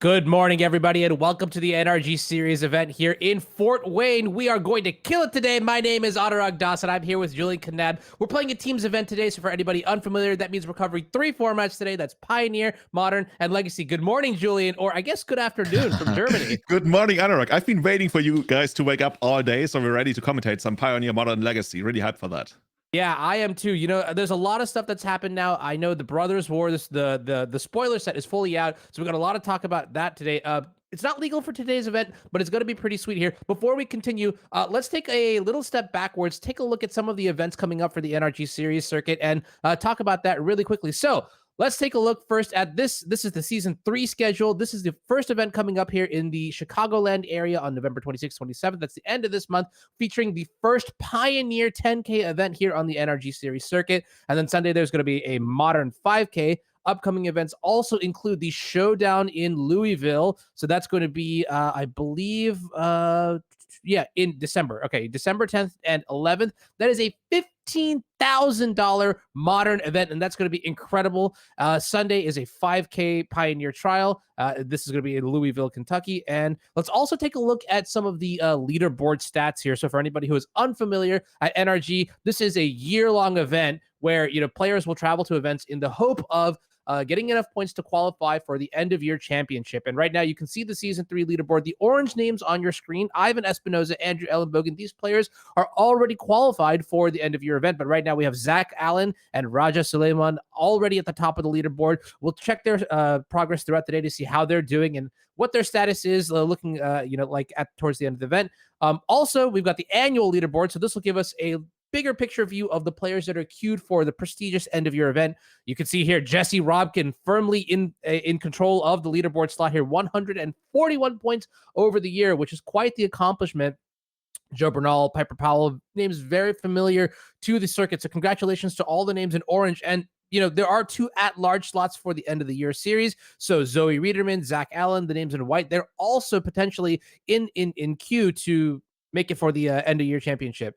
Good morning, everybody, and welcome to the NRG Series event here in Fort Wayne. We are going to kill it today. My name is Anurag Das, and I'm here with Julian Knab. We're playing a teams event today, so for anybody unfamiliar, that means we're covering 3 formats today. That's Pioneer, Modern, and Legacy. Good morning, Julian, or I guess good afternoon from Germany. Good morning, Anurag. I've been waiting for you guys to wake up all day, so we're ready to commentate some Pioneer, Modern, Legacy. Really hyped for that. Yeah, I am too. You know, there's a lot of stuff that's happened now. I know the Brothers War, the spoiler set is fully out, so we got a lot of talk about that today. It's not legal for today's event, but it's going to be pretty sweet here. Before we continue, let's take a little step backwards, take a look at some of the events coming up for the NRG Series circuit, and talk about that really quickly. So let's take a look first at this. This is the Season 3 schedule. This is the first event coming up here in the Chicagoland area on November 26th, 27th. That's the end of this month, featuring the first Pioneer 10K event here on the NRG Series circuit. And then Sunday, there's going to be a Modern 5K. Upcoming events also include the Showdown in Louisville. So that's going to be, I believe, in December. Okay, December 10th and 11th. That is a $15,000 Modern event, and that's going to be incredible. Sunday is a 5K Pioneer trial. This is going to be in Louisville, Kentucky. And let's also take a look at some of the leaderboard stats here. So for anybody who is unfamiliar, at NRG, this is a year-long event where players will travel to events in the hope of getting enough points to qualify for the end of year championship. And right now you can see the Season 3 leaderboard, the orange names on your screen: Ivan Espinoza, Andrew Ellenbogen. These players are already qualified for the end of year event, but right now we have Zach Allen and Raja Soloman already at the top of the leaderboard. We'll check their progress throughout the day to see how they're doing and what their status is looking towards the end of the event. Also, we've got the annual leaderboard, so this will give us a bigger picture view of the players that are queued for the prestigious end of year event. You can see here Jesse Robkin firmly in control of the leaderboard slot here, 141 points over the year, which is quite the accomplishment. Joe Bernal, Piper Powell, names very familiar to the circuit. So congratulations to all the names in orange. And there are 2 at-large slots for the end of the year series. So Zoe Riederman, Zach Allen, the names in white, they're also potentially in queue to make it for the end of year championship.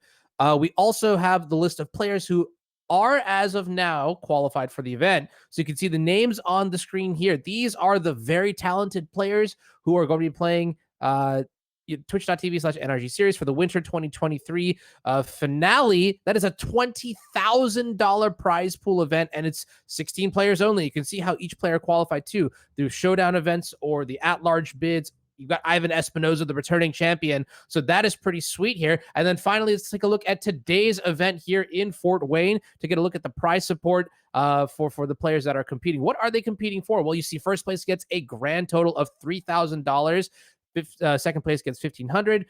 We also have the list of players who are, as of now, qualified for the event. So you can see the names on the screen here. These are the very talented players who are going to be playing twitch.tv/NRG Series for the Winter 2023 finale. That is a $20,000 prize pool event, and it's 16 players only. You can see how each player qualified too through showdown events or the at-large bids. You've got Ivan Espinoza, the returning champion. So that is pretty sweet here. And then finally, let's take a look at today's event here in Fort Wayne to get a look at the prize support for the players that are competing. What are they competing for? Well, you see first place gets a grand total of $3,000. Second place gets $1,500.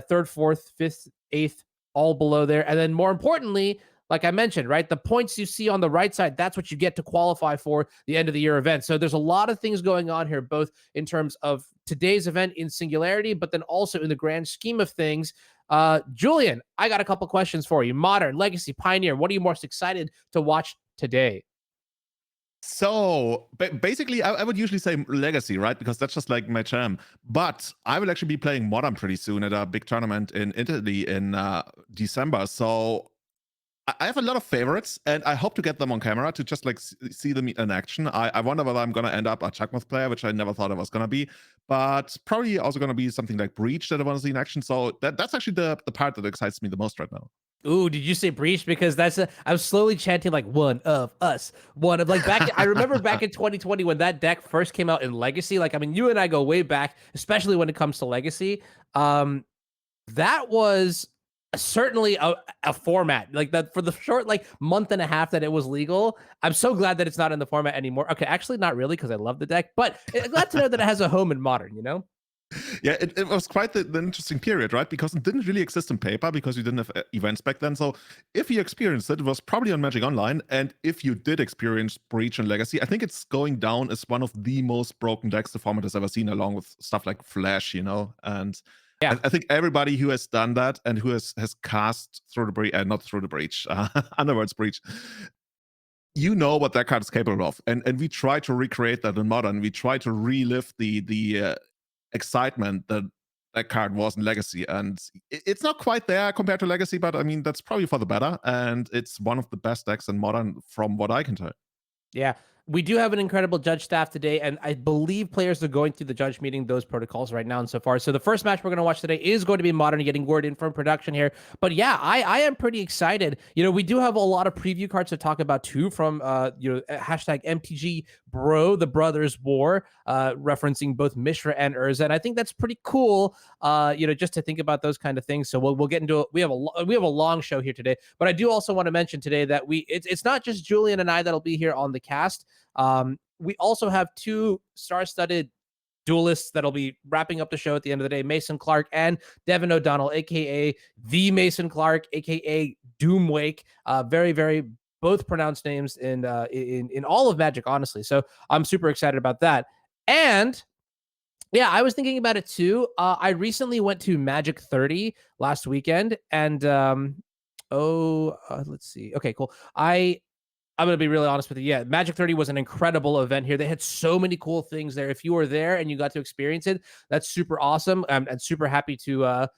Third, fourth, fifth, eighth, all below there. And then more importantly, like I mentioned, right, the points you see on the right side, that's what you get to qualify for the end of the year event. So there's a lot of things going on here, both in terms of today's event in singularity, but then also in the grand scheme of things. Julian, I got a couple questions for you. Modern, Legacy, Pioneer, what are you most excited to watch today? So basically, I would usually say Legacy, right? Because that's just like my jam. But I will actually be playing Modern pretty soon at a big tournament in Italy in December. So I have a lot of favorites, and I hope to get them on camera to just like see them in action. I wonder whether I'm going to end up a Chakmoth player, which I never thought I was going to be, but probably also going to be something like Breach that I want to see in action. So that's actually the part that excites me the most right now. Ooh, did you say Breach? Because I was slowly chanting like one of us, one of like back. I remember back in 2020 when that deck first came out in Legacy. Like, I mean, you and I go way back, especially when it comes to Legacy. That was certainly a format like that for the short month and a half that it was legal. I'm so glad that it's not in the format anymore. Okay, actually not really, because I love the deck, but glad to know that it has a home in Modern. Yeah, it was quite the interesting period, right? Because it didn't really exist in paper because you didn't have events back then. So if you experienced it, it was probably on Magic Online. And if you did experience Breach and Legacy, I think it's going down as one of the most broken decks the format has ever seen, along with stuff like Flash, and yeah, I think everybody who has done that and who has cast through the breach, not through the breach, Underworld's Breach, what that card is capable of. And we try to recreate that in Modern. We try to relive the excitement that card was in Legacy. And it's not quite there compared to Legacy, but I mean, that's probably for the better. And it's one of the best decks in Modern from what I can tell. Yeah. we do have an incredible judge staff today, and I believe players are going through the judge meeting, those protocols right now and so far. So the first match we're going to watch today is going to be Modern, getting word in from production here. But yeah, I am pretty excited. We do have a lot of preview cards to talk about too from, hashtag MTG Bro, the Brothers War, referencing both Mishra and Urza. And I think that's pretty cool, just to think about those kind of things. So we'll get into it. We have a long show here today, but I do also want to mention today that it's not just Julian and I that'll be here on the cast. We also have two star-studded duelists that'll be wrapping up the show at the end of the day, Mason Clark and Devin O'Donnell, aka the Mason Clark, aka Doomwake. Very, very both pronounced names in all of Magic, honestly. So I'm super excited about that. And yeah, I was thinking about it too. I recently went to Magic 30 last weekend, and let's see. Okay, cool. I'm going to be really honest with you. Yeah, Magic 30 was an incredible event here. They had so many cool things there. If you were there and you got to experience it, that's super awesome. And super happy to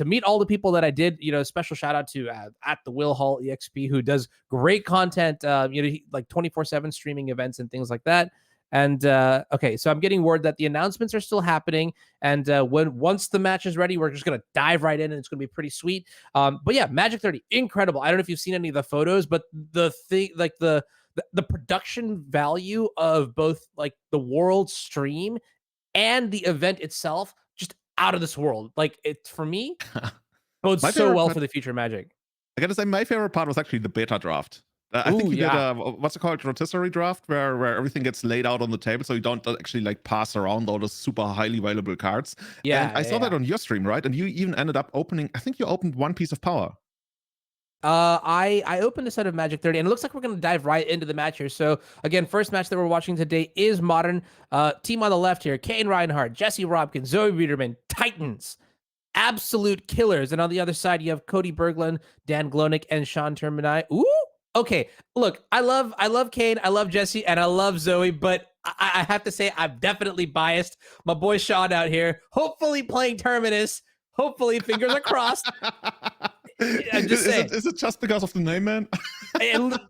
meet all the people that I did. Special shout out to at the Will Hall EXP, who does great content, like 24/7 streaming events and things like that. And okay, so I'm getting word that the announcements are still happening, and once the match is ready, we're just gonna dive right in, and it's gonna be pretty sweet. But yeah, Magic 30, incredible. I don't know if you've seen any of the photos, but the thing, like the production value of both like the world stream and the event itself, just out of this world. Like, it, for me, bodes so well for the future Magic. I gotta say, my favorite part was actually the beta draft. I think you did what's it called, rotisserie draft, where everything gets laid out on the table, so you don't actually like pass around all those super highly valuable cards. Yeah, and I saw that on your stream, right? And you even ended up opening. I think you opened one piece of power. I opened a set of Magic 30, and it looks like we're going to dive right into the match here. So again, first match that we're watching today is Modern. Team on the left here: Cain, Rianhard, Jesse, Robkin, Zoe, Riederman, Titans, absolute killers. And on the other side, you have Cody, Berglund, Dan Glonek, and Sean Termini. Ooh, okay. Look, I love Cain, I love Jesse, and I love Zoe, but I have to say I'm definitely biased. My boy Sean out here, hopefully playing Terminus. Hopefully, fingers are crossed. I'm just saying. Is it just because of the name, man? Look,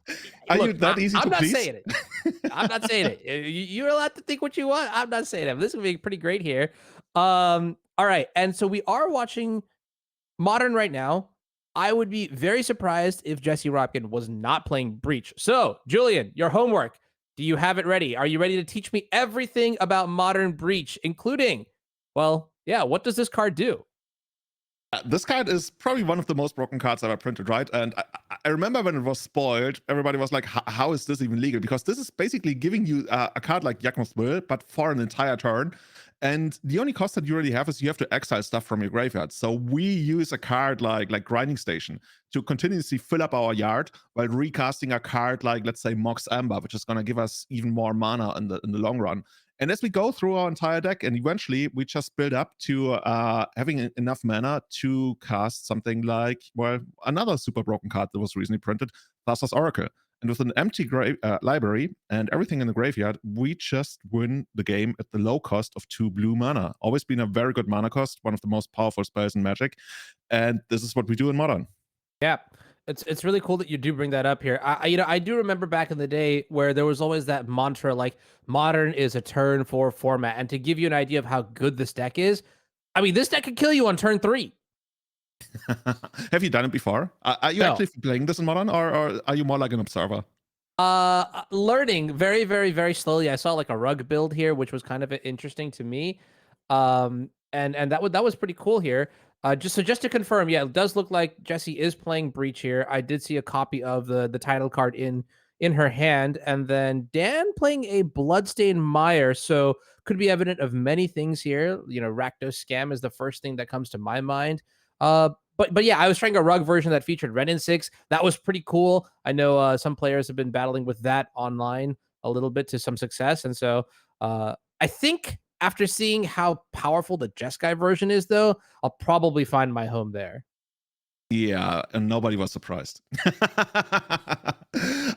you that easy to I'm not please? saying it. I'm not saying it. You're allowed to think what you want. I'm not saying it. This is going to be pretty great here. All right. And so we are watching Modern right now. I would be very surprised if Jesse Robkin was not playing Breach. So, Julian, your homework. Do you have it ready? Are you ready to teach me everything about Modern Breach, including, well, yeah, what does this card do? This card is probably one of the most broken cards ever printed, right? And I remember when it was spoiled, everybody was like, how is this even legal? Because this is basically giving you a card like Yakma's Will, but for an entire turn. And the only cost that you really have is you have to exile stuff from your graveyard. So we use a card like Grinding Station to continuously fill up our yard while recasting a card like, let's say, Mox Amber, which is going to give us even more mana in the long run. And as we go through our entire deck, and eventually we just build up to having enough mana to cast something like, well, another super broken card that was recently printed, Thassa's Oracle. And with an empty library and everything in the graveyard, we just win the game at the low cost of 2 blue mana. Always been a very good mana cost, one of the most powerful spells in Magic. And this is what we do in Modern. Yeah. It's really cool that you do bring that up here. I do remember back in the day where there was always that mantra like Modern is a turn 4 format. And to give you an idea of how good this deck is, I mean, this deck could kill you on turn 3. Have you done it before? Are you actually playing this in Modern, or are you more like an observer? Learning very, very, very slowly. I saw like a rug build here, which was kind of interesting to me. And that was pretty cool here. Just to confirm, yeah, it does look like Jesse is playing Breach here. I did see a copy of the title card in her hand, and then Dan playing a Bloodstained Mire, so could be evident of many things here. Rakdos Scam is the first thing that comes to my mind. But yeah, I was trying a rug version that featured Renin 6. That was pretty cool. I know some players have been battling with that online a little bit to some success, and so I think after seeing how powerful the Jeskai version is, though, I'll probably find my home there. Yeah, and nobody was surprised.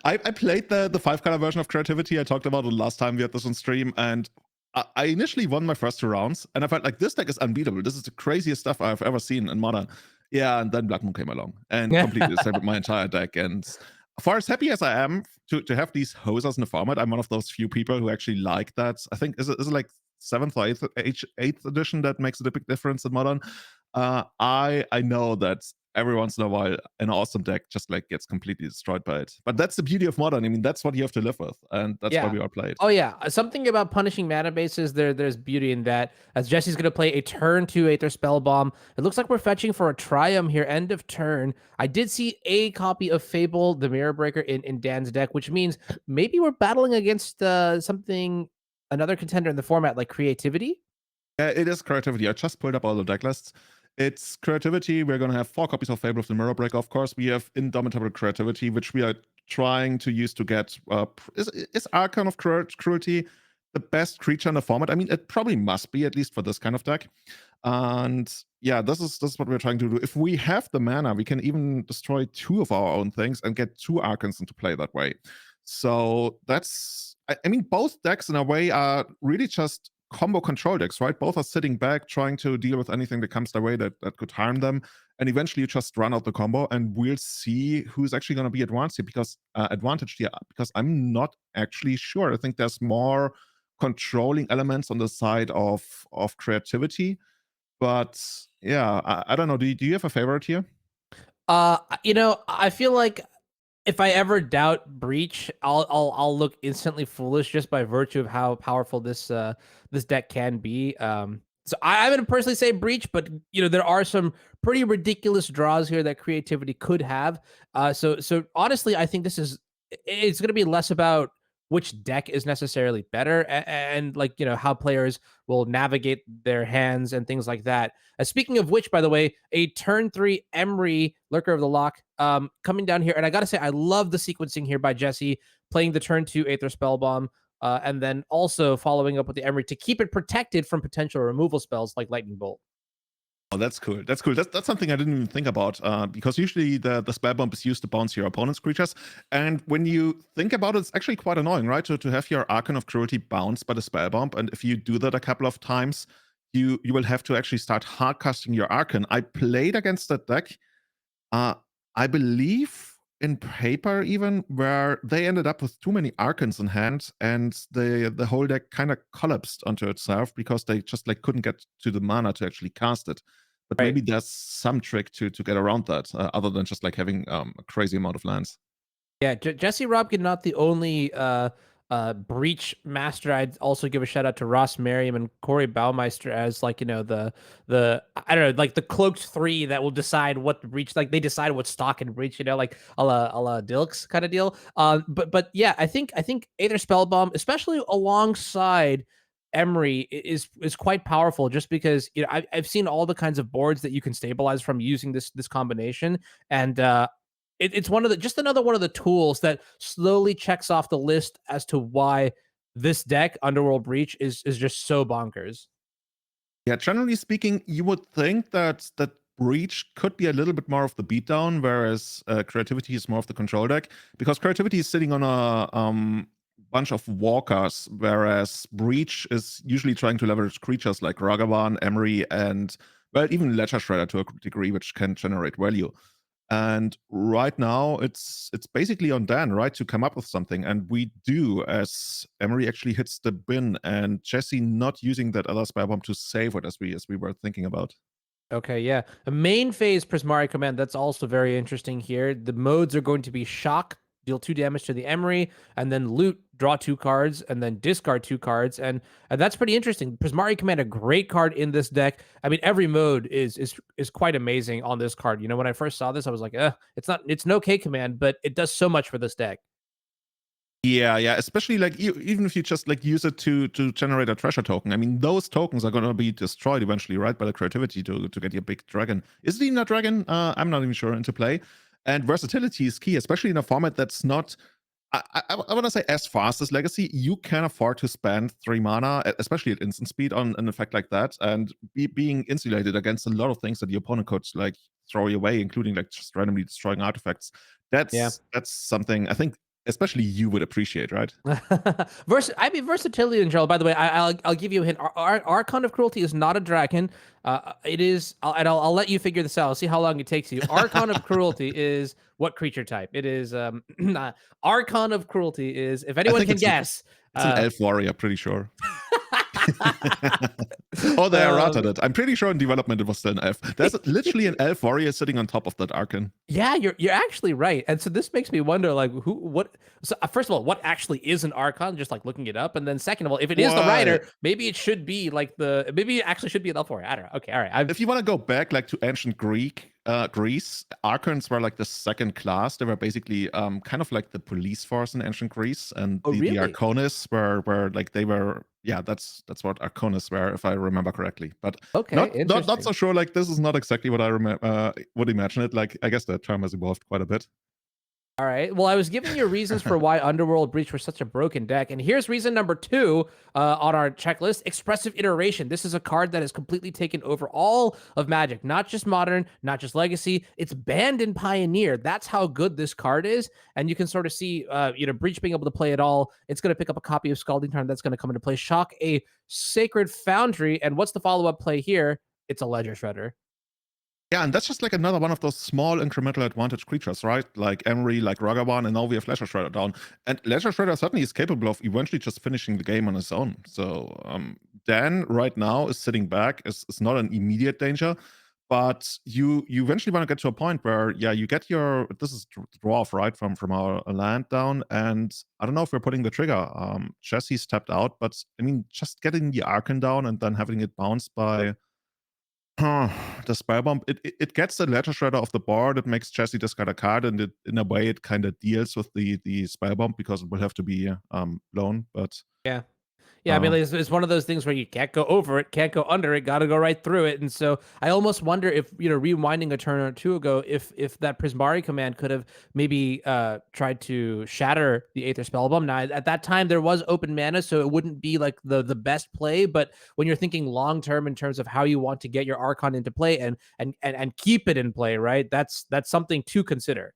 I played the 5-color version of Creativity. I talked about it last time we had this on stream, and I initially won my first 2 rounds, and I felt like this deck is unbeatable. This is the craziest stuff I've ever seen in Modern. Yeah, and then Black Moon came along and completely disabled my entire deck. And for as happy as I am to have these hosers in the format, I'm one of those few people who actually like that. I think is it like 7th or 8th edition that makes it a big difference in modern. I know that every once in a while an awesome deck just like gets completely destroyed by it. But that's the beauty of modern. I mean, that's what you have to live with, and that's why Yeah. we all play it. Oh yeah, something about punishing mana bases. There's beauty in that. As Jesse's gonna play a turn 2 Aether Spellbomb. It looks like we're fetching for a Triumph here, end of turn. I did see a copy of Fable, the Mirror Breaker, in Dan's deck, which means maybe we're battling against another contender in the format like Creativity. Yeah, it is creativity. I just pulled up all the deck lists. It's creativity. We're going to have 4 copies of Fable of the Mirror Breaker. Of course, we have Indomitable Creativity, which we are trying to use to get. Is Archon of Cruelty the best creature in the format? I mean, it probably must be, at least for this kind of deck. And yeah, this is what we're trying to do. If we have the mana, we can even destroy 2 of our own things and get 2 Archons into play that way. So that's, I mean, both decks in a way are really just combo control decks, right? Both are sitting back, trying to deal with anything that comes their way that could harm them. And eventually you just run out the combo, and we'll see who's actually going to be advanced here, because advantaged here, because I'm not actually sure. I think there's more controlling elements on the side of creativity. But yeah, I don't know. Do you have a favorite here? I feel like if I ever doubt Breach, I'll look instantly foolish just by virtue of how powerful this deck can be. So I would personally say Breach, but there are some pretty ridiculous draws here that Creativity could have. So honestly, I think it's going to be less about which deck is necessarily better, and like how players will navigate their hands and things like that. Speaking of which, by the way, a turn 3 Emery, Lurker of the Lock, coming down here, and I gotta say I love the sequencing here by Jesse, playing the turn 2 Aether Spellbomb, and then also following up with the Emery to keep it protected from potential removal spells like Lightning Bolt. Oh, that's cool. That's cool. That's something I didn't even think about, because usually the spell bomb is used to bounce your opponent's creatures. And when you think about it, it's actually quite annoying, right? To have your Archon of Cruelty bounced by the spell bomb. And if you do that a couple of times, you will have to actually start hard casting your Archon. I played against that deck, I believe in paper even, where they ended up with too many Archons in hand, and the whole deck kind of collapsed onto itself because they just like couldn't get to the mana to actually cast it. But Right. maybe there's some trick to get around that, other than just like having a crazy amount of lands. Yeah, Jesse Robkin, not the only breach master. I'd also give a shout out to Ross Merriam and Corey Baumeister as like the I don't know, like the cloaked 3 that will decide what the breach, like they decide what stock and breach, like a la Dilks kind of deal. But yeah, I think Aether Spellbomb, especially alongside Emery, is quite powerful, just because I've seen all the kinds of boards that you can stabilize from using this combination. And it's one of the just another one of the tools that slowly checks off the list as to why this deck, Underworld Breach, is just so bonkers. Yeah, generally speaking, you would think that Breach could be a little bit more of the beatdown, whereas Creativity is more of the control deck, because Creativity is sitting on a bunch of walkers, whereas Breach is usually trying to leverage creatures like Ragavan, Emery, and well, even Ledger Shredder to a degree, which can generate value. And right now, it's basically on Dan, right, to come up with something. And we do, as Emery actually hits the bin, and Jesse not using that other spell bomb to save it, as we were thinking about. Okay, yeah. A main phase Prismari command, that's also very interesting here. The modes are going to be Shock, deal 2 damage to the Emery, and then Loot, draw 2 cards, and then discard 2 cards. And that's pretty interesting. Prismari command, a great card in this deck. I mean, every mode is quite amazing on this card. When I first saw this, I was like, it's no K command, but it does so much for this deck. Yeah, yeah. Especially like even if you just like use it to generate a treasure token. I mean, those tokens are gonna be destroyed eventually, right? By the Creativity to get your big dragon. Is it even a dragon? I'm not even sure, into play. And versatility is key, especially in a format that's not. I want to say as fast as Legacy. You can afford to spend 3 mana, especially at instant speed, on an effect like that, and being insulated against a lot of things that the opponent could like throw you away, including like just randomly destroying artifacts. Yeah. That's something I think especially you would appreciate, right? Versatility in general. By the way, I'll give you a hint. Archon of Cruelty is not a dragon. It is, I'll let you figure this out. I'll see how long it takes you. Archon of Cruelty is what creature type? It is Archon of Cruelty is, if anyone can guess. It's an elf warrior, pretty sure. Oh, they errated it. I'm pretty sure in development it was still an elf. There's literally an elf warrior sitting on top of that Archon. Yeah, you're actually right. And so this makes me wonder, like, so first of all, what actually is an Archon? Just like looking it up. And then second of all, if it is the rider, maybe it should be like maybe it actually should be an elf warrior. I don't know. Okay, all right. If you want to go back like to ancient Greece, Archons were like the second class. They were basically kind of like the police force in ancient Greece, and the Arconis were like they were. Yeah, that's what Arconis were, if I remember correctly. But not so sure. Like this is not exactly what I would imagine it. Like I guess the term has evolved quite a bit. All right. Well, I was giving you reasons for why Underworld Breach was such a broken deck. And here's reason number 2 on our checklist. Expressive Iteration. This is a card that has completely taken over all of Magic. Not just Modern, not just Legacy. It's banned in Pioneer. That's how good this card is. And you can sort of see, Breach being able to play it all. It's going to pick up a copy of Scalding Tarn that's going to come into play. Shock a Sacred Foundry. And what's the follow-up play here? It's a Ledger Shredder. Yeah, and that's just like another one of those small incremental advantage creatures, right? Like Emery, like Ragavan, and now we have Ledger Shredder down. And Ledger Shredder certainly is capable of eventually just finishing the game on his own. So Dan right now is sitting back, is not an immediate danger, but you eventually want to get to a point where, yeah, you get this is dwarf, right, from our land down, and I don't know if we're putting the trigger. Jesse's tapped out, but I mean, just getting the Archon down and then having it bounced by the Spellbomb, it gets the Ledger Shredder off the board. It makes Jesse discard a card, and in a way it kind of deals with the Spellbomb because it will have to be blown. But yeah, I mean, it's one of those things where you can't go over it, can't go under it, got to go right through it. And so I almost wonder if, rewinding a turn or two ago, if that Prismari command could have maybe tried to shatter the Aether Spellbomb. Now, at that time, there was open mana, so it wouldn't be like the best play. But when you're thinking long term in terms of how you want to get your Archon into play and keep it in play, right? That's something to consider.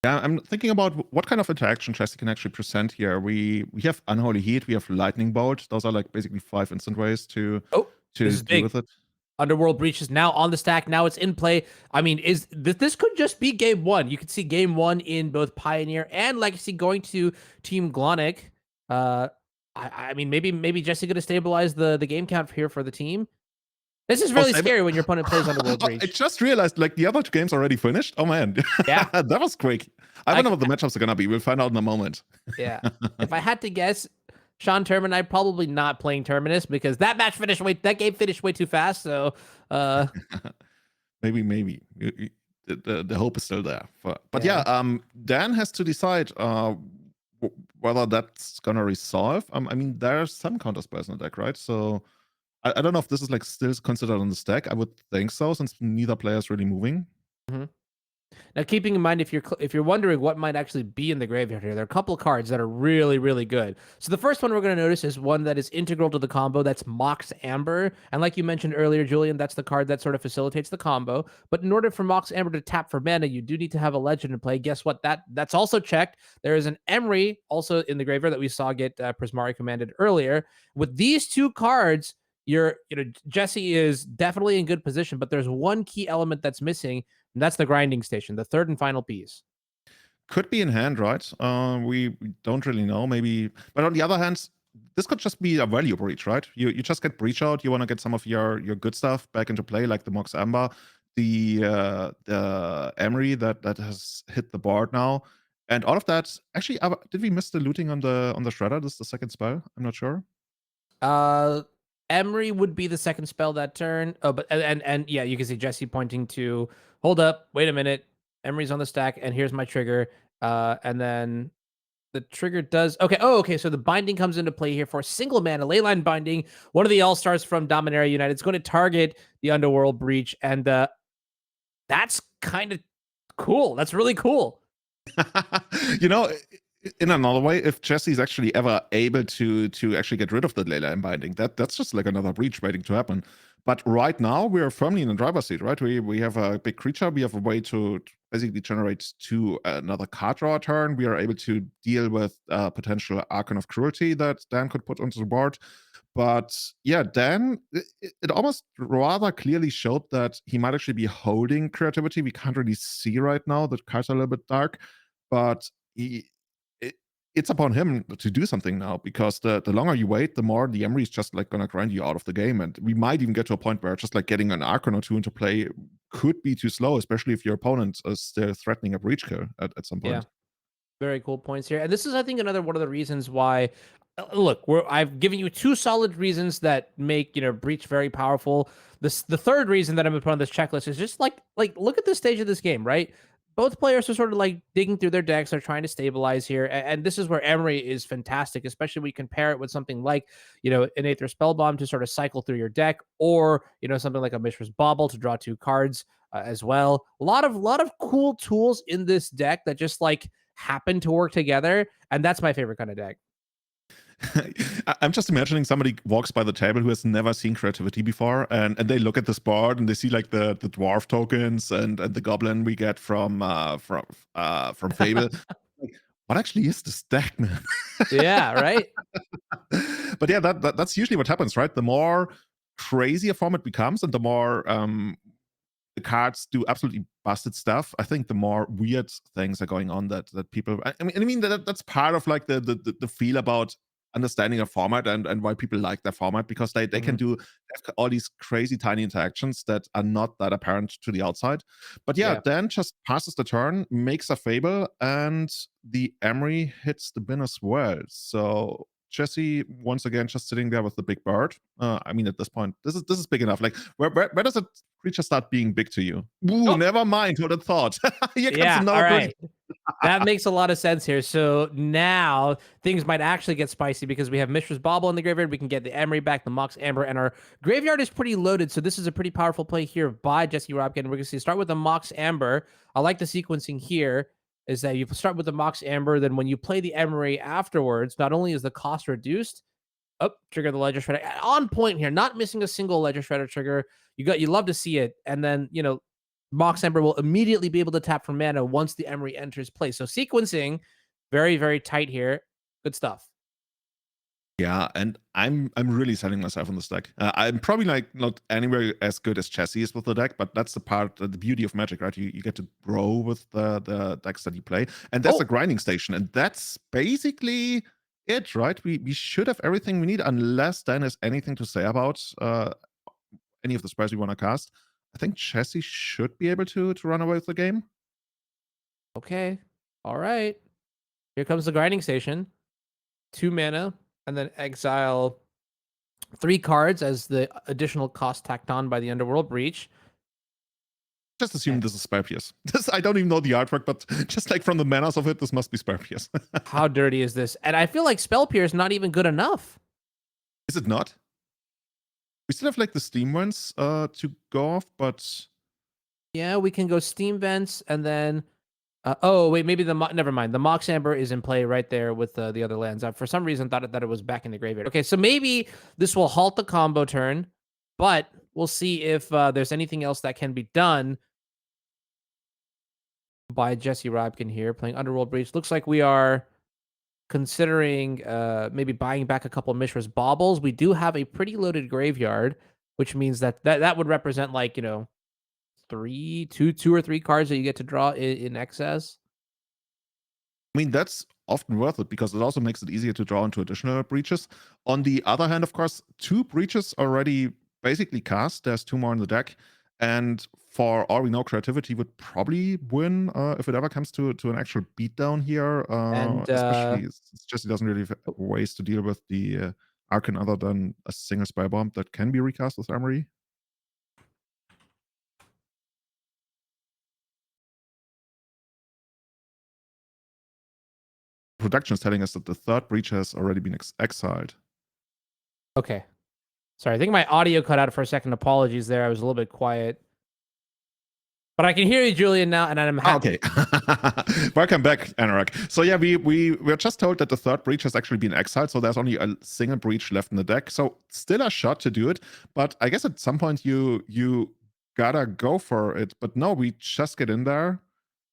Yeah, I'm thinking about what kind of interaction Tracey can actually present here. We have Unholy Heat, we have Lightning Bolt. Those are like basically 5 instant ways to deal with it. Underworld Breach is now on the stack. Now it's in play. I mean, this could just be game 1. You could see game 1 in both Pioneer and Legacy going to Team Glonek. I mean, maybe Jesse going to stabilize the game count here for the team. This is really scary when your opponent plays Underworld Breach. I just realized, like, the other 2 games already finished. Oh, man. Yeah. That was quick. I don't know what the matchups are going to be. We'll find out in a moment. Yeah. If I had to guess, Sean Termini probably not playing Terminus because that game finished way too fast. So, maybe. The hope is still there. But Dan has to decide whether that's going to resolve. I mean, there's some counter spells in the deck, right? So I don't know if this is like still considered on the stack. I would think so, since neither player is really moving. Mm-hmm. Now, keeping in mind, if you're wondering what might actually be in the graveyard here, there are a couple of cards that are really, really good. So the first one we're going to notice is one that is integral to the combo. That's Mox Amber. And like you mentioned earlier, Julian, that's the card that sort of facilitates the combo. But in order for Mox Amber to tap for mana, you do need to have a legend in play. Guess what? That's also checked. There is an Emery also in the graveyard that we saw get Prismari commanded earlier. With these 2 cards, Jesse is definitely in good position, but there's one key element that's missing, and that's the grinding station, the third and final piece. Could be in hand, right? We don't really know, maybe. But on the other hand, this could just be a value breach, right? You just get breach out. You want to get some of your good stuff back into play, like the Mox Amber, the Emery that has hit the board now, and all of that. Actually, did we miss the looting on the Shredder? This is the second spell. I'm not sure. Emery would be the second spell that turn. Oh, but and yeah, you can see Jesse pointing to, hold up, wait a minute. Emery's on the stack, and here's my trigger. And then the trigger does okay. Oh, okay. So the binding comes into play here for single mana leyline binding. One of the all-stars from Dominaria United. It's going to target the Underworld Breach, and that's kind of cool. That's really cool. In another way, if Jesse's actually ever able to actually get rid of the leyline binding, that's just like another breach waiting to happen. But right now, we are firmly in the driver's seat, right? We have a big creature. We have a way to basically generate another card draw turn. We are able to deal with potential Archon of Cruelty that Dan could put onto the board. But yeah, Dan, it almost rather clearly showed that he might actually be holding creativity. We can't really see right now. The cards are a little bit dark, but it's upon him to do something now, because the longer you wait, the more the Emery is just like gonna grind you out of the game. And we might even get to a point where just like getting an Archon or two into play could be too slow, especially if your opponent is still threatening a breach kill at some point. Yeah. Very cool points here. And this is, I think, another one of the reasons why, look, I've given you 2 solid reasons that make, Breach very powerful. The third reason that I'm going to put on this checklist is just like look at the stage of this game, right? Both players are sort of like digging through their decks. They're trying to stabilize here. And this is where Emery is fantastic, especially when you compare it with something like, an Aether Spellbomb to sort of cycle through your deck, or, something like a Mishra's Bauble to draw 2 cards as well. A lot of cool tools in this deck that just like happen to work together, and that's my favorite kind of deck. I'm just imagining somebody walks by the table who has never seen creativity before, and they look at this board and they see like the dwarf tokens and the goblin we get from Fable. Like, what actually is this deck, man? Yeah, right. But yeah, that's usually what happens, right? The more crazy a format becomes, and the more the cards do absolutely busted stuff, I think the more weird things are going on that people. I mean that's part of like the feel about understanding a format and why people like their format, because they can do all these crazy tiny interactions that are not that apparent to the outside. But yeah, Dan just passes the turn, makes a Fable, and the Emery hits the bin as well. So Jesse once again just sitting there with the big bird. I mean, at this point, this is big enough. Like, where does a creature start being big to you? Ooh, never mind. Who'd have thought? Here comes another all right. That makes a lot of sense here. So now things might actually get spicy, because we have Mishra's Bauble in the graveyard. We can get the Emery back, the Mox Amber, and our graveyard is pretty loaded. So this is a pretty powerful play here by Jesse Robkin. We're going to start with the Mox Amber. I like the sequencing here is that you start with the Mox Amber. Then when you play the Emery afterwards, not only is the cost reduced, trigger the Ledger Shredder. On point here, not missing a single Ledger Shredder trigger. You love to see it. And then, Mox Amber will immediately be able to tap for mana once the Emery enters play. So sequencing, very, very tight here. Good stuff. Yeah, and I'm really selling myself on this deck. I'm probably like not anywhere as good as Jesse is with the deck, but that's the beauty of Magic, right? You get to grow with the decks that you play, and that's a grinding station, and that's basically it, right? We should have everything we need, unless Dan has anything to say about any of the spells we want to cast. I think Jesse should be able to run away with the game. Okay. All right. Here comes the grinding station. 2 mana, and then exile 3 cards as the additional cost tacked on by the Underworld Breach. Just assume this is Spell Pierce. I don't even know the artwork, but just like from the manners of it, this must be Spell Pierce. How dirty is this? And I feel like Spell Pierce not even good enough. Is it not? We still have like the Steam ones to go off, but yeah, we can go Steam Vents, and then oh wait, maybe never mind. The Mox Amber is in play right there with the other lands. I for some reason thought that it was back in the graveyard. Okay, so maybe this will halt the combo turn, but we'll see if there's anything else that can be done by Jesse Robkin here playing Underworld Breach. Looks like we are considering maybe buying back a couple of Mishra's Baubles. We do have a pretty loaded graveyard, which means that would represent like, two or three cards that you get to draw in excess. I mean, that's often worth it because it also makes it easier to draw into additional breaches. On the other hand, of course, 2 breaches already basically cast. There's 2 more in the deck. And for all we know, creativity would probably win if it ever comes to an actual beatdown here. Especially since Jesse doesn't really have ways to deal with the Archon other than a single Spell Bomb that can be recast with Emery. Production is telling us that the 3rd breach has already been exiled. Okay. Sorry, I think my audio cut out for a second. Apologies there. I was a little bit quiet. But I can hear you, Julian, now, and I'm happy. Okay. Welcome back, NRG. So yeah, we were just told that the 3rd breach has actually been exiled, so there's only a single breach left in the deck. So still a shot to do it, but I guess at some point you gotta go for it. But no, we just get in there.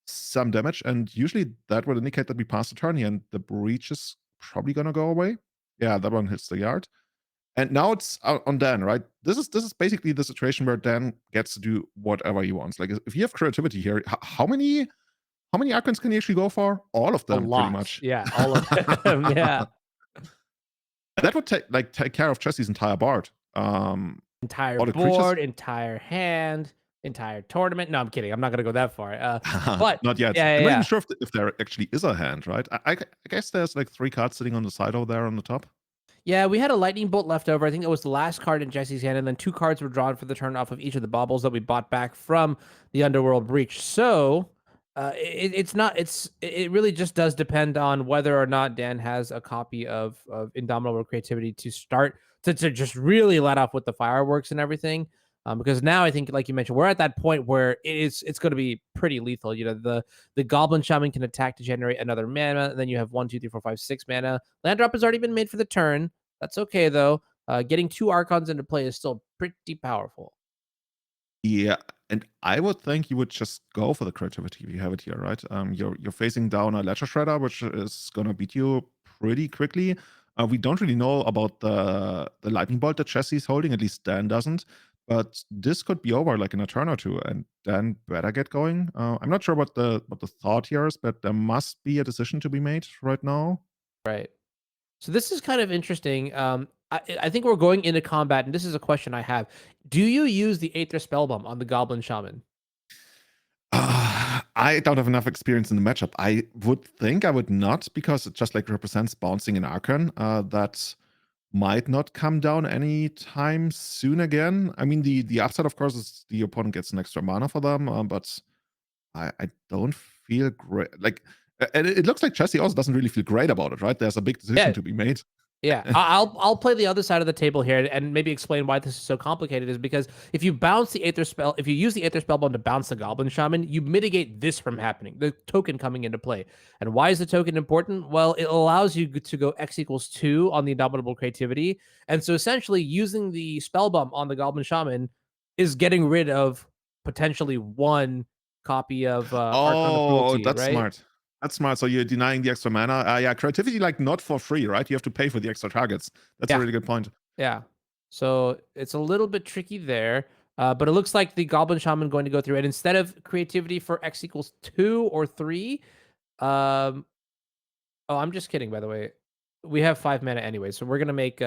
some damage, and usually that would indicate that we passed the turn here, and the breach is probably gonna go away. Yeah, that one hits the yard. And now it's on Dan, right? This is basically the situation where Dan gets to do whatever he wants. Like if you have creativity here, how many icons can you actually go for? All of A them, pretty lot. much. Yeah, all of them. Yeah. That would take care of Jesse's entire board. Entire All the creatures. board, entire hand, entire tournament. No, I'm kidding. I'm not gonna go that far. But Not yet. yeah, I'm yeah, not even yeah. sure if there actually is a hand, right? I guess there's like 3 cards sitting on the side over there on the top. Yeah, we had a lightning bolt left over. I think it was the last card in Jesse's hand, and then 2 cards were drawn for the turn off of each of the baubles that we bought back from the Underworld breach. So it's not. It really just does depend on whether or not Dan has a copy of Indomitable Creativity to start to just really let off with the fireworks and everything. Because now I think, like you mentioned, we're at that point where it's going to be pretty lethal. You know, the Goblin Shaman can attack to generate another mana. And then you have 1, 2, 3, 4, 5, 6 mana. Land drop has already been made for the turn. That's okay though. Getting 2 Archons into play is still pretty powerful. Yeah, and I would think you would just go for the creativity if you have it here, right? You're facing down a Ledger Shredder, which is gonna beat you pretty quickly. We don't really know about the lightning bolt that Jesse's holding, at least Dan doesn't. But this could be over like in a turn or two, and Dan better get going. I'm not sure what the thought here is, but there must be a decision to be made right now. Right. So this is kind of interesting. I think we're going into combat, and this is a question I have. Do you use the Aether Spellbomb on the Goblin Shaman? I don't have enough experience in the matchup. I would think I would not, because it just like represents bouncing in Archon. That might not come down anytime soon again. I mean, the upside, of course, is the opponent gets an extra mana for them, but I don't feel great. Like, and it looks like Jesse also doesn't really feel great about it, right? There's a big decision Yeah, to be made. yeah. I'll play the other side of the table here and maybe explain why this is so complicated. Is because if you use the Aether Spellbomb to bounce the Goblin Shaman, you mitigate this from happening. The token coming into play. And why is the token important? Well, it allows you to go X equals 2 on the Indomitable Creativity, and so essentially using the Spellbomb on the Goblin Shaman is getting rid of potentially 1 copy of Archon of Oh, Cruelty, that's right? smart. That's smart. So you're denying the extra mana. Yeah, creativity like not for free, right? You have to pay for the extra targets. That's a Yeah. really good point. Yeah. So it's a little bit tricky there. But it looks like the Goblin Shaman going to go through. And instead of creativity for X equals 2 or 3, um, oh, I'm just kidding, by the way. We have 5 mana anyway, so we're gonna make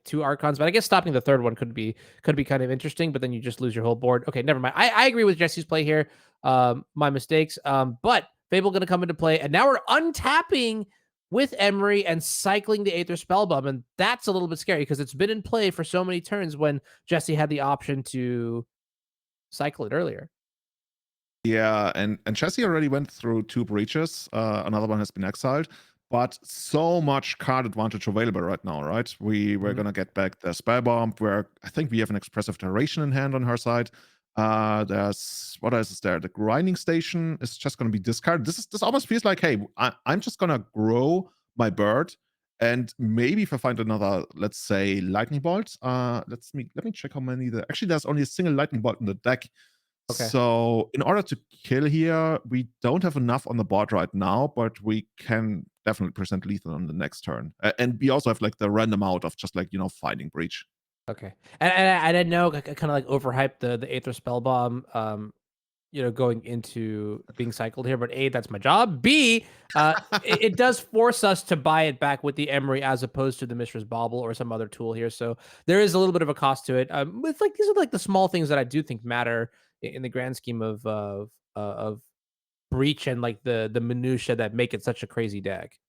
2 Archons, but I guess stopping the third one could be kind of interesting, but then you just lose your whole board. Okay, never mind. I agree with Jesse's play here. My mistakes. But Fable gonna come into play, and now we're untapping with Emery and cycling the Aether Spellbomb, and that's a little bit scary because it's been in play for so many turns when Jesse had the option to cycle it earlier. Yeah, and Chessie already went through 2 breaches. Another one has been exiled, but so much card advantage available right now, right? We're Mhm. gonna get back the Spellbomb, where I think we have an Expressive Duration in hand on her side. There's what else is there? The Grinding Station is just gonna be discarded. This almost feels like, hey, I'm just gonna grow my bird, and maybe if I find another, let's say, Lightning Bolt. Let me check how many there. Actually, there's only a single Lightning Bolt in the deck. Okay. So in order to kill here, we don't have enough on the board right now, but we can definitely present lethal on the next turn. And we also have like the random out of just like, fighting breach. Okay. And I didn't know, I kind of like overhyped the Aether Spellbomb, going into being cycled here. But A, that's my job. B, it does force us to buy it back with the Emery as opposed to the Mistress Bauble or some other tool here. So there is a little bit of a cost to it. With like these are like the small things that I do think matter in the grand scheme of breach and like the minutia that make it such a crazy deck.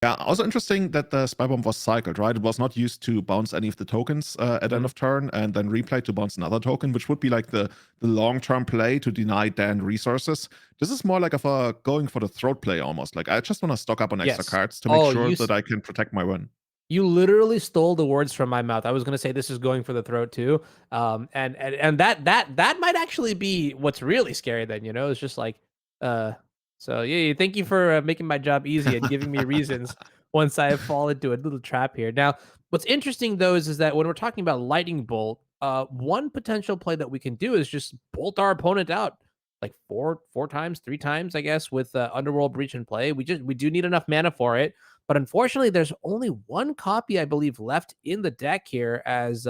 Yeah, also interesting that the Spy Bomb was cycled, right? It was not used to bounce any of the tokens at end Mhm. of turn and then replay to bounce another token, which would be like the long-term play to deny Dan resources. This is more like of a going for the throat play almost. Like I just want to stock up on extra Yes. cards to make Oh, sure that I can protect my win. you literally stole the words from my mouth. I was gonna say this is going for the throat too. And that might actually be what's really scary then, it's just like uh so yeah, thank you for making my job easy and giving me reasons once I fall into a little trap here. Now, what's interesting though is that when we're talking about lightning bolt, one potential play that we can do is just bolt our opponent out. like four times, 3 times, I guess, with Underworld Breach in play. We do need enough mana for it, but unfortunately, there's only one copy, I believe, left in the deck here, as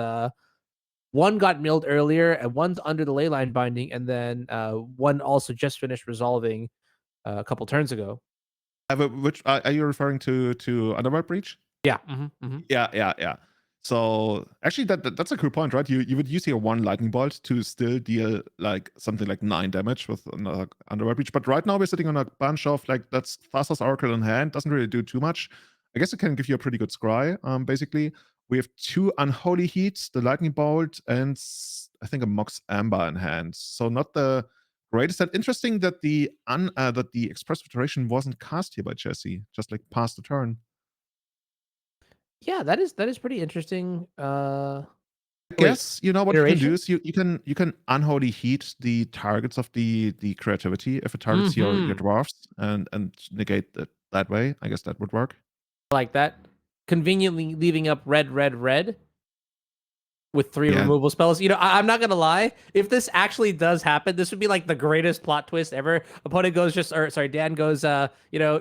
one got milled earlier, and one's under the Leyline Binding, and then one also just finished resolving a couple turns ago. Which are you referring to Underworld Breach? Yeah. Yeah. So actually, that's a cool point, right? You would use your one lightning bolt to still deal like something like 9 damage with another Underworld Breach. But right now we're sitting on a bunch of like that's Thassa's Oracle in hand, doesn't really do too much. I guess it can give you a pretty good scry. Basically, we have 2 Unholy Heats, the lightning bolt, and I think a Mox Amber in hand. So not the greatest. And interesting that the Expressive Iteration wasn't cast here by Jesse, just like past the turn. Yeah, that is pretty interesting. I guess you know what you can do Iteration? is you can unholy heat the targets of the creativity if it targets your dwarfs and negate it that way. I guess that would work. Like that. Conveniently leaving up red, red with 3 Yeah. removal spells. You know, I'm not gonna lie. If this actually does happen, this would be like the greatest plot twist ever. Opponent goes Dan goes,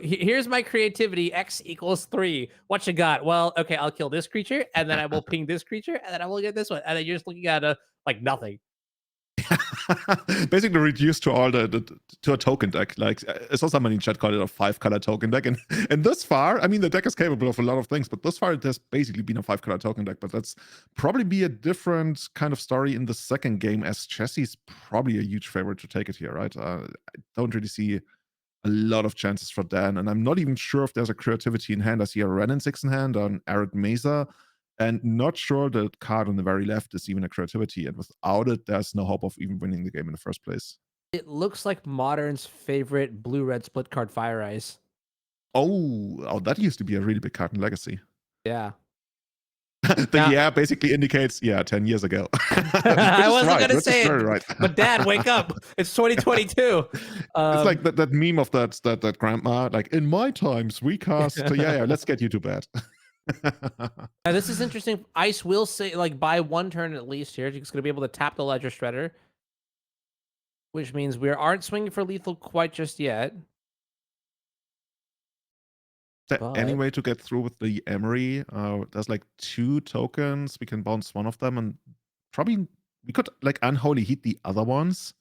here's my creativity. X equals 3. What you got? Well, okay, I'll kill this creature, and then I will ping this creature, and then I will get this one, and then you're just looking at like nothing. Basically reduced to all to a token deck. Like I saw somebody in chat call it a 5-color token deck, and thus far, I mean, the deck is capable of a lot of things, but thus far it has basically been a 5-color token deck. But that's probably be a different kind of story in the second game, as Jesse's probably a huge favorite to take it here, right? I don't really see a lot of chances for Dan, and I'm not even sure if there's a creativity in hand. I see a Renin 6 in hand, an Arid Mesa, and not sure the card on the very left is even a creativity, and without it, there's no hope of even winning the game in the first place. It looks like Modern's favorite blue-red split card, Fire Eyes. Oh, that used to be a really big card in Legacy. Yeah. Yeah basically indicates 10 years ago. I wasn't gonna say it, right. but Dad, wake up! It's 2022. It's like that meme of that grandma, like in my times we cast. Let's get you to bed. Now, this is interesting. Ice will say like buy 1 turn at least here. He's gonna be able to tap the Ledger Shredder, which means we aren't swinging for lethal quite just yet. Any way to get through with the Emery? There's like 2 tokens. We can bounce one of them, and probably we could like unholy heat the other ones.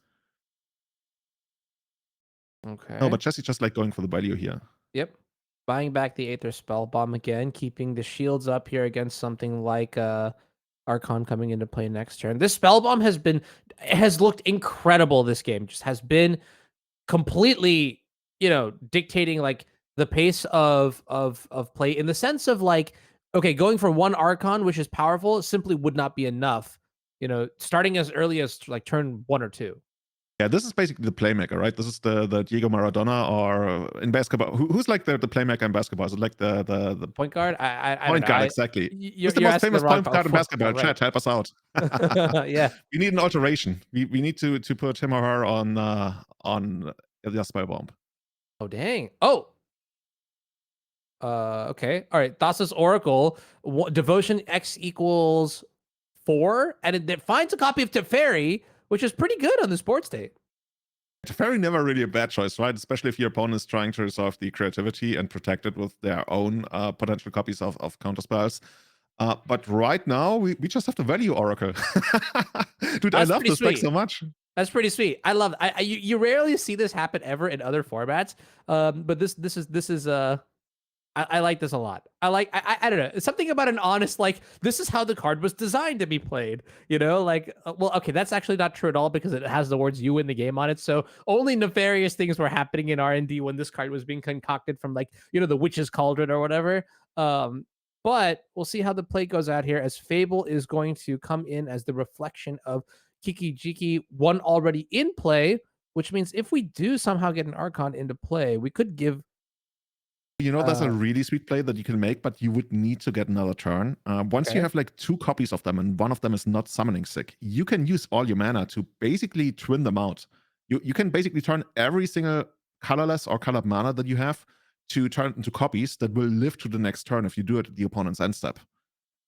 Okay. No, but Jesse's just like going for the value here. Yep. Buying back the Aether Spell Bomb again, keeping the shields up here against something like Archon coming into play next turn. This Spell Bomb has looked incredible this game. Just has been completely, dictating like the pace of play, in the sense of like, okay, going for 1 Archon, which is powerful, simply would not be enough. Starting as early as like turn 1 or 2. Yeah, this is basically the playmaker, right? This is the Diego Maradona, or in basketball, who's like the playmaker in basketball? Is it like the Point guard? I point don't guard, know. exactly. You're Who's the most asking famous the wrong point guard in basketball? right. Chat, help us out. Yeah. We need an alteration. We need to put him or her on the spell bomb. Oh dang. Oh. Okay. All right. Thassa's Oracle. Devotion X equals 4, and it finds a copy of Teferi, which is pretty good on this board state. Teferi never really a bad choice, right? Especially if your opponent is trying to resolve the creativity and protect it with their own potential copies of counterspells. But right now, we just have the value Oracle. Dude, That's I love this deck sweet. so much. That's pretty sweet. I love it. You rarely see this happen ever in other formats. But this is I like this a lot. I don't know. It's something about an honest, like, this is how the card was designed to be played. Like, well, okay, that's actually not true at all, because it has the words "you win the game" on it. So only nefarious things were happening in R&D when this card was being concocted from, like, the Witch's Cauldron or whatever. But we'll see how the play goes out here, as Fable is going to come in as the reflection of Kiki Jiki, one already in play, which means if we do somehow get an Archon into play, we could give... That's a really sweet play that you can make, but you would need to get another turn. Once you have like 2 copies of them, and one of them is not summoning sick, you can use all your mana to basically twin them out. You can basically turn every single colorless or colored mana that you have to turn into copies that will live to the next turn if you do it at the opponent's end step.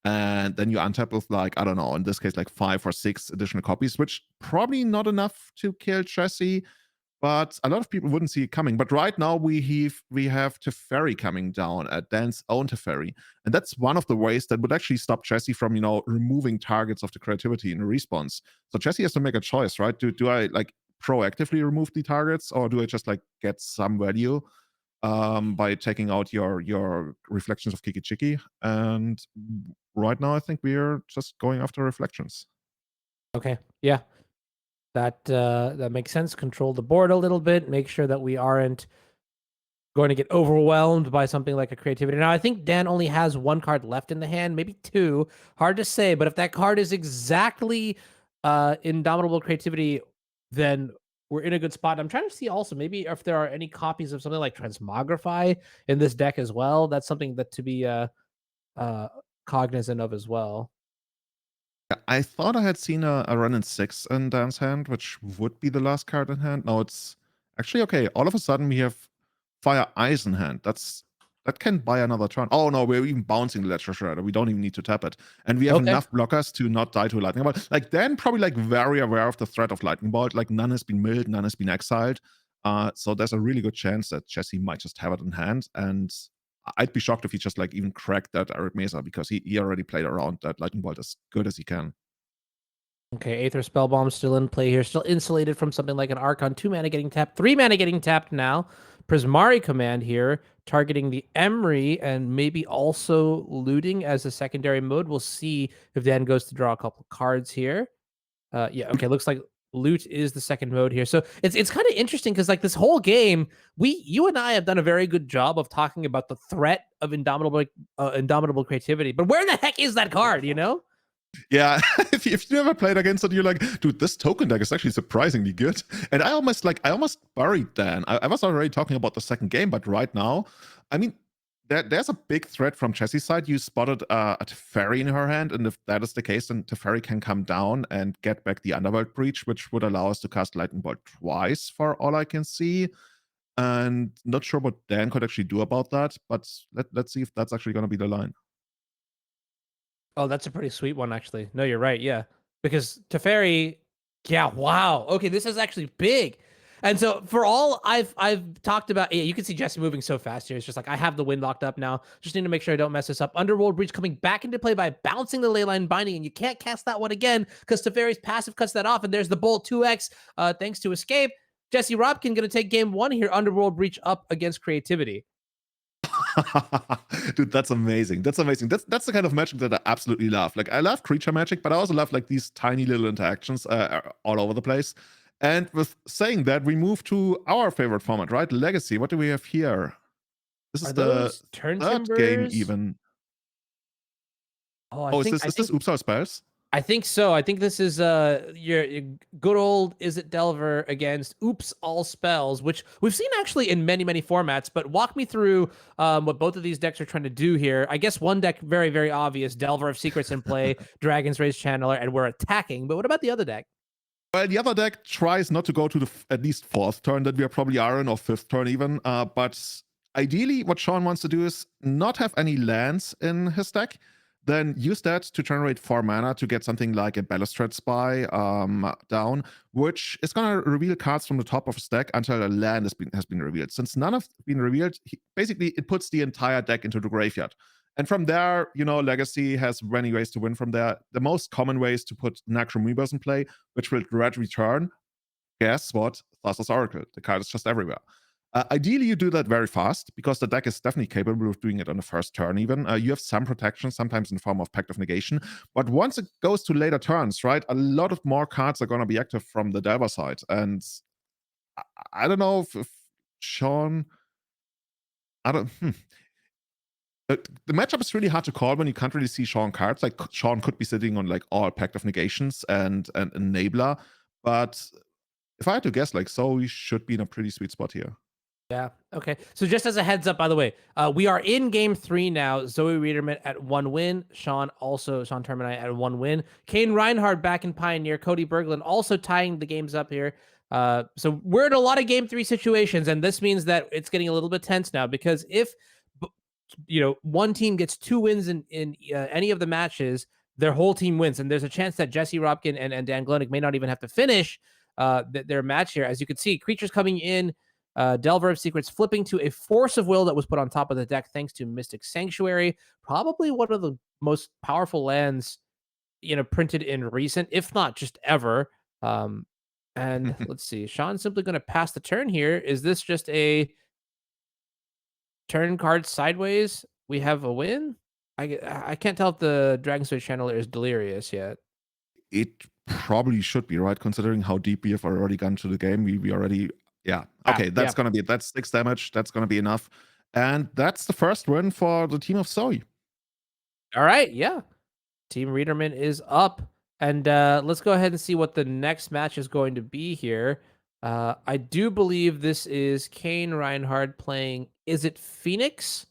And then you untap with, like, I don't know, in this case, like 5 or 6 additional copies, which probably not enough to kill Tracey. but a lot of people wouldn't see it coming. But right now we have Teferi coming down at Dan's own Teferi, and that's one of the ways that would actually stop Jesse from removing targets of the creativity in response. So Jesse has to make a choice, right? Do I like proactively remove the targets, or do I just like get some value by taking out your reflections of Kiki Chiki? And right now I think we're just going after reflections. Okay. Yeah. That makes sense. Control the board a little bit. Make sure that we aren't going to get overwhelmed by something like a creativity. Now, I think Dan only has one card left in the hand, maybe two. Hard to say, but if that card is exactly Indomitable Creativity, then we're in a good spot. I'm trying to see also maybe if there are any copies of something like Transmogrify in this deck as well. That's something that to be cognizant of as well. I thought I had seen a run in 6 in Dan's hand, which would be the last card in hand. No, it's actually okay. All of a sudden we have Fire Ice in hand. That can buy another turn. Oh no, we're even bouncing the Ledger Shredder. We don't even need to tap it. And we have Okay. enough blockers to not die to a Lightning Bolt. Like Dan probably like very aware of the threat of Lightning Bolt. Like none has been milled, none has been exiled. So there's a really good chance that Jesse might just have it in hand. And I'd be shocked if he just like even cracked that Arid Mesa, because he already played around that Lightning Bolt as good as he can. Okay, Aether Spellbomb still in play here, still insulated from something like an Archon. 2 mana getting tapped, 3 mana getting tapped now. Prismari Command here, targeting the Emery and maybe also looting as a secondary mode. We'll see if Dan goes to draw a couple cards here. Yeah, okay, looks like loot is the second mode here. So it's kind of interesting because like this whole game, you and I have done a very good job of talking about the threat of Indomitable Creativity. But where the heck is that card, you know? Yeah, if you never played against it, you're like, dude, this token deck is actually surprisingly good. And I almost buried Dan. I was already talking about the second game, but right now, I mean, there's a big threat from Jesse's side. You spotted a Teferi in her hand, and if that is the case, then Teferi can come down and get back the Underworld Breach, which would allow us to cast Lightning Bolt twice, for all I can see. And not sure what Dan could actually do about that, but let's see if that's actually going to be the line. Oh, that's a pretty sweet one, actually. No, you're right. Yeah, because Teferi, yeah, wow. Okay, this is actually big. And so for all I've talked about, yeah, you can see Jesse moving so fast here. It's just like I have the wind locked up now. Just need to make sure I don't mess this up. Underworld Breach coming back into play by bouncing the Leyline Binding, and you can't cast that one again because Teferi's passive cuts that off. And there's the Bolt 2x thanks to Escape. Jesse Robkin going to take game 1 here. Underworld Breach up against Creativity. Dude, that's amazing. That's amazing. That's the kind of magic that I absolutely love. Like I love creature magic, but I also love like these tiny little interactions all over the place. And with saying that, we move to our favorite format, right? Legacy. What do we have here? This is the Turn third game Timbers? even. Oh, I Oh, think is this Oops Our Spells? I think so. I think this is your good old Izzet Delver against Oops All Spells, which we've seen actually in many formats. But walk me through what both of these decks are trying to do here. I guess one deck very obvious: Delver of Secrets in play, Dragon's Rage Channeler, and we're attacking. But what about the other deck? Well, the other deck tries not to go to the at least 4th turn that we probably are in, or 5th turn even. But ideally, what Sean wants to do is not have any lands in his deck. Then use that to generate 4 mana to get something like a Balustrade Spy down, which is going to reveal cards from the top of his deck until a land has been revealed. Since none have been revealed, basically it puts the entire deck into the graveyard. And from there, Legacy has many ways to win from there. The most common way is to put Necromoebas in play, which will dread return. Guess what? Thassa's Oracle. The card is just everywhere. Ideally, you do that very fast, because the deck is definitely capable of doing it on the first turn even. You have some protection, sometimes in the form of Pact of Negation. But once it goes to later turns, right, a lot of more cards are going to be active from the Delver side. And I don't know if Sean... I don't... The matchup is really hard to call when you can't really see Sean cards. Like, Sean could be sitting on like all Pact of Negations and Enabler. But if I had to guess, like, so we should be in a pretty sweet spot here. Yeah. Okay. So just as a heads up, by the way, we are in game 3 now. Zoe Riederman at 1 win. Sean Termini at 1 win. Cain Rianhard back in Pioneer. Cody Berglund also tying the games up here. So we're in a lot of game 3 situations, and this means that it's getting a little bit tense now, because if one team gets 2 wins in any of the matches, their whole team wins, and there's a chance that Jesse Robkin and Dan Glonek may not even have to finish their match here. As you can see, creatures coming in, Delver of Secrets flipping to a Force of Will that was put on top of the deck thanks to Mystic Sanctuary. Probably one of the most powerful lands, printed in recent, if not just ever. And let's see, Sean's simply going to pass the turn here. Is this just a turn card sideways? We have a win? I can't tell if the Dragon Switch Channeler is delirious yet. It probably should be, right? Considering how deep we have already gone to the game. We already, yeah. Okay, that's going to be, that's 6 damage. That's going to be enough. And that's the first win for the team of Zoe. All right, yeah. Team Riederman is up. And let's go ahead and see what the next match is going to be here. I do believe this is Cain Rianhard playing Izzet Phoenix.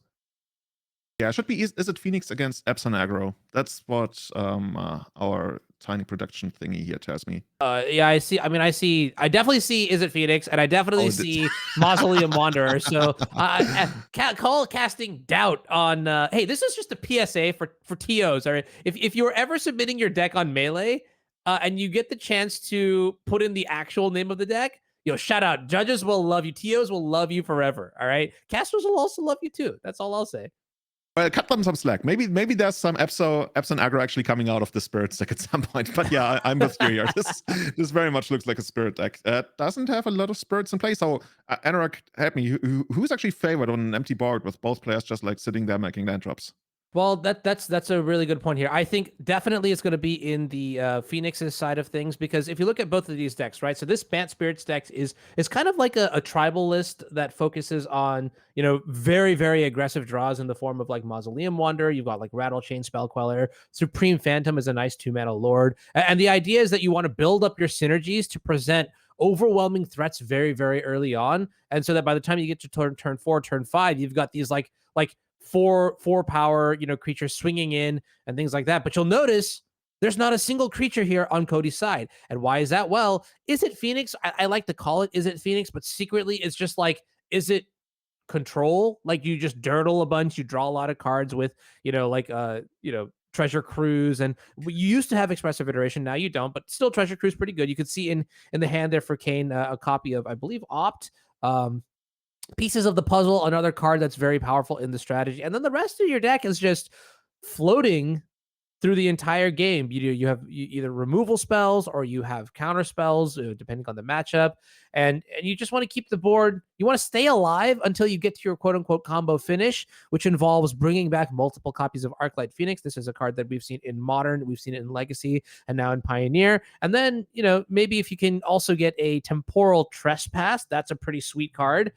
Yeah, it should be Izzet Phoenix against Abzan aggro. That's what our tiny production thingy here tells me. Yeah, I see. I mean, I definitely see Izzet Phoenix, and I definitely see Mausoleum Wanderer. So casting doubt on. Hey, this is just a PSA for TOs. All right, if you're ever submitting your deck on Melee, and you get the chance to put in the actual name of the deck, shout out. Judges will love you. TOs will love you forever. All right, casters will also love you too. That's all I'll say. Well, cut them some slack. Maybe there's some Abzan aggro actually coming out of the Spirit deck at some point. But yeah, I'm with you here. This very much looks like a Spirit deck. Doesn't have a lot of spirits in play. So NRG, help me. Who's actually favored on an empty board with both players just like sitting there making land drops? Well, that's a really good point here. I think definitely it's going to be in the Phoenix's side of things, because if you look at both of these decks, right? So this Bant Spirits deck is kind of like a tribal list that focuses on, very, very aggressive draws in the form of like Mausoleum Wanderer. You've got like Rattle Chain Spell Queller. Supreme Phantom is a nice 2-mana lord. And the idea is that you want to build up your synergies to present overwhelming threats very, very early on. And so that by the time you get to turn 4, turn 5, you've got these like four power, creatures swinging in and things like that. But you'll notice there's not a single creature here on Cody's side. And why is that? Well, Izzet Phoenix? I like to call it Izzet Phoenix, but secretly it's just like, Izzet control? Like you just dirtle a bunch, you draw a lot of cards with, Treasure Cruise, and you used to have Expressive Iteration, now you don't, but still Treasure Cruise pretty good. You could see in the hand there for Cain a copy of, I believe, Opt. Pieces of the Puzzle, another card that's very powerful in the strategy. And then the rest of your deck is just floating through the entire game. You have either removal spells or you have counter spells, depending on the matchup. And you just want to keep the board. You want to stay alive until you get to your quote unquote combo finish, which involves bringing back multiple copies of Arclight Phoenix. This is a card that we've seen in Modern, we've seen it in Legacy, and now in Pioneer. And then, maybe if you can also get a Temporal Trespass, that's a pretty sweet card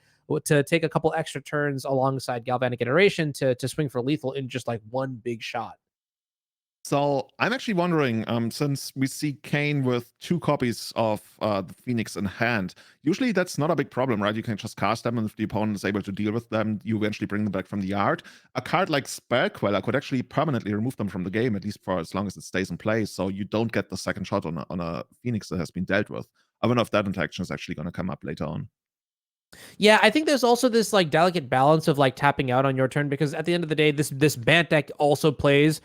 to take a couple extra turns alongside Galvanic Iteration to swing for lethal in just like one big shot. So I'm actually wondering, since we see Cain with 2 copies of the Phoenix in hand, usually that's not a big problem, right? You can just cast them, and if the opponent is able to deal with them, you eventually bring them back from the yard. A card like Spell Queller could actually permanently remove them from the game, at least for as long as it stays in play, so you don't get the second shot on a Phoenix that has been dealt with. I wonder if that interaction is actually going to come up later on. Yeah, I think there's also this like delicate balance of like tapping out on your turn, because at the end of the day, this Bant deck also plays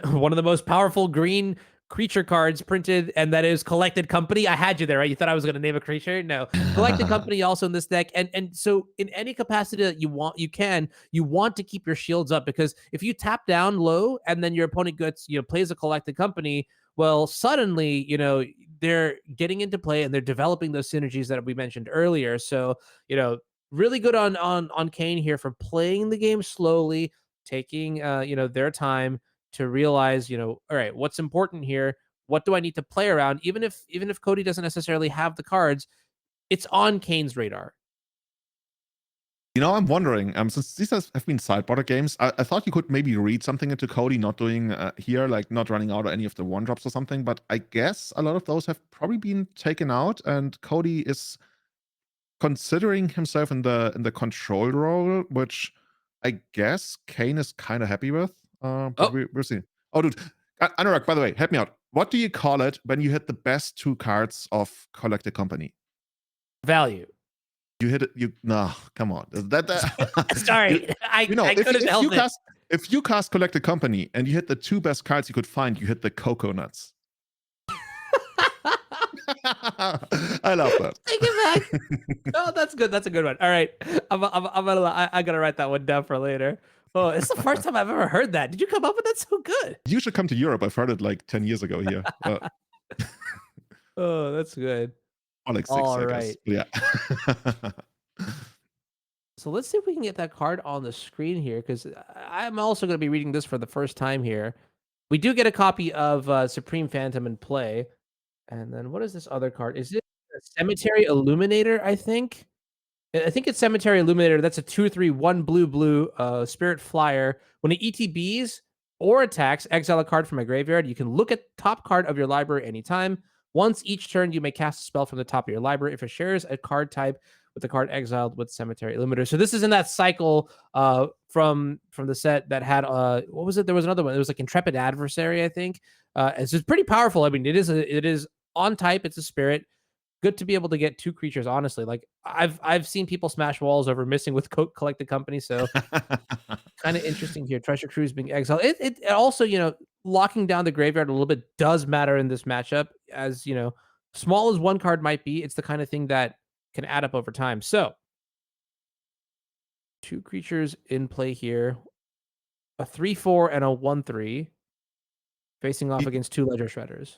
one of the most powerful green creature cards printed, and that is Collected Company. I had you there, right? You thought I was going to name a creature? No. Collected Company also in this deck. And so in any capacity that you want to keep your shields up, because if you tap down low and then your opponent plays a Collected Company, well, suddenly, they're getting into play and they're developing those synergies that we mentioned earlier. So, really good on Cain here for playing the game slowly, taking their time to realize, all right, what's important here? What do I need to play around? Even if Cody doesn't necessarily have the cards, it's on Cain's radar. I'm wondering, since these have been sideboarded games, I thought you could maybe read something into Cody not doing here, like not running out of any of the 1-drops or something, but I guess a lot of those have probably been taken out, and Cody is considering himself in the control role, which I guess Cain is kind of happy with. But we'll see. Oh, dude. Anurag, by the way, help me out. What do you call it when you hit the best 2 cards of Collected Company? Value. You hit it. No, come on. Sorry, I couldn't help it. If you cast Collected Company and you hit the 2 best cards you could find, you hit the coconuts. I love that. Take it back. Oh, that's good. That's a good one. All right, I gotta write that one down for later. Oh, it's the first time I've ever heard that. Did you come up with that? So good. You should come to Europe. I've heard it like 10 years ago here. Oh, that's good. Or like 6, All I guess. right. Yeah. So let's see if we can get that card on the screen here, because I'm also going to be reading this for the first time here. We do get a copy of Supreme Phantom in play. And then what is this other card? Is it a Cemetery Illuminator, I think? I think it's Cemetery Illuminator. That's a 2/3, 1 blue, Spirit Flyer. When it ETBs or attacks, exile a card from a graveyard. You can look at top card of your library anytime. Once each turn, you may cast a spell from the top of your library if it shares a card type with the card exiled with Cemetery Illuminator. So this is in that cycle from the set that had what was it? There was another one. It was like Intrepid Adversary, I think. It's just pretty powerful. I mean, it is on type. It's a spirit. Good to be able to get 2 creatures, honestly. Like I've seen people smash walls over missing with Collected Company, so kind of interesting here. Treasure Cruise being exiled. It also, locking down the graveyard a little bit does matter in this matchup, as small as one card might be, it's the kind of thing that can add up over time. So 2 creatures in play here. A 3/4 and a 1/3 facing off against 2 Ledger Shredders.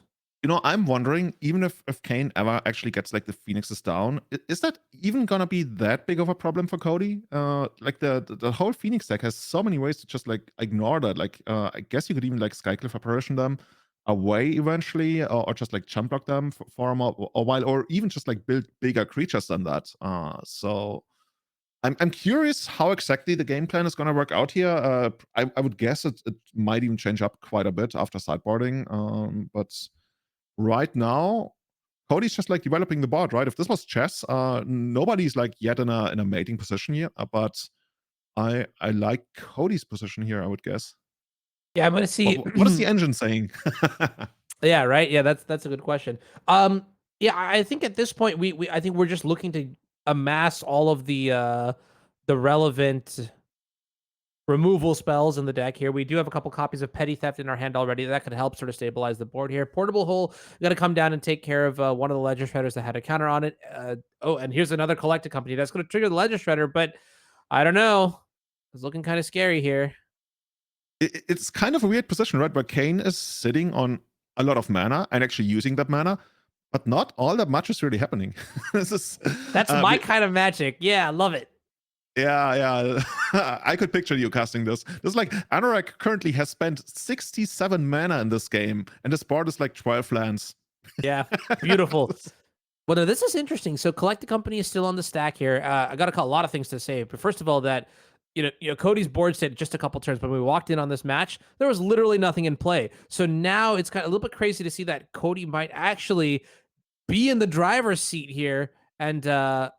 I'm wondering, even if Cain ever actually gets like the Phoenixes down, is that even gonna be that big of a problem for Cody? Like the whole Phoenix deck has so many ways to just like ignore that. Like I guess you could even like Skycliff Apparition them away eventually, or just like jump block them for a while, or even just like build bigger creatures than that. So I'm curious how exactly the game plan is gonna work out here. I would guess it might even change up quite a bit after sideboarding. But right now, Cody's just like developing the board, right? If this was chess, nobody's like yet in a mating position here. But I like Cody's position here, I would guess. Yeah, I'm gonna see. What is the engine saying? Yeah, right. Yeah, that's a good question. Yeah, I think at this point I think we're just looking to amass all of the relevant removal spells in the deck here. We do have a couple copies of Petty Theft in our hand already. That could help sort of stabilize the board here. Portable Hole, got to come down and take care of one of the Ledger Shredders that had a counter on it. Oh, and here's another Collected Company that's going to trigger the Ledger Shredder, but I don't know. It's looking kind of scary here. It's kind of a weird position, right? Where Cain is sitting on a lot of mana and actually using that mana, but not all that much is really happening. That's my kind of magic. Yeah, I love it. Yeah. I could picture you casting this. This is like Anorak currently has spent 67 mana in this game, and this board is like 12 lands. Yeah, beautiful. Well, no, this is interesting. So, Collected Company is still on the stack here. I got a lot of things to say, but first of all, that Cody's board stayed just a couple turns, but when we walked in on this match, there was literally nothing in play. So now it's kind of a little bit crazy to see that Cody might actually be in the driver's seat here. And I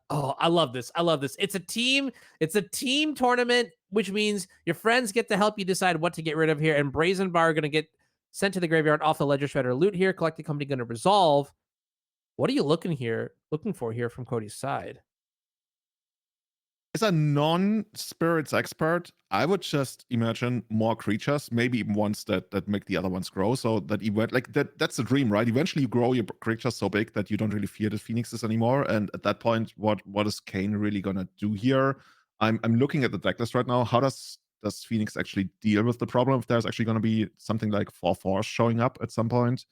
love this. It's a team tournament, which means your friends get to help you decide what to get rid of here. And Brazen Bar are going to get sent to the graveyard off the Ledger Shredder loot here. Collected Company going to resolve. What are you looking for here from Cody's side? As a non-spirits expert, I would just imagine more creatures, maybe even ones that make the other ones grow. So that that's the dream, right? Eventually you grow your creatures so big that you don't really fear the phoenixes anymore. And at that point, what is Cain really gonna do here? I'm looking at the deck list right now. How does Phoenix actually deal with the problem if there's actually gonna be something like 4/4 showing up at some point?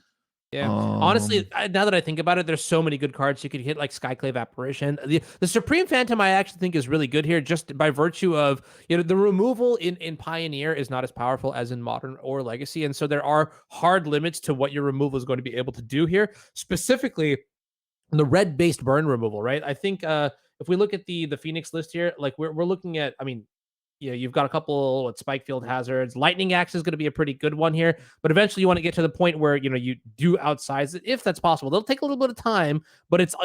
Yeah, honestly, now that I think about it, there's so many good cards you could hit, like Skyclave Apparition. The Supreme Phantom, I actually think is really good here, just by virtue of the removal in Pioneer is not as powerful as in Modern or Legacy, and so there are hard limits to what your removal is going to be able to do here. Specifically, the red-based burn removal, right? I think if we look at the Phoenix list here, like we're looking at, I mean, you've got a couple with Spike Field Hazards. Lightning Axe is going to be a pretty good one here, but eventually you want to get to the point where you do outsize it if that's possible. They'll take a little bit of time, but it's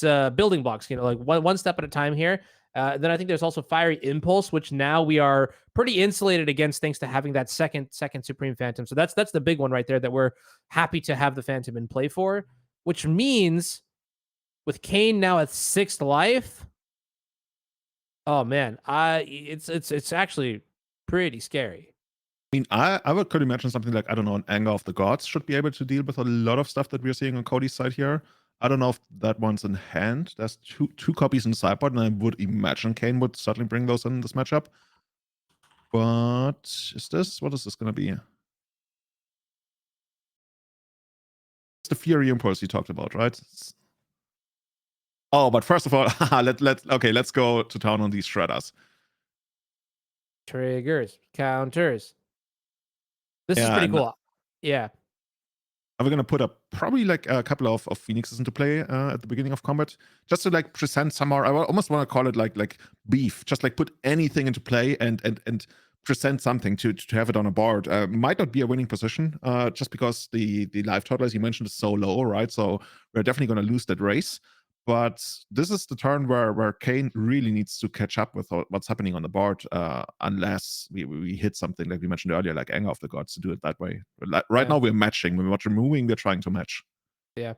building blocks. Like one step at a time here. Then I think there's also Fiery Impulse, which now we are pretty insulated against thanks to having that second Supreme Phantom. So that's the big one right there that we're happy to have the Phantom in play for, which means with Cain now at 6th life. Oh man, it's actually pretty scary. I mean, could imagine something like, I don't know, an Anger of the Gods should be able to deal with a lot of stuff that we're seeing on Cody's side here. I don't know if that one's in hand. There's two copies in sideboard, and I would imagine Cain would certainly bring those in this matchup. But what is this going to be? It's the Fury Impulse you talked about, right? Oh, but first of all, let's go to town on these shredders. Triggers, counters. This is pretty cool. Yeah. We're going to put up probably like a couple of Phoenixes into play at the beginning of combat, just to like present some more. I almost want to call it like beef. Just like put anything into play and present something to have it on a board. Might not be a winning position, just because the life total, as you mentioned, is so low, right? So we're definitely going to lose that race. But this is the turn where Cain really needs to catch up with what's happening on the board, unless we hit something like we mentioned earlier, like Anger of the Gods, to do it that way. Right now we're matching. When we're removing, we're trying to match. Yeah.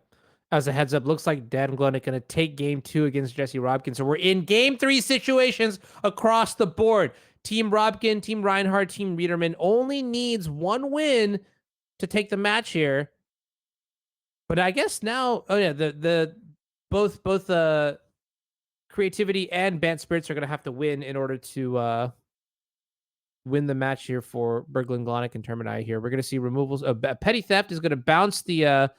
As a heads up, looks like Dan Glonek going to take game 2 against Jesse Robkin. So we're in game 3 situations across the board. Team Robkin, Team Rianhard, Team Riederman only needs 1 win to take the match here. But I guess now, oh yeah, both Creativity and Bant Spirits are going to have to win in order to win the match here for Berglund, Glonek, and Termini here. We're going to see removals. Petty Theft is going to bounce the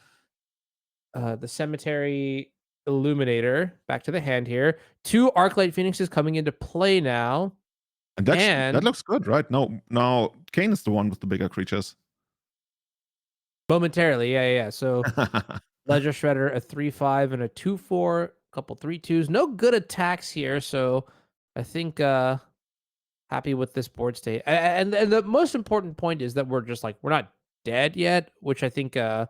Cemetery Illuminator back to the hand here. 2 Arclight Phoenixes coming into play now. And that looks good, right? No, now Cain is the one with the bigger creatures. Momentarily, yeah. So Ledger Shredder, a 3/5 and a 2/4, couple 3/2s. No good attacks here, so I think happy with this board state. And the most important point is that we're not dead yet, which I think to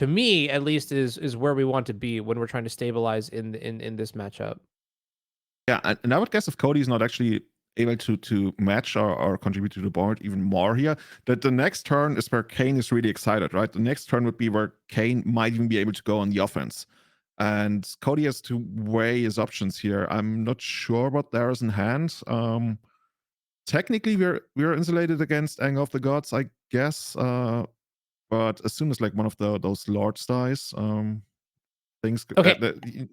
me at least is where we want to be when we're trying to stabilize in this matchup. Yeah, and I would guess if Cody's not actually able to match or contribute to the board even more here, that the next turn is where Cain is really excited, right? The next turn would be where Cain might even be able to go on the offense. And Cody has to weigh his options here. I'm not sure what there is in hand. Technically, we're insulated against Anger of the Gods, I guess. But as soon as like one of those lords dies, things. Okay.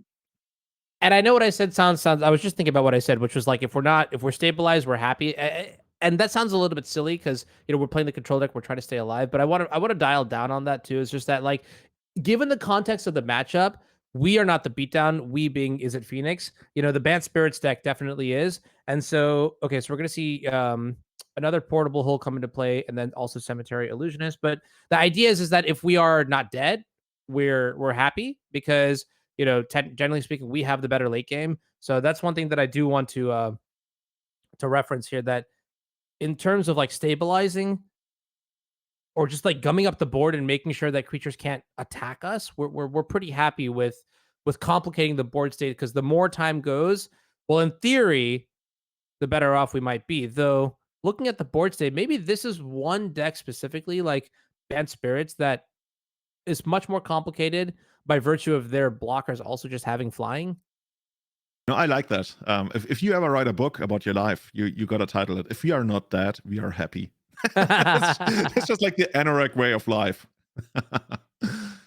And I know what I said sounds. I was just thinking about what I said, which was like if we're stabilized, we're happy. And that sounds a little bit silly because we're playing the control deck, we're trying to stay alive. But I want to dial down on that too. It's just that like, given the context of the matchup, we are not the beatdown. We being Izzet Phoenix. The Bant Spirits deck definitely is. And so okay, so we're gonna see another portable hole come into play, and then also Cemetery Illusionist. But the idea is that if we are not dead, we're happy because generally speaking, we have the better late game. So that's one thing that I do want to reference here, that in terms of like stabilizing or just like gumming up the board and making sure that creatures can't attack us, we're pretty happy with complicating the board state, because the more time goes, well, in theory, the better off we might be. Though looking at the board state, maybe this is one deck specifically, like Bant Spirits, that is much more complicated by virtue of their blockers also just having flying. No, I like that. If you ever write a book about your life, you got to title it, "If we are not dead, we are happy." It's just like the NRG way of life.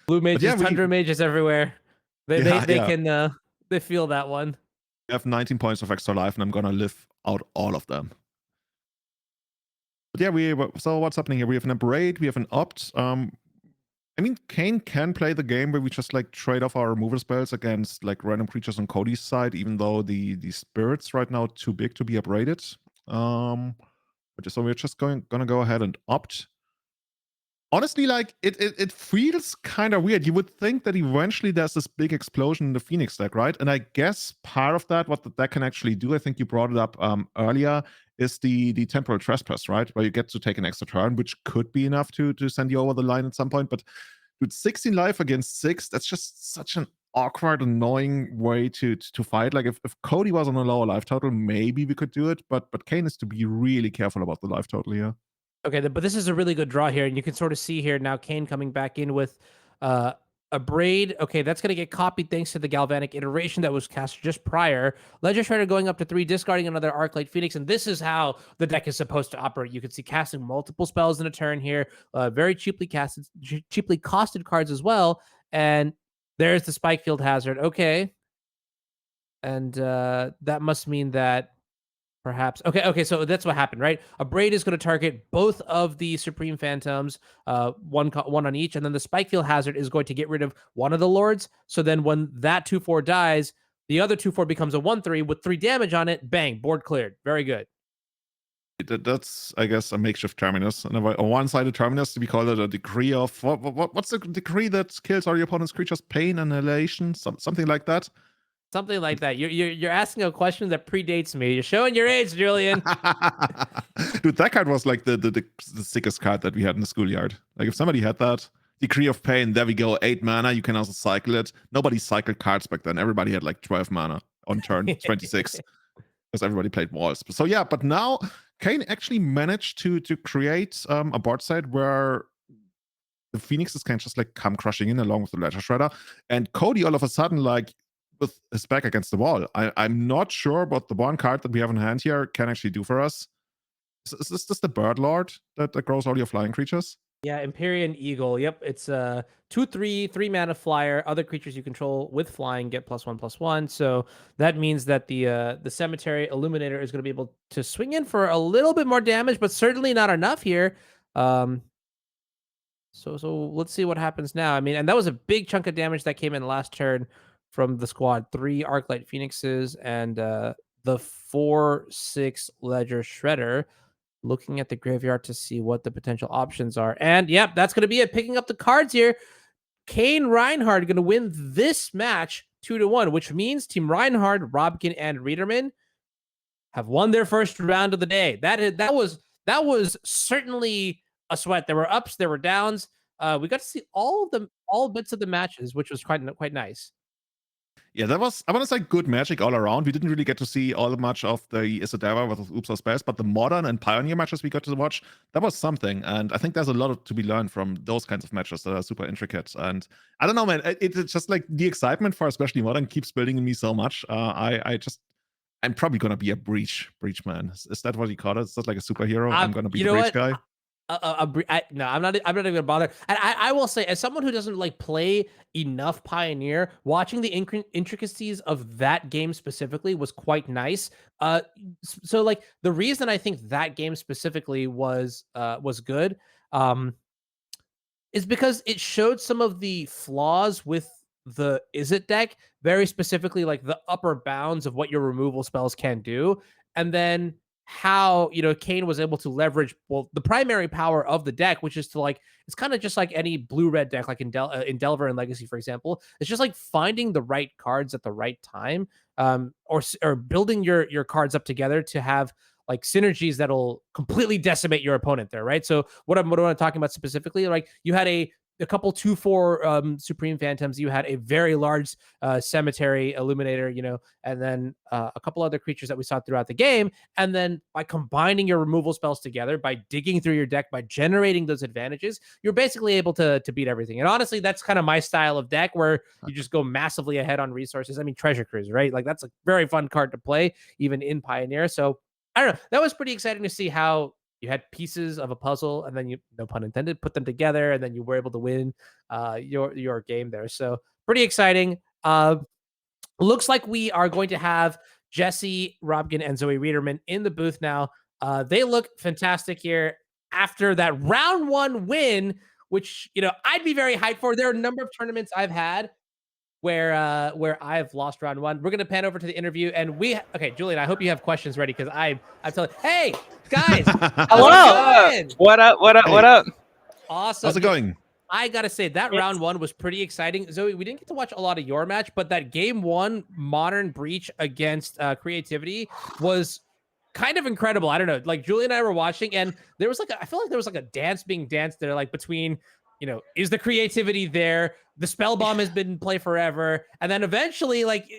Blue mages, Tundra mages everywhere. They can they feel that one. I have 19 points of extra life, and I'm gonna live out all of them. But yeah, so what's happening here? We have an Aberrate, we have an Opt. I mean, Cain can play the game where we just like trade off our removal spells against like random creatures on Cody's side, even though the spirits right now are too big to be uprated. So we're just gonna go ahead and Opt. Honestly, like it feels kind of weird. You would think that eventually there's this big explosion in the Phoenix deck, right? And I guess part of that, what the deck can actually do, I think you brought it up earlier, is the temporal trespass, right? Where you get to take an extra turn, which could be enough to send you over the line at some point. But with 16 life against 6, that's just such an awkward, annoying way to fight. Like if Cody was on a lower life total, maybe we could do it. But Cain is to be really careful about the life total here. Okay, but this is a really good draw here, and you can sort of see here now Cain coming back in with A Braid, okay, that's going to get copied thanks to the Galvanic iteration that was cast just prior. Ledger Shredder going up to 3, discarding another Arclight Phoenix, and this is how the deck is supposed to operate. You can see casting multiple spells in a turn here, very cheaply costed cards as well, and there's the Spike Field Hazard. Okay, and that must mean that perhaps. Okay, so that's what happened, right? A Braid is going to target both of the Supreme Phantoms, one on each, and then the Spike Field Hazard is going to get rid of one of the Lords. So then when that 2/4 dies, the other 2/4 becomes a 1/3 with 3 damage on it. Bang, board cleared. Very good. That's, I guess, a makeshift terminus. And a one-sided terminus, we call it a decree of... What's the decree that kills all your opponent's creatures? Pain, annihilation? Something like that? Something like that. You're asking a question that predates me. You're showing your age, Julian. Dude, that card was like the sickest card that we had in the schoolyard. Like, if somebody had that, Decree of Pain, there we go, 8 mana, you can also cycle it. Nobody cycled cards back then. Everybody had like 12 mana on turn 26. Because everybody played walls. So yeah, but now Cain actually managed to create a board side where the Phoenixes can just like come crushing in along with the Ledger Shredder. And Cody all of a sudden, like, with his back against the wall. I'm not sure what the one card that we have in hand here can actually do for us. Is this the Bird Lord that grows all your flying creatures? Yeah, Empyrean Eagle. Yep, it's a 2/3, 3 mana flyer. Other creatures you control with flying get +1/+1. So that means that the Cemetery Illuminator is going to be able to swing in for a little bit more damage, but certainly not enough here. So let's see what happens now. I mean, and that was a big chunk of damage that came in last turn from the squad. 3 Arclight Phoenixes and the 4/6 Ledger Shredder. Looking at the graveyard to see what the potential options are. And yep, that's going to be it. Picking up the cards here. Cain Rianhard going to win this match 2-1, which means Team Rianhard, Robkin, and Riederman have won their first round of the day. That was certainly a sweat. There were ups, there were downs. We got to see all bits of the matches, which was quite nice. Yeah, that was, I want to say, good magic all around. We didn't really get to see all much of the Izzet with Oops or Space, but the Modern and Pioneer matches we got to watch, that was something. And I think there's a lot to be learned from those kinds of matches that are super intricate. And I don't know, man, it's just like the excitement for especially Modern keeps building in me so much. I'm probably going to be a breach man. Is that what you call it? Is that like a superhero? I'm going to be the breach guy. No, I'm not even gonna bother. And I will say, as someone who doesn't like play enough Pioneer, watching the intricacies of that game specifically was quite nice. So like the reason I think that game specifically was good, is because it showed some of the flaws with the Izzet deck, very specifically like the upper bounds of what your removal spells can do, and then how, you know, Cain was able to leverage, well, the primary power of the deck, which is to like, it's kind of just like any blue-red deck, like in Delver and Legacy, for example. It's just like finding the right cards at the right time, or building your cards up together to have like synergies that'll completely decimate your opponent there, right? So what I'm talking about specifically, like you had a couple 2/4 Supreme Phantoms, you had a very large Cemetery Illuminator, you know, and then a couple other creatures that we saw throughout the game. And then by combining your removal spells together, by digging through your deck, by generating those advantages, you're basically able to beat everything. And honestly, that's kind of my style of deck, where you just go massively ahead on resources. I mean, Treasure Cruise, right? Like that's a very fun card to play, even in Pioneer. So I don't know. That was pretty exciting to see how you had pieces of a puzzle, and then you, no pun intended, put them together, and then you were able to win your game there. So pretty exciting. Looks like we are going to have Jesse, Robkin, and Zoe Riederman in the booth now. They look fantastic here after that round 1 win, which, you know, I'd be very hyped for. There are a number of tournaments I've had where I've lost round 1. We're gonna pan over to the interview, and okay, Julian, I hope you have questions ready, because I'm telling. Hey guys, hello. What up? Awesome. How's it going? I gotta say that round 1 was pretty exciting. Zoe, we didn't get to watch a lot of your match, but that game 1 Modern Breach against Creativity was kind of incredible. I don't know, like Julie and I were watching, and there was like I feel like there was like a dance being danced there, like between, you know, is the creativity there? The spell bomb has been in play forever, and then eventually, like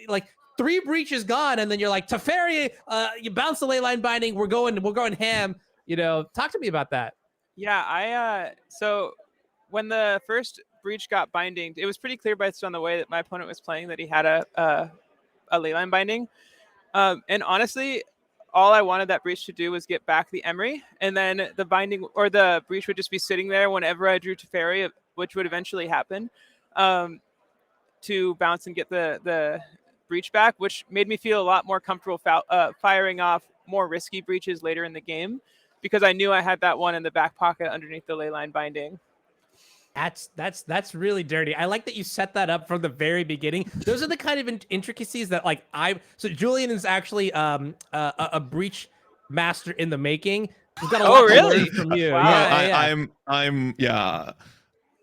3 breaches gone, and then you're like, Teferi, you bounce the Leyline Binding. We're going ham. You know, talk to me about that. Yeah, so when the first Breach got binding, it was pretty clear based on the way that my opponent was playing that he had a leyline binding. And honestly, all I wanted that Breach to do was get back the Emery, and then the binding or the Breach would just be sitting there whenever I drew Teferi, which would eventually happen, to bounce and get the Breach back, which made me feel a lot more comfortable firing off more risky breaches later in the game, because I knew I had that one in the back pocket underneath the leyline binding. That's really dirty. I like that you set that up from the very beginning. Those are the kind of intricacies that like so Julian is actually a breach master in the making. He's got a lot to learn from you. Wow.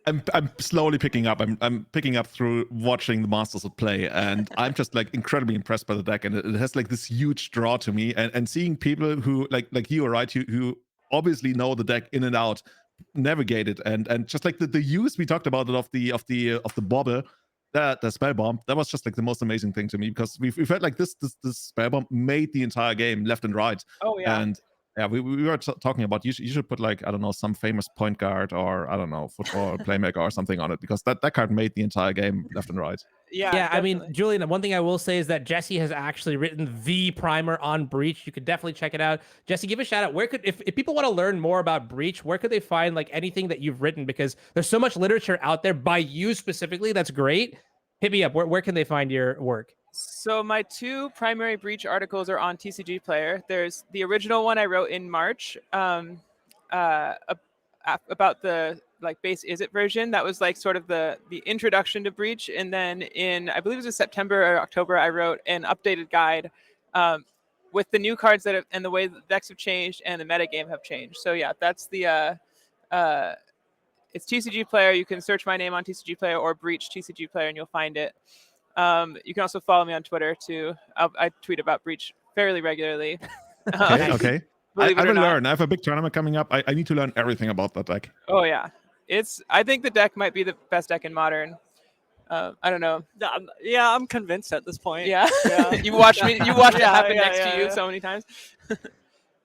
I'm slowly picking up. I'm picking up through watching the Masters at play, and I'm just like incredibly impressed by the deck, and it has like this huge draw to me, and seeing people who like you, right, who obviously know the deck in and out, navigate it, and just like the use we talked about it of the bobble, the spell bomb, that was just like the most amazing thing to me, because we felt like this spell bomb made the entire game left and right. Oh yeah. And yeah, we were talking about you should put like, I don't know, some famous point guard or I don't know, football playmaker or something on it, because that card made the entire game left and right. Yeah, definitely. I mean, definitely. Julian, one thing I will say is that Jesse has actually written the primer on Breach. You could definitely check it out. Jesse, give a shout out. Where could, if people want to learn more about Breach, where could they find like anything that you've written? Because there's so much literature out there by you specifically. That's great. Hit me up. Where can they find your work? So my two primary Breach articles are on TCG Player. There's the original one I wrote in March about the like base Izzet version. That was like sort of the introduction to Breach. And then in, I believe it was September or October, I wrote an updated guide with the new cards that have, and the way the decks have changed and the metagame have changed. So yeah, that's the it's TCG Player. You can search my name on TCG Player or Breach TCG Player and you'll find it. You can also follow me on Twitter too. I tweet about Breach fairly regularly. Okay. I will learn. I have a big tournament coming up. I need to learn everything about that deck. Oh yeah, I think the deck might be the best deck in Modern. I don't know. Yeah, I'm convinced at this point. Yeah, yeah. You watched it happen next to you so many times.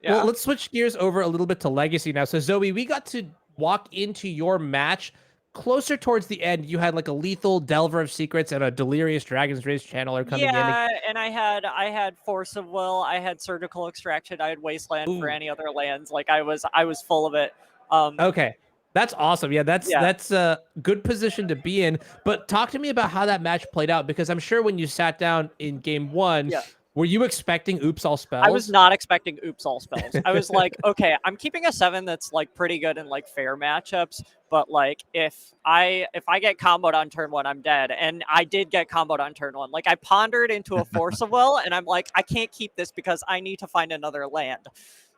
Yeah. Well, let's switch gears over a little bit to Legacy now. So Zoe, we got to walk into your match closer towards the end. You had like a lethal Delver of Secrets and a Delirious Dragon's Race Channeler coming in. Yeah, and I had Force of Will, I had Surgical Extraction, I had Wasteland for any other lands. Like I was full of it. Okay. That's awesome. Yeah, that's a good position to be in. But talk to me about how that match played out, because I'm sure when you sat down in game one, were you expecting Oops All Spells? I was not expecting Oops All Spells. I was like, okay, I'm keeping a 7 that's like pretty good in like fair matchups, but like if I get comboed on turn 1, I'm dead. And I did get comboed on turn 1. Like I pondered into a Force of Will, and I'm like, I can't keep this because I need to find another land.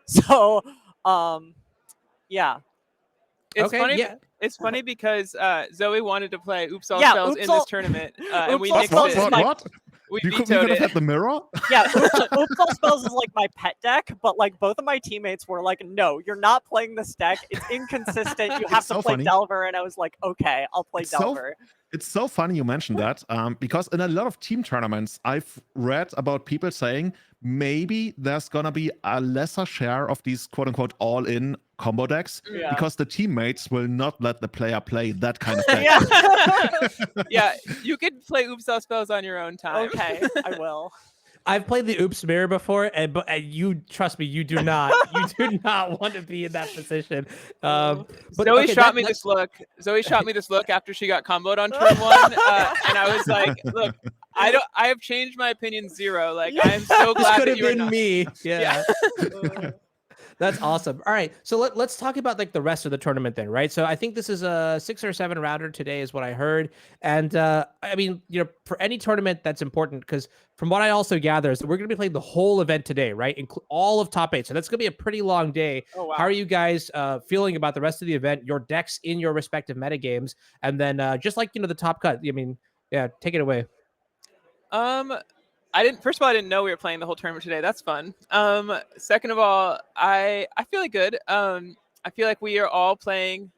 So, yeah. It's funny. Yeah. It's funny because Zoe wanted to play Oops All Spells in this tournament, and we nixed it. What? You could have it. had the mirror? Yeah, Oops All Spells is like my pet deck, but like both of my teammates were like, no, you're not playing this deck. It's inconsistent. You have to play Delver. And I was like, okay, I'll play Delver. It's so funny you mentioned that, because in a lot of team tournaments, I've read about people saying maybe there's going to be a lesser share of these quote-unquote all-in combo decks because the teammates will not let the player play that kind of deck. Yeah, you could play Oops All Spells on your own time. Okay, I will. I've played the Oops Mirror before, but you trust me, you do not want to be in that position. But Zoe shot me this look. Zoe shot me this look after she got comboed on turn 1, and I was like, "Look, I have changed my opinion 0. Like, I am so glad that you were not me." Yeah. That's awesome. All right, so let's talk about like the rest of the tournament then, right? So I think this is a 6 or 7 rounder today is what I heard. And I mean, you know, for any tournament that's important, because from what I also gather is that we're going to be playing the whole event today, right? All of top 8. So that's going to be a pretty long day. Oh, wow. How are you guys feeling about the rest of the event, your decks in your respective metagames? And then just like, you know, the top cut, I mean, yeah, take it away. First of all, I didn't know we were playing the whole tournament today. That's fun. Second of all, I feel like good. I feel like we are all playing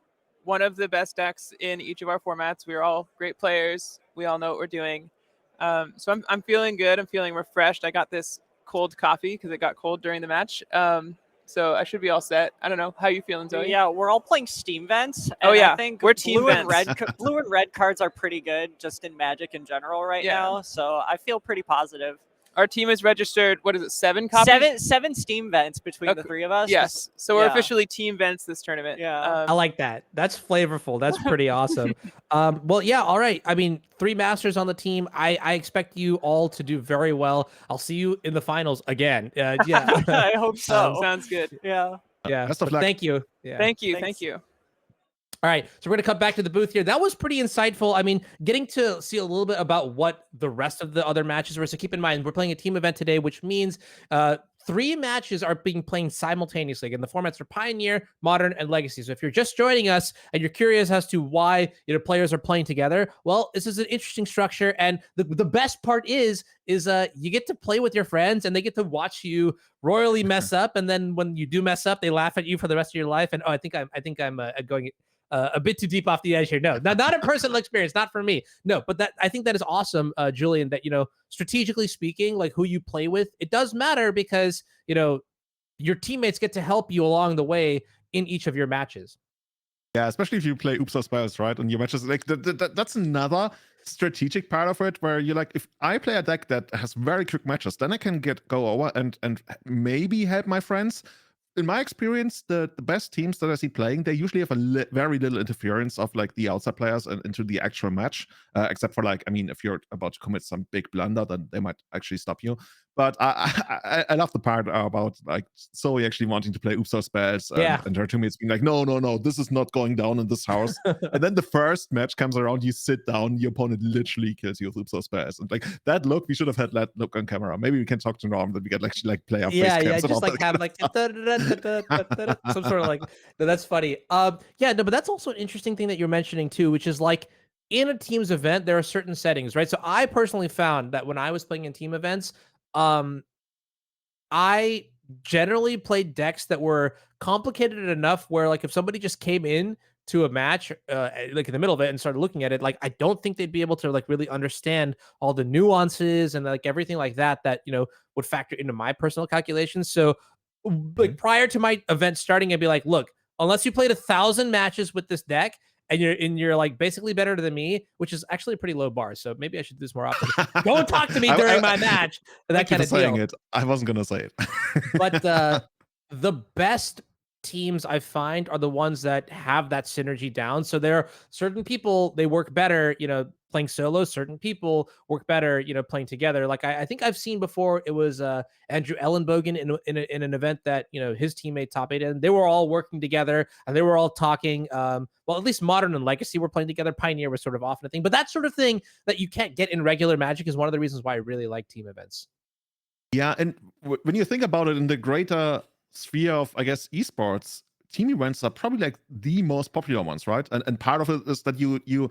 one of the best decks in each of our formats. We are all great players. We all know what we're doing. So I'm feeling good. I'm feeling refreshed. I got this cold coffee because it got cold during the match. so I should be all set. I don't know. How you feeling, Zoe? Yeah, we're all playing Steam vents. Oh, And yeah. I think We're team blue and vents. red, blue and red cards are pretty good just in Magic in general right Yeah. now. So I feel pretty positive. Our team is registered, what is it, 7 copies? Seven Steam vents between the three of us. Yes. So we're Yeah. officially team vents this tournament. Yeah. I like that. That's flavorful. That's pretty awesome. Well, yeah, all right. I mean, 3 masters on the team. I expect you all to do very well. I'll see you in the finals again. Yeah. I hope so. Sounds good. Yeah. Yeah. Best of but luck. thank you. Yeah. Thank you. Thanks. Thank you. All right, so we're going to come back to the booth here. That was pretty insightful. I mean, getting to see a little bit about what the rest of the other matches were. So keep in mind, we're playing a team event today, which means 3 matches are being played simultaneously. And the formats are Pioneer, Modern, and Legacy. So if you're just joining us and you're curious as to why players are playing together, well, this is an interesting structure. And the best part is you get to play with your friends and they get to watch you royally mess up. And then when you do mess up, they laugh at you for the rest of your life. And I think I'm going a bit too deep off the edge here. No, not a personal experience, not for me. No, but I think that is awesome, Julian, that, strategically speaking, like who you play with, it does matter because, your teammates get to help you along the way in each of your matches. Yeah, especially if you play Oops or Spells, right? And your matches, like that's another strategic part of it where you're like, if I play a deck that has very quick matches, then I can go over and maybe help my friends. In my experience, the best teams that I see playing, they usually have very little interference of like the outside players into the actual match, except for like, I mean, if you're about to commit some big blunder, then they might actually stop you. But I love the part about like Zoe actually wanting to play Oops or Spells and her teammates being like, no, this is not going down in this house. And then the first match comes around, you sit down, your opponent literally kills you with Oops or Spells. And like that look, we should have had that look on camera. Maybe we can talk to Norm that we get actually like play our face cams just like have like some sort of like that's funny. But that's also an interesting thing that you're mentioning too, which is like in a team's event, there are certain settings, right? So I personally found that when I was playing in team events, I generally played decks that were complicated enough where like if somebody just came in to a match like in the middle of it and started looking at it, like I don't think they'd be able to like really understand all the nuances and like everything like that would factor into my personal calculations. So like prior to my event starting, I'd be like, look, unless you played 1,000 matches with this deck and you're like basically better than me, which is actually a pretty low bar. So maybe I should do this more often. Don't talk to me during my match. That kind of deal. It. I wasn't gonna say it. But the best teams I find are the ones that have that synergy down. So there are certain people, they work better, playing solo. Certain people work better, playing together. Like I think I've seen before, it was Andrew Ellenbogen in an event that, his teammate top 8 and they were all working together and they were all talking. Well, at least Modern and Legacy were playing together. Pioneer was sort of often a thing, but that sort of thing that you can't get in regular Magic is one of the reasons why I really like team events. Yeah, and when you think about it in the greater sphere of, I guess, esports, team events are probably like the most popular ones, right? And part of it is that you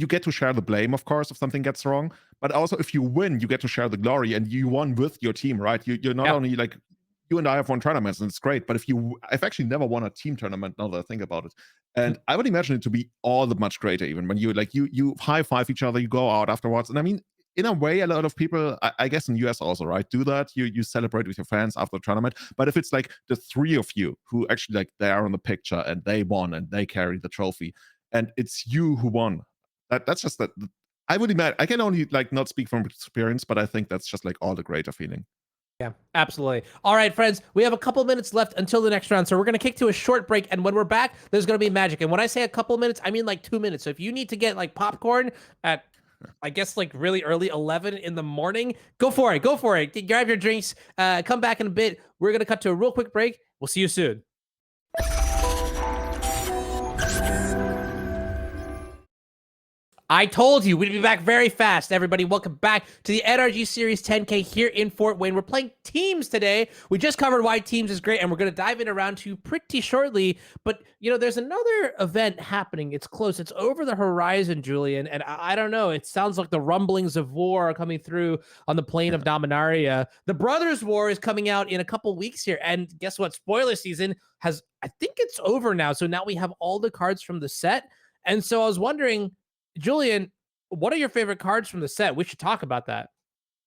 get to share the blame, of course, if something gets wrong, but also if you win, you get to share the glory, and you won with your team, right? You're not only like, you and I have won tournaments, and it's great, but I've actually never won a team tournament now that I think about it. And I would imagine it to be all that much greater, even when you high five each other, you go out afterwards. And I mean, in a way, a lot of people, I guess in the US also, right, do that. You celebrate with your fans after the tournament. But if it's like the 3 of you who actually like they are on the picture and they won and they carry the trophy, and it's you who won, that's just that. I would imagine, I can only like not speak from experience, but I think that's just like all the greater feeling. Yeah, absolutely. All right, friends, we have a couple minutes left until the next round. So we're going to kick to a short break. And when we're back, there's going to be Magic. And when I say a couple minutes, I mean like 2 minutes. So if you need to get like popcorn at, I guess, like really early 11 in the morning, go for it. Grab your drinks. Come back in a bit. We're going to cut to a real quick break. We'll see you soon. I told you we'd be back very fast. Everybody, welcome back to the NRG Series 10K here in Fort Wayne. We're playing teams today. We just covered why teams is great, and we're going to dive into round 2 pretty shortly. But, there's another event happening. It's close. It's over the horizon, Julian. And I don't know. It sounds like the rumblings of war are coming through on the plane of Dominaria. The Brothers' War is coming out in a couple weeks here. And guess what? Spoiler season I think it's over now. So now we have all the cards from the set. And so I was wondering, Julian, what are your favorite cards from the set? We should talk about that.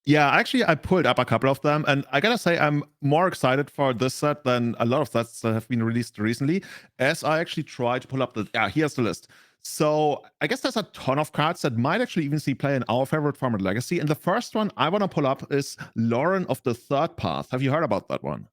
Yeah, actually, I pulled up a couple of them, and I gotta say, I'm more excited for this set than a lot of sets that have been released recently, as I actually tried to pull up the. Yeah, here's the list. So I guess there's a ton of cards that might actually even see play in our favorite format, Legacy. And the first one I want to pull up is Lauren of the Third Path. Have you heard about that one?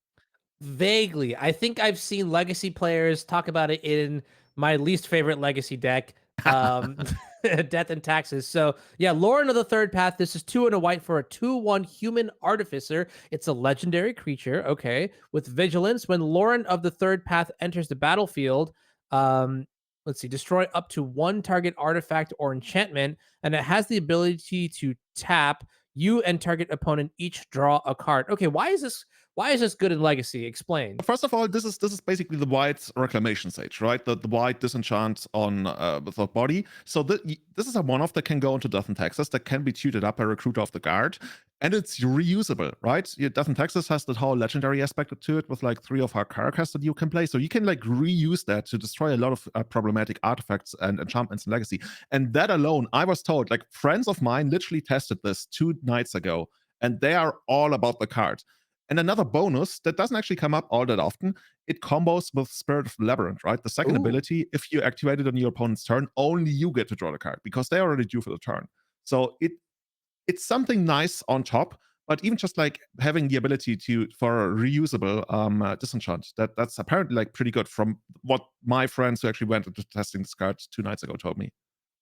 Vaguely. I think I've seen Legacy players talk about it in my least favorite Legacy deck, Death and Taxes. So, yeah, Lauren of the Third Path. This is 2 and a white for a 2/1 human artificer. It's a legendary creature, okay, with vigilance. When Lauren of the Third Path enters the battlefield, let's see, destroy up to 1 target artifact or enchantment, and it has the ability to tap. You and target opponent each draw a card. Okay, why is this good in Legacy? Explain. First of all, this is basically the white reclamation sage, right? The white disenchant on the body. So this is a one-off that can go into Death and Taxes, that can be tutored up by Recruiter of the Guard, and it's reusable, right? Death and Taxes has that whole legendary aspect to it with like 3 of our characters that you can play, so you can like reuse that to destroy a lot of problematic artifacts and enchantments in Legacy. And that alone, I was told, like friends of mine literally tested this 2 nights ago, and they are all about the card. And another bonus that doesn't actually come up all that often, it combos with Spirit of the Labyrinth, right? The second ability, if you activate it on your opponent's turn, only you get to draw the card because they're already due for the turn. So it's something nice on top, but even just like having the ability for a reusable disenchant, that's apparently like pretty good from what my friends who actually went into testing this card 2 nights ago told me.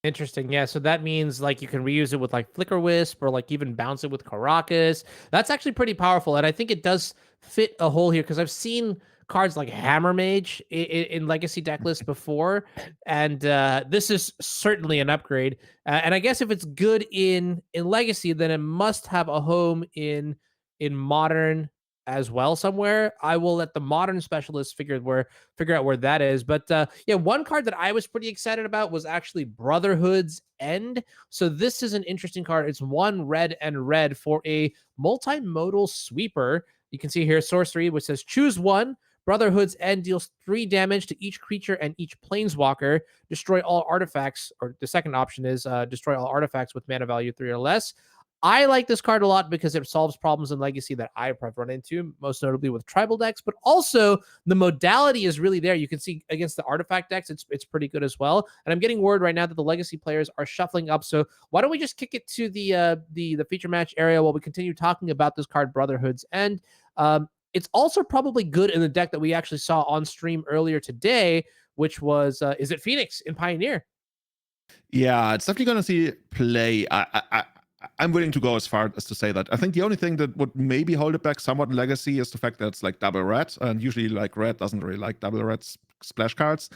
Interesting. Yeah. So that means like you can reuse it with like Flicker Wisp or like even bounce it with Caracas. That's actually pretty powerful. And I think it does fit a hole here because I've seen cards like Hammer Mage in Legacy deck lists before. And this is certainly an upgrade. And I guess if it's good in Legacy, then it must have a home in Modern as well somewhere. I will let the Modern specialists figure out where that is. But yeah, one card that I was pretty excited about was actually Brotherhood's End. So this is an interesting card. It's 1 red and red for a multimodal sweeper. You can see here sorcery, which says choose 1. Brotherhood's End deals 3 damage to each creature and each planeswalker. Destroy all artifacts, or the second option is destroy all artifacts with mana value 3 or less. I like this card a lot because it solves problems in Legacy that I've run into, most notably with tribal decks, but also the modality is really there. You can see against the artifact decks, it's pretty good as well. And I'm getting word right now that the Legacy players are shuffling up. So why don't we just kick it to the feature match area while we continue talking about this card, Brotherhood's End. It's also probably good in the deck that we actually saw on stream earlier today, which was Izzet Phoenix in Pioneer. Yeah, it's definitely going to see play. I'm willing to go as far as to say that. I think the only thing that would maybe hold it back somewhat in Legacy is the fact that it's like double red, and usually like red doesn't really like double red splash cards.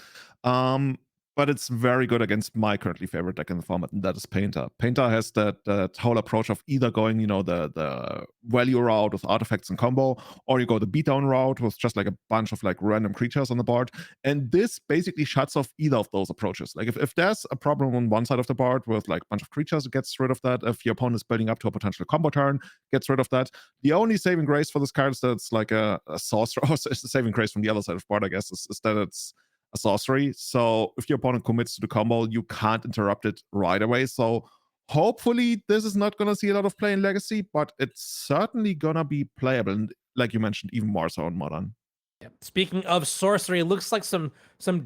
But it's very good against my currently favorite deck in the format, and that is Painter. Painter has that whole approach of either going, the value route with artifacts and combo, or you go the beatdown route with just like a bunch of like random creatures on the board. And this basically shuts off either of those approaches. Like if there's a problem on one side of the board with like a bunch of creatures, it gets rid of that. If your opponent is building up to a potential combo turn, gets rid of that. The only saving grace for this card is that it's like a sorcerer. It's the saving grace from the other side of the board, I guess, is that it's a sorcery. So if your opponent commits to the combo, you can't interrupt it right away. So hopefully this is not going to see a lot of play in Legacy, but it's certainly going to be playable. And like you mentioned, even more so in Modern. Speaking of sorcery, it looks like some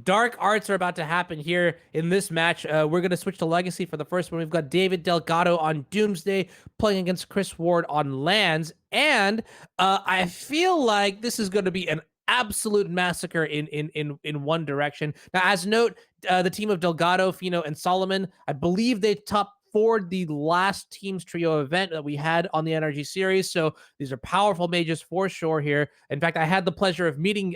dark arts are about to happen here in this match. We're going to switch to Legacy for the first one. We've got David Delgado on Doomsday playing against Chris Ward on lands. And I feel like this is going to be an absolute massacre in one direction. Now, as note, the team of Delgado, Fina, and Soloman, I believe they top 4 the last teams trio event that we had on the NRG series. So these are powerful mages for sure here. In fact, I had the pleasure of meeting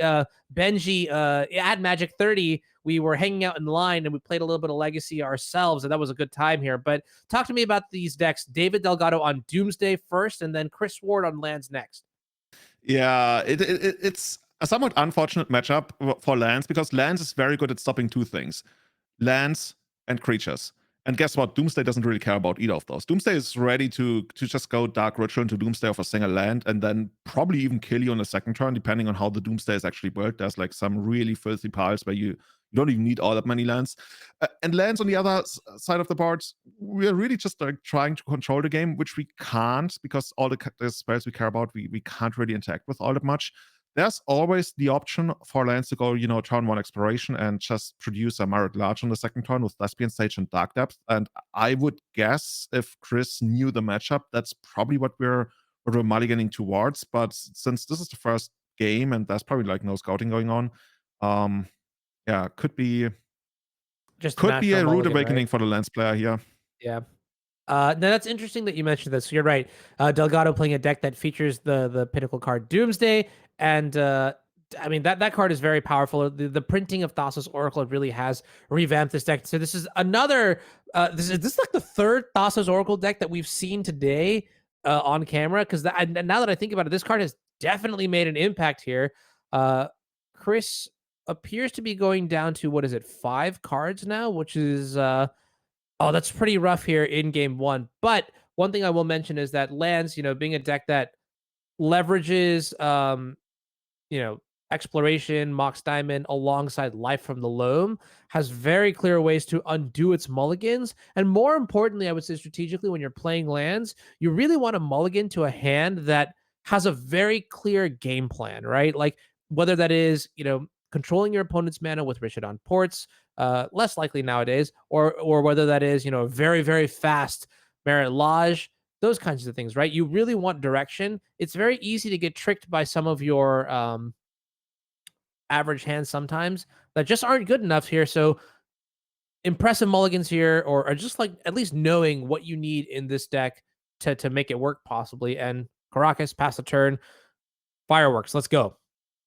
Benji at Magic 30. We were hanging out in line and we played a little bit of Legacy ourselves, and that was a good time here. But talk to me about these decks. David Delgado on Doomsday first, and then Chris Ward on lands next. Yeah, it's a somewhat unfortunate matchup for lands, because lands is very good at stopping 2 things: lands and creatures. And guess what? Doomsday doesn't really care about either of those. Doomsday is ready to just go Dark Ritual into Doomsday of a single land, and then probably even kill you on the second turn, depending on how the Doomsday is actually built. There's like some really filthy piles where you You don't even need all that many lands. And lands on the other side of the board, we're really just like trying to control the game, which we can't because all the spells we care about, we can't really interact with all that much. There's always the option for lands to go, turn 1 exploration and just produce a Merrick large on the second turn with Lesbian Stage and Dark Depth. And I would guess if Kris knew the matchup, that's probably what we're mulliganing towards. But since this is the first game and there's probably like no scouting going on, yeah, could be a rude awakening, right? For the Lance player here. Yeah. Now that's interesting that you mentioned this. So you're right. Delgado playing a deck that features the pinnacle card Doomsday, and I mean that card is very powerful. The printing of Thassa's Oracle really has revamped this deck. So this is another. This is like the third Thassa's Oracle deck that we've seen today on camera. Because now that I think about it, this card has definitely made an impact here. Kris appears to be going down to, what is it, 5 cards now, which is that's pretty rough here in game 1. But one thing I will mention is that lands, being a deck that leverages exploration, Mox Diamond alongside Life from the Loam, has very clear ways to undo its mulligans. And more importantly, I would say strategically, when you're playing lands, you really want to mulligan to a hand that has a very clear game plan, right? Like whether that is, controlling your opponent's mana with Richardon Ports, less likely nowadays, or whether that is, a very, very fast Merit Lodge, those kinds of things, right? You really want direction. It's very easy to get tricked by some of your average hands sometimes that just aren't good enough here. So impressive mulligans here, or just like at least knowing what you need in this deck to make it work possibly. And Caracas, pass the turn, fireworks, let's go.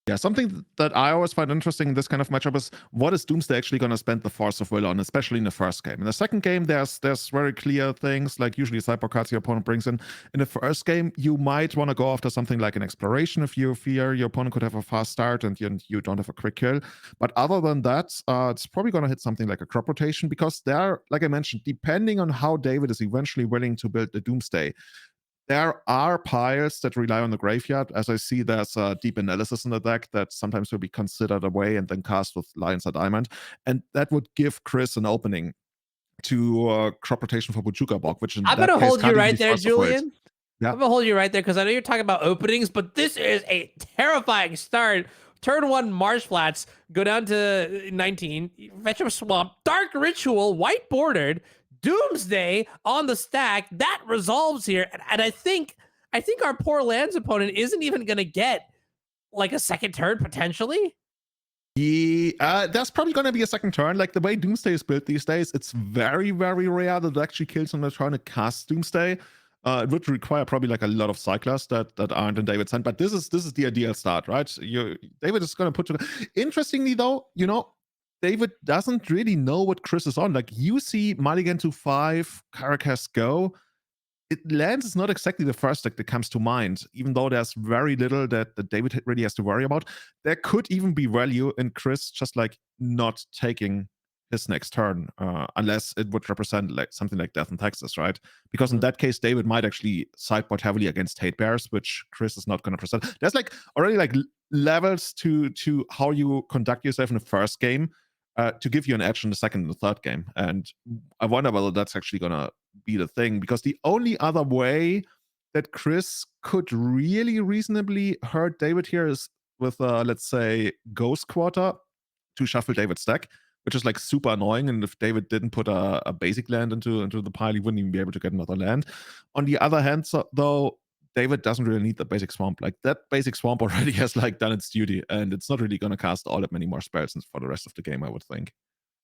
Yeah, something that I always find interesting in this kind of matchup is what is Doomsday actually going to spend the Force of Will on, especially in the first game. In the second game, there's very clear things, like usually sideboard cards your opponent brings in. In the first game, you might want to go after something like an exploration if you fear your opponent could have a fast start and you don't have a quick kill. But other than that, it's probably going to hit something like a crop rotation, because there, like I mentioned, depending on how David is eventually willing to build the Doomsday, there are piles that rely on the graveyard. As I see, there's a deep analysis in the deck that sometimes will be considered away and then cast with Lions at Diamond. And that would give Kris an opening to crop rotation for Bojuka Bog, which I'm going to hold you right there, Julian. Yeah. I'm going to hold you right there because I know you're talking about openings, but this is a terrifying start. Turn 1 Marsh Flats, go down to 19, fetch a swamp, Dark Ritual, white bordered, Doomsday on the stack. That resolves here, and I think our poor lands opponent isn't even going to get like a second turn potentially. Yeah, there's probably going to be a second turn. Like the way Doomsday is built these days, it's very, very rare that it actually kills on the turn to cast Doomsday. It would require probably like a lot of cyclers that aren't in David's hand, but this is the ideal start, right? David is going to put. Interestingly, though, David doesn't really know what Kris is on. Like you see Mulligan to 5, Caracas go. Lands is not exactly the first deck that comes to mind, even though there's very little that David really has to worry about. There could even be value in Kris just like not taking his next turn, unless it would represent like something like Death in Texas, right? Because in that case, David might actually sideboard heavily against Hate Bears, which Kris is not going to present. There's like already like levels to how you conduct yourself in the first game to give you an edge in the second and the third game. And I wonder whether that's actually going to be the thing, because the only other way that Kris could really reasonably hurt David here is with, let's say, Ghost Quarter to shuffle David's deck, which is like super annoying. And if David didn't put a basic land into the pile, he wouldn't even be able to get another land. On the other hand, though, David doesn't really need the basic swamp. Like that basic swamp already has like done its duty, and it's not really going to cast all that many more spells for the rest of the game, I would think.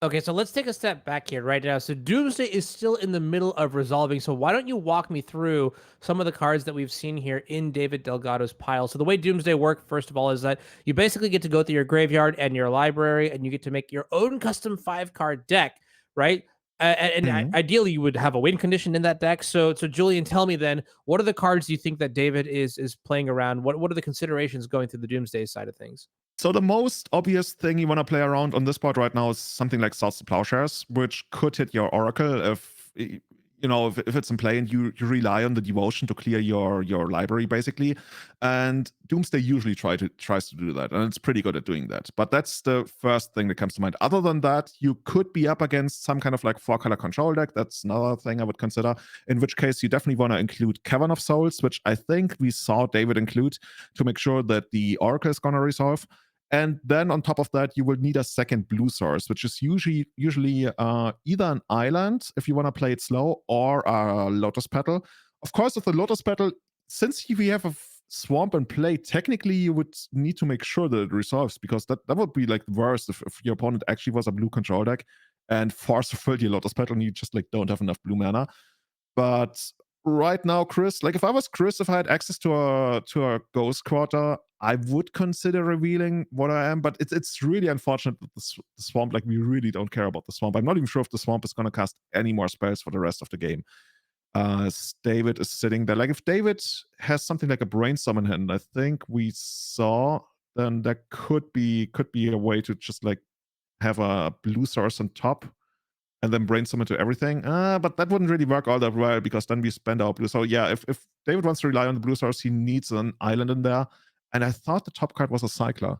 Okay, so let's take a step back here right now. So Doomsday is still in the middle of resolving. So why don't you walk me through some of the cards that we've seen here in David Delgado's pile? So the way Doomsday works, first of all, is that you basically get to go through your graveyard and your library, and you get to make your own custom 5-card deck, right? And ideally, you would have a win condition in that deck. So Julian, tell me then, what are the cards you think that David is playing around? What are the considerations going through the Doomsday side of things? So the most obvious thing you want to play around on this board right now is something like Swords to Plowshares, which could hit your Oracle if you know, if it's in play and you rely on the devotion to clear your library basically, and Doomsday usually tries to do that, and it's pretty good at doing that. But that's the first thing that comes to mind. Other than that, you could be up against some kind of like 4-color control deck. That's another thing I would consider, in which case you definitely want to include Cavern of Souls, which I think we saw David include to make sure that the Oracle is going to resolve. And then on top of that, you will need a second blue source, which is usually either an island if you want to play it slow, or a Lotus Petal. Of course, with the Lotus Petal, since we have a swamp in play, technically you would need to make sure that it resolves, because that would be like the worst if your opponent actually was a blue control deck and force to fill your Lotus Petal and you just like don't have enough blue mana. But right now, Kris, like if I was Kris, if I had access to a Ghost Quarter, I would consider revealing what I am. But it's really unfortunate that the Swamp, like we really don't care about the Swamp. I'm not even sure if the Swamp is going to cast any more spells for the rest of the game. David is sitting there. Like if David has something like a Brainstorm in hand, I think we saw, then that could be a way to just like have a blue source on top and then brainstorm into everything. But that wouldn't really work all that well, because then we spend our blue. So yeah, if David wants to rely on the blue source, he needs an island in there. And I thought the top card was a Cycler.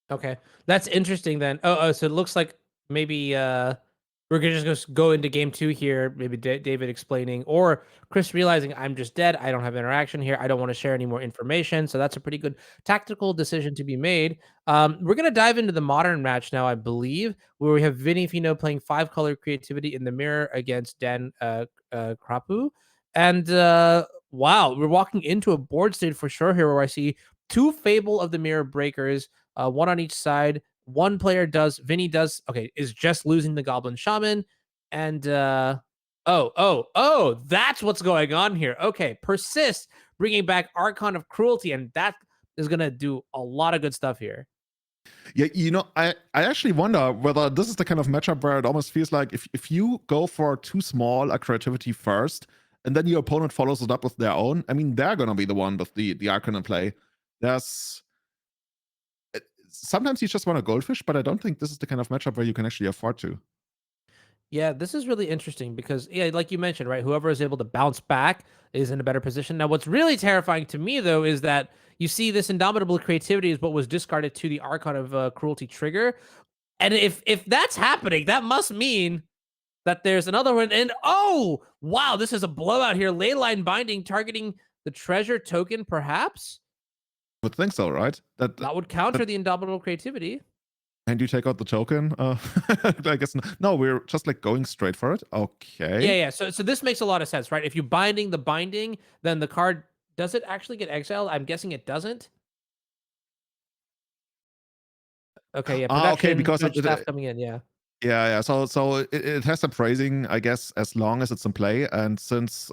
Okay, that's interesting then. Oh, so it looks like maybe we're gonna just go into game 2 here. Maybe David explaining, or Kris realizing I'm just dead. I don't have interaction here. I don't want to share any more information. So that's a pretty good tactical decision to be made. We're gonna dive into the modern match now, I believe, where we have Vinnie Fino playing 5-color creativity in the mirror against Dan Krapu. And wow, we're walking into a board state for sure here, where I see 2 Fable of the Mirror Breakers, one on each side. One player does, Vinnie does, okay, is just losing the Goblin Shaman. And that's what's going on here. Okay, Persist, bringing back Archon of Cruelty, and that is going to do a lot of good stuff here. Yeah, you know, I actually wonder whether this is the kind of matchup where it almost feels like if you go for too small a creativity first, and then your opponent follows it up with their own, I mean, they're going to be the one with the Archon in play. Sometimes you just want a Goldfish, but I don't think this is the kind of matchup where you can actually afford to. Yeah, this is really interesting because, yeah, like you mentioned, right? Whoever is able to bounce back is in a better position. Now, what's really terrifying to me, though, is that you see this Indomitable Creativity is what was discarded to the Archon of Cruelty trigger. And if that's happening, that must mean that there's another one. And oh, wow, this is a blowout here. Leyline Binding targeting the treasure token, perhaps? I would think so, right? That would counter the Indomitable Creativity. And you take out the token? I guess no, we're just like going straight for it. Okay. Yeah. So this makes a lot of sense, right? If you're binding the binding, then the card, does it actually get exiled? I'm guessing it doesn't. Okay, yeah. Okay, because staff coming in, yeah. Yeah. So it has some phrasing, I guess, as long as it's in play, and since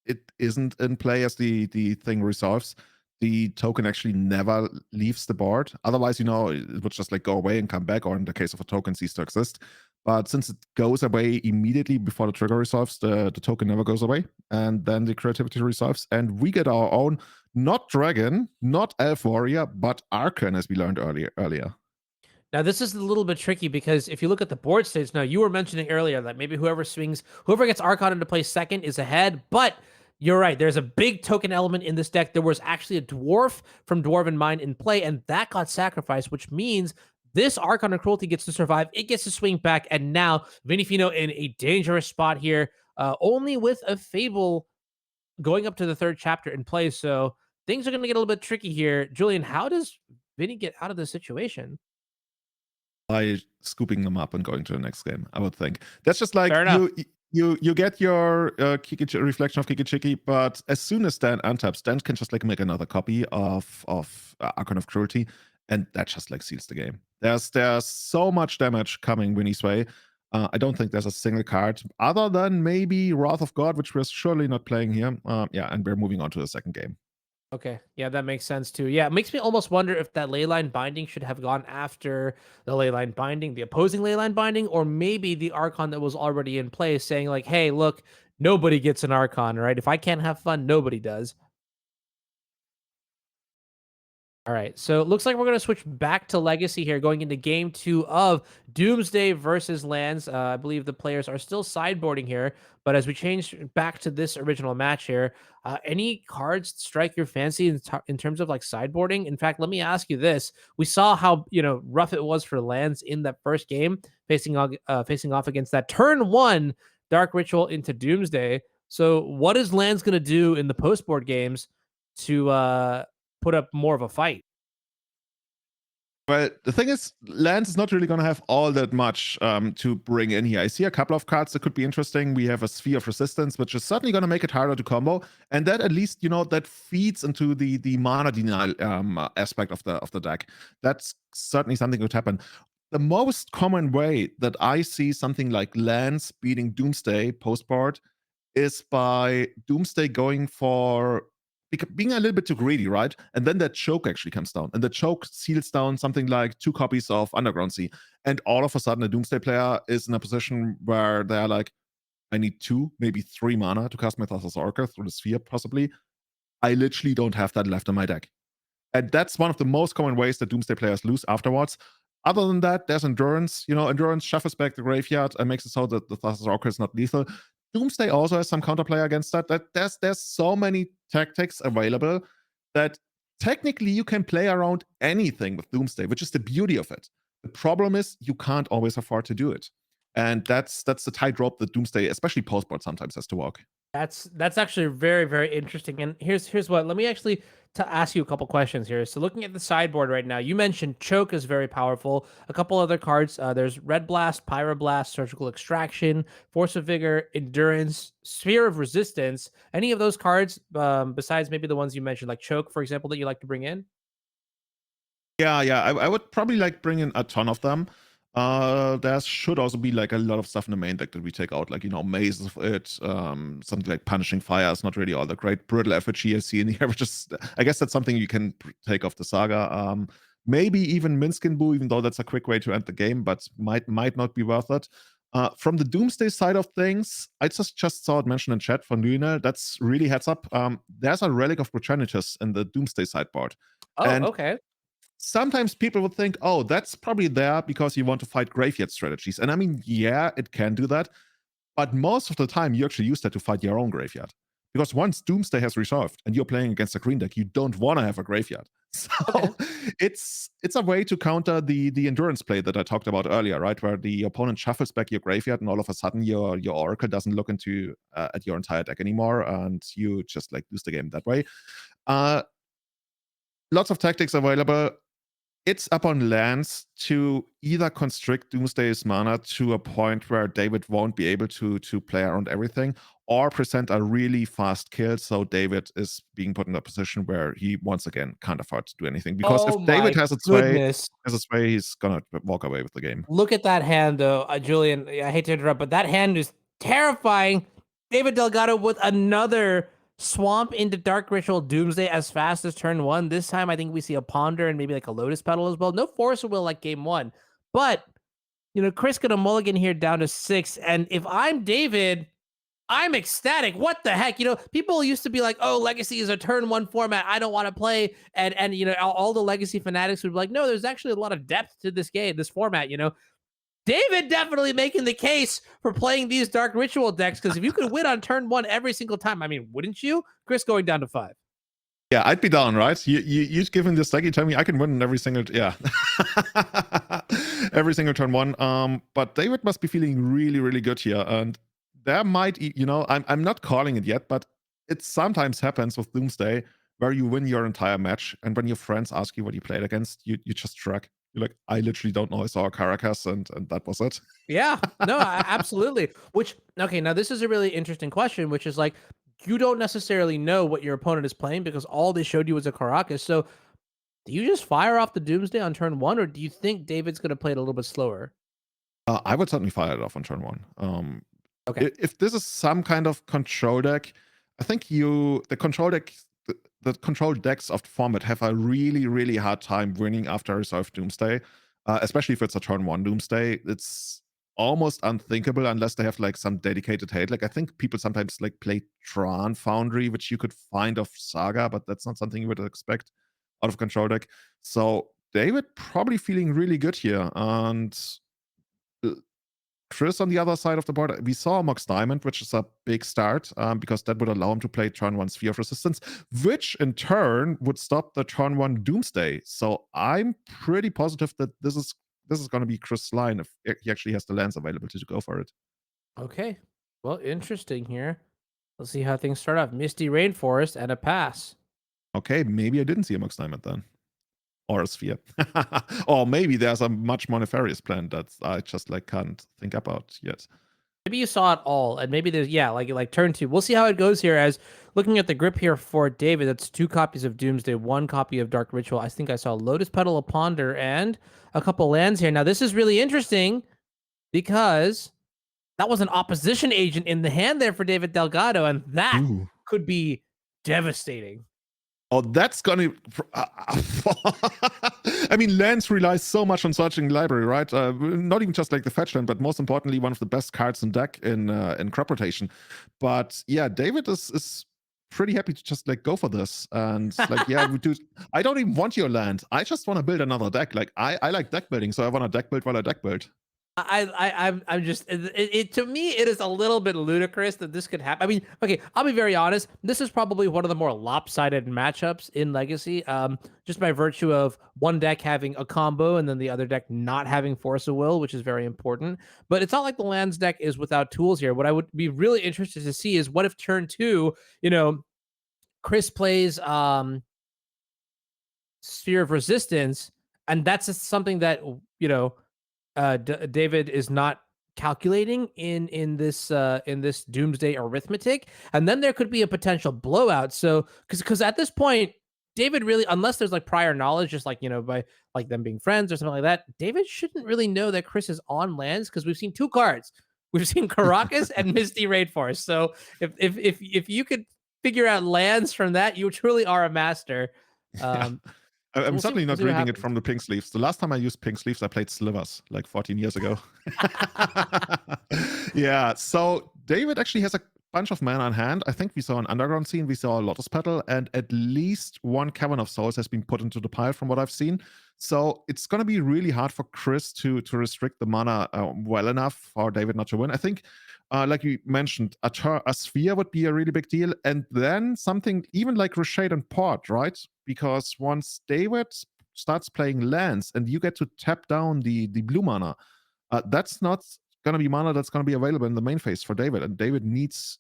it isn't in play as the thing resolves, the token actually never leaves the board. Otherwise, you know, it would just like go away and come back, or in the case of a token, cease to exist. But since it goes away immediately before the trigger resolves, the token never goes away, and then the creativity resolves, and we get our own, not dragon, not elf warrior, but Archon, as we learned earlier. Now, this is a little bit tricky because if you look at the board states, now you were mentioning earlier that maybe whoever gets Archon into play second is ahead, but you're right. There's a big token element in this deck. There was actually a dwarf from Dwarven Mine in play, and that got sacrificed, which means this Archon of Cruelty gets to survive. It gets to swing back, and now Vinnie Fino in a dangerous spot here, only with a Fable going up to the 3rd chapter in play. So things are going to get a little bit tricky here. Julian, how does Vinnie get out of this situation? By scooping them up and going to the next game, I would think. That's just like you get your reflection of Kiki, but as soon as Dan untaps, Dan can just like make another copy of Archon of Cruelty, and that just like seals the game. There's so much damage coming Winnie's way. I don't think there's a single card other than maybe Wrath of God, which we're surely not playing here. Yeah, and we're moving on to the second game. Okay, yeah, that makes sense too. Yeah, it makes me almost wonder if that Leyline Binding should have gone after the Leyline Binding, the opposing Leyline Binding, or maybe the Archon that was already in place, saying like, hey, look, nobody gets an Archon, right? If I can't have fun, nobody does. All right, so it looks like we're going to switch back to Legacy here, going into game 2 of Doomsday versus Lands. I believe the players are still sideboarding here, but as we change back to this original match here, any cards strike your fancy in terms of like sideboarding? In fact, let me ask you this: we saw how rough it was for Lands in that first game, facing off against that turn 1 Dark Ritual into Doomsday. So, what is Lands going to do in the post board games to put up more of a fight? Well, the thing is, Lance is not really going to have all that much to bring in here. I see a couple of cards that could be interesting. We have a Sphere of Resistance, which is certainly going to make it harder to combo, and that at least that feeds into the mana denial aspect of the deck. That's certainly something that could happen. The most common way that I see something like Lance beating Doomsday post board is by Doomsday going for being a little bit too greedy, right? And then that choke actually comes down, and the choke seals down something like 2 copies of Underground Sea, and all of a sudden a Doomsday player is in a position where they're like, I need 2, maybe 3 mana to cast my Thassa's Orca through the Sphere, possibly. I literally don't have that left in my deck. And that's one of the most common ways that Doomsday players lose afterwards. Other than that, there's Endurance. Endurance shuffles back the graveyard and makes it so that the Thassa's Orca is not lethal. Doomsday also has some counterplay against that. There's so many tactics available that technically you can play around anything with Doomsday, which is the beauty of it. The problem is you can't always afford to do it. And that's the tightrope that Doomsday, especially postboard, sometimes has to walk. That's actually very, very interesting. And here's what. Let me actually ask you a couple questions here. So looking at the sideboard right now, you mentioned Choke is very powerful. A couple other cards. There's Red Blast, Pyroblast, Surgical Extraction, Force of Vigor, Endurance, Sphere of Resistance. Any of those cards, besides maybe the ones you mentioned, like Choke, for example, that you like to bring in? Yeah. I would probably like bring in a ton of them. There should also be like a lot of stuff in the main deck that we take out, like Maze of it, something like Punishing Fire is not really all that great. Brittle Effigy I see in here, which is, I guess that's something you can take off the saga. Maybe even Minskin Boo, even though that's a quick way to end the game, but might not be worth it. From the Doomsday side of things, I just saw it mentioned in chat from Luna. That's really heads up. There's a Relic of Progenitus in the Doomsday sideboard. Oh, and okay. sometimes people would think, oh, that's probably there because you want to fight graveyard strategies. And I mean, yeah, it can do that. But most of the time, you actually use that to fight your own graveyard. Because once Doomsday has resolved and you're playing against a green deck, you don't want to have a graveyard. So it's a way to counter the endurance play that I talked about earlier, right? Where the opponent shuffles back your graveyard and all of a sudden your Oracle doesn't look into at your entire deck anymore, and you just like lose the game that way. Lots of tactics available. It's up on Lance to either constrict Doomsday's mana to a point where David won't be able to play around everything, or present a really fast kill so David is being put in a position where he once again can't afford to do anything. Because if David has its way, he's gonna walk away with the game. Look at that hand, though, Julian. I hate to interrupt, but that hand is terrifying. David Delgado with another swamp into Dark Ritual Doomsday as fast as turn 1. This time, I think we see a Ponder and maybe like a Lotus Petal as well. No Force of Will like game 1. But, Kris got a mulligan here down to 6. And if I'm David, I'm ecstatic. What the heck? People used to be like, oh, Legacy is a turn 1 format I don't want to play. And all the Legacy fanatics would be like, no, there's actually a lot of depth to this game, this format, David definitely making the case for playing these Dark Ritual decks, because if you could win on turn 1 every single time, I mean, wouldn't you? Kris going down to 5. Yeah, I'd be down, right? You give him this deck, you tell me I can win every single every single turn 1. But David must be feeling really, really good here, and there might, I'm not calling it yet, but it sometimes happens with Doomsday where you win your entire match, and when your friends ask you what you played against, you just shrug. You're like, I literally don't know. I saw Caracas and that was it. Yeah, no, absolutely. Okay, now this is a really interesting question, which is like, you don't necessarily know what your opponent is playing because all they showed you was a Caracas. So do you just fire off the Doomsday on turn 1, or do you think David's going to play it a little bit slower? I would certainly fire it off on turn 1. Okay. If this is some kind of control deck, I think the control decks of the format have a really, really hard time winning after Resolve Doomsday, especially if it's a turn 1 Doomsday. It's almost unthinkable unless they have like some dedicated hate. Like I think people sometimes like play Tron Foundry, which you could find off Saga, but that's not something you would expect out of control deck. So David probably feeling really good here. And Kris on the other side of the board, we saw Mox Diamond, which is a big start because that would allow him to play turn 1 Sphere of Resistance, which in turn would stop the turn 1 Doomsday. So I'm pretty positive that this is going to be Kris' line if he actually has the lands available to go for it. Okay. Well, interesting here. Let's see how things start off. Misty Rainforest and a pass. Okay, maybe I didn't see a Mox Diamond then. Or a Sphere. Or maybe there's a much more nefarious plan that I just can't think about yet. Maybe you saw it all, and maybe there's like turn 2. We'll see how it goes here. As looking at the grip here for David, that's 2 copies of Doomsday, 1 copy of Dark Ritual. I think I saw Lotus Petal, a Ponder, and a couple lands here. Now this is really interesting because that was an opposition agent in the hand there for David Delgado, and that could be devastating. Oh, that's gonna. I mean, lands relies so much on searching the library, right? Not even just like the fetch land, but most importantly, one of the best cards in deck in crop rotation. But yeah, David is pretty happy to just go for this. And yeah, we do. I don't even want your land. I just want to build another deck. I like deck building, so I want to deck build while I deck build. I'm just to me it is a little bit ludicrous that this could happen. I mean, okay, I'll be very honest. This is probably one of the more lopsided matchups in Legacy, just by virtue of one deck having a combo and then the other deck not having Force of Will, which is very important. But it's not like the lands deck is without tools here. What I would be really interested to see is what if turn 2, Kris plays Sphere of Resistance, and that's just something that David is not calculating in this Doomsday arithmetic, and then there could be a potential blowout. So because at this point, David really, unless there's prior knowledge, just by them being friends or something like that, David shouldn't really know that Kris is on lands because we've seen 2 cards. We've seen Caracas and Misty Rainforest. So if you could figure out lands from that, you truly are a master. I'm certainly not reading it from the pink sleeves. The last time I used pink sleeves, I played Slivers 14 years ago. Yeah, so David actually has a bunch of mana in hand. I think we saw an Underground Scene, we saw a Lotus Petal, and at least 1 Cavern of Souls has been put into the pile from what I've seen. So it's going to be really hard for Kris to restrict the mana well enough for David not to win. I think, like you mentioned, a Sphere would be a really big deal. And then something even like Reshade and Port, right? Because once David starts playing lands and you get to tap down the blue mana, that's not going to be mana that's going to be available in the main phase for David. And David needs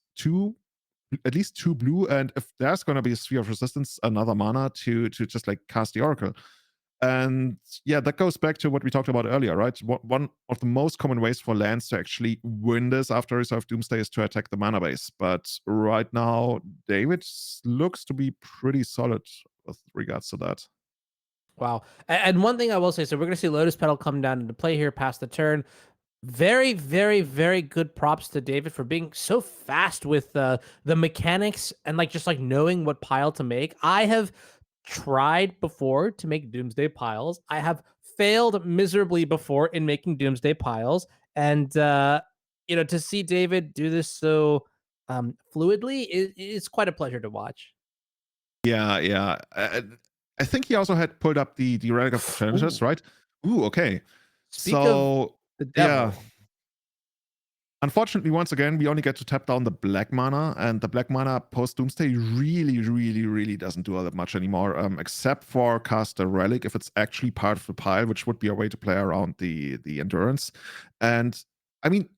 at least 2 blue. And if there's going to be a Sphere of Resistance, another mana to just cast the Oracle. And yeah, that goes back to what we talked about earlier, right? One of the most common ways for lands to actually win this after Reserve Doomsday is to attack the mana base. But right now, David looks to be pretty solid with regards to that. Wow. And one thing I will say, so we're going to see Lotus Petal come down into play here past the turn. Very, very, very good props to David for being so fast with the mechanics and just knowing what pile to make. I have tried before to make Doomsday piles. I have failed miserably before in making Doomsday piles. And, to see David do this so fluidly is quite a pleasure to watch. Yeah. I think he also had pulled up the Relic of Defenders, right? Ooh, okay. Speak of the devil. Yeah. Unfortunately, once again, we only get to tap down the black mana, and the black mana post Doomsday really doesn't do all that much anymore, except for cast a Relic if it's actually part of the pile, which would be a way to play around the endurance. And I mean,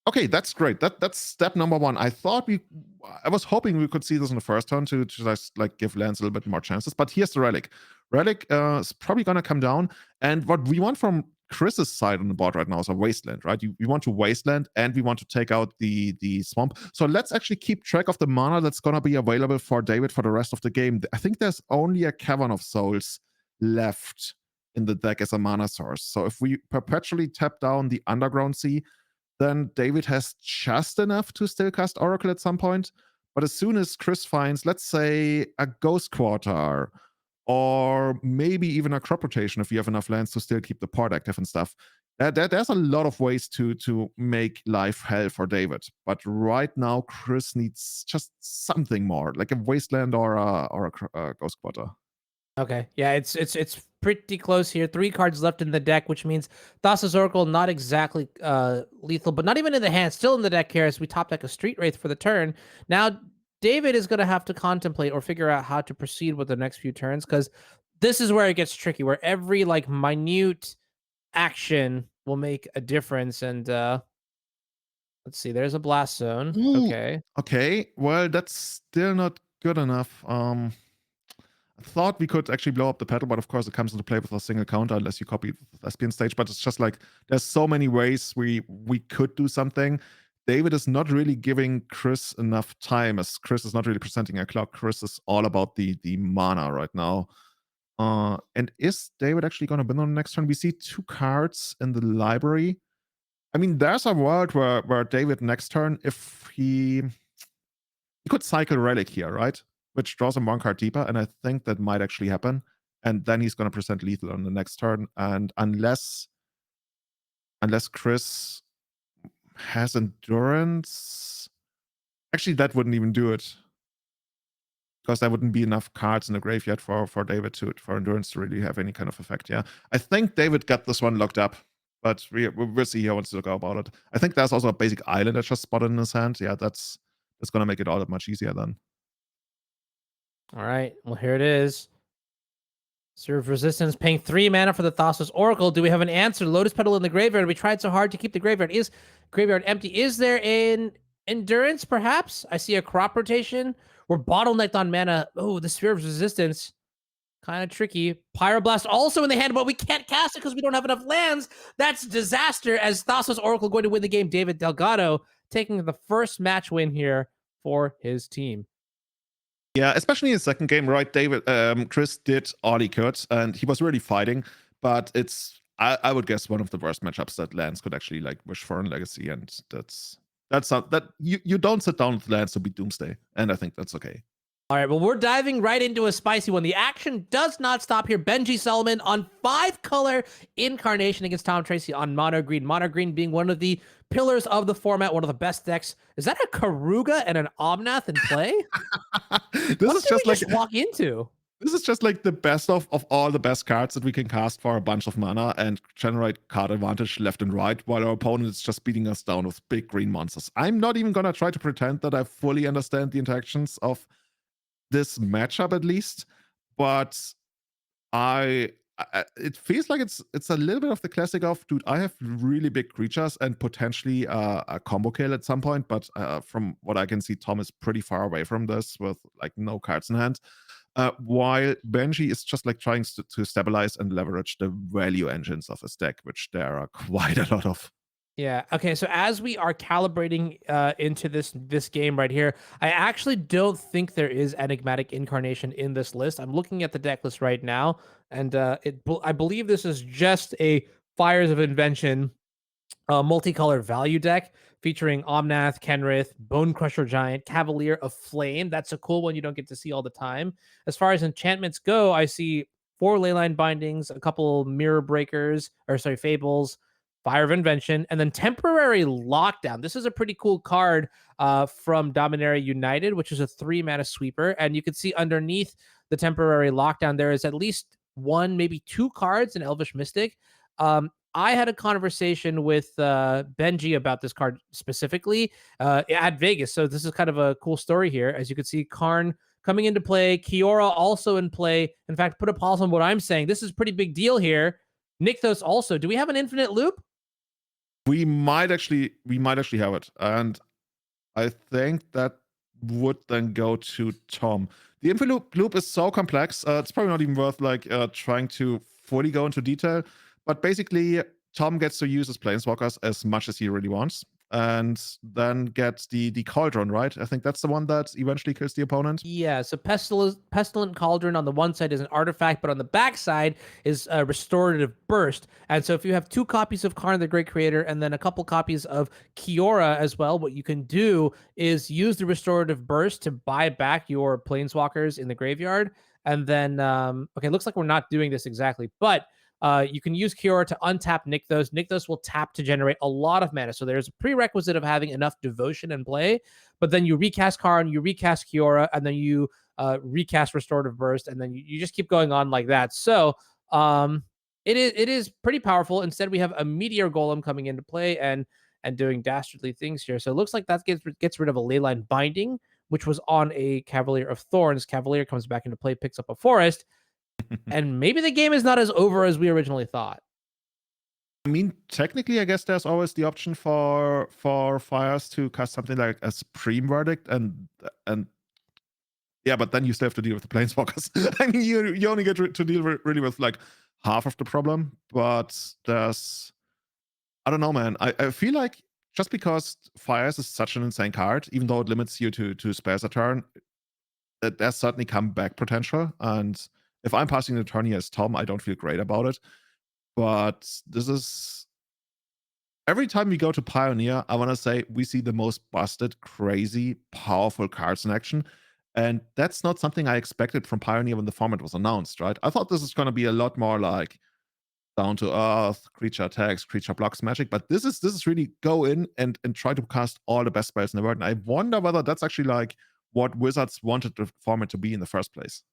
okay, that's great. That's step number 1. I was hoping we could see this in the first turn to just give lands a little bit more chances. But here's the Relic. Relic is probably gonna come down, and what we want from Kris's side on the board right now is a Wasteland, right? We want to Wasteland, and we want to take out the Swamp. So let's actually keep track of the mana that's gonna be available for David for the rest of the game. I think there's only a Cavern of Souls left in the deck as a mana source. So if we perpetually tap down the Underground Sea, then David has just enough to still cast Oracle at some point. But as soon as Kris finds, let's say, a Ghost Quarter, or maybe even a crop rotation if you have enough lands to still keep the port active and stuff, there's a lot of ways to make life hell for David. But right now, Kris needs just something more, like a Wasteland or a Ghost Quarter. Okay, yeah, it's pretty close here. 3 cards left in the deck, which means Thassa's Oracle not exactly lethal, but not even in the hand. Still in the deck here as we top deck a Street Wraith for the turn. Now David is going to have to contemplate or figure out how to proceed with the next few turns, because this is where it gets tricky, where every like minute action will make a difference. And let's see, there's a Blast Zone. Ooh, Okay. Okay, well, that's still not good enough. I thought we could actually blow up the pedal, but of course it comes into play with a single counter unless you copy Thespian stage. But it's just like there's so many ways we could do something. David is not really giving Kris enough time, as Kris is not really presenting a clock. Kris is all about the mana right now. And is David actually going to win on the next turn? We see 2 cards in the library. I mean, there's a world where David next turn, if he could cycle Relic here, right? Which draws him 1 card deeper, and I think that might actually happen. And then he's going to present lethal on the next turn. And unless Kris has endurance, actually that wouldn't even do it, because there wouldn't be enough cards in the graveyard for David for endurance to really have any kind of effect. Yeah, I think David got this one locked up, but we'll see how he wants to go about it. I think there's also a basic island that's just spotted in his hand. Yeah, that's going to make it all that much easier then. All right. Well, here it is. Serve Resistance, paying 3 mana for the Thassa's Oracle. Do we have an answer? Lotus Petal in the graveyard. We tried so hard to keep the graveyard. Is graveyard empty? Is there an endurance, perhaps? I see a crop rotation. We're bottlenecked on mana. Oh, the Sphere of Resistance. Kind of tricky. Pyroblast also in the hand, but we can't cast it because we don't have enough lands. That's disaster, as Thassa's Oracle going to win the game. David Delgado taking the first match win here for his team. Yeah, especially in the second game, right? Kris did all he could, and he was really fighting. But it's, I would guess, one of the worst matchups that lands could actually like wish for in Legacy, and that's not that you don't sit down with lands to beat Doomsday, and I think that's okay. All right, well, we're diving right into a spicy one. The action does not stop here. Benji Soloman on 5-color Incarnation against Tom Tracey on Mono Green. Mono Green being one of the pillars of the format, one of the best decks. Is that a Karuga and an Omnath in play? This is just like walk into. This is just like the best of all the best cards that we can cast for a bunch of mana and generate card advantage left and right, while our opponent is just beating us down with big green monsters. I'm not even gonna try to pretend that I fully understand the interactions of this matchup, at least, but it feels like it's a little bit of the classic of, dude, I have really big creatures and potentially a combo kill at some point, but from what I can see, Tom is pretty far away from this with like no cards in hand, while Benji is just like trying to stabilize and leverage the value engines of his deck, which there are quite a lot of. Yeah. Okay. So as we are calibrating into this game right here, I actually don't think there is enigmatic incarnation in this list. I'm looking at the deck list right now, and I believe this is just a Fires of Invention multicolored value deck featuring Omnath, Kenrith, Bone Crusher Giant, Cavalier of Flame. That's a cool one you don't get to see all the time. As far as enchantments go, I see 4 Leyline Bindings, a couple Mirror Breakers, Fables, Fire of Invention, and then Temporary Lockdown. This is a pretty cool card from Dominaria United, which is a 3-mana sweeper. And you can see underneath the Temporary Lockdown, there is at least 1, maybe 2 cards in Elvish Mystic. I had a conversation with Benji about this card specifically at Vegas. So this is kind of a cool story here. As you can see, Karn coming into play, Kiora also in play. In fact, put a pause on what I'm saying. This is a pretty big deal here. Nykthos also. Do we have an infinite loop? We might actually have it, and I think that would then go to Tom. The infinite loop is so complex, it's probably not even worth like trying to fully go into detail. But basically, Tom gets to use his planeswalkers as much as he really wants, and then gets the Cauldron, right? I think that's the one that eventually kills the opponent. Yeah, so Pestilent Cauldron on the one side is an artifact, but on the back side is a Restorative Burst. And so if you have 2 copies of Karn the Great Creator and then a couple copies of Kiora as well, what you can do is use the Restorative Burst to buy back your planeswalkers in the graveyard. And then, okay, looks like we're not doing this exactly, but You can use Kiora to untap Nykthos. Nykthos will tap to generate a lot of mana. So there's a prerequisite of having enough devotion in play, but then you recast Karn, you recast Kiora, and then you recast Restorative Burst, and then you just keep going on like that. So it is pretty powerful. Instead, we have a Meteor Golem coming into play and doing dastardly things here. So it looks like that gets rid of a Leyline Binding, which was on a Cavalier of Thorns. Cavalier comes back into play, picks up a Forest, and maybe the game is not as over as we originally thought. I mean, technically, I guess there's always the option for Fires to cast something like a Supreme Verdict, and yeah, but then you still have to deal with the Planeswalkers. I mean, you only get to deal really with like half of the problem, but there's, I don't know, man. I feel like just because Fires is such an insane card, even though it limits you to spells a turn, there's certainly comeback potential. And if I'm passing the turn here as Tom, I don't feel great about it. But this is, every time we go to Pioneer, I want to say we see the most busted, crazy, powerful cards in action. And that's not something I expected from Pioneer when the format was announced, right? I thought this is going to be a lot more like down to earth, creature attacks, creature blocks magic, but this is really go in and try to cast all the best spells in the world. And I wonder whether that's actually like what Wizards wanted the format to be in the first place.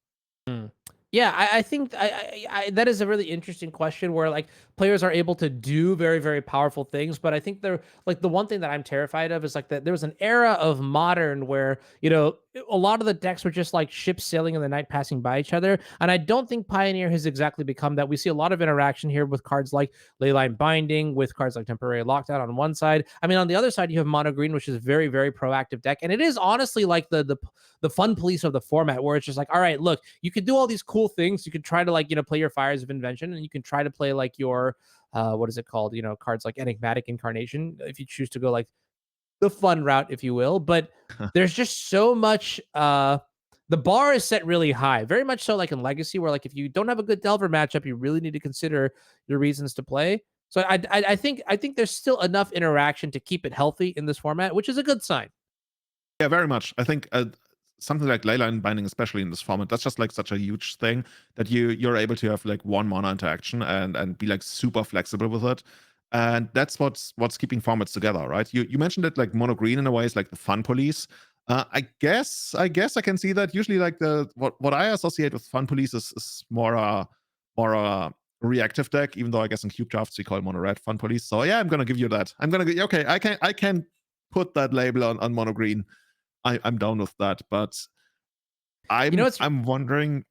Yeah, I think I that is a really interesting question where like players are able to do very, very powerful things. But I think they're like the one thing that I'm terrified of is like that there was an era of Modern where, you know, a lot of the decks were just like ships sailing in the night passing by each other. And I don't think Pioneer has exactly become that. We see a lot of interaction here with cards like Leyline Binding, with cards like Temporary Lockdown on one side. I mean, on the other side, you have Mono Green, which is a very, very proactive deck. And it is honestly like the fun police of the format where it's just like, all right, look, you can do all these cool things. You can try to like, you know, play your Fires of Invention, and you can try to play like your, what is it called? You know, cards like Enigmatic Incarnation, if you choose to go like the fun route, if you will. But there's just so much, the bar is set really high, very much so like in Legacy, where like if you don't have a good Delver matchup, you really need to consider your reasons to play. So I think there's still enough interaction to keep it healthy in this format, which is a good sign. Yeah, very much. I think something like Leyline Binding, especially in this format, that's just like such a huge thing that you're able to have like one mana interaction and be like super flexible with it. And that's what's keeping formats together, right? You mentioned it like Mono Green in a way is like the fun police. I guess I can see that. Usually like what I associate with fun police is more a reactive deck, even though I guess in cube drafts we call Mono Red fun police. So yeah, I'm gonna give you that. Okay, I can put that label on Mono Green. I'm down with that, but I'm wondering,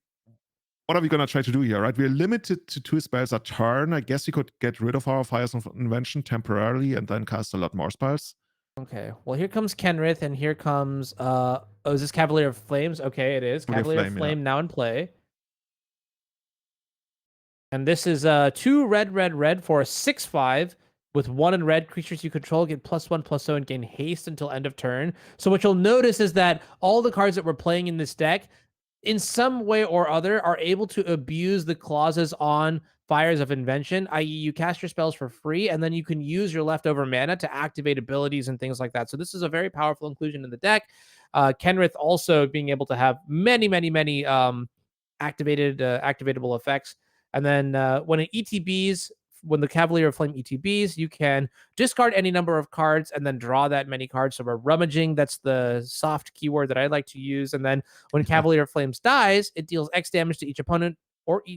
what are we gonna try to do here, right? We're limited to 2 spells a turn. I guess we could get rid of our Fires of Invention temporarily and then cast a lot more spells. Okay, well here comes Kenrith, and here comes oh, is this Cavalier of Flames? Okay, it is Cavalier of Flame now in play. And this is 2 red for a 6/5. With 1 in red, creatures you control get +1/+0 and gain haste until end of turn. So what you'll notice is that all the cards that we're playing in this deck, in some way or other, are able to abuse the clauses on Fires of Invention, i.e. you cast your spells for free, and then you can use your leftover mana to activate abilities and things like that. So this is a very powerful inclusion in the deck. Kenrith also being able to have many activatable effects. And then when it ETBs, when the Cavalier of Flame ETBs, you can discard any number of cards and then draw that many cards. So we're rummaging. That's the soft keyword that I like to use. And then when Cavalier of Flames dies, it deals X damage to each opponent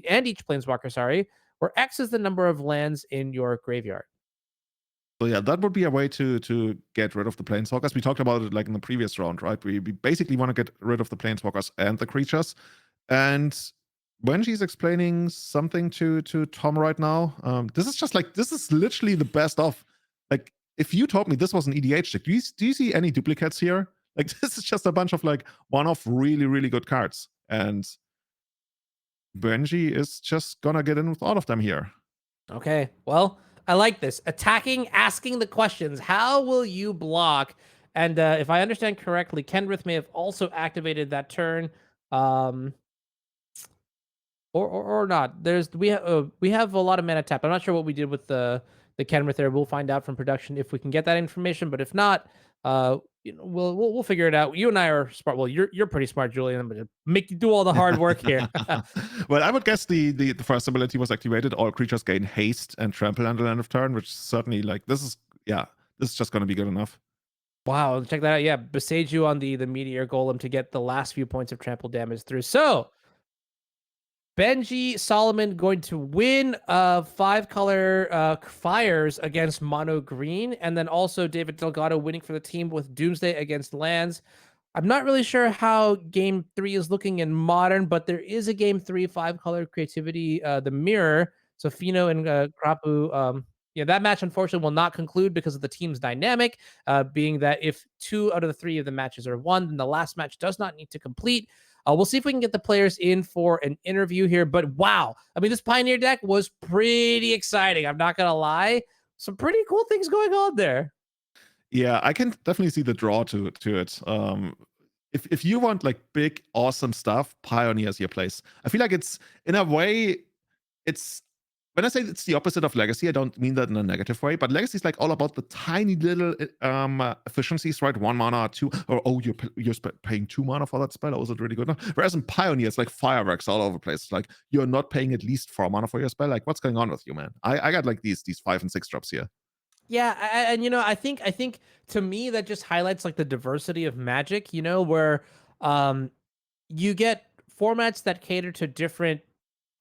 and each planeswalker, sorry, where X is the number of lands in your graveyard. So yeah, that would be a way to get rid of the planeswalkers. We talked about it like in the previous round, right? We basically want to get rid of the planeswalkers and the creatures. And when she's explaining something to Tom right now, this is literally the best of. Like, if you told me this was an EDH deck, do you see any duplicates here? Like, this is just a bunch of like one-off really, really good cards. And Benji is just gonna get in with all of them here. Okay, well, I like this. Attacking, asking the questions. How will you block? And if I understand correctly, Kenrith may have also activated that turn. Or not. We have a lot of mana tap. I'm not sure what we did with the Kenrith there. We'll find out from production if we can get that information. But if not, we'll figure it out. You and I are smart. Well, you're pretty smart, Julian. I'm gonna make you do all the hard work here. Well, I would guess the first ability was activated. All creatures gain haste and trample until end of turn, which certainly this is just gonna be good enough. Wow, check that out. Yeah, besiege you on the meteor golem to get the last few points of trample damage through. So Benji Soloman going to win 5-color fires against mono green, and then also David Delgado winning for the team with Doomsday against lands. I'm not really sure how game 3 is looking in modern, but there is a game 3 5-color creativity, the mirror. So Fino and Krapu, that match unfortunately will not conclude because of the team's dynamic, being that if 2 out of the 3 of the matches are won, then the last match does not need to complete. We'll see if we can get the players in for an interview here. But wow, I mean, this Pioneer deck was pretty exciting. I'm not gonna lie, some pretty cool things going on there. Yeah, I can definitely see the draw to it. If you want like big, awesome stuff, Pioneer is your place. I feel like it's in a way, it's when I say it's the opposite of Legacy, I don't mean that in a negative way, but Legacy is like all about the tiny little efficiencies, right? 1 mana, 2, or you're paying 2 mana for that spell. Oh, is it really good? No. Whereas in Pioneer, it's like fireworks all over the place. It's like you're not paying at least 4 mana for your spell. Like, what's going on with you, man? I got like these 5 and 6 drops here. Yeah, and I think to me that just highlights like the diversity of Magic, where you get formats that cater to different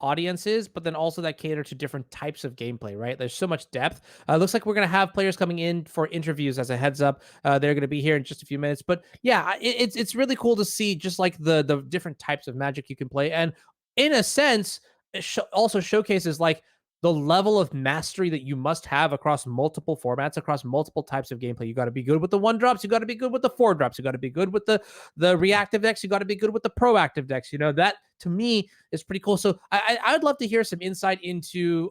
audiences, but then also that cater to different types of gameplay, right? There's so much depth. Looks like we're going to have players coming in for interviews as a heads up. They're going to be here in just a few minutes. But yeah, it's really cool to see just like the different types of Magic you can play. And in a sense, it also showcases like the level of mastery that you must have across multiple formats, across multiple types of gameplay. You got to be good with the 1-drops. You got to be good with the 4-drops. You got to be good with the reactive decks. You got to be good with the proactive decks. That to me is pretty cool. So I would love to hear some insight into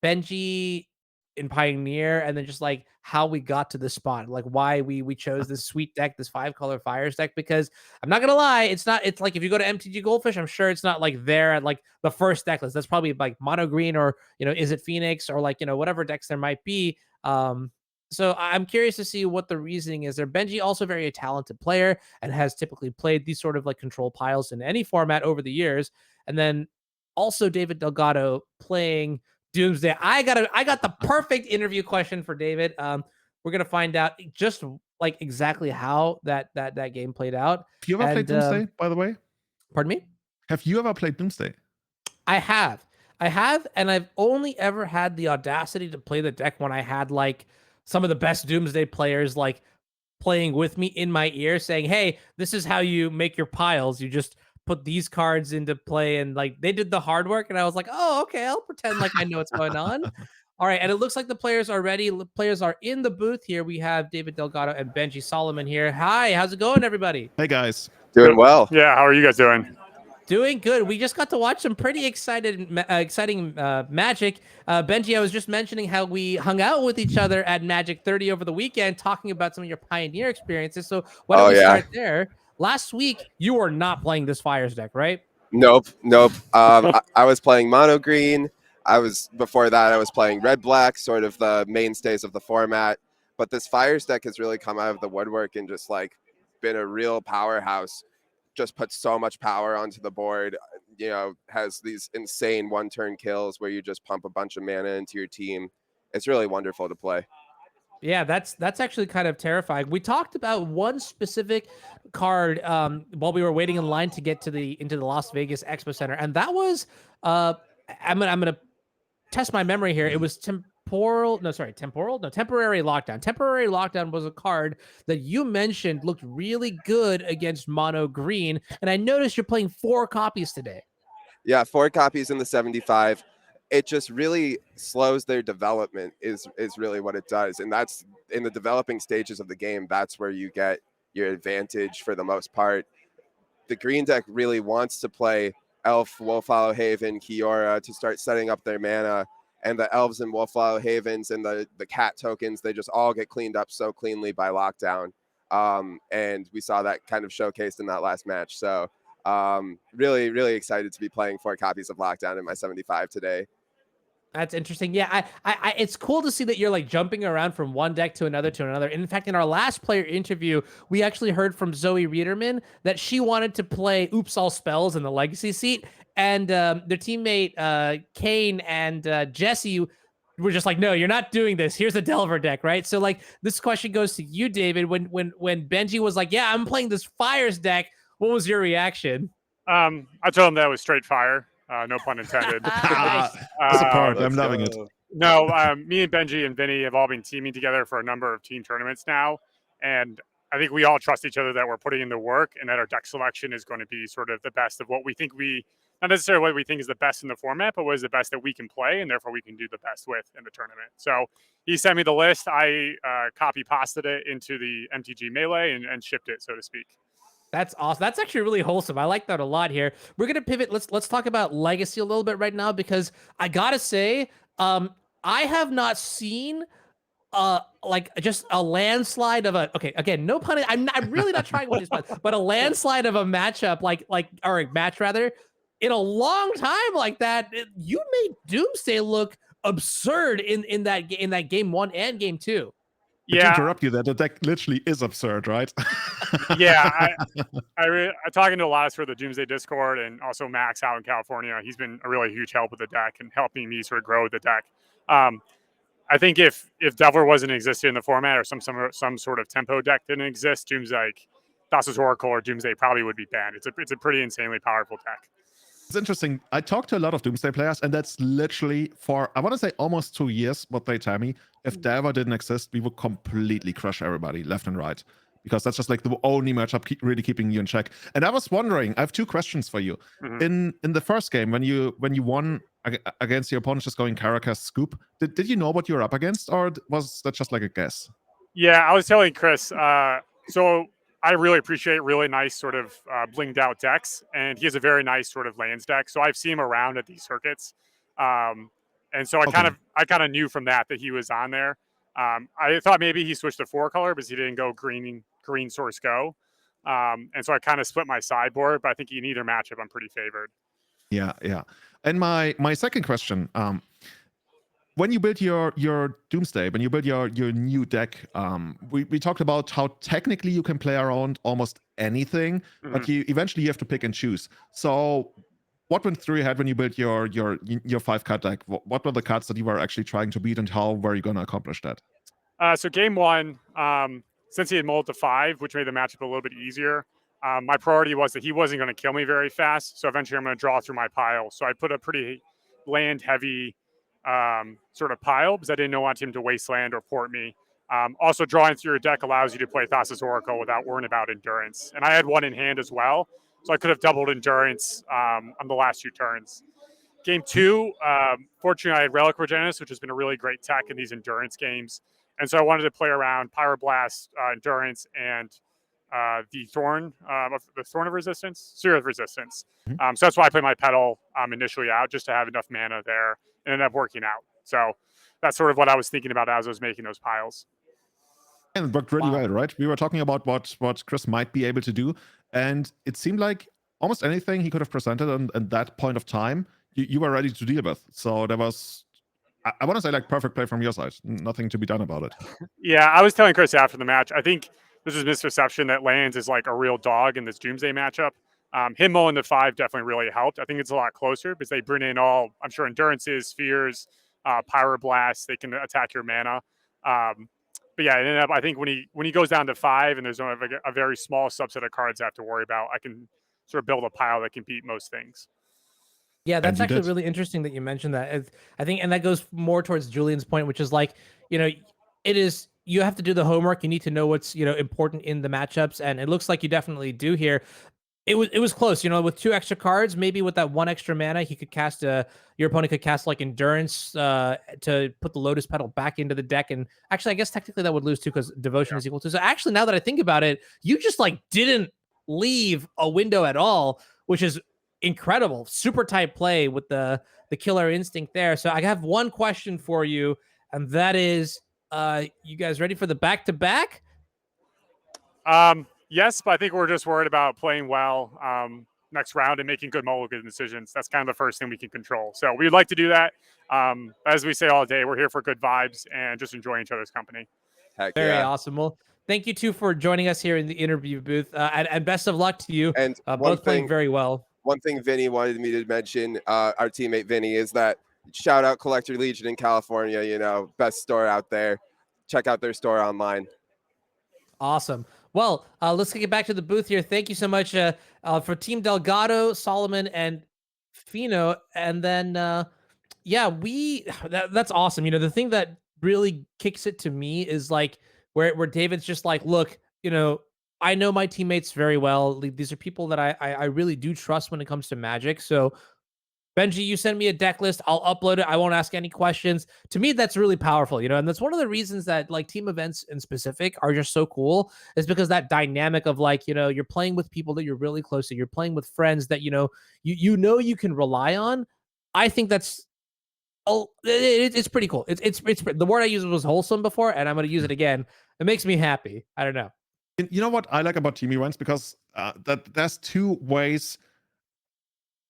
Benji in Pioneer, and then just like how we got to this spot, like why we chose this sweet deck, this 5-color fires deck. Because I'm not gonna lie, it's like if you go to MTG Goldfish, I'm sure it's not like there at like the first deck list. That's probably like mono green, or Izzet Phoenix, or like whatever decks there might be. So I'm curious to see what the reasoning is there. Benji also very talented player and has typically played these sort of like control piles in any format over the years. And then also David Delgado playing Doomsday. I got the perfect interview question for David. We're gonna find out just like exactly how that game played out. Have you ever played Doomsday, by the way? Pardon me? Have you ever played Doomsday? I have, and I've only ever had the audacity to play the deck when I had like some of the best Doomsday players like playing with me in my ear, saying, "Hey, this is how you make your piles. You just put these cards into play," and like they did the hard work, and I was like, "Oh, okay, I'll pretend like I know what's going on." All right, and it looks like the players are ready. The players are in the booth here. We have David Delgado and Benji Soloman here. Hi, how's it going, everybody? Hey guys. Doing well. Yeah, how are you guys doing? Doing good. We just got to watch some pretty exciting Magic. Benji, I was just mentioning how we hung out with each other at Magic 30 over the weekend, talking about some of your Pioneer experiences. So why don't we start there? Last week, you were not playing this Fires deck, right? Nope. I was playing mono green. Before that, I was playing red black, sort of the mainstays of the format. But this Fires deck has really come out of the woodwork and just like been a real powerhouse. Just put so much power onto the board, has these insane 1-turn kills where you just pump a bunch of mana into your team. It's really wonderful to play. Yeah, that's actually kind of terrifying. We talked about one specific card while we were waiting in line to get into the Las Vegas Expo Center, and that was I'm gonna test my memory here. It was Temporary Lockdown. Temporary Lockdown was a card that you mentioned looked really good against mono green, and I noticed you're playing 4 copies today. Yeah, 4 copies in the 75. It just really slows their development is really what it does. And that's in the developing stages of the game. That's where you get your advantage for the most part. The green deck really wants to play Elf, Wolfwallow Haven, Kiora to start setting up their mana. And the Elves and Wolfwallow Havens and the cat tokens, they just all get cleaned up so cleanly by Lockdown. And we saw that kind of showcased in that last match. So really, really excited to be playing 4 copies of Lockdown in my 75 today. That's interesting. Yeah, it's cool to see that you're like jumping around from one deck to another to another. In fact, in our last player interview, we actually heard from Zoe Riederman that she wanted to play Oops All Spells in the Legacy seat, and their teammate Cain and Jesse were just like, "No, you're not doing this. Here's a Delver deck, right?" So like, this question goes to you, David. When Benji was like, "Yeah, I'm playing this Fires deck," what was your reaction? I told him that was straight fire. No pun intended. Support. I'm Let's loving it. go. No, me and Benji and Vinnie have all been teaming together for a number of team tournaments now, and I think we all trust each other that we're putting in the work and that our deck selection is going to be sort of the best of what we think not necessarily what we think is the best in the format, but what is the best that we can play, and therefore we can do the best with in the tournament. So he sent me the list. I copy pasted it into the MTG Melee and shipped it, so to speak. That's awesome. That's actually really wholesome. I like that a lot here. We're gonna pivot. Let's talk about Legacy a little bit right now, because I gotta say, I have not seen like just a landslide of okay, again, no pun. I'm really not trying with this, but a landslide of a matchup or a match rather in a long time like that. You made Doomsday look absurd in that game 1 and game 2. To interrupt you there, the deck literally is absurd, right? Yeah, I talking to Elias for the Doomsday Discord, and also Max out in California. He's been a really huge help with the deck and helping me sort of grow the deck. I think if Delver wasn't existed in the format, or some sort of tempo deck didn't exist, Doomsday, like Thassa's Oracle or Doomsday, probably would be banned. It's a pretty insanely powerful deck. It's interesting. I talked to a lot of Doomsday players, and that's literally for, I want to say, almost 2 years what they tell me. If Delver didn't exist, we would completely crush everybody left and right, because that's just like the only matchup really keeping you in check. And I was wondering, I have 2 questions for you. In the first game, when you won against your opponent just going Caracas Scoop, did you know what you were up against, or was that just like a guess? Yeah, I was telling Kris, so I really appreciate really nice sort of blinged out decks, and he has a very nice sort of lands deck. So I've seen him around at these circuits, and so I kind of knew from that he was on there. I thought maybe he switched to 4-color because he didn't go green source go, and so I kind of split my sideboard. But I think in either matchup, I'm pretty favored. Yeah. And my second question, when you build your Doomsday, when you build your new deck, we talked about how technically you can play around almost anything, but you eventually have to pick and choose. So what went through your head when you built your 5-card deck? What were the cards that you were actually trying to beat, and how were you going to accomplish that? So game 1, since he had mulled to 5, which made the matchup a little bit easier, my priority was that he wasn't going to kill me very fast. So eventually I'm going to draw through my pile. So I put a pretty land-heavy sort of pile because I didn't want him to waste land or port me. Also, drawing through your deck allows you to play Thassa's Oracle without worrying about endurance. And I had one in hand as well, so I could have doubled endurance on the last 2 turns. Game 2, fortunately, I had Relic Regenis, which has been a really great tech in these endurance games. And so I wanted to play around Pyroblast, endurance, and the Thorn of Resistance, Seer of Resistance. So that's why I played my Petal initially out, just to have enough mana there, and ended up working out. So that's sort of what I was thinking about as I was making those piles. And it worked really well, right? We were talking about what Kris might be able to do, and it seemed like almost anything he could have presented at that point of time, you were ready to deal with. So there was, I want to say, like, perfect play from your side. Nothing to be done about it. Yeah, I was telling Kris after the match, I think this is misperception that lands is like a real dog in this Doomsday matchup. Him mulling to 5 definitely really helped. I think it's a lot closer because they bring in all, I'm sure, endurances, spheres, Pyroblasts. They can attack your mana. But yeah, it ended up, I think when he goes down to 5 and there's only a very small subset of cards I have to worry about, I can sort of build a pile that can beat most things. Yeah, that's actually really interesting that you mentioned that. I think, and that goes more towards Julian's point, which is like, it is, you have to do the homework. You need to know what's, important in the matchups. And it looks like you definitely do here. It was close, with 2 extra cards, maybe with that 1 extra mana, he could cast your opponent could cast like Endurance to put the Lotus Petal back into the deck. And actually, I guess technically that would lose too, because Devotion is equal to. So actually, now that I think about it, you just like didn't leave a window at all, which is incredible. Super tight play with the killer instinct there. So I have one question for you, and that is, you guys ready for the back-to-back? Yes, but I think we're just worried about playing well. next round and making good mulligan decisions. That's kind of the first thing we can control. So we'd like to do that. As we say all day, we're here for good vibes and just enjoying each other's company. Heck Very yeah. awesome. Well, thank you two for joining us here in the interview booth, and best of luck to you. And Both playing very well. One thing Vinnie wanted me to mention, our teammate Vinnie, is that shout out Collector Legion in California, you know, best store out there. Check out their store online. Awesome. Well, let's get back to the booth here. Thank you so much for Team Delgado, Soloman, and Fina. And then, yeah, that's awesome. You know, the thing that really kicks it to me is like where David's just like, look, you know, I know my teammates very well. These are people that I really do trust when it comes to Magic. So, Benji, you send me a deck list. I'll upload it. I won't ask any questions. To me, that's really powerful, you know, and that's one of the reasons that like team events in specific are just so cool is because that dynamic of like, you know, you're playing with people that you're really close to. You're playing with friends that, you know you can rely on. I think that's it's pretty cool. It's the word I used was wholesome before, and I'm going to use it again. It makes me happy. I don't know. You know what I like about team events? Because that there's two ways,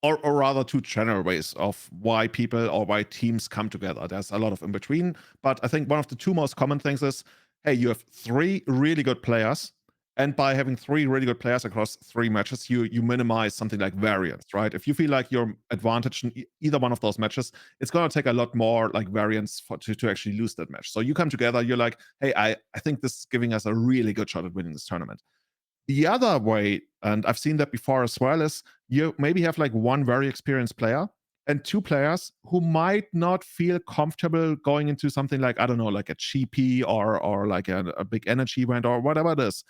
or rather two general ways of why people or why teams come together. There's a lot of in between, but I think one of the two most common things is, hey, you have 3 really good players, and by having 3 really good players across 3 matches, you minimize something like variance, right? If you feel like you're advantaged in either one of those matches, it's going to take a lot more like variance to actually lose that match. So you come together, you're like, hey, I think this is giving us a really good shot at winning this tournament. The other way, and I've seen that before as well, is you maybe have like 1 very experienced player and 2 players who might not feel comfortable going into something like, I don't know, like a GP or like a big energy event or whatever it is.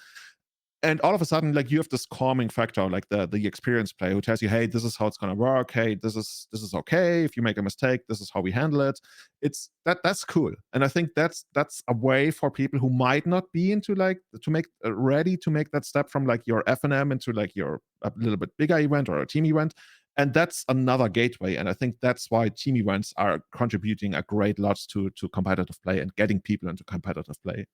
And all of a sudden, like you have this calming factor, like the experienced player who tells you, hey, this is how it's gonna work. Hey, this is okay. If you make a mistake, this is how we handle it. It's that's cool. And I think that's a way for people who might not be into like to make ready to make that step from like your FNM into like your a little bit bigger event or a team event. And that's another gateway. And I think that's why team events are contributing a great lot to competitive play and getting people into competitive play.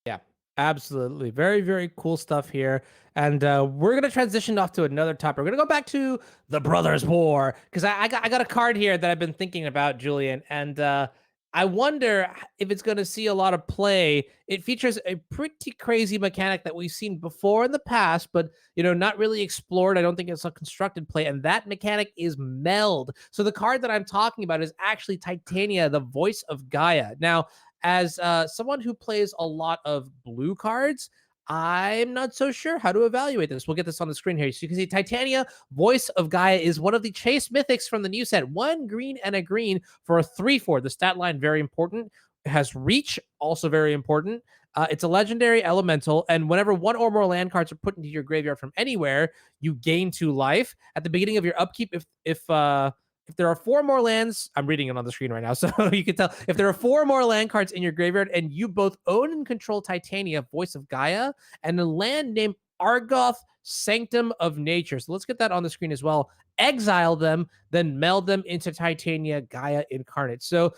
Yeah, absolutely. Very, very cool stuff here. And we're going to transition off to another topic. We're going to go back to the Brothers War because I got a card here that I've been thinking about, Julian. And I wonder if it's going to see a lot of play. It features a pretty crazy mechanic that we've seen before in the past, but, you know, not really explored. I don't think it's a constructed play. And that mechanic is Meld. So the card that I'm talking about is actually Titania, the Voice of Gaia. Now, as someone who plays a lot of blue cards, I'm not so sure how to evaluate this. We'll get this on the screen here. So you can see Titania, Voice of Gaia, is one of the chase mythics from the new set. 1 green and a green for a 3/4. The stat line, very important. It has reach, also very important. It's a legendary elemental, and whenever 1 or more land cards are put into your graveyard from anywhere, you gain 2 life. At the beginning of your upkeep, if there are 4 more lands, I'm reading it on the screen right now, so you can tell. If there are 4 more land cards in your graveyard and you both own and control Titania, Voice of Gaia, and a land named Argoth, Sanctum of Nature. So let's get that on the screen as well. Exile them, then meld them into Titania, Gaia Incarnate. So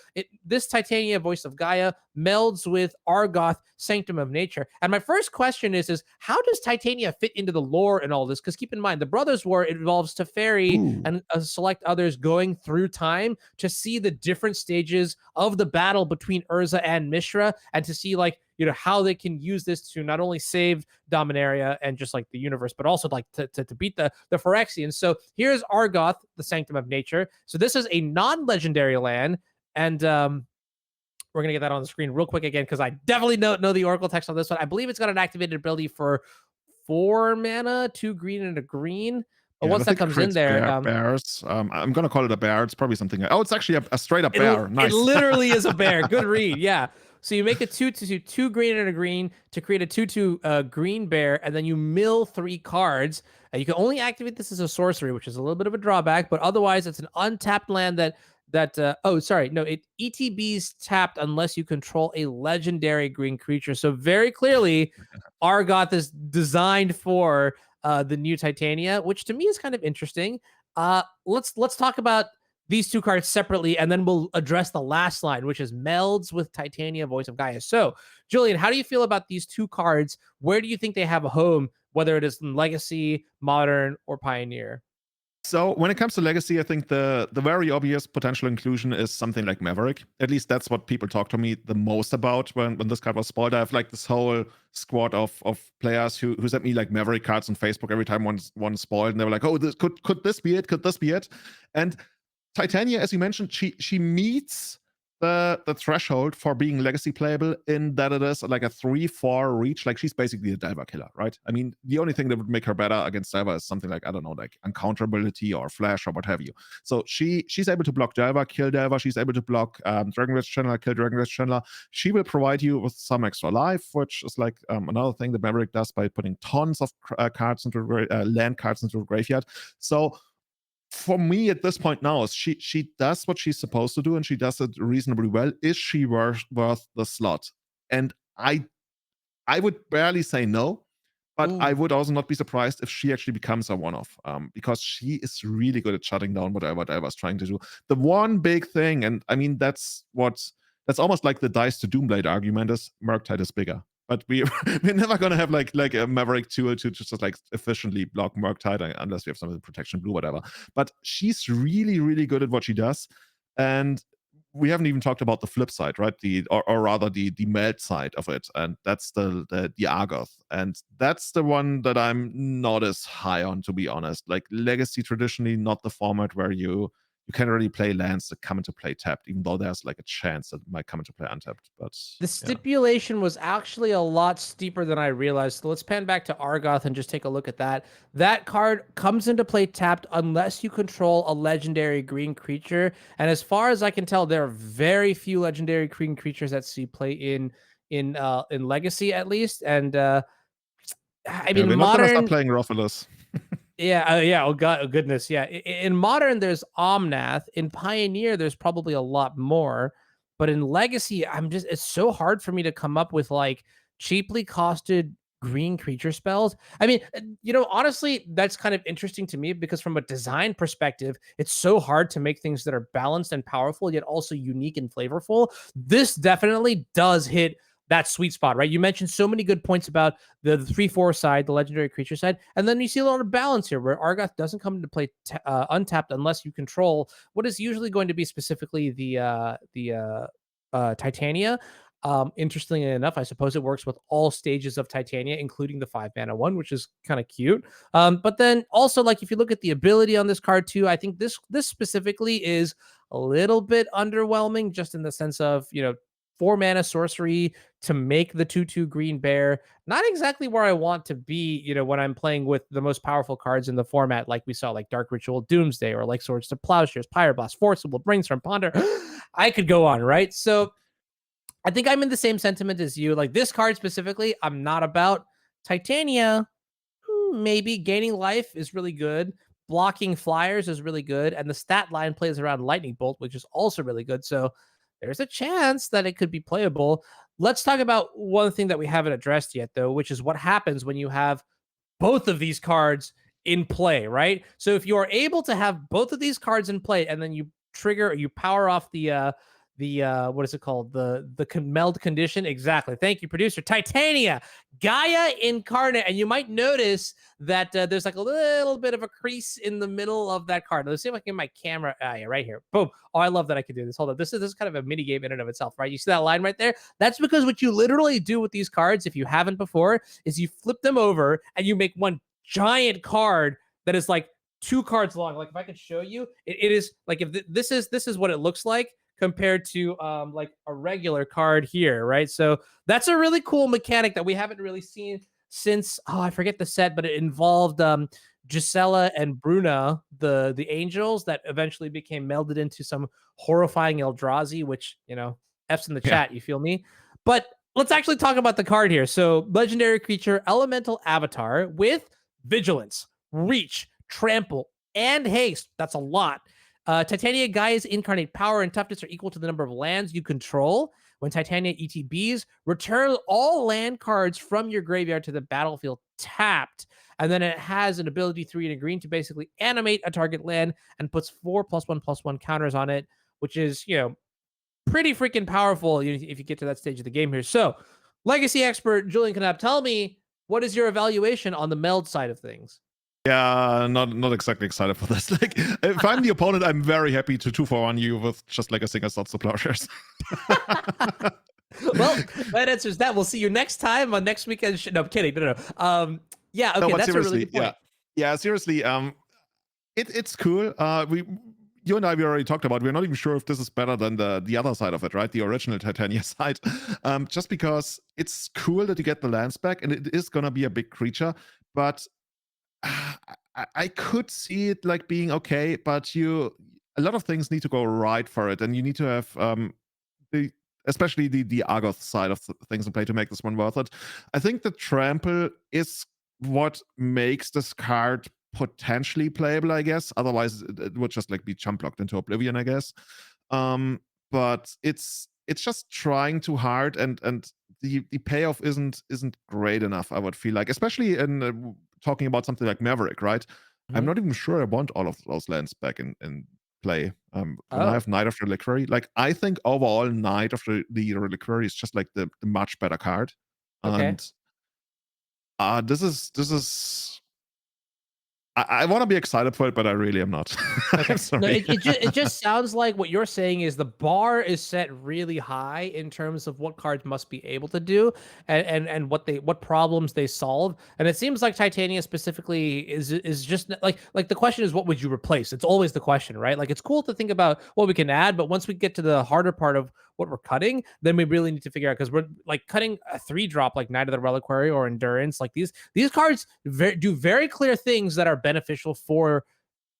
this Titania, Voice of Gaia, melds with Argoth, Sanctum of Nature. And my first question is how does Titania fit into the lore and all this? Because keep in mind, the Brothers War involves Teferi and select others going through time to see the different stages of the battle between Urza and Mishra, and to see like, you know, how they can use this to not only save Dominaria and just like the universe, but also like to beat the Phyrexians. So here's Argoth, the Sanctum of Nature. So this is a non-legendary land, and we're gonna get that on the screen real quick again because I definitely know the Oracle text on this one. I believe it's got an activated ability for 4 mana, 2 green and a green. But Yeah, once that comes in there, bears. I'm gonna call it a bear. It's probably something. Oh, it's actually a straight up bear. Nice. It literally is a bear. Good read. Yeah. So you make a 2/2, 2 green and a green to create a 2/2 green bear, and then you mill 3 cards. You can only activate this as a sorcery, which is a little bit of a drawback, but otherwise it's an untapped land that it ETB's tapped unless you control a legendary green creature. So very clearly, Argoth is designed for the new Titania, which to me is kind of interesting. Let's talk about these 2 cards separately, and then we'll address the last line, which is melds with Titania, Voice of Gaia. So, Julian, how do you feel about these 2 cards? Where do you think they have a home, whether it is in Legacy, Modern, or Pioneer? So when it comes to legacy, I think the very obvious potential inclusion is something like Maverick. At least that's what people talk to me the most about when this card was spoiled. I have like this whole squad of players who sent me like Maverick cards on Facebook every time one spoiled, and they were like, "Oh, this could this be it? Could this be it?" And Titania, as you mentioned, she meets the threshold for being legacy playable in that it is like a 3/4 reach. Like she's basically a Delver killer, right? I mean, the only thing that would make her better against Delver is something like, I don't know, like uncounterability or flash or what have you. So she's able to block Delver, kill Delver. She's able to block Dragon Rage Channeler, kill Dragon Rage Channeler. She will provide you with some extra life, which is like another thing that Maverick does by putting tons of cards into land cards into the graveyard. So for me at this point now is she does what she's supposed to do, and she does it reasonably well. Is she worth the slot? And I would barely say no, but I would also not be surprised if she actually becomes a one-off, because she is really good at shutting down whatever Delver's trying to do. The one big thing, and I mean that's almost like the dice to Doomblade argument, is Murktide is bigger. But we're never gonna have like a Maverick tool to just like efficiently block Murktide unless we have some protection blue, whatever. But she's really, really good at what she does. And we haven't even talked about the flip side, right? Or rather the meld side of it. And that's the Argoth. And that's the one that I'm not as high on, to be honest. Like Legacy traditionally not the format where you can't really play lands that come into play tapped, even though there's like a chance that it might come into play untapped. But the stipulation was actually a lot steeper than I realized. So let's pan back to Argoth and just take a look at that. That card comes into play tapped unless you control a legendary green creature. And as far as I can tell, there are very few legendary green creatures that see play in Legacy, at least. And I mean, we're Modern. not gonna stop playing Rophilus. Yeah. Oh God, oh goodness. Yeah. In Modern, there's Omnath. In Pioneer, there's probably a lot more. But in Legacy, it's so hard for me to come up with like cheaply costed green creature spells. I mean, honestly, that's kind of interesting to me because from a design perspective, it's so hard to make things that are balanced and powerful, yet also unique and flavorful. This definitely does hit that sweet spot, right? You mentioned so many good points about the 3/4 side, the legendary creature side, and then you see a lot of balance here where Argoth doesn't come into play untapped unless you control what is usually going to be specifically the Titania. Interestingly enough, I suppose it works with all stages of Titania, including the 5-mana one, which is kind of cute. But then also, like if you look at the ability on this card too, I think this specifically is a little bit underwhelming, just in the sense of 4-mana sorcery to make the 2/2 green bear. Not exactly where I want to be, when I'm playing with the most powerful cards in the format, like we saw, like Dark Ritual Doomsday, or like Swords to Plowshares, Pyroblast, Forcible, Brainstorm, Ponder. I could go on, right? So I think I'm in the same sentiment as you. Like this card specifically, I'm not about. Titania, maybe. Gaining life is really good. Blocking flyers is really good. And the stat line plays around Lightning Bolt, which is also really good. So there's a chance that it could be playable. Let's talk about one thing that we haven't addressed yet, though, which is what happens when you have both of these cards in play, right? So if you are able to have both of these cards in play and then you trigger or you power off the what is it called? The meld condition. Exactly. Thank you, producer. Titania, Gaia Incarnate. And you might notice that there's like a little bit of a crease in the middle of that card. Let's see if I can get my camera. Yeah, right here. Boom. Oh, I love that I can do this. Hold on. This is kind of a mini game in and of itself, right? You see that line right there? That's because what you literally do with these cards, if you haven't before, is you flip them over and you make one giant card that is like 2 cards long. Like if I could show you, it is like if this is what it looks like compared to like a regular card here, right? So that's a really cool mechanic that we haven't really seen since, I forget the set, but it involved Gisela and Bruna, the angels that eventually became melded into some horrifying Eldrazi, which, F's in the chat, you feel me? But let's actually talk about the card here. So legendary creature, elemental avatar with vigilance, reach, trample, and haste. That's a lot. Titania Gaia's incarnate power and toughness are equal to the number of lands you control. When Titania ETBs, return all land cards from your graveyard to the battlefield tapped. And then it has an ability 3 and a green to basically animate a target land and puts 4+1/+1 counters on it, which is, pretty freaking powerful if you get to that stage of the game here. So, Legacy expert Julian Knapp, tell me, what is your evaluation on the meld side of things? Yeah, not exactly excited for this. Like, if I'm the opponent, I'm very happy to 2-for-1 you with just like a single slot to plowshares. Well, that answers that. We'll see you next time on next weekend. No, I'm kidding. No. Yeah, okay, No, but that's a really seriously, good point. yeah, seriously. It's cool. You and I, we already talked about. We're not even sure if this is better than the other side of it, right? The original Titania side. Just because it's cool that you get the lands back, and it is gonna be a big creature, but I could see it like being okay, but a lot of things need to go right for it, and you need to have the especially the Argoth side of things in play to make this one worth it. I think the trample is what makes this card potentially playable, I guess. Otherwise, it would just like be chump blocked into oblivion, I guess. But it's just trying too hard, and the payoff isn't great enough, I would feel like, especially in talking about something like Maverick, right? I'm not even sure I want all of those lands back in play. When I have Knight of the Reliquary, like I think overall Knight of the Reliquary is just like the much better card. Okay. And this is I want to be excited for it, but I really am not. Okay. I'm sorry. No, it just sounds like what you're saying is the bar is set really high in terms of what cards must be able to do and what problems they solve. And it seems like Titania specifically is just like the question is, what would you replace? It's always the question, right? Like, it's cool to think about what we can add, but once we get to the harder part of what we're cutting, then we really need to figure out, because we're like cutting a 3-drop like Knight of the Reliquary or Endurance. Like these cards do very clear things that are beneficial for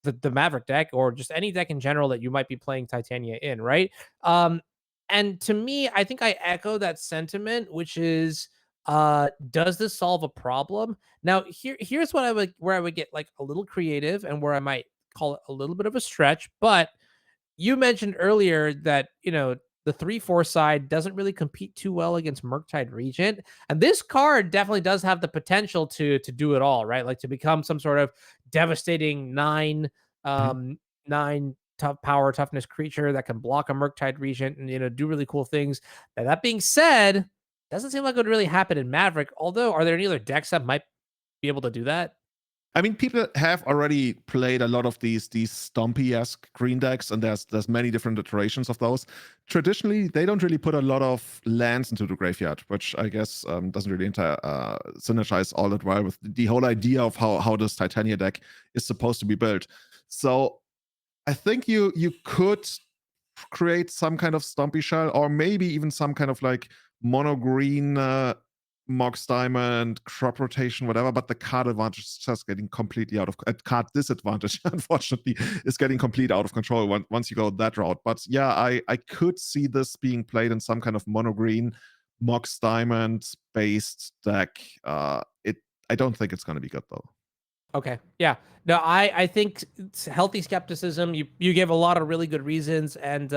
the Maverick deck, or just any deck in general that you might be playing Titania in, right? And to me, I think I echo that sentiment, which is, does this solve a problem? Now, here's what where I would get like a little creative, and where I might call it a little bit of a stretch. But you mentioned earlier that, the 3/4 side doesn't really compete too well against Murktide Regent, and this card definitely does have the potential to do it all, right? Like to become some sort of devastating 9 toughness creature that can block a Murktide Regent and do really cool things. Now, that being said, doesn't seem like it would really happen in Maverick. Although, are there any other decks that might be able to do that? I mean, people have already played a lot of these Stompy-esque green decks, and there's many different iterations of those. Traditionally, they don't really put a lot of lands into the graveyard, which I guess doesn't really synergize all that well with the whole idea of how this Titania deck is supposed to be built. So I think you could create some kind of Stompy shell, or maybe even some kind of like mono green Mox Diamond, crop rotation, whatever, but the card advantage is just getting completely card disadvantage, unfortunately, is getting complete out of control once you go that route. But yeah, I could see this being played in some kind of mono green Mox Diamond based deck. I don't think it's going to be good though. Okay. Yeah. No, I think it's healthy skepticism. You gave a lot of really good reasons, and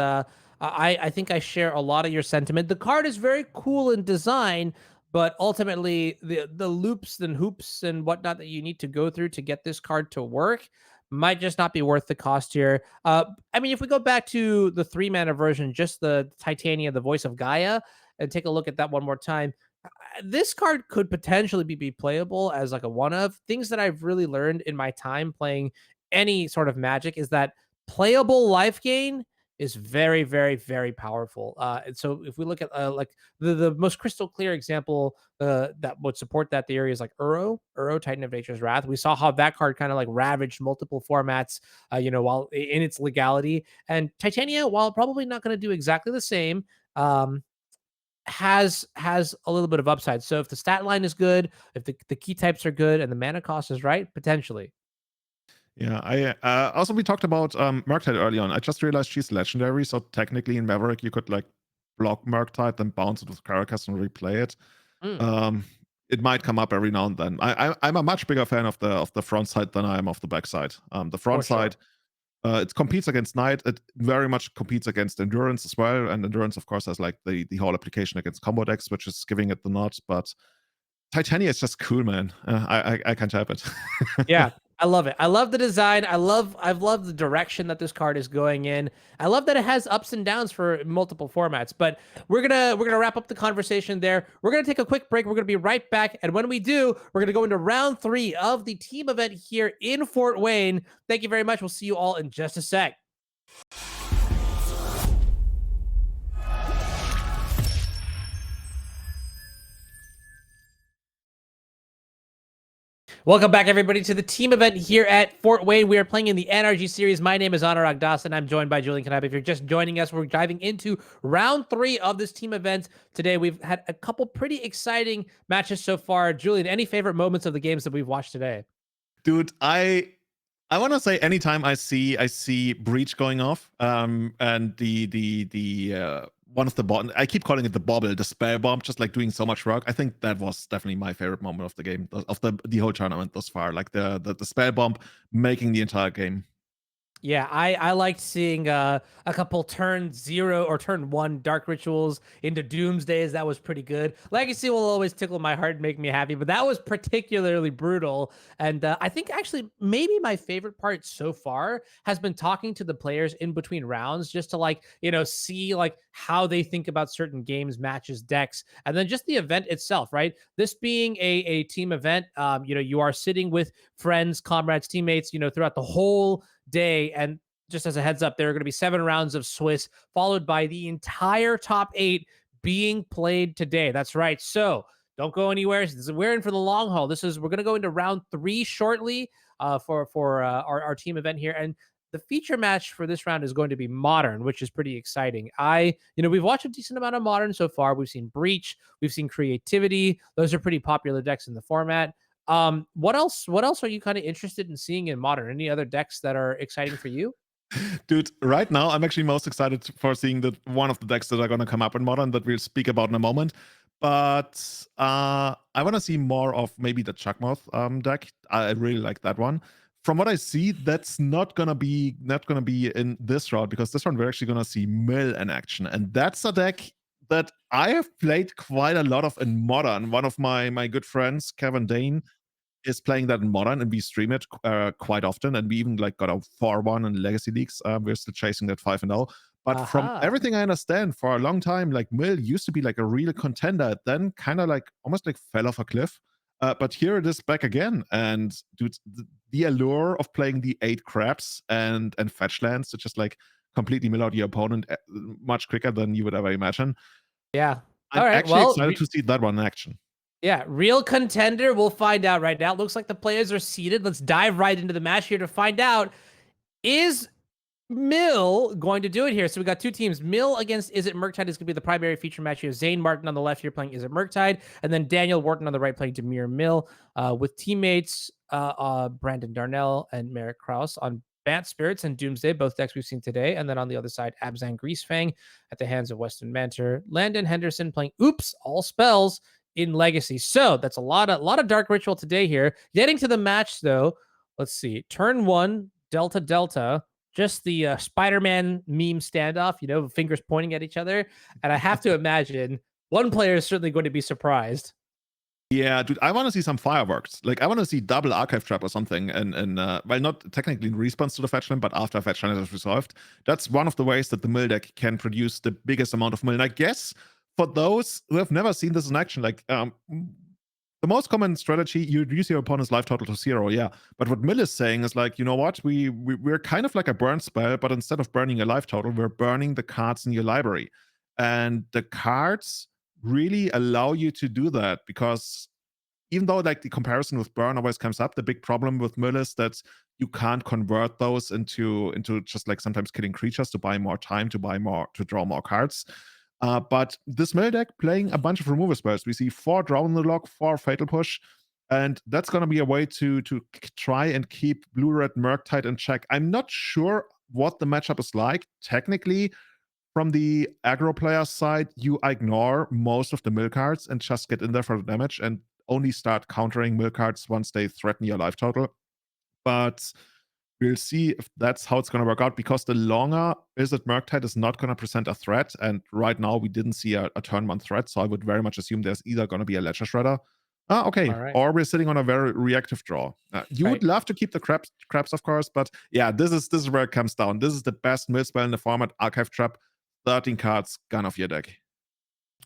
I think I share a lot of your sentiment. The card is very cool in design, but ultimately the loops and hoops and whatnot that you need to go through to get this card to work might just not be worth the cost here. I mean, if we go back to the 3-mana version, just the Titania, the Voice of Gaia, and take a look at that one more time, this card could potentially be playable as like a one of. Things that I've really learned in my time playing any sort of Magic is that playable life gain is very, very, very powerful. And so if we look at like the most crystal clear example that would support that theory is like Uro, Titan of Nature's Wrath. We saw how that card kind of like ravaged multiple formats, while in its legality. And Titania, while probably not going to do exactly the same, has a little bit of upside. So if the stat line is good, if the key types are good, and the mana cost is right, potentially. Yeah, I also we talked about Murktide early on. I just realized she's legendary, so technically in Maverick you could like block Murktide, then bounce it with Caracas and replay it. It might come up every now and then. I'm a much bigger fan of the front side than I am of the back side. The front side, it competes against Knight. It very much competes against Endurance as well, and Endurance of course has like the whole application against combo decks, which is giving it the nod. But Titania is just cool, man. I can't help it. Yeah. I love it. I love the design. I've loved the direction that this card is going in. I love that it has ups and downs for multiple formats. But we're gonna wrap up the conversation there. We're gonna take a quick break. We're gonna be right back. And when we do, we're gonna go into round 3 of the team event here in Fort Wayne. Thank you very much. We'll see you all in just a sec. Welcome back, everybody, to the team event here at Fort Wayne. We are playing in the NRG Series. My name is Anurag Das, and I'm joined by Julian Kanab. If you're just joining us, we're diving into round 3 of this team event today. We've had a couple pretty exciting matches so far. Julian, any favorite moments of the games that we've watched today? Dude, I want to say anytime I see Breach going off, and the one of the bottom, I keep calling it the bobble, the spell bomb, just like doing so much work. I think that was definitely my favorite moment of the game, of the whole tournament thus far. Like the spell bomb making the entire game. Yeah, I liked seeing a couple turn 0 or turn 1 dark rituals into Doomsdays. That was pretty good. Legacy will always tickle my heart and make me happy, but that was particularly brutal. And I think actually maybe my favorite part so far has been talking to the players in between rounds, just to like, see like how they think about certain games, matches, decks, and then just the event itself, right? This being a team event, you are sitting with friends, comrades, teammates, throughout the whole day. And just as a heads up, there are going to be 7 rounds of Swiss, followed by the entire top 8 being played today. That's right. So don't go anywhere. We're in for the long haul. We're going to go into round 3 shortly for our team event here. And the feature match for this round is going to be Modern, which is pretty exciting. We've watched a decent amount of Modern so far. We've seen Breach, we've seen Creativity. Those are pretty popular decks in the format. What else are you kind of interested in seeing in Modern? Any other decks that are exciting for you? Dude, right now I'm actually most excited for seeing one of the decks that are going to come up in Modern that we'll speak about in a moment. But I want to see more of maybe the Chugmouth deck. I really like that one. From what I see, that's not gonna be in this round, because this round we're actually gonna see Mill in action, and that's a deck that I have played quite a lot of in Modern. One of my good friends, Kevin Dane, is playing that in Modern, and we stream it quite often, and we even like got a 4-1 in Legacy Leagues. We're still chasing that 5-0. But from everything I understand, for a long time, like Mill used to be like a real contender, then kind of like almost like fell off a cliff. But here it is back again, and dude, the allure of playing the 8 crabs and fetch lands to just like completely mill out your opponent much quicker than you would ever imagine. Yeah. I'm actually excited to see that one in action. Yeah, real contender. We'll find out right now. It looks like the players are seated. Let's dive right into the match here to find out, is Mill going to do it here? So we got 2 teams. Mill against Izzet Murktide is going to be the primary feature match here. Zane Martin on the left here playing Izzet Murktide, and then Daniel Wharton on the right playing Demir Mill, with teammates Brandon Darnell and Merrick Kraus on Bant Spirits and Doomsday, both decks we've seen today. And then on the other side, Abzan Greasefang at the hands of Weston Manter. Landon Henderson playing Oops All Spells in Legacy. So that's a lot of Dark Ritual today here. Getting to the match though, let's see. Turn 1, Delta Delta. Just the Spider-Man meme standoff, fingers pointing at each other. And I have to imagine one player is certainly going to be surprised. Yeah, dude, I want to see some fireworks. Like, I want to see double Archive Trap or something. And well, not technically in response to the fetch land, but after fetch land is resolved. That's one of the ways that the Mill deck can produce the biggest amount of Mill. And I guess for those who have never seen this in action, like, the most common strategy, you reduce your opponent's life total to 0, yeah. But what Mill is saying is like, you know what? We're kind of like a burn spell, but instead of burning your life total, we're burning the cards in your library. And the cards really allow you to do that, because even though like the comparison with burn always comes up, the big problem with Mill is that you can't convert those into just like sometimes killing creatures to buy more time, to draw more cards. But this Mill deck playing a bunch of removal spells. We see 4 Draw in the Log, 4 Fatal Push, and that's going to be a way to try and keep Blue-Red Murktide in check. I'm not sure what the matchup is like. Technically, from the aggro player side, you ignore most of the Mill cards and just get in there for the damage and only start countering Mill cards once they threaten your life total. But we'll see if that's how it's going to work out, because the longer Izzet Murktide is not going to present a threat, and right now we didn't see a turn 1 threat, so I would very much assume there's either going to be a Ledger Shredder Ah, okay. All right. Or we're sitting on a very reactive draw. You would Right. love to keep the crabs, of course, but yeah, this is where it comes down. This is the best mill spell in the format. Archive Trap, 13 cards, gun off your deck.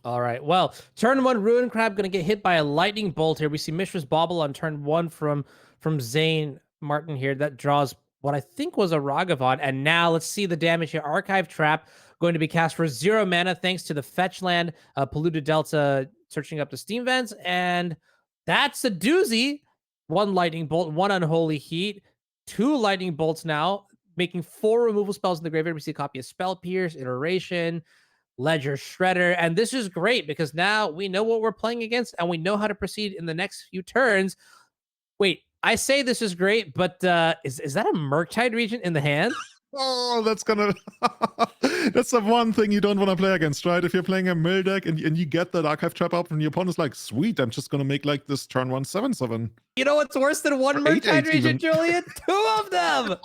All right. Well, turn 1, Ruin Crab going to get hit by a lightning bolt here. We see Mishra's Bauble on turn 1 from Zane Martin here. That draws what I think was a Ragavon. And now let's see the damage here. Archive Trap going to be cast for 0 mana thanks to the fetch land, Polluted Delta searching up the steam vents. And that's a doozy. 1 lightning bolt, 1 unholy heat, 2 lightning bolts now, making 4 removal spells in the graveyard. We see a copy of Spell Pierce, Iteration, Ledger Shredder, and this is great because now we know what we're playing against and we know how to proceed in the next few turns. Wait, I say this is great, but is that a Murktide Regent in the hand? Oh, that's gonna that's the one thing you don't want to play against, right? If you're playing a mill deck and you get that Archive Trap up and your opponent's like, sweet, I'm just gonna make like this turn 1 7/7. You know what's worse than 1 Or 8/8 Murktide Regent, even. Julian? 2 of them!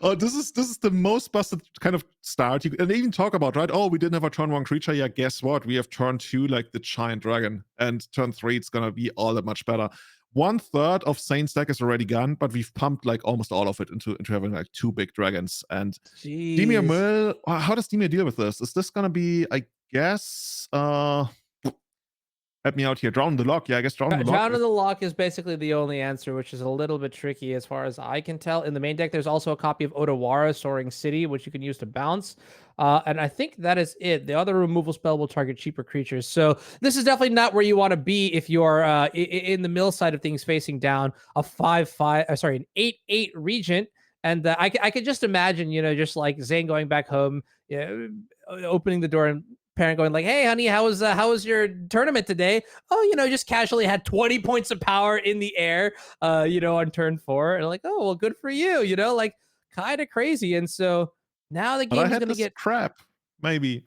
Oh, this is the most busted kind of start. And they even talk about, right? Oh, we didn't have a turn 1 creature. Yeah, guess what? We have turn 2 like the giant dragon, and turn 3 it's gonna be all that much better. 1/3 of Zane's deck is already gone, but we've pumped like almost all of it into having like 2 big dragons. And Dimir Jeez. Mill, how does Dimir deal with this? Is this gonna be, I guess, help me out here. Drown the Lock. Yeah, I guess Drown the Lock. Drown in the Lock is basically the only answer, which is a little bit tricky as far as I can tell. In the main deck, there's also a copy of Odawara, Soaring City, which you can use to bounce. And I think that is it. The other removal spell will target cheaper creatures. So this is definitely not where you want to be if you're in the mill side of things, facing down a 5/5, sorry, an 8/8 Regent. And I could just imagine, just like Zane going back home, opening the door and parent going like, "Hey, honey, how was your tournament today?" "Oh, just casually had 20 points of power in the air, on turn 4." And like, "Oh, well, good for you," like kind of crazy. And so now the But I game is had going to this get crap, maybe.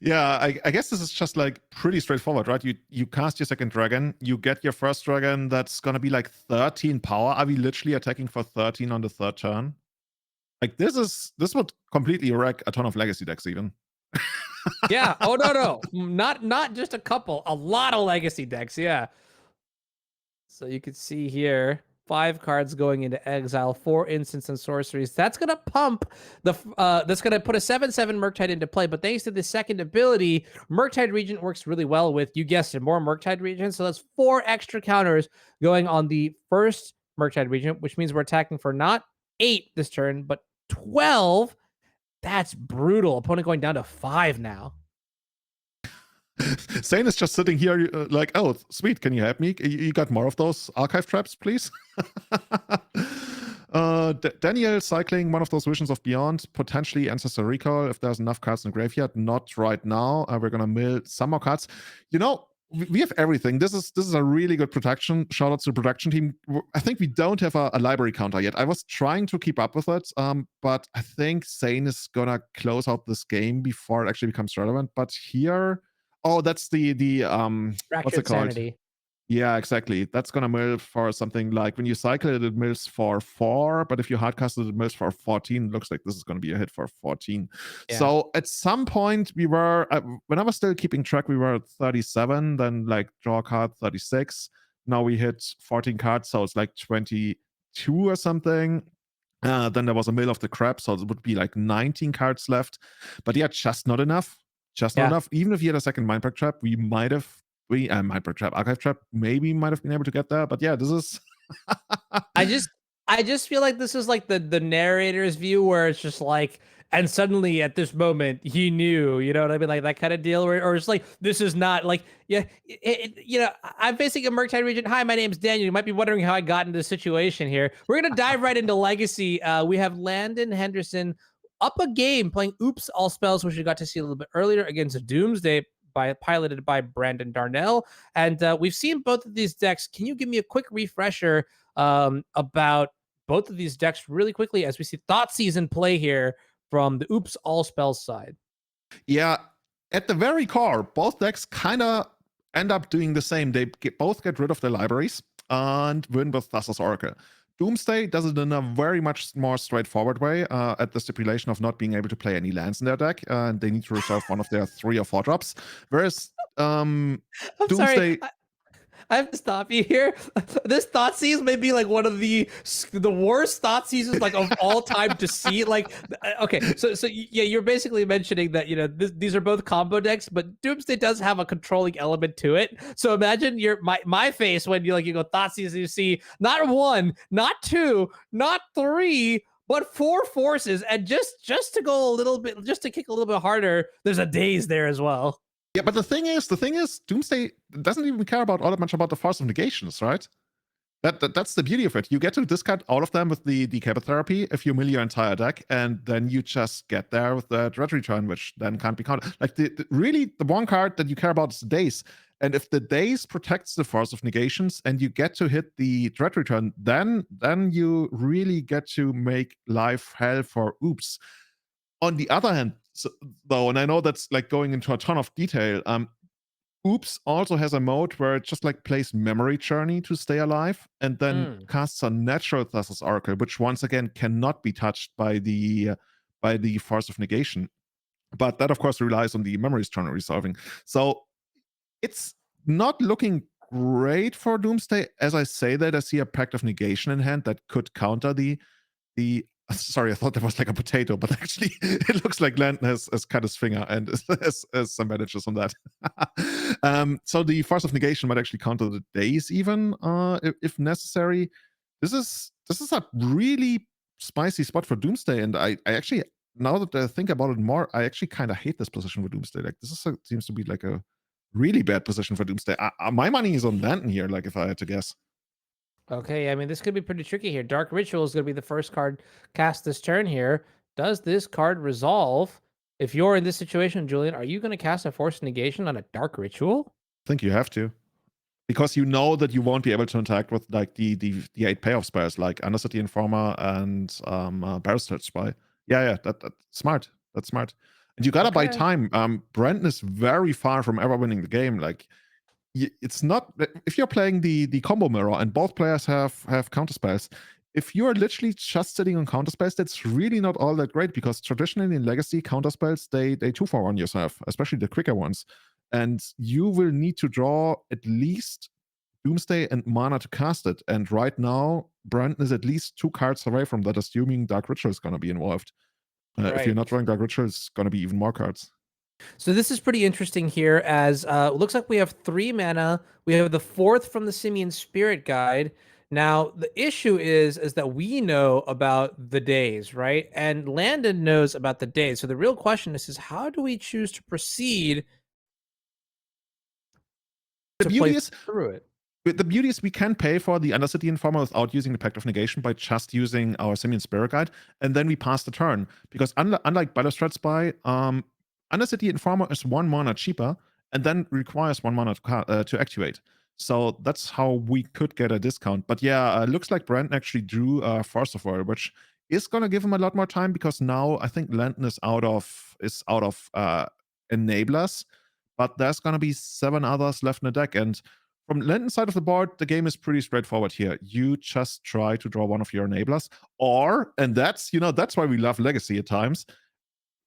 Yeah, I guess this is just like pretty straightforward, right? You cast your second dragon, you get your first dragon that's gonna be like 13 power. Are we literally attacking for 13 on the 3rd turn? Like this would completely wreck a ton of legacy decks even. yeah. Oh no, not just a couple, a lot of legacy decks. Yeah. So you can see here 5 cards going into exile, 4 instants and sorceries. That's gonna pump that's gonna put a 7/7 Murktide into play. But thanks to the second ability, Murktide Regent works really well with, you guessed it, more Murktide Regents. So that's 4 extra counters going on the first Murktide Regent, which means we're attacking for not 8 this turn, but 12. That's brutal. Opponent going down to 5 now. Zane is just sitting here like, oh, sweet, can you help me? You got more of those archive traps, please? Daniel cycling one of those Visions of Beyond, potentially Ancestor Recall if there's enough cards in the graveyard. Not right now. We're gonna mill some more cards. We have everything. This is a really good protection. Shout out to the production team. I think we don't have a library counter yet. I was trying to keep up with it, but I think Zane is gonna close out this game before it actually becomes relevant. But here, oh, that's the what's it called? Sanity. Yeah, exactly. That's gonna mill for something like when you cycle it, it mills for 4, but if you hardcast it, it mills for 14. Looks like this is gonna be a hit for 14. Yeah. So at some point we were, when I was still keeping track, we were at 37, then like draw a card 36. Now we hit 14 cards, so it's like 22 or something. Then there was a mill of the crab, so it would be like 19 cards left. But yeah, just not enough. Just not enough. Even if you had a second Mindbreak Trap, we might have. Mindbreak Trap, Archive Trap, maybe might have been able to get there, but yeah, this is. I just feel like this is like the narrator's view where it's just like, and suddenly at this moment he knew, you know what I mean, like that kind of deal, or it's like this is not like, yeah, I'm facing a Murktide Regent. Hi, my name's Daniel. You might be wondering how I got into this situation here. We're gonna dive right into Legacy. We have Landon Henderson up a game playing Oops All Spells, which we got to see a little bit earlier against Doomsday, piloted by Brandon Darnell. And we've seen both of these decks. Can you give me a quick refresher about both of these decks really quickly as we see Thoughtseize in play here from the Oops All Spells side? Yeah, at the very core, both decks kind of end up doing the same. They both get rid of their libraries and win with Thassa's Oracle. Doomsday does it in a very much more straightforward way, at the stipulation of not being able to play any lands in their deck, and they need to resolve one of their 3 or 4 drops. Whereas I'm Doomsday. sorry. I have to stop you here. This thought seize may be like one of the worst thought seizes like of all time to see. Like, okay, so yeah, you're basically mentioning that these are both combo decks, but Doomsday does have a controlling element to it. So imagine my face when you go thought seize, you see not one, not two, not three, but 4 forces, and just to go a little bit, just to kick a little bit harder, there's a daze there as well. Yeah, but the thing is, Doomsday doesn't even care about all that much about the force of negations, right? That's the beauty of it. You get to discard all of them with the decapit therapy if you mill your entire deck, and then you just get there with the Dread Return, which then can't be countered. Like really, the one card that you care about is the Daze. And if the Daze protects the force of negations and you get to hit the Dread Return, then you really get to make life hell for Oops. On the other hand, though, and I know that's like going into a ton of detail, Oops also has a mode where it just like plays Memory Journey to stay alive, and then casts a Natural Thassa's Oracle, which once again cannot be touched by the Force of Negation. But that, of course, relies on the Memories Journey resolving. So it's not looking great for Doomsday. As I say that, I see a Pact of Negation in hand that could counter the sorry, I thought that was like a potato, but actually it looks like Landon has cut his finger and has some bandages on that. So the Force of Negation might actually counter the Daze even, if necessary. This is a really spicy spot for Doomsday, and I actually, now that I think about it more, I actually kind of hate this position for Doomsday. Like, seems to be like a really bad position for Doomsday. My money is on Landon here, like, if I had to guess. Okay, I mean, this could be pretty tricky here. Dark Ritual is going to be the first card cast this turn here. Does this card resolve? If you're in this situation, Julian, are you going to cast a Force Negation on a Dark Ritual? I think you have to. Because you know that you won't be able to interact with like the 8 payoff spells like Undercity Informer and Barrister Spy. Yeah, that's smart. That's smart. And you gotta buy time. Brandon is very far from ever winning the game. Like, it's not, if you're playing the combo mirror and both players have counter spells, if you're literally just sitting on counter spells, that's really not all that great, because traditionally in Legacy, counter spells they 2-for-1 yourself, especially the quicker ones, and you will need to draw at least Doomsday and mana to cast it. And right now, Brandon is at least 2 cards away from that, assuming Dark Ritual is going to be involved. If you're not drawing Dark Ritual, it's going to be even more cards. So this is pretty interesting here, as it looks like we have 3 mana. We have the 4th from the Simian Spirit Guide. Now, the issue is that we know about the days, right? And Landon knows about the days. So the real question is how do we choose to proceed to play through it? The beauty is we can pay for the Undercity Informer without using the Pact of Negation by just using our Simian Spirit Guide, and then we pass the turn. Because unlike Balustrade Spy, Undercity Informer is 1 mana cheaper and then requires 1 mana to activate. So that's how we could get a discount. But yeah, looks like Brandon actually drew Force of Will, which is going to give him a lot more time, because now I think Landon is out of enablers, but there's going to be 7 others left in the deck. And from Landon's side of the board, the game is pretty straightforward here. You just try to draw one of your enablers, and that's why we love Legacy at times.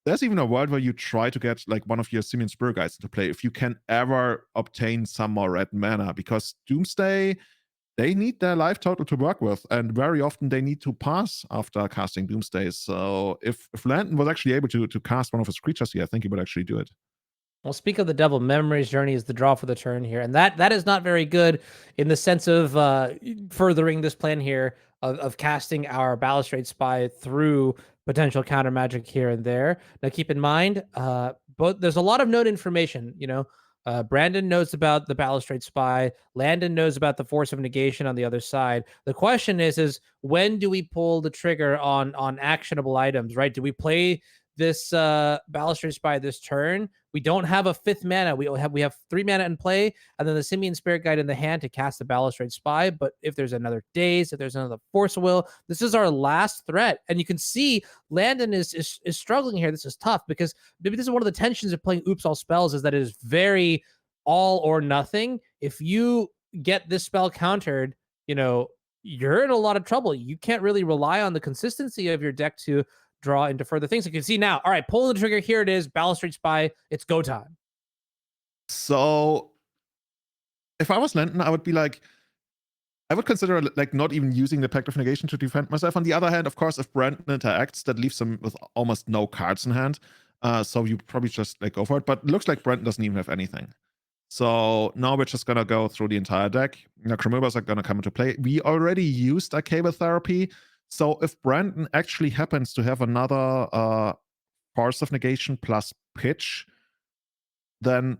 There's even a world where you try to get like one of your Simian Spirit Guides into play if you can ever obtain some more red mana, because Doomsday, they need their life total to work with, and very often they need to pass after casting Doomsday. So if Landon was actually able to cast one of his creatures here, I think he would actually do it. Well, speak of the devil, Memory's Journey is the draw for the turn here, and that is not very good in the sense of furthering this plan here of casting our Balustrade Spy through potential counter magic here and there. Now, keep in mind, there's a lot of known information. Brandon knows about the Balustrade Spy. Landon knows about the Force of Negation on the other side. The question is when do we pull the trigger on actionable items, right? Do we play this Balustrade Spy this turn? We don't have a 5th mana. We have 3 mana in play, and then the Simian Spirit Guide in the hand to cast the Balustrade Spy. But if there's another Daze, if there's another Force of Will, this is our last threat. And you can see Landon is struggling here. This is tough, because maybe this is one of the tensions of playing Oops All Spells, is that it is very all or nothing. If you get this spell countered, you're in a lot of trouble. You can't really rely on the consistency of your deck to draw into further things. You can see now, all right, pulling the trigger, here it is, Balustrade Spy, it's go time. So if I was Lenten, I would be like, I would consider like not even using the Pact of Negation to defend myself. On the other hand, of course, if Brandon interacts, that leaves him with almost no cards in hand. So you probably just like go for it. But it looks like Brandon doesn't even have anything. So now we're just gonna go through the entire deck. Necromovers are gonna come into play. We already used a Cable Therapy. So if Brandon actually happens to have another Force of Negation plus Pitch, then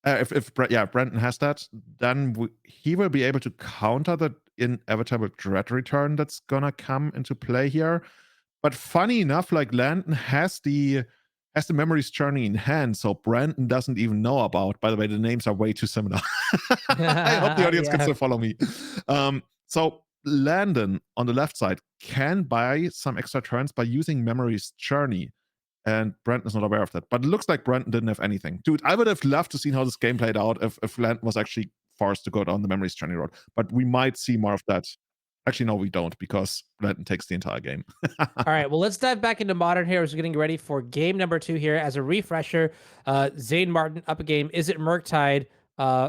if Brandon has that, then he will be able to counter the inevitable Dread Return that's gonna come into play here. But funny enough, like Landon has the Memory's Journey in hand, so Brandon doesn't even know about. By the way, the names are way too similar. I hope the audience can still follow me. So Landon on the left side can buy some extra turns by using Memory's Journey. And Brandon is not aware of that. But it looks like Brandon didn't have anything. Dude, I would have loved to see how this game played out if Landon was actually forced to go down the Memory's Journey road. But we might see more of that. Actually, no, we don't, because Landon takes the entire game. All right, well, let's dive back into Modern here as we're getting ready for game number 2 here. As a refresher, Zane Martin up a game. Izzet Murktide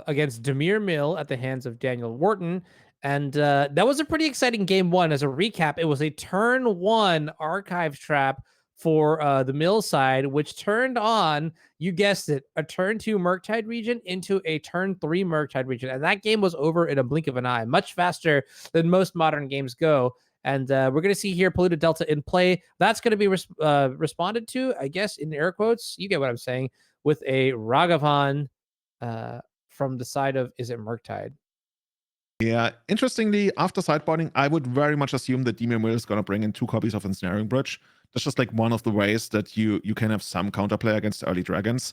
against Demir Mill at the hands of Daniel Wharton. And that was a pretty exciting game 1. As a recap, it was a turn 1 archive trap for the Mill side, which turned on, you guessed it, a turn 2 Murktide region into a turn 3 Murktide region. And that game was over in a blink of an eye, much faster than most modern games go. And we're going to see here Polluted Delta in play. That's going to be responded to, I guess, in air quotes. You get what I'm saying, with a Ragavan from the side of Izzet Murktide. Yeah, interestingly, after sideboarding, I would very much assume that Demir Mill is going to bring in 2 copies of Ensnaring Bridge. That's just like one of the ways that you can have some counterplay against early dragons.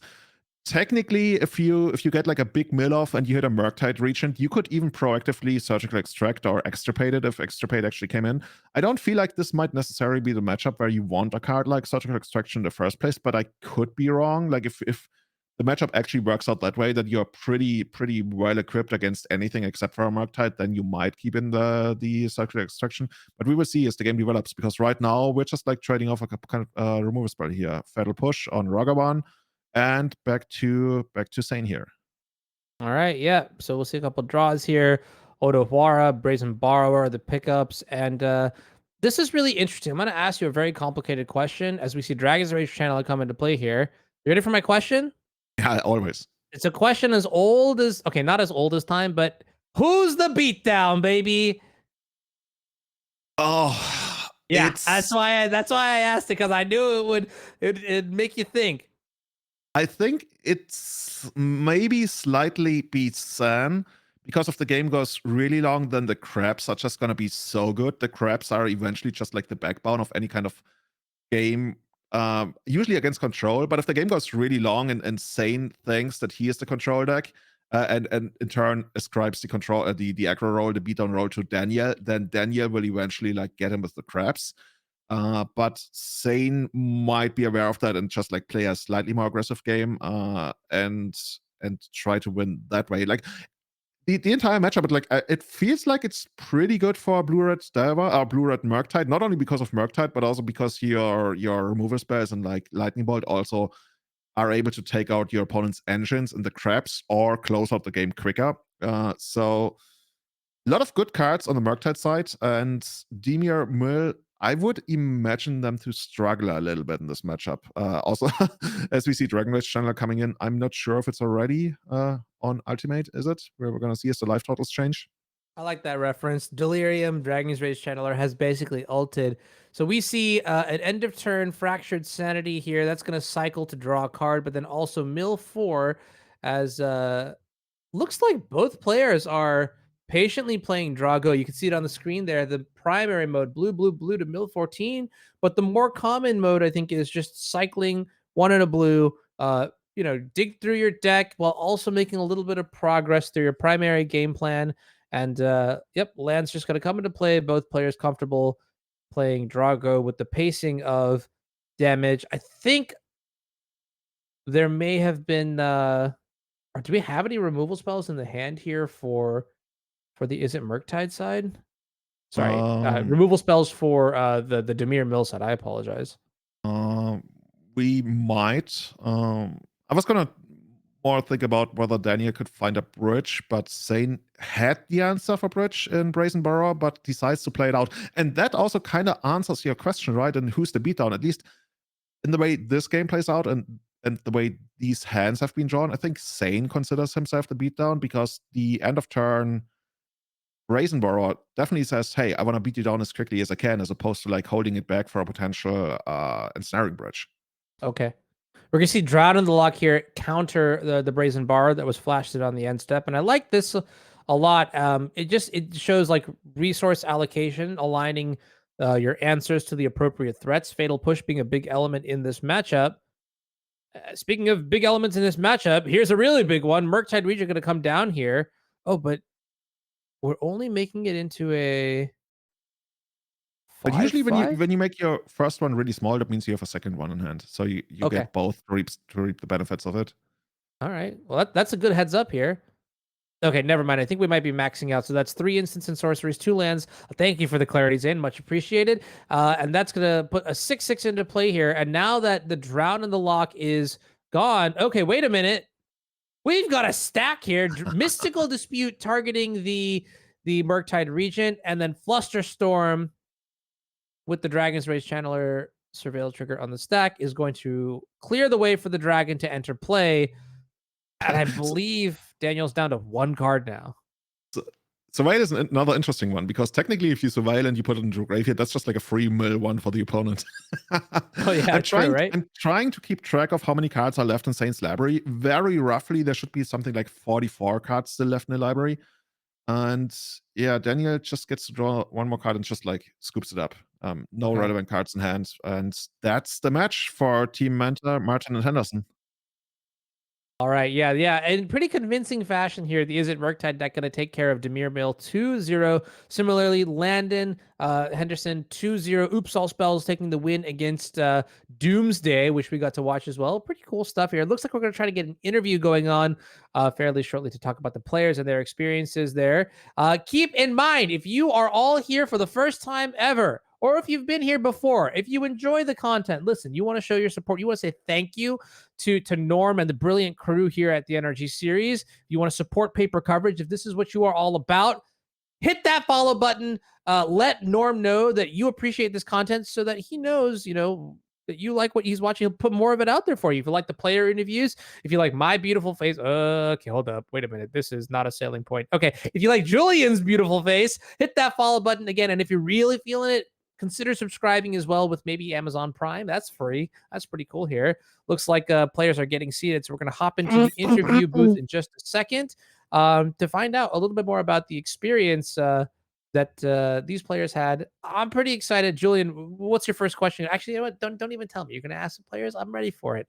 Technically, if you get like a big mill off and you hit a Murktide Regent, you could even proactively Surgical Extract or Extirpate it if Extirpate actually came in. I don't feel like this might necessarily be the matchup where you want a card like Surgical Extraction in the first place, but I could be wrong. Like if the matchup actually works out that way, that you're pretty well equipped against anything except for a Murktide, then you might keep in the Surgical Extraction. But we will see as the game develops, because right now we're just like trading off a kind of removal spell here. Fatal Push on Ragavan. And back to Zane here. All right, yeah. So we'll see a couple draws here. Odawara, Brazen Borrower, the pickups, and this is really interesting. I'm going to ask you a very complicated question as we see Dragon's Rage Channel come into play here. You ready for my question? Yeah, always. It's a question as old as, okay, not as old as time, but who's the beatdown, baby? Oh, yeah. That's why I asked it, because I knew it'd make you think. I think it's maybe slightly beats Zane, because if the game goes really long, then the crabs are just going to be so good. The crabs are eventually just like the backbone of any kind of game, usually against control. But if the game goes really long and Zane thinks that he is the control deck, and in turn ascribes the control, the aggro roll, the beatdown roll to Daniel, then Daniel will eventually like get him with the crabs. But Zane might be aware of that and just like play a slightly more aggressive game and try to win that way. Like the entire matchup, but like it feels like it's pretty good for Blue Red Delver or Blue Red Murktide, not only because of Murktide, but also because your removal spells and like Lightning Bolt also are able to take out your opponent's engines and the crabs or close out the game quicker. So a lot of good cards on the Murktide side, and Demir Mill, I would imagine them to struggle a little bit in this matchup. Also, as we see Dragon Rage Chandler coming in, I'm not sure if it's already on Ultimate, is it? Where we're going to see as the life totals change. I like that reference. Delirium, Dragon's Rage Channeler, has basically ulted. So we see an end of turn Fractured Sanity here. That's going to cycle to draw a card, but then also mill 4, as looks like both players are patiently playing Drago. You can see it on the screen there. The primary mode, blue, blue, blue to mill 14. But the more common mode, I think, is just cycling 1 in a blue, dig through your deck while also making a little bit of progress through your primary game plan. And land's just going to come into play. Both players comfortable playing Drago with the pacing of damage. I think there may have been, or do we have any removal spells in the hand here for the Izzet Murktide side? Sorry, removal spells for the Demir Mill side. I apologize. We might. I was gonna more think about whether Daniel could find a bridge, but Zane had the answer for bridge in Brazen Burrow, but decides to play it out. And that also kind of answers your question, right? And who's the beatdown? At least in the way this game plays out and the way these hands have been drawn, I think Zane considers himself the beatdown, because the end of turn Brazen Burrow definitely says, hey, I want to beat you down as quickly as I can, as opposed to like holding it back for a potential ensnaring bridge. Okay. We're going to see Drown in the Lock here counter the Brazen Bar that was flashed on the end step. And I like this a lot. It shows like resource allocation, aligning your answers to the appropriate threats. Fatal Push being a big element in this matchup. Speaking of big elements in this matchup, here's a really big one. Murktide Regent going to come down here. Oh, but we're only making it into a... But usually when you make your first one really small, that means you have a second one in hand. So you Okay. get both to reap the benefits of it. All right. Well, that's a good heads up here. Okay, never mind. I think we might be maxing out. So that's 3 instants and sorceries, 2 lands. Thank you for the clarity, Zane. Much appreciated. And that's going to put a 6/6 into play here. And now that the Drown in the Lock is gone. Okay, wait a minute. We've got a stack here. Mystical Dispute targeting the Murktide Regent, and then Flusterstorm with the Dragon's Rage Channeler Surveil trigger on the stack is going to clear the way for the dragon to enter play. And I believe Daniel's down to 1 card now. Surveil is another interesting one, because technically if you surveil and you put it into a graveyard, that's just like a free mill one for the opponent. Oh yeah, right? I'm trying to keep track of how many cards are left in Zane's library. Very roughly, there should be something like 44 cards still left in the library. And yeah, Daniel just gets to draw 1 more card and just like scoops it up. No relevant cards in hand. And that's the match for Team Manter, Martin and Henderson. All right, yeah. In pretty convincing fashion here, the Izzet Murktide deck going to take care of Demir Mill 2-0. Similarly, Landon, Henderson 2-0. Oops, all spells taking the win against Doomsday, which we got to watch as well. Pretty cool stuff here. It looks like we're going to try to get an interview going on fairly shortly to talk about the players and their experiences there. Keep in mind, if you are all here for the first time ever, or if you've been here before, if you enjoy the content, listen, you want to show your support. You want to say thank you to Norm and the brilliant crew here at the NRG Series. You want to support paper coverage. If this is what you are all about, hit that follow button. Let Norm know that you appreciate this content so that he knows, that you like what he's watching. He'll put more of it out there for you. If you like the player interviews, if you like my beautiful face, okay, hold up. Wait a minute. This is not a selling point. Okay. If you like Julian's beautiful face, hit that follow button again. And if you're really feeling it, consider subscribing as well with maybe Amazon Prime. That's free. That's pretty cool here. Looks like players are getting seated. So we're going to hop into the interview booth in just a second to find out a little bit more about the experience that these players had. I'm pretty excited. Julian, what's your first question? Actually, you know what? Don't even tell me. You're going to ask the players. I'm ready for it.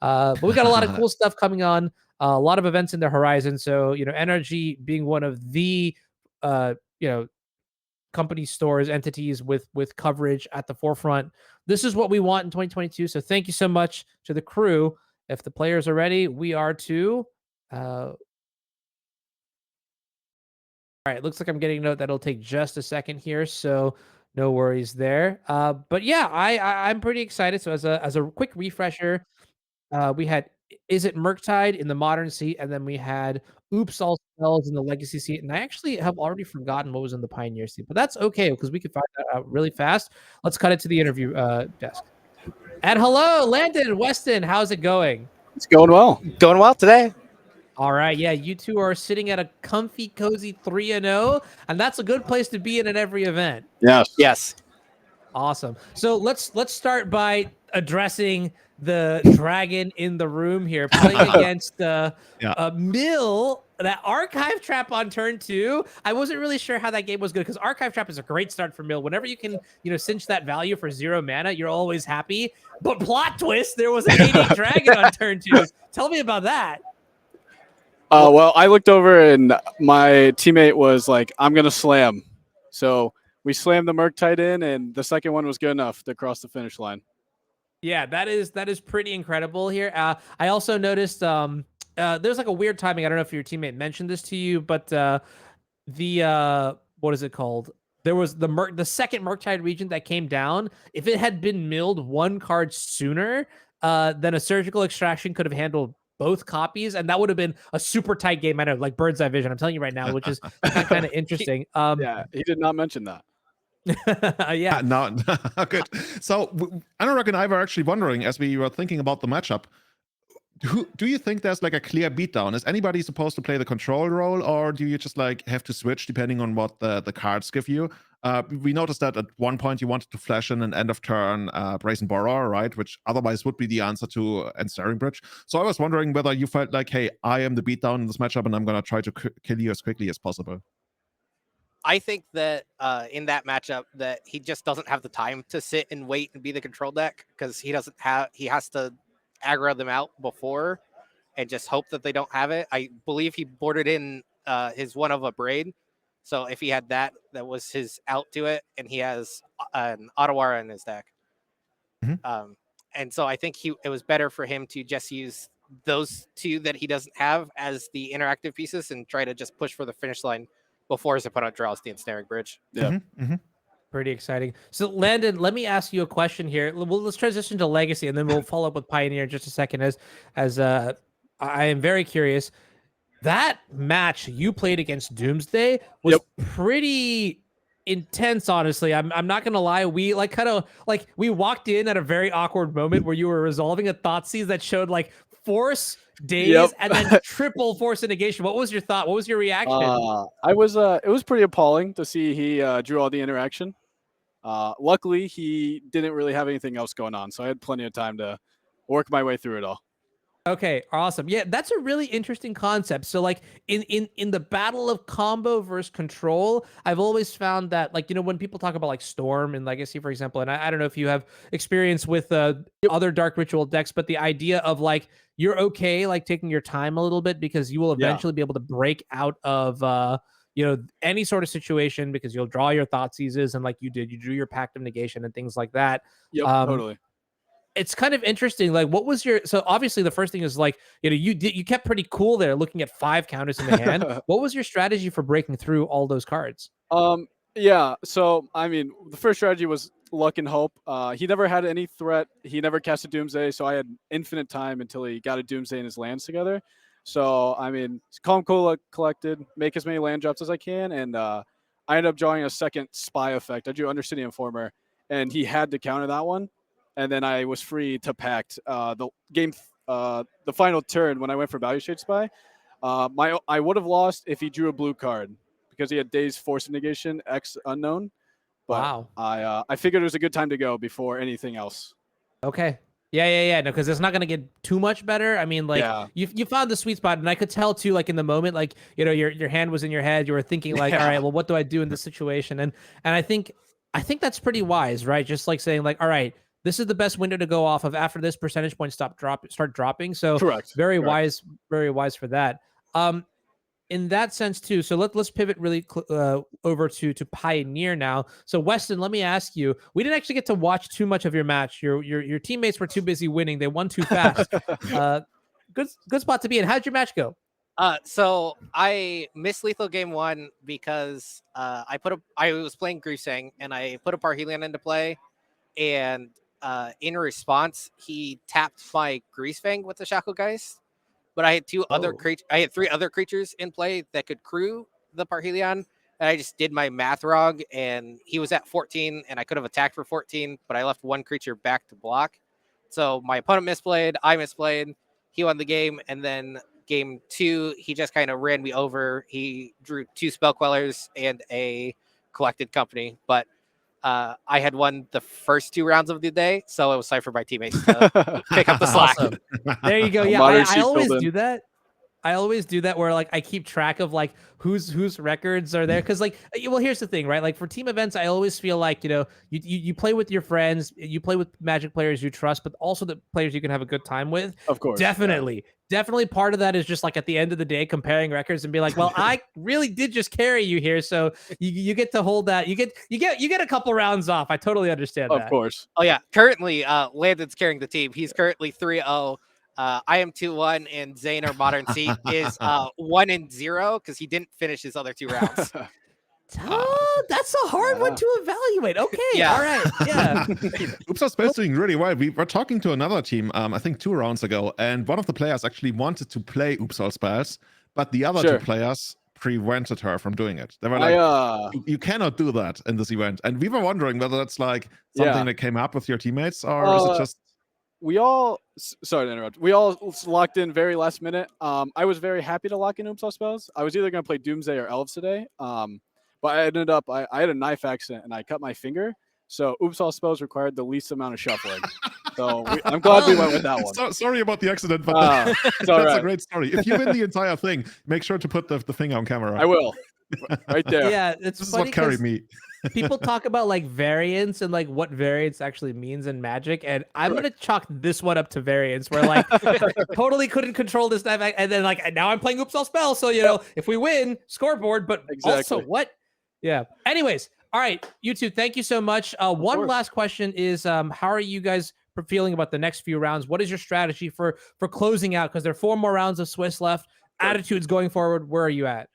But we got a lot of cool stuff coming on. A lot of events in the horizon. So, NRG being one of the, company stores, entities with coverage at the forefront. This is what we want in 2022. So thank you so much to the crew. If the players are ready, we are too. All right, looks like I'm getting a note that'll take just a second here, so no worries there. But yeah, I'm pretty excited. So as a quick refresher, we had Izzet Murktide in the modern seat, and then we had Oops All Spells in the legacy seat. And I actually have already forgotten what was in the Pioneer seat, but that's okay because we can find that out really fast. Let's cut it to the interview desk. And hello, Landon, Weston, how's it going? It's going well. Going well today. All right, yeah, you two are sitting at a comfy, cozy 3-0, and that's a good place to be in at every event. Yes. Awesome. So let's start by addressing the dragon in the room here, playing against Mill. That Archive Trap on turn 2. I wasn't really sure how that game was good because Archive Trap is a great start for Mill. Whenever you can, cinch that value for 0 mana, you're always happy. But plot twist, there was an 8/8 dragon on turn 2. Tell me about that. Well, I looked over and my teammate was like, I'm going to slam. So we slammed the Murktide in, and the second one was good enough to cross the finish line. Yeah, that is pretty incredible here. I also noticed there's like a weird timing. I don't know if your teammate mentioned this to you, but the what is it called? There was the second Murktide Regent that came down. If it had been milled 1 card sooner, then a Surgical Extraction could have handled both copies, and that would have been a super tight game. I know, like bird's eye vision. I'm telling you right now, which is kind of interesting. Yeah, he did not mention that. Yeah. No, good. So Anurag and I were actually wondering, as we were thinking about the matchup, who do you think there's like a clear beatdown? Is anybody supposed to play the control role, or do you just like have to switch depending on what the cards give you? We noticed that at one point you wanted to flash in an end of turn Brazen Borer, right? Which otherwise would be the answer to Ensnaring Bridge. So I was wondering whether you felt like, hey, I am the beatdown in this matchup and I'm going to try to kill you as quickly as possible. I think that in that matchup that he just doesn't have the time to sit and wait and be the control deck, because he has to aggro them out before and just hope that they don't have it. I believe he boarded in his one of a braid. So if he had that was his out to it, and he has an Ottawara in his deck. Mm-hmm. And so I think it was better for him to just use those two that he doesn't have as the interactive pieces and try to just push for the finish line before his opponent draws the Ensnaring Bridge. Yeah. Mm-hmm. Mm-hmm. Pretty exciting. So, Landon, let me ask you a question here. Let's transition to Legacy, and then we'll follow up with Pioneer in just a second. As I am very curious. That match you played against Doomsday was pretty intense, honestly. I'm not gonna lie. We we walked in at a very awkward moment where you were resolving a Thoughtseize that showed like force days and then triple force and negation. What was your thought? What was your reaction? It was pretty appalling to see he drew all the interaction. Luckily, he didn't really have anything else going on, so I had plenty of time to work my way through it all. Okay, awesome. Yeah, that's a really interesting concept. So like in the battle of combo versus control, I've always found that, like, when people talk about like Storm and Legacy, for example, and I don't know if you have experience with other Dark Ritual decks, but the idea of like you're okay like taking your time a little bit because you will eventually be able to break out of any sort of situation because you'll draw your Thoughtseizes, and like you drew your Pact of Negation and things like that. Totally. It's kind of interesting. Like, what was so obviously the first thing is like, you kept pretty cool there looking at 5 counters in the hand. What was your strategy for breaking through all those cards? Yeah. So, I mean, the first strategy was luck and hope. He never had any threat. He never cast a Doomsday. So I had infinite time until he got a Doomsday and his lands together. So, I mean, calm, cool, collected, make as many land drops as I can. And I ended up drawing a second spy effect. I drew Undercity Informer, and he had to counter that one. And then I was free to pact the final turn when I went for Value Shade Spy. I would have lost if he drew a blue card because he had Days Force of Negation X Unknown. But wow. I figured it was a good time to go before anything else. Okay. Yeah. No, because it's not gonna get too much better. I mean, like you found the sweet spot, and I could tell too, like in the moment, like your hand was in your head. You were thinking like, all right, well, what do I do in this situation? And I think that's pretty wise, right? Just like saying like, all right, this is the best window to go off of after this percentage point start dropping. So correct. Very wise for that. In that sense too. So let's pivot really over to Pioneer now. So Weston, let me ask you. We didn't actually get to watch too much of your match. Your teammates were too busy winning. They won too fast. Good spot to be in. How'd your match go? So I missed lethal game 1 because I was playing Greasefang and I put a Parhelion into play, and in response, he tapped my Greasefang with the Shacklegeist, but I had 3 other creatures in play that could crew the Parhelion, and I just did my math wrong, and he was at 14, and I could have attacked for 14, but I left 1 creature back to block. So my opponent misplayed, I misplayed, he won the game, and then game 2, he just kind of ran me over. He drew 2 Spell Quellers and a Collected Company, but I had won the first 2 rounds of the day, so it was time for my teammates to pick up the slack. Awesome. There you go. Yeah, I always do that. I always do that where like I keep track of like whose records are there, because like, well, here's the thing, right? Like for team events, I always feel like you play with your friends, you play with Magic players you trust, but also the players you can have a good time with. Of course, definitely part of that is just like at the end of the day comparing records and be like, well, I really did just carry you here, so you get to hold that. You get a couple rounds off. I totally understand that. Of course. Oh yeah, currently Landon's carrying the team. He's currently 3-0. I am 2-1, and Zane, our modern seat, is 1-0 because he didn't finish his other 2 rounds. That's a hard one to evaluate. Okay, Yeah. all right, yeah. Oops All Spells doing really well. We were talking to another team, I think 2 rounds ago, and one of the players actually wanted to play Oops All Spells, but the other Sure. 2 players prevented her from doing it. They were like, you cannot do that in this event. And we were wondering whether that's like something that came up with your teammates, or is it just... We all, sorry to interrupt. We all locked in very last minute. I was very happy to lock in Oops All Spells. I was either going to play Doomsday or Elves today. But I ended up, I had a knife accident and I cut my finger. So Oops All Spells required the least amount of shuffling. So I'm glad we went with that one. Sorry about the accident, but that's a great story. If you win the entire thing, make sure to put the thing on camera. I will. Right there. Yeah, it's This is funny what carried 'cause me. people talk about like variance and like what variance actually means in Magic, and I'm gonna chalk this one up to variance, where like totally couldn't control this knife, and then like now I'm playing Oops All Spells, so you know if we win, scoreboard, but also what? Yeah. Anyways, all right, you two, thank you so much. One last question is, how are you guys feeling about the next few rounds? What is your strategy for closing out? Because there are 4 more rounds of Swiss left. Attitudes going forward. Where are you at?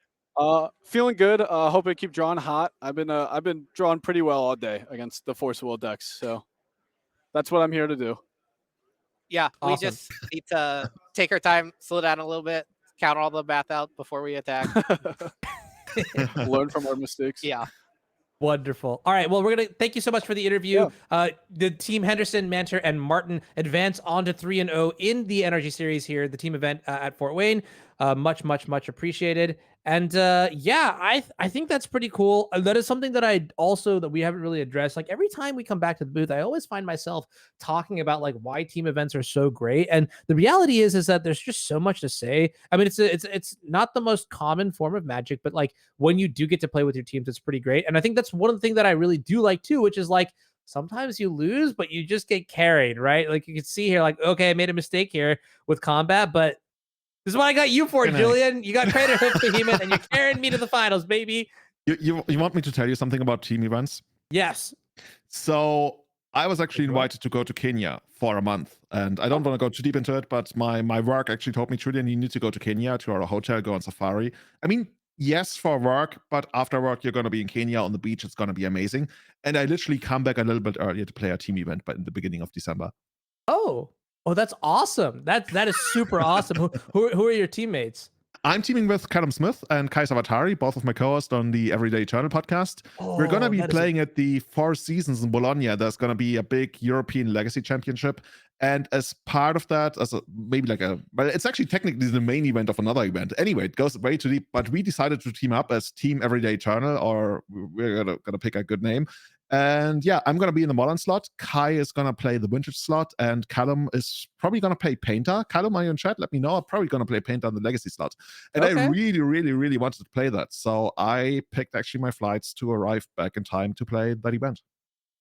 Feeling good. Hoping to keep drawing hot. I've been drawing pretty well all day against the Force Will decks, so that's what I'm here to do. Yeah, Awesome. we just need to take our time, slow down a little bit, count all the math out before we attack. Learn from our mistakes. Yeah. Wonderful. All right. Well, we're going to thank you so much for the interview. The team Henderson, Manter, and Martin advance on to 3-0 in the NRG series here, the team event at Fort Wayne. Much appreciated. And yeah, I think that's pretty cool. That is something that that we haven't really addressed. Like every time we come back to the booth, I always find myself talking about like why team events are so great. And the reality is that there's just so much to say. I mean, it's not the most common form of Magic, but like when you do get to play with your teams, it's pretty great. And I think that's one of the things that I really do like too, which is like sometimes you lose, but you just get carried, right? Like you can see here, like, okay, I made a mistake here with combat, but this is what I got you for, Julian. You got Crater Hoof Behemoth, and you're carrying me to the finals, baby. You want me to tell you something about team events? Yes. So I was actually invited to go to Kenya for a month, and I don't want to go too deep into it, but my work actually told me, Julian, you need to go to Kenya, to our hotel, go on safari. I mean, yes, for work, but after work, you're going to be in Kenya on the beach. It's going to be amazing. And I literally come back a little bit earlier to play a team event, but in the beginning of December. Oh, that's awesome. That is super awesome. Who are your teammates? I'm teaming with Callum Smith and Kai Savatari, both of my co-hosts on the Everyday Eternal podcast. We're going to be playing at the Four Seasons in Bologna. There's going to be a big European Legacy Championship. And as part of that, well, it's actually technically the main event of another event. Anyway, it goes way too deep, but we decided to team up as Team Everyday Eternal, or we're going to pick a good name. And yeah, I'm going to be in the modern slot. Kai is going to play the vintage slot, and Callum is probably going to play Painter. Callum, are you in chat? Let me know. I'm probably going to play Painter on the legacy slot. And I really wanted to play that. So I picked actually my flights to arrive back in time to play that event.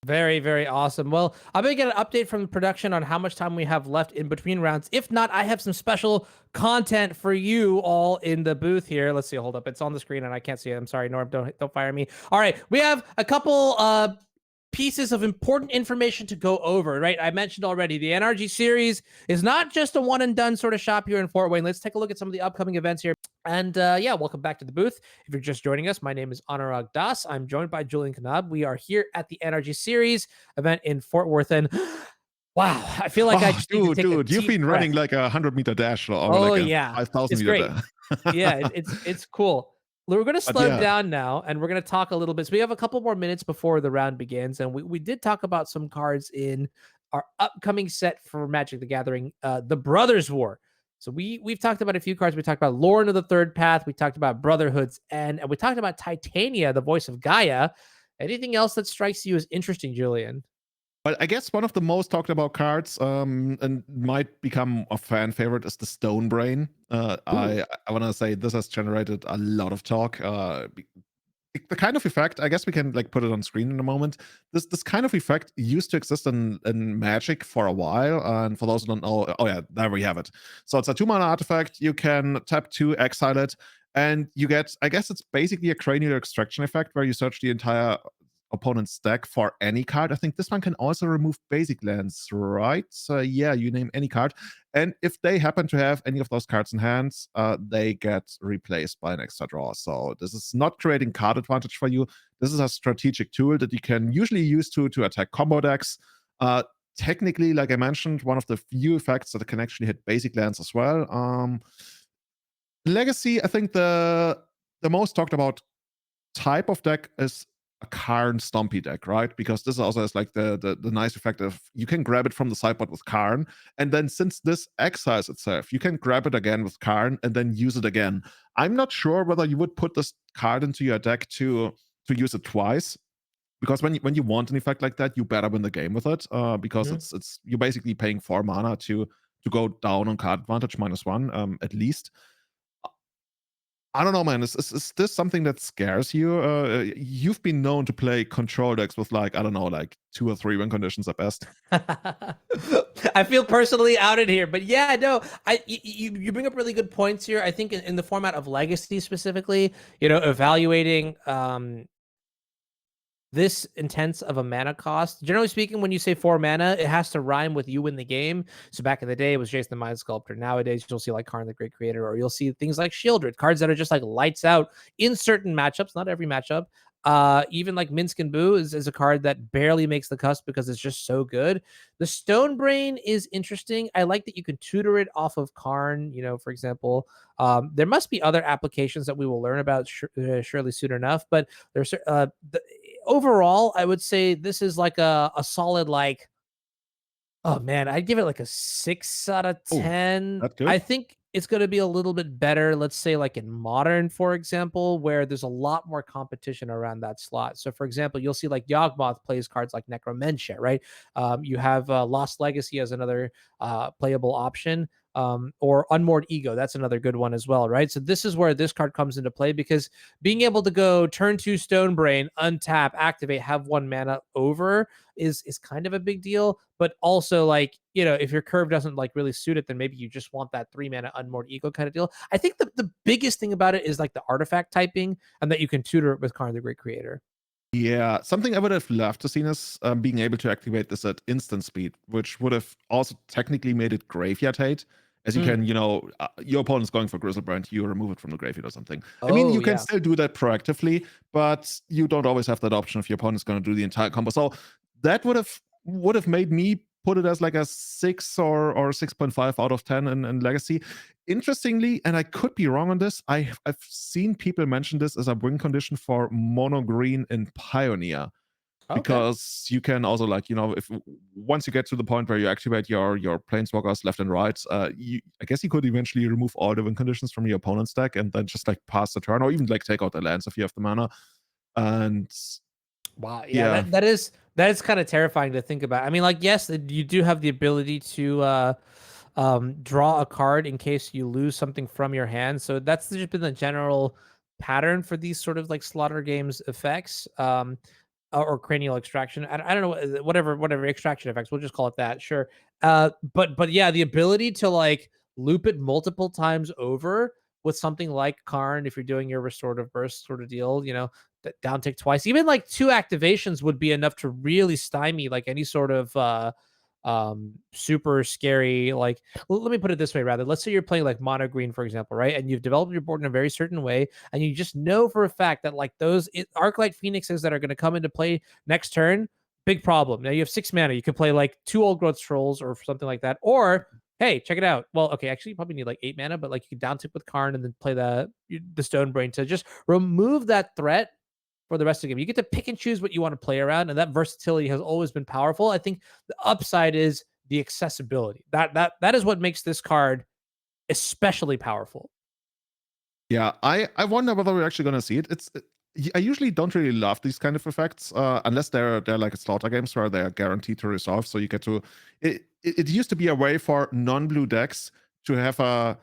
Very, very awesome. Well, I'm going to get an update from production on how much time we have left in between rounds. If not, I have some special content for you all in the booth here. Let's see. Hold up. It's on the screen and I can't see it. I'm sorry, Norm. Don't fire me. All right. We have a couple pieces of important information to go over, right? I mentioned already the NRG series is not just a one and done sort of shop here in Fort Wayne. Let's take a look at some of the upcoming events here. And yeah, welcome back to the booth. If you're just joining us, my name is Anurag Das. I'm joined by Julian Knab. We are here at the NRG series event in Fort Worth. And wow, I feel like I just need to take a you've been deep running breath. like a 100-meter dash or Oh, like yeah. 5,000 It's meter great. dash. Yeah, it's cool. We're going to slow down now, and we're going to talk a little bit. So we have a couple more minutes before the round begins, and we did talk about some cards in our upcoming set for Magic the Gathering, the Brothers War. So we've talked about a few cards. We talked about Lorn of the Third Path. We talked about Brotherhood's End, and we talked about Titania, the voice of Gaia. Anything else that strikes you as interesting, Julian? But I guess one of the most talked about cards, and might become a fan favorite, is the Stone Brain. I want to say this has generated a lot of talk. The kind of effect, I guess we can like put it on screen in a moment. This kind of effect used to exist in Magic for a while, and for those who don't know, oh yeah, there we have it. So it's a 2-mana artifact. You can tap 2, exile it, and you get, I guess it's basically a cranial extraction effect where you search the entire opponent's deck for any card. I think this one can also remove basic lands, right? So yeah, you name any card. And if they happen to have any of those cards in hand, they get replaced by an extra draw. So this is not creating card advantage for you. This is a strategic tool that you can usually use to attack combo decks. Technically, like I mentioned, one of the few effects that can actually hit basic lands as well. Legacy, I think the most talked about type of deck is a Karn Stompy deck, right? Because this also has like the nice effect of you can grab it from the sideboard with Karn, and then since this exiles itself, you can grab it again with Karn and then use it again. I'm not sure whether you would put this card into your deck to use it twice, because when you want an effect like that, you better win the game with it, because it's you're basically paying 4 mana to go down on card advantage -1 at least. I don't know, man. Is this something that scares you? You've been known to play control decks with like, I don't know, like 2 or 3 win conditions at best. I feel personally outed here, but yeah, no, you bring up really good points here. I think in the format of Legacy specifically, evaluating this intense of a mana cost. Generally speaking, when you say 4 mana, it has to rhyme with you win the game. So back in the day, it was Jason the Mind Sculptor. Nowadays, you'll see like Karn the Great Creator, or you'll see things like Shieldred, cards that are just like lights out in certain matchups, not every matchup. Even like Minsk and Boo is a card that barely makes the cusp because it's just so good. The Stone Brain is interesting. I like that you can tutor it off of Karn, for example. There must be other applications that we will learn about surely soon enough, but there's overall, I would say this is like a solid, like, oh man, I'd give it like a 6 out of 10. That's good. I think it's going to be a little bit better, let's say like in Modern, for example, where there's a lot more competition around that slot. So for example, you'll see like Yawgmoth plays cards like Necromentia, right? You have Lost Legacy as another playable option. Or Unmoored Ego, that's another good one as well, right? So this is where this card comes into play, because being able to go turn 2 Stone Brain, untap, activate, have 1 mana over is kind of a big deal. But also, like, if your curve doesn't like really suit it, then maybe you just want that 3 mana Unmoored Ego kind of deal. I think the biggest thing about it is like the artifact typing, and that you can tutor it with Karn the Great Creator. Yeah, something I would have loved to see is being able to activate this at instant speed, which would have also technically made it graveyard hate, as you can, your opponent's going for Grizzlebrand, you remove it from the graveyard or something. I mean, you can still do that proactively, but you don't always have that option if your opponent's going to do the entire combo. So that would have made me put it as like a 6 or 6.5 out of 10 in Legacy. Interestingly, and I could be wrong on this, I've seen people mention this as a win condition for mono green in Pioneer. Okay. Because you can also, like, if once you get to the point where you activate your planeswalkers left and right, I guess you could eventually remove all the win conditions from your opponent's deck and then just like pass the turn, or even like take out the lands if you have the mana. And wow, yeah. that is kind of terrifying to think about. I mean, like, yes, you do have the ability to draw a card in case you lose something from your hand. So that's just been the general pattern for these sort of like slaughter games effects. Or cranial extraction. I don't know, whatever extraction effects. We'll just call it that. Sure. But yeah, the ability to like loop it multiple times over with something like Karn, if you're doing your restorative burst sort of deal, down tick twice, even like 2 activations would be enough to really stymie like any sort of super scary, like, let me put it this way, rather, let's say you're playing like mono green, for example, right? And you've developed your board in a very certain way, and you just know for a fact that like those Arclight Phoenixes that are going to come into play next turn, big problem. Now you have 6 mana, you can play like 2 Old Growth Trolls or something like that, or hey, check it out. Well, okay, actually you probably need like 8 mana, but like you can down tip with Karn and then play the Stone Brain to just remove that threat for the rest of the game. You get to pick and choose what you want to play around, and that versatility has always been powerful. I think the upside is the accessibility. That is what makes this card especially powerful. Yeah, I wonder whether we're actually going to see it. I usually don't really love these kind of effects unless they're like slaughter games where they're guaranteed to resolve. So you get to it used to be a way for non-blue decks to have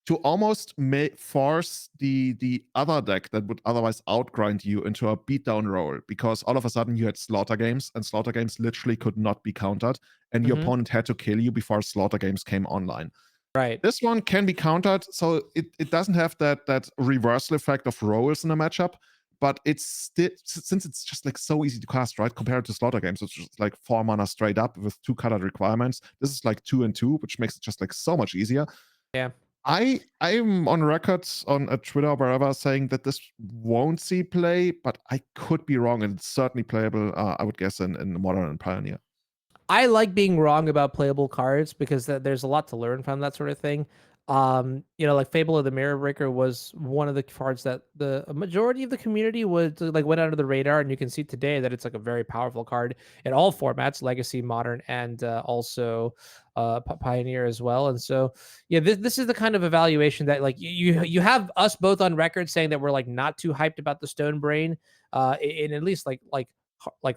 to almost force the other deck that would otherwise outgrind you into a beatdown roll, because all of a sudden you had slaughter games, and slaughter games literally could not be countered, and your opponent had to kill you before slaughter games came online. Right. This one can be countered, so it doesn't have that reversal effect of rolls in a matchup, but it's still, since it's just like so easy to cast, right? Compared to Slaughter games, it's just like 4 mana straight up with 2 colored requirements. This is like 2 and 2, which makes it just like so much easier. Yeah. I'm on record on Twitter or wherever saying that this won't see play, but I could be wrong, and it's certainly playable, I would guess, in Modern and Pioneer. I like being wrong about playable cards because there's a lot to learn from that sort of thing. Like Fable of the Mirror Breaker was one of the cards that the majority of the community went under the radar, and you can see today that it's like a very powerful card in all formats, Legacy, Modern, and also Pioneer as well. And so, yeah, this is the kind of evaluation that like you have us both on record saying that we're like not too hyped about the Stone Brain, in at least like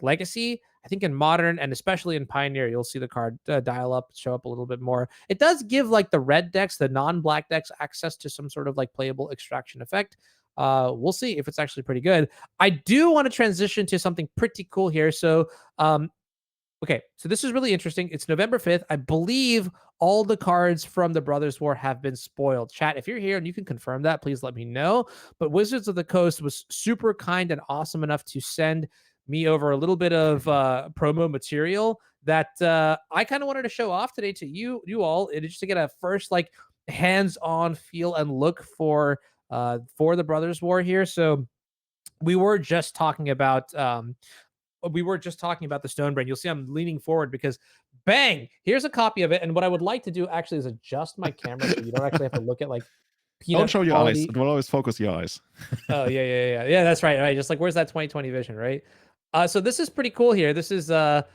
Legacy. I think in Modern and especially in Pioneer, you'll see the card dial up, show up a little bit more. It does give like the red decks, the non-black decks, access to some sort of like playable extraction effect. We'll see if it's actually pretty good. I do want to transition to something pretty cool here. So, okay, so this is really interesting. It's November 5th. I believe all the cards from the Brothers War have been spoiled. Chat, if you're here and you can confirm that, please let me know. But Wizards of the Coast was super kind and awesome enough to send me over a little bit of promo material that I kind of wanted to show off today to you all, just to get a first like hands-on feel and look for the Brothers War here. So we were just talking about the Stone Brain. You'll see I'm leaning forward because bang, here's a copy of it. And what I would like to do actually is adjust my camera so you don't actually have to look at like Don't show your quality. eyes. It will always focus your eyes. Oh yeah. That's right. Just like where's that 2020 vision, right? So this is pretty cool here. This is the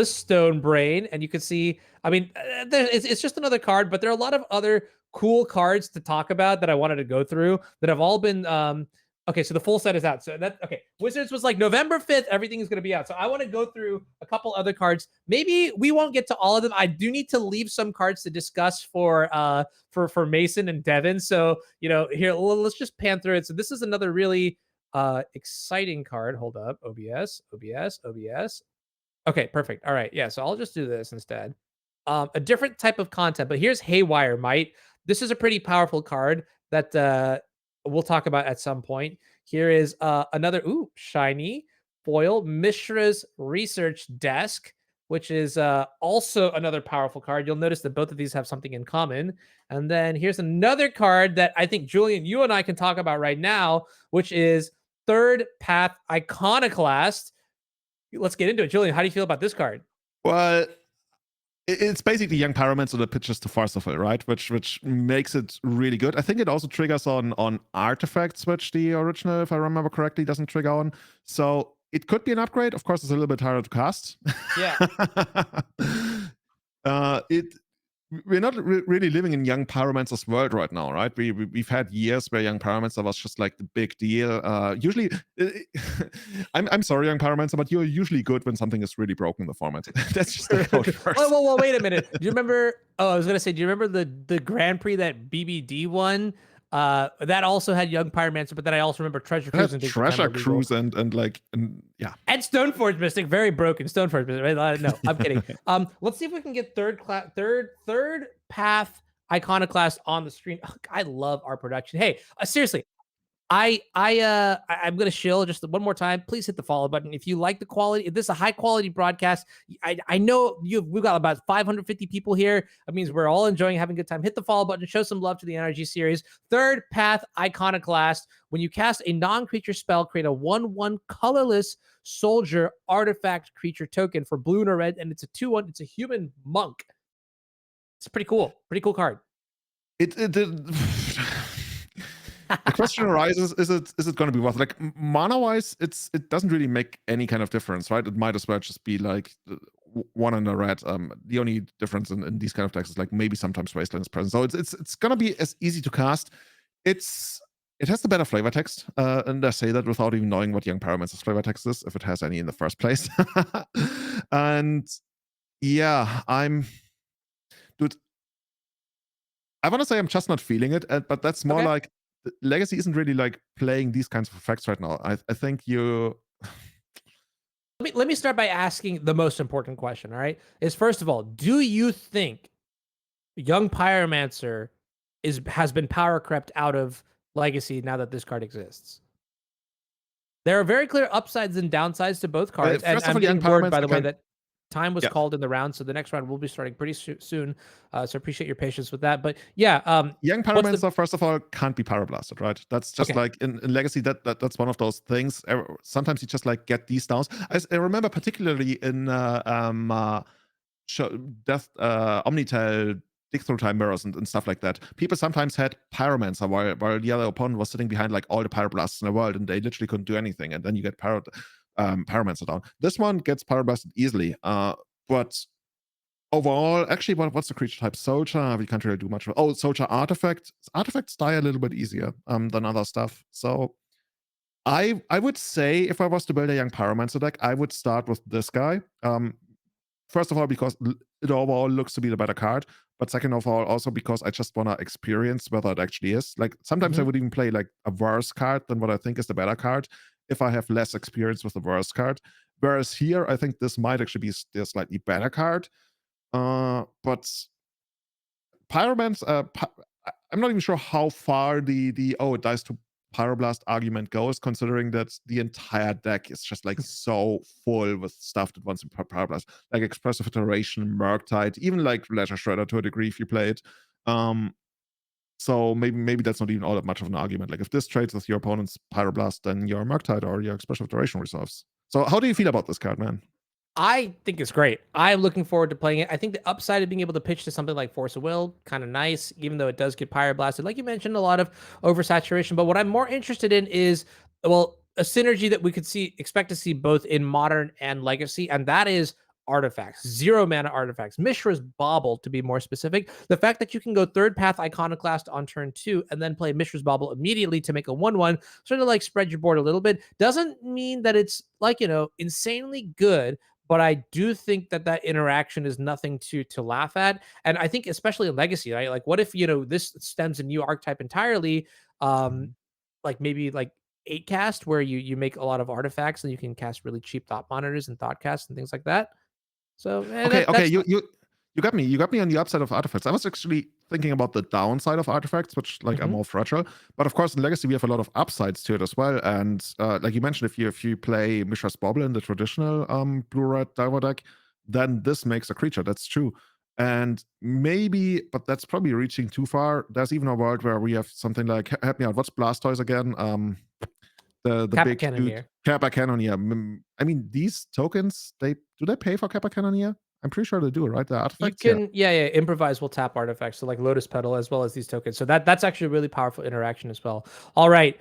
Stone Brain, and you can see. I mean, it's just another card, but there are a lot of other cool cards to talk about that I wanted to go through that have all been. Okay, so the full set is out. So Wizards was like November 5th, everything is going to be out. So I want to go through a couple other cards. Maybe we won't get to all of them. I do need to leave some cards to discuss for Mason and Devin. So here let's just pan through it. So this is another really exciting card. Hold up. OBS. Okay, perfect. All right. Yeah, so I'll just do this instead. A different type of content, but here's Haywire Might. This is a pretty powerful card that we'll talk about at some point. Here is another shiny foil Mishra's Research Desk, which is also another powerful card. You'll notice that both of these have something in common. And then here's another card that I think, Julian, you and I can talk about right now, which is Third Path Iconoclast. Let's get into it. Julian, how do you feel about this card? Well, it's basically Young Pyromancer that pitches to Farcical, right? Which makes it really good. I think it also triggers on artifacts, which the original, if I remember correctly, doesn't trigger on. So it could be an upgrade. Of course, it's a little bit harder to cast. Yeah. We're not really living in Young Pyromancer's world right now, right? We've had years where Young Pyromancer was just like the big deal. Usually, I'm sorry, Young Pyromancer, but you're usually good when something is really broken in the format. That's just the code first. Whoa, wait a minute. Do you remember? Oh, I was gonna say, do you remember the Grand Prix that BBD won? That also had Young Pyromancer, but then I also remember Treasure Cruise and Treasure Cruise and yeah. And Stoneforge Mystic, very broken. Stoneforge Mystic. Right? No, I'm kidding. Let's see if we can get third path Iconoclast on the screen. Oh, I love our production. Hey, seriously, I'm gonna shill just one more time. Please hit the follow button if you like the quality. If this is a high quality broadcast, I know we've got about 550 people here. That means we're all enjoying having a good time. Hit the follow button. Show some love to the NRG series. Third Path Iconoclast. When you cast a non-creature spell, create a 1/1 colorless soldier artifact creature token for blue and a red, and it's a 2/1. It's a human monk. It's pretty cool. Pretty cool card. The question arises: Is it going to be worth it? Like mana wise, it doesn't really make any kind of difference, right? It might as well just be like one in the red. The only difference in these kind of decks is like maybe sometimes Wasteland is present. So it's gonna be as easy to cast. It has the better flavor text, and I say that without even knowing what Young Pyromancer's flavor text is, if it has any in the first place. And yeah, dude. I want to say I'm just not feeling it, but that's more like Legacy isn't really like playing these kinds of effects right now. I think you. Let me start by asking the most important question. All right, is first of all, do you think Young Pyromancer has been power crept out of Legacy now that this card exists? There are very clear upsides and downsides to both cards. And first of I'm all, getting Young bored, by the Parliaments, way, that time was Yeah. called in the round. So the next round will be starting pretty soon. So appreciate your patience with that. But yeah, Young what's Parliaments, the- first of all, can't be Pyroblasted, right? That's just Okay. like in Legacy, that's one of those things. Sometimes you just like get these downs. I remember particularly in Death, Omnitel, Dig Through Time Mirrors and stuff like that. People sometimes had Pyromancer while the other opponent was sitting behind like all the Pyroblasts in the world and they literally couldn't do anything. And then you get Pyromancer down. This one gets Pyroblasted easily. But overall, actually, what's the creature type? Soldier, we can't really do much. Oh, Soldier Artifact. Artifacts die a little bit easier than other stuff. So I would say if I was to build a Young Pyromancer deck, I would start with this guy. First of all, because it overall looks to be the better card, but second of all, also because I just want to experience whether it actually is. Like sometimes I would even play like a worse card than what I think is the better card if I have less experience with the worst card. Whereas here, I think this might actually be the slightly better card. But Pyromance, I'm not even sure how far the it dies to Pyroblast argument goes, considering that the entire deck is just like so full with stuff that wants to Pyroblast, like Expressive Iteration, Murktide, even like Leisure Shredder to a degree if you play it. So maybe that's not even all that much of an argument. Like if this trades with your opponent's Pyroblast, then your Murktide or your Expressive Iteration resolves. So how do you feel about this card, man? I think it's great. I'm looking forward to playing it. I think the upside of being able to pitch to something like Force of Will, kind of nice, even though it does get Pyroblasted. Like you mentioned, a lot of oversaturation. But what I'm more interested in is, well, a synergy that we could expect to see both in Modern and Legacy, and that is artifacts, 0 mana artifacts, Mishra's Bauble to be more specific. The fact that you can go third path Iconoclast on turn 2 and then play Mishra's Bauble immediately to make a 1/1, sort of like spread your board a little bit, doesn't mean that it's like, insanely good. But I do think that interaction is nothing to laugh at. And I think especially in Legacy, right? Like what if, this stems a new archetype entirely, like maybe like 8 cast where you make a lot of artifacts and you can cast really cheap thought monitors and thought casts and things like that. So Okay, you got me. You got me on the upside of artifacts. I was actually thinking about the downside of artifacts, which like are more fragile. But of course, in Legacy, we have a lot of upsides to it as well. And like you mentioned, if you play Mishra's Bauble in the traditional blue-red diver deck, then this makes a creature. That's true. And maybe, but that's probably reaching too far. There's even a world where we have something like, help me out, what's Blastoise again? The Kappa big Cannoneer. Kappa Cannoneer. I mean, these tokens, do they pay for Kappa Cannoneer? I'm pretty sure they do, right? The You artifacts. can, improvise will tap artifacts, so like Lotus Petal as well as these tokens. So that's actually a really powerful interaction as well. All right,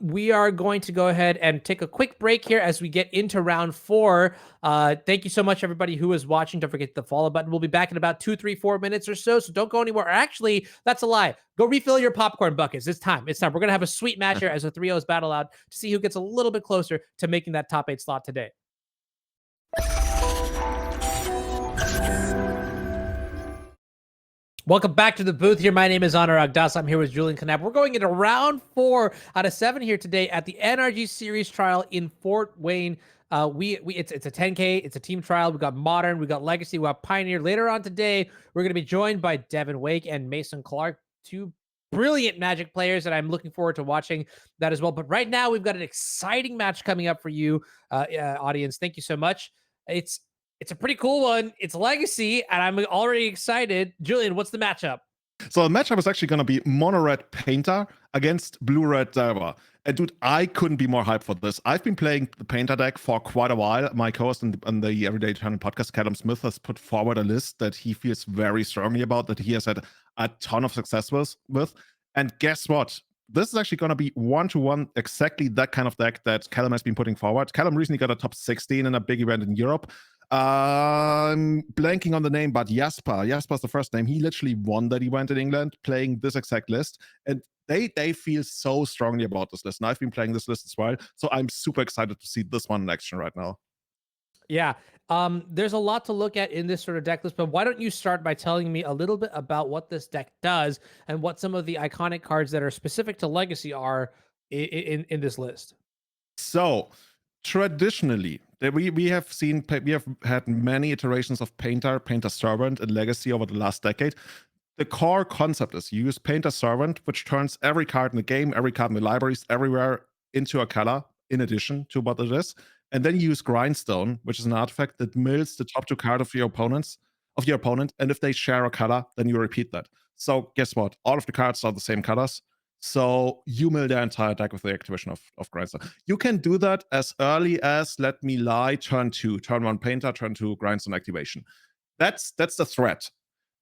we are going to go ahead and take a quick break here as we get into round 4. Thank you so much, everybody who is watching. Don't forget the follow button. We'll be back in about 2, 3, 4 minutes or so. So don't go anywhere. Or actually, that's a lie. Go refill your popcorn buckets. It's time. We're gonna have a sweet match here as the 3-0s battle out to see who gets a little bit closer to making that top 8 slot today. Welcome back to the booth here. My name is Honor Agdas. I'm here with Julian Knapp. We're going into round 4 out of 7 here today at the NRG Series trial in Fort Wayne. It's a 10K. It's a team trial. We got Modern. We got Legacy. We got Pioneer. Later on today, we're going to be joined by Devin Wake and Mason Clark, 2 brilliant Magic players, and I'm looking forward to watching that as well. But right now, we've got an exciting match coming up for you, audience. Thank you so much. It's a pretty cool one. It's Legacy, and I'm already excited. Julian, what's the matchup? So the matchup is actually going to be Mono Red Painter against Blue Red Diver. And dude, I couldn't be more hyped for this. I've been playing the Painter deck for quite a while. My co-host on the Everyday Tournament podcast, Callum Smith, has put forward a list that he feels very strongly about, that he has had a ton of success with. And guess what? This is actually going to be 1-to-1 exactly that kind of deck that Callum has been putting forward. Callum recently got a top 16 in a big event in Europe. I'm blanking on the name, but Jasper's the first name. He literally won that event in England playing this exact list, and they feel so strongly about this list, and I've been playing this list as well, so I'm super excited to see this one in action right now. Yeah, there's a lot to look at in this sort of deck list, but why don't you start by telling me a little bit about what this deck does and what some of the iconic cards that are specific to Legacy are in this list. So traditionally, we have had many iterations of Painter Servant in Legacy over the last decade. The core concept is you use Painter Servant, which turns every card in the game, every card in the libraries, everywhere into a color, in addition to what it is. And then you use Grindstone, which is an artifact that mills the top 2 card of your opponent. And if they share a color, then you repeat that. So guess what? All of the cards are the same colors. So you mill their entire deck with the activation of Grindstone. You can do that as early as, let me lie, turn 2. Turn 1 Painter, turn 2 Grindstone activation. That's the threat.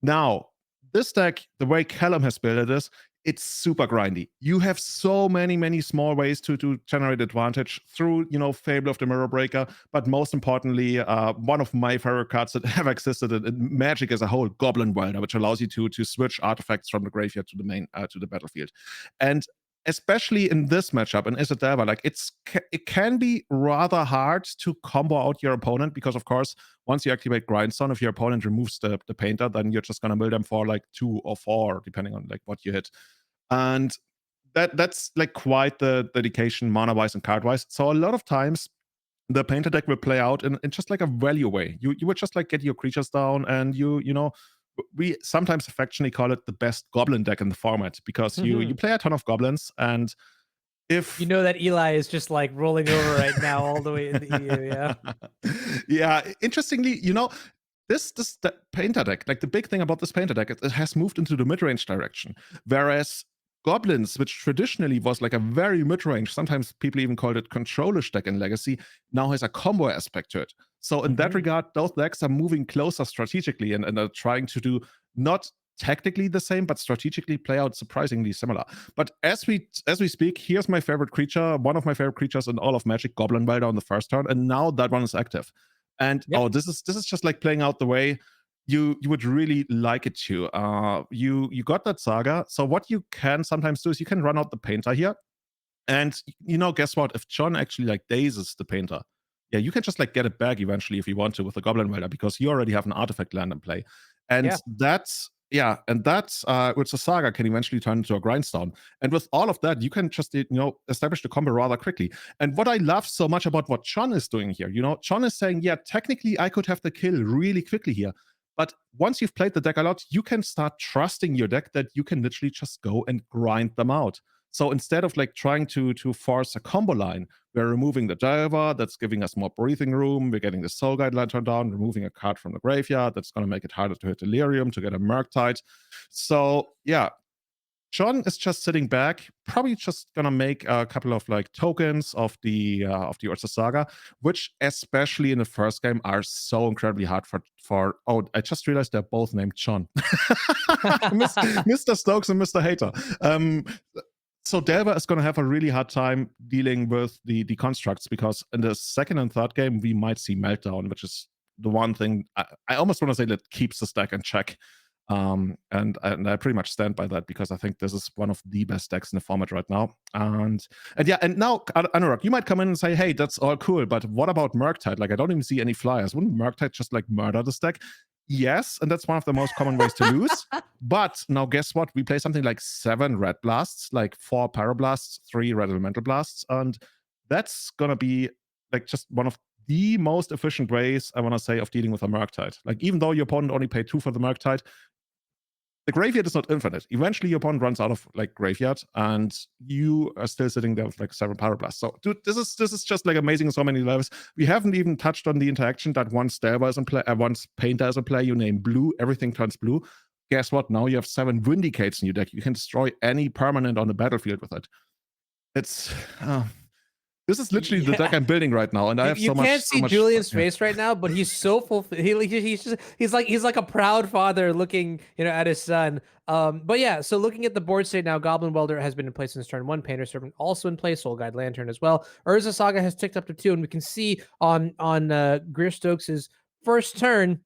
Now, this deck, the way Callum has built it is, it's super grindy. You have so many small ways to generate advantage through, Fable of the Mirror Breaker, but most importantly, one of my favorite cards that ever existed in Magic as a whole, Goblin Welder, which allows you to switch artifacts from the graveyard to the main to the battlefield. And especially in this matchup, in Izzet, like it can be rather hard to combo out your opponent because, of course, once you activate Grindstone, if your opponent removes the Painter, then you're just gonna mill them for like 2 or 4, depending on like what you hit. And that's like quite the dedication mana-wise and card-wise. So a lot of times the Painter deck will play out in just like a value way. You would just like get your creatures down, and we sometimes affectionately call it the best goblin deck in the format, because you play a ton of goblins, and if you know that Eli is just like rolling over right now all the way in the EU, yeah. Yeah, interestingly, this Painter deck, like the big thing about this Painter deck, it has moved into the mid-range direction, whereas Goblins, which traditionally was like a very mid-range, sometimes people even called it controlish deck in Legacy, now has a combo aspect to it. So in that regard, those decks are moving closer strategically and are trying to do not technically the same, but strategically play out surprisingly similar. But as we speak, here's my favorite creature, one of my favorite creatures in all of Magic, Goblin Welder on the first turn, and now that one is active. And this is just like playing out the way you would really like it to. You got that Saga. So what you can sometimes do is you can run out the Painter here. And guess what? If John actually like dazes the Painter, yeah, you can just like get it back eventually if you want to with the Goblin Welder, because you already have an artifact land in play. And that's which the Saga can eventually turn into a Grindstone. And with all of that, you can just establish the combo rather quickly. And what I love so much about what John is doing here, John is saying, yeah, technically I could have the kill really quickly here. But once you've played the deck a lot, you can start trusting your deck that you can literally just go and grind them out. So instead of like trying to force a combo line, we're removing the Delver, that's giving us more breathing room. We're getting the Soul Guide Lantern down, removing a card from the graveyard. That's going to make it harder to hit Delirium, to get a Murktide. So yeah, John is just sitting back, probably just gonna make a couple of like tokens of the Urza Saga, which especially in the first game are so incredibly hard for. Oh, I just realized they're both named John, Mr. Stokes and Mr. Hater. So Delver is going to have a really hard time dealing with the constructs, because in the second and third game we might see Meltdown, which is the one thing I almost want to say that keeps the stack in check. And I pretty much stand by that, because I think this is one of the best decks in the format right now. And now Anurag, you might come in and say, hey, that's all cool, but what about Murktide? Like, I don't even see any flyers. Wouldn't Murktide just like murder this deck? Yes, and that's one of the most common ways to lose. But now guess what? We play something like 7 Red Blasts, like 4 Pyroblasts, 3 Red Elemental Blasts, and that's gonna be like just one of the most efficient ways, I want to say, of dealing with a Murktide. Like, even though your opponent only paid 2 for the Murktide, the graveyard is not infinite. Eventually your opponent runs out of like graveyard, and you are still sitting there with like 7 Pyroblasts. So dude, this is just like amazing on so many levels. We haven't even touched on the interaction that once Delver is in play, once Painter is in play, you name blue, everything turns blue. Guess what? Now you have 7 Vindicates in your deck. You can destroy any permanent on the battlefield with it. It's this is literally the deck I'm building right now, and I have so much. You can't see Julian's face right now, but he's so he's like a proud father looking, at his son. But yeah, so looking at the board state now, Goblin Welder has been in place since turn 1. Painter Servant also in place. Soul Guide Lantern as well. Urza Saga has ticked up to 2, and we can see on Greer Stokes' first turn.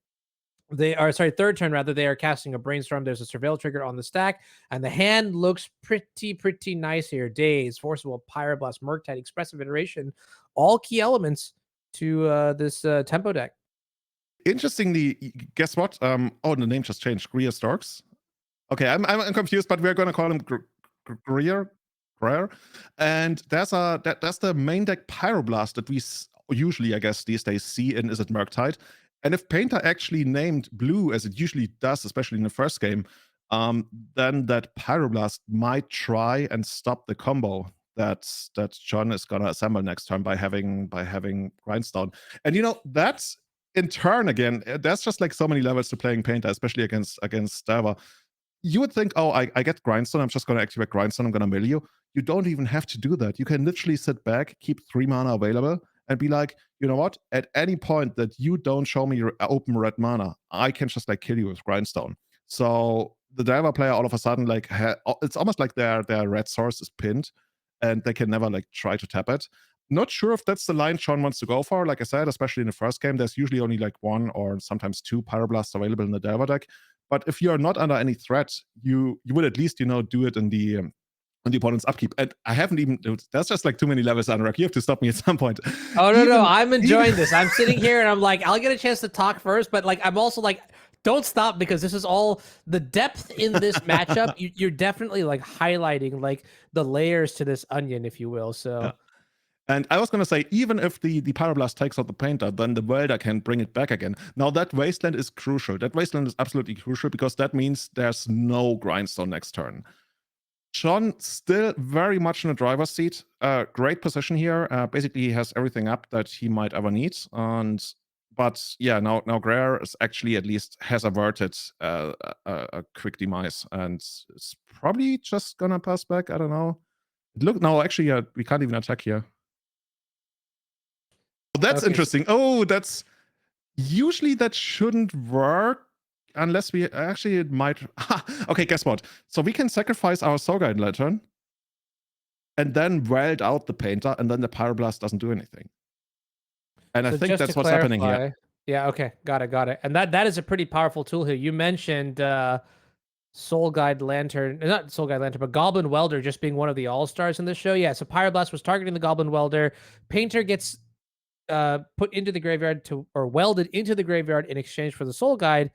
Third turn rather, they are casting a Brainstorm. There's a Surveil trigger on the stack, and the hand looks pretty nice here. Daze, Forcible, Pyroblast, Murktide, Expressive Iteration, all key elements to this tempo deck. Interestingly, guess what? The name just changed. Greer Stokes. Okay, I'm confused, but we're gonna call him Greer. And that's the main deck Pyroblast that we usually, I guess, these days see in Izzet Murktide. And if Painter actually named blue, as it usually does, especially in the first game, then that Pyroblast might try and stop the combo that John is gonna assemble next turn by having Grindstone. And you know, that's in turn again, there's just like so many levels to playing Painter, especially against Stava. You would think, oh, I get Grindstone, I'm just gonna activate Grindstone, I'm gonna mill you. You don't even have to do that. You can literally sit back, keep 3 mana available, and be like, you know what? At any point that you don't show me your open red mana, I can just like kill you with Grindstone. So the Delver player all of a sudden like it's almost like their red source is pinned, and they can never like try to tap it. Not sure if that's the line Sean wants to go for. Like I said, especially in the first game, there's usually only like 1 or sometimes 2 Pyroblasts available in the Delver deck. But if you're not under any threat, you would at least, you know, do it in the opponent's upkeep. And I haven't even, that's just like too many levels, Anurag. You have to stop me at some point. Oh, no, I'm enjoying this. I'm sitting here and I'm like, I'll get a chance to talk first, but like, I'm also like, don't stop, because this is all the depth in this matchup. You're definitely like highlighting like the layers to this onion, if you will. So. Yeah. And I was going to say, even if the Pyroblast takes out the Painter, then the Welder can bring it back again. Now, that Wasteland is crucial. That Wasteland is absolutely crucial, because that means there's no Grindstone next turn. Sean still very much in the driver's seat. Great position here. Basically, he has everything up that he might ever need. But yeah, now Greer is actually at least has averted a quick demise, and it's probably just going to pass back. I don't know. Look, no, actually, we can't even attack here. That's Okay. interesting. Oh, that's usually that shouldn't work unless we actually it might. Okay, guess what? So we can sacrifice our Soulguide Lantern and then weld out the Painter, and then the Pyroblast doesn't do anything. And I think that's what's happening here. Yeah, okay, got it. And that is a pretty powerful tool here. You mentioned Soul Guide Lantern, not Soul Guide Lantern, but Goblin Welder just being one of the all-stars in this show. Yeah, so Pyroblast was targeting the Goblin Welder. Painter gets put into the graveyard or welded into the graveyard in exchange for the Soul Guide,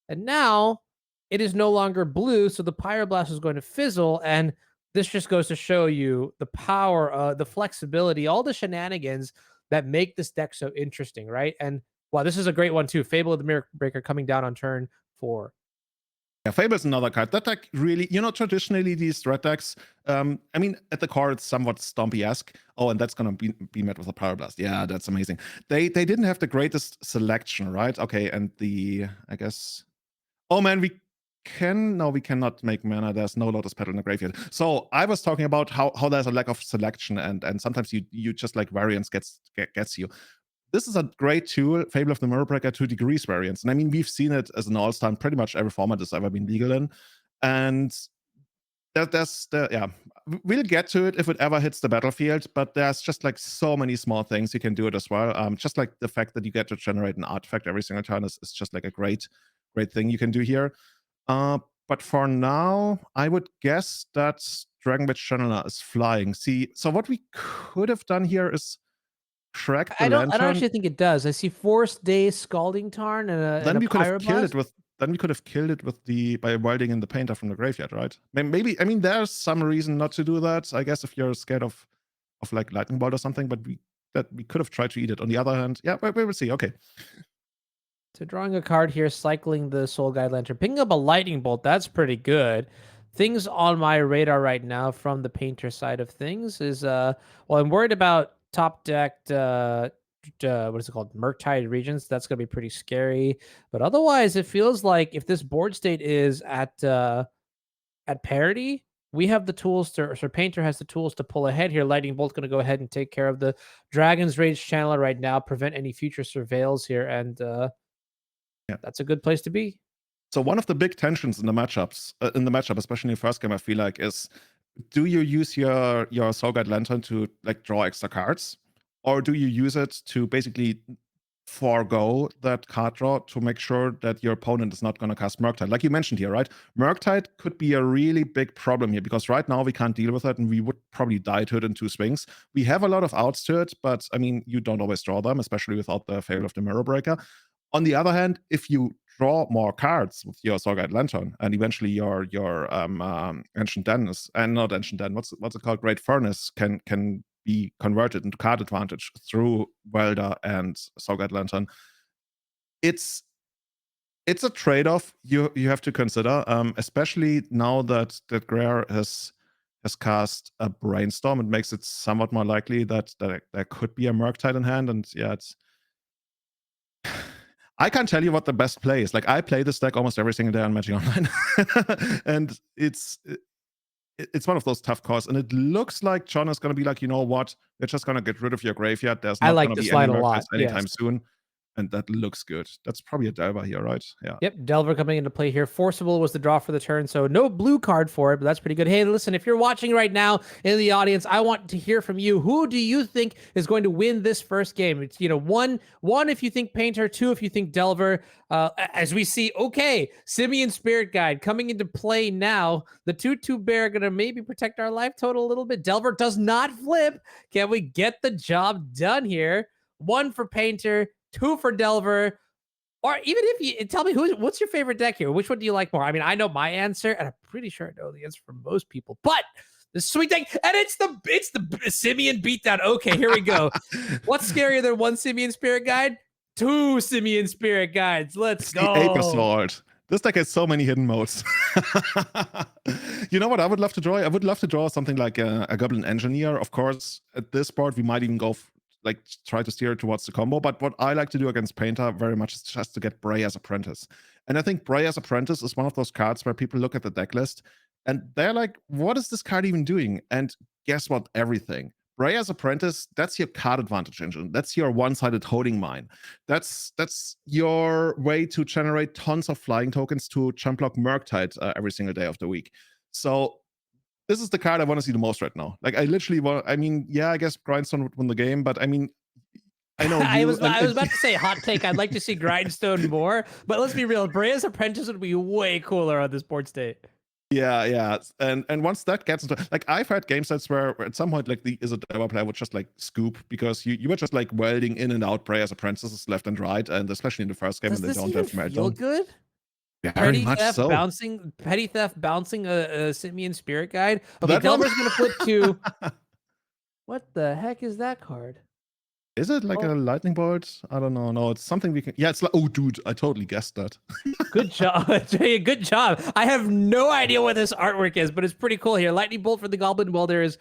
and now it is no longer blue, so the Pyroblast is going to fizzle, and this just goes to show you the power, the flexibility, all the shenanigans that make this deck so interesting, right? And wow, this is a great one too. Fable of the Mirror Breaker coming down on turn 4. Yeah, Fable is another card. That deck really, you know, traditionally these red decks, I mean, at the core, it's somewhat Stompy-esque. Oh, and that's going to be met with a Pyroblast. Yeah, that's amazing. They didn't have the greatest selection, right? Okay, and I guess, oh man, we cannot make mana. There's no Lotus Petal in the graveyard. So I was talking about how there's a lack of selection, and sometimes you just like variance gets you. This is a great tool, Fable of the Mirror Breaker, to decrease variance. And I mean, we've seen it as an all-star in pretty much every format that's ever been legal in. And yeah, we'll get to it if it ever hits the battlefield, but there's just like so many small things you can do it as well. Just like the fact that you get to generate an artifact every single turn is just like a great thing you can do here. But for now, I would guess that Dragon Witch Channeler is flying. See, so what we could have done here is crack the lantern. I don't actually think it does. I see Forest Day, Scalding Tarn, and then a we could have killed Pyroblast. it with. Then we could have killed it with by welding in the Painter from the graveyard, right? Maybe, I mean, there's some reason not to do that. I guess if you're scared of like Lightning Bolt or something, but we could have tried to eat it. On the other hand, yeah, we will see. Okay. So drawing a card here, cycling the Soul Guide Lantern, picking up a Lightning Bolt. That's pretty good. Things on my radar right now from the Painter side of things is well, I'm worried about top decked what is it called, Murktide regions. That's gonna be pretty scary, but otherwise it feels like if this board state is at parity, we have the tools to, or Painter has the tools to pull ahead here. Lightning Bolt's gonna go ahead and take care of the Dragon's Rage Channeler right now, prevent any future surveils here, and yeah, that's a good place to be. So one of the big tensions in the matchups, especially in the first game, I feel like, is do you use your Soul Guide Lantern to like draw extra cards, or do you use it to basically forego that card draw to make sure that your opponent is not going to cast Murktide? Like you mentioned here, right? Murktide could be a really big problem here, because right now we can't deal with it, and we would probably die to it in 2 swings. We have a lot of outs to it, but I mean, you don't always draw them, especially without the Fable of the Mirror Breaker. On the other hand, if you draw more cards with your Soul Guide Lantern, and eventually your Ancient Den is, and not Ancient Den, what's it called? Great Furnace can be converted into card advantage through Welder and Soul Guide Lantern. It's a trade-off you have to consider, especially now that Greer has has cast a Brainstorm. It makes it somewhat more likely that there could be a Murktide in hand. And yeah, it's... I can't tell you what the best play is. Like, I play this deck almost every single day on Magic Online. And it's one of those tough calls. And it looks like John is going to be like, you know what? We're just going to get rid of your graveyard. There's not going to be any Murktides anytime soon. And that looks good. That's probably a Delver here, right? Yeah. Yep, Delver coming into play here. Forcible was the draw for the turn, so no blue card for it, but that's pretty good. Hey, listen, if you're watching right now in the audience, I want to hear from you. Who do you think is going to win this first game? It's, you know, one if you think Painter, two if you think Delver. As we see, okay, Simian Spirit Guide coming into play now. The 2/2 bear going to maybe protect our life total a little bit. Delver does not flip. Can we get the job done here? One for Painter, two for Delver, or even if you tell me what's your favorite deck here? Which one do you like more? I mean, I know my answer, and I'm pretty sure I know the answer for most people. But the sweet deck, and it's the Simian beatdown. Okay, here we go. What's scarier than one Simian Spirit Guide? Two Simian Spirit Guides. Let's go. The Ape Assault. This deck has so many hidden modes. You know what I would love to draw? I would love to draw something like a Goblin Engineer. Of course, at this board, we might even go like try to steer towards the combo. But what I like to do against Painter very much is just to get Breya's Apprentice. And I think Breya's Apprentice is one of those cards where people look at the deck list and they're like, what is this card even doing? And guess what? Everything. Breya's Apprentice, that's your card advantage engine. That's your one-sided holding mine. That's your way to generate tons of flying tokens to jump block Murktide every single day of the week. So this is the card I want to see the most right now. Like, I literally want, I mean, yeah, I guess Grindstone would win the game, but I mean, I know I was about to say hot take. I'd like to see Grindstone more, but let's be real. Breya's Apprentice would be way cooler on this board state. Yeah. And once that gets into, like, I've had game sets where at some point, like, the Izzet player would just like scoop because you were just like welding in and out Breya's Apprentices left and right, and especially in the first game when they don't have Meltdown. Feel good? Yeah, very much so. Petty theft bouncing a Simian Spirit Guide. Okay, Delver's gonna flip to. What the heck is that card? Is it like a lightning bolt? I don't know. No, it's something we can. Yeah, it's like. Oh, dude, I totally guessed that. Good job, Jay. Good job. I have no idea what this artwork is, but it's pretty cool here. Lightning bolt for the Goblin Welder is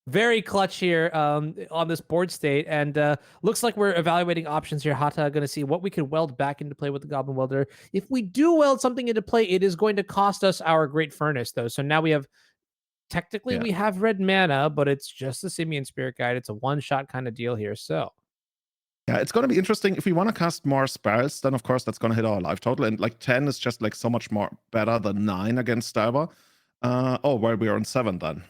very clutch here on this board state, and looks like we're evaluating options here. Hata going to see what we can weld back into play with the Goblin Welder. If we do weld something into play, it is going to cost us our Great Furnace, though. So now we have, technically, we have red mana, but it's just the Simian Spirit Guide. It's a one-shot kind of deal here, so. Yeah, it's going to be interesting. If we want to cast more spells, then of course that's going to hit our life total. And like 10 is just like so much more better than 9 against Delver. Oh, well, we are on 7 then.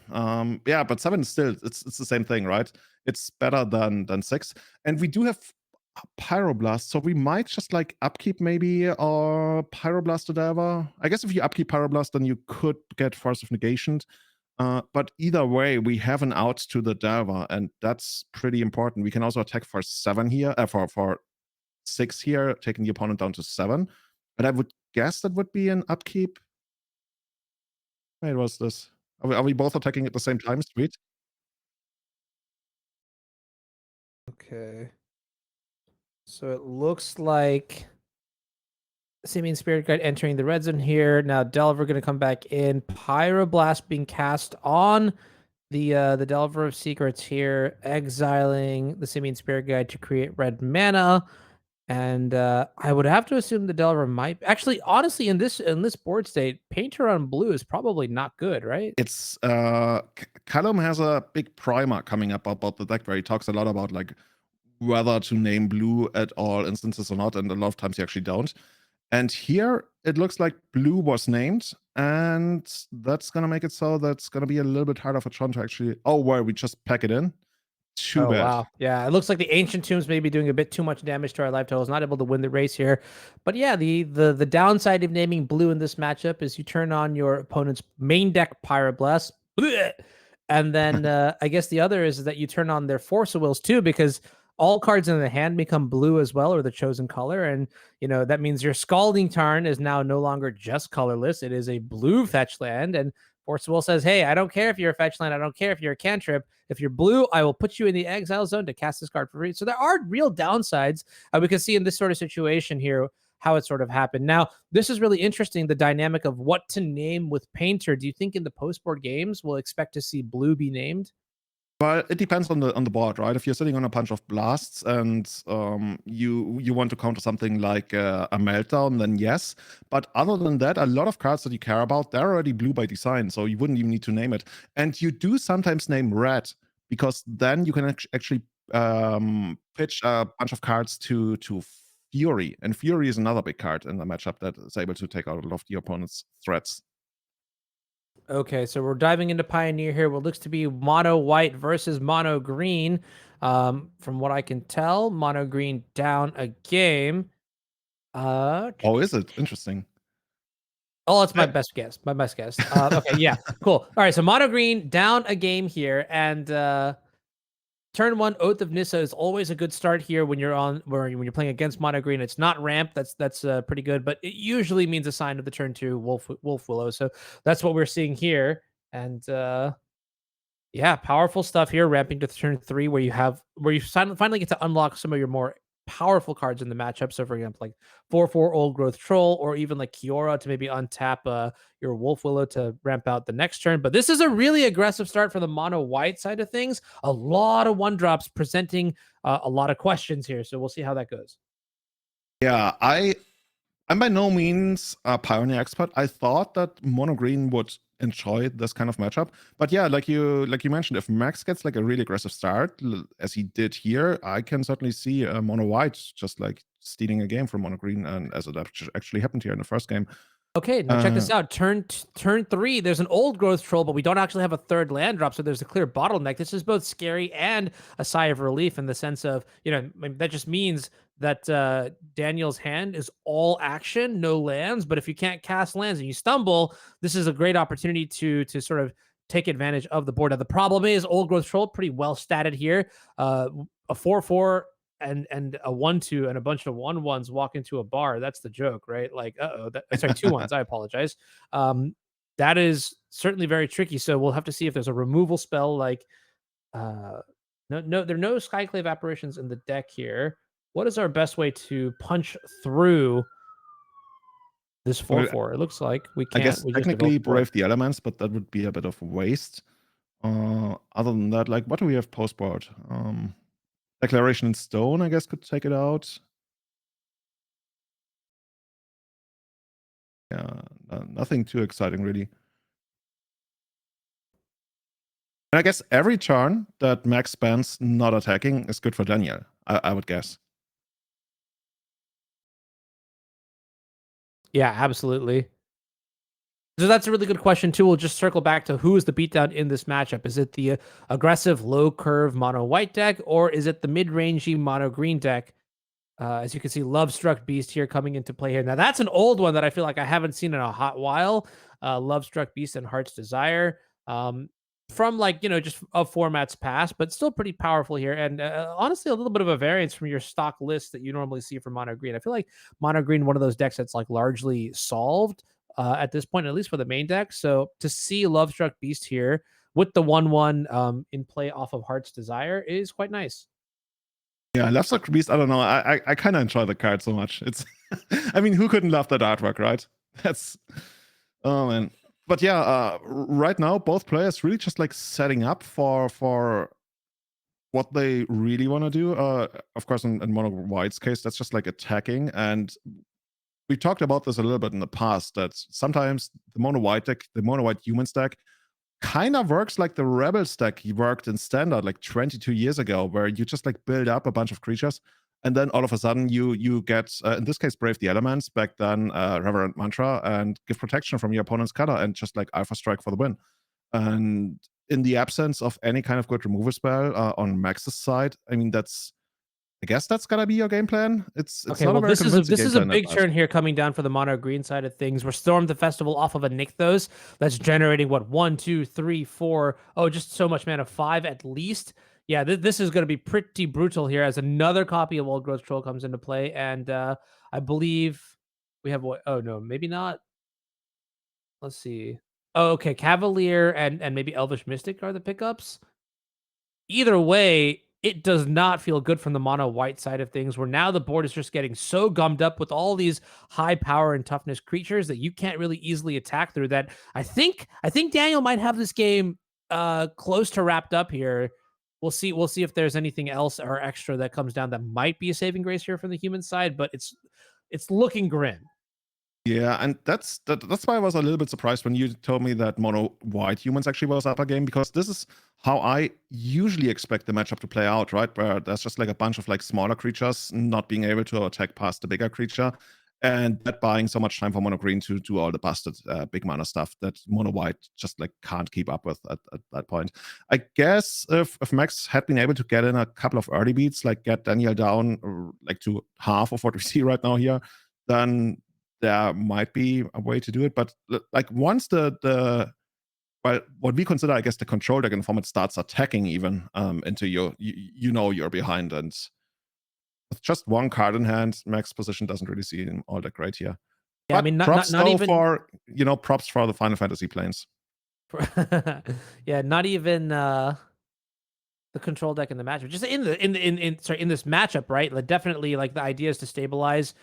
Yeah, but 7 is still, it's the same thing, right? It's better than 6. And we do have Pyroblast, so we might just like upkeep maybe or Pyroblast to Delver. I guess if you upkeep Pyroblast, then you could get Force of Negation. But either way, we have an out to the Delver, and that's pretty important. We can also attack for 7 here, for 6 here, taking the opponent down to 7. And I would guess that would be an upkeep. Wait, what's this? Are we both attacking at the same time? Sweet. Okay. So it looks like Simian Spirit Guide entering the red zone here. Now Delver going to come back in. Pyroblast being cast on the Delver of Secrets here, exiling the Simian Spirit Guide to create red mana. And I would have to assume the Delver might actually, honestly, in this board state, Painter on blue is probably not good, right? It's Callum has a big primer coming up about the deck where he talks a lot about like whether to name blue at all instances or not, and a lot of times you actually don't. And here it looks like blue was named, and that's gonna make it so that's gonna be a little bit harder for John to actually. Oh, well, we just pack it in. Too bad. Wow. Yeah, it looks like the Ancient Tombs may be doing a bit too much damage to our life totals, not able to win the race here. But yeah, the downside of naming blue in this matchup is you turn on your opponent's main deck Pyroblast, and then I guess the other is that you turn on their Force of Wills too, because all cards in the hand become blue as well, or the chosen color. And, you know, that means your Scalding Tarn is now no longer just colorless. It is a blue fetch land. And Force of Will says, hey, I don't care if you're a fetch land. I don't care if you're a cantrip. If you're blue, I will put you in the exile zone to cast this card for free. So there are real downsides we can see in this sort of situation here. how it sort of happened. Now, this is really interesting, the dynamic of what to name with Painter. Do you think in the post-board games we'll expect to see blue be named? Well, it depends on the board, right? If you're sitting on a bunch of blasts and you want to counter something like a meltdown, then yes. But other than that, a lot of cards that you care about, they're already blue by design, so you wouldn't even need to name it. And you do sometimes name red, because then you can actually pitch a bunch of cards to Fury, and Fury is another big card in the matchup that is able to take out a lot of the opponent's threats. Okay, so we're diving into Pioneer here. What looks to be mono white versus mono green. From what I can tell, mono green down a game. Oh, is it? Interesting. Oh, that's my best guess. My best guess. Okay, yeah, cool. All right, so mono green down a game here, and turn 1 Oath of Nissa is always a good start here when you're when you're playing against mono green. It's not ramp. That's pretty good, but it usually means a sign of the turn 2 Wolf Willow. So that's what we're seeing here, and yeah, powerful stuff here. Ramping to turn 3, where you finally get to unlock some of your more powerful cards in the matchup. So, for example, like 4/4 Old Growth Troll, or even like Kiora to maybe untap your Wolf Willow to ramp out the next turn. But this is a really aggressive start for the mono white side of things. A lot of 1-drops presenting a lot of questions here. So we'll see how that goes. Yeah, I'm by no means a Pioneer expert. I thought that mono green would enjoy this kind of matchup, but yeah, like you mentioned, if Max gets like a really aggressive start, as he did here, I can certainly see mono white just like stealing a game from mono green, and as it actually happened here in the first game. Okay, now check this out. Turn 3, there's an Old Growth Troll, but we don't actually have a third land drop, so there's a clear bottleneck. This is both scary and a sigh of relief in the sense of, that just means that Daniel's hand is all action, no lands, but if you can't cast lands and you stumble, this is a great opportunity to sort of take advantage of the board. Now, the problem is Old Growth Troll, pretty well statted here. A 4/4 and a 1/2 and a bunch of 1/1s walk into a bar. That's the joke, right? Like, sorry, 2/1s. I apologize. That is certainly very tricky. So we'll have to see if there's a removal spell like no, there are no Skyclave apparitions in the deck here. What is our best way to punch through this 4/4? It looks like we can't. I guess technically Brave the Elements, but that would be a bit of a waste. Other than that, like, what do we have post board? Declaration in Stone, I guess, could take it out. Yeah, nothing too exciting, really. And I guess every turn that Max spends not attacking is good for Daniel, I would guess. Yeah, absolutely. So that's a really good question, too. We'll just circle back to who is the beatdown in this matchup. Is it the aggressive low-curve mono-white deck, or is it the mid-rangey mono-green deck? As you can see, Lovestruck Beast here coming into play here. Now, that's an old one that I feel like I haven't seen in a hot while. Lovestruck Beast and Heart's Desire. From like, just of formats past, but still pretty powerful here. And honestly, a little bit of a variance from your stock list that you normally see for mono green. I feel like mono green, one of those decks that's like largely solved at this point, at least for the main deck. So to see Lovestruck Beast here with the 1/1 in play off of Heart's Desire is quite nice. Yeah, Lovestruck Beast, I don't know. I kind of enjoy the card so much. It's, I mean, who couldn't love that artwork, right? Oh man. But yeah, right now, both players really just like setting up for what they really want to do. Of course, in Mono White's case, that's just like attacking. And we talked about this a little bit in the past, that sometimes the Mono White deck, the Mono White Humans deck, kind of works like the Rebels deck worked in Standard like 22 years ago, where you just like build up a bunch of creatures, and then all of a sudden you get, in this case, Brave the Elements, back then Reverend Mantra, and give protection from your opponent's color, and just like Alpha Strike for the win. And in the absence of any kind of good removal spell on Max's side, I mean, I guess that's gotta be your game plan. It's okay, not well, a very this is a big turn here coming down for the mono green side of things. We're Stormed the Festival off of a Nykthos that's generating what, 1, 2, 3, 4. Oh, just so much mana, 5 at least. Yeah, this is going to be pretty brutal here as another copy of Old Growth Troll comes into play, and I believe we have what? Oh no, maybe not. Let's see. Oh, okay, Cavalier and maybe Elvish Mystic are the pickups. Either way, it does not feel good from the mono white side of things, where now the board is just getting so gummed up with all these high power and toughness creatures that you can't really easily attack through. That I think Daniel might have this game close to wrapped up here. We'll see if there's anything else or extra that comes down that might be a saving grace here from the human side, but it's looking grim. Yeah, and that's why I was a little bit surprised when you told me that mono white humans actually was up a game, because this is how I usually expect the matchup to play out, right? Where there's just like a bunch of like smaller creatures not being able to attack past the bigger creature, and that buying so much time for mono green to do all the busted big mana stuff that mono white just like can't keep up with at that point. I guess if Max had been able to get in a couple of early beats, like get Daniel down like to half of what we see right now here, then there might be a way to do it. But like once the well, what we consider, I guess, the control deck in format starts attacking even into you know you're behind, and with just one card in hand, Max position doesn't really seem all that great here. Yeah, but I mean, props not even for props for the Final Fantasy planes. yeah, not even the control deck in the matchup, just in this matchup, right? Like, definitely, like, the idea is to stabilize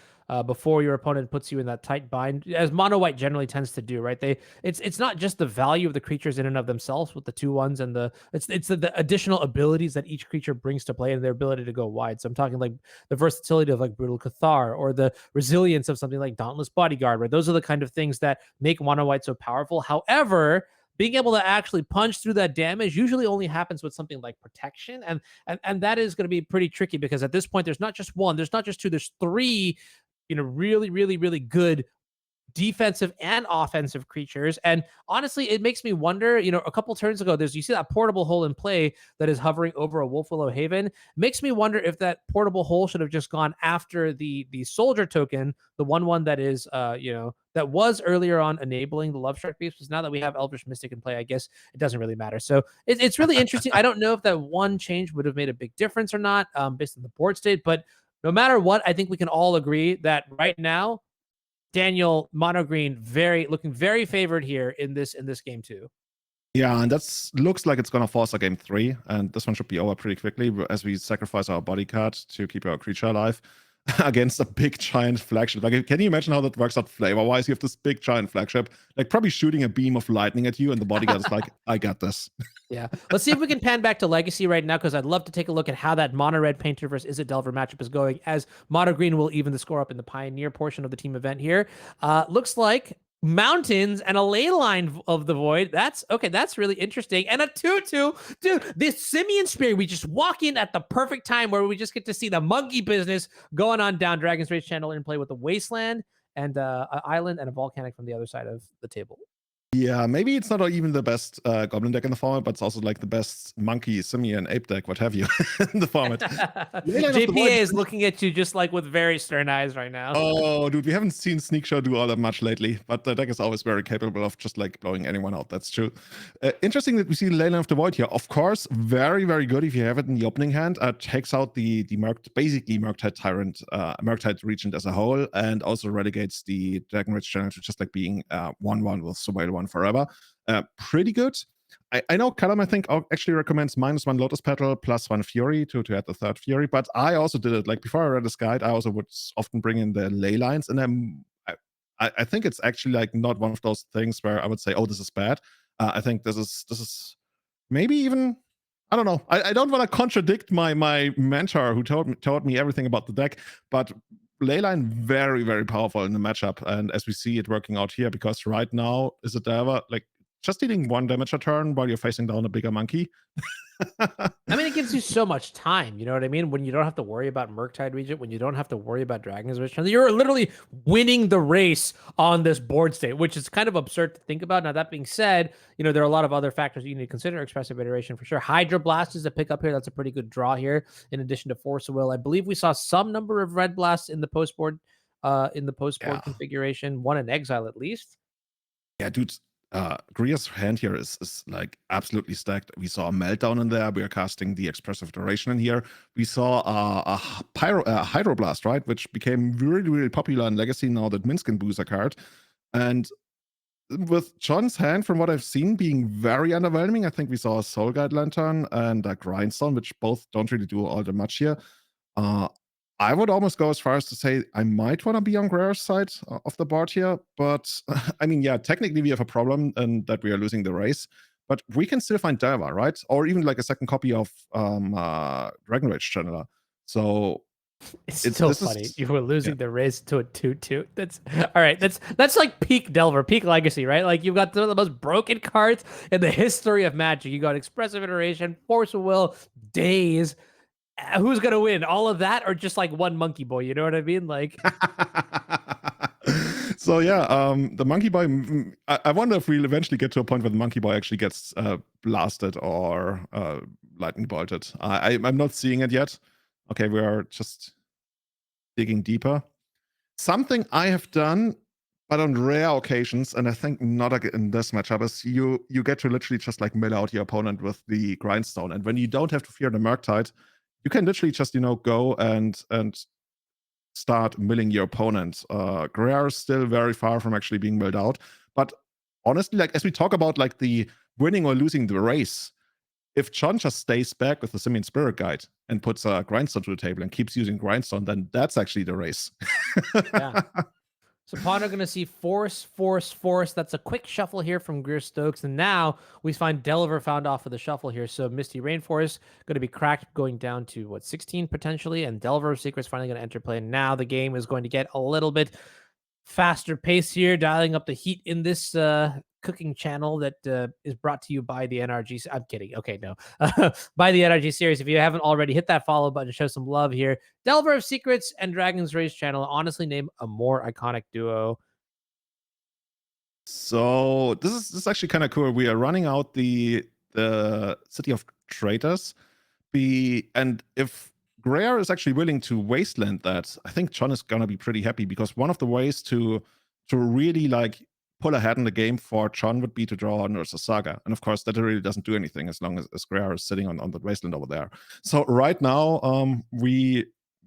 before your opponent puts you in that tight bind, as mono white generally tends to do, right? It's not just the value of the creatures in and of themselves with the 2/1s and it's the additional abilities that each creature brings to play and their ability to go wide. So I'm talking like the versatility of like Brutal Cathar or the resilience of something like Dauntless Bodyguard, right? Those are the kind of things that make mono white so powerful. However, being able to actually punch through that damage usually only happens with something like protection, and that is going to be pretty tricky, because at this point there's not just one, there's not just two, there's three, really, really, really good defensive and offensive creatures. And honestly, it makes me wonder, a couple turns ago, you see that portable hole in play that is hovering over a Wolf Willow Haven. Makes me wonder if that portable hole should have just gone after the soldier token, the 1/1 that is, that was earlier on enabling the Love Strike Beast. Because now that we have Eldritch Mystic in play, I guess it doesn't really matter. So it's really interesting. I don't know if that one change would have made a big difference or not, based on the board state, but no matter what, I think we can all agree that right now, Daniel, mono green, looking very favored here in this game too. Yeah, and looks like it's gonna force a game 3, and this one should be over pretty quickly as we sacrifice our body card to keep our creature alive against a big giant flagship. Like, can you imagine how that works out flavor-wise? You have this big giant flagship, like probably shooting a beam of lightning at you, and the bodyguard is like, I got this. Yeah. Let's see if we can pan back to Legacy right now, because I'd love to take a look at how that mono red painter versus Izzet Delver matchup is going, as mono green will even the score up in the Pioneer portion of the team event here. Looks like mountains and a ley line of the void. That's really interesting. And a 2/2. Dude, this Simian Spear, we just walk in at the perfect time where we just get to see the monkey business going on down Dragon's Rage channel and play with a Wasteland and an Island and a Volcanic from the other side of the table. Yeah, maybe it's not even the best goblin deck in the format, but it's also like the best monkey, simian, ape deck, what have you, in the format. JPA is looking at you just like with very stern eyes right now. Oh, dude, we haven't seen Sneak Show do all that much lately, but the deck is always very capable of just like blowing anyone out. That's true. Interesting that we see Leyline of the Void here. Of course, very, very good if you have it in the opening hand. Takes out the basically Murktide Tyrant, Murktide Regent as a whole, and also relegates the Dragon Rage challenge to just like being 1/1 with Surveil 1 forever. Pretty good. I know Callum, I think, actually recommends -1 Lotus Petal, +1 Fury to add the third Fury, but I also did it. Like, before I read this guide, I also would often bring in the ley lines, and I think it's actually like not one of those things where I would say, oh, this is bad. I think this is maybe even, I don't know. I don't want to contradict my mentor who told me everything about the deck, but Leyline very, very powerful in the matchup, and as we see it working out here, because right now Izzet Delver like just dealing 1 damage a turn while you're facing down a bigger monkey. I mean, it gives you so much time, you know what I mean? When you don't have to worry about Murktide Regent, when you don't have to worry about Dragon's Rage, you're literally winning the race on this board state, which is kind of absurd to think about. Now, that being said, there are a lot of other factors you need to consider. Expressive Iteration for sure. Hydroblast is a pickup here. That's a pretty good draw here, in addition to Force of Will. I believe we saw some number of Red Blasts in the post-board configuration, 1 in Exile at least. Yeah, dude. Gria's hand here is like absolutely stacked. We saw a Meltdown in there. We are casting the Expressive Iteration in here. We saw a Hydroblast, right, which became really, really popular in Legacy now that Minsc can boost a card. And with John's hand, from what I've seen, being very underwhelming. I think we saw a Soul Guide Lantern and a Grindstone, which both don't really do all that much here. I would almost go as far as to say I might want to be on Greer's side of the board here, but I mean, yeah, technically we have a problem and that we are losing the race, but we can still find Delva, right? Or even like a second copy of Dragon Rage Channeler. So it's still funny. You were losing the race to a 2/2. That's all right. That's like peak Delver, peak Legacy, right? Like you've got some of the most broken cards in the history of Magic. You got Expressive Iteration, Force of Will, Daze. Who's gonna win? All of that, or just like one Monkey Boy? You know what I mean? Like. So yeah, the Monkey Boy. I wonder if we'll eventually get to a point where the Monkey Boy actually gets blasted or lightning bolted. I'm not seeing it yet. Okay, we are just digging deeper. Something I have done, but on rare occasions, and I think not in this matchup, is you get to literally just like mill out your opponent with the Grindstone, and when you don't have to fear the Murktide, you can literally just go and start milling your opponent. Greer is still very far from actually being milled out, but honestly, like as we talk about like the winning or losing the race, if John just stays back with the Simian Spirit Guide and puts a Grindstone to the table and keeps using Grindstone, then that's actually the race. Yeah. So Ponder going to see Force. That's a quick shuffle here from Greer Stokes. And now we find Delver found off of the shuffle here. So Misty Rainforest going to be cracked, going down to, what, 16 potentially? And Delver of Secrets finally going to enter play. And now the game is going to get a little bit faster pace here, dialing up the heat in this cooking channel that is brought to you by the NRG. I'm kidding. Okay, no. By the NRG series. If you haven't already, hit that follow button, show some love here. Delver of Secrets and Dragon's Rage channel. Honestly, name a more iconic duo. So this is actually kind of cool. We are running out the City of Traitors. And if Greer is actually willing to wasteland that, I think John is gonna be pretty happy, because one of the ways to really like pull ahead in the game for John would be to draw on Ursa Saga. And of course, that really doesn't do anything as long as Greer is sitting on the wasteland over there. So right now, we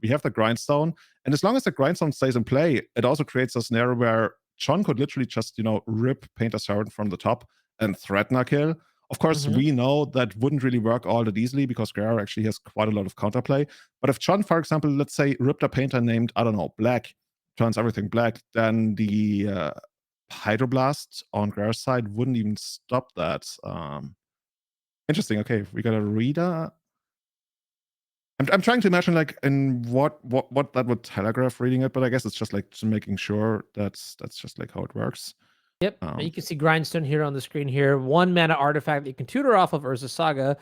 have the Grindstone, and as long as the Grindstone stays in play, it also creates a scenario where John could literally just, rip Painter's Servant from the top and threaten a kill. Of course, we know that wouldn't really work all that easily because Greer actually has quite a lot of counterplay. But if John, for example, let's say ripped a painter named, I don't know, Black, turns everything black, then the Hydroblast on Greer's side wouldn't even stop that. Interesting. Okay, we got a reader. I'm trying to imagine like in what that would telegraph reading it, but I guess it's just like making sure that's just like how it works. Yep, you can see Grindstone here on the screen here. 1 mana artifact that you can tutor off of Urza Saga,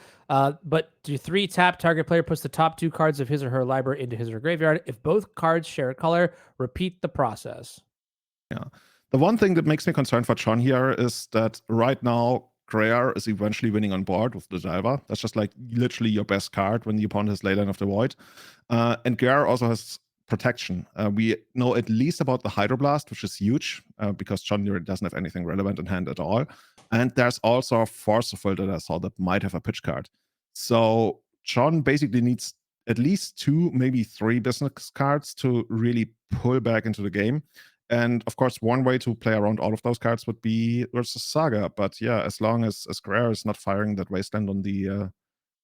but do 3 tap, target player puts the top 2 cards of his or her library into his or her graveyard. If both cards share a color, repeat the process. Yeah. The one thing that makes me concerned for John here is that right now, Greer is eventually winning on board with the Delver. That's just like literally your best card when the opponent has Leyline of the Void. And Greer also has protection. We know at least about the Hydroblast, which is huge because John doesn't have anything relevant in hand at all. And there's also a Forceful that I saw that might have a pitch card. So John basically needs at least 2, maybe 3 business cards to really pull back into the game. And of course, one way to play around all of those cards would be versus Saga. But yeah, as long as Greer is not firing that wasteland on the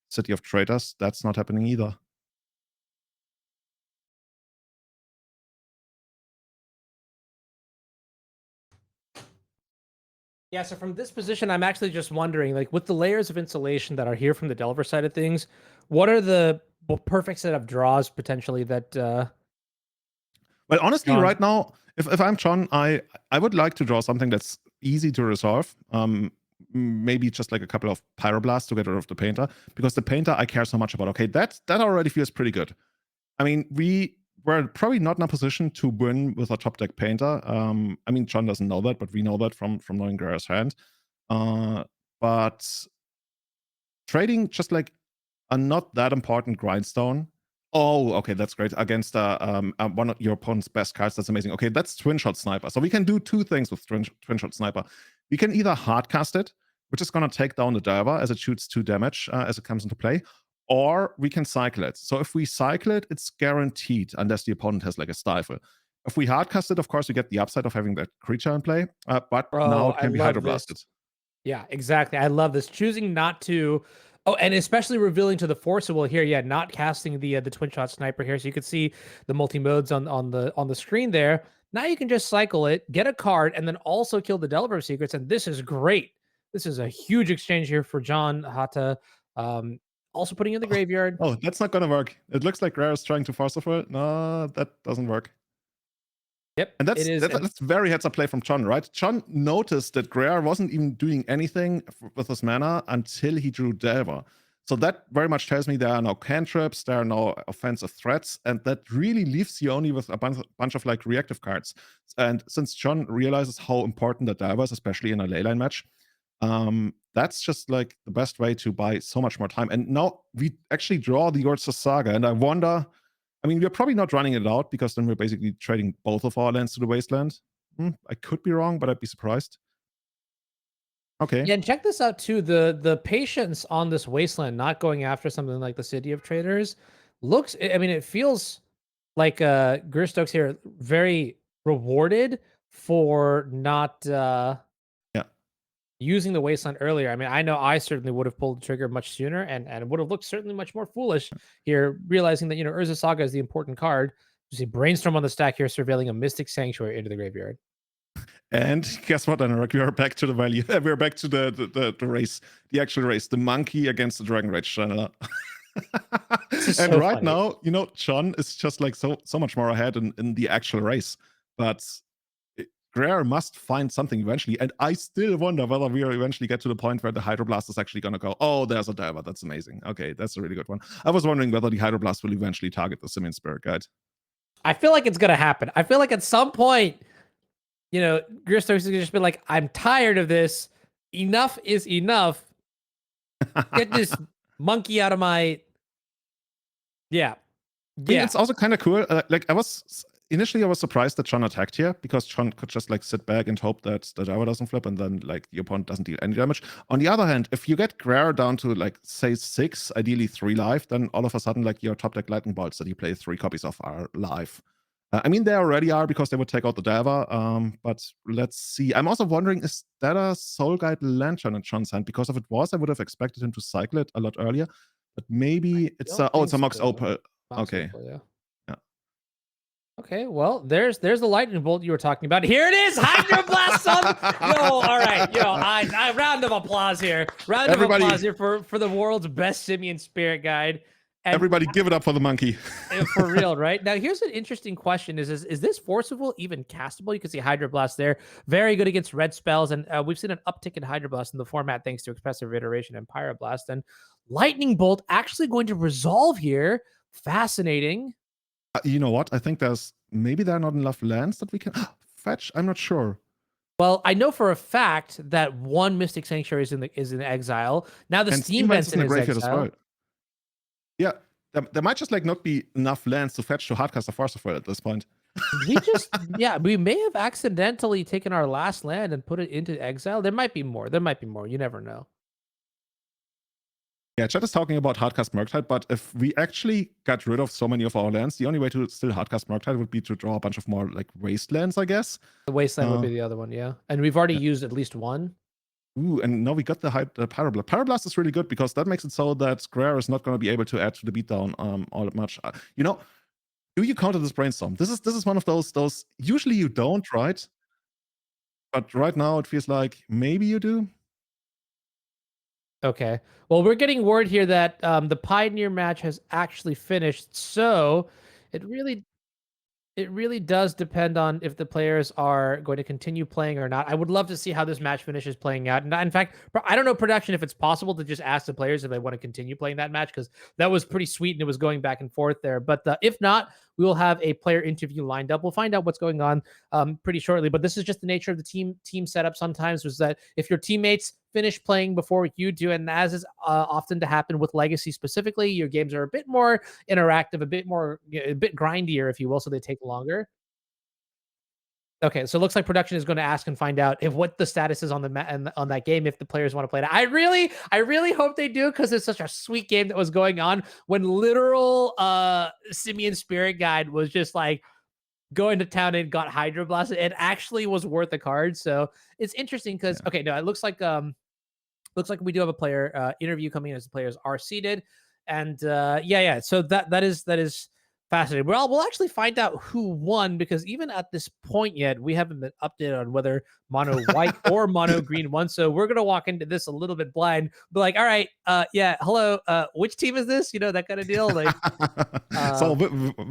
City of Traitors, that's not happening either. Yeah, so from this position, I'm actually just wondering, like, with the layers of insulation that are here from the Delver side of things, what are the perfect set of draws potentially that... Well, honestly, right now, if I'm John, I would like to draw something that's easy to resolve. Maybe just like a couple of Pyroblasts to get rid of the Painter, because the Painter I care so much about. Okay, that already feels pretty good. I mean, we're probably not in a position to win with a top deck Painter. I mean, John doesn't know that, but we know that from knowing Greer's hand. But trading just like a not that important Grindstone. Oh, okay, that's great. Against one of your opponent's best cards, that's amazing. Okay, that's Twin Shot Sniper. So we can do 2 things with Twin Shot Sniper. We can either hardcast it, which is going to take down the Delver as it shoots 2 damage as it comes into play, or we can cycle it. So if we cycle it, it's guaranteed, unless the opponent has like a Stifle. If we hardcast it, of course, we get the upside of having that creature in play, but Bro, now it I can be love hydroblasted. Yeah, exactly. I love this. Choosing not to. Oh, and especially revealing to the forcible here. Yeah, not casting the twin shot sniper here, so you can see the multi modes on the screen there. Now you can just cycle it, get a card, and then also kill the Delver Secrets. And this is great. This is a huge exchange here for John Hata. Also putting in the graveyard. Oh, that's not gonna work. It looks like Rare is trying to force it. No, that doesn't work. Yep, And it is. that's very heads up play from John, right? John noticed that Greer wasn't even doing anything with his mana until he drew Delver. So that very much tells me there are no cantrips, there are no offensive threats, and that really leaves you only with a bunch of like reactive cards. And since John realizes how important the Delver is, especially in a leyline match, that's just like the best way to buy so much more time. And now we actually draw the Urza Saga, and I wonder, I mean, we're probably not running it out because then we're basically trading both of our lands to the Wasteland. I could be wrong, but I'd be surprised. Okay. Yeah, and check this out too. The patience on this Wasteland, not going after something like the City of Traders, looks. I mean, it feels like Gerstokes here very rewarded for not using the Wasteland earlier. I mean, I know I certainly would have pulled the trigger much sooner, and it would have looked certainly much more foolish here, realizing that Urza Saga is the important card. You see Brainstorm on the stack here, surveilling a Mystic Sanctuary into the graveyard. And guess what, Anurag? We are back to the value. We're back to the race, the actual race, the monkey against the Dragon Rage channeler. And so right funny. now, John is just like so much more ahead in the actual race. But Greer must find something eventually. And I still wonder whether we will eventually get to the point where the Hydroblast is actually going to go, oh, there's a Delver. That's amazing. Okay, that's a really good one. I was wondering whether the Hydroblast will eventually target the Simian Spirit Guide. I feel like it's going to happen. I feel like at some point, Gerstokes is going to just be like, I'm tired of this. Enough is enough. Get this monkey out of my... Yeah. I mean, it's also kind of cool. Initially I was surprised that John attacked here because John could just like sit back and hope that the Delver doesn't flip and then like the opponent doesn't deal any damage. On the other hand, if you get Greer down to like say 6, ideally 3 life, then all of a sudden like your top deck lightning bolts that you play 3 copies of are live. I mean, they already are because they would take out the Delver, but let's see. I'm also wondering, is that a Soul Guide Lantern in John's hand? Because if it was, I would have expected him to cycle it a lot earlier. But maybe it's it's a Mox Opal. Okay. Opal, yeah. Okay, well, there's the lightning bolt you were talking about. Here it is, Hydroblast on. All right, I round of applause here. Round of applause here for the world's best Simian Spirit Guide. And everybody give it up for the monkey. For real, right? Now, here's an interesting question. Is this forcible even castable? You can see Hydroblast there. Very good against red spells, and we've seen an uptick in Hydroblast in the format thanks to Expressive Iteration and Pyroblast. And Lightning Bolt actually going to resolve here. Fascinating. You know what? I think maybe there are not enough lands that we can fetch. I'm not sure. Well, I know for a fact that one Mystic Sanctuary is in exile. Now the Steam Vent's in exile. As well. Yeah, there might just like not be enough lands to fetch to hardcast a Forcible at this point. We may have accidentally taken our last land and put it into exile. There might be more. You never know. Yeah, chat is talking about hardcast Murktide, but if we actually got rid of so many of our lands, the only way to still hardcast Murktide would be to draw a bunch of more like wastelands, I guess. The wasteland would be the other one, yeah. And we've already used at least one. Ooh, and now we got the Pyroblast. Pyroblast is really good because that makes it so that Greer is not going to be able to add to the beatdown all that much. Do you counter this Brainstorm? This is one of those. Usually you don't, right? But right now it feels like maybe you do. Okay. Well, we're getting word here that the Pioneer match has actually finished, so it really does depend on if the players are going to continue playing or not. I would love to see how this match finishes playing out. And in fact, I don't know production if it's possible to just ask the players if they want to continue playing that match, because that was pretty sweet and it was going back and forth there. But if not, we will have a player interview lined up. We'll find out what's going on pretty shortly. But this is just the nature of the team setup sometimes, was that if your teammates finish playing before you do, and as is often to happen with Legacy specifically, your games are a bit more interactive, a bit grindier, if you will, so they take longer. Okay, so it looks like production is going to ask and find out what the status is on on that game, if the players want to play it. I really hope they do, because it's such a sweet game that was going on when literal Simian Spirit Guide was just like going to town and got Hydro Blasted. It actually was worth the card. So it's interesting because okay, no, it looks like we do have a player interview coming in as the players are seated, and yeah. So that is fascinating. Well, we'll actually find out who won because even at this point yet, we haven't been updated on whether mono white or mono green won. So we're gonna walk into this a little bit blind, but like, all right, yeah, hello, which team is this? You know, that kind of deal. Like, so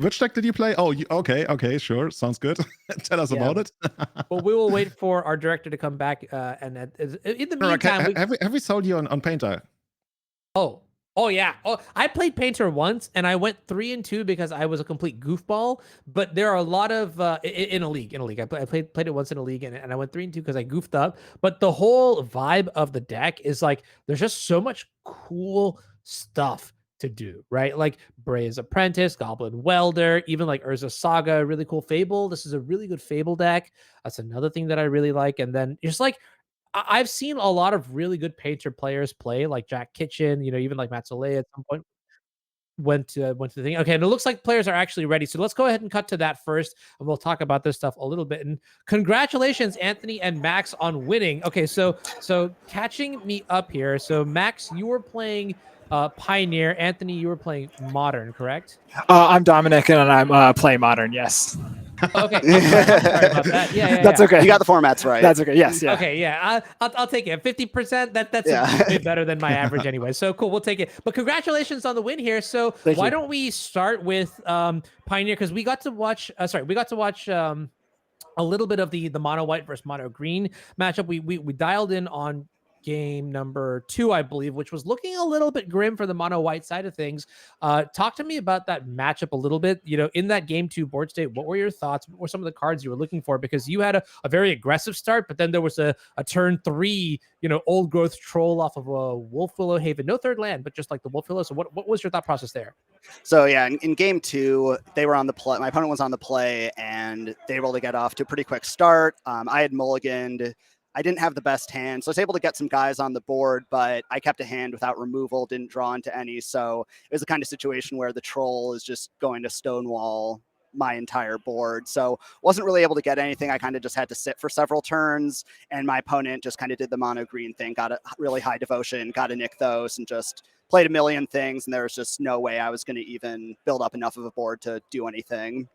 which deck did you play? Oh, okay, sure, sounds good. Tell us about it. Well, we will wait for our director to come back, and in the meantime, have we sold you on Painter? Oh yeah. Oh, I played Painter once, and I went 3-2 because I was a complete goofball. But there are a lot of in a league. I played it once in a league, and I went 3-2 because I goofed up. But the whole vibe of the deck is like there's just so much cool stuff to do, right? Like Bray's Apprentice, Goblin Welder, even like Urza Saga, really cool Fable. This is a really good Fable deck. That's another thing that I really like. And then just like I've seen a lot of really good Painter players play, like Jack Kitchen, even like Matt Soleil at some point went to the thing. Okay, and it looks like players are actually ready. So let's go ahead and cut to that first, and we'll talk about this stuff a little bit. And congratulations, Anthony and Max, on winning. Okay, so catching me up here. So Max, you were playing Pioneer. Anthony, you were playing Modern, correct? I'm Dominic, and I'm playing Modern. Yes. Okay. Sorry about that. Yeah. That's okay. You got the formats right. That's okay. Yes. Yeah. Okay. Yeah. I'll take it. 50%. That's a bit better than my average anyway. So cool. We'll take it. But congratulations on the win here. So why don't we start with Pioneer, because we got to watch. A little bit of the mono white versus mono green matchup. We dialed in on game number 2, I believe, which was looking a little bit grim for the mono white side of things. Talk to me about that matchup a little bit. In that game 2 board state, what were your thoughts? What were some of the cards you were looking for? Because you had a very aggressive start, but then there was a turn 3, old growth troll off of a Wolf Willow Haven. No third land, but just like the Wolf Willow. So what was your thought process there? So yeah, in game 2, they were on the play. My opponent was on the play, and they were able to get off to a pretty quick start. I had mulliganed. I didn't have the best hand, so I was able to get some guys on the board, but I kept a hand without removal, didn't draw into any. So it was the kind of situation where the troll is just going to stonewall my entire board. So wasn't really able to get anything. I kind of just had to sit for several turns, and my opponent just kind of did the mono green thing, got a really high devotion, got a Nykthos, and just played a million things, and there was just no way I was going to even build up enough of a board to do anything.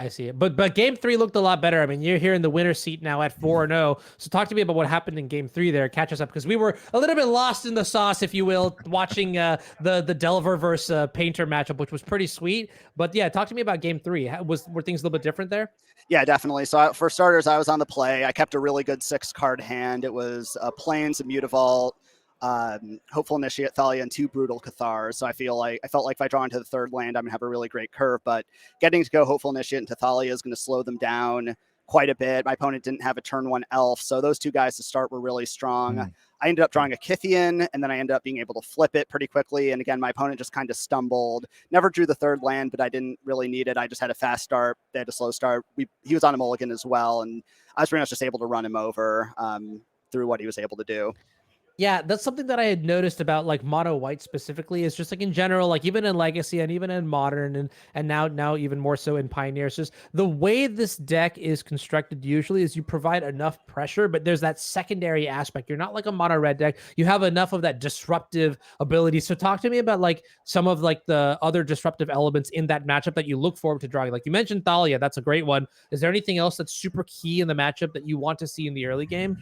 I see it. But game 3 looked a lot better. I mean, you're here in the winner's seat now at 4-0. So talk to me about what happened in game 3 there. Catch us up, because we were a little bit lost in the sauce, if you will, watching the Delver versus Painter matchup, which was pretty sweet. But yeah, talk to me about game 3. Were things a little bit different there? Yeah, definitely. So for starters, I was on the play. I kept a really good 6-card hand. It was Plains, a Mutavault, Hopeful Initiate, Thalia, and 2 Brutal Cathars. So I felt like if I draw into the third land, I'm gonna have a really great curve, but getting to go Hopeful Initiate into Thalia is gonna slow them down quite a bit. My opponent didn't have a turn 1 elf, so those 2 guys to start were really strong. I ended up drawing a Kythian, and then I ended up being able to flip it pretty quickly. And again, my opponent just kind of stumbled. Never drew the third land, but I didn't really need it. I just had a fast start. They had a slow start. He was on a mulligan as well, and I was pretty much just able to run him over through what he was able to do. Yeah, that's something that I had noticed about like mono white specifically, is just like in general, like even in Legacy and even in Modern and now even more so in Pioneers, just the way this deck is constructed usually is you provide enough pressure, but there's that secondary aspect. You're not like a mono red deck. You have enough of that disruptive ability. So talk to me about like some of like the other disruptive elements in that matchup that you look forward to drawing. Like you mentioned Thalia, that's a great one. Is there anything else that's super key in the matchup that you want to see in the early game?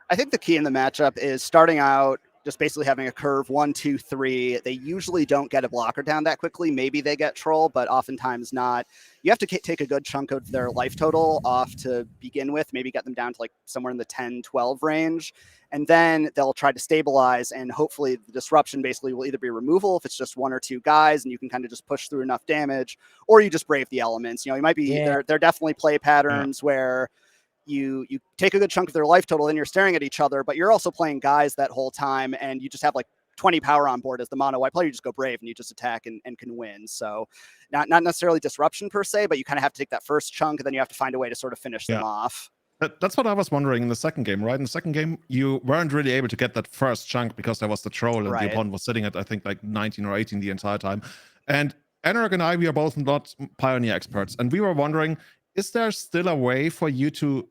I think the key in the matchup is starting out just basically having a curve 1, 2, 3. They usually don't get a blocker down that quickly. Maybe they get troll, but oftentimes not. You have to take a good chunk of their life total off to begin with, maybe get them down to like somewhere in the 10, 12 range. And then they'll try to stabilize, and hopefully the disruption basically will either be removal if it's just 1 or 2 guys and you can kind of just push through enough damage, or you just brave the elements. You might be, there are definitely play patterns where you take a good chunk of their life total, then you're staring at each other, but you're also playing guys that whole time, and you just have like 20 power on board as the mono white player. You just go brave and you just attack and can win. So not necessarily disruption per se, but you kind of have to take that first chunk, and then you have to find a way to sort of finish them off. That's what I was wondering in the second game, right? In the second game, you weren't really able to get that first chunk because there was the troll, and the opponent was sitting at, I think, like 19 or 18 the entire time. And NRG and I, we are both not Pioneer experts, and we were wondering, is there still a way for you to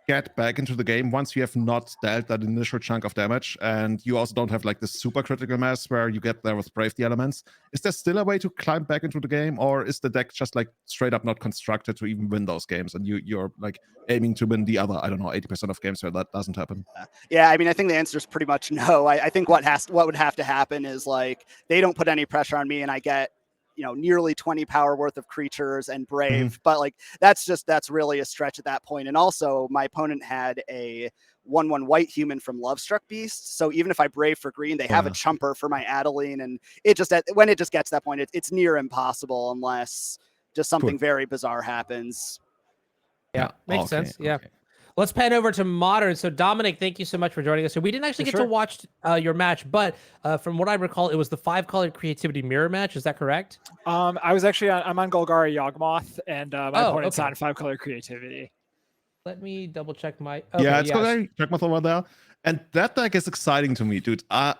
get back into the game once you have not dealt that initial chunk of damage, and you also don't have like this super critical mass where you get there with Brave the Elements? Is there still a way to climb back into the game, or is the deck just like straight up not constructed to even win those games, and you're like aiming to win the other, I don't know, 80% of games where that doesn't happen? Yeah, I mean, I think the answer is pretty much no. I think what would have to happen is like they don't put any pressure on me, and I get nearly 20 power worth of creatures and Brave, but like that's really a stretch at that point. And also my opponent had a 1/1 white human from Lovestruck Beast, so even if I Brave for green, they have a chumper for my Adeline, and when it just gets to that point, it's near impossible unless just something very bizarre happens. Yeah, makes sense. Yeah. Let's pan over to Modern. So Dominic, thank you so much for joining us. So we didn't actually get to watch your match, but from what I recall, it was the 5-color creativity mirror match. Is that correct? I was actually I'm on Golgari Yawgmoth, and my opponent's on 5-color creativity. Let me double check my. Yeah, it's Golgari Yawgmoth over there. And that deck is exciting to me, dude. I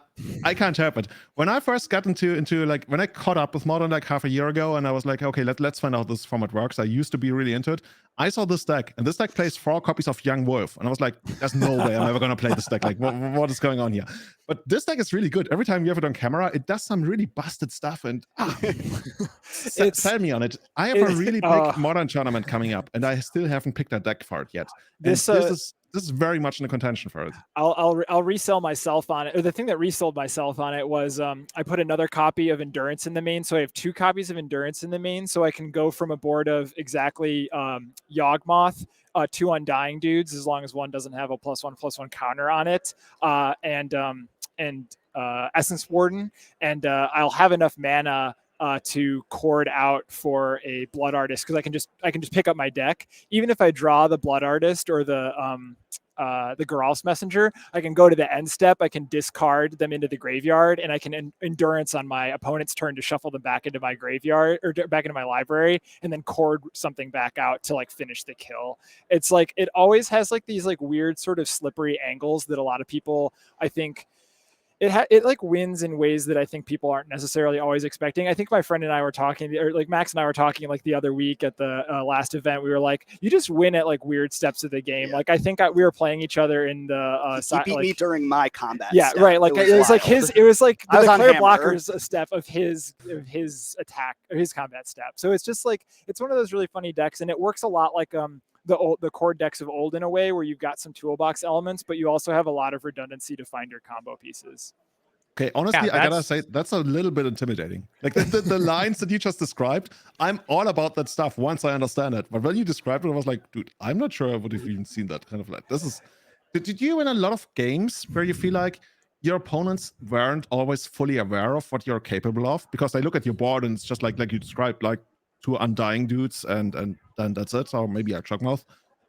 can't help it. When I first got into like, when I caught up with Modern like half a year ago, and I was like, okay, let's find out how this format works. I used to be really into it. I saw this deck, and this deck plays 4 copies of Young Wolf, and I was like, there's no way I'm ever gonna play this deck. Like, what is going on here? But this deck is really good. Every time you have it on camera, it does some really busted stuff, and sell me on it. I have a really big Modern tournament coming up, and I still haven't picked a deck for it yet. This is very much in the contention for it. I'll resell myself on it. Or the thing that resold myself on it was I put another copy of Endurance in the main, so I have 2 copies of Endurance in the main, so I can go from a board of exactly Yawgmoth, 2 Undying dudes, as long as one doesn't have a +1/+1 counter on it, and Essence Warden, and I'll have enough mana to cord out for a Blood Artist, because I can just pick up my deck. Even if I draw the Blood Artist or the Geralf's Messenger, I can go to the end step, I can discard them into the graveyard, and I can Endurance on my opponent's turn to shuffle them back into my graveyard or back into my library, and then cord something back out to like finish the kill. It's like it always has like these like weird sort of slippery angles that a lot of people, I think, it like wins in ways that I think people aren't necessarily always expecting. I think my friend and I were talking, or like Max and I were talking like the other week at the last event. We were like, you just win at like weird steps of the game. Yeah. Like I think we were playing each other in the he beat me during my combat. Yeah, step. Right. Like it was like his. It was like the declare blockers step of his attack or his combat step. So it's just like it's one of those really funny decks, and it works a lot like the core decks of old in a way, where you've got some toolbox elements, but you also have a lot of redundancy to find your combo pieces. Okay, honestly, I gotta say that's a little bit intimidating. Like the lines that you just described, I'm all about that stuff once I understand it. But when you described it, I was like, dude, I'm not sure I would have even seen that kind of like. This is. Did you win a lot of games where you feel like your opponents weren't always fully aware of what you're capable of? Because I look at your board and it's just like you described, like 2 Undying dudes, and then that's it, or maybe a Chugmouth.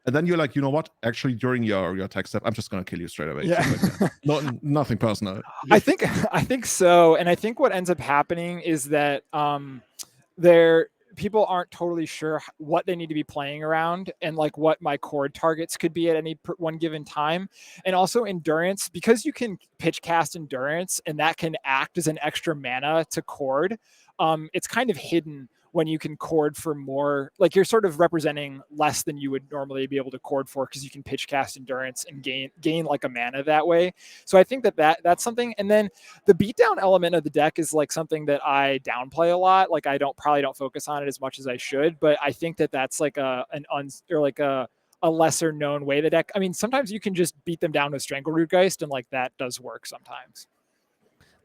And then you're like, you know what? Actually, during your attack step, I'm just gonna kill you straight away. Yeah. So like, nothing personal. I think so, and I think what ends up happening is that people aren't totally sure what they need to be playing around, and like what my cord targets could be at any one given time. And also Endurance, because you can pitch cast Endurance, and that can act as an extra mana to cord. It's kind of hidden when you can cord for more, like you're sort of representing less than you would normally be able to cord for, because you can pitch cast Endurance and gain like a mana that way. So I think that's something. And then the beatdown element of the deck is like something that I downplay a lot. Like I probably don't focus on it as much as I should, but I think that's like a lesser known way the deck. I mean, sometimes you can just beat them down with Stranglerootgeist, and like that does work sometimes.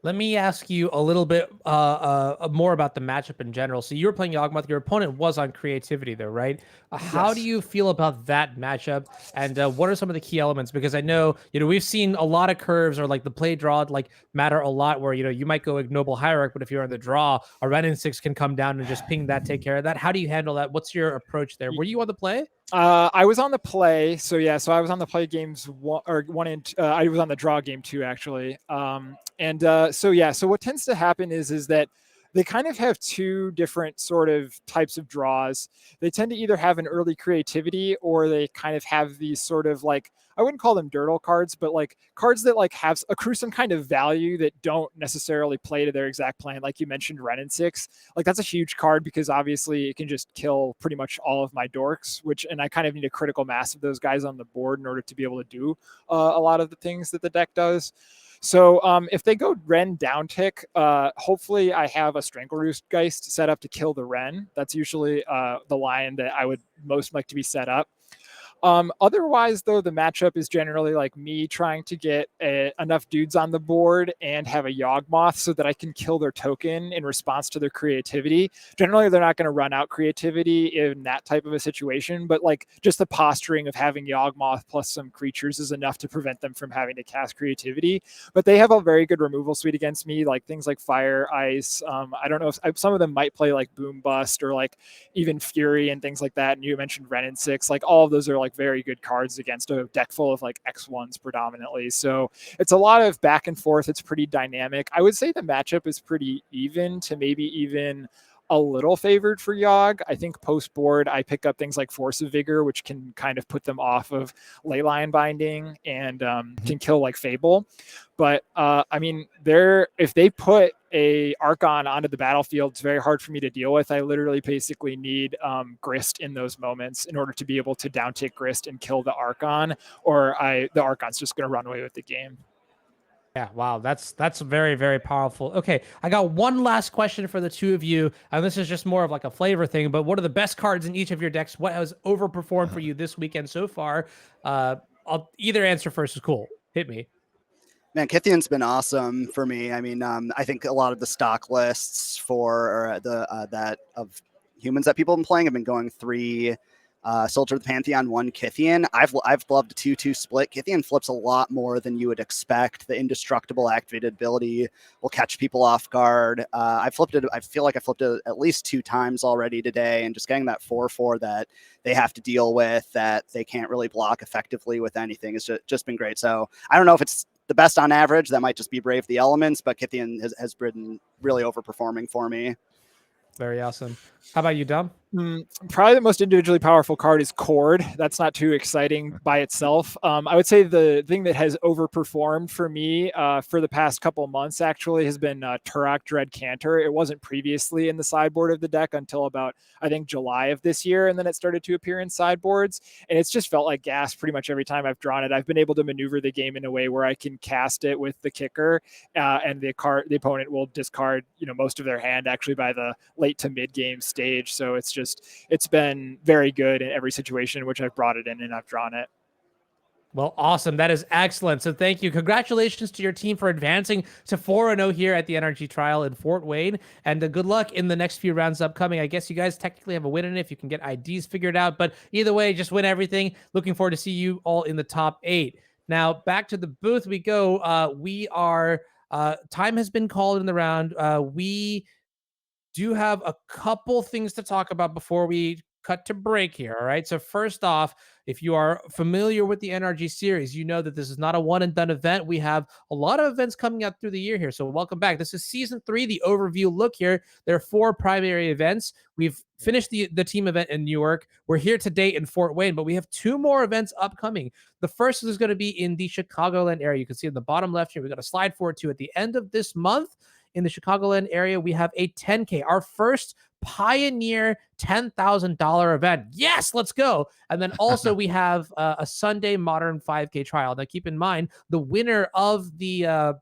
Let me ask you a little bit more about the matchup in general. So you were playing Yawgmoth. Your opponent was on creativity, though, right? How do you feel about that matchup? And what are some of the key elements? Because I know, we've seen a lot of curves, or like the play draw like matter a lot, where, you might go Ignoble Hierarch, but if you're on the draw, a Ren and 6 can come down and just ping that, take care of that. How do you handle that? What's your approach there? Were you on the play? I was on the play, so I was on the play games 1 and I was on the draw game 2 actually. So what tends to happen is that they kind of have two different sort of types of draws. They tend to either have an early creativity, or they kind of have these sort of like, I wouldn't call them dirtle cards, but like cards that like have accrue some kind of value that don't necessarily play to their exact plan. Like you mentioned, Ren and 6, like that's a huge card because obviously it can just kill pretty much all of my dorks, and I kind of need a critical mass of those guys on the board in order to be able to do a lot of the things that the deck does. So if they go Ren down tick, hopefully I have a Strangleroost Geist set up to kill the Ren. That's usually the line that I would most like to be set up. Otherwise, though, the matchup is generally like me trying to get enough dudes on the board and have a Yawgmoth so that I can kill their token in response to their creativity. Generally, they're not going to run out creativity in that type of a situation, but like just the posturing of having Yawgmoth plus some creatures is enough to prevent them from having to cast creativity. But they have a very good removal suite against me, like things like Fire, Ice. I don't know if some of them might play like Boom Bust or like even Fury and things like that. And you mentioned Ren and 6, like all of those are like very good cards against a deck full of like X1s predominantly. So it's a lot of back and forth. It's pretty dynamic. I would say the matchup is pretty even to maybe even a little favored for Yogg. I think post board I pick up things like Force of Vigor, which can kind of put them off of Leyline Binding and can kill like Fable. But I mean, if they put a Archon onto the battlefield, it's very hard for me to deal with. I literally basically need Grist in those moments in order to be able to down tick Grist and kill the Archon, or the Archon's just going to run away with the game. Yeah, wow, that's very, very powerful. Okay, I got one last question for the two of you, and this is just more of like a flavor thing, but what are the best cards in each of your decks? What has overperformed for you this weekend so far? I'll either answer first is cool. Hit me. Man, Kythian's been awesome for me. I mean, I think a lot of the stock lists for that of humans that people have been playing have been going 3 Soldier of the Pantheon, 1 Kythian. I've loved a 2-2 split. Kythian flips a lot more than you would expect. The indestructible activated ability will catch people off guard. I feel like I flipped it at least 2 times already today, and just getting that 4/4 that they have to deal with that they can't really block effectively with anything has just been great. So I don't know if it's the best on average. That might just be Brave the Elements, but Kythian has been really overperforming for me. Very awesome. How about you, Dom? Probably the most individually powerful card is Cord. That's not too exciting by itself. I would say the thing that has overperformed for me for the past couple months actually has been Turok Dread Cantor. It wasn't previously in the sideboard of the deck until about, I think, July of this year, and then it started to appear in sideboards, and it's just felt like gas pretty much every time I've drawn it. I've been able to maneuver the game in a way where I can cast it with the kicker, and the opponent will discard most of their hand actually by the late to mid game stage. So it's been very good in every situation in which I've brought it in and I've drawn it. Well, awesome. That is excellent. So thank you. Congratulations to your team for advancing to 4-0 here at the NRG trial in Fort Wayne. And good luck in the next few rounds upcoming. I guess you guys technically have a win in it if you can get IDs figured out. But either way, just win everything. Looking forward to see you all in the top 8. Now, back to the booth we go. We are time has been called in the round. We do have a couple things to talk about before we cut to break here. All right. So first off, if you are familiar with the NRG series, you know that this is not a one and done event. We have a lot of events coming out through the year here. So welcome back. This is season 3, the overview look here. There are 4 primary events. We've finished the team event in New York. We're here today in Fort Wayne, but we have 2 more events upcoming. The first is going to be in the Chicagoland area. You can see in the bottom left here, we've got a slide forward to at the end of this month. In the Chicagoland area, we have a 10K, our first Pioneer $10,000 event. Yes, let's go. And then also we have a Sunday Modern 5K trial. Now keep in mind, the winner of the,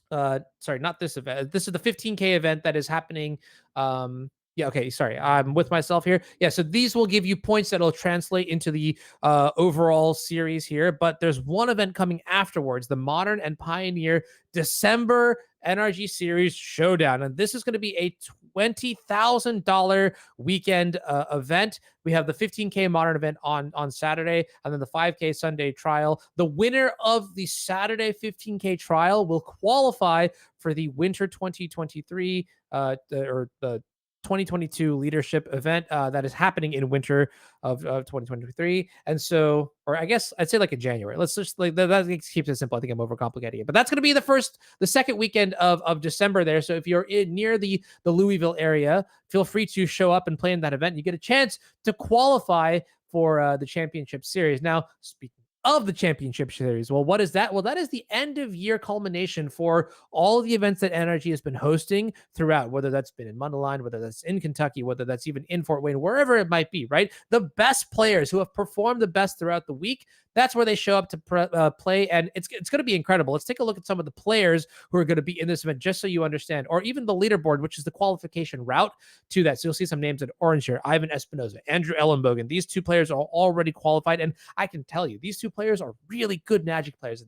sorry, not this event. This is the 15K event that is happening. Yeah, okay, sorry. I'm with myself here. Yeah, so these will give you points that will translate into the overall series here. But there's one event coming afterwards, the Modern and Pioneer December NRG Series Showdown. And this is going to be a $20,000 weekend event. We have the 15K Modern event on Saturday, and then the 5K Sunday trial. The winner of the Saturday 15K trial will qualify for the Winter 2023 or the 2022 leadership event that is happening in winter of 2023. And so, or I guess I'd say like in January. Let's just like that keeps it simple. I think I'm overcomplicating it, but that's going to be the second weekend of December there. So if you're near the Louisville area, feel free to show up and play in that event. You get a chance to qualify for the championship series. Now, speaking of the championship series, well, what is that? Well, that is the end of year culmination for all the events that NRG has been hosting throughout, whether that's been in Mundelein, whether that's in Kentucky, whether that's even in Fort Wayne, wherever it might be, right? The best players who have performed the best throughout the week, that's where they show up to play, and it's going to be incredible. Let's take a look at some of the players who are going to be in this event, just so you understand, or even the leaderboard, which is the qualification route to that. So you'll see some names in orange here: Ivan Espinoza, Andrew Ellenbogen. These two players are already qualified, and I can tell you, these two players are really good Magic players.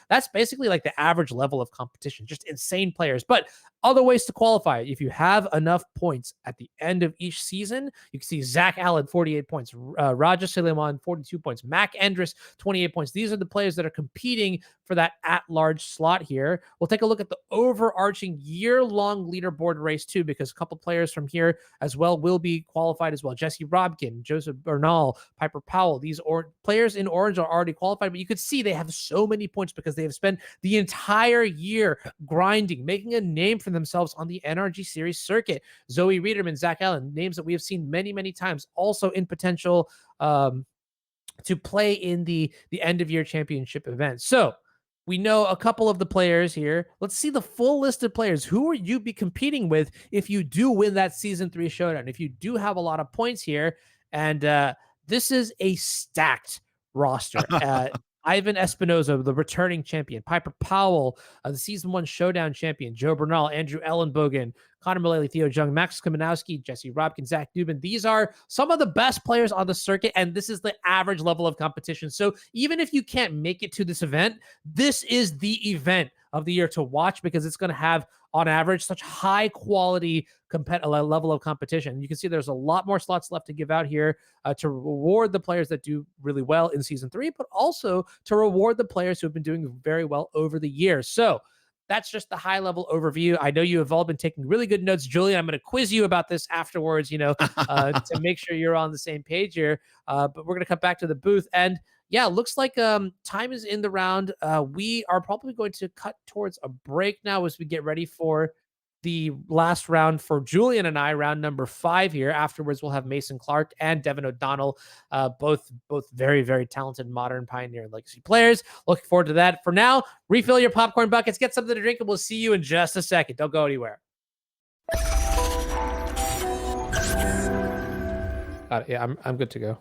That's basically like the average level of competition, just insane players. But other ways to qualify, if you have enough points at the end of each season, you can see Zach Allen, 48 points, Raja Suleiman, 42 points, Mac Endress, 28 points. These are the players that are competing for that at-large slot here. We'll take a look at the overarching year-long leaderboard race too, because a couple players from here as well will be qualified as well. Jesse Robkin, Joseph Bernal, Piper Powell. These players in orange are already qualified, but you could see they have so many points because they have spent the entire year grinding, making a name for themselves on the NRG Series circuit. Zoe Riederman, Zach Allen, names that we have seen many, many times, also in potential to play in the end of year championship event. So we know a couple of the players here. Let's see the full list of players. Who will you be competing with if you do win that Season 3 showdown? If you do have a lot of points here, and this is a stacked roster. Ivan Espinoza, the returning champion, Piper Powell, the Season 1 Showdown champion, Joe Bernal, Andrew Ellenbogen, Connor Mullally, Theo Jung, Max Kaminowski, Jesse Robkin, Zach Dubin. These are some of the best players on the circuit, and this is the average level of competition. So even if you can't make it to this event, this is the event of the year to watch, because it's going to have, on average, such high quality level of competition. You can see there's a lot more slots left to give out here to reward the players that do really well in Season 3, but also to reward the players who have been doing very well over the years. So that's just the high level overview. I know you have all been taking really good notes. Julian, I'm going to quiz you about this afterwards, to make sure you're on the same page here. But we're going to come back to the booth. And yeah, looks like time is in the round. We are probably going to cut towards a break now as we get ready for the last round for Julian and I, round number 5 here. Afterwards, we'll have Mason Clark and Devin O'Donnell, both very, very talented modern Pioneer and Legacy players. Looking forward to that. For now, refill your popcorn buckets, get something to drink, and we'll see you in just a second. Don't go anywhere. Yeah, I'm good to go.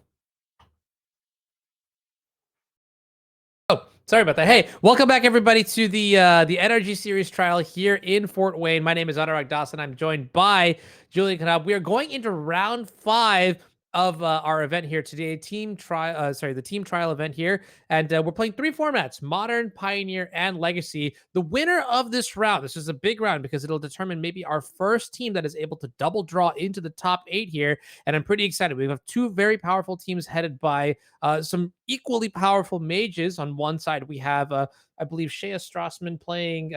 Sorry about that. Hey, welcome back, everybody, to the NRG Series trial here in Fort Wayne. My name is Anurag Das, and I'm joined by Julian Knab. We are going into round 5 of our event here today, the team trial event here, and we're playing 3 formats: Modern, Pioneer, and Legacy. The winner of this round, this is a big round because it'll determine maybe our first team that is able to double draw into the top 8 here, and I'm pretty excited. We have 2 very powerful teams headed by some equally powerful mages. On one side, we have, I believe, Shea Strassman playing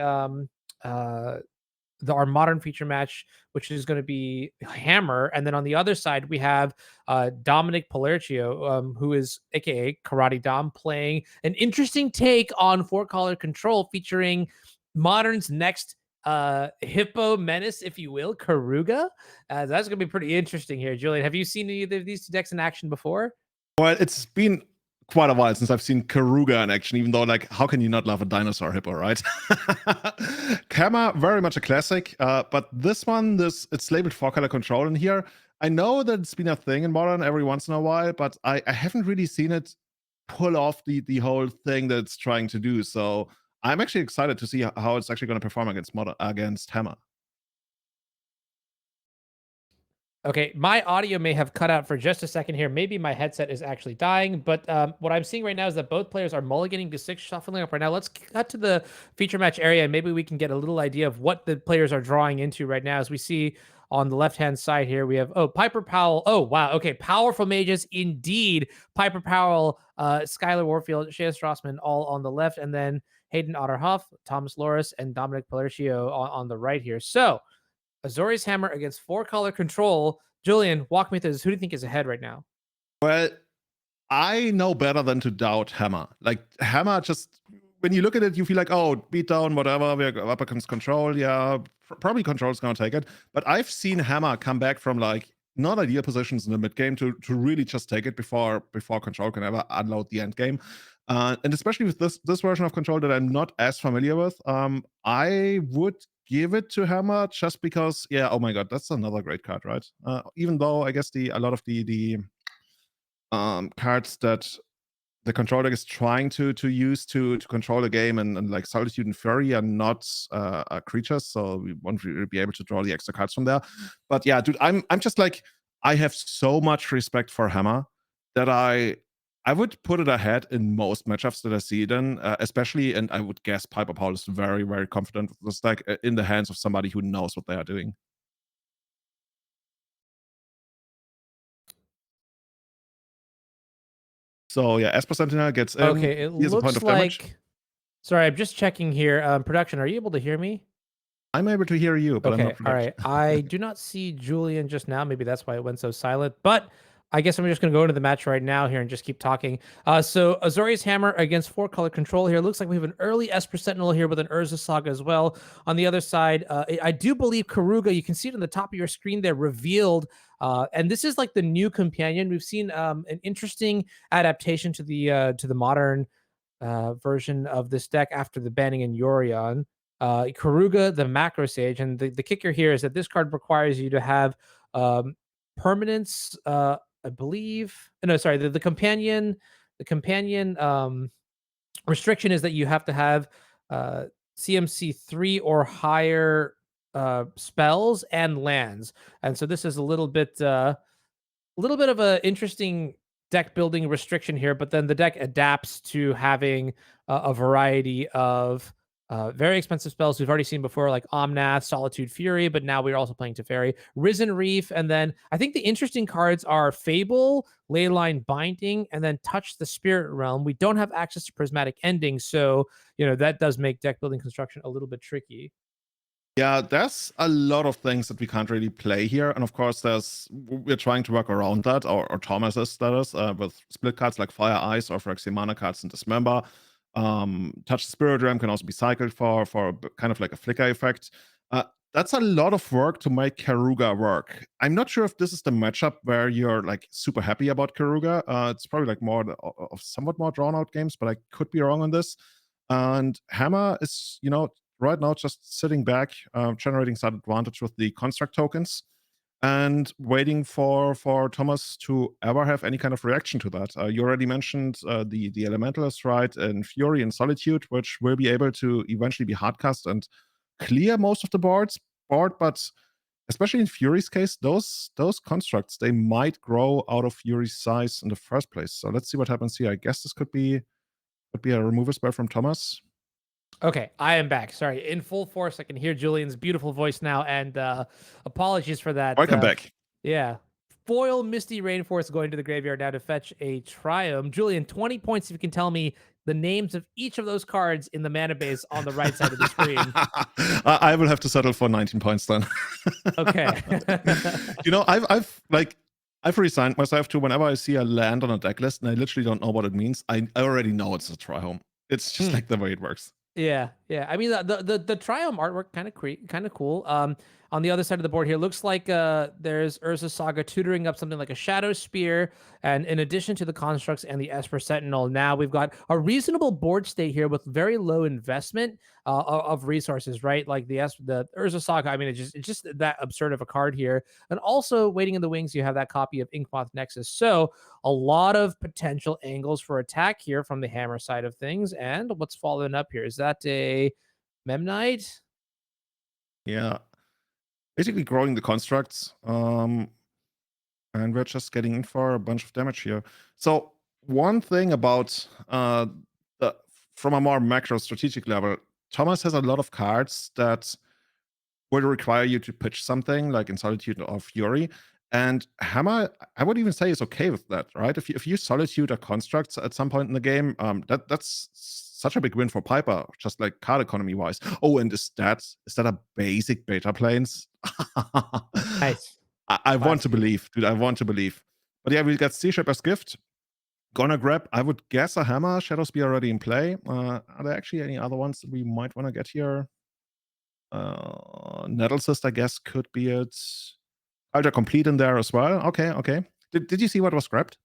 our modern feature match, which is going to be Hammer. And then on the other side, we have Dominic Palercio, who is aka Karate Dom, playing an interesting take on 4-color control, featuring Modern's next Hippo Menace, if you will, Karuga. That's going to be pretty interesting here. Julian, have you seen either of these 2 decks in action before? Well, it's been quite a while since I've seen Karuga in action, even though, like, how can you not love a dinosaur hippo, right? Kama, very much a classic, but this one, it's labeled 4-color control in here. I know that it's been a thing in Modern every once in a while, but I haven't really seen it pull off the whole thing that it's trying to do. So I'm actually excited to see how it's actually going to perform against Hammer. Okay, my audio may have cut out for just a second here. Maybe my headset is actually dying, but what I'm seeing right now is that both players are mulliganing to 6, shuffling up right now. Let's cut to the feature match area, and maybe we can get a little idea of what the players are drawing into right now. As we see on the left-hand side here, we have, Piper Powell. Oh, wow. Okay, powerful mages indeed. Piper Powell, Skylar Warfield, Shea Strassman all on the left, and then Hayden Otterhoff, Thomas Loris, and Dominic Palercio on the right here. So Azorius Hammer against 4-color control. Julian, walk me through this. Who do you think is ahead right now? Well, I know better than to doubt Hammer. Like, Hammer just, when you look at it, you feel like, oh, beat down, whatever, we're up against control. Yeah, probably control's going to take it. But I've seen Hammer come back from like not ideal positions in the mid game to really just take it before control can ever unload the end game. And especially with this version of control that I'm not as familiar with, I would give it to Hammer just because, yeah, oh my god, that's another great card, right? Even though I guess a lot of the cards that the control deck is trying to use to control the game and like Solitude and Fury are not creatures, so we won't really be able to draw the extra cards from there. But yeah, dude, I'm just like, I have so much respect for Hammer that I would put it ahead in most matchups that I see it in, especially, and I would guess Piper Paul is very, very confident with this deck in the hands of somebody who knows what they are doing. So yeah, Esper Sentinel gets in. Okay, it Here's a point looks of damage. like. Sorry, I'm just checking here. Production, are you able to hear me? I'm able to hear you, but I'm Okay, not all protected. right. I do not see Julian just now. Maybe that's why it went so silent. But I guess I'm just going to go into the match right now here and just keep talking. So Azorius Hammer against 4-color control here. Looks like we have an early Esper Sentinel here with an Urza Saga as well. On the other side, I do believe Karuga, you can see it on the top of your screen there, revealed. And this is like the new companion. We've seen an interesting adaptation to the modern version of this deck after the banning in Yorion. Karuga, the Macro Sage, and the kicker here is that this card requires you to have permanence. I believe. No, sorry. The companion restriction is that you have to have CMC 3 or higher spells and lands, and so this is a little bit of an interesting deck building restriction here. But then the deck adapts to having a variety of very expensive spells we've already seen before, like Omnath, Solitude, Fury, but now we're also playing Teferi, Risen Reef, and then I think the interesting cards are Fable, Leyline Binding, and then Touch the Spirit Realm. We don't have access to Prismatic Ending, so that does make deck building construction a little bit tricky. Yeah, there's a lot of things that we can't really play here, and of course, we're trying to work around that, or Thomas is, that is, with split cards like Fire Ice or Phyrexian mana cards and Dismember. Touch the Spirit Realm can also be cycled for kind of like a flicker effect. That's a lot of work to make Karuga work. I'm not sure if this is the matchup where you're like super happy about Karuga. It's probably like more of somewhat more drawn out games, but I could be wrong on this. And Hammer is, right now just sitting back, generating side advantage with the construct tokens, and waiting for Thomas to ever have any kind of reaction to that. You already mentioned the Elementalist, right, and Fury and Solitude, which will be able to eventually be hardcast and clear most of the board, but especially in Fury's case, those constructs, they might grow out of Fury's size in the first place. So let's see what happens here. I guess this could be a removal spell from Thomas. Okay, I am back. Sorry, in full force. I can hear Julian's beautiful voice now, and apologies for that. Welcome back. Yeah. Foil Misty Rainforest going to the graveyard now to fetch a Triumph. Julian, 20 points if you can tell me the names of each of those cards in the mana base on the right side of the screen. I will have to settle for 19 points then. Okay. I've resigned myself to whenever I see a land on a deck list and I literally don't know what it means, I already know it's a Tri-Home. It's just like the way it works. Yeah. I mean, the Triumph artwork kind of cool. On the other side of the board here, looks like there's Urza Saga tutoring up something like a Shadow Spear, and in addition to the constructs and the Esper Sentinel, now we've got a reasonable board state here with very low investment of resources, right? Like the Urza Saga. I mean, it's just that absurd of a card here, and also waiting in the wings, you have that copy of Inkmoth Nexus. So a lot of potential angles for attack here from the Hammer side of things. And what's following up here? Is that a Memnite? Yeah. Basically growing the constructs. And we're just getting in for a bunch of damage here. So one thing about from a more macro strategic level, Thomas has a lot of cards that will require you to pitch something like in Solitude or Fury. And Hammer, I would even say, is okay with that, right? If you Solitude or constructs at some point in the game, that's such a big win for Piper, just like card economy wise. Oh, and is that a basic beta planes? Nice. I want to believe, dude. I want to believe. But yeah, we got C-Shape as gift. Gonna grab, I would guess, a hammer. Shadow Spear already in play. Are there actually any other ones that we might want to get here? Nettle Cyst, I guess, could be it. Ultra Complete in there as well. Okay. Did you see what was grabbed?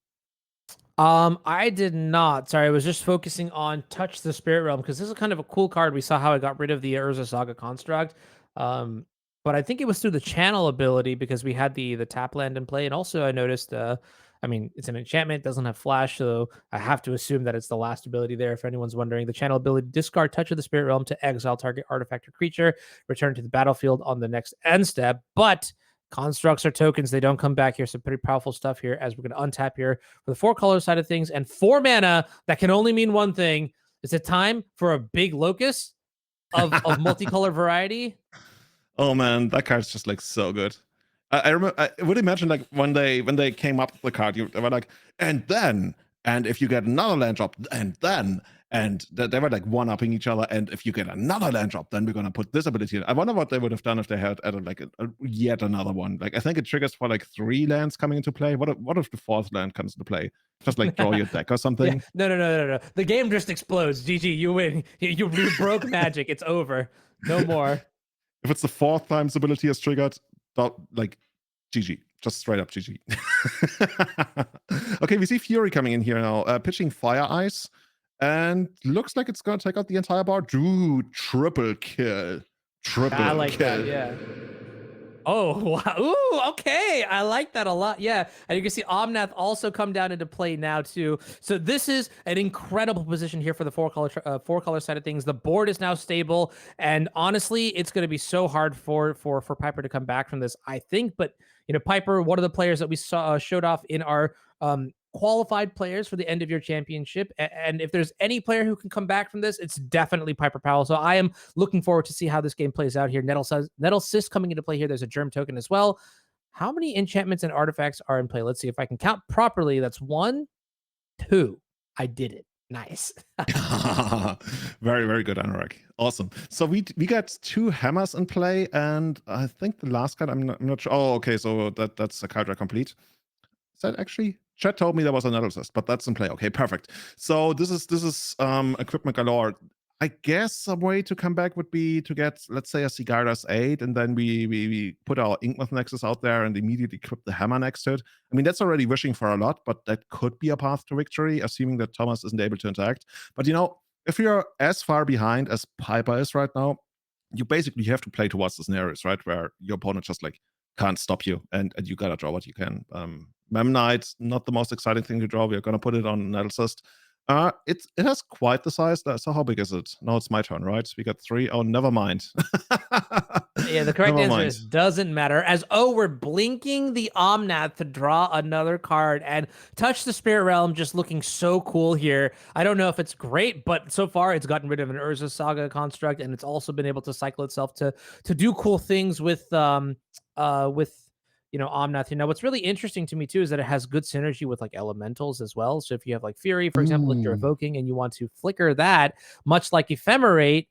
I did not. Sorry, I was just focusing on Touch the Spirit Realm because this is kind of a cool card. We saw how I got rid of the Urza Saga Construct. But I think it was through the channel ability because we had the tap land in play. And also I noticed, I mean, it's an enchantment, doesn't have flash, so I have to assume that it's the last ability there. If anyone's wondering, the channel ability, discard Touch of the Spirit Realm to exile target artifact or creature, return to the battlefield on the next end step. But constructs are tokens, they don't come back here. Some pretty powerful stuff here as we're going to untap here for the 4-color side of things. And 4 mana, that can only mean one thing. Is it time for a big locust of multicolor variety? Oh man, that card's just like so good. I remember. I would imagine like when they came up with the card, they were like, and if you get another land drop, and they were like one-upping each other. And if you get another land drop, then we're gonna put this ability in. I wonder what they would have done if they had added like yet another one. Like I think it triggers for like 3 lands coming into play. What if the 4th land comes into play? Just like draw your deck or something. Yeah. No. The game just explodes. GG, you win. You broke Magic. It's over. No more. If it's the 4th time this ability is triggered, like GG, just straight up GG. Okay, we see Fury coming in here now, pitching Fire Ice, and looks like it's gonna take out the entire board. Dude, triple kill. I like that, yeah. Oh, wow. Ooh, okay. I like that a lot. Yeah. And you can see Omnath also come down into play now, too. So this is an incredible position here for the 4-color side of things. The board is now stable. And honestly, it's going to be so hard for Piper to come back from this, I think. But, you know, Piper, one of the players that we saw showed off in our qualified players for the end of your championship. And if there's any player who can come back from this, it's definitely Piper Powell. So I am looking forward to see how this game plays out here. Nettle Cyst coming into play here. There's a Germ token as well. How many enchantments and artifacts are in play? Let's see if I can count properly. That's 1, 2. I did it. Nice. Very, very good, Anorak. Awesome. So we got 2 hammers in play, and I think the last card, I'm not sure. Oh, okay. So that's a card complete. Is that actually? Chat told me there was an analysis, but that's in play. Okay, perfect. So this is equipment galore. I guess a way to come back would be to get, let's say, a Cigarras 8, and then we put our Inkmoth Nexus out there and immediately equip the hammer next to it. I mean, that's already wishing for a lot, but that could be a path to victory, assuming that Thomas isn't able to interact. But you know, if you're as far behind as Piper is right now, you basically have to play towards the scenarios, right, where your opponent just like can't stop you, and you gotta draw what you can. Memnite, not the most exciting thing to draw. We're gonna put it on Nettle Cyst. It has quite the size. So how big is it? No, it's my turn, right? We got 3. Oh, never mind. Yeah, the correct answer is doesn't matter. As we're blinking the Omnath to draw another card and Touch the Spirit Realm, just looking so cool here. I don't know if it's great, but so far it's gotten rid of an Urza Saga construct, and it's also been able to cycle itself to do cool things with you know, Omnath. You know, what's really interesting to me too is that it has good synergy with like elementals as well. So if you have like Fury, for example, if you're evoking and you want to flicker that, much like Ephemerate,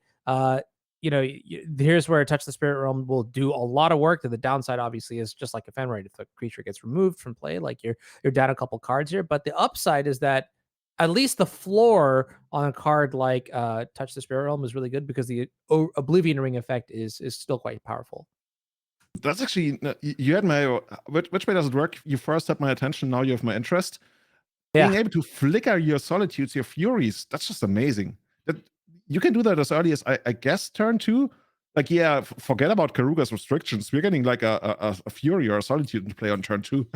you know, here's where Touch the Spirit Realm will do a lot of work. The downside, obviously, is just like Ephemerate. If the creature gets removed from play, like you're down a couple cards here. But the upside is that at least the floor on a card like Touch the Spirit Realm is really good because the Oblivion Ring effect is still quite powerful. That's actually, you had my, which way does it work? You first had my attention, now you have my interest. Yeah. Being able to flicker your Solitudes, your Furies, that's just amazing. You can do that as early as, I guess, turn 2. Like, yeah, forget about Karuga's restrictions. We're getting like a Fury or a Solitude to play on turn 2.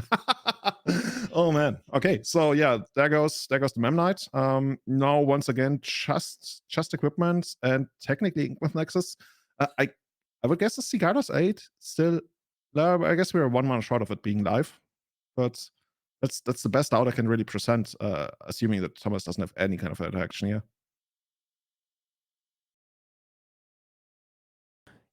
Oh, man. Okay, so yeah, there goes the Memnite. Now, once again, just equipment and technically Inkmoth Nexus. I would guess the Cigarras 8 still. I guess we're 1 mana short of it being live, but that's the best out I can really present, assuming that Thomas doesn't have any kind of interaction here.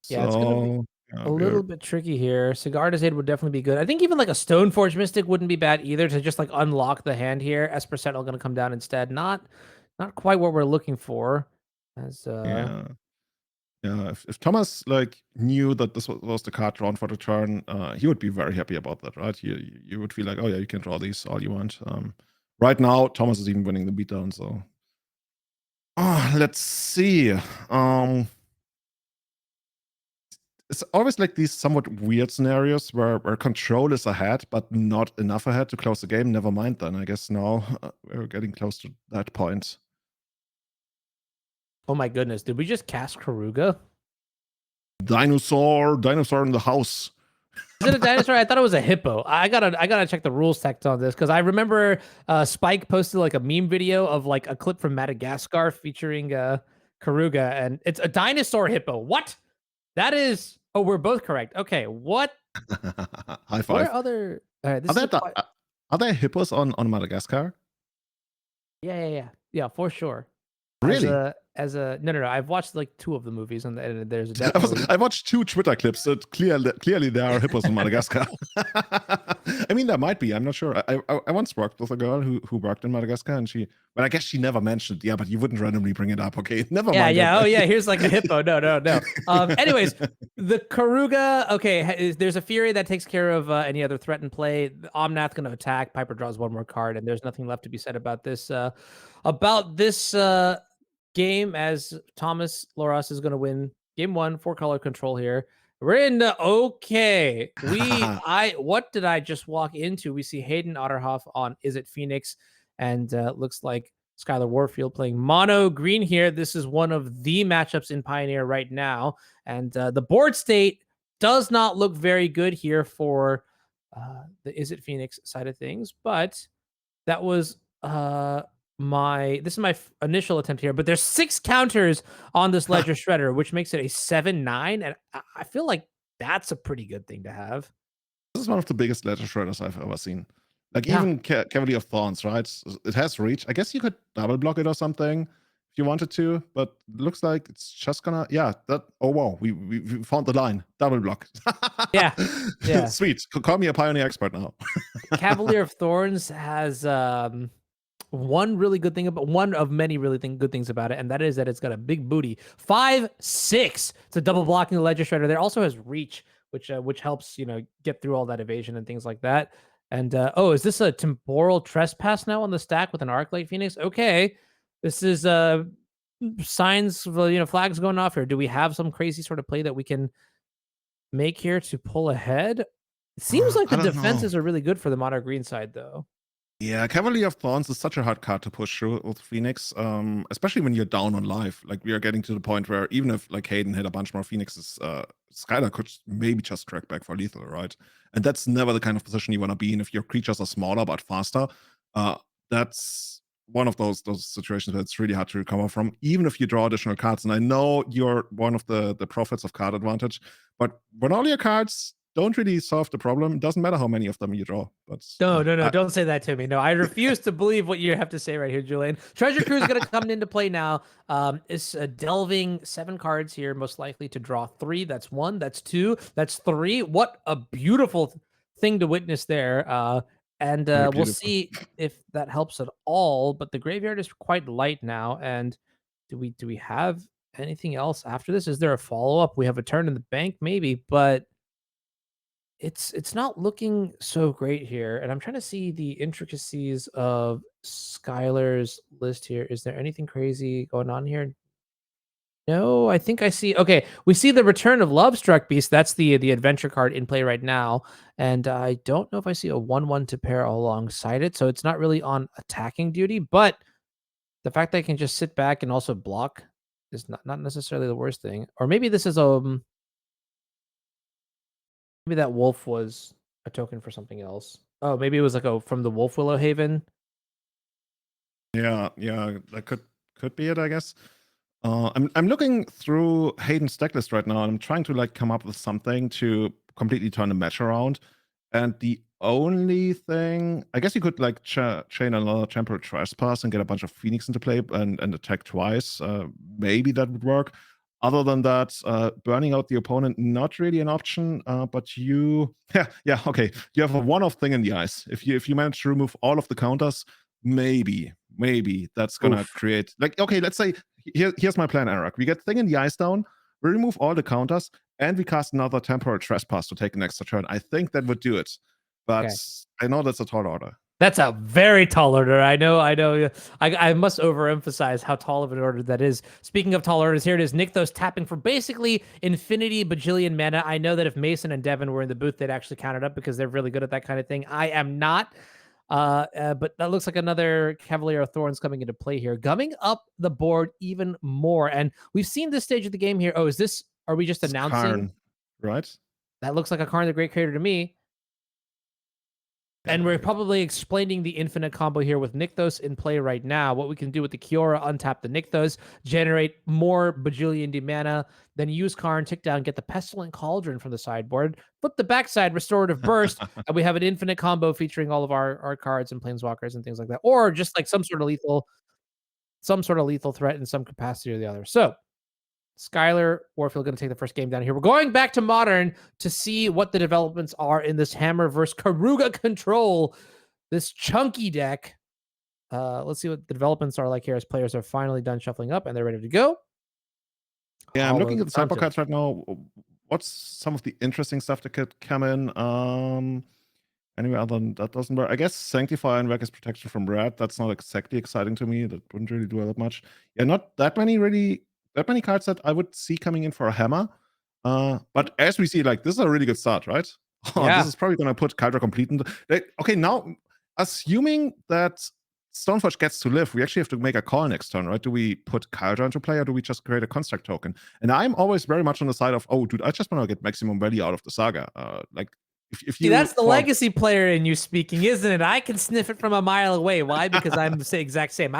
Yeah, it's gonna be a little bit tricky here. Cigarras 8 would definitely be good. I think even like a Stoneforge Mystic wouldn't be bad either to just like unlock the hand here. Esper Sentinel going to come down instead. Not not quite what we're looking for. As Yeah. Yeah, if Thomas like knew that this was the card drawn for the turn, he would be very happy about that, right? You would feel like, oh yeah, you can draw these all you want. Right now, Thomas is even winning the beatdown. So, let's see. It's always like these somewhat weird scenarios where control is ahead, but not enough ahead to close the game. Never mind then. I guess now we're getting close to that point. oh my goodness, did we just cast Karuga? Dinosaur in the house. Is it a dinosaur? I thought it was a hippo. I gotta check the rules text on this because I remember Spike posted like a meme video of like a clip from Madagascar featuring Karuga, and it's a dinosaur hippo. What? That is. Oh, we're both correct. Okay, what? High five. What are other? All right, this Are there hippos on Madagascar? Yeah, for sure. Really? No. I've watched like 2 of the movies, and there's definitely. I watched 2 Twitter clips that clearly there are hippos in Madagascar. I mean, there might be. I'm not sure. I once worked with a girl who worked in Madagascar, and I guess she never mentioned. Yeah, but you wouldn't randomly bring it up. Okay, never mind. Yeah. Oh yeah, here's like a hippo. No. Anyways, the Karuga. Okay, there's a Fury that takes care of any other threat in play. Omnath going to attack. Piper draws 1 more card, and there's nothing left to be said about this. Game, as Thomas Loras is going to win game 1, 4-color control here. We're in okay. What did I just walk into? We see Hayden Otterhoff on Izzet Phoenix, and looks like Skylar Warfield playing mono green here. This is one of the matchups in Pioneer right now, and the board state does not look very good here for the Izzet Phoenix side of things, but that was this is my initial attempt here, but there's 6 counters on this Ledger Shredder, which makes it a 7-9, and I feel like that's a pretty good thing to have. This is one of the biggest Ledger Shredders I've ever seen. Like even Cavalier of Thorns, right? It has reach. I guess you could double block it or something if you wanted to, but it looks like it's just gonna oh wow, we found the line. Double block. Yeah. Sweet. Call me a Pioneer expert now. Cavalier of Thorns has one of many really good things about it, and that is that it's got a big booty. 5-6. It's a double blocking the Ledger Shredder. There also has reach, which helps get through all that evasion and things like that. And is this a temporal trespass now on the stack with an Arclight Phoenix? Okay, this is signs of flags going off here. Do we have some crazy sort of play that we can make here to pull ahead? It seems like the defenses are really good for the mono green side, though. Yeah, Cavalier of Thorns is such a hard card to push through with Phoenix, especially when you're down on life. Like, we are getting to the point where even if like Hayden hit a bunch more Phoenixes, Skylar could maybe just track back for lethal, right? And that's never the kind of position you want to be in if your creatures are smaller but faster. That's one of those situations where it's really hard to recover from, even if you draw additional cards. And I know you're one of the prophets of card advantage, but when all your cards don't really solve the problem, it doesn't matter how many of them you draw. But no, don't say that to me. No, I refuse to believe what you have to say right here, Julian. Treasure Crew is going to come into play now. It's delving 7 cards here, most likely to draw 3. That's 1. That's 2. That's 3. What a beautiful thing to witness there. And we'll see if that helps at all. But the graveyard is quite light now. And do we have anything else after this? Is there a follow-up? We have a turn in the bank, maybe, but it's not looking so great here. And I'm trying to see the intricacies of Skylar's list here. Is there anything crazy going on here? No, I think I see. Okay, we see the return of Lovestruck Beast. That's the adventure card in play right now. And I don't know if I see a 1/1 to pair alongside it. So it's not really on attacking duty, but the fact that I can just sit back and also block is not necessarily the worst thing. Or maybe this is maybe that wolf was a token for something else. Oh, maybe it was like from the Wolf Willow Haven. Yeah, that could be it, I guess. I'm looking through Hayden's deck list right now, and I'm trying to like come up with something to completely turn the match around. And the only thing, I guess you could like chain another Temporal Trespass and get a bunch of Phoenix into play and attack twice. Maybe that would work. Other than that, burning out the opponent, not really an option. But okay. You have a one-off thing in the ice. If you manage to remove all of the counters, maybe that's gonna create like, okay, let's say here's my plan, Eric. We get Thing in the Ice down, we remove all the counters, and we cast another temporary trespass to take an extra turn. I think that would do it, but I know that's a tall order. That's a very tall order. I know. I must overemphasize how tall of an order that is. Speaking of tall orders, here it is. Nykthos tapping for basically infinity bajillion mana. I know that if Mason and Devin were in the booth, they'd actually count it up because they're really good at that kind of thing. I am not. But that looks like another Cavalier of Thorns coming into play here, gumming up the board even more. And we've seen this stage of the game here. Oh, are we just announcing? Karn, right? That looks like a Karn the Great Creator to me. And we're probably explaining the infinite combo here with Nykthos in play right now. What we can do with the Kiora, untap the Nykthos, generate more bajillion D mana, then use Karn, tick down, get the Pestilent Cauldron from the sideboard, flip the backside, Restorative Burst, and we have an infinite combo featuring all of our cards and Planeswalkers and things like that. Or just like some sort of lethal threat in some capacity or the other. So Skylar Warfield going to take the first game down here. We're going back to Modern to see what the developments are in this Hammer versus Karuga Control, this chunky deck. Let's see what the developments are like here as players are finally done shuffling up and they're ready to go. Yeah, I'm looking at the sideboard cards right now. What's some of the interesting stuff that could come in? Anyway, other than that doesn't work. I guess Sanctify and Reckless Protection from Red. That's not exactly exciting to me. That wouldn't really do that much. Yeah, not that many cards that I would see coming in for a Hammer. But as we see, like, this is a really good start, right? This is probably going to put Kaldra Complete in okay, now, assuming that Stoneforge gets to live, we actually have to make a call next turn, right? Do we put Kaldra into play or do we just create a construct token? And I'm always very much on the side of, oh, dude, I just want to get maximum value out of the Saga. Like, if you that's the legacy player in you speaking, isn't it? I can sniff it from a mile away. Why? Because I'm the exact same.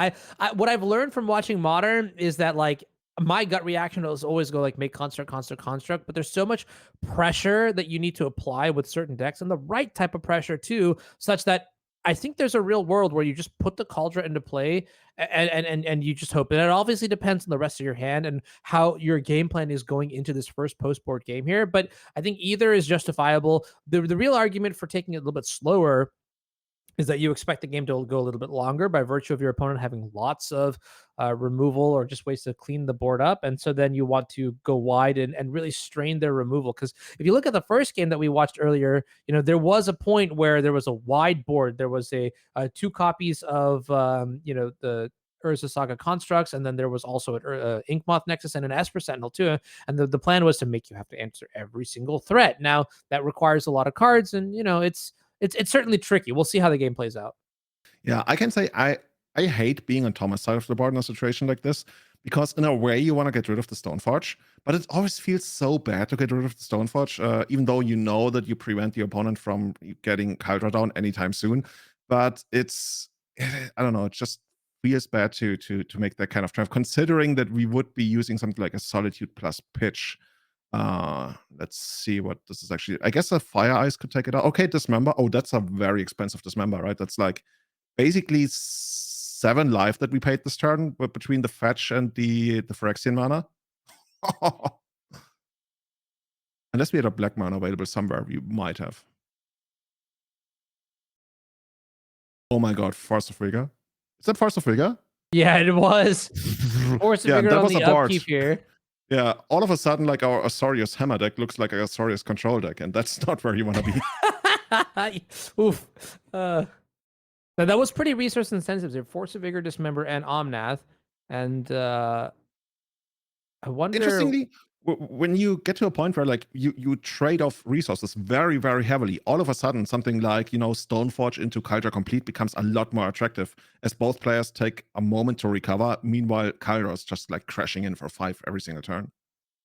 What I've learned from watching Modern is that, like, my gut reaction is always go like make construct, but there's so much pressure that you need to apply with certain decks and the right type of pressure too, such that I think there's a real world where you just put the Cauldron into play and you just hope. And it obviously depends on the rest of your hand and how your game plan is going into this first post-board game here. But I think either is justifiable. The real argument for taking it a little bit slower is that you expect the game to go a little bit longer by virtue of your opponent having lots of removal or just ways to clean the board up. And so then you want to go wide and really strain their removal. Because if you look at the first game that we watched earlier, there was a point where there was a wide board. There was a 2 copies of, the Urza Saga constructs, and then there was also an Inkmoth Nexus and an Esper Sentinel too. And the plan was to make you have to answer every single threat. Now, that requires a lot of cards, and, it's certainly tricky. We'll see how the game plays out. Yeah, I can say I hate being on Thomas' side of the board in a situation like this, because in a way you want to get rid of the Stoneforge, but it always feels so bad to get rid of the Stoneforge, even though you know that you prevent the opponent from getting Kaldra down anytime soon. But I don't know, it just feels bad to make that kind of draft, considering that we would be using something like a Solitude plus Pitch. Let's see what this is actually. I guess a Fire Ice could take it out. Okay, Dismember. Oh, that's a very expensive Dismember, right? That's like basically 7 life that we paid this turn, but between the fetch and the Phyrexian mana. Unless we had a black mana available somewhere, we might have. Oh my god, Force of Rigor. Is that Force of Rigor? Yeah, it was. Force of Rigor on the upkeep here. Yeah, all of a sudden, like, our Azorius Hammer deck looks like a Azorius control deck, and that's not where you want to be. Oof. That was pretty resource intensive. There, Force of Vigor, Dismember, and Omnath. And I wonder. Interestingly, when you get to a point where, like, you trade off resources very, very heavily, all of a sudden something like, Stoneforge into Kaldra Complete becomes a lot more attractive, as both players take a moment to recover. Meanwhile, Kaldra is just like crashing in for 5 every single turn.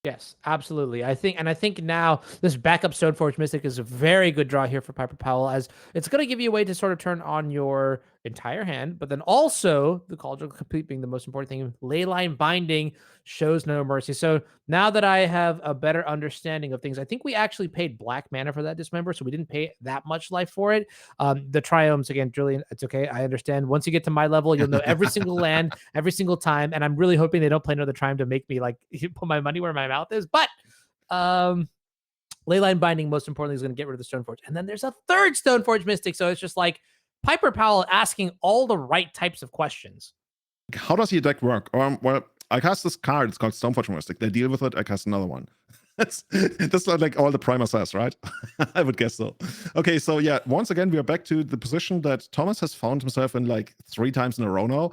Yes, absolutely. I think now this backup Stoneforge Mystic is a very good draw here for Piper Powell, as it's going to give you a way to sort of turn on your entire hand, but then also the Cauldron Complete being the most important thing. Leyline Binding shows no mercy. So now that I have a better understanding of things, I think we actually paid black mana for that Dismember, so we didn't pay that much life for it. The Triomes, again, Julian, it's okay. I understand. Once you get to my level, you'll know every single land, every single time, and I'm really hoping they don't play another Triome to make me, like, put my money where my mouth is. But Leyline Binding, most importantly, is going to get rid of the Stoneforge. And then there's a third Stoneforge Mystic, so it's just like Piper Powell asking all the right types of questions. How does your deck work? Well, I cast this card. It's called Stoneforge Mystic. They deal with it. I cast another one. That's not like all the primer says, right? I would guess so. Okay, so yeah, once again, we are back to the position that Thomas has found himself in like 3 times in a row now.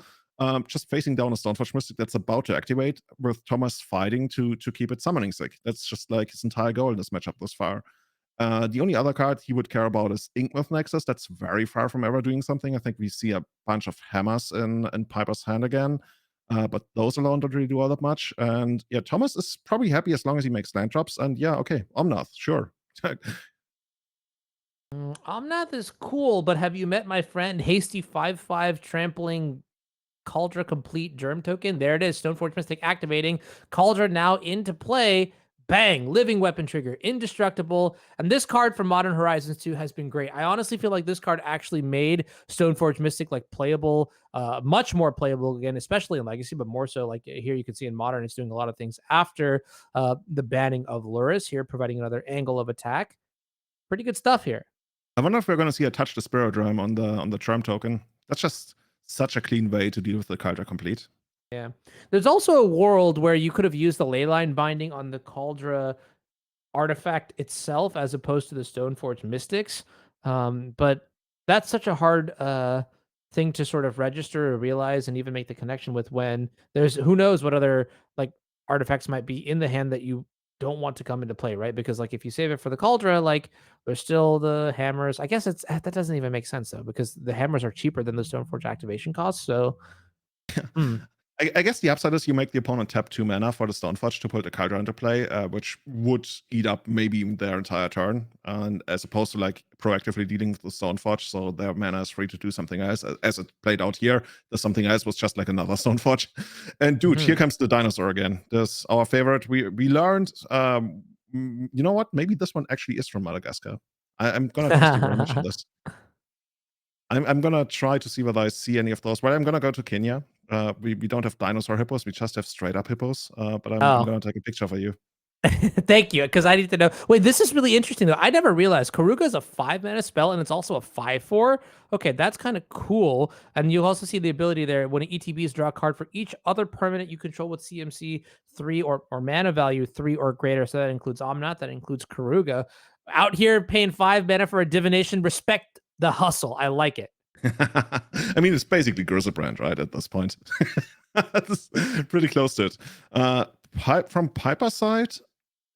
Just facing down a Stoneforge Mystic that's about to activate, with Thomas fighting to keep it summoning sick. That's just like his entire goal in this matchup thus far. The only other card he would care about is Inkmoth Nexus. That's very far from ever doing something. I think we see a bunch of hammers in Piper's hand again. But those alone don't really do all that much. And yeah, Thomas is probably happy as long as he makes land drops. And yeah, okay, Omnath, sure. Omnath is cool, but have you met my friend Hasty 5/5 trampling Cauldron Complete Germ token? There it is, Stoneforge Mystic activating. Cauldron now into play. Bang, living weapon trigger, indestructible. And this card from Modern Horizons 2 has been great. I honestly feel like this card actually made Stoneforge Mystic like playable, much more playable again, especially in Legacy, but more so like here you can see in Modern, it's doing a lot of things after the banning of Luris here, providing another angle of attack. Pretty good stuff here. I wonder if we're going to see a Touch the Spirit Realm on the Charm token. That's just such a clean way to deal with the Cauldron Complete. Yeah. There's also a world where you could have used the Leyline binding on the Cauldron artifact itself as opposed to the Stoneforge Mystics. But that's such a hard thing to sort of register or realize and even make the connection with, when there's who knows what other like artifacts might be in the hand that you don't want to come into play, right? Because like if you save it for the Cauldron, like there's still the hammers. I guess that doesn't even make sense though, because the hammers are cheaper than the Stoneforge activation costs. So I guess the upside is you make the opponent tap 2 mana for the Stoneforge to put the Cauldron into play, which would eat up maybe their entire turn, and as opposed to like proactively dealing with the Stoneforge, so their mana is free to do something else. As it played out here, the something else was just like another Stoneforge. And dude, here comes the dinosaur again. This our favorite. We learned. You know what? Maybe this one actually is from Madagascar. I'm gonna trust you very much on this. I'm gonna try to see whether I see any of those. Well, I'm gonna go to Kenya. We don't have dinosaur hippos. We just have straight up hippos. But I'm gonna take a picture for you. Thank you, because I need to know. Wait, this is really interesting though. I never realized Karuga is a 5-mana spell and it's also a 5/4. Okay, that's kind of cool. And you also see the ability there when ETBs draw a card for each other permanent you control with CMC 3 or mana value 3 or greater. So that includes Omnath, that includes Karuga. Out here paying 5 mana for a divination. Respect the hustle. I like it. I mean, it's basically Griselbrand, right? At this point, that's pretty close to it. From Piper's side,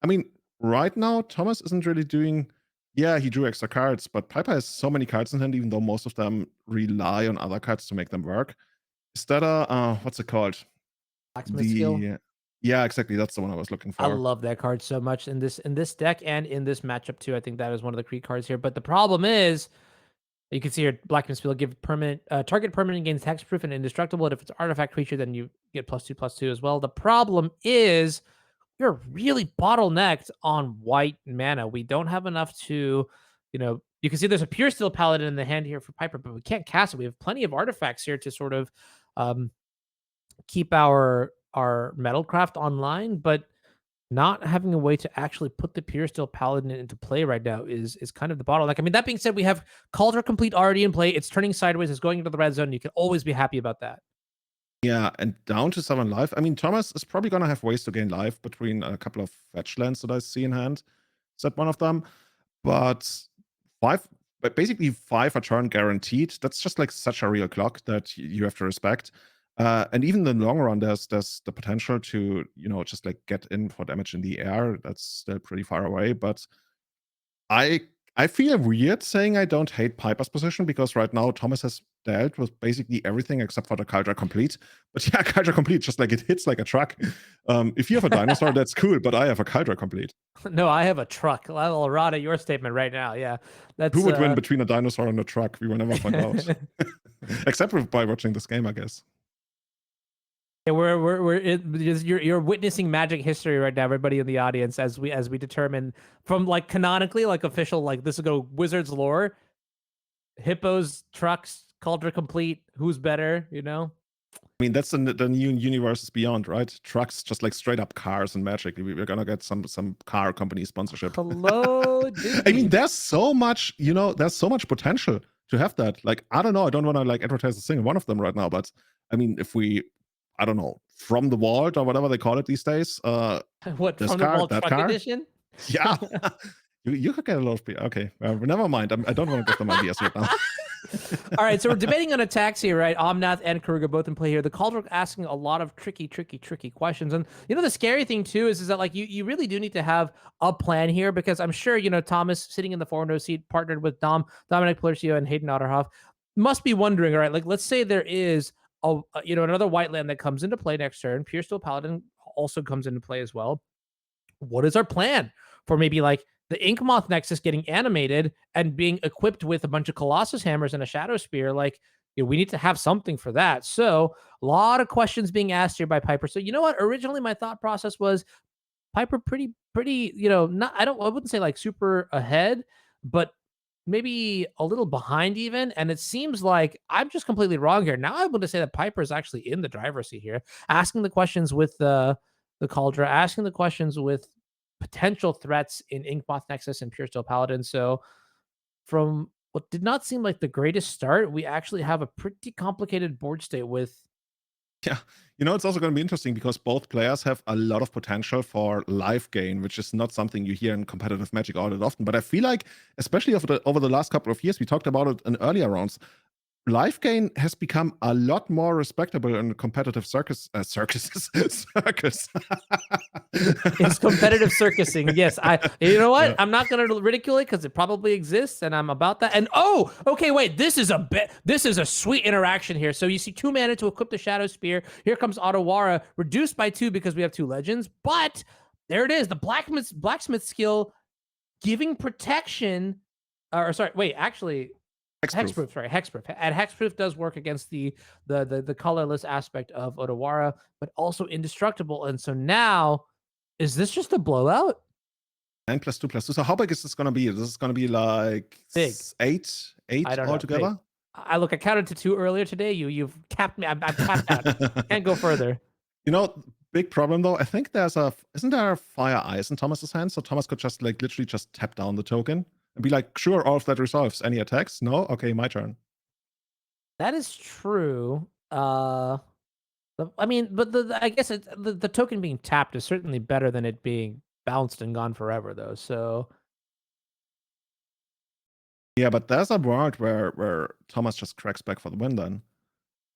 I mean, right now Thomas isn't really doing. Yeah, he drew extra cards, but Piper has so many cards in hand, even though most of them rely on other cards to make them work. Is that a what's it called? Blacksmith skill. Yeah, exactly. That's the one I was looking for. I love that card so much in this deck and in this matchup too. I think that is one of the key cards here. But the problem is, you can see here, Blacksmith Skill give permanent target permanent gains hexproof and indestructible. And if it's an artifact creature, then you get +2/+2 as well. The problem is we're really bottlenecked on white mana. We don't have enough to, you can see there's a Pure Steel Paladin in the hand here for Piper, but we can't cast it. We have plenty of artifacts here to sort of keep our Metalcraft online, but not having a way to actually put the Pure Steel Paladin into play right now is kind of the bottleneck. I mean, that being said, we have Cauldron Complete already in play. It's turning sideways. It's going into the red zone. You can always be happy about that. Yeah, and down to 7 life. I mean, Thomas is probably going to have ways to gain life between a couple of fetch lands that I see in hand. Is that one of them? But basically 5 a turn guaranteed. That's just like such a real clock that you have to respect. And even in the long run, there's the potential to, just like get in for damage in the air. That's still pretty far away. But I feel weird saying I don't hate Piper's position, because right now Thomas has dealt with basically everything except for the Cauldron Complete. But yeah, Cauldron Complete, just like it hits like a truck. If you have a dinosaur, that's cool, but I have a Cauldron Complete. No, I have a truck. I'll rot your statement right now. Yeah, who would win between a dinosaur and a truck? We will never find out. Except by watching this game, I guess. Yeah, you're witnessing magic history right now, everybody in the audience, as we determine from like canonically, like official, like this will go Wizards lore, hippos, trucks, Cauldron Complete, who's better, I mean, that's the new universes beyond, right? Trucks, just like straight up cars and Magic. We're gonna get some car company sponsorship. Hello, dude. I mean, there's so much, there's so much potential to have that. Like, I don't know. I don't want to like advertise a single one of them right now, but I mean, if we, I don't know, from the vault or whatever they call it these days. What, this from the car, Vault that Truck car? Edition? Yeah. You could get a lot of people. Okay, never mind. I don't want to give them ideas right now. All right, so we're debating on attacks here, right? Omnath and Karuga both in play here. The Cauldron asking a lot of tricky questions. And, you know, the scary thing, too, is that, like, you really do need to have a plan here because I'm sure, you know, Thomas, sitting in the 4-row seat, partnered with Dominic Palercio and Hayden Otterhoff, must be wondering, all right, like, let's say there is, another white land that comes into play next turn. Pure Steel Paladin also comes into play as well. What is our plan for maybe, like, the Inkmoth Nexus getting animated and being equipped with a bunch of Colossus Hammers and a Shadow Spear? Like, you know, we need to have something for that. So a lot of questions being asked here by Piper. So you know what? Originally, my thought process was Piper pretty, you know, I wouldn't say like super ahead, but maybe a little behind even. And it seems like I'm just completely wrong here. Now I want to say that Piper is actually in the driver's seat here, asking the questions with the Cauldron, asking the questions with potential threats in Inkmoth Nexus and Pure Steel Paladin. So from what did not seem like the greatest start, we actually have a pretty complicated board state with. Yeah, you know, it's also going to be interesting because both players have a lot of potential for life gain, which is not something you hear in competitive Magic all that often. But I feel like, especially over the last couple of years, we talked about it in earlier rounds, life gain has become a lot more respectable in competitive circus. It's competitive circusing. Yes, you know what? Yeah. I'm not going to ridicule it because it probably exists, and I'm about that. And okay, wait. This is a sweet interaction here. So you see 2 mana to equip the Shadow Spear. Here comes Otawara, reduced by 2 because we have 2 legends. But there it is, the blacksmith skill, giving protection. Actually. Hexproof, sorry, Hexproof. And Hexproof does work against the colorless aspect of Otawara, but also indestructible. And so now, is this just a blowout? 9+2+2. So how big is this going to be? This is going to be like big. 8 I don't altogether? know. I counted to 2 earlier today. You've capped me. I'm capped out. Can't go further. You know, big problem though. I think isn't there a Fire Ice in Thomas's hand? So Thomas could just like literally just tap down the token and be like, sure, all of that resolves. Any attacks? No? Okay, my turn. That is true. I mean, but I guess the token being tapped is certainly better than it being bounced and gone forever, though. So yeah, but there's a world where Thomas just cracks back for the win. Then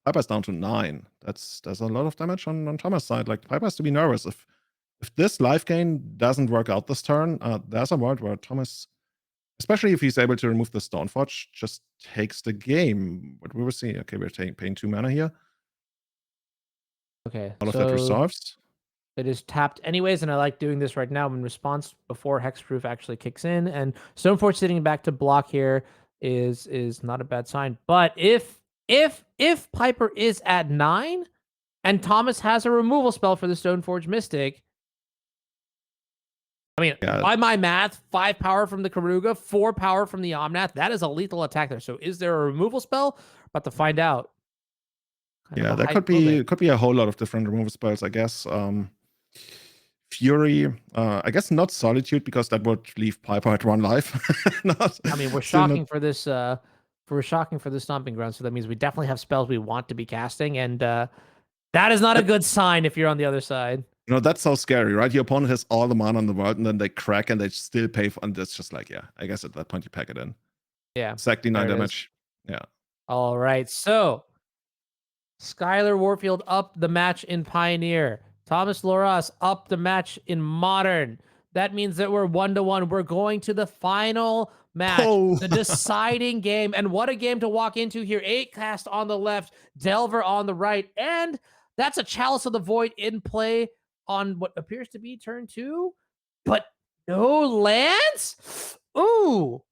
Piper's down to 9. There's a lot of damage on Thomas' side. Like Piper has to be nervous if this life gain doesn't work out this turn. There's a world where Thomas, especially if he's able to remove the Stoneforge, just takes the game. What we will see. Okay, we're paying 2 mana here. Okay, all of that resolves. It is tapped anyways, and I like doing this right now in response before Hexproof actually kicks in. And Stoneforge sitting back to block here is not a bad sign. But if Piper is at 9 and Thomas has a removal spell for the Stoneforge Mystic, I mean, by my math, 5 power from the Karuga, 4 power from the Omnath. That is a lethal attack there. So is there a removal spell? About to find out. Yeah, that could be a whole lot of different removal spells, I guess. Fury, I guess not Solitude, because that would leave Piper at 1 life. I mean, we're shocking for this. We're shocking for the Stomping Ground, so that means we definitely have spells we want to be casting, and that is not a good sign if you're on the other side. You know, that's so scary, right? Your opponent has all the mana in the world, and then they crack, and they still pay for, and it's just like, yeah, I guess at that point you pack it in. Yeah, exactly 9 damage. Yeah. All right, so Skylar Warfield up the match in Pioneer. Thomas Loras up the match in Modern. That means that we're 1-1. We're going to the final match, the deciding game. And what a game to walk into here. 8 cast on the left, Delver on the right. And that's a Chalice of the Void in play on what appears to be turn 2. But no lands? Ooh.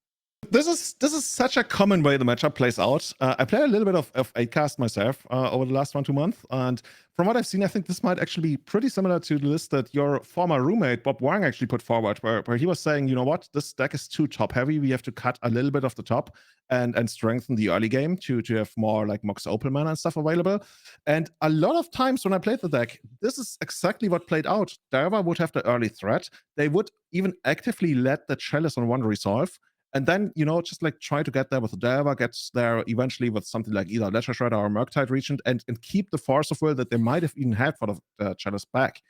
This is such a common way the matchup plays out. I played a little bit of 8cast myself over the last 1-2 months, and from what I've seen, I think this might actually be pretty similar to the list that your former roommate Bob Wang actually put forward, where he was saying, you know what, this deck is too top heavy. We have to cut a little bit of the top and strengthen the early game to have more like Mox Opal mana and stuff available. And a lot of times when I played the deck, this is exactly what played out. Delver would have the early threat. They would even actively let the Chalice on 1 resolve. And then, just like try to get there with the Delver, gets there eventually with something like either Ledger Shredder or Murktide Regent, and keep the Force of Will that they might have even had for the Chalice back.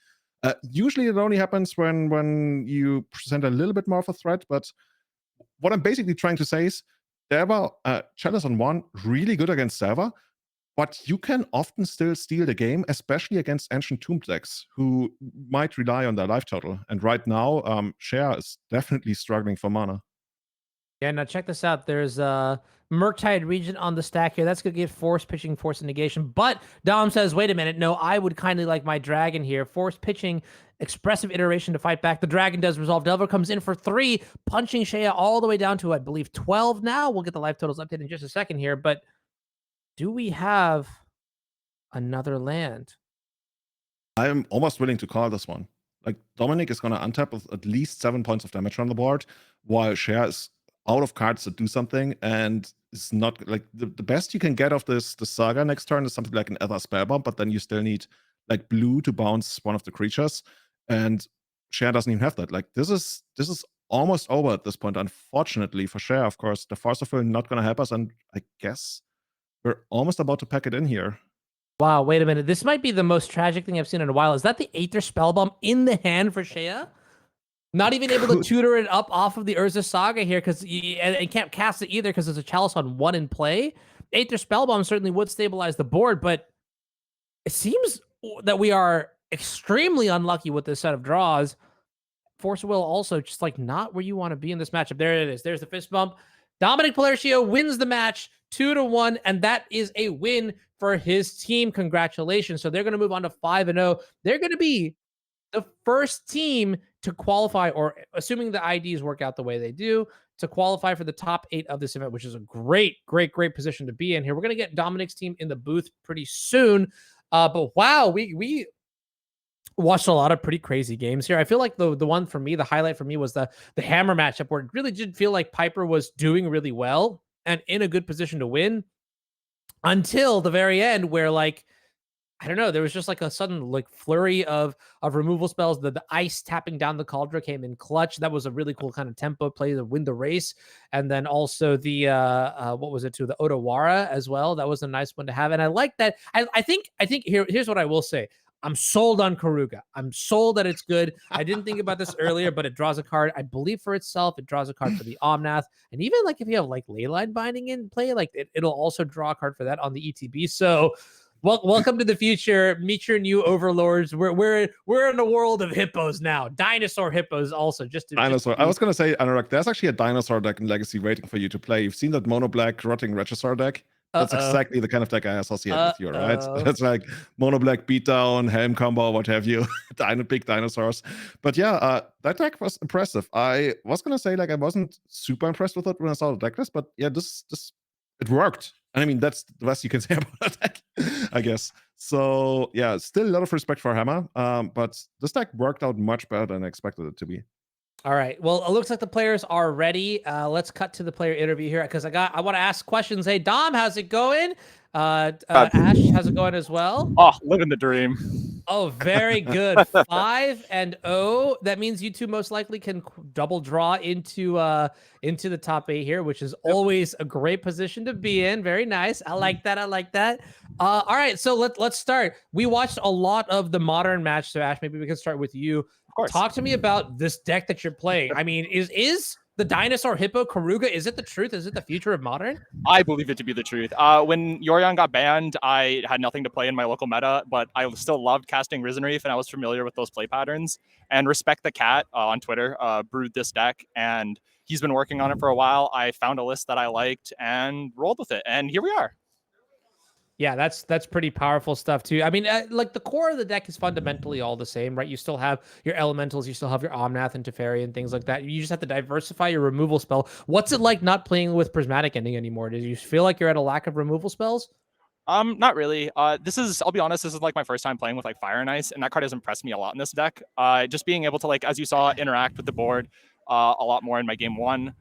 Usually it only happens when you present a little bit more of a threat, but what I'm basically trying to say is Delver, Chalice on 1, really good against Delver, but you can often still steal the game, especially against Ancient Tomb decks, who might rely on their life total. And right now, Cher is definitely struggling for mana. Yeah, now check this out. There's Murktide Regent on the stack here. That's going to get force pitching, force negation. But Dom says, wait a minute. No, I would kindly like my dragon here. Force pitching, expressive iteration to fight back. The dragon does resolve. Delver comes in for 3, punching Shea all the way down to, I believe, 12 now. We'll get the life totals updated in just a second here. But do we have another land? I'm almost willing to call this one. Like, Dominic is going to untap with at least 7 points of damage on the board, while Cher is out of cards to do something, and it's not like the best you can get of the Saga next turn is something like an Ether Spellbomb, but then you still need like blue to bounce one of the creatures, and Cher doesn't even have that. Like, this is almost over at this point, unfortunately for Cher. Of course, the Force of Will not going to help us, and I guess we're almost about to pack it in here. Wow, wait a minute. This might be the most tragic thing I've seen in a while. Is that the Aether Spellbomb in the hand for Shea? Not even able to tutor it up off of the Urza Saga here, because it can't cast it either because there's a Chalice on 1 in play. Aether Spellbomb certainly would stabilize the board, but it seems that we are extremely unlucky with this set of draws. Force of Will also just like not where you want to be in this matchup. There it is. There's the fist bump. Dominic Palercio wins the match 2-1, and that is a win for his team. Congratulations. So they're going to move on to 5-0. They're going to be the first team to qualify, or assuming the IDs work out the way they do, to qualify for the top 8 of this event, which is a great position to be in here. We're going to get Dominic's team in the booth pretty soon. But wow, we watched a lot of pretty crazy games here. I feel like the one for me, the highlight for me was the hammer matchup, where it really did feel like Piper was doing really well and in a good position to win until the very end, where like, I don't know, there was just like a sudden like flurry of removal spells. The ice tapping down the Cauldron came in clutch. That was a really cool kind of tempo play to win the race. And then also the what was it too? The Odawara as well. That was a nice one to have. And I like that. I think here's what I will say. I'm sold on Karuga. I'm sold that it's good. I didn't think about this earlier, but it draws a card, I believe, for itself. It draws a card for the Omnath. And even like if you have like Leyline Binding in play, like it'll also draw a card for that on the ETB. So welcome to the future. Meet your new overlords. We're in the world of hippos now. Dinosaur hippos also. Dinosaur. I was gonna say, Anorak, there's actually a dinosaur deck in Legacy waiting for you to play. You've seen that mono black rotting Registrar deck? That's exactly the kind of deck I associate with you, right? That's like mono black beatdown, helm combo, what have you, big dinosaurs. But yeah, that deck was impressive. I was gonna say like I wasn't super impressed with it when I saw the deck list, but yeah, this it worked. I mean, that's the best you can say about that deck, I guess. So yeah, still a lot of respect for Hammer, but this deck worked out much better than I expected it to be. All right. Well, it looks like the players are ready. Let's cut to the player interview here, because I want to ask questions. Hey, Dom, how's it going? Ash, how's it going as well? Oh, living the dream. Oh, very good. 5-0. That means you two most likely can double draw into the top 8 here, which is always a great position to be in. Very nice. I like that. All right, so let's start. We watched a lot of the Modern match, so Ash, maybe we can start with you. Of course. Talk to me about this deck that you're playing. I mean, is the Dinosaur Hippo Karuga, is it the truth? Is it the future of Modern? I believe it to be the truth. When Yorion got banned, I had nothing to play in my local meta, but I still loved casting Risen Reef, and I was familiar with those play patterns. And Respect the Cat on Twitter brewed this deck, and he's been working on it for a while. I found a list that I liked and rolled with it, and here we are. Yeah, that's pretty powerful stuff too. I mean, like the core of the deck is fundamentally all the same, right? You still have your elementals, you still have your Omnath and Teferi and things like that. You just have to diversify your removal spell. What's it like not playing with Prismatic Ending anymore? Do you feel like you're at a lack of removal spells? Not really. I'll be honest, this is like my first time playing with like Fire and Ice, and that card has impressed me a lot in this deck. Just being able to, like, as you saw, interact with the board a lot more in my game 1.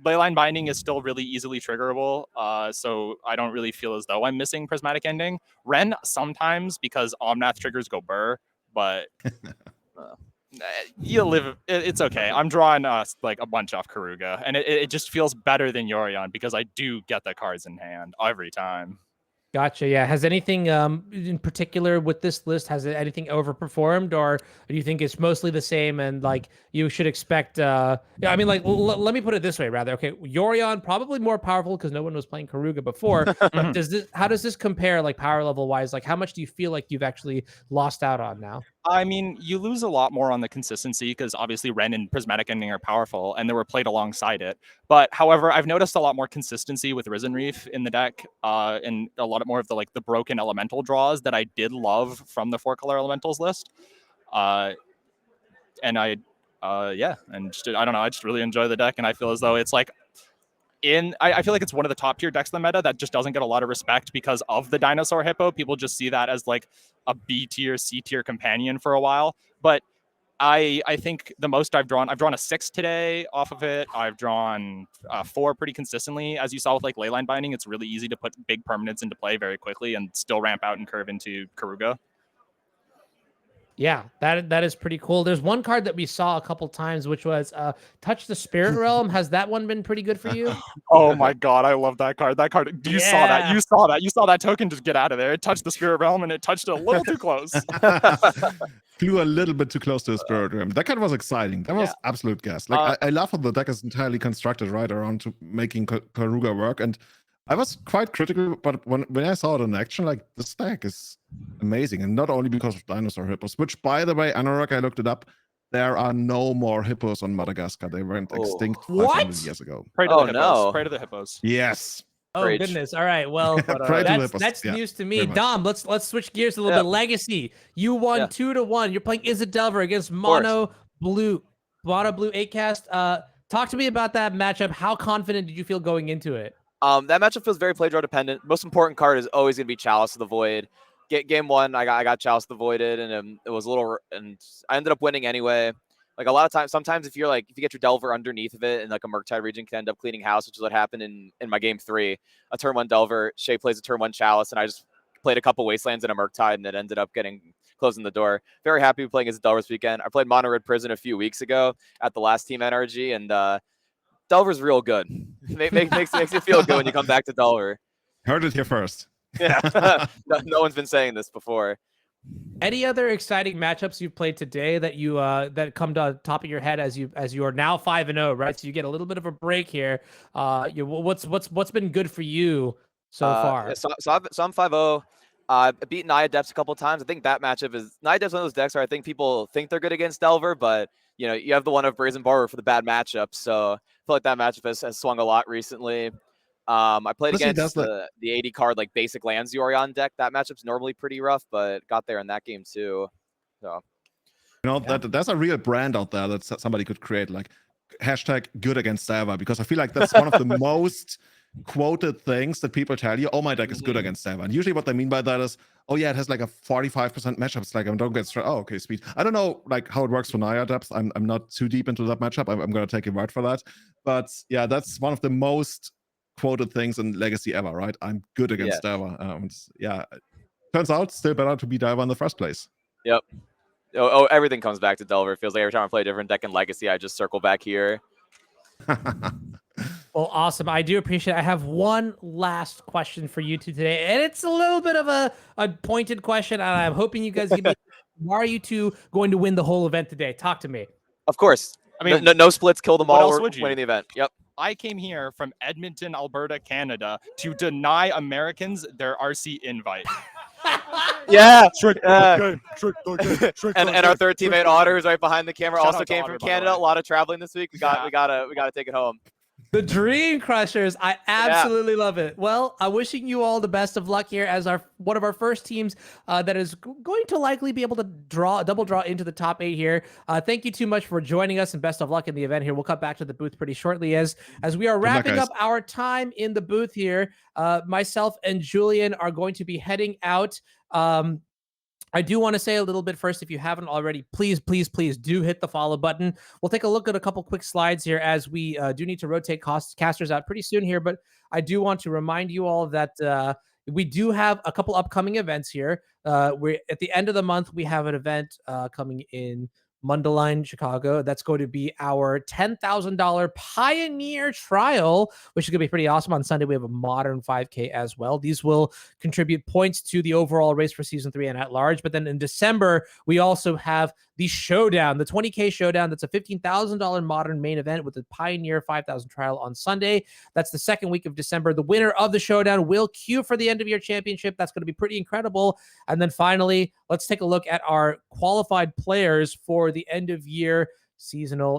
Leyline Binding is still really easily triggerable, so I don't really feel as though I'm missing Prismatic Ending. Ren sometimes, because Omnath triggers go burr, but You live. It's okay. I'm drawing like a bunch off Karuga, and it just feels better than Yorion because I do get the cards in hand every time. Gotcha. Yeah. Has anything in particular with this list, has anything overperformed, or do you think it's mostly the same and like you should expect yeah, I mean, like let me put it this way rather. Okay, Yorion probably more powerful because no one was playing Karuga before. But how does this compare like power level wise? Like how much do you feel like you've actually lost out on now? I mean, you lose a lot more on the consistency because obviously Ren and Prismatic Ending are powerful and they were played alongside it. But however, I've noticed a lot more consistency with Risen Reef in the deck and a lot more of the broken elemental draws that I did love from the 4-color elementals list. And I just, I don't know, I just really enjoy the deck and I feel as though it's like I feel like it's one of the top tier decks in the meta that just doesn't get a lot of respect because of the Dinosaur Hippo. People just see that as like a B tier, C tier companion for a while. But I think the most I've drawn a 6 today off of it. I've drawn 4 pretty consistently. As you saw with like Leyline Binding, it's really easy to put big permanents into play very quickly and still ramp out and curve into Karuga. Yeah, that is pretty cool. There's one card that we saw a couple times, which was Touch the Spirit Realm. Has that one been pretty good for you? Oh my god, I love that card. That card, you saw that. You saw that. You saw that token just get out of there. It touched the Spirit Realm and it touched it a little too close. Flew a little bit too close to the Spirit Realm. That card was exciting. That was absolute gas. Like I love how the deck is entirely constructed right around to making Karuga work. And I was quite critical, but when I saw it in action, like this deck is amazing, and not only because of Dinosaur Hippos, which by the way, Anorak, I looked it up. There are no more hippos on Madagascar. They went extinct 500 years ago. Pray to the hippos. Pray to the hippos. Yes. Oh goodness! All right, well, that's news to me. Dom, let's switch gears a little bit. Legacy, you won 2-1. You're playing Izzet Delver against Mono Blue 8 cast. Talk to me about that matchup. How confident did you feel going into it? That matchup feels very play draw dependent. Most important card is always going to be Chalice of the Void. Game 1, I got Chalice of the Voided, and it was a little, and I ended up winning anyway. Like a lot of times, sometimes if you get your Delver underneath of it, and like a Murktide region can end up cleaning house, which is what happened in my game 3. A turn 1 Delver, Shay plays a turn 1 Chalice, and I just played a couple Wastelands and a Murktide, and it ended up closing the door. Very happy playing as Delver this weekend. I played Mono Red Prison a few weeks ago at the last Team NRG, and Delver's real good. makes you feel good when you come back to Delver. Heard it here first. Yeah, no one's been saying this before. Any other exciting matchups you've played today that you that come to the top of your head as you are now 5-0, right? So you get a little bit of a break here. What's been good for you so far? So I'm 5-0. I've beaten Nia Depths a couple of times. I think that matchup is Nia Depths one of those decks where I think people think they're good against Delver, but you know you have the one of Brazen Borrower for the bad matchup. So I feel like that matchup has swung a lot recently. I played against the 80 card like basic lands Yorion deck. That matchup's normally pretty rough, but got there in that game too. So that's a real brand out there that somebody could create, like hashtag good against Sava, because I feel like that's one of the most quoted things that people tell you. Oh, my deck is good against Sava, and usually what they mean by that is, oh yeah, it has like a 45% matchup. It's like I don't get straight. Oh, okay, speed. I don't know like how it works for Nia Depths. I'm not too deep into that matchup. I'm gonna take your word for that, but yeah, that's one of the most quoted things in Legacy ever, right? I'm good against Delver. Turns out still better to be Delver in the first place. Yep. Oh, everything comes back to Delver. It feels like every time I play a different deck in Legacy, I just circle back here. Well, awesome. I do appreciate it. I have one last question for you two today, and it's a little bit of a pointed question, and I'm hoping you guys can be, why are you two going to win the whole event today? Talk to me. Of course. I mean, no splits, kill them all. We're winning the event. Yep. I came here from Edmonton, Alberta, Canada to deny Americans their RC invite. Yeah. And our third teammate Otter is right behind the camera. Also came from Canada. A lot of traveling this week. We gotta take it home. The Dream Crushers. I absolutely love it. Well, I'm wishing you all the best of luck here as one of our first teams that is going to likely be able to double draw into the top 8 here. Thank you too much for joining us, and best of luck in the event here. We'll cut back to the booth pretty shortly as we are wrapping up our time in the booth here. Myself and Julian are going to be heading out. I do want to say a little bit first, if you haven't already, please do hit the follow button. We'll take a look at a couple quick slides here as we do need to rotate casters out pretty soon here. But I do want to remind you all that we do have a couple upcoming events here. We're at the end of the month. We have an event coming in Mundelein, Chicago. That's going to be our $10,000 Pioneer Trial, which is going to be pretty awesome. On Sunday, we have a modern 5K as well. These will contribute points to the overall race for Season 3 and at large. But then in December, we also have the Showdown, the 20K Showdown. That's a $15,000 modern main event with the Pioneer 5,000 trial on Sunday. That's the second week of December. The winner of the Showdown will queue for the end of year championship. That's going to be pretty incredible. And then finally, let's take a look at our qualified players for the end of year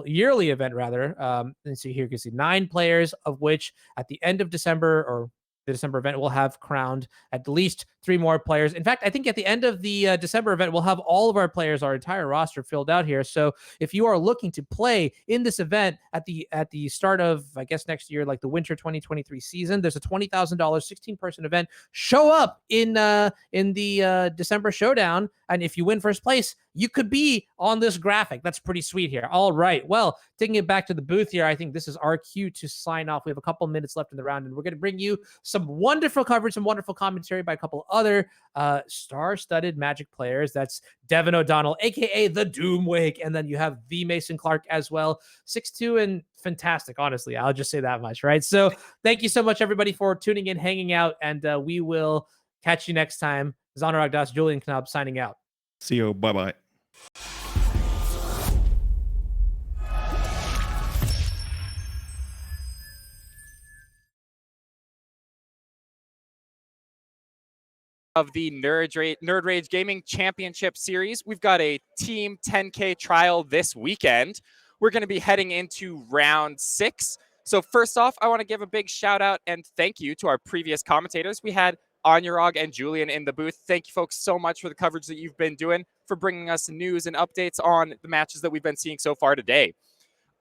yearly event rather. Let's see here, you can see 9 players, of which at the end of December, or the December event, we'll have crowned at least 3 more players. In fact, I think at the end of the December event, we'll have all of our players, our entire roster filled out here. So if you are looking to play in this event at the start of, I guess, next year, like the winter 2023 season, there's a $20,000 16-person event. Show up in the December Showdown, and if you win first place, you could be on this graphic. That's pretty sweet here. All right. Well, taking it back to the booth here, I think this is our cue to sign off. We have a couple minutes left in the round, and we're going to bring you some wonderful coverage, some wonderful commentary by a couple other star-studded Magic players. That's Devin O'Donnell, aka the Doomwake, and then you have the Mason Clark as well. 6'2" and fantastic, honestly. I'll just say that much, right? So thank you so much, everybody, for tuning in, hanging out, and we will catch you next time. Zanarag Das, Julian Knob signing out. See you. Bye-bye. Of the Nerd Rage Gaming Championship Series. We've got a Team 10K trial this weekend. We're going to be heading into round 6. So first off, I want to give a big shout out and thank you to our previous commentators. We had Anurag and Julian in the booth. Thank you folks so much for the coverage that you've been doing, for bringing us news and updates on the matches that we've been seeing so far today.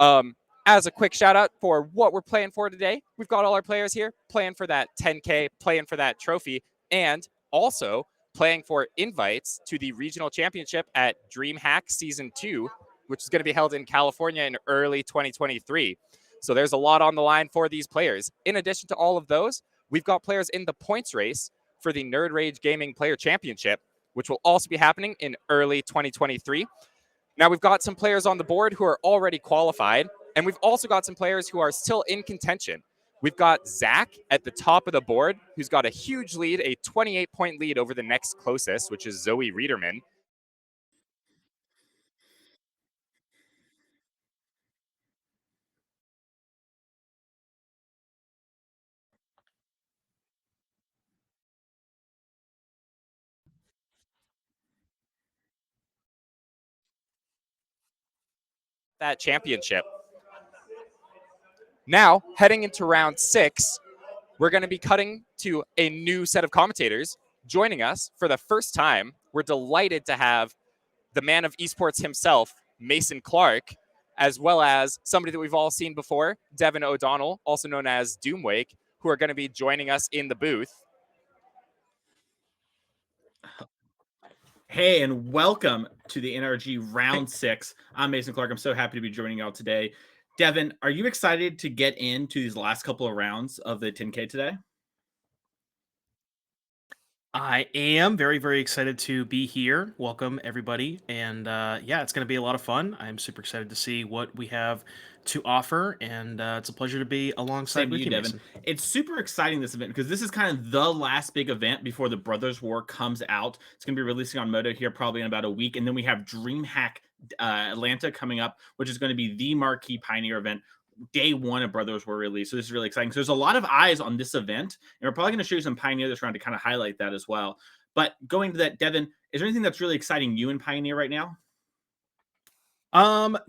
As a quick shout out for what we're playing for today, we've got all our players here playing for that 10K, playing for that trophy, and also playing for invites to the regional championship at DreamHack Season 2, which is going to be held in California in early 2023. So there's a lot on the line for these players. In addition to all of those, we've got players in the points race for the Nerd Rage Gaming Player Championship, which will also be happening in early 2023. Now, we've got some players on the board who are already qualified, and we've also got some players who are still in contention. We've got Zach at the top of the board, who's got a huge lead, a 28-point lead over the next closest, which is Zoe Riederman. That championship. Now, heading into round 6, we're going to be cutting to a new set of commentators joining us for the first time. We're delighted to have the man of esports himself, Mason Clark, as well as somebody that we've all seen before, Devin O'Donnell, also known as Doomwake, who are going to be joining us in the booth. Hey, and welcome to the NRG Round 6. I'm Mason Clark. I'm so happy to be joining y'all today. Devin, are you excited to get into these last couple of rounds of the 10K today? I am very, very excited to be here. Welcome, everybody. And yeah, it's going to be a lot of fun. I'm super excited to see what we have to offer. And it's a pleasure to be alongside with you, Devin. Mason. It's super exciting, this event, because this is kind of the last big event before the Brothers War comes out. It's going to be releasing on Moto here probably in about a week. And then we have DreamHack Atlanta coming up, which is going to be the marquee Pioneer event. Day 1 of Brothers War released. So this is really exciting. So there's a lot of eyes on this event, and we're probably going to show you some Pioneer this round to kind of highlight that as well. But going to that, Devin, is there anything that's really exciting you in Pioneer right now?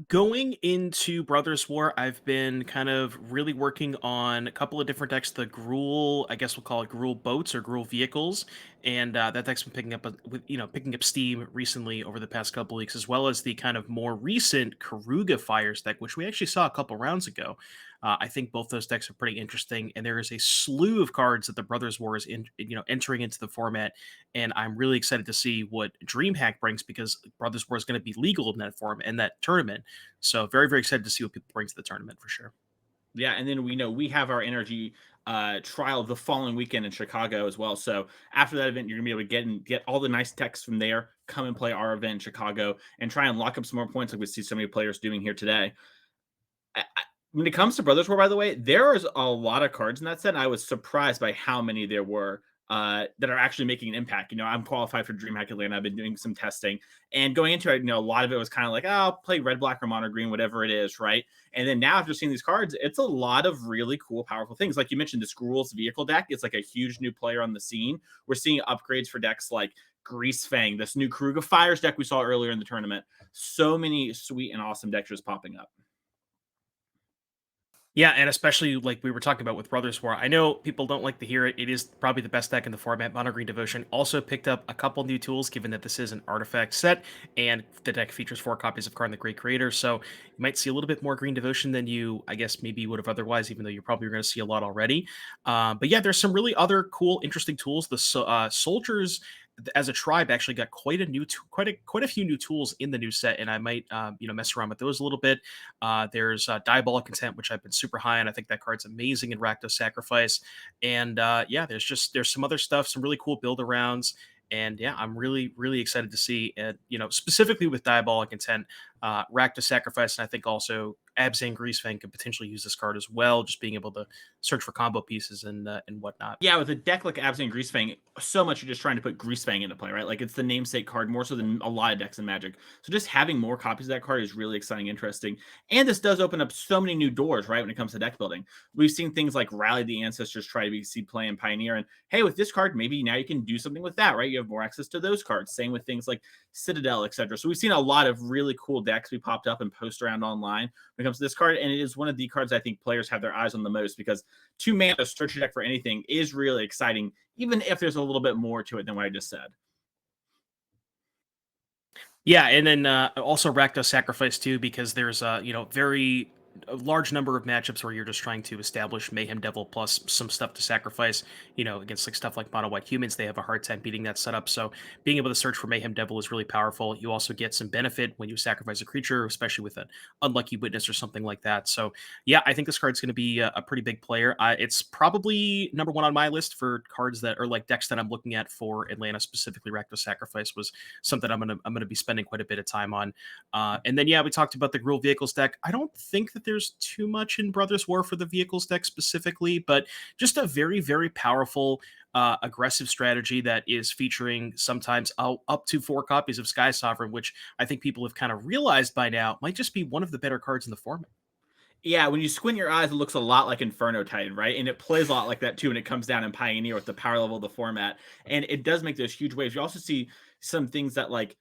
Going into Brothers War, I've been kind of really working on a couple of different decks. The Gruul, I guess we'll call it Gruul boats or Gruul vehicles, and that deck's been picking up steam recently over the past couple of weeks, as well as the kind of more recent Karuga Fires deck, which we actually saw a couple rounds ago. I think both those decks are pretty interesting, and there is a slew of cards that the Brothers War is entering into the format, and I'm really excited to see what DreamHack brings, because Brothers War is going to be legal in that form and that tournament. So very, very excited to see what people bring to the tournament for sure. Yeah, and then we know we have our NRG trial the following weekend in Chicago as well. So after that event, you're gonna be able to get all the nice techs from there, come and play our event in Chicago, and try and lock up some more points like we see so many players doing here today. When it comes to Brothers War, by the way, there is a lot of cards in that set. I was surprised by how many there were that are actually making an impact. I'm qualified for DreamHack Atlanta. I've been doing some testing, and going into it, a lot of it was kind of like, oh, I'll play red, black, or mono green, whatever it is, right? And then now after seeing these cards, it's a lot of really cool, powerful things. Like you mentioned, this Gruul's vehicle deck. It's like a huge new player on the scene. We're seeing upgrades for decks like Greasefang, this new Krug of Fires deck we saw earlier in the tournament. So many sweet and awesome decks just popping up. Yeah, and especially like we were talking about with Brothers War. I know people don't like to hear it. It is probably the best deck in the format. Mono Green Devotion also picked up a couple new tools, given that this is an artifact set, and the deck features 4 copies of Karn the Great Creator. So you might see a little bit more Green Devotion than you, I guess, maybe would have otherwise, even though you're probably going to see a lot already. But yeah, there's some really other cool, interesting tools. The soldiers as a tribe actually got quite a few new tools in the new set, and I might mess around with those a little bit. There's Diabolic Intent, which I've been super high on. I think that card's amazing in Rakdos Sacrifice, and there's some other stuff, some really cool build arounds. And yeah, I'm really excited to see, specifically with Diabolic Intent, Rakdos Sacrifice, and I think also Abzan Greasefang could potentially use this card as well, just being able to search for combo pieces and whatnot. Yeah, with a deck like Abzan Greasefang, so much you're just trying to put Greasefang into play, right? Like it's the namesake card more so than a lot of decks in Magic. So just having more copies of that card is really exciting, interesting. And this does open up so many new doors, right, when it comes to deck building. We've seen things like Rally the Ancestors try to be seed play and Pioneer. And hey, with this card, maybe now you can do something with that, right? You have more access to those cards. Same with things like Citadel, etc. So we've seen a lot of really cool decks be popped up and post around online when it comes to this card, and it is one of the cards I think players have their eyes on the most, because 2 mana search your deck for anything is really exciting, even if there's a little bit more to it than what I just said. Yeah, and then also Rakdos Sacrifice too, because there's a large number of matchups where you're just trying to establish Mayhem Devil plus some stuff to sacrifice, against like stuff like Mono White Humans. They have a hard time beating that setup. So being able to search for Mayhem Devil is really powerful. You also get some benefit when you sacrifice a creature, especially with an Unlucky Witness or something like that. So yeah, I think this card's going to be a pretty big player. It's probably number 1 on my list for cards that are like decks that I'm looking at for Atlanta, specifically Rakdos Sacrifice was something I'm gonna be spending quite a bit of time on. And then yeah, we talked about the Gruul Vehicles deck. I don't think that there's too much in Brothers War for the Vehicles deck specifically, but just a very, very powerful aggressive strategy that is featuring sometimes up to 4 copies of Sky Sovereign, which I think people have kind of realized by now might just be one of the better cards in the format. Yeah, when you squint your eyes, it looks a lot like Inferno Titan, right? And it plays a lot like that too when it comes down in Pioneer with the power level of the format. And it does make those huge waves. You also see some things that like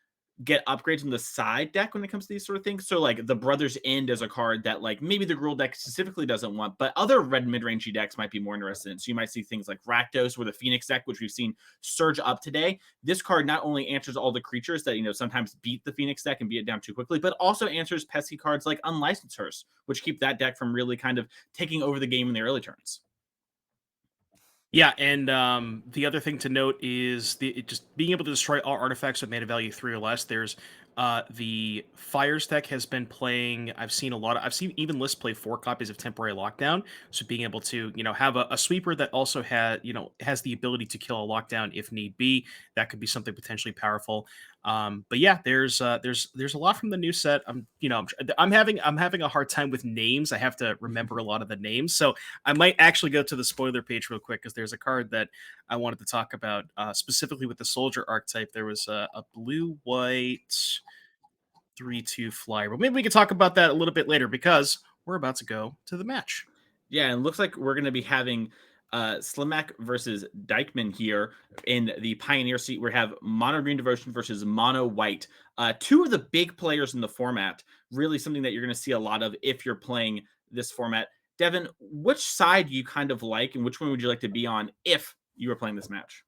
get upgrades on the side deck when it comes to these sort of things. So like the Brothers End is a card that like maybe the Gruul deck specifically doesn't want, but other red mid-rangey decks might be more interested in. So you might see things like Rakdos or the Phoenix deck, which we've seen surge up today. This card not only answers all the creatures that, sometimes beat the Phoenix deck and beat it down too quickly, but also answers pesky cards like Unlicensed Hearse, which keep that deck from really kind of taking over the game in the early turns. Yeah, and the other thing to note is just being able to destroy all artifacts with mana value 3 or less. There's the Fires deck has been playing. I've seen even lists play 4 copies of Temporary Lockdown. So being able to have a sweeper that also has the ability to kill a lockdown if need be, that could be something potentially powerful. But yeah, there's a lot from the new set. I'm having a hard time with names. I have to remember a lot of the names, so I might actually go to the spoiler page real quick, because there's a card that I wanted to talk about specifically with the soldier archetype. There was a blue-white 3/2 flyer, but maybe we can talk about that a little bit later, because we're about to go to the match. Yeah, and it looks like we're going to be having Slimak versus Dykeman here in the Pioneer seat. We have Mono Green Devotion versus Mono White. 2 of the big players in the format. Really something that you're going to see a lot of if you're playing this format. Devin, which side do you kind of like, and which one would you like to be on if you were playing this match?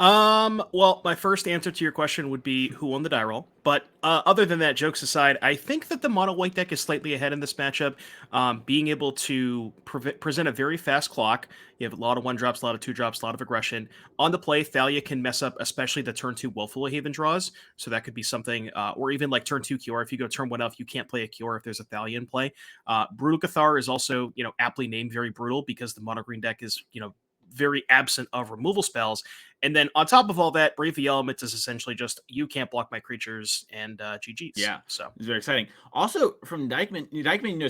Well, my first answer to your question would be who won the die roll. But other than that, jokes aside, I think that the mono white deck is slightly ahead in this matchup. Being able to present a very fast clock. You have a lot of 1-drops, a lot of 2-drops, a lot of aggression. On the play, Thalia can mess up, especially the turn 2 Willful Haven draws. So that could be something, or even like turn 2 Kiora. If you go turn 1 elf, you can't play a Kiora if there's a Thalia in play. Brutal Cathar is also, aptly named very brutal because the mono green deck is, very absent of removal spells. And then on top of all that, Brave the Elements is essentially just you can't block my creatures and GG's. Yeah, so it's very exciting. Also from Dykeman,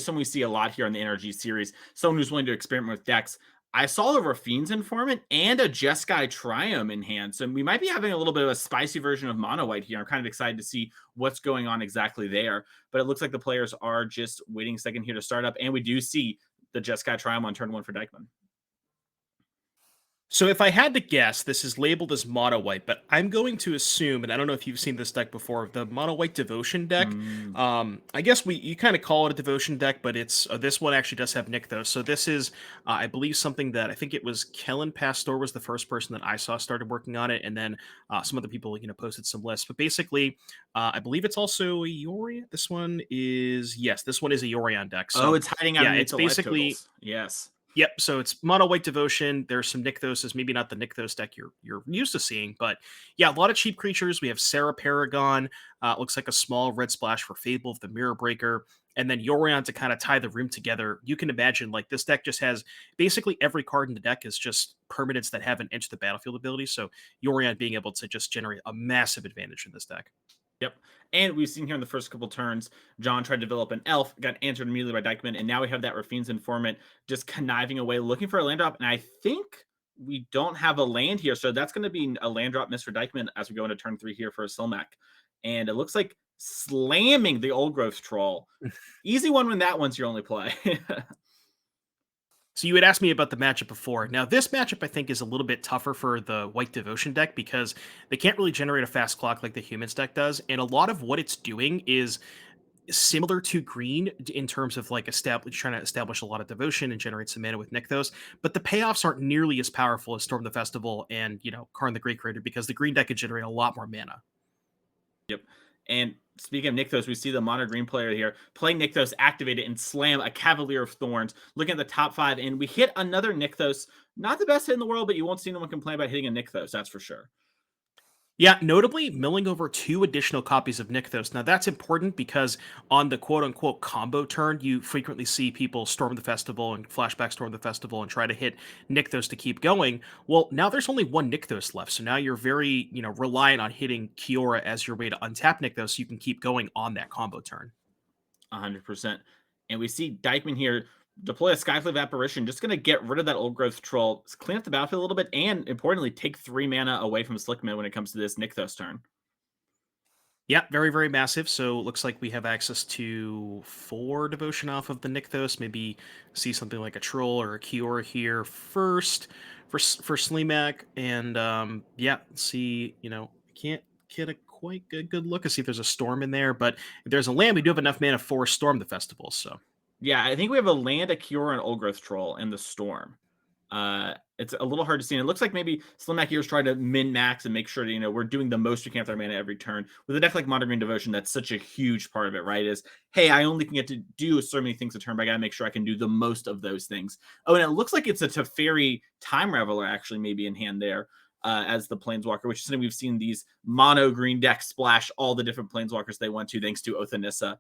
someone we see a lot here on the NRG series, someone who's willing to experiment with decks. I saw a Rafine's Informant and a Jeskai Triumph in hand, so we might be having a little bit of a spicy version of Mono White here. I'm kind of excited to see what's going on exactly there, but it looks like the players are just waiting a second here to start up, and we do see the Jeskai Triumph on turn 1 for Dykeman. So if I had to guess, this is labeled as mono white, but I'm going to assume, and I don't know if you've seen this deck before, the mono white devotion deck. I guess you kind of call it a devotion deck, but it's this one actually does have Nykthos. So this is, I believe, something that I think it was Kellen Pastor was the first person that I saw started working on it, and then some other people posted some lists. But basically, I believe it's also a Yorion. This one is this one is a Yorion deck. So it's hiding out. Yeah, it's basically yes. Yep, so it's mono white devotion. There's some Nykthoses, maybe not the Nykthos deck you're used to seeing, but yeah, a lot of cheap creatures. We have Sarah Paragon. Looks like a small red splash for Fable of the Mirror Breaker, and then Yorion to kind of tie the room together. You can imagine like this deck just has basically every card in the deck is just permanents that have an enter the battlefield ability. So Yorion being able to just generate a massive advantage in this deck. Yep. And we've seen here in the first couple turns, John tried to develop an elf, got answered immediately by Dykeman, and now we have that Rafine's Informant just conniving away, looking for a land drop. And I think we don't have a land here, so that's going to be a land drop miss for Dykeman as we go into turn 3 here for a Silmac. And it looks like slamming the Old Growth Troll. Easy one when that one's your only play. So you had asked me about the matchup before. Now, this matchup, I think, is a little bit tougher for the White Devotion deck because they can't really generate a fast clock like the Humans deck does. And a lot of what it's doing is similar to green in terms of like trying to establish a lot of devotion and generate some mana with Nykthos. But the payoffs aren't nearly as powerful as Storm the Festival and, Karn the Great Creator because the green deck could generate a lot more mana. Yep. And speaking of Nykthos, we see the mono green player here play Nykthos, activate it, and slam a Cavalier of Thorns. Looking at the top 5, and we hit another Nykthos. Not the best hit in the world, but you won't see anyone complain about hitting a Nykthos, that's for sure. Yeah, notably milling over 2 additional copies of Nykthos. Now that's important because on the quote-unquote combo turn, you frequently see people storm the festival and flashback storm the festival and try to hit Nykthos to keep going. Well, now there's only 1 Nykthos left, so now you're very, reliant on hitting Kiora as your way to untap Nykthos so you can keep going on that combo turn. 100%. And we see Dykeman here deploy a Skyflame Apparition, just going to get rid of that Old Growth Troll, clean up the battlefield a little bit, and importantly, take 3 mana away from Slickman when it comes to this Nykthos turn. Yeah, very, very massive. So it looks like we have access to 4 devotion off of the Nykthos. Maybe see something like a Troll or a Kiora here first for Slimak. And see, can't get a quite good look to see if there's a Storm in there. But if there's a land, we do have enough mana for Storm the Festival, so... Yeah, I think we have a land, a Kiora, an Old Growth Troll, and the Storm. It's a little hard to see. And it looks like maybe Slimak here's trying to min-max and make sure that, we're doing the most we can with our mana every turn. With a deck like Modern Green Devotion, that's such a huge part of it, right? Is, hey, I only can get to do so many things a turn, but I got to make sure I can do the most of those things. Oh, and it looks like it's a Teferi Time Reveler actually maybe in hand there. As the Planeswalker, which is something we've seen these mono green decks splash all the different Planeswalkers they want to, thanks to Othanissa.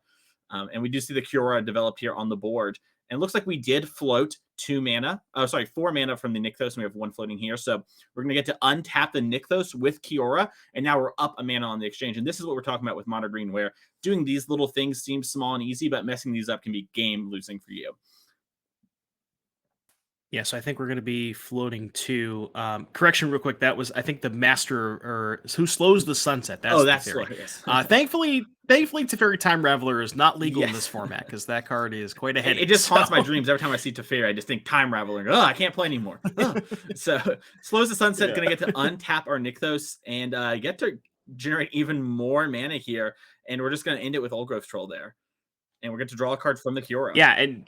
And we do see the Kiora developed here on the board. And it looks like we did float 4 mana from the Nykthos, and we have 1 floating here. So we're going to get to untap the Nykthos with Kiora, and now we're up a mana on the exchange. And this is what we're talking about with mono green, where doing these little things seems small and easy, but messing these up can be game losing for you. Yeah, so I think we're going to be floating 2. Correction real quick, that was, I think, the Master, or who slows the sunset. That's the theory. Slow, yes. Thankfully, Teferi Time Reveler is not legal in this format, because that card is quite a headache. It just haunts my dreams. Every time I see Teferi, I just think Time Reveler, and I can't play anymore. So, slows the sunset, going to get to untap our Nykthos, and get to generate even more mana here, and we're just going to end it with Old Growth Troll there. And we're going to draw a card from the Kiora. Yeah, and...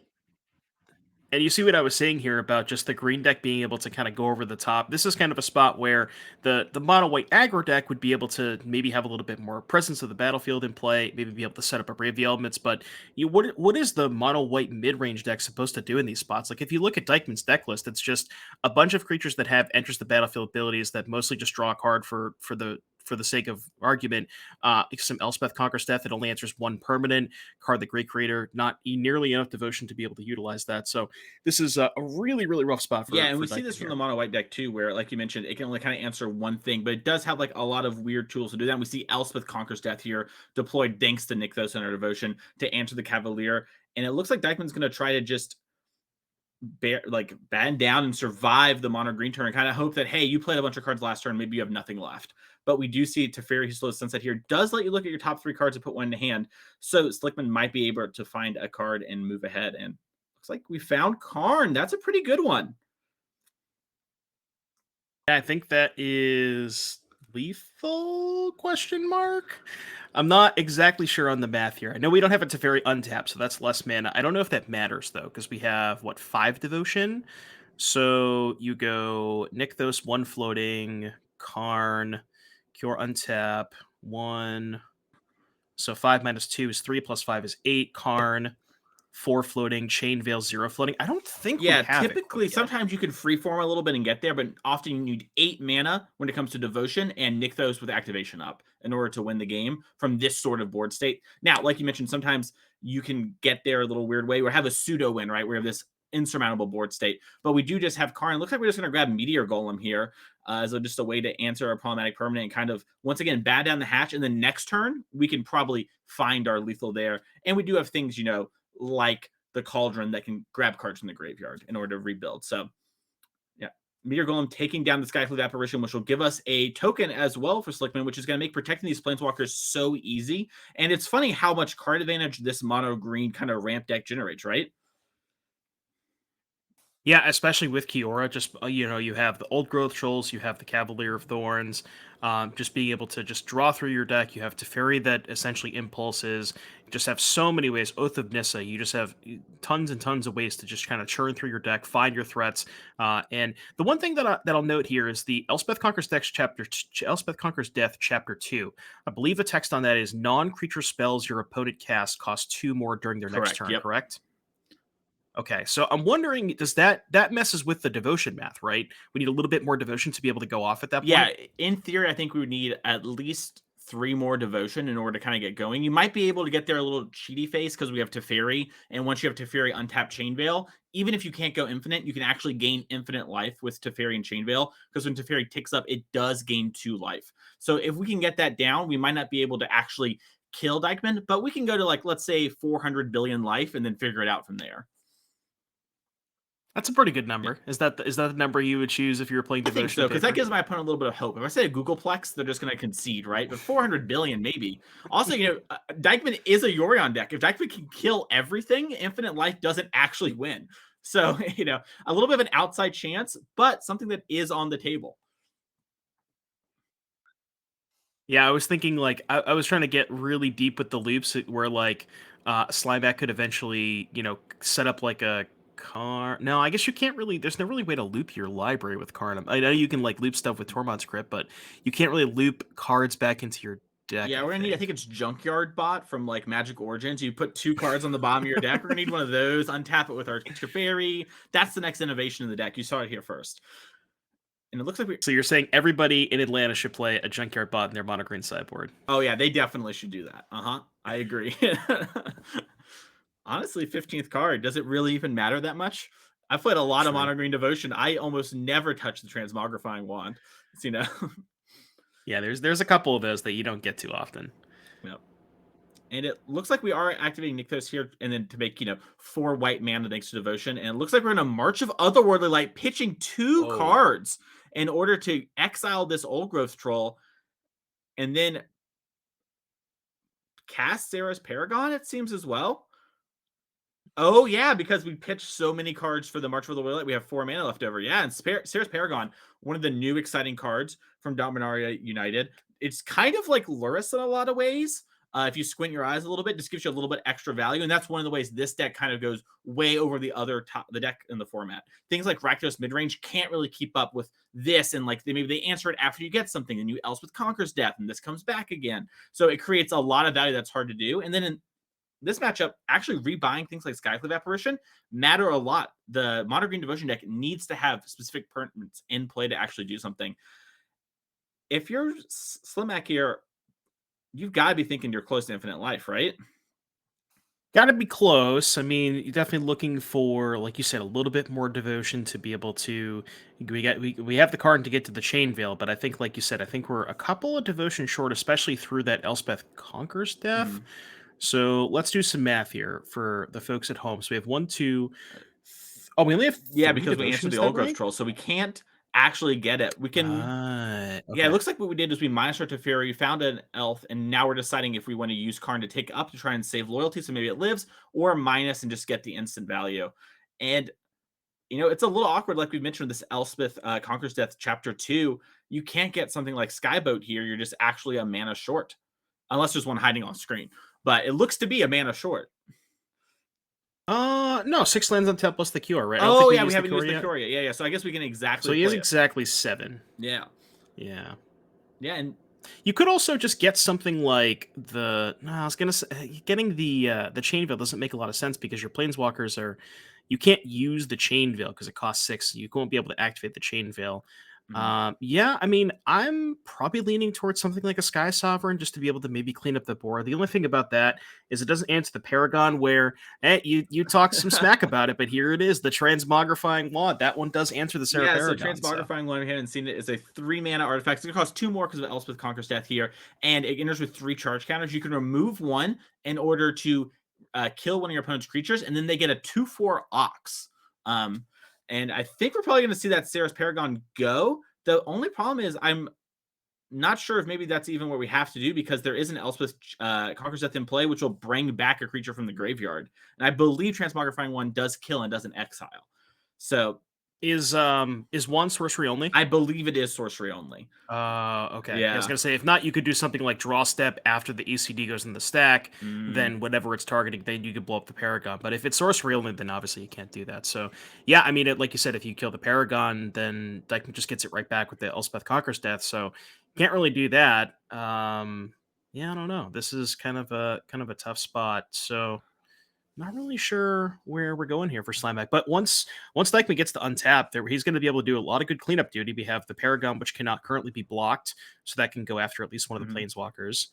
And you see what I was saying here about just the green deck being able to kind of go over the top. This is kind of a spot where the mono white aggro deck would be able to maybe have a little bit more presence of the battlefield in play, maybe be able to set up a Brave the Elements. But what is the mono white mid range deck supposed to do in these spots? Like if you look at Dykeman's deck list, it's just a bunch of creatures that have enters the battlefield abilities that mostly just draw a card for the sake of argument. Some Elspeth Conquers Death that only answers one permanent card, the Great Creator, not nearly enough devotion to be able to utilize that. So this is a really, really rough spot for and for we see this from the mono white deck too, where like you mentioned, it can only kind of answer one thing, but it does have like a lot of weird tools to do that. And we see Elspeth Conquers Death here deployed thanks to Nykthos and our devotion to answer the Cavalier. And it looks like Dykeman's going to try to just band down and survive the mono green turn and kind of hope that, hey, you played a bunch of cards last turn, maybe you have nothing left. But we do see Teferi, who slows Sunset here, does let you look at your top 3 cards and put one in hand. So Slickman might be able to find a card and move ahead. And looks like we found Karn. That's a pretty good one. I think that is lethal ? I'm not exactly sure on the math here. I know we don't have a Teferi untapped, so that's less mana. I don't know if that matters though, because we have 5 devotion. So you go Nykthos, 1 floating, Karn, Cure untap, 1. So 5 minus 2 is 3 plus 5 is 8. Karn, 4 floating, Chain Veil, 0 floating. I don't think we have typically sometimes you can freeform a little bit and get there, but often you need 8 mana when it comes to devotion and Nykthos with activation up in order to win the game from this sort of board state. Now, like you mentioned, sometimes you can get there a little weird way or have a pseudo win, right? We have this insurmountable board state, but we do just have Karn. Looks like we're just going to grab Meteor Golem here as just a way to answer a problematic permanent and kind of once again bad down the hatch. And then next turn we can probably find our lethal there, and we do have things, you know, like the Cauldron that can grab cards from the graveyard in order to rebuild. So yeah, Meteor Golem taking down the Skyflute Apparition, which will give us a token as well for Slickman, which is going to make protecting these Planeswalkers so easy. And it's funny how much card advantage this mono green kind of ramp deck generates, right? Yeah, especially with Kiora, just, you have the Old Growth Trolls, you have the Cavalier of Thorns, just being able to just draw through your deck. You have Teferi that essentially impulses. You just have so many ways. Oath of Nissa, you just have tons and tons of ways to just kind of churn through your deck, find your threats. And the one thing that I'll note here is the Elspeth Conquers Death Chapter 2. I believe the text on that is non-creature spells your opponent casts cost 2 more during their next turn, correct? Okay, so I'm wondering, does that messes with the devotion math, right? We need a little bit more devotion to be able to go off at that point. Yeah, in theory, I think we would need at least 3 more devotion in order to kind of get going. You might be able to get there a little cheaty face because we have Teferi, and once you have Teferi untap Chain Veil, even if you can't go infinite, you can actually gain infinite life with Teferi and Chain Veil, because when Teferi ticks up, it does gain 2 life. So if we can get that down, we might not be able to actually kill Dykeman, but we can go to, like, let's say 400 billion life and then figure it out from there. That's a pretty good number. Is that the number you would choose if you were playing devotion? I think so, because that gives my opponent a little bit of hope. If I say a Googleplex, they're just going to concede, right? But 400 billion, maybe. Also, Dykeman is a Yorion deck. If Dykeman can kill everything, Infinite Life doesn't actually win. So, a little bit of an outside chance, but something that is on the table. Yeah, I was thinking, like, I was trying to get really deep with the loops where, like, Slimeback could eventually, set up, like, a Karn. No, I guess you can't really. There's no really way to loop your library with Karn. I know you can like loop stuff with Tormod's Crypt, but you can't really loop cards back into your deck. Yeah, we're gonna need. I think it's Junkyard Bot from like Magic Origins. You put 2 cards on the bottom of your deck. We're gonna need one of those. Untap it with our Teferi. That's the next innovation in the deck. You saw it here first. And it looks like So you're saying everybody in Atlanta should play a Junkyard Bot in their mono green sideboard? Oh yeah, they definitely should do that. I agree. Honestly, 15th card, does it really even matter that much? I've played a lot of mono green devotion. I almost never touch the Transmogrifying Wand. Yeah, there's a couple of those that you don't get too often. Yep. And it looks like we are activating Nykthos here, and then to make 4 white mana thanks to devotion. And it looks like we're in a March of Otherworldly Light, pitching 2 cards in order to exile this Old Growth Troll, and then cast Sarah's Paragon. It seems as well. Oh, yeah, because we pitched so many cards for the March of the Wheel. We have 4 mana left over. Yeah, and Sarah's Paragon, one of the new exciting cards from Dominaria United. It's kind of like Luris in a lot of ways. if you squint your eyes a little bit, just gives you a little bit extra value. And that's one of the ways this deck kind of goes way over the deck in the format. Things like Rakdos midrange can't really keep up with this. And like maybe they answer it after you get something and you Elspeth Conquers Death and this comes back again. So it creates a lot of value that's hard to do. And then in this matchup, actually rebuying things like Skyclave Apparition matter a lot. The Mono Green Devotion deck needs to have specific permanents in play to actually do something. If you're Slimak here, you've got to be thinking you're close to infinite life, right? Got to be close. I mean, you're definitely looking for, like you said, a little bit more devotion to be able to. We have the card to get to the Chain Veil, but I think, like you said, I think we're a couple of devotion short, especially through that Elspeth Conquers Death. So let's do some math here for the folks at home. So we have 1, 2. Oh, we only have because we answered the old growth troll, so we can't actually get it. We can. Okay. Yeah, it looks like what we did is we minus our Teferi, found an elf, and now we're deciding if we want to use Karn to take up to try and save loyalty, so maybe it lives, or minus and just get the instant value. And it's a little awkward, like we mentioned, this Elspeth Conquers Death Chapter 2. You can't get something like Skyboat here. You're just actually a mana short, unless there's one hiding on screen. But it looks to be a mana short. No, 6 lands on tap plus the cure, right? We haven't used the cure yet. Yeah. So I guess we can exactly. So he is exactly 7. Yeah. Yeah. Yeah, and you could also just get something like the. No, I was gonna say getting the Chain Veil doesn't make a lot of sense because your Planeswalkers are. You can't use the Chain Veil because it costs 6. So you won't be able to activate the Chain Veil. Yeah, I mean, I'm probably leaning towards something like a Sky Sovereign just to be able to maybe clean up the board. The only thing about that is it doesn't answer the Paragon where you talk some smack about it, but here it is, the Transmogrifying Wand. That one does answer the Sarah Paragon. So Transmogrifying Wand, we haven't seen it, is a 3-mana artifact. It's going to cost 2 more because of Elspeth Conquers Death here, and it enters with 3 charge counters. You can remove one in order to kill one of your opponent's creatures, and then they get a 2/4 Ox. And I think we're probably going to see that Sarah's Paragon go. The only problem is I'm not sure if maybe that's even what we have to do because there is an Elspeth Conquers Death in play, which will bring back a creature from the graveyard. And I believe Transmogrifying One does kill and doesn't exile. So is one sorcery only? I believe it is sorcery only. Okay. Yeah. I was gonna say if not, you could do something like draw step after the ECD goes in the stack. Then whatever it's targeting, then you could blow up the Paragon. But if it's sorcery only, then obviously you can't do that. So yeah, I mean, like you said, if you kill the Paragon, then Dyke just gets it right back with the Elspeth Conquers Death. So can't really do that. Yeah, I don't know. This is kind of a tough spot. So. Not really sure where we're going here for Slimak, but once Dykeman gets to untap, he's going to be able to do a lot of good cleanup duty. We have the Paragon, which cannot currently be blocked, so that can go after at least one of the Planeswalkers.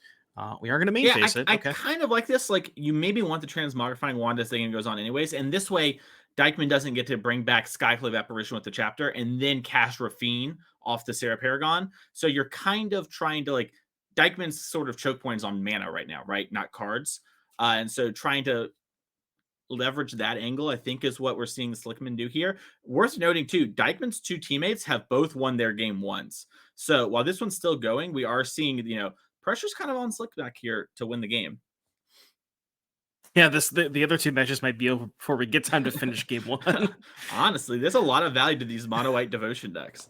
We are going to main phase it. I kind of like this. Like, you maybe want the Transmogrifying Wand as the game goes on anyways, and this way, Dykeman doesn't get to bring back Skyclave Apparition with the chapter and then cast Rafine off the Sarah Paragon. So you're kind of trying to, like, Dykeman's sort of choke points on mana right now, right? Not cards. And so trying to leverage that angle, I think, is what we're seeing Slickman do here. Worth noting too, Dykeman's 2 teammates have both won their game once. So while this one's still going, we are seeing, pressure's kind of on Slickback here to win the game. Yeah, the other 2 matches might be over before we get time to finish game 1. Honestly, there's a lot of value to these mono white devotion decks.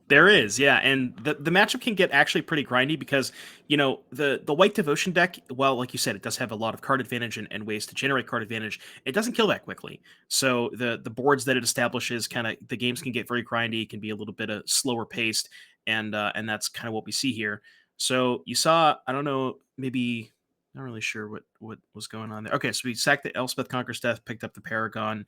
There is, yeah, and the matchup can get actually pretty grindy because, the white devotion deck, well, like you said, it does have a lot of card advantage and ways to generate card advantage. It doesn't kill that quickly. So the boards that it establishes, the games can get very grindy, can be a little bit of slower paced, and that's kind of what we see here. So you saw, I don't know, maybe, not really sure what was going on there. Okay, so we sacked the Elspeth Conquers Death, picked up the Paragon,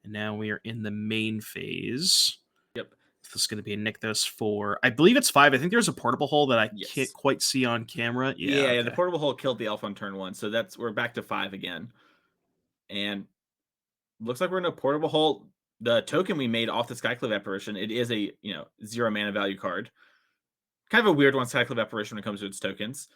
and now we are in the main phase. Yep. This is going to be a Nykthos for, I believe it's 5. I think there's a portable hole that I can't quite see on camera. Yeah, the portable hole killed the elf on turn 1, so we're back to 5 again. And looks like we're in a portable hole. The token we made off the Skyclave Apparition, it is a 0 mana value card. Kind of a weird one, Skyclave Apparition, when it comes to its tokens.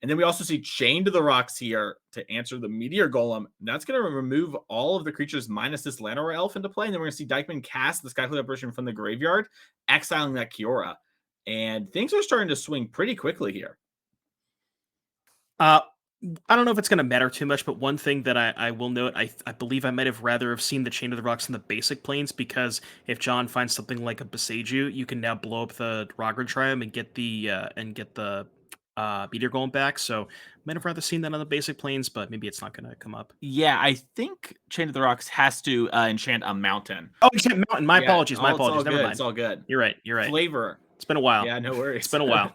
And then we also see Chained to the Rocks here to answer the Meteor Golem. That's going to remove all of the creatures minus this Llanowar Elf into play. And then we're going to see Dykeman cast the Skyclave Apparition from the graveyard, exiling that Kiora. And things are starting to swing pretty quickly here. I don't know if it's going to matter too much, but one thing that I will note, I believe I might have rather have seen the Chain of the Rocks in the basic planes, because if John finds something like a Beseju, you can now blow up the Rogran Triumph and get the Meteor Golem back. So might have rather seen that on the basic planes, but maybe it's not going to come up. Yeah, I think Chain of the Rocks has to enchant a mountain. Oh, enchant mountain. My Yeah, apologies. My it's all apologies. Never good, mind. It's all good. You're right. You're right. Flavor. It's been a while. Yeah, no worries. It's been a while.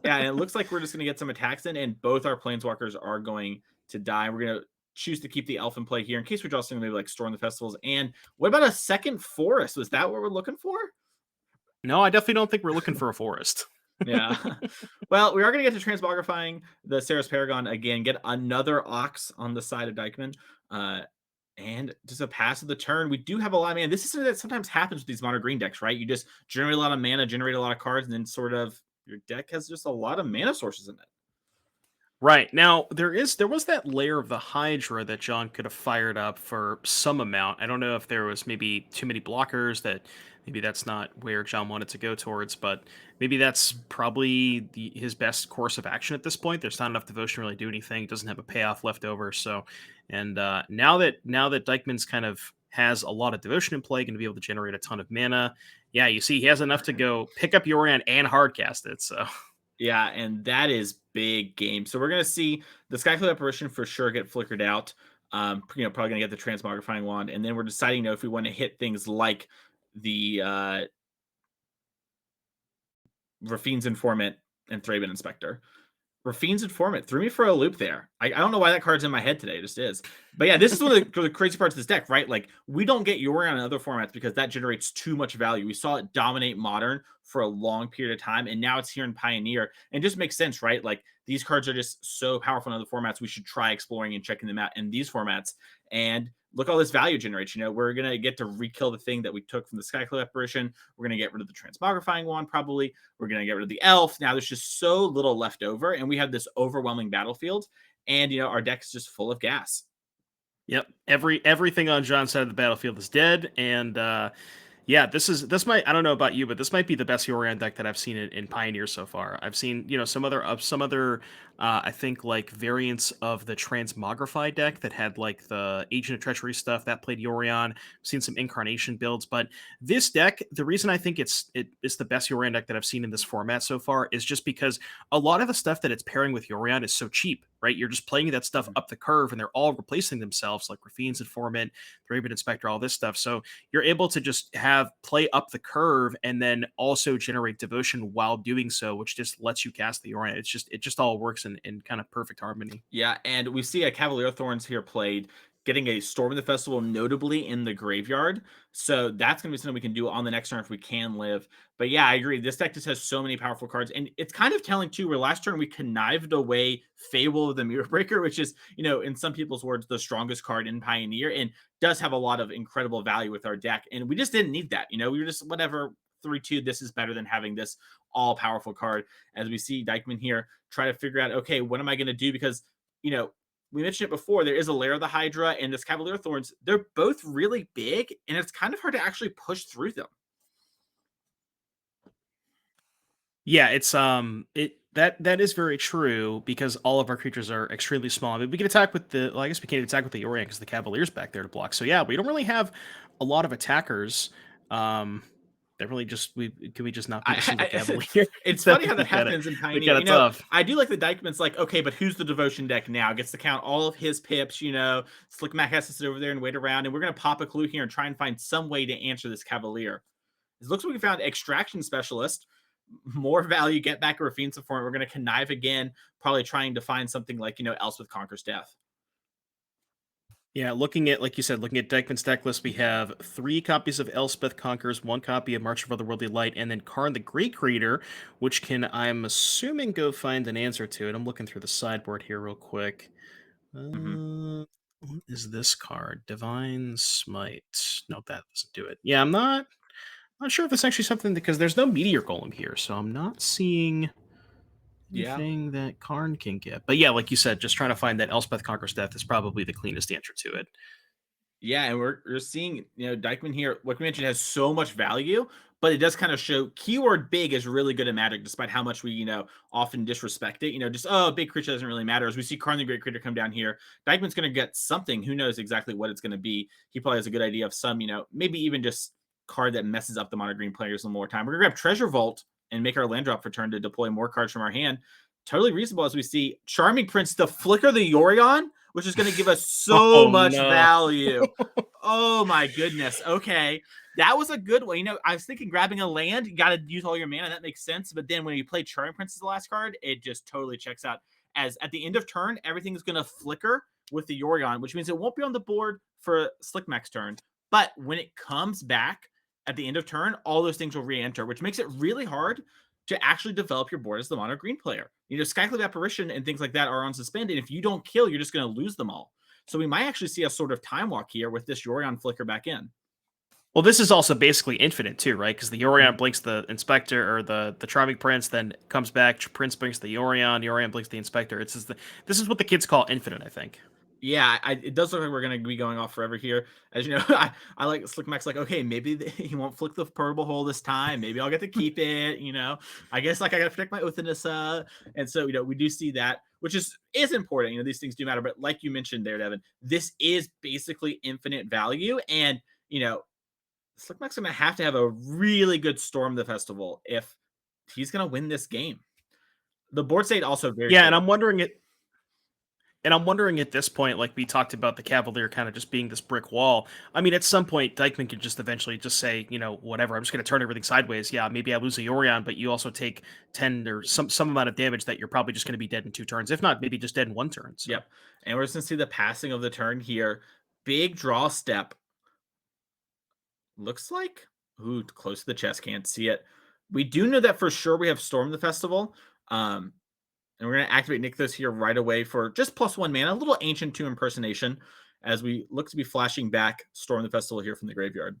Yeah, and it looks like we're just going to get some attacks in, and both our Planeswalkers are going to die. We're going to choose to keep the Elf in play here in case we draw something maybe like Storm the Festivals. And what about a second Forest? Was that what we're looking for? No, I definitely don't think we're looking for a Forest. Yeah. Well, we are going to get to transmogrifying the Saris Paragon again, get another Ox on the side of Dykeman. And just a pass of the turn. We do have a lot of mana. This is something that sometimes happens with these mono green decks, right? You just generate a lot of mana, generate a lot of cards, and then sort of your deck has just a lot of mana sources in it. Right. Now, there was that layer of the Hydra that John could have fired up for some amount. I don't know if there was maybe too many blockers, that maybe that's not where John wanted to go towards, but maybe that's probably his best course of action at this point. There's not enough devotion to really do anything. It doesn't have a payoff left over. So, and now that Dykeman's kind of has a lot of devotion in play, going to be able to generate a ton of mana. Yeah, you see, he has enough to go pick up Yorion and hardcast it. So. Yeah, and that is big game. So we're going to see the Skyflame apparition for sure get flickered out. Probably going to get the Transmogrifying Wand, and then we're deciding if we want to hit things like the Rafine's Informant and Thraben Inspector. Rafine's Informant threw me for a loop there. I don't know why that card's in my head today. It just is. But yeah, this is one of the crazy parts of this deck, right? Like, we don't get Yorion in other formats because that generates too much value. We saw it dominate Modern for a long period of time, and now it's here in Pioneer. And it just makes sense, right? Like, these cards are just so powerful in other formats. We should try exploring and checking them out in these formats. And look, all this value generation. We're going to get to re-kill the thing that we took from the Skyclave apparition. We're going to get rid of the Transmogrifying Wand, probably. We're going to get rid of the Elf. Now there's just so little left over, and we have this overwhelming battlefield. And, our deck is just full of gas. Yep. Everything on John's side of the battlefield is dead. And yeah, this might, I don't know about you, but this might be the best Yorion deck that I've seen in Pioneer so far. I've seen, some other I think like variants of the Transmogrify deck that had like the Agent of Treachery stuff that played Yorion. I've seen some Incarnation builds, but this deck, the reason I think it's the best Yorion deck that I've seen in this format so far is just because a lot of the stuff that it's pairing with Yorion is so cheap, right? You're just playing that stuff up the curve, and they're all replacing themselves, like Rafine's Informant, Thraben Inspector, all this stuff. So you're able to just play up the curve and then also generate devotion while doing so, which just lets you cast the Yorion. It just all works in kind of perfect harmony. Yeah, and we see a Cavalier Thorns here played, getting a Storm of the Festival notably in the graveyard. So that's going to be something we can do on the next turn if we can live. But yeah, I agree. This deck just has so many powerful cards. And it's kind of telling too, where last turn we connived away Fable of the Mirror Breaker, which is, in some people's words, the strongest card in Pioneer and does have a lot of incredible value with our deck. And we just didn't need that. We were just, whatever, 3-2, this is better than having this all-powerful card. As we see Dykeman here try to figure out, okay, what am I going to do? Because, we mentioned it before, there is a layer of the Hydra and this Cavalier Thorns. They're both really big, and it's kind of hard to actually push through them. Yeah, it's that is very true, because all of our creatures are extremely small. I mean, we can attack with I guess we can't attack with the Yorion because the Cavalier's back there to block. So yeah, we don't really have a lot of attackers. That really can we just not be a single Cavalier? It's funny how that happens in Pioneer. Tough. I do like the Dykeman's like, okay, but who's the devotion deck now? Gets to count all of his pips, Slick Mac has to sit over there and wait around, and we're going to pop a clue here and try and find some way to answer this Cavalier. It looks like we found Extraction Specialist. More value, get back a Rafine's Informant. We're going to connive again, probably trying to find something like, Elspeth Conquers Death. Yeah, like you said, looking at Dykeman's deck list, we have 3 copies of Elspeth Conquers, 1 copy of March of Otherworldly Light, and then Karn the Great Creator, which can, I'm assuming, go find an answer to it. I'm looking through the sideboard here real quick. What is this card? Divine Smite. No, that doesn't do it. Yeah, I'm not sure if it's actually something, because there's no Meteor Golem here, so I'm not seeing anything that Karn can get. But yeah, like you said, just trying to find that Elspeth Conquers Death is probably the cleanest answer to it. Yeah, and we're seeing, Dykeman here, like we mentioned, has so much value, but it does kind of show keyword big is really good at Magic, despite how much we, often disrespect it. Just, big creature doesn't really matter. As we see Karn the Great Creator come down here, Dykeman's going to get something. Who knows exactly what it's going to be. He probably has a good idea of some, maybe even just card that messes up the mono green players a little more time. We're going to grab Treasure Vault and make our land drop for turn to deploy more cards from our hand. totally reasonable as we see Charming Prince to flicker the Yorion, which is going to give us so much value. Oh my goodness. Okay. That was a good one. You know, I was thinking grabbing a land, you got to use all your mana. That makes sense. But then when you play Charming Prince as the last card, it just totally checks out. As at the end of turn, everything is going to flicker with the Yorion, which means it won't be on the board for Slickmack's turn. But when it comes back at the end of turn, all those things will re-enter, which makes it really hard to actually develop your board as the mono green player. You know, Skyclave Apparition and things like that are on suspend, and if you don't kill, you're just going to lose them all. So we might actually see a sort of time walk here with this Yorion flicker back in. Well, this is also basically infinite too, right? Because the Yorion blinks the Inspector or the Charming Prince, then comes back. Prince blinks the Yorion blinks the Inspector. This is what the kids call infinite, I think. Yeah, it does look like we're going to be going off forever here. As you know, I like Slickmack's like, okay, maybe he won't flick the purple hole this time. Maybe I'll get to keep it. You know, I guess like I got to protect my Uthanissa. And so, you know, we do see that, which is important. You know, these things do matter. But like you mentioned there, Devin, this is basically infinite value. And, you know, Slickmack's going to have a really good Storm the Festival if he's going to win this game. The board state also very and I'm wondering at this point, like we talked about the Cavalier kind of just being this brick wall. I mean, at some point, Dykeman could just eventually just say, you know, whatever, I'm just going to turn everything sideways. Yeah, maybe I lose a Yorion, but you also take 10 or some amount of damage that you're probably just going to be dead in 2 turns. If not, maybe just dead in 1 turn. So. Yep. And we're just going to see the passing of the turn here. Big draw step. Looks like, close to the chest, can't see it. We do know that for sure we have Storm the Festival. And we're going to activate Nykthos here right away for just +1 mana, a little Ancient 2 Impersonation, as we look to be flashing back Storm the Festival here from the graveyard.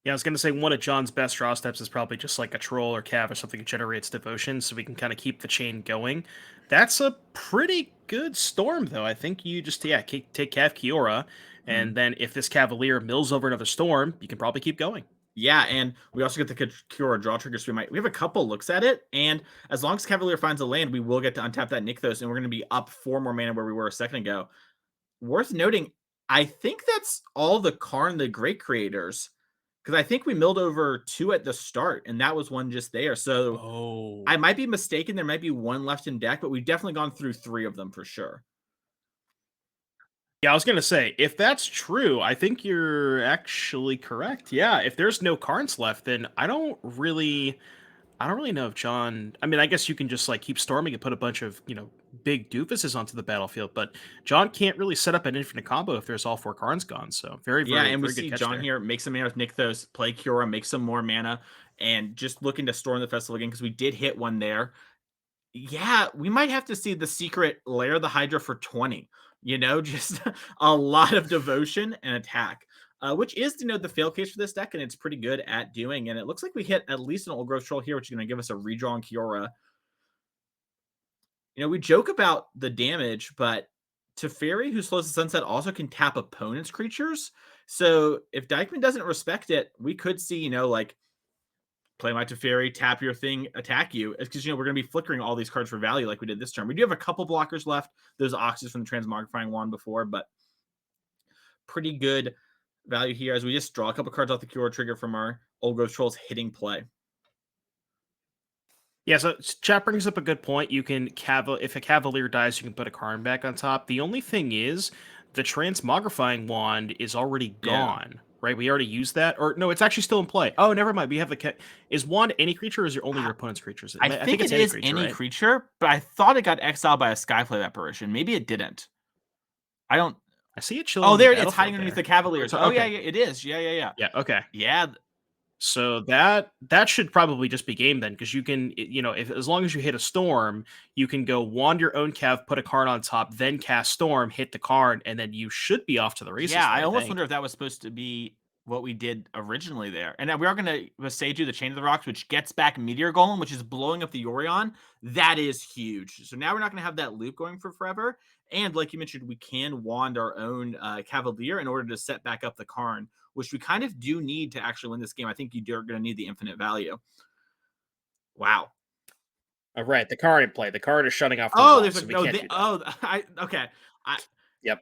Yeah, I was going to say one of John's best draw steps is probably just like a Troll or Cav or something that generates Devotion, so we can kind of keep the chain going. That's a pretty good Storm, though. I think you just, take Cav Kiora, and then if this Cavalier mills over another Storm, you can probably keep going. Yeah, and we also get the Kiora draw trigger, so we have a couple looks at it, and as long as Cavalier finds a land, we will get to untap that Nykthos, and we're going to be up 4 more mana where we were a second ago. Worth noting, I think that's all the Karn the Great creators, because I think we milled over 2 at the start, and that was one just there. So I might be mistaken. There might be 1 left in deck, but we've definitely gone through 3 of them for sure. Yeah, I was going to say, if that's true, I think you're actually correct. Yeah, if there's no Karns left, then I don't really know if John... I mean, I guess you can just like keep storming and put a bunch of, big doofuses onto the battlefield, but John can't really set up an infinite combo if there's all 4 Karns gone. So very and we very see good John there. here make some mana with Nykthos, play Kiora, make some more mana, and just looking to Storm the Festival again because we did hit one there. Yeah, we might have to see the secret Lair the Hydra for 20. Just a lot of devotion and attack, which is, the fail case for this deck, and it's pretty good at doing. And it looks like we hit at least an Old Growth Troll here, which is going to give us a redraw on Kiora. We joke about the damage, but Teferi, who slows the sunset, also can tap opponent's creatures. So if Dykeman doesn't respect it, we could see, play my Teferi, tap your thing, attack you. It's because, we're going to be flickering all these cards for value like we did this turn. We do have a couple blockers left. Those Oxes from the Transmogrifying Wand before, but pretty good value here as we just draw a couple cards off the Kiora trigger from our Old Growth Trolls hitting play. Yeah, so chat brings up a good point. You can if a Cavalier dies, you can put a Karn back on top. The only thing is, the Transmogrifying Wand is already gone, right? We already used that, or no, it's actually still in play. Oh, never mind. We have is Wand any creature, or is it only your opponent's creatures? I think it's any creature, right? Creature, but I thought it got exiled by a Skyflame Apparition. Maybe it didn't. I see it chilling. Oh, there it's hiding underneath the Cavaliers. So, okay. Yeah, it is. Yeah. Yeah. Okay. Yeah. So that should probably just be game then, because you can, as long as you hit a Storm, you can go wand your own Cav, put a card on top, then cast Storm, hit the card, and then you should be off to the races. Yeah, I almost wonder if that was supposed to be what we did originally there. And we are going to Sage the Chain of the Rocks, which gets back Meteor Golem, which is blowing up the Yorion. That is huge. So now we're not going to have that loop going for forever. And like you mentioned, we can wand our own Cavalier in order to set back up the Karn, which we kind of do need to actually win this game. I think you're going to need the infinite value. Wow. All right, the card in play. The card is shutting off. Okay. Yep.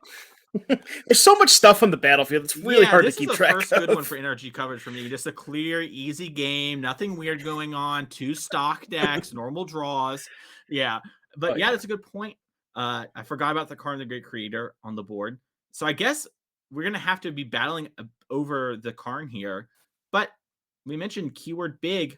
There's so much stuff on the battlefield. It's really hard to keep track of. This is the first good one for NRG coverage for me. Just a clear, easy game. Nothing weird going on. 2 stock decks, normal draws. Yeah, but yeah, that's a good point. I forgot about the Karn the Great Creator on the board. So I guess we're gonna have to be battling over the Karn here. But we mentioned keyword big,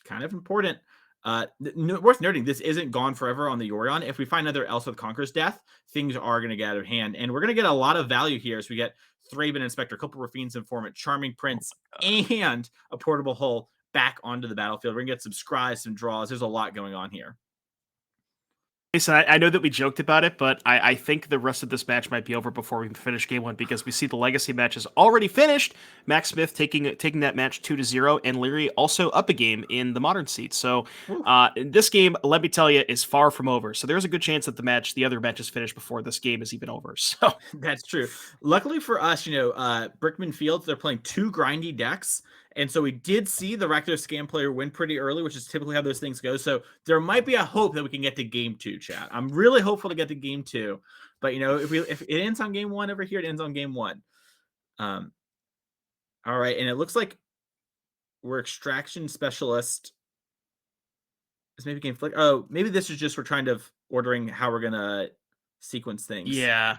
kind of important. Worth noting, this isn't gone forever on the Yorion. If we find another Elswith Conqueror's Death, things are going to get out of hand. And we're going to get a lot of value here as we get Thraben Inspector, a couple Rafine's Informant, Charming Prince, and a Portable Hull back onto the battlefield. We're going to get some scries, some draws. There's a lot going on here. Jason, I know that we joked about it, but I think the rest of this match might be over before we finish game one because we see the legacy match is already finished. Max Smith taking that match 2-0, and Leary also up a game in the modern seat. So this game, let me tell you, is far from over. So there's a good chance that the other match is finished before this game is even over. So that's true. Luckily for us, Brickman Fields, they're playing 2 grindy decks. And so we did see the Rector Scam player win pretty early, which is typically how those things go. So there might be a hope that we can get to game 2, chat. I'm really hopeful to get to game 2. But, if it ends on game 1 over here, it ends on game 1. All right. And it looks like we're Extraction Specialist. Is maybe game flick. Oh, maybe this is just we're trying to ordering how we're going to sequence things. Yeah.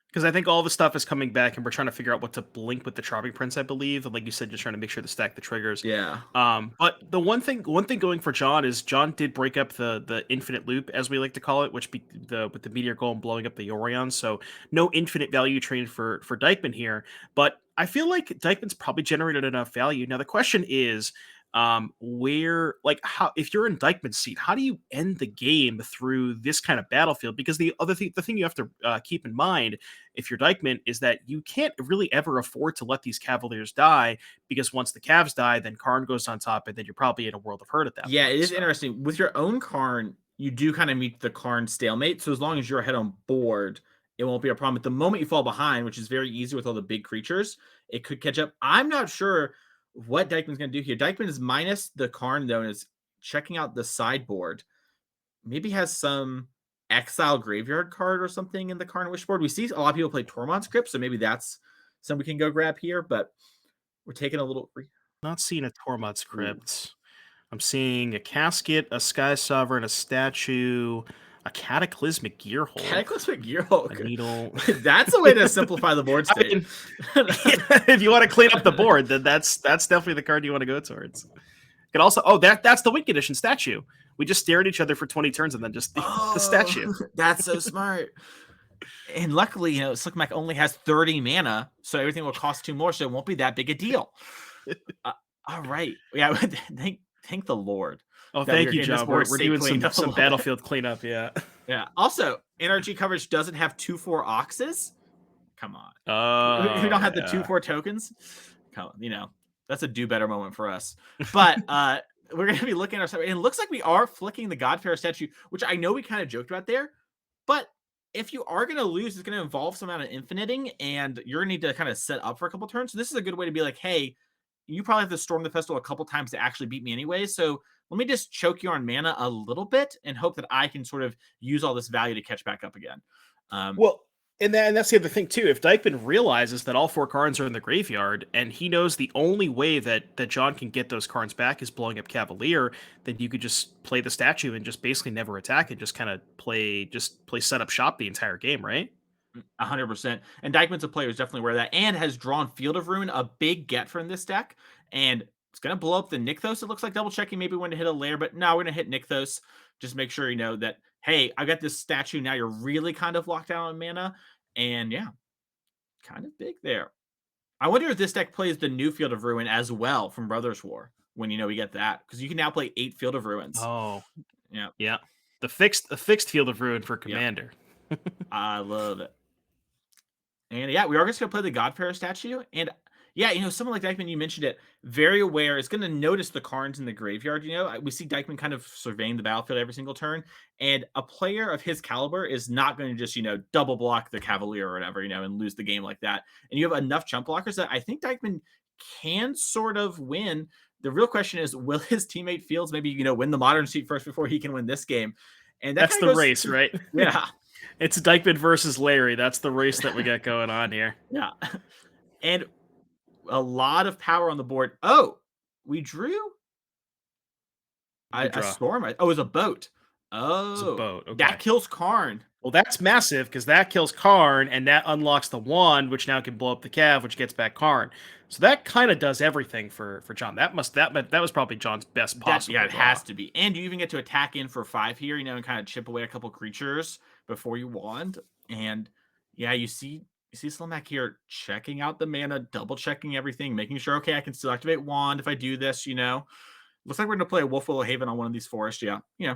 Because I think all the stuff is coming back, and we're trying to figure out what to blink with the Charming Prince, I believe. And like you said, just trying to make sure to stack the triggers. Yeah. But the one thing going for John is John did break up the infinite loop, as we like to call it, with the Meteor Golem blowing up the Yorion. So no infinite value train for Dykeman here. But I feel like Dykeman's probably generated enough value. Now the question is, if you're in Dykeman's seat, how do you end the game through this kind of battlefield? Because the thing you have to keep in mind if you're Dykeman is that you can't really ever afford to let these Cavaliers die, because once the Cavs die, then Karn goes on top, and then you're probably in a world of hurt at that point. Yeah, it is interesting. With your own Karn, you do kind of meet the Karn stalemate. So as long as you're ahead on board, it won't be a problem. At the moment you fall behind, which is very easy with all the big creatures, it could catch up. I'm not sure what Dykeman's going to do here. Dykeman is minus the Karn, though, and is checking out the sideboard. Maybe has some Exile Graveyard card or something in the Karn Wish board. We see a lot of people play Tormod Script, so maybe that's something we can go grab here, but we're taking a little... Not seeing a Tormod Script. I'm seeing a Casket, a Sky Sovereign, a Statue, a Cataclysmic Gearhulk. Cataclysmic Gearhulk. A Needle. That's a way to simplify the board state. If you want to clean up the board, then that's definitely the card you want to go towards. Can also, that's the Wink Edition statue. We just stare at each other for 20 turns and then just the statue. That's so smart. And luckily, Slickmack only has 30 mana, so everything will cost 2 more, so it won't be that big a deal. All right. Yeah, thank the Lord. Oh, thank you, John. We're doing some battlefield cleanup, yeah. Yeah. Also, NRG coverage doesn't have 2/4 Oxes. Come on. We don't have the 2/4 tokens. Come on, that's a do better moment for us. But we're going to be looking at our stuff. And it looks like we are flicking the Godfair statue, which I know we kind of joked about there. But if you are going to lose, it's going to involve some amount of infiniting, and you're going to need to kind of set up for a couple turns. So this is a good way to be like, hey, you probably have to storm the festival a couple times to actually beat me anyway. So let me just choke you on mana a little bit and hope that I can sort of use all this value to catch back up again. And that's the other thing too. If Dykeman realizes that all 4 Karns are in the graveyard, and he knows the only way that John can get those Karns back is blowing up Cavalier, then you could just play the statue and just basically never attack and just kind of play set up shop the entire game, right? 100%. And Dykeman's a player who's definitely aware of that and has drawn Field of Ruin, a big get from this deck. And it's going to blow up the Nykthos. It looks like double checking maybe when to hit a lair, but now we're going to hit Nykthos. Just make sure you know that, hey, I got this statue. Now you're really kind of locked down on mana. And yeah, kind of big there. I wonder if this deck plays the new Field of Ruin as well from Brothers War when we get that, because you can now play 8 Field of Ruins. Oh, yeah. The fixed Field of Ruin for Commander. Yep. I love it. And yeah, we are just going to play the Godfair statue. And yeah, someone like Dykeman, you mentioned it, very aware, is going to notice the Karns in the graveyard. We see Dykeman kind of surveying the battlefield every single turn. And a player of his caliber is not going to just, double block the Cavalier or whatever, and lose the game like that. And you have enough jump blockers that I think Dykeman can sort of win. The real question is, will his teammate Fields maybe, win the modern seat first before he can win this game? And that's the race, right? Yeah. It's Dykeman versus Larry. That's the race that we got going on here. Yeah. And a lot of power on the board. Oh, we drew a storm. It was a boat. Oh, boat. Okay. that kills Karn. Well, that's massive because that kills Karn, and that unlocks the wand, which now can blow up the Cav, which gets back Karn. So that kind of does everything for John. That was probably John's best possible. Yeah, it has to be. And you even get to attack in for 5 here, and kind of chip away a couple creatures before you wand. And yeah, you see Slimak here checking out the mana, double checking everything, making sure, okay, I can still activate wand if I do this, Looks like we're gonna play a Wolf Willow Haven on one of these forests. Yeah,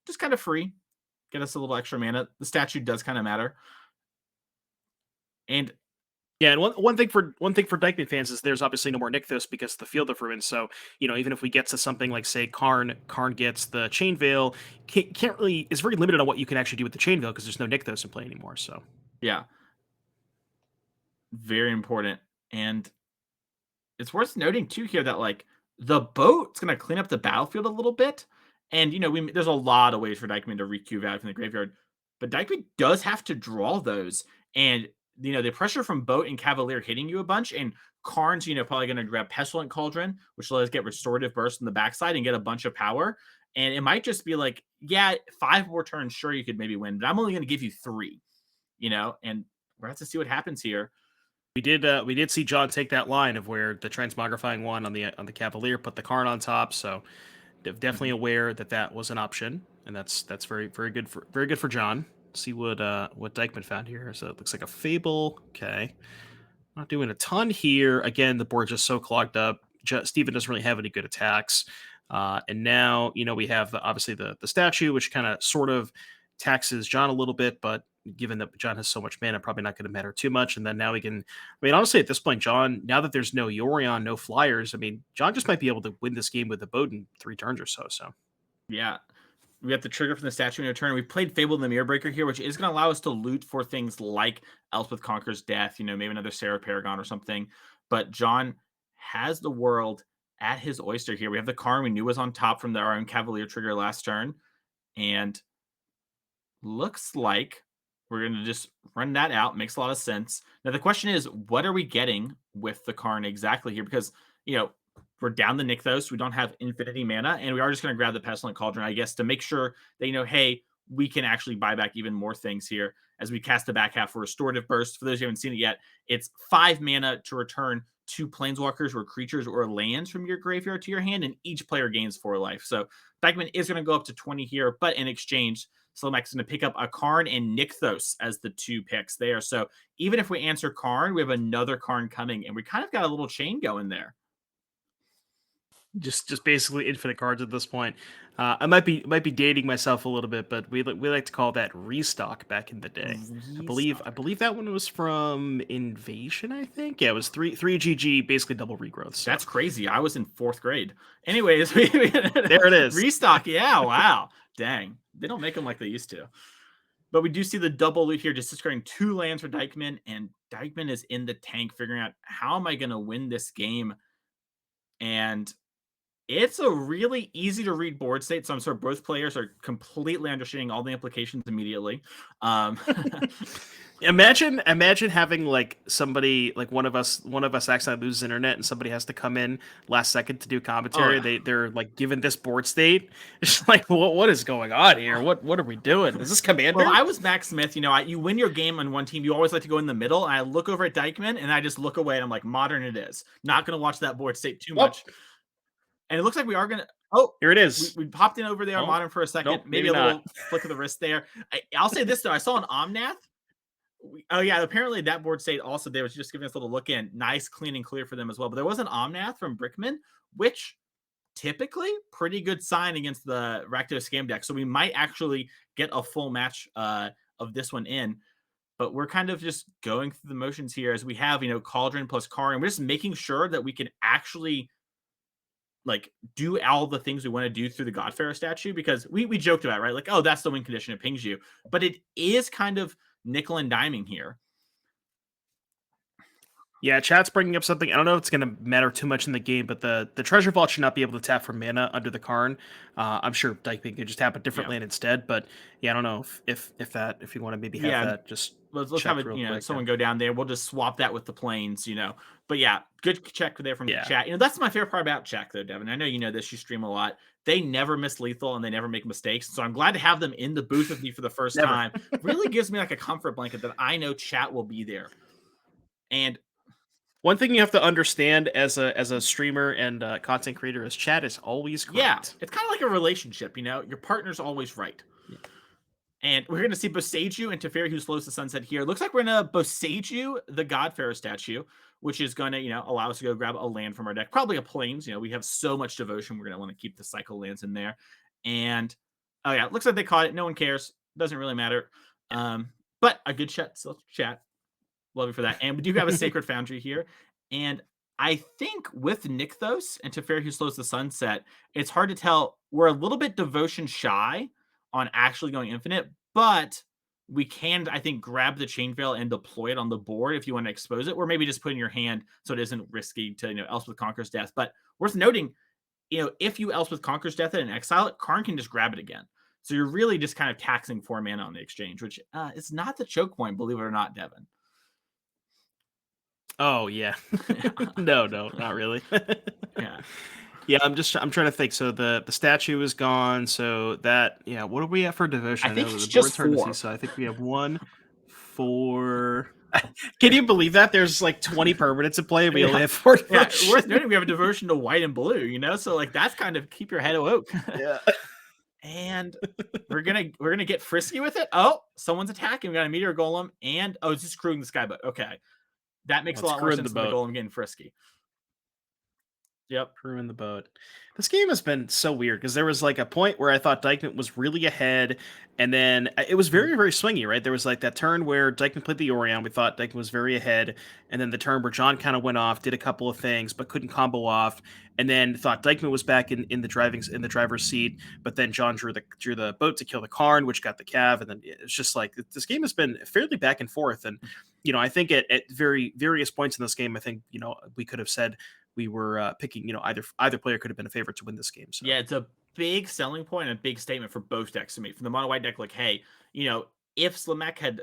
just kind of free. Get us a little extra mana. The statue does kind of matter. And yeah, and one thing for Dykeman fans is there's obviously no more Nykthos because of the Field of Ruins. So even if we get to something like say Karn gets the Chain Veil, can't really is very limited on what you can actually do with the Chain Veil because there's no Nykthos in play anymore. So yeah, very important. And it's worth noting too here that like the boat's gonna clean up the battlefield a little bit. And there's a lot of ways for Dykeman to requeue out from the graveyard, but Dykeman does have to draw those. And the pressure from Boat and Cavalier hitting you a bunch, and Karn's, probably going to grab Pestilent Cauldron, which will let us get Restorative Burst on the backside and get a bunch of power. And it might just be like, yeah, 5 more turns, sure, you could maybe win, but I'm only going to give you 3, and we're going to have to see what happens here. We did see John take that line of where the Transmogrifying one on the Cavalier put the Karn on top, so definitely aware that was an option, and that's very good for John. See what Dykeman found here. So it looks like a Fable. Okay, not doing a ton here. Again, the board's just so clogged up. Steven doesn't really have any good attacks, and now we have obviously the statue, which kind of sort of taxes John a little bit, but given that John has so much mana, probably not going to matter too much. And then now we can, honestly, at this point, John, now that there's no Yorion, no flyers, John just might be able to win this game with the boat in 3 turns or so. So, yeah, we have the trigger from the statue in a turn. We played Fable and the Mirror Breaker here, which is going to allow us to loot for things like Elspeth Conquers Death, maybe another Sarah Paragon or something. But John has the world at his oyster here. We have the Karn we knew was on top from our own Cavalier trigger last turn. And looks like we're going to just run that out. Makes a lot of sense. Now, the question is, what are we getting with the Karn exactly here? Because, we're down the Nykthos. We don't have infinity mana, and we are just going to grab the Pestilent Cauldron, I guess, to make sure that, hey, we can actually buy back even more things here as we cast the back half for Restorative Burst. For those who haven't seen it yet, it's 5 mana to return 2 Planeswalkers or creatures or lands from your graveyard to your hand, and each player gains 4 life. So Dykeman is going to go up to 20 here, but in exchange, Solomak's going to pick up a Karn and Nykthos as the 2 picks there. So even if we answer Karn, we have another Karn coming, and we kind of got a little chain going there. Just basically infinite cards at this point. I might be dating myself a little bit, but we like to call that restock back in the day. I believe that one was from Invasion, I think. Yeah, it was 3 GG, basically double regrowth. So. That's crazy. I was in 4th grade. Anyways, there it is. Restock, yeah, wow. Dang. They don't make them like they used to. But we do see the double loot here, just discarding 2 lands for Dykeman, and Dykeman is in the tank figuring out, how am I going to win this game? And it's a really easy to read board state, so I'm sure both players are completely understanding all the implications immediately. Imagine having like somebody, like one of us accidentally loses internet and somebody has to come in last second to do commentary. Oh, yeah. They're like given this board state. It's like, what is going on here? What are we doing? Is this Commander? Well, I was Max Smith. You win your game on one team. You always like to go in the middle. And I look over at Dykeman and I just look away and I'm like, Modern it is. Not going to watch that board state too much. And it looks like we are going to... Oh, here it is. We popped in over there on Modern for a second. Nope, maybe a little flick of the wrist there. I'll say this, though. I saw an Omnath. Oh, yeah. Apparently, that board state also there was just giving us a little look in. Nice, clean, and clear for them as well. But there was an Omnath from Brickman, which typically pretty good sign against the Rakdos Scam deck. So we might actually get a full match of this one in. But we're kind of just going through the motions here as we have, Cauldron plus Karn. We're just making sure that we can actually... do all the things we want to do through the Godfarer statue, because we joked about it, right? Like, oh, that's the win condition, it pings you. But it is kind of nickel and diming here. Yeah, chat's bringing up something. I don't know if it's going to matter too much in the game, but the treasure vault should not be able to tap for mana under the Karn. I'm sure Dyke could just tap a different land instead. But yeah, I don't know if you want to maybe have that just let's check have it. real You know, quick. someone go down there. We'll just swap that with the planes. You know, but yeah, good check there from chat. You know, that's my favorite part about Check though, Devin. I know you know this. You stream a lot. They never miss lethal and they never make mistakes. So I'm glad to have them in the booth with me for the first time. Really gives me like a comfort blanket that I know chat will be there. And one thing you have to understand as a streamer and content creator is chat is always correct. Yeah, it's kind of like a relationship, you know. Your partner's always right. Yeah. And we're going to see Boseiju and Teferi, who slows the sunset here. Looks like we're going to Boseiju the Godfarer statue, which is going to, you know, allow us to go grab a land from our deck. Probably a plains. You know, we have so much devotion. We're going to want to keep the cycle lands in there. And, oh yeah, looks like they caught it. No one cares. Doesn't really matter. But a good chat. Still chat. Love you for that. And we do have a Sacred Foundry here. And I think with Nykthos and Teferi, who slows the sunset, it's hard to tell. We're a little bit devotion shy on actually going infinite, but we can, I think, grab the Chain Veil and deploy it on the board if you want to expose it, or maybe just put in your hand so it isn't risky to, you know, Elspeth Conqueror's Death. But worth noting, you know, if you Elspeth Conqueror's Death it and exile it, Karn can just grab it again. So you're really just kind of taxing 4 mana on the exchange, which is not the choke point, believe it or not, Devin. Oh yeah. no, not really. Yeah. Yeah, I'm trying to think. So the statue is gone. So that, yeah, what are we at for devotion? I think know it's the just board's hard to 4. see, so I think we have 1, 4. Can you believe that? There's like 20 permanents at play, and we only have 4 devotion. Yeah, worth noting we have a devotion to white and blue, you know? So like that's kind of keep your head awoke. Yeah. And we're gonna get frisky with it. Oh, someone's attacking. We got a meteor golem, and it's just crewing the skyboat. Okay. That makes a lot more sense than the golem getting frisky. Yep. Crewing the boat. This game has been so weird because there was like a point where I thought Dykeman was really ahead, and then it was very, very swingy, right? There was like that turn where Dykeman played the Orion. We thought Dykeman was very ahead, and then the turn where John kind of went off, did a couple of things, but couldn't combo off, and then thought Dykeman was back in the driver's seat, but then John drew the boat to kill the Karn, which got the Cav, and then it's just like this game has been fairly back and forth, and you know, I think at various points in this game, I think, you know, we could have said we were picking, you know, either player could have been a favorite to win this game. So. Yeah, it's a big selling point and a big statement for both decks to me. From the mono white deck, like, hey, you know, if Slimek had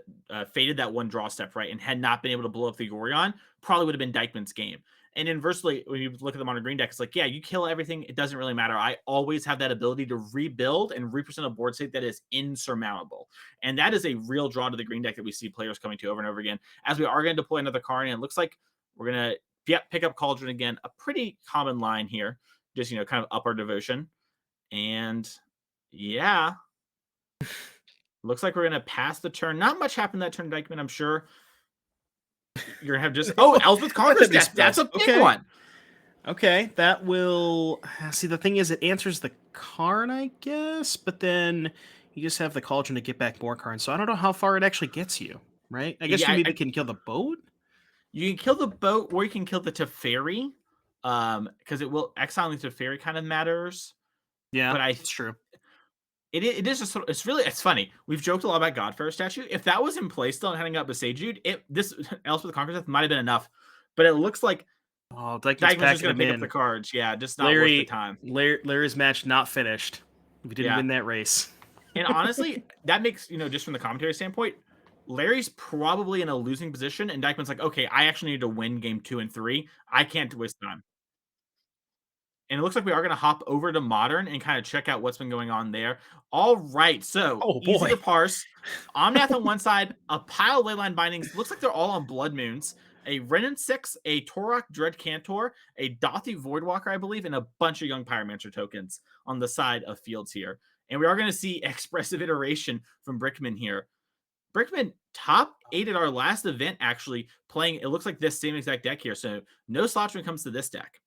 faded that one draw step, right, and had not been able to blow up the Orion, probably would have been Dykeman's game. And inversely, when you look at the mono green deck, it's like, yeah, you kill everything. It doesn't really matter. I always have that ability to rebuild and represent a board state that is insurmountable. And that is a real draw to the green deck that we see players coming to over and over again. As we are going to deploy another Karn, and it looks like we're going to pick up Cauldron again. A pretty common line here. Just, you know, kind of up our devotion. And yeah, looks like we're going to pass the turn. Not much happened that turn, Dykeman, I'm sure. You're going to have just... Oh, Elspeth Conqueror's Death. That's a big one. Okay, that will... See, the thing is, it answers the Karn, I guess, but then you just have the Cauldron to get back more Karn. So I don't know how far it actually gets you, right? I guess you maybe can kill the boat? You can kill the boat, or you can kill the Teferi, because it will... Exiling the Teferi kind of matters. Yeah, but it's true. It is just, it's funny. We've joked a lot about Godfarer statue. If that was in place still and heading up Boseiju, this Elspeth Conqueror's Death might have been enough. But it looks like Dykeman's just going to pick up the cards. Yeah, just not worth the time. Larry's match not finished. We didn't win that race. And honestly, that makes, you know, just from the commentary standpoint, Larry's probably in a losing position, and Dykeman's like, okay, I actually need to win game 2 and 3. I can't waste time. And it looks like we are going to hop over to Modern and kind of check out what's been going on there. All right, so easy to parse. Omnath on one side, a pile of Leyline Bindings. Looks like they're all on Blood Moons. A Renin 6, a Torok Dread Cantor, a Dothi Voidwalker, I believe, and a bunch of Young Pyromancer tokens on the side of fields here. And we are going to see expressive iteration from Brickman here. Brickman top 8 at our last event, actually playing, it looks like this same exact deck here. So no slouch when it comes to this deck.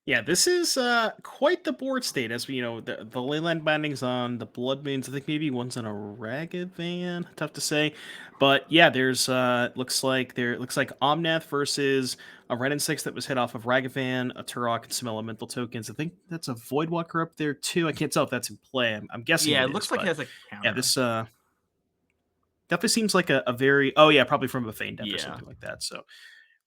Yeah, this is quite the board state. As we, you know, the Leyline Bindings on the Blood Moons. I think maybe one's on a Ragavan. Tough to say, but yeah, there's looks like Omnath versus a Renin 6 that was hit off of Ragavan, a Turok, and some elemental tokens. I think that's a Voidwalker up there too. I can't tell if that's in play. I'm guessing. Yeah, it looks like it has a counter. Yeah, this Definitely seems like a very oh yeah, probably from a feign death or Yeah. something like that. So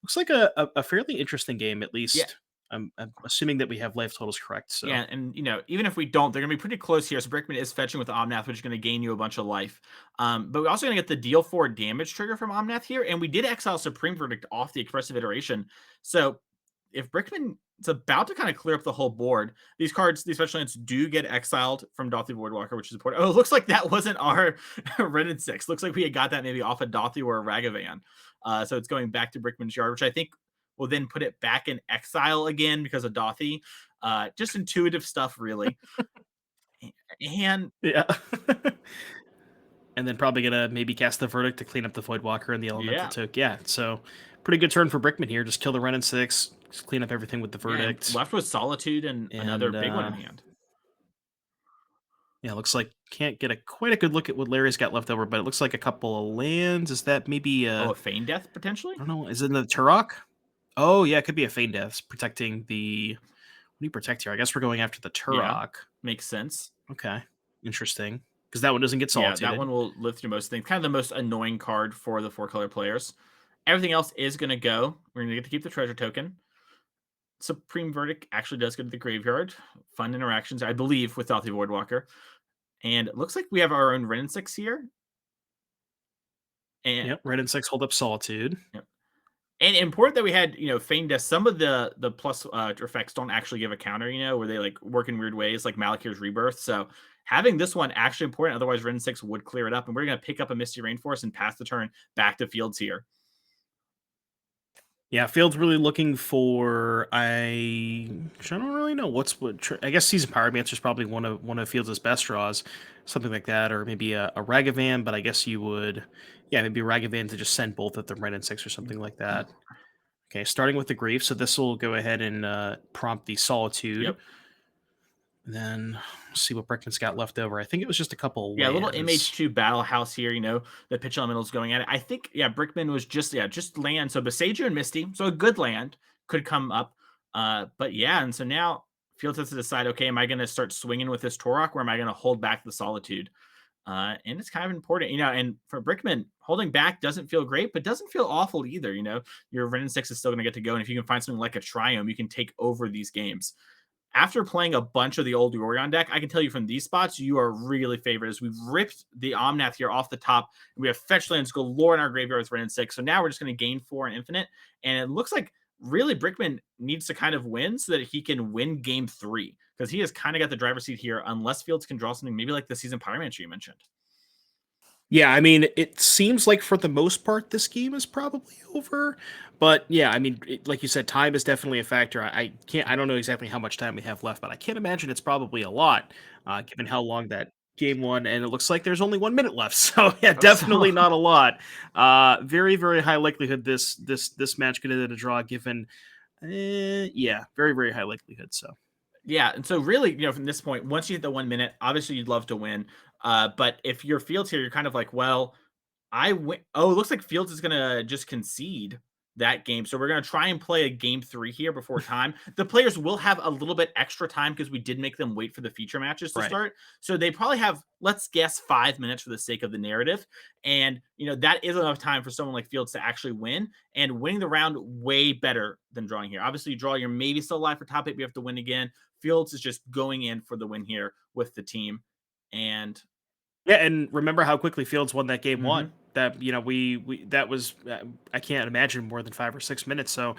looks like a fairly interesting game, at least. Yeah. I'm assuming that we have life totals correct. So Yeah, and even if we don't, they're gonna be pretty close here. So Brickman is fetching with Omnath, which is gonna gain you a bunch of life. But we're also gonna get the deal 4 damage trigger from Omnath here, and we did exile Supreme Verdict off the expressive iteration. So if Brickman is about to kind of clear up the whole board, these cards, these special lands, do get exiled from Dothy Voidwalker, which is important. Oh, it looks like that wasn't our Renin 6. Looks like we had got that maybe off a Dothy or a Ragavan. So it's going back to Brickman's yard, which I think will then put it back in exile again because of Dothy. Just intuitive stuff, really. And yeah. And then probably gonna maybe cast the Verdict to clean up the Voidwalker and the Elemental Toke. Yeah, so pretty good turn for Brickman here. Just kill the Renin 6, just clean up everything with the Verdict. Yeah, left with Solitude and another big one in hand. Yeah, looks like can't get quite a good look at what Larry's got left over, but it looks like a couple of lands. Is that maybe a Feign Death potentially? I don't know. Is it in the Turok? Oh yeah, it could be a Feign Death protecting the. What do you protect here? I guess we're going after the Turok. Yeah, makes sense. Okay, interesting. Because that one doesn't get solitude. Yeah, that one will live through most things. Kind of the most annoying card for the 4-color players. Everything else is going to go. We're going to get to keep the treasure token. Supreme Verdict actually does go to the graveyard. Fun interactions, I believe, with Dothy Voidwalker. And it looks like we have our own Renin 6 here. And yep, Renin 6 hold up Solitude. Yep. And important that we had, Feign Death. Some of the plus effects don't actually give a counter, where they like work in weird ways, like Malakir's Rebirth. So having this one actually important. Otherwise, Renin 6 would clear it up, and we're going to pick up a Misty Rainforest and pass the turn back to Fields here. Yeah, Fields really looking for I don't really know what I guess Season Pyromancer is probably one of Fields' best draws, something like that, or maybe a Ragavan. But I guess you would, maybe Ragavan to just send both at the Renin 6 or something like that. Okay, starting with the Grief, so this will go ahead and prompt the Solitude. Yep. And then see what Brickman's got left over. I think it was just a couple. Yeah, a little MH2 Battle House here. The pitch elemental is going at it. I think Brickman was just land. So Besaju and Misty, so a good land could come up. But yeah, and so now Fields has to decide. Okay, am I going to start swinging with this Torok, or am I going to hold back the Solitude? And it's kind of important, and for Brickman, holding back doesn't feel great, but doesn't feel awful either. Your Renin 6 is still going to get to go, and if you can find something like a Triome, you can take over these games. After playing a bunch of the old Yorion deck, I can tell you from these spots, you are really favored as we've ripped the Omnath here off the top. And we have fetch lands galore in our graveyard with Renin 6. So now we're just going to gain 4 and Infinite. And it looks like really Brickman needs to kind of win so that he can win game 3. Because he has kind of got the driver's seat here, unless Fields can draw something maybe like the Season Pyromancer you mentioned. Yeah, I mean, it seems like for the most part, this game is probably over. But yeah, I mean, like you said, time is definitely a factor. I don't know exactly how much time we have left, but I can't imagine it's probably a lot, given how long that game won. And it looks like there's only 1 minute left. So yeah, definitely not a lot. Very, very high likelihood this match could end in a draw, given, very, very high likelihood. So. Yeah, and so really, from this point, once you hit the 1 minute, obviously you'd love to win. But if you're Fields here, you're kind of like, well, I win. Oh, it looks like Fields is going to just concede that game. So we're going to try and play a game 3 here before time. The players will have a little bit extra time because we did make them wait for the feature matches to start. So they probably have, let's guess, 5 minutes for the sake of the narrative. And, that is enough time for someone like Fields to actually win, and winning the round way better than drawing here. Obviously, you draw, you're maybe still alive for top 8, but you have to win again. Fields is just going in for the win here with the team. And yeah, and remember how quickly Fields won that game 1. That we that was I can't imagine more than 5 or 6 minutes. So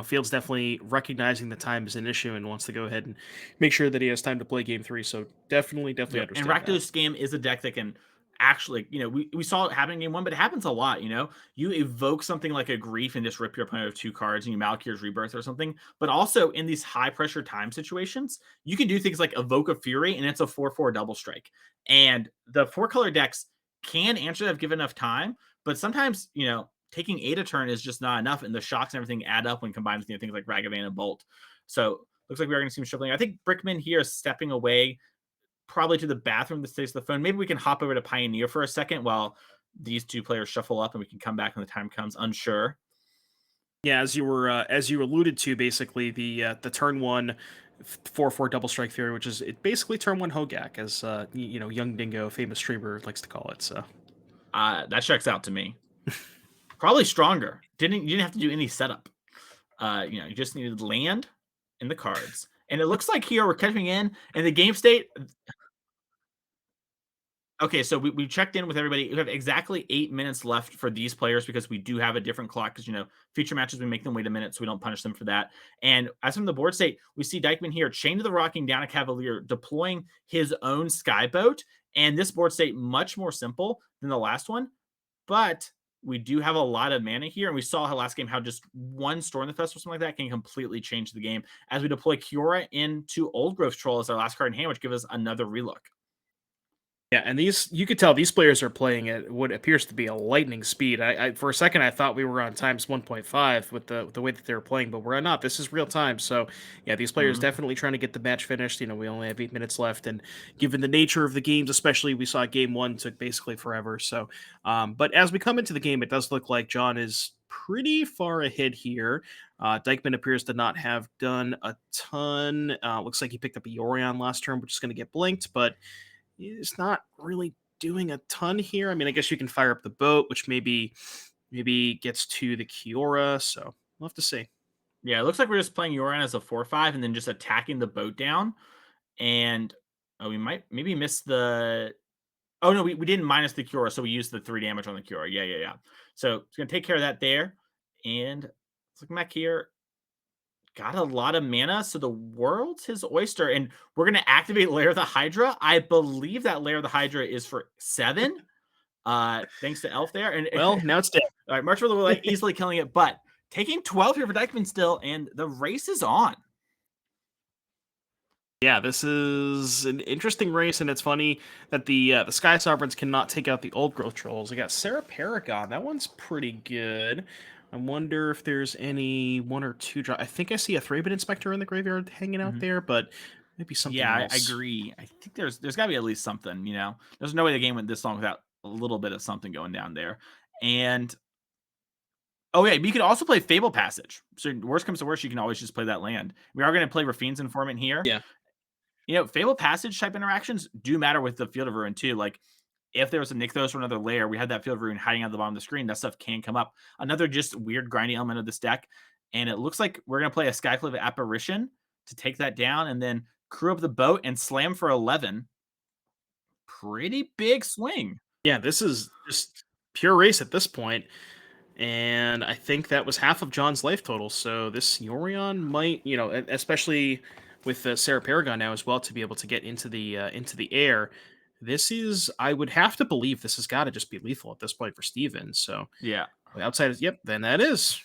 Fields definitely recognizing the time is an issue and wants to go ahead and make sure that he has time to play game 3. So definitely understand. And Rakdos Scam is a deck that can actually, we saw it happen in game 1, but it happens a lot. You evoke something like a Grief and just rip your opponent of 2 cards, and you Malakir's Rebirth or something. But also in these high pressure time situations, you can do things like evoke a Fury, and it's a 4/4 double strike. And the 4-color decks can answer that if given enough time, but sometimes taking 8 a turn is just not enough, and the shocks and everything add up when combined with things like Ragavan and Bolt. So looks like we are going to see him shuffling. I think Brickman here is stepping away, probably to the bathroom to stays the phone. Maybe we can hop over to Pioneer for a second while these 2 players shuffle up, and we can come back when the time comes. Unsure. Yeah, as you alluded to, basically the turn 1 4/4 double strike theory, which is basically turn 1 Hogak, as Young Dingo, famous streamer, likes to call it. So That checks out to me. Probably stronger. You didn't have to do any setup. You just needed land in the cards. And it looks like here we're catching in the game state. Okay, so we checked in with everybody. We have exactly 8 minutes left for these players because we do have a different clock because, future matches, we make them wait a minute so we don't punish them for that. And as from the board state, we see Dykeman here chained to the Rocking down a Cavalier, deploying his own Skyboat. And this board state, much more simple than the last one. But we do have a lot of mana here. And we saw last game how just one Store in the Fest or something like that can completely change the game as we deploy Kiora into Old Growth Troll as our last card in hand, which gives us another relook. Yeah, and you could tell these players are playing at what appears to be a lightning speed. I for a second I thought we were on times 1.5 with the way that they were playing, but we're not. This is real time. So yeah, these players definitely trying to get the match finished. We only have 8 minutes left, and given the nature of the games, especially we saw game one took basically forever. So, but as we come into the game, it does look like John is pretty far ahead here. Dykeman appears to not have done a ton. Looks like he picked up a Yorion last turn, which is going to get blinked, but he's not really doing a ton here. I mean, I guess you can fire up the boat, which maybe gets to the Kiora, so we'll have to see. Yeah, it looks like we're just playing Yorion as a 4/5 and then just attacking the boat down. And we might maybe miss the... Oh, no, we didn't minus the Kiora, so we used the 3 damage on the Kiora. Yeah. So it's going to take care of that there. And let's look back here. Got a lot of mana, so the world's his oyster, and we're going to activate Lair of the Hydra. I believe that Lair of the Hydra is for 7. Thanks to Elf there. And well, now it's dead. All right, March for the like easily killing it, but taking 12 here for Dykeman still, and the race is on. Yeah, this is an interesting race, and it's funny that the Sky Sovereigns cannot take out the Old Growth Trolls. I got Sarah Paragon. That one's pretty good. I wonder if there's any 1 or 2 draw. I think I see a 3-bit Inspector in the graveyard hanging out there, but maybe something else. I agree. I think there's got to be at least something, There's no way the game went this long without a little bit of something going down there. And, oh yeah, you can also play Fable Passage. So worst comes to worst, you can always just play that land. We are going to play Rafine's Informant here. Yeah. Fable Passage type interactions do matter with the Field of Ruin too. Like, if there was a Nykthos or another layer, we had that Field of Ruin hiding at the bottom of the screen. That stuff can come up. Another just weird grindy element of this deck. And it looks like we're going to play a Skyclave Apparition to take that down and then crew up the boat and slam for 11. Pretty big swing. Yeah, this is just pure race at this point. And I think that was half of John's life total. So this Yorion might, especially with Sarah Paragon now as well, to be able to get into the air. This is, I would have to believe this has got to just be lethal at this point for Steven. So yeah, outside of, then that is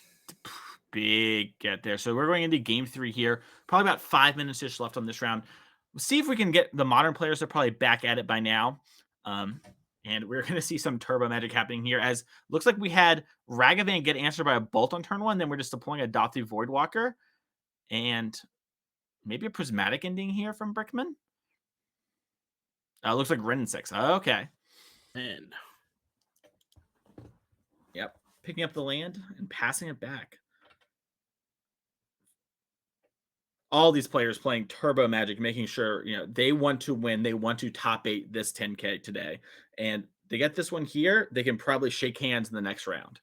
big get there. So we're going into game 3 here. Probably about 5 minutes-ish left on this round. We'll see if we can get the modern players. They're probably back at it by now. And we're going to see some turbo magic happening here, as looks like we had Ragavan get answered by a bolt on turn 1. Then we're just deploying a Dothi Voidwalker and maybe a prismatic ending here from Brickman. Looks like Ren 6. Okay. And yep. Picking up the land and passing it back. All these players playing turbo magic, making sure, they want to win. They want to top 8 this 10K today. And they get this one here. They can probably shake hands in the next round.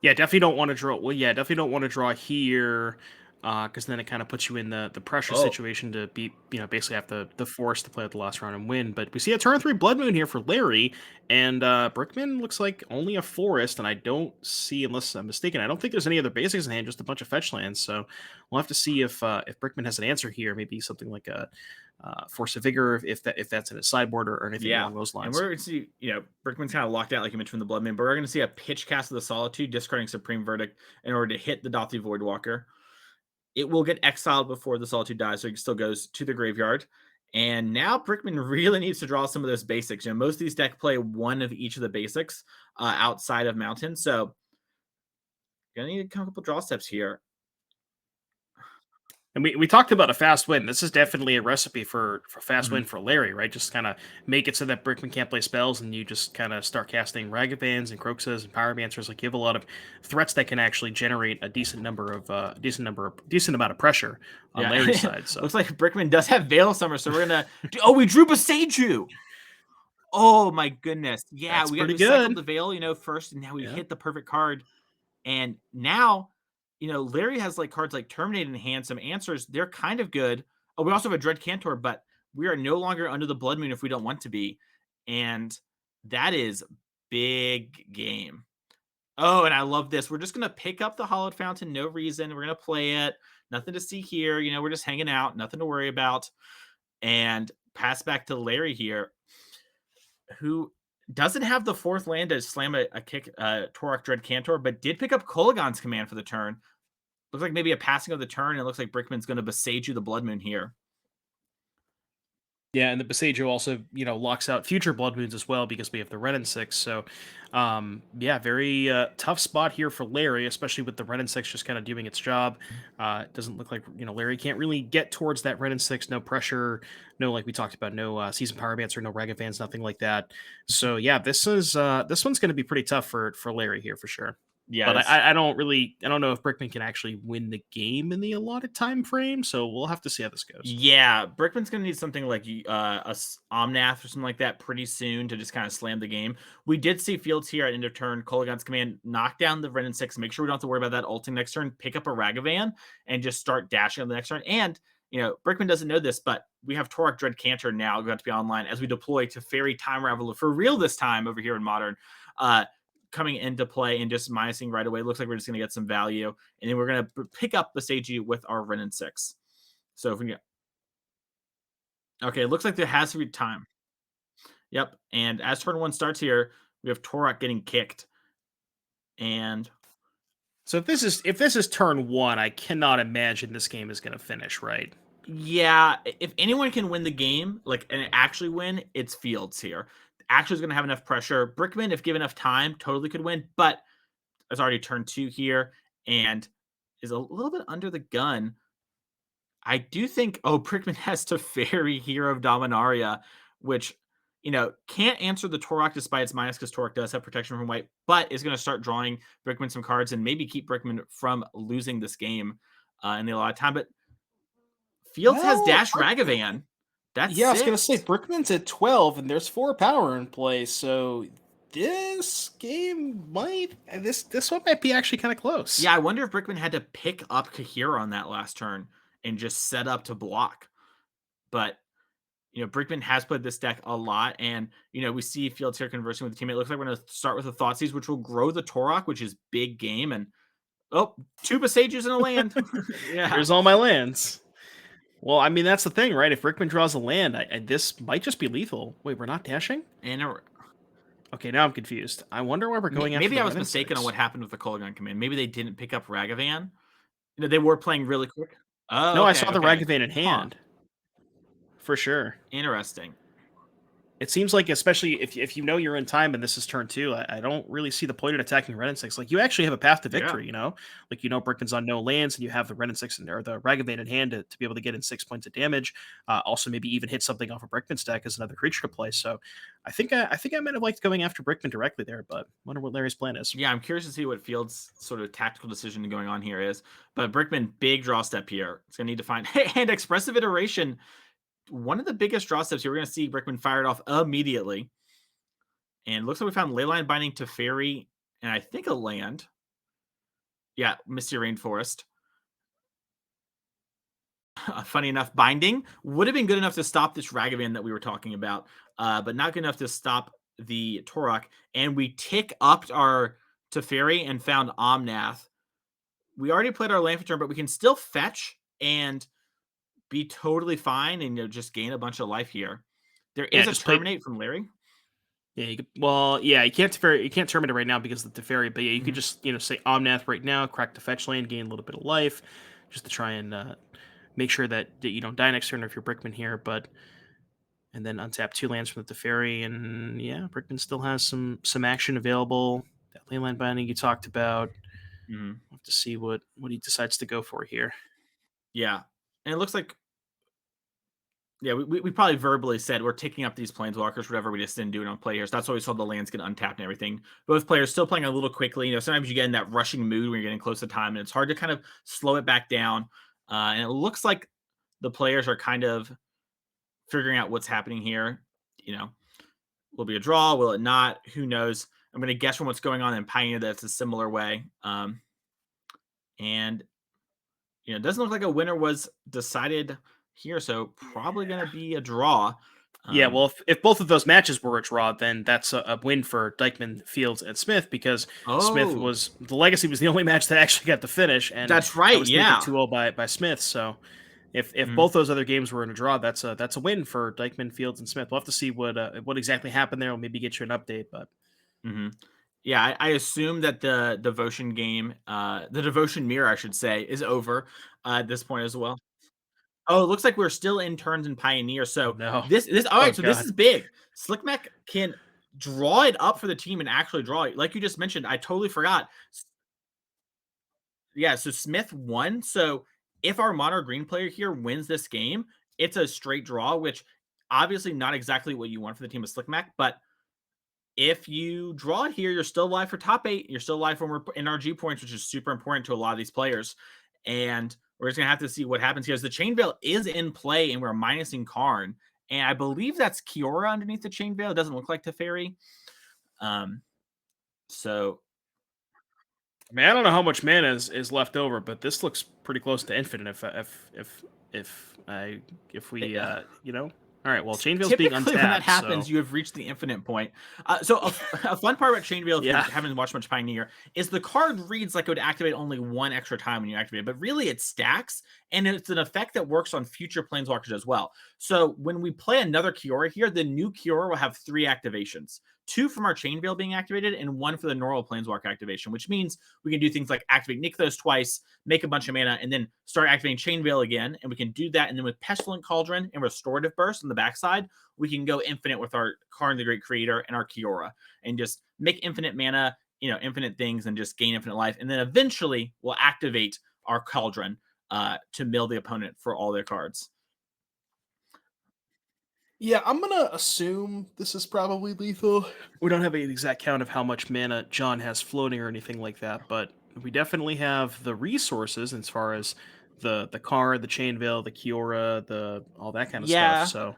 Yeah, definitely don't want to draw. Well, yeah, definitely don't want to draw here. Because then it kind of puts you in the pressure situation to be, basically have the force to play at the last round and win. But we see a turn 3 Blood Moon here for Larry, and Brickman looks like only a forest, and I don't see, unless I'm mistaken, I don't think there's any other basics in hand, just a bunch of fetch lands. So we'll have to see if Brickman has an answer here, maybe something like a Force of Vigor, if that's in his sideboard or anything along those lines. And we're going to see, Brickman's kind of locked out, like you mentioned, from the Blood Moon, but we're going to see a pitch cast of the Solitude, discarding Supreme Verdict in order to hit the Dothi Voidwalker. It will get exiled before the Solitude dies, so it still goes to the graveyard. And now Brickman really needs to draw some of those basics. Most of these decks play one of each of the basics outside of Mountain, so you're going to need a couple draw steps here. And we talked about a fast win. This is definitely a recipe for fast win for Larry, right? Just kind of make it so that Brickman can't play spells, and you just kind of start casting Ragavans and Croxas and Pyromancers. Like, you have a lot of threats that can actually generate a decent amount of pressure on Larry's side. So looks like Brickman does have Veil of Summer, so we're gonna. We drew Boseiju. Oh my goodness. Yeah, That's pretty we cycled good. the Veil, first, and now we Yeah. hit the perfect card. And now, Larry has like cards like Terminate in hand, some answers. They're kind of good. Oh, we also have a Dread Cantor, but we are no longer under the Blood Moon if we don't want to be. And that is big game. Oh, and I love this. We're just going to pick up the Hollowed Fountain. No reason. We're going to play it. Nothing to see here. We're just hanging out. Nothing to worry about. And pass back to Larry here, who doesn't have the fourth land to slam a kick Torok Dread Cantor, but did pick up Kolagon's command for the turn. Looks like maybe a passing of the turn. And it looks like Brickman's going to Besage you the Blood Moon here. Yeah, and the Besage also, locks out future Blood Moons as well because we have the Red and 6. So, very tough spot here for Larry, especially with the Red and 6 just kind of doing its job. It doesn't look like, Larry can't really get towards that Red and 6. No pressure, no, like we talked about, no Season Power Bands or no Ragavans, nothing like that. So, yeah, this one's going to be pretty tough for Larry here for sure. Yeah, but I don't know if Brickman can actually win the game in the allotted time frame. So we'll have to see how this goes. Yeah, Brickman's gonna need something like a Omnath or something like that pretty soon to just kind of slam the game. We did see Fields here at end of turn. Kolagon's command knock down the Ren and 6. Make sure we don't have to worry about that ulting next turn. Pick up a Ragavan and just start dashing on the next turn. And Brickman doesn't know this, but we have Torok Dread Cantor now going to be online as we deploy to Fairy Time Raveler for real this time over here in Modern. Coming into play and just minusing right away. Looks like we're just going to get some value. And then we're going to pick up the Seiji with our Ren and 6. So if we get... Okay, it looks like there has to be time. Yep. And as turn 1 starts here, we have Torok getting kicked. And... So if this is turn 1, I cannot imagine this game is going to finish, right? Yeah. If anyone can win the game, and actually win, it's Fields here. Actually is going to have enough pressure. Brickman, if given enough time, totally could win, but it's already turn 2 here and is a little bit under the gun. I do think, Brickman has Teferi, Hero of Dominaria, which, can't answer the Torok despite its minus because Torok does have protection from white, but is going to start drawing Brickman some cards and maybe keep Brickman from losing this game in the allotted time. But Fields has Dash Ragavan. That's I was going to say, Brickman's at 12, and there's 4 power in play, so this game this one might be actually kind of close. Yeah, I wonder if Brickman had to pick up Kahira on that last turn and just set up to block. But, Brickman has played this deck a lot, and, we see Fields here conversing with the teammate. It looks like we're going to start with the Thoughtseize, which will grow the Torok, which is big game, and, 2 Besages in a land. Yeah. Here's all my lands. Well, I mean, that's the thing, right? If Brickman draws a land, this might just be lethal. Wait, we're not dashing? Okay, now I'm confused. I wonder why we're going after Maybe the I was Ren and mistaken 6. on what happened with the Kolagon command. Maybe they didn't pick up Ragavan. They were playing really quick. Oh, no, okay, I saw the Ragavan in hand. For sure. Interesting. It seems like, especially if you're in time and this is turn 2, I don't really see the point in attacking Ren and 6. You actually have a path to victory, Brickman's on no lands, and you have the Ren and 6 or the Ragavan in hand to be able to get in 6 points of damage. Also, maybe even hit something off of Brickman's deck as another creature to play. So, I think I might have liked going after Brickman directly there, but I wonder what Larry's plan is. Yeah, I'm curious to see what Fields' sort of tactical decision going on here is. But Brickman, big draw step here. It's going to need to find and Expressive Iteration. One of the biggest draw steps here. We're going to see Brickman fired off immediately. And it looks like we found Leyline Binding to Fairy, and I think a land. Yeah, Misty Rainforest. Funny enough, Binding would have been good enough to stop this Ragavan that we were talking about, but not good enough to stop the Torok. And we tick up our Teferi and found Omnath. We already played our land for turn, but we can still fetch and be totally fine and just gain a bunch of life here. There is a Terminate from Larry. Yeah, you can't terminate right now because of the Teferi, but yeah, you could just say Omnath right now, crack the fetch lane, gain a little bit of life, just to try and make sure that you don't die next turn if you're Brickman here. And then untap 2 lands from the Teferi, and yeah, Brickman still has some action available. That Leyline Binding you talked about. We'll have to see what he decides to go for here. Yeah, and it looks like. Yeah, we probably verbally said we're taking up these planeswalkers, whatever. We just didn't do it on play here. So that's why we saw the lands get untapped and everything. Both players still playing a little quickly. Sometimes you get in that rushing mood when you're getting close to time, and it's hard to kind of slow it back down. And it looks like the players are kind of figuring out what's happening here. Will it be a draw? Will it not? Who knows? I'm going to guess from what's going on in Pioneer that it's a similar way. And it doesn't look like a winner was decided here, so probably going to be a draw. Yeah, well, if both of those matches were a draw, then that's a win for Dykeman, Fields, and Smith, because Smith was the Legacy was the only match that actually got the finish, and that's right. I was thinking 2-0 by Smith. So if both those other games were in a draw, that's a win for Dykeman, Fields, and Smith. We'll have to see what exactly happened there. We'll maybe get you an update, but. Yeah, I assume that the devotion game, the devotion mirror, I should say, is over at this point as well. Oh, it looks like we're still in turns in Pioneer. So this all right. So this is big. Slickmac can draw it up for the team and actually draw it. Like you just mentioned, I totally forgot. Yeah, so Smith won. So if our mono green player here wins this game, it's a straight draw, which obviously not exactly what you want for the team of Slickmac, but if you draw it here, you're still live for top 8. You're still live for NRG points, which is super important to a lot of these players. And we're just going to have to see what happens here. As the Chain Veil is in play, and we're minusing Karn. And I believe that's Kiora underneath the Chain Veil. It doesn't look like Teferi. So. I mean, I don't know how much mana is left over, but this looks pretty close to infinite. If we All right, well, Chain Veil's being untapped. When that happens, so. you have reached the infinite point. So a fun part about Chain Veil, if you haven't watched much Pioneer, is the card reads like it would activate only one extra time when you activate it, but really it stacks, and it's an effect that works on future Planeswalkers as well. So when we play another Kiora here, the new Kiora will have 3 activations. 2 from our Chain Veil being activated, and 1 for the normal Planeswalker activation, which means we can do things like activate Nykthos twice, make a bunch of mana, and then start activating Chain Veil again, and we can do that. And then with Pestilent Cauldron and Restorative Burst on the backside, we can go infinite with our Karn the Great Creator and our Kiora, and just make infinite mana, infinite things, and just gain infinite life. And then eventually we'll activate our Cauldron to mill the opponent for all their cards. Yeah, I'm going to assume this is probably lethal. We don't have an exact count of how much mana John has floating or anything like that, but we definitely have the resources as far as the card, the Chain Veil, the Kiora, all that kind of stuff. So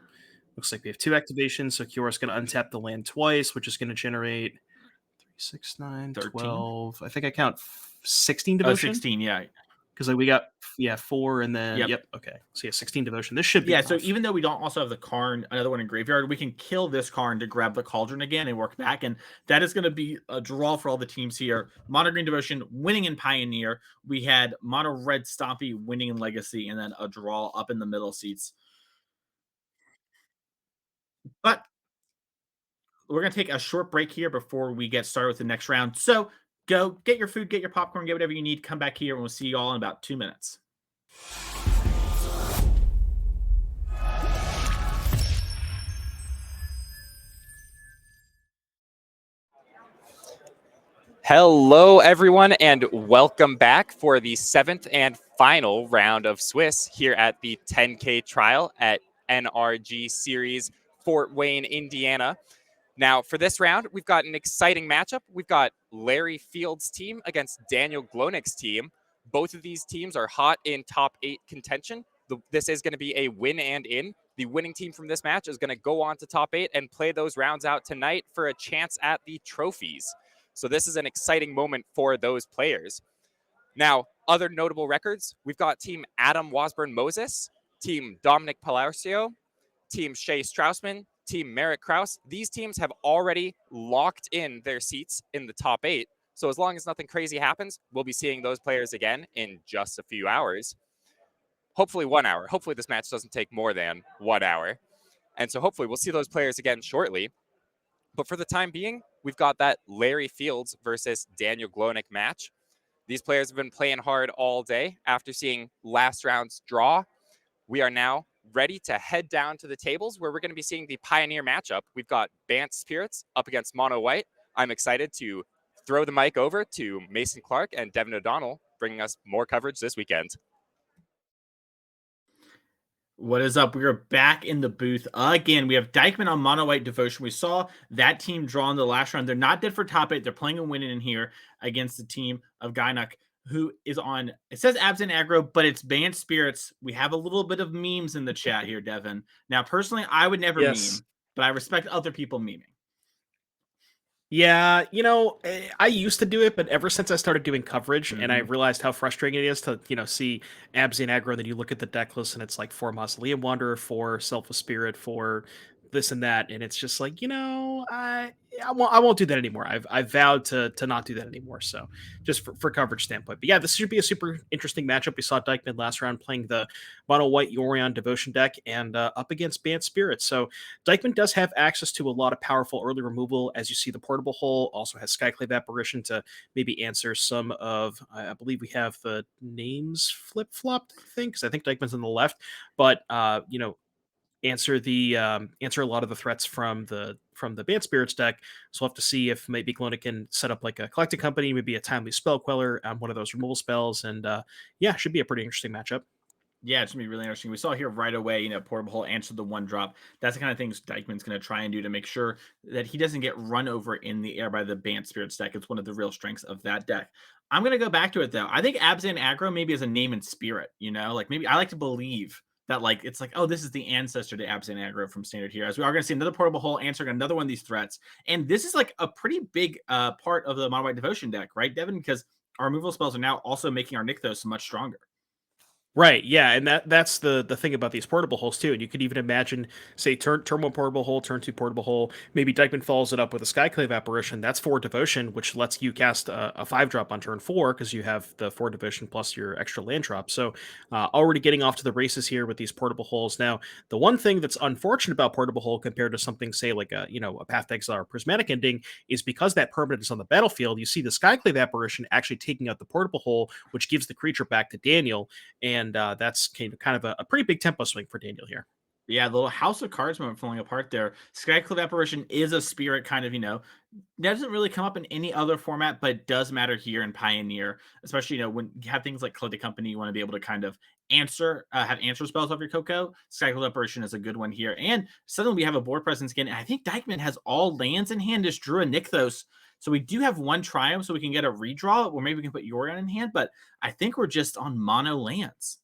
looks like we have 2 activations. So Kiora's going to untap the land twice, which is going to generate 3, 6, 9, 12. I think I count 16 devotion. 16, yeah. Because we got 4 and then okay. So 16 devotion. This should be enough. So even though we don't also have the Karn, another one in graveyard, we can kill this Karn to grab the Cauldron again and work back, and that is going to be a draw for all the teams here. Mono Green Devotion winning in Pioneer. We had Mono Red Stompy winning in Legacy, and then a draw up in the middle seats. But we're going to take a short break here before we get started with the next round. So go get your food, get your popcorn, get whatever you need. Come back here, and we'll see you all in about 2 minutes. Hello, everyone, and welcome back for the 7th and final round of Swiss here at the 10K trial at NRG Series Fort Wayne, Indiana. Now, for this round, we've got an exciting matchup. We've got Larry Fields' team against Daniel Glonek's team. Both of these teams are hot in top 8 contention. This is going to be a win and in. The winning team from this match is going to go on to top 8 and play those rounds out tonight for a chance at the trophies. So this is an exciting moment for those players. Now, other notable records, we've got Team Adam Wasburn-Moses, Team Dominic Palacio, Team Shay Strausman, Team Merrick Kraus. These teams have already locked in their seats in the top 8. So as long as nothing crazy happens, we'll be seeing those players again in just a few hours. Hopefully 1 hour. Hopefully this match doesn't take more than 1 hour. And so hopefully we'll see those players again shortly. But for the time being, we've got that Larry Fields versus Daniel Glonek match. These players have been playing hard all day. After seeing last round's draw, we are now ready to head down to the tables where we're going to be seeing the Pioneer matchup. We've got Bant Spirits up against Mono White. I'm excited to throw the mic over to Mason Clark and Devin O'Donnell, bringing us more coverage this weekend. What is up? We are back in the booth again. We have Dykeman on Mono White Devotion. We saw that team draw in the last round. They're not dead for top 8. They're playing and winning in here against the team of Gynuk, who is on, it says Abzan aggro, but it's Bant Spirits. We have a little bit of memes in the chat here, Devin. Now, personally, I would never meme, but I respect other people memeing. Yeah, I used to do it, but ever since I started doing coverage and I realized how frustrating it is to, see Abzan aggro, and then you look at the deck list and it's like 4 Mausoleum Wanderer, 4 Selfless Spirit, 4 this and that, and it's just like, I won't do that anymore. I've vowed to not do that anymore. So just for coverage standpoint. But yeah, this should be a super interesting matchup. We saw Dykeman last round playing the mono white Yorion Devotion deck and up against Bant Spirit. So Dykeman does have access to a lot of powerful early removal. As you see, the Portable Hole also has Skyclave Apparition to maybe answer some of, I believe we have the names flip-flopped, I think, because I think Dykeman's on the left. But, answer a lot of the threats from the Bant Spirits deck. So we'll have to see if maybe Glonek can set up like a Collecting Company, maybe a Timely Spell Queller on one of those removal spells. And should be a pretty interesting matchup. Yeah, it's gonna be really interesting. We saw here right away, Portable Hole answer the 1-drop. That's the kind of things Dykeman's gonna try and do to make sure that he doesn't get run over in the air by the Bant Spirits deck. It's one of the real strengths of that deck. I'm gonna go back to it though. I think Abzan aggro maybe is a name and spirit, like maybe I like to believe that it's like, oh, this is the ancestor to Abzan aggro from standard here. As we are gonna see another Portable Hole answering another one of these threats. And this is like a pretty big part of the Mono White Devotion deck, right, Devin? Because our removal spells are now also making our Nykthos much stronger. Right, yeah, and that's the thing about these portable holes too. And you could even imagine, say, turn 1 portable hole, turn 2 portable hole. Maybe Dykeman follows it up with a Skyclave Apparition. That's 4 Devotion, which lets you cast a 5-drop on turn 4 because you have the 4 Devotion plus your extra land drop. So already getting off to the races here with these portable holes. Now, the one thing that's unfortunate about portable hole compared to something, say, like a Path to Exile or Prismatic Ending, is because that permanent is on the battlefield. You see the Skyclave Apparition actually taking out the portable hole, which gives the creature back to Daniel. And that's kind of a pretty big tempo swing for Daniel here. Yeah, the little House of Cards moment falling apart there. Skyclave Apparition is a spirit kind of, doesn't really come up in any other format, but it does matter here in Pioneer, especially, when you have things like Collecting Company, you want to be able to kind of have answer spells off your Coco. Skyclave Apparition is a good one here. And suddenly we have a board presence again. And I think Dykeman has all lands in hand, just drew a Nykthos. So we do have 1 Triumph, so we can get a redraw, or maybe we can put Yorion in hand, but I think we're just on mono lands.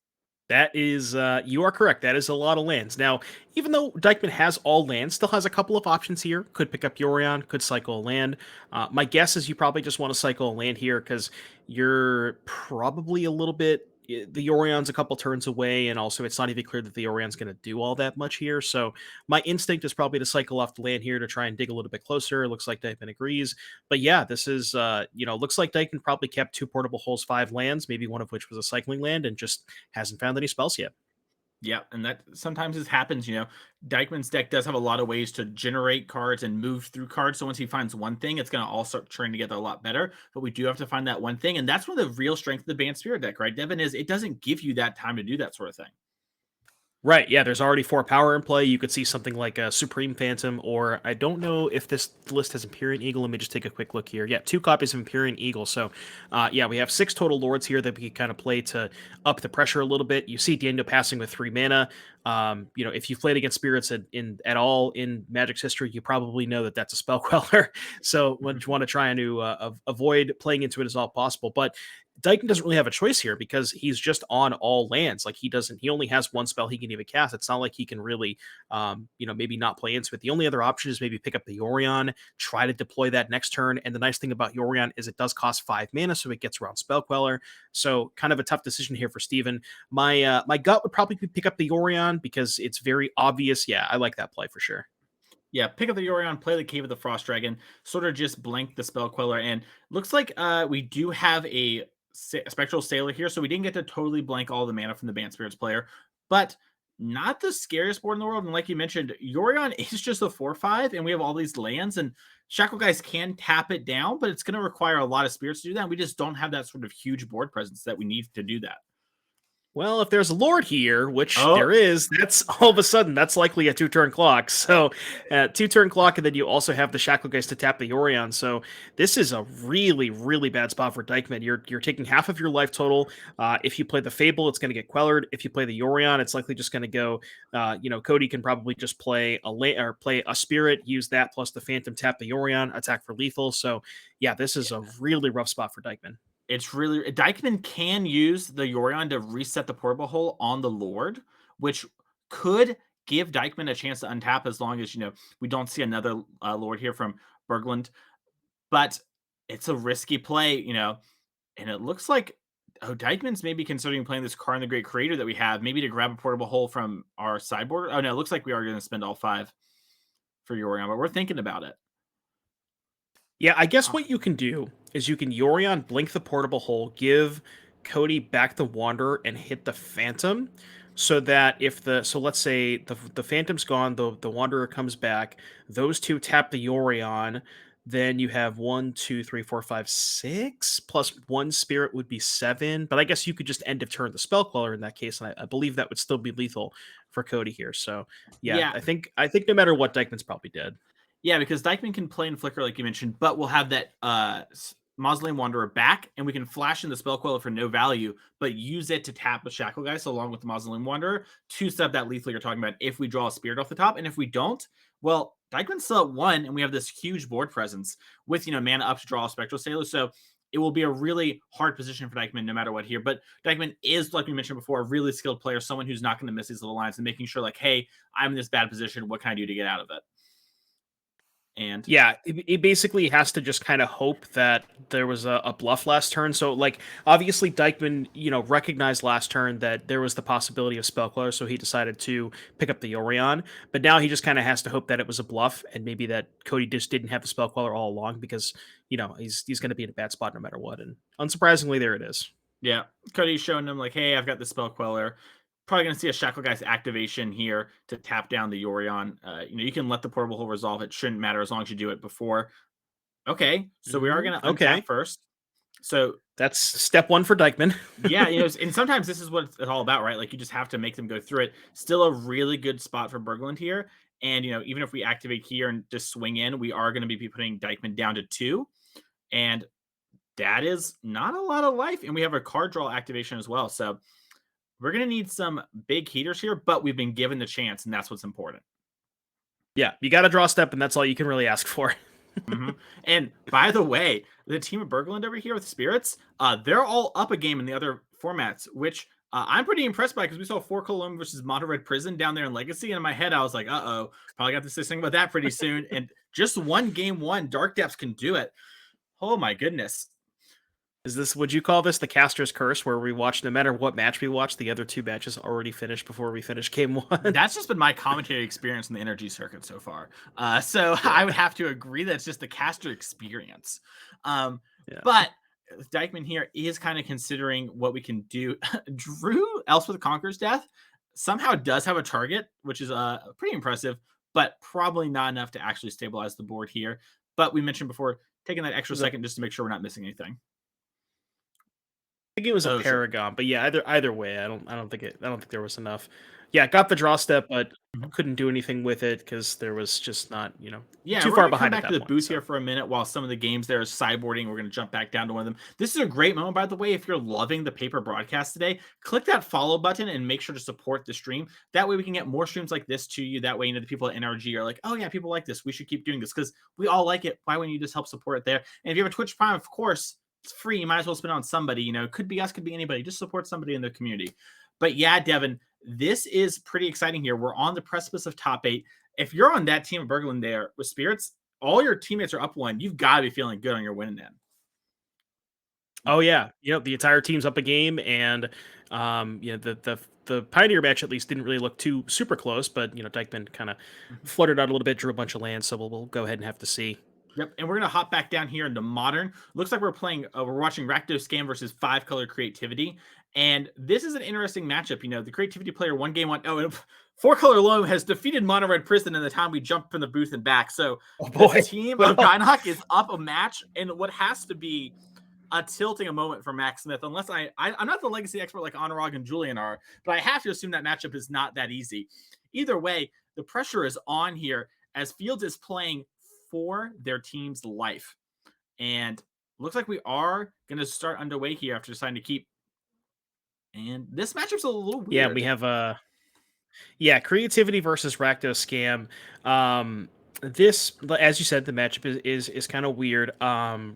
That is, you are correct. That is a lot of lands. Now, even though Dykeman has all lands, still has a couple of options here. Could pick up Yorion, could cycle a land. My guess is you probably just want to cycle a land here because you're probably a little bit, the Yorion's a couple turns away, and also it's not even clear that the Yorion's going to do all that much here. So my instinct is probably to cycle off the land here to try and dig a little bit closer. It looks like Dykeman agrees. But yeah, this is, looks like Dykeman probably kept 2 portable holes, 5 lands, maybe one of which was a cycling land, and just hasn't found any spells yet. Yeah, and that sometimes this happens, Dykeman's deck does have a lot of ways to generate cards and move through cards. So once he finds one thing, it's going to all start turning together a lot better. But we do have to find that one thing. And that's one of the real strength of the Bant Spirit deck, right, Devin, is it doesn't give you that time to do that sort of thing. Right, yeah, there's already 4 power in play. You could see something like a Supreme Phantom, or I don't know if this list has Empyrean Eagle. Let me just take a quick look here. Yeah, 2 copies of Empyrean Eagle. So, we have 6 total Lords here that we can kind of play to up the pressure a little bit. You see Daniel passing with 3 mana. If you've played against spirits at all in Magic's history, you probably know that that's a spell queller. So, you want to try to avoid playing into it as all possible. But Dykeman doesn't really have a choice here because he's just on all lands. Like he only has 1 spell he can even cast. It's not like he can really, maybe not play into it. The only other option is maybe pick up the Yorion, try to deploy that next turn. And the nice thing about Yorion is it does cost 5 mana, so it gets around Spell Queller. So kind of a tough decision here for Steven. My gut would probably pick up the Yorion because it's very obvious. Yeah, I like that play for sure. Yeah, pick up the Yorion, play the Cave of the Frost Dragon, sort of just blank the Spell Queller. And looks like we do have a Spectral Sailor here, so we didn't get to totally blank all the mana from the Bant Spirits player, but not the scariest board in the world. And like you mentioned, Yorion is just a 4/5, and we have all these lands, and Shackle Guys can tap it down, but it's going to require a lot of spirits to do that. And we just don't have that sort of huge board presence that we need to do that. Well, if there's a Lord here, which there is, that's all of a sudden, that's likely a 2-turn clock. So 2-turn clock, and then you also have the Shackle Guys to tap the Yorion. So this is a really, really bad spot for Dykeman. You're taking half of your life total. If you play the Fable, it's going to get quellered. If you play the Yorion, it's likely just going to go, Cody can probably just play a Spirit, use that plus the Phantom, tap the Yorion, attack for lethal. So yeah, this is a really rough spot for Dykeman. It's really, Dykeman can use the Yorion to reset the Portable Hole on the Lord, which could give Dykeman a chance to untap as long as, we don't see another Lord here from Berglund. but it's a risky play, you know, and it looks like Dykeman's maybe considering playing this Karn the Great Creator that we have, maybe to grab a portable hole from our sideboard. Oh no, it looks like we are going to spend all 5 for Yorion, but we're thinking about it. Yeah, I guess what you can do is you can Yorion, blink the portable hole, give Cody back the Wanderer, and hit the Phantom, so that if let's say the Phantom's gone, the Wanderer comes back, those two tap the Yorion, then you have 1, 2, 3, 4, 5, 6 plus 1 Spirit would be 7. But I guess you could just end of turn the Spell Queller in that case, and I believe that would still be lethal for Cody here. So yeah. I think no matter what, Dykeman's probably dead. Yeah, because Dykeman can play in Flicker, like you mentioned, but we'll have that Mausoleum Wanderer back, and we can flash in the Spell Queller for no value, but use it to tap the Shackle Geist along with the Mausoleum Wanderer to set that lethal you're talking about if we draw a Spirit off the top. And if we don't, well, Dykeman's still at 1, and we have this huge board presence with, you know, mana up to draw a Spectral Sailor. So it will be a really hard position for Dykeman no matter what here. But Dykeman is, like we mentioned before, a really skilled player, someone who's not going to miss these little lines and making sure, like, hey, I'm in this bad position. What can I do to get out of it? And yeah, it basically has to just kind of hope that there was a bluff last turn. So, like, obviously Dykeman, you know, recognized last turn that there was the possibility of Spell Queller, so he decided to pick up the Yorion. But now he just kind of has to hope that it was a bluff, and maybe that Cody just didn't have the Spell Queller all along, because, you know, he's going to be in a bad spot no matter what. And unsurprisingly, there it is. Yeah, Cody's showing him, like, hey, I've got the Spell Queller. Probably going to see a Shackle Geist activation here to tap down the Yorion. You know, you can let the portable hole resolve. It shouldn't matter as long as you do it before. Okay, so we are going to untap first. So that's step 1 for Dykeman. Yeah, you know, and sometimes this is what it's all about, right? Like, you just have to make them go through it. Still a really good spot for Berglund here. And, you know, even if we activate here and just swing in, we are going to be putting Dykeman down to 2. And that is not a lot of life. And we have a card draw activation as well. So we're going to need some big heaters here, but we've been given the chance, and that's what's important. Yeah, you got to draw a step, and that's all you can really ask for. And by the way, the team of Berglund over here with Spirits, they're all up a game in the other formats, which I'm pretty impressed by, because we saw 4 Cologne versus Mono Red Prison down there in Legacy, and in my head I was like, uh-oh, probably got to say something about that pretty soon. And just game 1, Dark Depths can do it. Oh my goodness. Would you call this the Caster's Curse, where we watch, no matter what match we watch, the other 2 matches already finished before we finish game 1? That's just been my commentary experience in the NRG circuit so far. So I would have to agree that it's just the caster experience. But Dykeman here is kind of considering what we can do. Drew Elspeth Conqueror's Death somehow does have a target, which is pretty impressive, but probably not enough to actually stabilize the board here. But we mentioned before, taking that extra second just to make sure we're not missing anything. I think it was a Paragon, but yeah, either way, I don't think there was enough. Yeah, got the draw step, but couldn't do anything with it because there was just not, you know, too far behind. Come back to the booth here for a minute while some of the games there is sideboarding. We're going to jump back down to one of them. This is a great moment, by the way. If you're loving the paper broadcast today, click that follow button and make sure to support the stream. That way we can get more streams like this to you. That way, you know, the people at NRG are like, oh yeah, people like this. We should keep doing this because we all like it. Why wouldn't you just help support it there? And if you have a Twitch Prime, of course, it's free. You might as well spend it on somebody. You know, it could be us, could be anybody. Just support somebody in the community. But yeah, Devin, this is pretty exciting here. We're on the precipice of top 8. If you're on that team of Berglund there with Spirits, all your teammates are up 1. You've got to be feeling good on your winning end. Oh yeah, you know, the entire team's up a game, and you know, the Pioneer match at least didn't really look too super close, but you know, Dykeman kind of fluttered out a little bit, drew a bunch of lands, so we'll go ahead and have to see. Yep, and we're gonna hop back down here into Modern. Looks like we're playing. We're watching Rakdos Scam versus 5-color Creativity, and this is an interesting matchup. You know, the Creativity player won game 1. Oh, and 4-color Loam has defeated Mono Red Prison in the time we jumped from the booth and back. So the team of Gynhawk is up a match, and what has to be a tilting a moment for Max Smith. Unless I'm not the legacy expert like Anurag and Julian are, but I have to assume that matchup is not that easy. Either way, the pressure is on here as Fields is playing for their team's life. And looks like we are going to start underway here after deciding to keep. And this matchup's a little weird. Yeah, we have Creativity versus Rakdos Scam. this, as you said, the matchup is kind of weird. Rakdos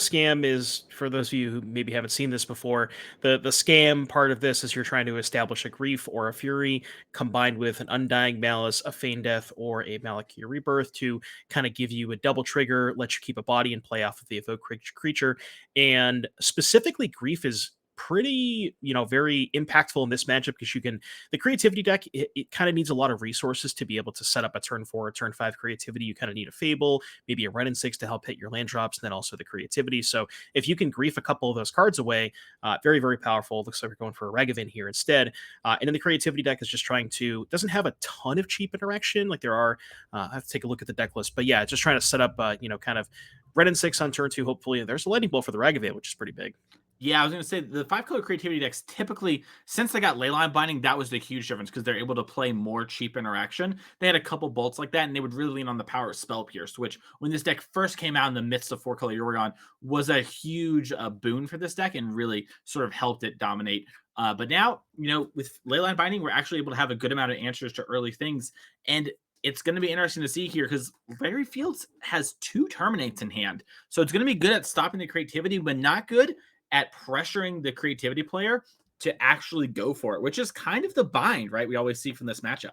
Scam is, for those of you who maybe haven't seen this before, the scam part of this is you're trying to establish a Grief or a Fury combined with an Undying Malice, a Feign Death, or a Malakir Rebirth to kind of give you a double trigger, let you keep a body and play off of the evoked creature. And specifically, Grief is pretty, very impactful in this matchup because the creativity deck, it kind of needs a lot of resources to be able to set up a turn 4 or turn 5 creativity. You kind of need a Fable, maybe a Ren and 6 to help hit your land drops, and then also the creativity. So if you can Grief a couple of those cards away, very, very powerful. Looks like we're going for a Ragavan here instead. And then the creativity deck is just doesn't have a ton of cheap interaction. Like there are, I have to take a look at the deck list, but yeah, just trying to set up, kind of Ren and 6 on turn 2. Hopefully there's a Lightning Bolt for the Ragavan, which is pretty big. Yeah, I was going to say the 5-color creativity decks typically, since they got Leyline Binding, that was the huge difference because they're able to play more cheap interaction. They had a couple bolts like that, and they would really lean on the power of Spell Pierce, which when this deck first came out in the midst of 4-color Yorgon was a huge boon for this deck and really sort of helped it dominate. But now, with Leyline Binding, we're actually able to have a good amount of answers to early things, and it's going to be interesting to see here because Larry Fields has 2 Terminates in hand. So it's going to be good at stopping the creativity, but not good at pressuring the creativity player to actually go for it, which is kind of the bind, right? We always see from this matchup.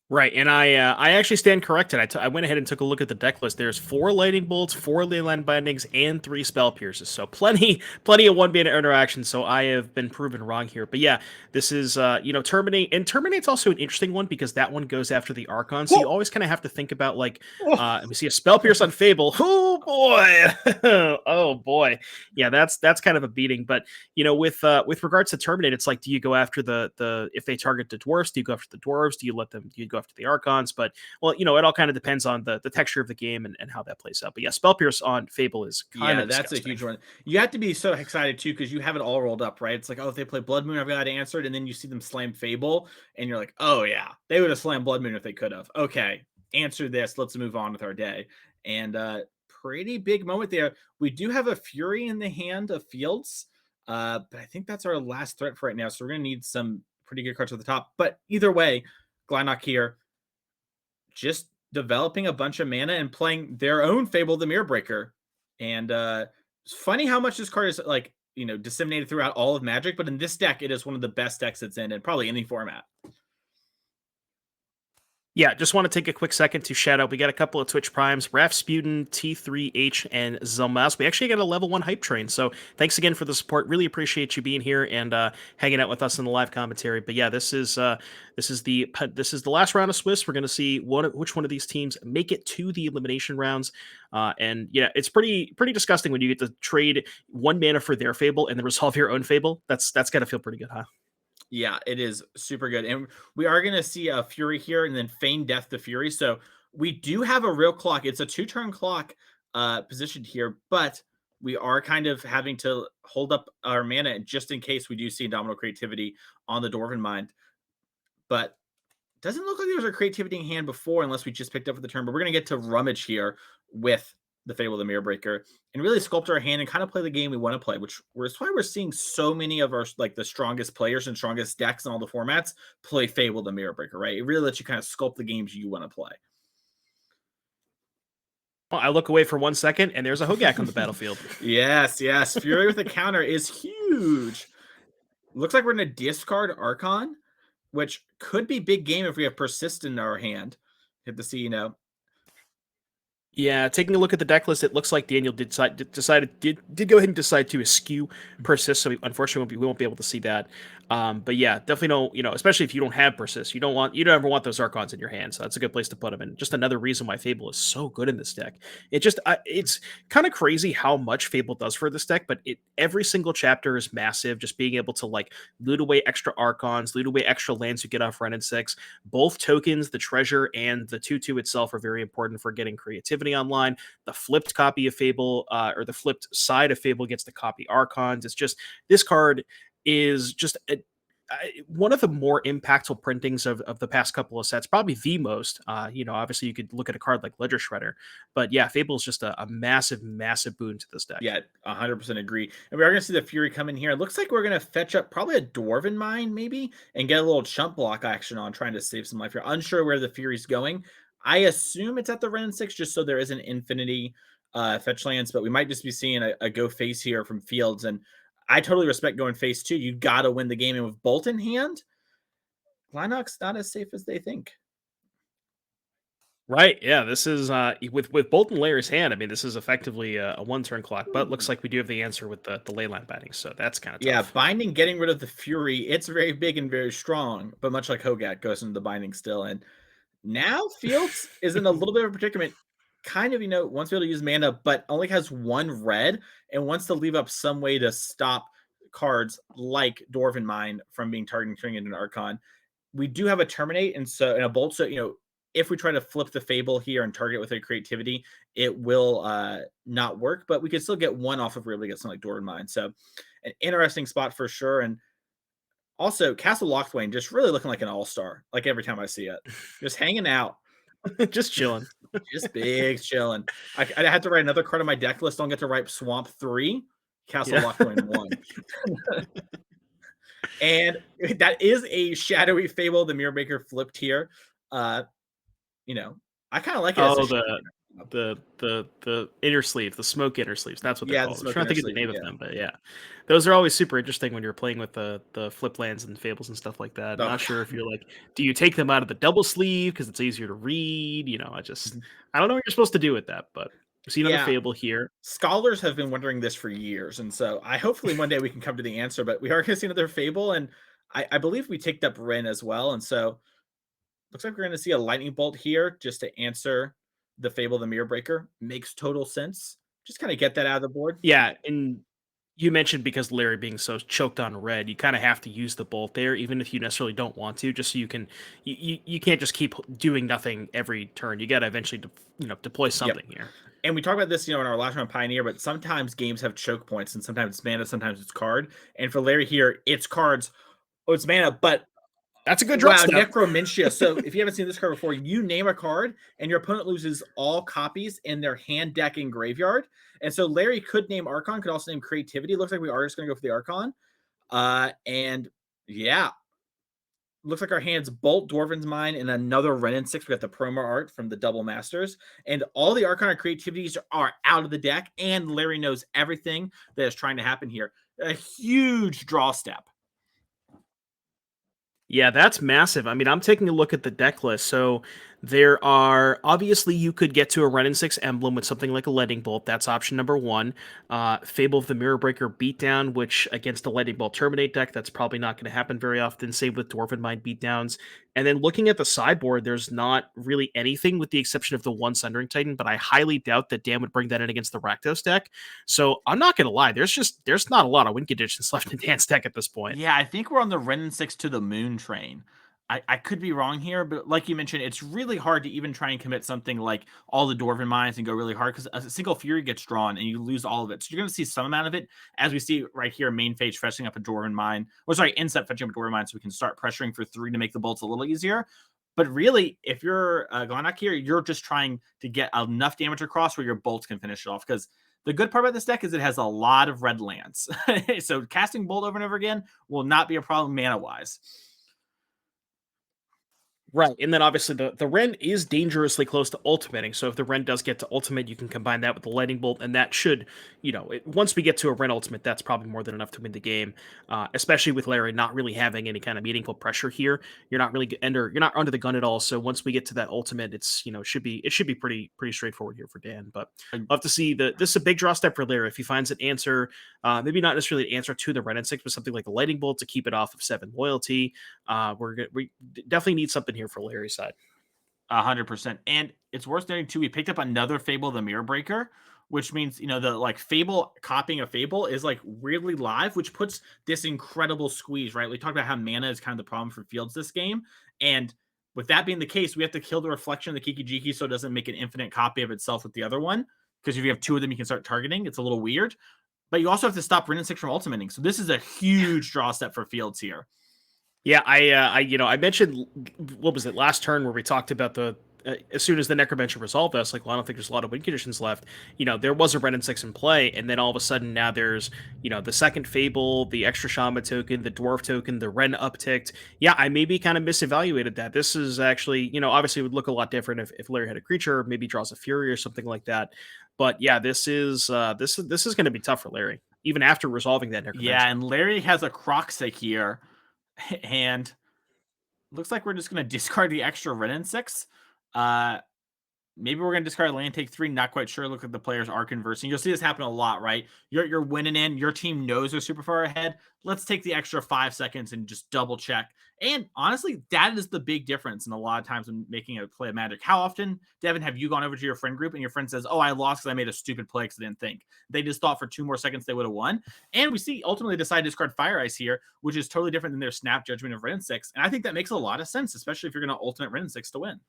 Right, and I actually stand corrected. I went ahead and took a look at the deck list. There's 4 Lightning Bolts, 4 Leyline Bindings, and 3 Spell Pierces. So plenty of one-mana interaction. So I have been proven wrong here. But yeah, this is Terminate, and Terminate's also an interesting one because that one goes after the Archon. So you always kind of have to think about we see a Spell Pierce on Fable. Oh boy, oh boy, yeah, that's kind of a beating. But with regards to Terminate, it's like, do you go after the if they target the dwarves? Do you go after the dwarves? Do you go after the Archons? But it all kind of depends on the texture of the game and how that plays out. But yeah, Spell Pierce on Fable is kind of that's disgusting. a huge one. You have to be so excited too because you have it all rolled up, right? It's like, oh, if they play Blood Moon, I've got to answer it, and then you see them slam Fable, and you're like, oh yeah, they would have slammed Blood Moon if they could have. Okay, answer this. Let's move on with our day. And pretty big moment there. We do have a Fury in the hand of Fields, but I think that's our last threat for right now. So we're gonna need some pretty good cards at the top. But either way, Glonek here, just developing a bunch of mana and playing their own Fable the Mirror Breaker. And it's funny how much this card is disseminated throughout all of Magic, but in this deck, it is one of the best decks it's in probably any format. Yeah, just want to take a quick second to shout out. We got a couple of Twitch Primes, Rasputin, T3H, and Zelmas. We actually got a level 1 hype train. So thanks again for the support. Really appreciate you being here and hanging out with us in the live commentary. But yeah, this is the last round of Swiss. We're going to see which one of these teams make it to the elimination rounds. And yeah, it's pretty disgusting when you get to trade 1 mana for their Fable and then resolve your own Fable. That's got to feel pretty good, huh? Yeah, it is super good. And we are going to see a Fury here and then Feign Death the Fury. So we do have a real clock. It's a 2-turn clock positioned here, but we are kind of having to hold up our mana just in case we do see Indomitable Creativity on the Dwarven Mind. But doesn't look like there was a creativity in hand before unless we just picked up for the turn. But we're going to get to rummage here with the Fable the Mirror Breaker and really sculpt our hand and kind of play the game we want to play, which is why we're seeing so many of our the strongest players and strongest decks in all the formats play Fable the Mirror Breaker, right? It really lets you kind of sculpt the games you want to play. Well, I look away for 1 second and there's a Hogak on the battlefield. Yes. Fury with a counter is huge. Looks like we're going to discard Archon, which could be big game if we have Persist in our hand. Hit the see, Yeah, taking a look at the deck list, it looks like Daniel did go ahead and decide to eschew Persist, so unfortunately we won't be able to see that. But yeah, definitely especially if you don't have Persist, you don't ever want those Archons in your hand, so that's a good place to put them. And just another reason why Fable is so good in this deck. It's kind of crazy how much Fable does for this deck, but every single chapter is massive. Just being able to loot away extra Archons, loot away extra lands you get off Ren and 6. Both tokens, the treasure and the 2/2 itself, are very important for getting creativity online. The flipped copy of Fable, or the flipped side of Fable, gets to copy Archons. It's just, this card is just one of the more impactful printings of the past couple of sets, probably the most. Obviously you could look at a card like Ledger Shredder, but yeah, Fable is just a massive boon to this deck. Yeah, 100% agree. And we are going to see the Fury come in here. It looks like we're going to fetch up probably a Dwarven Mine maybe and get a little chump block action on trying to save some life here. Unsure where the Fury's going. I assume it's at the Ren 6 just so there is an infinity fetch lands, but we might just be seeing a go face here from Fields. And I totally respect going face too. You got to win the game. And with Bolt in hand, Glynok's not as safe as they think. Right. Yeah. This is with Bolton Layer's hand. I mean, this is effectively a 1-turn clock, but looks like we do have the answer with the leyline binding. So that's kind of tough. Yeah, binding, getting rid of the Fury, it's very big and very strong, but much like Hogat goes into the binding still. And now Fields is in a little bit of a predicament. Kind of, wants to be able to use mana, but only has 1 red and wants to leave up some way to stop cards like Dwarven Mine from being targeting, turning into an Archon. We do have a Terminate and a Bolt. So, if we try to flip the Fable here and target with a creativity, it will not work, but we could still get 1 off if we're able to get something like Dwarven Mine. So an interesting spot for sure. And also Castle Lochthwain just really looking like an all-star, like every time I see it. Just hanging out. Just chilling. Just big chilling. I had to write another card on my deck list. Don't get to write Swamp 3, Castle Lochthwain 1. And that is a shadowy Fable, the Mirror Maker flipped here. I kind of like it. Oh, the inner sleeve, the smoke inner sleeves. That's what they're called. I'm trying to think of the name of them, but yeah, those are always super interesting when you're playing with the flip lands and fables and stuff like that. I'm not sure if you're like, do you take them out of the double sleeve because it's easier to read? I don't know what you're supposed to do with that, but we've seen another fable here. Scholars have been wondering this for years, and so hopefully one day we can come to the answer. But we are going to see another fable, and I believe we ticked up Ren as well, and so. Looks like we're going to see a lightning bolt here just to answer the Fable, the Mirror Breaker. Makes total sense. Just kind of get that out of the board. Yeah, and you mentioned because Larry being so choked on red, you kind of have to use the bolt there, even if you necessarily don't want to, just so you can. You can't just keep doing nothing every turn. You got to eventually, deploy something here. And we talked about this, in our last round Pioneer, but sometimes games have choke points, and sometimes it's mana, sometimes it's card. And for Larry here, it's cards. Oh, it's mana, but. That's a good draw. Wow, Necromentia. So if you haven't seen this card before, you name a card and your opponent loses all copies in their hand, deck, and graveyard. And so Larry could name Archon, could also name Creativity. Looks like we are just going to go for the Archon. And yeah, looks like our hands Bolt, Dwarven's Mine, and another Renin 6. We got the promo art from the Double Masters. And all the Archon and Creativities are out of the deck, and Larry knows everything that is trying to happen here. A huge draw step. Yeah, that's massive. I mean, I'm taking a look at the deck list. So there are, obviously, you could get to a Renin 6 emblem with something like a Lightning Bolt. That's option number 1. Fable of the Mirror Breaker Beatdown, which against a Lightning Bolt Terminate deck, that's probably not going to happen very often. Same with Dwarven Mine Beatdowns. And then looking at the sideboard, there's not really anything with the exception of the 1 Sundering Titan, but I highly doubt that Dan would bring that in against the Rakdos deck. So I'm not going to lie, there's not a lot of win conditions left in Dan's deck at this point. Yeah, I think we're on the Renin 6 to the moon train. I could be wrong here, but like you mentioned, it's really hard to even try and commit something like all the Dwarven Mines and go really hard because a single Fury gets drawn and you lose all of it. So you're going to see some amount of it, as we see right here, main phase fetching up a Dwarven Mine, inset fetching up a Dwarven Mine so we can start pressuring for 3 to make the bolts a little easier. But really, if you're Glonek here, you're just trying to get enough damage across where your bolts can finish it off, because the good part about this deck is it has a lot of red lands. So casting Bolt over and over again will not be a problem mana-wise. Right, and then obviously the Ren is dangerously close to ultimating, so if the Ren does get to ultimate, you can combine that with the Lightning Bolt, and that should, once we get to a Ren ultimate, that's probably more than enough to win the game, especially with Larry not really having any kind of meaningful pressure here. You're not under the gun at all, so once we get to that ultimate, it should be pretty straightforward here for Dan, but we'll have to see. This is a big draw step for Larry. If he finds an answer, maybe not necessarily an answer to the Ren and 6, but something like a Lightning Bolt to keep it off of 7 loyalty, we definitely need something here for Larry's side. 100%. And it's worth noting too, we picked up another Fable, the Mirror Breaker, which means, the Fable copying a Fable is weirdly live, which puts this incredible squeeze, right? We talked about how mana is kind of the problem for Fields this game. And with that being the case, we have to kill the reflection of the Kiki Jiki so it doesn't make an infinite copy of itself with the other one. Because if you have 2 of them, you can start targeting. It's a little weird. But you also have to stop Renin 6 from ultimating. So this is a huge draw step for Fields here. Yeah, I mentioned, what was it, last turn where we talked about the as soon as the Necromancer resolved, I was like, well, I don't think there's a lot of win conditions left. There was a Ren and 6 in play, and then all of a sudden now there's, the second Fable, the extra Shaman token, the Dwarf token, the Ren upticked. Yeah, I maybe kind of misevaluated that. This is actually, obviously it would look a lot different if Larry had a creature, maybe draws a Fury or something like that. But yeah, this is going to be tough for Larry, even after resolving that Necromancer. Yeah, and Larry has a Croxa here, and looks like we're just going to discard the extra Ren and 6. Maybe we're going to discard land, take 3. Not quite sure. Look at the players are conversing. You'll see this happen a lot, right? You're winning in. Your team knows they're super far ahead. Let's take the extra 5 seconds and just double check. And honestly, that is the big difference in a lot of times when making a play of Magic. How often, Devin, have you gone over to your friend group and your friend says, oh, I lost because I made a stupid play because I didn't think. They just thought for 2 more seconds they would have won. And we see ultimately decide to discard Fire Ice here, which is totally different than their snap judgment of Ren and 6. And I think that makes a lot of sense, especially if you're going to ultimate Ren and 6 to win.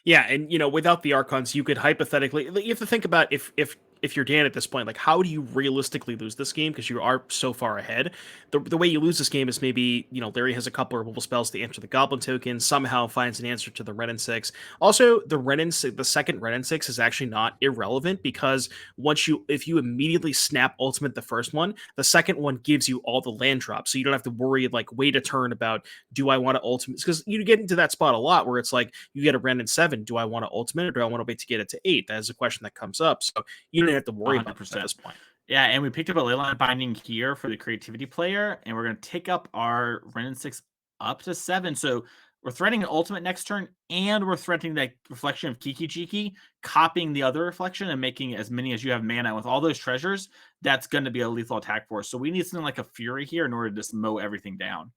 Yeah, and without the Archons, you could hypothetically, you have to think about if you're Dan at this point, like how do you realistically lose this game because you are so far ahead. The way you lose this game is maybe Larry has a couple of removal spells to answer the Goblin token, somehow finds an answer to the Ren and 6. Also, the second Ren and 6 is actually not irrelevant because if you immediately snap ultimate the first one, the second one gives you all the land drops, so you don't have to worry wait a turn about do I want to ultimate, because you get into that spot a lot where it's like you get a Ren and 7, do I want to ultimate or do I want to wait to get it to 8? That is a question that comes up, so you don't have to worry about that at this point. Yeah, and we picked up a Leyline Binding here for the creativity player, and we're going to take up our Ren and 6 up to 7. So we're threatening an ultimate next turn, and we're threatening that reflection of Kiki Jiki, copying the other reflection and making as many as you have mana. With all those treasures, that's going to be a lethal attack for us. So we need something like a Fury here in order to just mow everything down.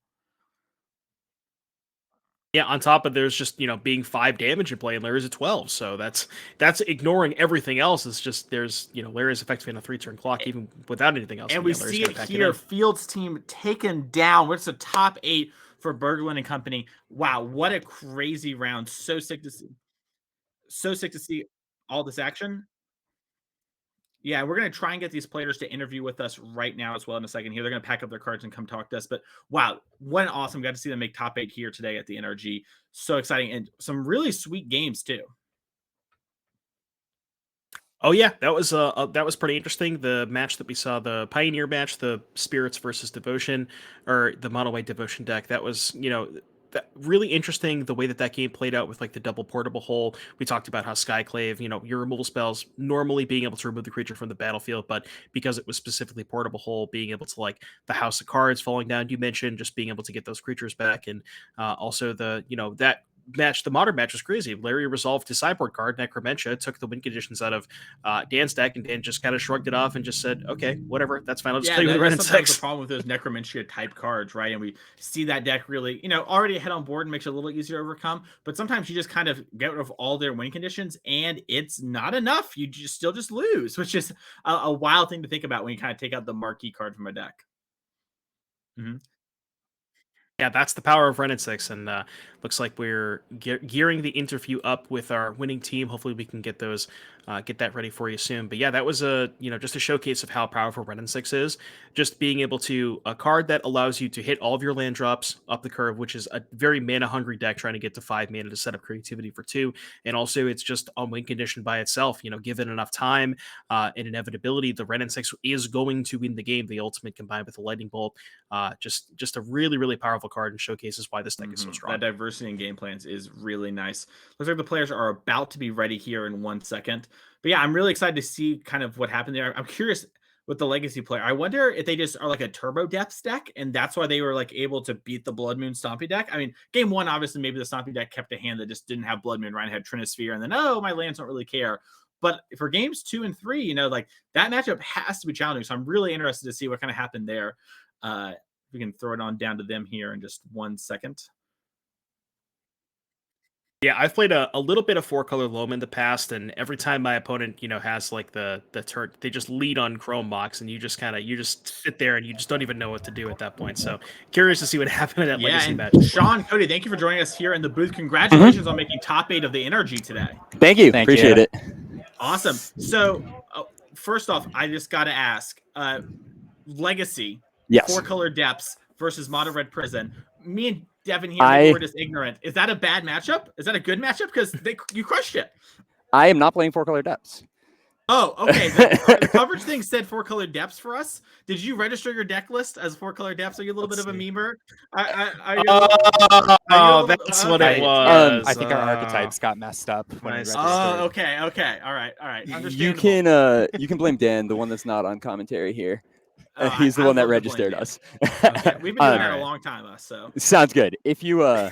Yeah, on top of there's just being 5 damage in play, and Larry's at 12, so that's ignoring everything else. It's just there's Larry's effectively on a 3-turn clock even without anything else. And we see it here, Fields' team taken down. What's the top 8 for Berglund and company? Wow, what a crazy round! So sick to see. So sick to see all this action. Yeah, we're going to try and get these players to interview with us right now as well in a second here. They're going to pack up their cards and come talk to us. But wow, what an awesome. Got to see them make top 8 here today at the NRG. So exciting. And some really sweet games too. Oh yeah, that was pretty interesting. The match that we saw, the Pioneer match, the Spirits versus Devotion, or the Mono White Devotion deck, that was, really interesting the way that game played out with the double portable hole. We talked about how Skyclave, your removal spells normally being able to remove the creature from the battlefield, but because it was specifically portable hole, being able to the House of Cards falling down, you mentioned just being able to get those creatures back, and also the that match, the modern match was crazy. Larry resolved his sideboard card, Necromantia, took the win conditions out of Dan's deck, and Dan just kind of shrugged it off and just said, okay, whatever, that's fine. I'll just play with the Ren and 6. The problem with those Necromantia type cards, right? And we see that deck really, already ahead on board and makes it a little easier to overcome. But sometimes you just kind of get rid of all their win conditions and it's not enough. You still just lose, which is a wild thing to think about when you kind of take out the marquee card from a deck. Mm-hmm. Yeah, that's the power of Ren and 6, and looks like we're gearing the interview up with our winning team. Hopefully, we can get those, get that ready for you soon. But yeah, that was just a showcase of how powerful Ren and 6 is. Just being able to a card that allows you to hit all of your land drops up the curve, which is a very mana hungry deck trying to get to 5 mana to set up creativity for 2, and also it's just on win condition by itself. Given enough time and inevitability, the Ren and 6 is going to win the game. The ultimate combined with the lightning bolt, just a really, really powerful card, and showcases why this deck is so strong. That diversity in game plans is really nice. Looks like the players are about to be ready here in 1 second. But yeah, I'm really excited to see kind of what happened there. I'm curious with the legacy player. I wonder if they just are like a turbo depths deck, and that's why they were able to beat the Blood Moon Stompy deck. I mean, game 1, obviously, maybe the Stompy deck kept a hand that just didn't have Blood Moon. Ryan had Trinisphere, and then, oh, my lands don't really care. But for games 2 and 3, that matchup has to be challenging. So I'm really interested to see what kind of happened there. We can throw it on down to them here in just 1 second. Yeah, I've played a little bit of 4-color Loam in the past, and every time my opponent, has the turn, they just lead on Chrome Mox, and you just sit there and you just don't even know what to do at that point. So curious to see what happened at that legacy match. Sean, Cody, thank you for joining us here in the booth. Congratulations on making top 8 of the NRG today. Thank you. Appreciate it. Awesome. So first off, I just got to ask, Legacy, yes, 4-color depths versus Mono Red Prison. Me and Devin here. Maybe we're just ignorant. Is that a bad matchup? Is that a good matchup? Because you crushed it. I am not playing 4-color depths. Oh, okay. The coverage thing said 4-color depths for us. Did you register your deck list as 4-color depths? Are you a little bit of a memer? That's what it was. I think our archetypes got messed up when we registered. Oh, okay. All right. You can blame Dan, the one that's not on commentary here. He's the I one that love to registered blame us. Okay. We've been doing that a long time, so. Sounds good. If you're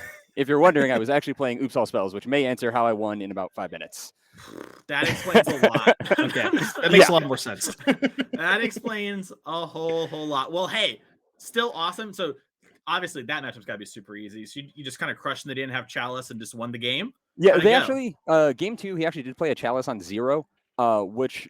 wondering, I was actually playing Oops All Spells, which may answer how I won in about 5 minutes. That explains a lot. Okay, that makes a lot more sense. That explains a whole lot. Well, hey, still awesome. So obviously that matchup's got to be super easy. So you just kind of crushed and they didn't have Chalice and just won the game. Yeah, How'd it they go? actually game 2 he actually did play a Chalice on 0, which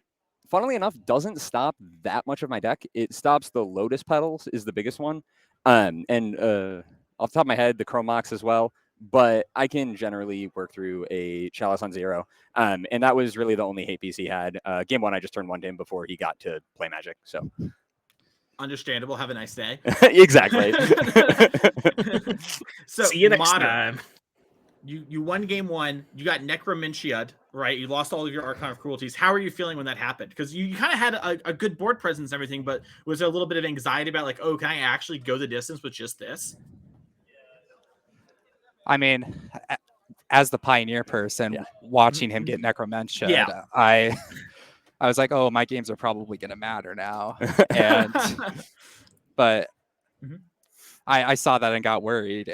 funnily enough doesn't stop that much of my deck. It stops the Lotus Petals is the biggest one, and off the top of my head the Chromox as well. But I can generally work through a Chalice on 0. And that was really the only hate piece he had. Game 1, I just turned 1 to him before he got to play Magic. So Understandable. Have a nice day. Exactly. So see you next Modern, time. You won game 1. You got Necromancia'd, right? You lost all of your Archon of Cruelties. How are you feeling when that happened? Because you kind of had a good board presence and everything, but was there a little bit of anxiety about like, oh, can I actually go the distance with just this? I mean, as the Pioneer person, watching him get Necromancia, I was like, oh, my games are probably going to matter now. And but I saw that and got worried.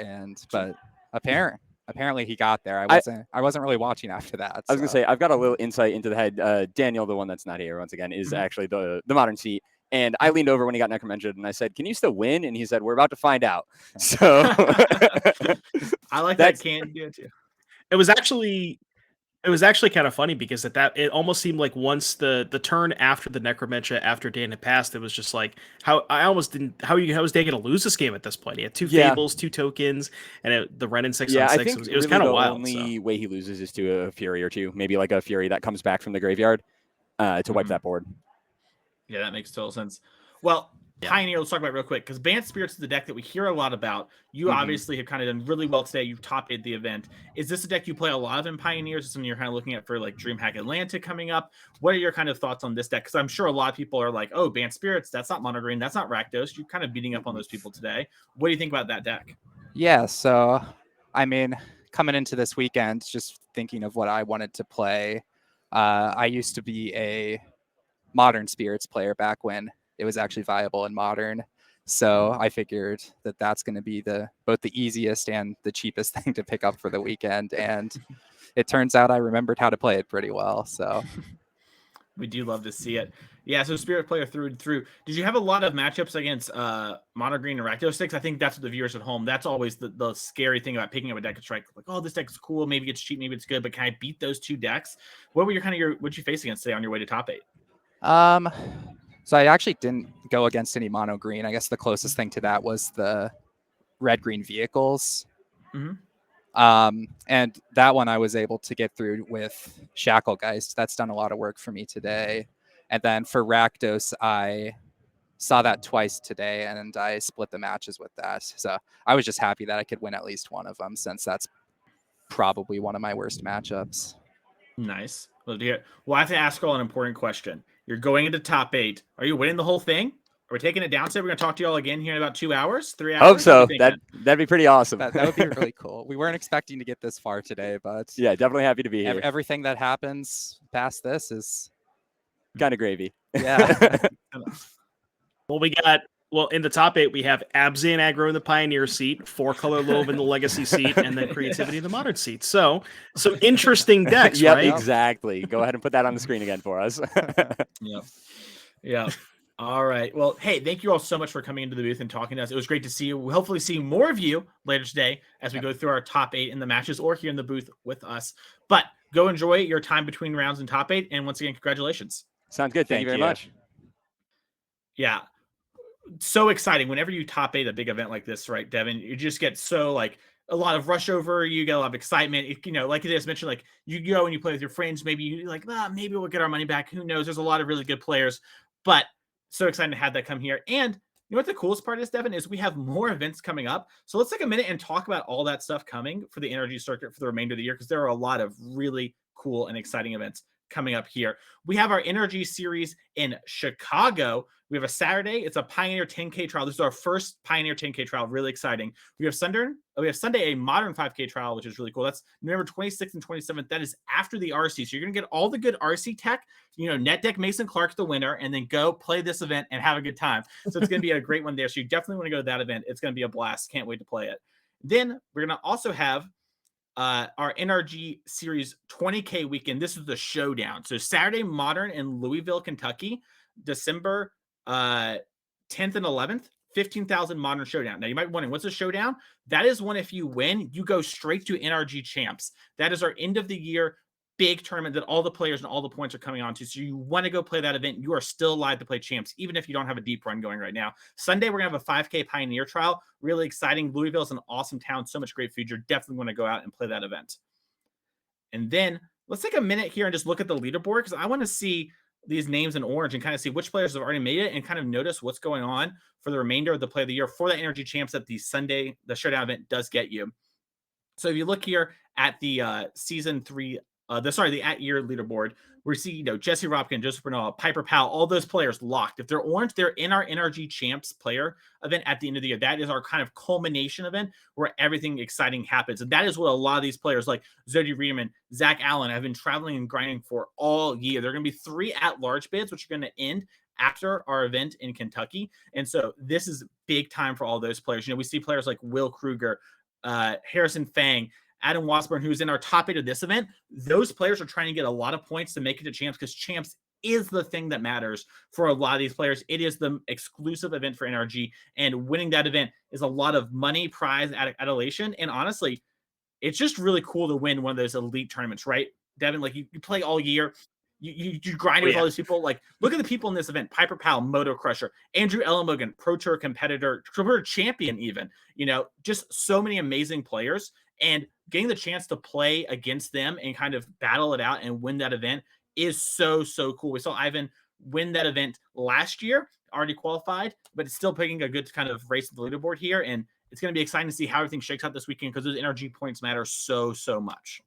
But apparently he got there. I wasn't really watching after that. I was gonna say I've got a little insight into the head. Daniel, the one that's not here once again, is actually the modern seat. And I leaned over when he got Necromancia and I said, "Can you still win?" And he said, "We're about to find out." So I like that Cain do it too. It was actually kind of funny because it almost seemed like once the turn after the Necromancia after Dan had passed, it was just like how was Dan going to lose this game at this point? He had 2 Fables, 2 tokens, and the Renin 6 on 6. I think it was kind of wild. The only way he loses is to a Fury or 2, maybe like a Fury that comes back from the graveyard to wipe that board. Yeah, that makes total sense. Well, Pioneer, let's talk about it real quick because Bant Spirits is the deck that we hear a lot about. You obviously have kind of done really well today. You've top 8 the event. Is this a deck you play a lot of in Pioneers? Is something you're kind of looking at for like DreamHack Atlanta coming up? What are your kind of thoughts on this deck? Because I'm sure a lot of people are like, oh, Bant Spirits, that's not Mono Green, that's not Rakdos. You're kind of beating up on those people today. What do you think about that deck? Yeah, so I mean, coming into this weekend, just thinking of what I wanted to play. I used to be a Modern Spirits player back when it was actually viable in Modern. So I figured that that's going to be both the easiest and the cheapest thing to pick up for the weekend. And it turns out I remembered how to play it pretty well. So we do love to see it. Yeah, so Spirit player through and through. Did you have a lot of matchups against Mono Green and Rakdos 6? I think that's what the viewers at home, that's always the scary thing about picking up a deck. It's like, oh, this deck's cool. Maybe it's cheap, maybe it's good, but can I beat those 2 decks? What were what'd you face against today on your way to top 8? So I actually didn't go against any Mono Green. I guess the closest thing to that was the Red Green vehicles. And that one I was able to get through with Shacklegeist. That's done a lot of work for me today. And then for Rakdos, I saw that twice today and I split the matches with that. So I was just happy that I could win at least one of them since that's probably one of my worst matchups. Nice. Well, I have to ask all an important question. You're going into top 8. Are you winning the whole thing? Are we taking it down today? We're going to talk to you all again here in about 2 hours, 3 hours? Hope so. That'd be pretty awesome. That would be really cool. We weren't expecting to get this far today, but yeah, definitely happy to be here. Everything that happens past this is kind of gravy. Yeah. Well, in the top 8, we have Abzan aggro in the Pioneer seat, 4-color Lobe in the Legacy seat, and then Creativity in the Modern seat. So some interesting decks, right? Exactly. Go ahead and put that on the screen again for us. Yeah. All right. Well, hey, thank you all so much for coming into the booth and talking to us. It was great to see you. We'll hopefully see more of you later today as we go through our top 8 in the matches or here in the booth with us. But go enjoy your time between rounds in top 8. And once again, congratulations. Sounds good. Thank you very much. Yeah. So exciting whenever you top 8 a big event like this, right, Devin? You just get so like a lot of rush over, you get a lot of excitement. Like you just mentioned, like you go and you play with your friends, maybe you like, maybe we'll get our money back. Who knows? There's a lot of really good players, but so excited to have that come here. And know what the coolest part is, Devin, is we have more events coming up. So let's take a minute and talk about all that stuff coming for the NRG circuit for the remainder of the year, because there are a lot of really cool and exciting events coming up here. We have our NRG series in Chicago. We have a Saturday. It's a Pioneer 10K trial. This is our first Pioneer 10K trial. Really exciting. We have Sunday, a modern 5K trial, which is really cool. That's November 26th and 27th. That is after the RC. So you're going to get all the good RC tech. Net deck Mason Clark, the winner, and then go play this event and have a good time. So it's going to be a great one there. So you definitely want to go to that event. It's going to be a blast. Can't wait to play it. Then we're going to also have our NRG Series 20K weekend. This is the showdown. So Saturday, modern in Louisville, Kentucky, December 10th and 11th, 15,000 modern showdown. Now you might be wondering, what's a showdown? That is one, if you win, you go straight to NRG champs. That is our end of the year big tournament that all the players and all the points are coming on to. So you want to go play that event. You are still alive to play champs, even if you don't have a deep run going right now. Sunday, we're going to have a 5K Pioneer trial. Really exciting. Louisville is an awesome town. So much great food. You're definitely going to go out and play that event. And then let's take a minute here and just look at the leaderboard, because I want to see these names in orange and kind of see which players have already made it and kind of notice what's going on for the remainder of the play of the year for the NRG champs that the Sunday, the showdown event does get you. So if you look here at the season 3, the at-year leaderboard, we see, Jesse Robkin, Joseph Bernal, Piper Powell, all those players locked. If they're orange, they're in our NRG Champs player event at the end of the year. That is our kind of culmination event where everything exciting happens. And that is what a lot of these players like Zodi Riederman, Zach Allen have been traveling and grinding for all year. There are going to be 3 at-large bids, which are going to end after our event in Kentucky. And so this is big time for all those players. We see players like Will Kruger, Harrison Fang, Adam Wasburn, who's in our top 8 of this event. Those players are trying to get a lot of points to make it to champs, because champs is the thing that matters for a lot of these players. It is the exclusive event for NRG, and winning that event is a lot of money, prize, adulation. And honestly, it's just really cool to win one of those elite tournaments, right, Devin? Like you play all year. You grind with all these people. Like, look at the people in this event: Piper Powell, Moto Crusher, Andrew Ellenbogen, Pro Tour competitor, Tour champion, even. Just so many amazing players, and getting the chance to play against them and kind of battle it out and win that event is so cool. We saw Ivan win that event last year, already qualified, but it's still picking a good kind of race at the leaderboard here, and it's going to be exciting to see how everything shakes out this weekend, because those NRG points matter so much.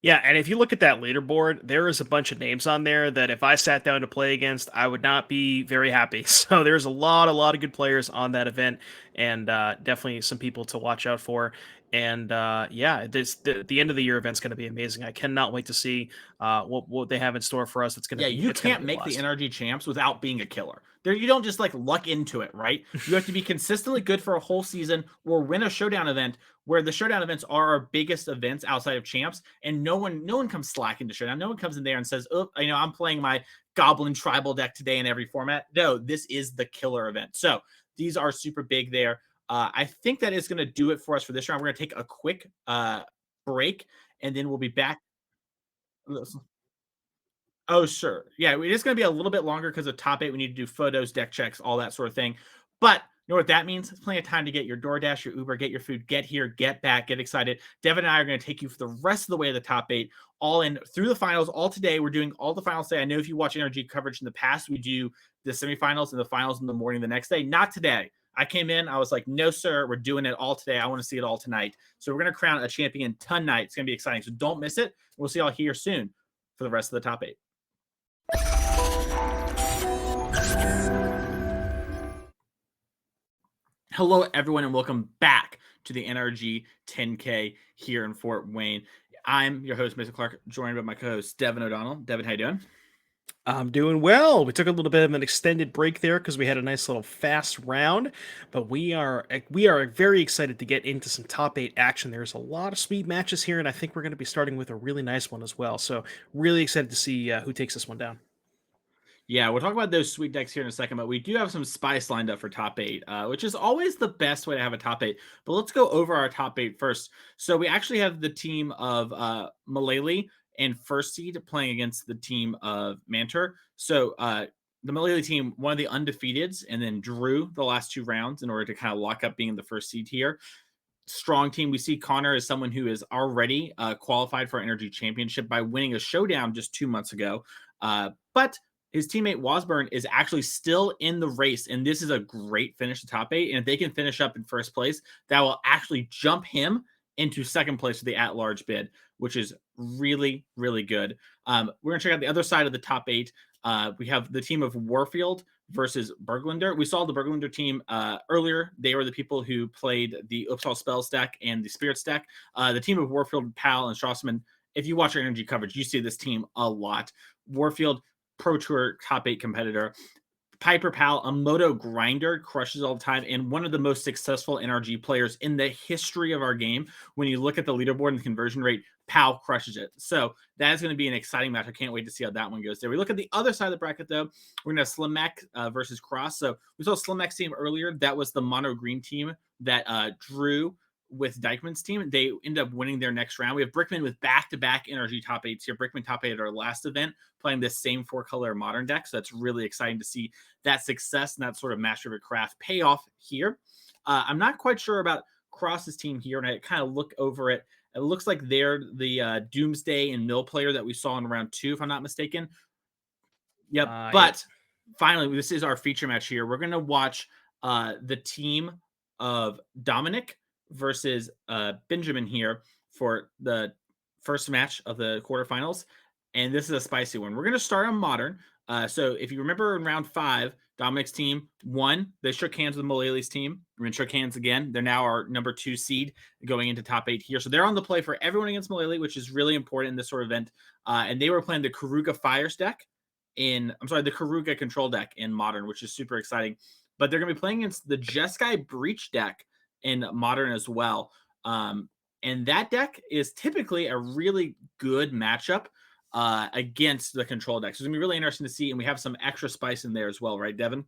Yeah, and if you look at that leaderboard, there is a bunch of names on there that if I sat down to play against, I would not be very happy. So there's a lot of good players on that event, and definitely some people to watch out for. And the end of the year event's going to be amazing. I cannot wait to see what they have in store for us. It's going to be. You can't make the NRG champs without being a killer. You don't just like luck into it, right? You have to be consistently good for a whole season or win a showdown event, where the showdown events are our biggest events outside of champs, and no one comes slacking to showdown. No one comes in there and says, "Oh, I'm playing my Goblin tribal deck today in every format." No, this is the killer event. So these are super big there. I think that is going to do it for us for this round. We're going to take a quick break, and then we'll be back. Oh, sure. Yeah, it is going to be a little bit longer because of top 8. We need to do photos, deck checks, all that sort of thing. But you know what that means? It's plenty of time to get your DoorDash, your Uber, get your food, get here, get back, get excited. Devin and I are going to take you for the rest of the way to the top 8, all in through the finals. All today, we're doing all the finals today. I know if you watch NRG coverage in the past, we do the semifinals and the finals in the morning the next day. Not today. I came in, I was like, no, sir, we're doing it all today. I want to see it all tonight. So we're going to crown a champion tonight. It's going to be exciting. So don't miss it. We'll see y'all here soon for the rest of the top 8. Hello, everyone, and welcome back to the NRG 10K here in Fort Wayne. I'm your host, Mason Clark, joined by my co-host, Devin O'Donnell. Devin, how you doing? I'm doing well. We took a little bit of an extended break there because we had a nice little fast round, but we are very excited to get into some top 8 action. There's a lot of sweet matches here, and I think we're going to be starting with a really nice one as well. So really excited to see who takes this one down. Yeah, we'll talk about those sweet decks here in a second, but we do have some spice lined up for top 8, which is always the best way to have a top 8. But let's go over our top 8 first. So we actually have the team of Malele and first seed playing against the team of Manter. So the Malele team, one of the undefeateds, and then drew the last 2 rounds in order to kind of lock up being the first seed here. Strong team. We see Connor as someone who is already qualified for NRG Championship by winning a showdown just 2 months ago. But his teammate Wasburn is actually still in the race, and this is a great finish to top 8. And if they can finish up in first place, that will actually jump him into second place for the at-large bid, which is really, really good. We're going to check out the other side of the top 8. We have the team of Warfield versus Berglunder. We saw the Berglunder team earlier. They were the people who played the Uppsala Spells deck and the Spirits deck. The team of Warfield, Pal, and Strasserman, if you watch our energy coverage, you see this team a lot. Warfield, Pro Tour top 8 competitor. Piper Pal, a moto grinder, crushes all the time, and one of the most successful NRG players in the history of our game. When you look at the leaderboard and the conversion rate, Pal crushes it. So that is going to be an exciting match. I can't wait to see how that one goes there. We look at the other side of the bracket, though. We're going to have Slim Mac versus Kraus. So we saw Slim Mac's team earlier. That was the mono green team that drew with Dykman's team. They end up winning their next round. We have Brickman with back-to-back NRG top 8s here. Brickman top 8 at our last event, playing this same 4-color modern deck. So that's really exciting to see that success and that sort of master of a craft pay off here. I'm not quite sure about Cross's team here, and I kind of look over it. It looks like they're the Doomsday and Mill player that we saw in round 2, if I'm not mistaken. Yep. But finally, this is our feature match here. We're going to watch the team of Dominic versus Benjamin here for the first match of the quarterfinals. And this is a spicy one. We're going to start on Modern. So if you remember in round 5, Dominic's team won. They shook hands with Mullely's team. We're going to shook hands again. They're now our number 2 seed going into top 8 here. So they're on the play for everyone against Mullely, which is really important in this sort of event. And they were playing the Karuga Fires deck the Karuga Control deck in Modern, which is super exciting. But they're going to be playing against the Jeskai Breach deck in Modern as well. And that deck is typically a really good matchup against the control deck. So it's going to be really interesting to see. And we have some extra spice in there as well, right, Devin?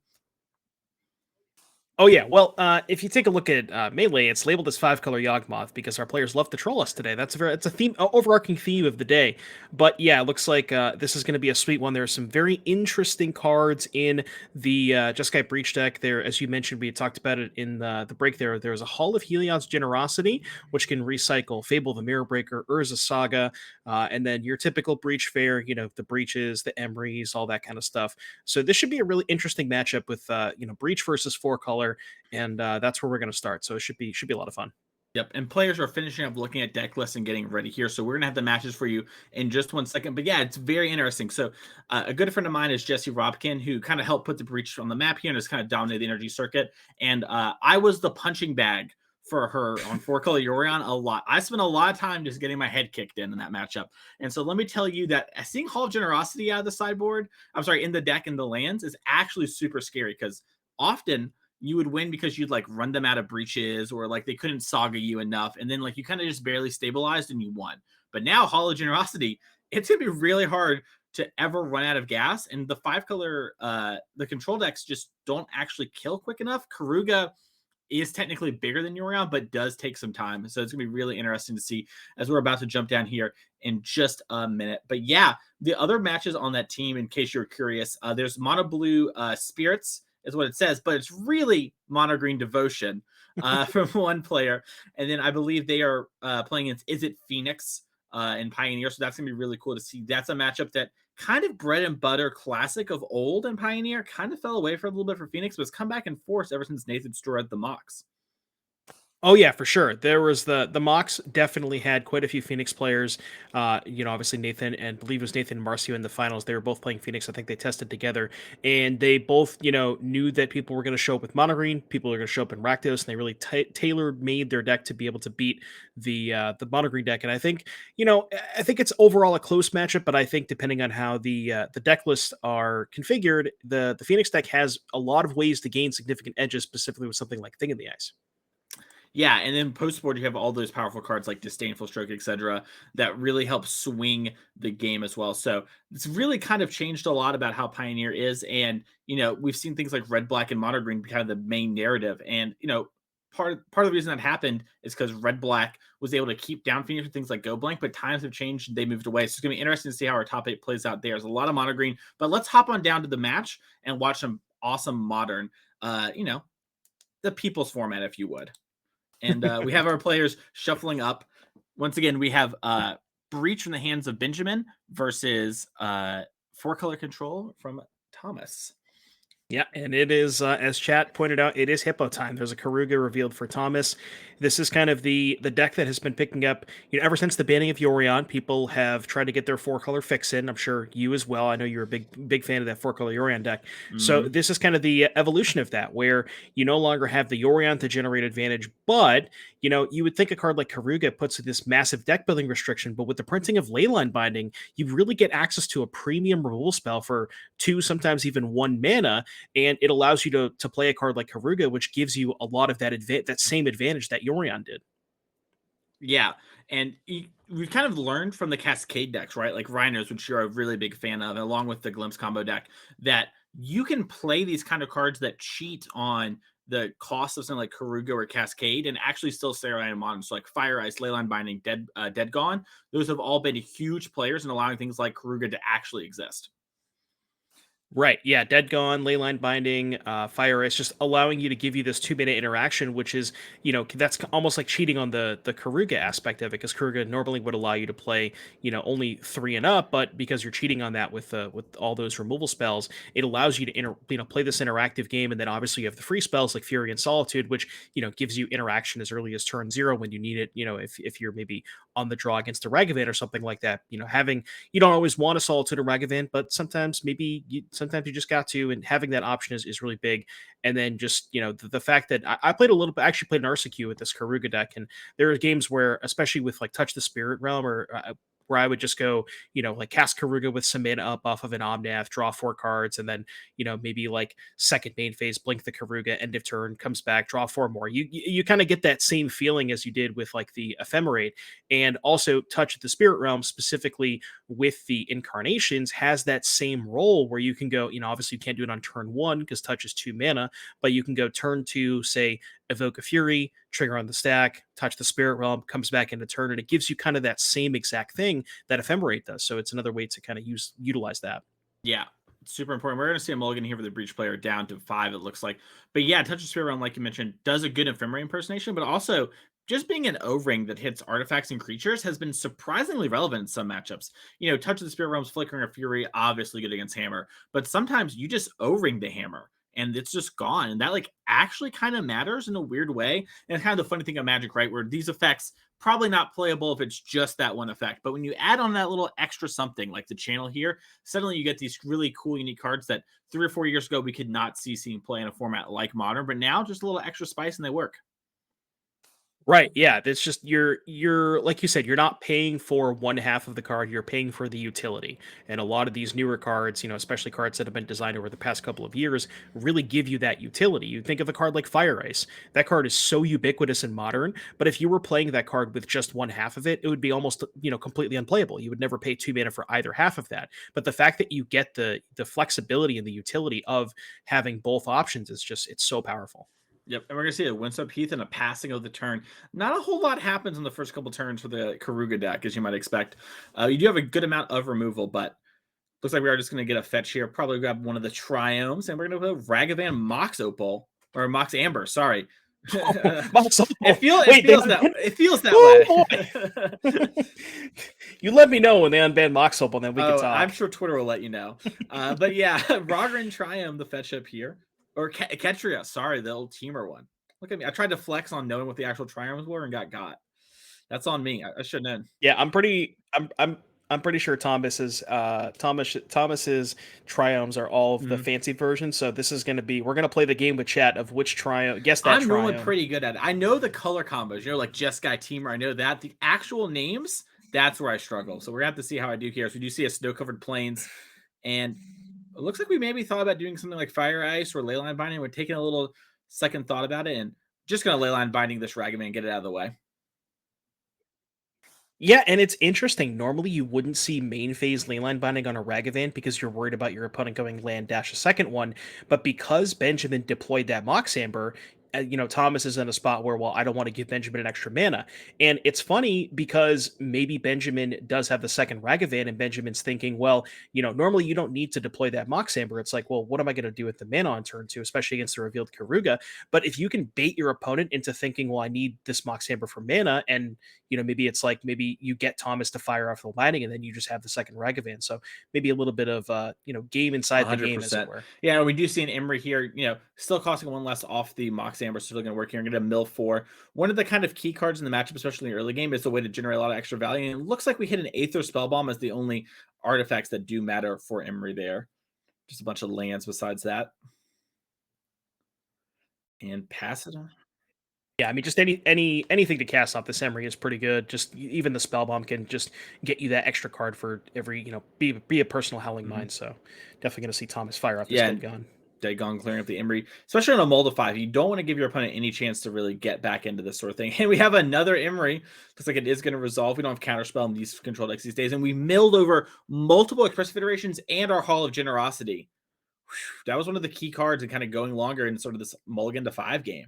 Oh, yeah. Well, if you take a look at Melee, it's labeled as 5-color Yawgmoth because our players love to troll us today. It's a theme, overarching theme of the day. But yeah, it looks like this is going to be a sweet one. There are some very interesting cards in the Jeskai Breach deck. There, as you mentioned, we had talked about it in the break there. There's a Hall of Helion's Generosity, which can recycle Fable the Mirror Breaker, Urza Saga, and then your typical Breach fare, the Breaches, the Emeries, all that kind of stuff. So this should be a really interesting matchup with, Breach versus 4-color. And that's where we're going to start. So it should be a lot of fun. Yep. And players are finishing up looking at deck lists and getting ready here. So we're going to have the matches for you in just 1 second. But yeah, it's very interesting. So a good friend of mine is Jesse Robkin, who kind of helped put the Breach on the map here and has kind of dominated the energy circuit. And I was the punching bag for her on 4-color Yorion a lot. I spent a lot of time just getting my head kicked in that matchup. And so let me tell you that seeing Hall of Generosity out of the sideboard, in the deck and the lands is actually super scary because often you would win because you'd run them out of breaches or they couldn't saga you enough. And then you kind of just barely stabilized and you won. But now Hall of Generosity, it's going to be really hard to ever run out of gas. And the 5-color, the control decks just don't actually kill quick enough. Karuga is technically bigger than Yorion, but does take some time. So it's going to be really interesting to see as we're about to jump down here in just a minute. But yeah, the other matches on that team, in case you're curious, there's Mono Blue Spirits, is what it says, but it's really Mono Green Devotion from one player. And then I believe they are playing against Izzet Phoenix in Pioneer. So that's going to be really cool to see. That's a matchup that kind of bread and butter classic of old in Pioneer kind of fell away for a little bit for Phoenix, but it's come back in force ever since Nathan destroyed the Mox. Oh yeah, for sure. There was the Mox definitely had quite a few Phoenix players. Obviously Nathan and I believe it was Nathan and Marcio in the finals. They were both playing Phoenix. I think they tested together, and they both knew that people were going to show up with Mono Green. People are going to show up in Rakdos, and they really tailor made their deck to be able to beat the Mono Green deck. And I think it's overall a close matchup, but I think depending on how the deck lists are configured, the Phoenix deck has a lot of ways to gain significant edges, specifically with something like Thing in the Ice. Yeah, and then post-board, you have all those powerful cards like Disdainful Stroke, etc., that really help swing the game as well. So it's really kind of changed a lot about how Pioneer is. And, we've seen things like Red, Black, and Mono Green be kind of the main narrative. And, part of the reason that happened is because Red, Black was able to keep down Phoenix with things like Go Blank, but times have changed and they moved away. So it's going to be interesting to see how our top 8 plays out there. There's a lot of Mono Green, but let's hop on down to the match and watch some awesome Modern, the people's format, if you would. And we have our players shuffling up. Once again, we have Breach from the hands of Benjamin versus 4-color Control from Thomas. Yeah, and it is, as chat pointed out, it is Hippo time. There's a Karuga revealed for Thomas. This is kind of the deck that has been picking up, ever since the banning of Yorion. People have tried to get their 4-color fix in. I'm sure you as well. I know you're a big fan of that 4-color Yorion deck. So this is kind of the evolution of that, where you no longer have the Yorion to generate advantage, but you would think a card like Karuga puts this massive deck building restriction, but with the printing of Leyline Binding, you really get access to a premium removal spell for 2, sometimes even 1 mana, and it allows you to play a card like Karuga, which gives you a lot of that same advantage that Yorion did. Yeah, and we've kind of learned from the Cascade decks, right? Like Rhinos, which you're a really big fan of, along with the Glimpse combo deck, that you can play these kind of cards that cheat on the cost of something like Karuga or Cascade and actually still stay around in modern. So like Fire Ice, Leyline Binding, Dead Gone, those have all been huge players in allowing things like Karuga to actually exist. Right. Yeah. Dead Gone, Leyline Binding, Fire Ice, just allowing you to give you this 2-mana interaction, which is, that's almost like cheating on the Karuga aspect of it, because Karuga normally would allow you to play, only 3 and up, but because you're cheating on that with all those removal spells, it allows you to play this interactive game. And then obviously you have the free spells like Fury and Solitude, which, gives you interaction as early as turn 0 when you need it. If you're maybe on the draw against a Ragavan or something like that, you don't always want a Solitude or Ragavan, but sometimes sometimes you just got to, and having that option is really big. And then just, the fact that I played actually played an RCQ with this Karuga deck, and there are games where, especially with like Touch the Spirit Realm, or where I would just go, like cast Karuga with some mana up off of an Omnath, draw 4 cards, and then, maybe like second main phase, blink the Karuga, end of turn, comes back, draw 4 more. You kind of get that same feeling as you did with like the Ephemerate, and also Touch the Spirit Realm, specifically with the Incarnations, has that same role where you can go, obviously you can't do it on turn 1 because Touch is 2 mana, but you can go turn 2, say, Evoke a Fury, trigger on the stack, Touch the Spirit Realm, comes back into turn, and it gives you kind of that same exact thing that Ephemerate does. So it's another way to kind of utilize that. Yeah, super important. We're going to see a mulligan here for the Breach player down to 5, it looks like. But yeah, Touch the Spirit Realm, like you mentioned, does a good Ephemerate impersonation, but also just being an O-ring that hits artifacts and creatures has been surprisingly relevant in some matchups. Touch of the Spirit Realm's Flickering of Fury, obviously good against Hammer, but sometimes you just O-ring the Hammer and it's just gone. And that actually kind of matters in a weird way. And it's kind of the funny thing of Magic, right? Where these effects probably not playable if it's just that one effect. But when you add on that little extra something like the channel here, suddenly you get these really cool, unique cards that 3 or 4 years ago we could not see seeing play in a format like Modern, but now just a little extra spice and they work. Right. Yeah. That's just you're like you said, you're not paying for one half of the card, you're paying for the utility. And a lot of these newer cards, especially cards that have been designed over the past couple of years, really give you that utility. You think of a card like Fire Ice. That card is so ubiquitous in Modern, but if you were playing that card with just one half of it, it would be almost, completely unplayable. You would never pay 2 mana for either half of that. But the fact that you get the flexibility and the utility of having both options is just, it's so powerful. Yep, and we're gonna see a Windswept Heath and a passing of the turn. Not a whole lot happens in the first couple turns for the Karuga deck, as you might expect. You do have a good amount of removal, but looks like we are just gonna get a fetch here. Probably grab one of the Triomes, and we're gonna put Ragavan Mox Opal or Mox Amber. Sorry, Mox Opal. It feels that way. You let me know when they unban Mox Opal, and then we can talk. I'm sure Twitter will let you know. But yeah, Ragavan Triome, the fetch up here. Or Ketria, sorry, the old teamer one. Look at me. I tried to flex on knowing what the actual Triomes were and got. That's on me. I shouldn't have. Yeah, I'm pretty sure Thomas's Triomes are all of the fancy versions. So this is gonna be, we're gonna play the game with chat of which Triome. Guess that. I'm normally pretty good at it. I know the color combos, like Jeskai Teamer. I know that. The actual names, that's where I struggle. So we're gonna have to see how I do here. So we do see a snow-covered plains, and it looks like we maybe thought about doing something like Fire Ice or Leyline Binding. We're taking a little second thought about it and just going to Leyline Binding this Ragavan and get it out of the way. Yeah, and it's interesting. Normally, you wouldn't see main phase Leyline Binding on a Ragavan because you're worried about your opponent going land dash a second one. But because Benjamin deployed that Mox Amber, Thomas is in a spot where, well, I don't want to give Benjamin an extra mana. And it's funny because maybe Benjamin does have the second Ragavan, and Benjamin's thinking, well, normally you don't need to deploy that Mox Amber. It's like, well, what am I going to do with the mana on turn 2, especially against the revealed Karuga? But if you can bait your opponent into thinking, well, I need this Mox Amber for mana, and maybe it's like maybe you get Thomas to fire off the landing, and then you just have the second Ragavan. So maybe a little bit of game inside the game, as it were. Yeah, we do see an Emery here, still costing 1 less off the Mox Amber, still going to work here. I'm going to mill 4. One of the kind of key cards in the matchup, especially in the early game, is the way to generate a lot of extra value. And it looks like we hit an Aether Spellbomb as the only artifacts that do matter for Emery there. Just a bunch of lands besides that. And pass it on. Yeah, I mean, just anything to cast off this Emery is pretty good. Just even the Spellbomb can just get you that extra card for every, be a personal Howling Mind. So definitely going to see Thomas fire off this Dead Gone. Dead Gone clearing up the Emery, especially on a mold of 5. You don't want to give your opponent any chance to really get back into this sort of thing. And we have another Emery. Looks like it is going to resolve. We don't have Counterspell in these control decks these days. And we milled over multiple Express Federations and our Hall of Generosity. Whew, that was one of the key cards and kind of going longer in sort of this mulligan to 5 game.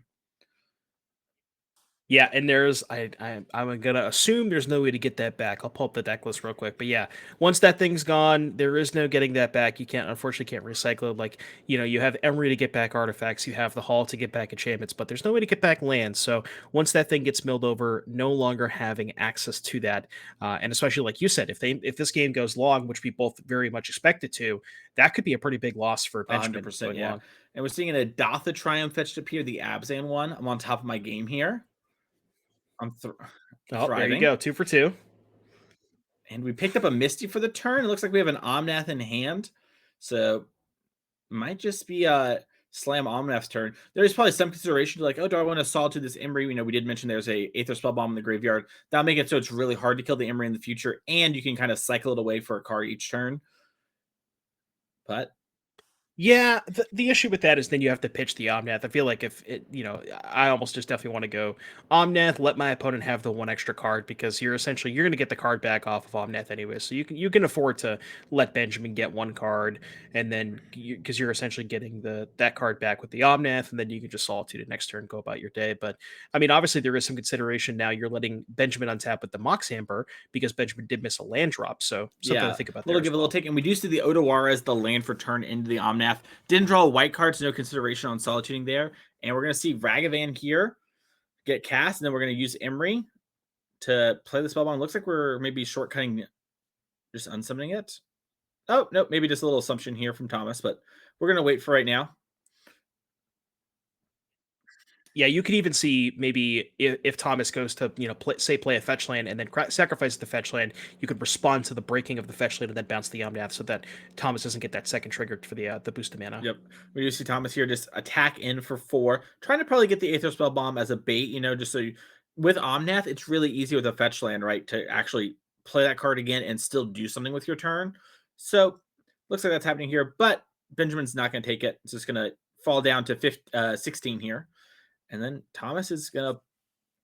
Yeah, and there's I'm gonna assume there's no way to get that back. I'll pull up the deck list real quick. But yeah, once that thing's gone, there is no getting that back. You unfortunately can't recycle it. Like, you have Emery to get back artifacts, you have the Hall to get back enchantments, but there's no way to get back lands. So once that thing gets milled over, no longer having access to that. And especially like you said, if this game goes long, which we both very much expect it to, that could be a pretty big loss for Benjamin. 100%, yeah. Long. And we're seeing an Adatha Triumph fetched up here, the Abzan one. I'm on top of my game here. I'm there you go, 2 for 2. And we picked up a Misty for the turn. It looks like we have an Omnath in hand. So might just be a slam Omnath's turn. There is probably some consideration to like, oh, do I want to Solitude this Emery? We did mention there's a Aether Spellbomb in the graveyard. That'll make it so it's really hard to kill the Emery in the future, and you can kind of cycle it away for a card each turn. But yeah, the issue with that is then you have to pitch the Omnath. I feel like if it, I almost just definitely want to go Omnath, let my opponent have the 1 extra card, because you're going to get the card back off of Omnath anyway. So you can afford to let Benjamin get 1 card, and then because you're essentially getting that card back with the Omnath, and then you can just Solitude it next turn and go about your day. But I mean, obviously there is some consideration now. You're letting Benjamin untap with the Mox Amber because Benjamin did miss a land drop. So something to think about. We'll give a little take, and we do see the Odawara as the land for turn into the Omnath. Didn't draw a white card, so no consideration on solituding there. And we're going to see Ragavan here get cast, and then we're going to use Emery to play the Spellbomb. Looks like we're maybe shortcutting, just unsummoning it. Oh, no, maybe just a little assumption here from Thomas, but we're going to wait for right now. Yeah, you could even see maybe if Thomas goes to play a fetch land and then sacrifices the fetch land, you could respond to the breaking of the fetch land and then bounce the Omnath so that Thomas doesn't get that second trigger for the boost of mana. Yep, we do see Thomas here just attack in for 4, trying to probably get the Aether Spellbomb as a bait. Just so with Omnath, it's really easy with a fetch land, right, to actually play that card again and still do something with your turn. So looks like that's happening here, but Benjamin's not going to take it. It's just going to fall down to 16 here. And then Thomas is going to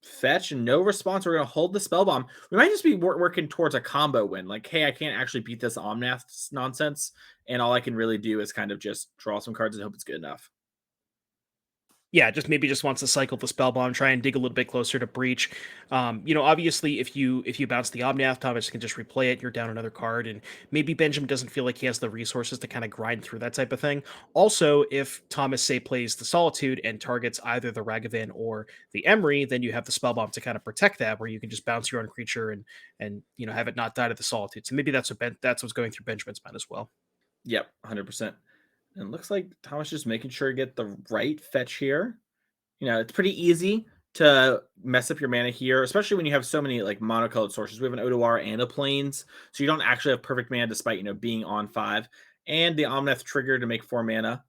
fetch and no response. We're going to hold the Spellbomb. We might just be working towards a combo win. Like, hey, I can't actually beat this Omnath nonsense. And all I can really do is kind of just draw some cards and hope it's good enough. Yeah, maybe wants to cycle the Spellbomb, try and dig a little bit closer to Breach. Obviously, if you bounce the Omnath, Thomas can just replay it. You're down another card, and maybe Benjamin doesn't feel like he has the resources to kind of grind through that type of thing. Also, if Thomas, say, plays the Solitude and targets either the Ragavan or the Emery, then you have the Spellbomb to kind of protect that, where you can just bounce your own creature and have it not die to the Solitude. So maybe that's what's going through Benjamin's mind as well. Yep, 100%. And it looks like Thomas just making sure to get the right fetch here. It's pretty easy to mess up your mana here, especially when you have so many like monocolored sources. We have an Odawara and a Plains, so you don't actually have perfect mana despite being on 5. And the Omnath trigger to make 4 mana.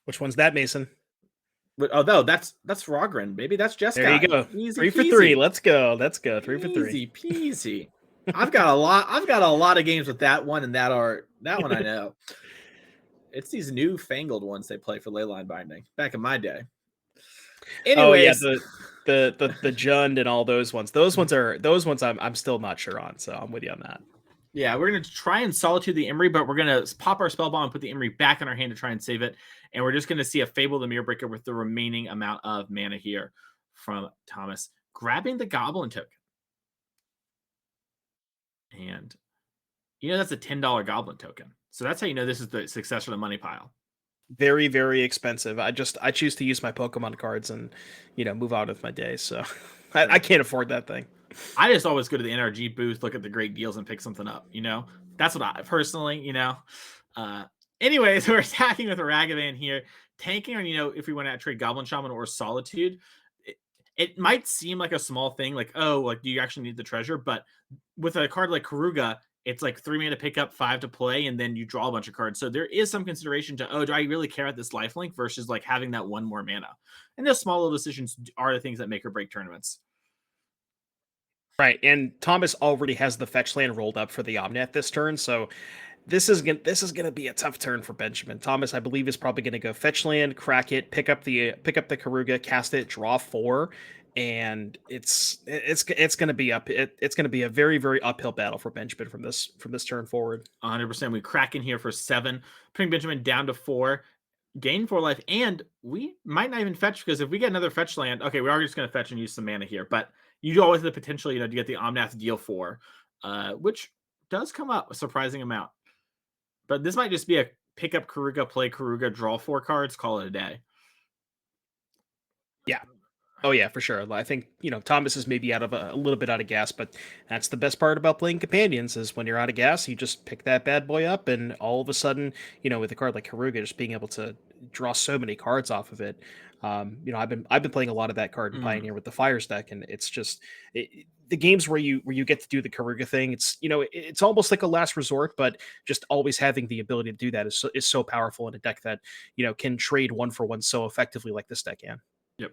Which one's that, Mason? Oh no, that's Rogren, baby. That's Jessica. There you go. Easy 3 for peasy. 3. Let's go. 3 for 3. Easy peasy. I've got a lot of games with that one, and that one I know. It's these new fangled ones they play for Leyline Binding. Back in my day. Anyways, oh yeah, the Jund and all those ones. Those ones I'm still not sure on, so I'm with you on that. Yeah, we're going to try and Solitude the Emery, but we're going to pop our Spell Bomb and put the Emery back in our hand to try and save it. And we're just going to see a Fable the Mirror Breaker with the remaining amount of mana here from Thomas. Grabbing the Goblin token. And, that's a $10 Goblin token. So that's how you know this is the success for the money pile. Very, very expensive. I choose to use my Pokemon cards and, move out of my day. So I can't afford that thing. I just always go to the NRG booth, look at the great deals, and pick something up. That's what I personally, Anyways, we're attacking with a Ragavan here, tanking on, if we want to trade Goblin Shaman or Solitude. It might seem like a small thing, like, oh, like, do you actually need the treasure? But with a card like Karuga, it's like 3 mana to pick up, 5 to play, and then you draw a bunch of cards. So there is some consideration to, oh, do I really care about this lifelink versus like having that 1 more mana? And those small little decisions are the things that make or break tournaments. Right, and Thomas already has the fetch land rolled up for the Omnat this turn, so this is gonna be a tough turn for Benjamin. Thomas, I believe, is probably gonna go fetch land, crack it, pick up the Karuga, cast it, draw 4, and it's gonna be it's gonna be a very, very uphill battle for Benjamin from this turn forward. 100%. We crack in here for 7, putting Benjamin down to 4. Gain 4 life, and we might not even fetch, because if we get another fetch land, okay, we're already just going to fetch and use some mana here, but you do always have the potential, to get the Omnath deal 4, which does come up a surprising amount. But this might just be a pick up Karuga, play Karuga, draw 4 cards, call it a day. Yeah. Oh yeah, for sure. I think, Thomas is maybe a little bit out of gas, but that's the best part about playing companions is when you're out of gas, you just pick that bad boy up, and all of a sudden, with a card like Karuga, just being able to draw so many cards off of it. I've been playing a lot of that card in Pioneer with the Fires deck, and it's just the games where you get to do the Karuga thing. It's it's almost like a last resort, but just always having the ability to do that is so powerful in a deck that can trade 1 for 1 so effectively like this deck can. Yep.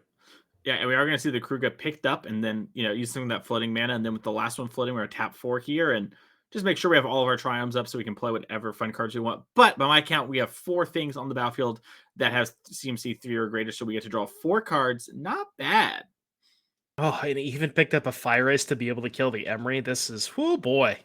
Yeah, and we are going to see the Karuga picked up, and then using that floating mana, and then with the last one floating, we're going to tap 4 here, and just make sure we have all of our triumphs up so we can play whatever fun cards we want. But by my count, we have 4 things on the battlefield that has CMC 3 or greater, so we get to draw 4 cards. Not bad. Oh, and he even picked up a Fire Ice to be able to kill the Emery. This is, oh boy.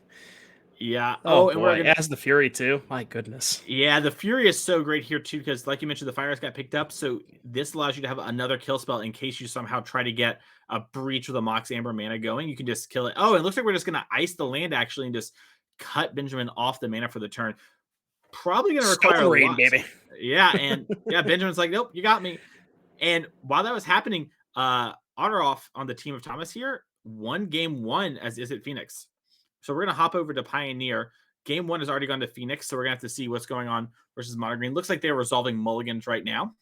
Yeah. Oh, and boy. we're gonna... As the Fury too. My goodness. Yeah, the Fury is so great here too, because like you mentioned, the Fire Ice got picked up, so this allows you to have another kill spell in case you somehow try to get a Breach with a Mox Amber mana going. You can just kill it. Oh, it looks like we're just going to ice the land actually and just cut Benjamin off the mana for the turn. Probably going to require a lot. Baby. Yeah, and yeah, Benjamin's like, nope, you got me. And while that was happening, Otteroff on the team of Thomas here won game 1 as Izzet Phoenix. So we're going to hop over to Pioneer. Game 1 has already gone to Phoenix, so we're going to have to see what's going on versus Mono Green. Looks like they're resolving mulligans right now.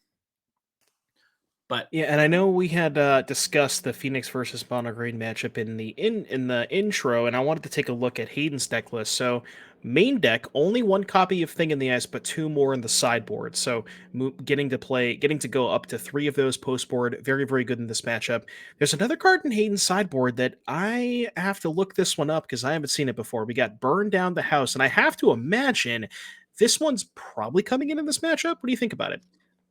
But yeah, and I know we had discussed the Phoenix versus Mono Green matchup in the intro, and I wanted to take a look at Hayden's deck list. So main deck, only 1 copy of Thing in the Ice, but 2 more in the sideboard. So getting to go up to 3 of those post board, very, very good in this matchup. There's another card in Hayden's sideboard that I have to look this one up because I haven't seen it before. We got Burn Down the House, and I have to imagine this one's probably coming in this matchup. What do you think about it?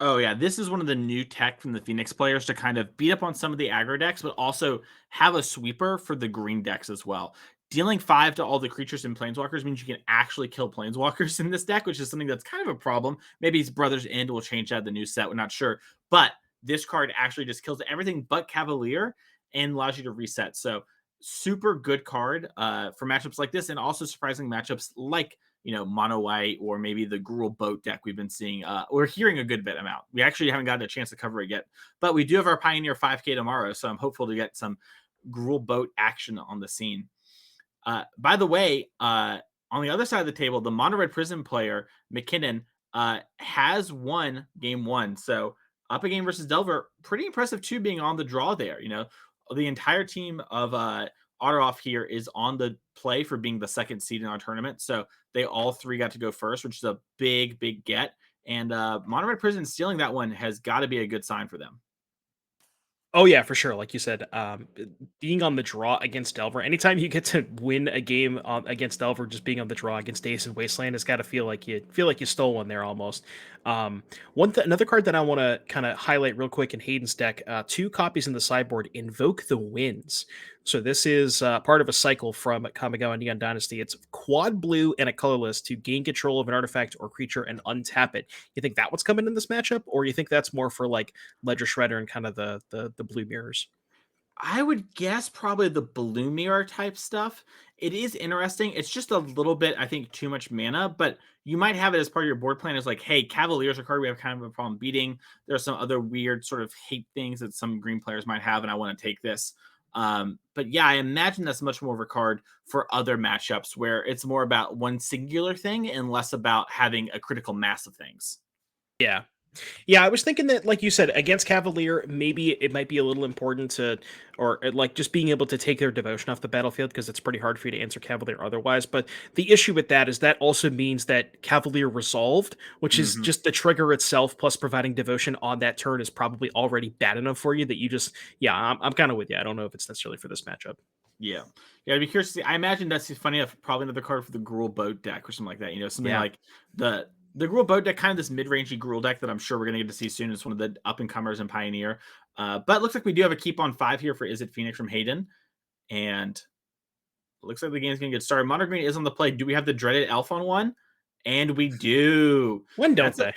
Oh, yeah. This is one of the new tech from the Phoenix players to kind of beat up on some of the aggro decks, but also have a sweeper for the green decks as well. Dealing 5 to all the creatures and planeswalkers means you can actually kill planeswalkers in this deck, which is something that's kind of a problem. Maybe his Brother's End will change that the new set. We're not sure. But this card actually just kills everything but Cavalier and allows you to reset. So super good card for matchups like this, and also surprising matchups like Mono White or maybe the Gruul Boat deck we've been seeing. We're hearing a good bit amount. We actually haven't gotten a chance to cover it yet, but we do have our Pioneer 5K tomorrow, so I'm hopeful to get some Gruul Boat action on the scene. By the way, on the other side of the table, the Mono Red Prison player, McKinnon, has won game 1. So up a game versus Delver, pretty impressive too, being on the draw there. The entire team of Otteroff here is on the play for being the 2nd seed in our tournament. So they all 3 got to go first, which is a big, big get. And Mono Red Prison stealing that one has got to be a good sign for them. Oh yeah, for sure. Like you said, being on the draw against Delver, anytime you get to win a game against Delver, just being on the draw against Ace and Wasteland has got to feel like you stole one there almost. Another card that I want to kind of highlight real quick in Hayden's deck, 2 copies in the sideboard, Invoke the Winds. So this is part of a cycle from Kamigawa Neon Dynasty. It's quad blue and a colorless to gain control of an artifact or creature and untap it. You think that one's coming in this matchup, or you think that's more for like Ledger Shredder and kind of the blue mirrors? I would guess probably the blue mirror type stuff. It is interesting. It's just a little bit, I think, too much mana, but you might have it as part of your board plan as like, hey, Cavalier's a card we have kind of a problem beating. There's some other weird sort of hate things that some green players might have, and I want to take this. But yeah, I imagine that's much more of a card for other matchups where it's more about one singular thing and less about having a critical mass of things. Yeah. Yeah, I was thinking that, like you said, against Cavalier, maybe it might be a little important to, or like just being able to take their devotion off the battlefield, because it's pretty hard for you to answer Cavalier otherwise. But the issue with that is that also means that Cavalier resolved, which is just the trigger itself, plus providing devotion on that turn is probably already bad enough for you that you just, yeah, I'm kind of with you. I don't know if it's necessarily for this matchup. Yeah. Yeah, I'd be curious to see. I imagine that's funny enough, probably another card for the Gruul Boat deck or something like that. You know, something like the Gruul Boat deck, kind of this mid-rangey Gruul deck that I'm sure we're going to get to see soon. It's one of the up-and-comers in Pioneer. But it looks like we do have a keep on 5 here for Izzet Phoenix from Hayden. And it looks like the game's going to get started. Mono Green is on the play. Do we have the dreaded elf on one? And we do. When don't they?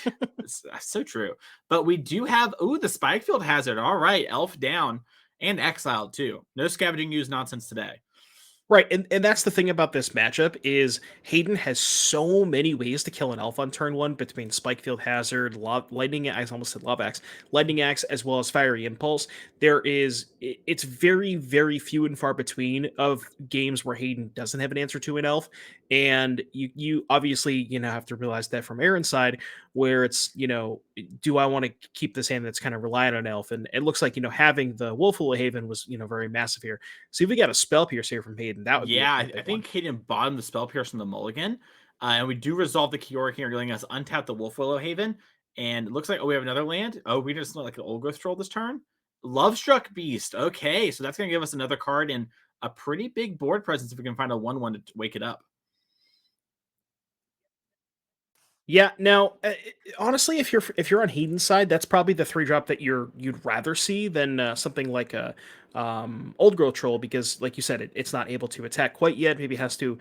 That's so true. But we do have, the Spikefield Hazard. All right, elf down and exiled too. No scavenging use nonsense today. Right, and that's the thing about this matchup is Hayden has so many ways to kill an elf on turn 1 between Spikefield Hazard, Lightning Axe, I almost said Love Axe, Lightning Axe, as well as Fiery Impulse. It's very, very few and far between of games where Hayden doesn't have an answer to an elf, and you obviously, have to realize that from Aaron's side, where it's, do I want to keep this hand that's kind of reliant on elf? And it looks like, having the Wolful Haven was, very massive here. See if we got a Spell Pierce here from Hayden. That would be I think Hayden bottomed the Spell Pierce from the mulligan. And we do resolve the Kiora here, letting us untap the Wolf Willow Haven. And it looks like, we have another land. We just like an Old Growth Troll this turn. Lovestruck Beast. Okay, so that's going to give us another card and a pretty big board presence if we can find a 1/1 to wake it up. Yeah. Now, honestly, if you're on Hayden's side, that's probably the 3-drop that you'd rather see than something like a Old Growth Troll, because, like you said, it's not able to attack quite yet. Maybe has to.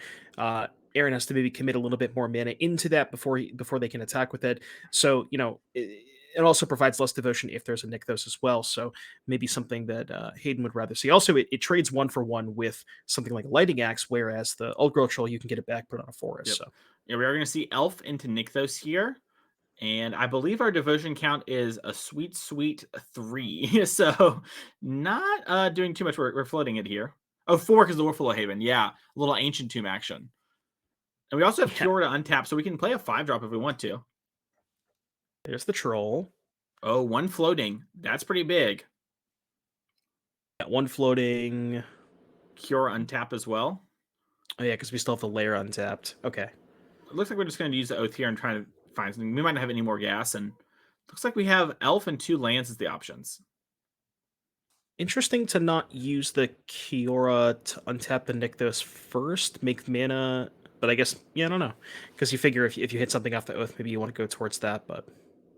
Aaron has to maybe commit a little bit more mana into that before they can attack with it. So it also provides less devotion if there's a Nykthos as well. So maybe something that Hayden would rather see. Also, it trades 1-for-1 with something like a Lightning Axe, whereas the Old Growth Troll, you can get it back, put on a forest. Yep. So yeah, we are going to see Elf into Nykthos here. And I believe our devotion count is a sweet 3. So not doing too much. We're floating it here. 4 because the Wolfwillow Haven. Yeah, a little Ancient Tomb action. And we also have Cure to untap, so we can play a 5-drop if we want to. There's the Troll. 1 floating. That's pretty big. Yeah, 1 floating. Cure untap as well. Oh, yeah, because we still have the layer untapped. Okay. It looks like we're just going to use the Oath here and try to find something. We might not have any more gas, and looks like we have Elf and 2 lands as the options. Interesting to not use the Kiora to untap the Nykthos first, make mana, but I guess, I don't know. Because you figure if you hit something off the Oath, maybe you want to go towards that, but...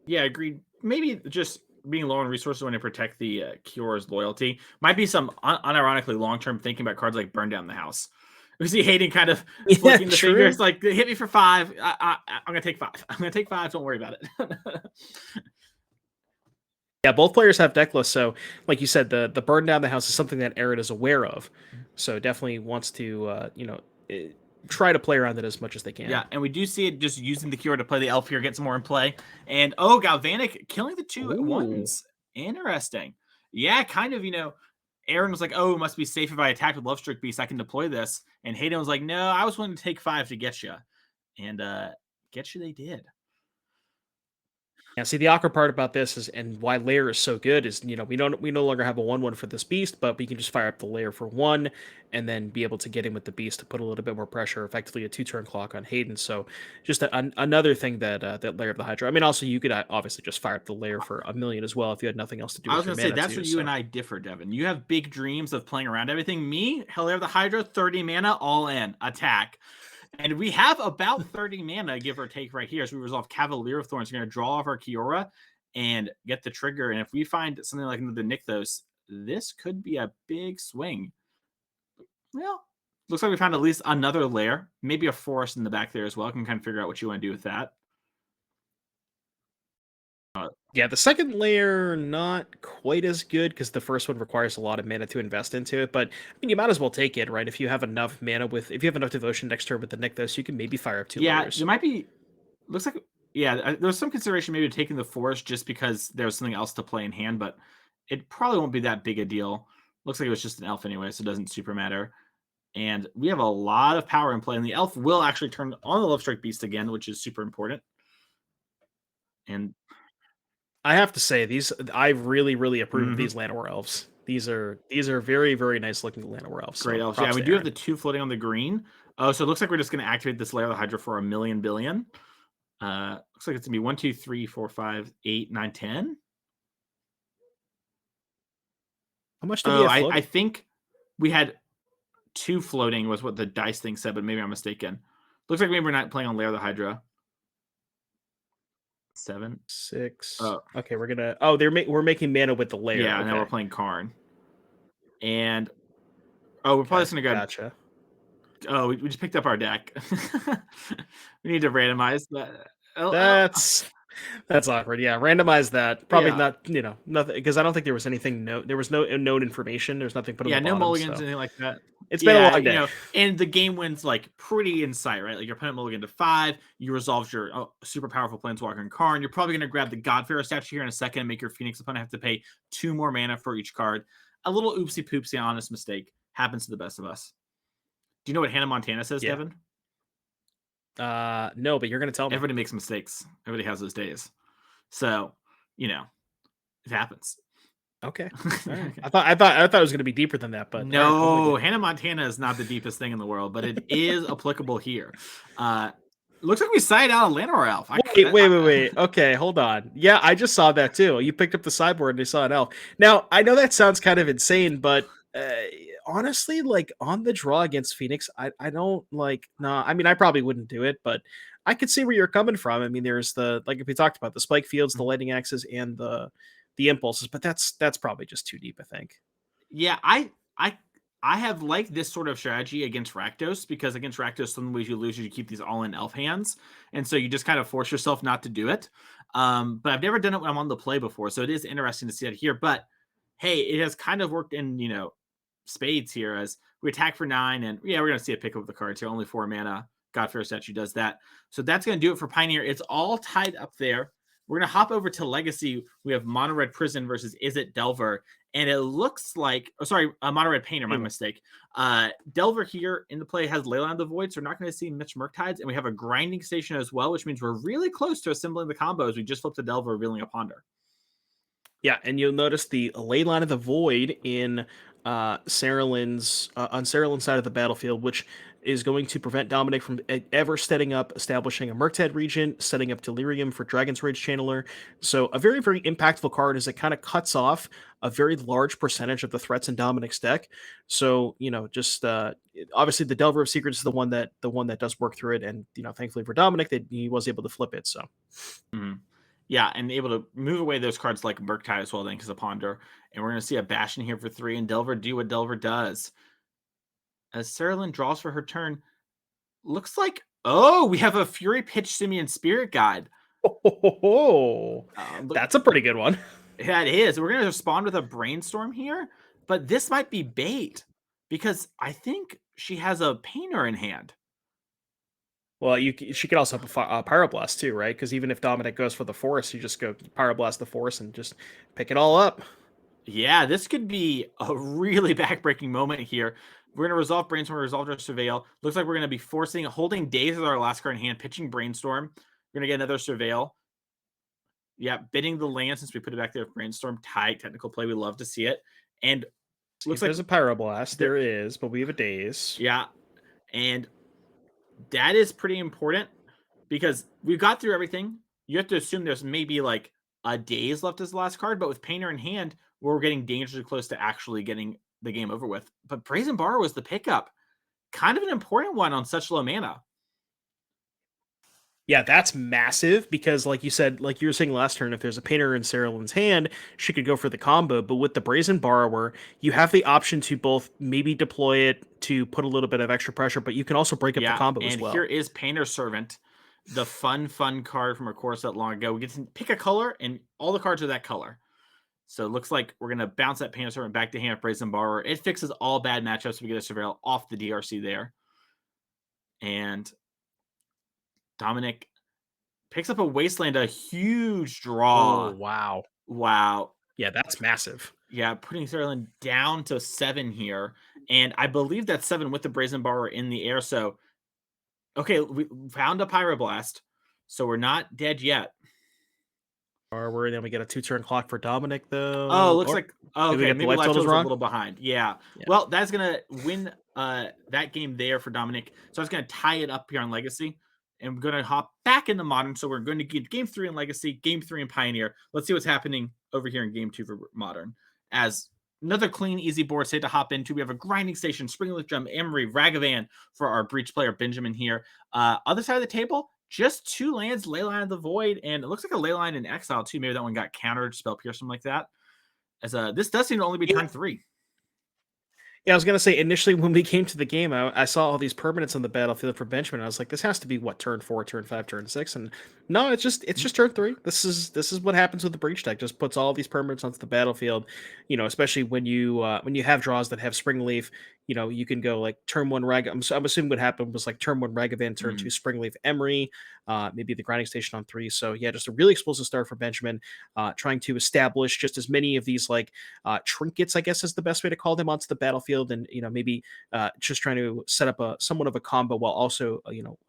Yeah, agreed. Maybe just being low on resources when to protect the Kiora's loyalty. Might be some, unironically, long-term thinking about cards like Burn Down the House. We see Hayden kind of flicking the fingers, like, hit me for 5. I'm going to take 5. I'm going to take 5. Don't worry about it. Yeah, both players have deck lists, so like you said, the Burn Down the House is something that Aaron is aware of. So definitely wants to, try to play around it as much as they can. Yeah, and we do see it just using the Kiora to play the Elf here, get some more in play. And, Galvanic killing the 2 at once. Interesting. Yeah, kind of, Aaron was like, it must be safe if I attack with Lovestruck Beast. I can deploy this. And Hayden was like, no, I was willing to take 5 to get you. And get you they did. Yeah, see, the awkward part about this is, and why layer is so good is, we no longer have a 1/1 for this beast, but we can just fire up the layer for 1 and then be able to get in with the beast to put a little bit more pressure, effectively a 2-turn clock on Hayden. So just another thing that layer of the Hydra. I mean, also you could obviously just fire up the layer for 1 million as well if you had nothing else to do. I was going to say that's where you and I differ, Devin. You have big dreams of playing around everything. Me, Layer of the Hydra, 30 mana, all in, attack. And we have about 30 mana, give or take, right here as we resolve Cavalier of Thorns. We're going to draw off our Kiora and get the trigger. And if we find something like the Nykthos, this could be a big swing. Well, looks like we found at least another lair, maybe a forest in the back there as well. I can kind of figure out what you want to do with that. Yeah, the second layer not quite as good because the first one requires a lot of mana to invest into it. But I mean, you might as well take it, right? If you have enough mana if you have enough devotion next turn with the Nykthos, you can maybe fire up 2 layers. Yeah, it might be. Looks like there's some consideration maybe taking the forest just because there's something else to play in hand, but it probably won't be that big a deal. Looks like it was just an elf anyway, so it doesn't super matter. And we have a lot of power in play, and the elf will actually turn on the Love Strike Beast again, which is super important. And I have to say, I really approve of these Llanowar elves. These are very, very nice looking Llanowar elves. Great elves. Yeah, we do have the 2 floating on the green. Oh, so it looks like we're just going to activate this layer of the Hydra for 1,000,000 billion. Looks like it's going to be 1, 2, 3, 4, 5, 8, 9, 10. How much do we have floating? I think we had 2 floating was what the dice thing said, but maybe I'm mistaken. Looks like maybe we're not playing on layer of the Hydra. 7, 6. Oh, okay. We're gonna. Oh, we're making mana with the layer. Yeah, okay. now we're playing Karn. And we're probably just gonna go. Gotcha. Oh, we just picked up our deck. We need to randomize that. That's awkward. Yeah, randomize that. Probably Yeah. not. Nothing because I don't think there was anything. There was no known information. There's nothing put on the bottom. No mulligans, so. anything like that. It's been a long day. And the game wins like pretty in sight, right? Like your opponent mulligan to 5, you resolve your super powerful Planeswalker and Karn. You're probably going to grab the Godfarer statue here in a second and make your Phoenix opponent have to pay 2 more mana for each card. A little oopsie poopsie, honest mistake. Happens to the best of us. Do you know what Hannah Montana says, Devin? No, but you're going to tell me. Everybody makes mistakes. Everybody has those days. So, it happens. Okay. Right. I thought it was going to be deeper than that, but no, Hannah Montana is not the deepest thing in the world, but it is applicable here. Looks like we signed out a Llanowar elf. Wait. Okay, hold on. Yeah, I just saw that too. You picked up the sideboard and you saw an elf. Now, I know that sounds kind of insane, but honestly, like on the draw against Phoenix, I don't like. No, I mean, I probably wouldn't do it, but I could see where you're coming from. I mean, there's if we talked about the spike fields, the lightning axes, and the impulses, but that's probably just too deep, I think. Yeah, I have liked this sort of strategy against Rakdos because against Rakdos, some ways you lose is you keep these all-in elf hands, and so you just kind of force yourself not to do it. But I've never done it when I'm on the play before, so it is interesting to see that here. But hey, it has kind of worked in spades here as we attack for 9, and yeah, we're gonna see a pick up the cards here. Only 4 mana. Godfarer statue does that, so that's gonna do it for Pioneer. It's all tied up there. We're going to hop over to Legacy. We have Mono Red Prison versus Izzet Delver. And it looks like, Mono Red Painter, my mistake. Delver here in the play has Leyline of the Void, so we're not going to see Mitch Murktides. And we have a Grinding Station as well, which means we're really close to assembling the combos. We just flipped a Delver, revealing a Ponder. Yeah, and you'll notice the Leyline of the Void in Sarah-Lynn's on Sarah-Lynn's side of the battlefield, which is going to prevent Dominic from ever setting up, establishing a Murktide region, setting up Delirium for Dragon's Rage Channeler. So a very, very impactful card as it kind of cuts off a very large percentage of the threats in Dominic's deck. So, just obviously the Delver of Secrets is the one that does work through it. And, thankfully for Dominic, that he was able to flip it. So. Mm-hmm. Yeah, and able to move away those cards like Murktide as well, then, because of Ponder. And we're going to see a Bastion here for 3, and Delver do what Delver does. As Sarah-Lynn draws for her turn, looks like, we have a Fury Pitch Simian Spirit Guide. That's a pretty good one. Yeah, it is. We're going to respond with a Brainstorm here, but this might be bait because I think she has a Painter in hand. Well, she could also have a Pyroblast too, right? Because even if Dominic goes for the Forest, you just go Pyroblast the Forest and just pick it all up. Yeah, this could be a really backbreaking moment here. We're going to resolve Brainstorm, resolve our Surveil. Looks like we're going to be holding Daze with our last card in hand, pitching Brainstorm. We're going to get another Surveil. Yeah, bidding the land since we put it back there. Brainstorm, tight, technical play. We love to see it. And looks like there's a Pyroblast. There is, but we have a Daze. Yeah, and that is pretty important because we've got through everything. You have to assume there's maybe like a Daze left as the last card, but with Painter in hand, we're getting dangerously close to actually getting the game over with. But Brazen Bar was the pickup. Kind of an important one on such low mana. Yeah, that's massive because, like you said, like you were saying last turn, if there's a painter in Sarah Lynn's hand, she could go for the combo. But with the Brazen Borrower, you have the option to both maybe deploy it to put a little bit of extra pressure, but you can also break up the combo as and well. here is Painter Servant, the fun card from a course that long ago. We get to pick a color, and all the cards are that color. So it looks like we're going to bounce that Painter Servant back to hand of Brazen Borrower. It fixes all bad matchups. We get a Surveil off the DRC there. And Dominic picks up a Wasteland, a huge draw. Oh, wow. Wow. Yeah, that's massive. Yeah, putting Sarah Lynn down to 7 here. And I believe that's 7 with the Brazen Borrower in the air. So, okay, we found a Pyroblast. So we're not dead yet. Borrower, then we get a 2-turn clock for Dominic, though. Oh, looks like, okay, maybe life total's a wrong? little behind. Yeah. Well, that's going to win that game there for Dominic. So I was going to tie it up here on Legacy. And we're going to hop back into Modern. So we're going to get Game 3 in Legacy, Game 3 in Pioneer. Let's see what's happening over here in Game 2 for Modern. As another clean, easy board state to hop into. We have a Grinding Station, Springleaf Drum, Emery, Ragavan for our Breach player, Benjamin here. Other side of the table, just 2 lands, Leyline of the Void, and it looks like a Leyline in Exile too. Maybe that one got countered, Spell Pierce, something like that. As this does seem to only be turn 3. Yeah, I was going to say, initially when we came to the game, I saw all these permanents on the battlefield for Benjamin. I was like, this has to be, what, turn 4, turn 5, turn 6? And no, it's just turn 3. This is what happens with the Breach deck. Just puts all these permanents onto the battlefield, especially when you have draws that have Springleaf. You can go like turn 1 I'm assuming what happened was like turn 1 Ragavan, turn 2 Springleaf Emery, maybe the Grinding Station on 3. So yeah, just a really explosive start for Benjamin, trying to establish just as many of these like trinkets, I guess is the best way to call them, onto the battlefield, and maybe just trying to set up somewhat of a combo while also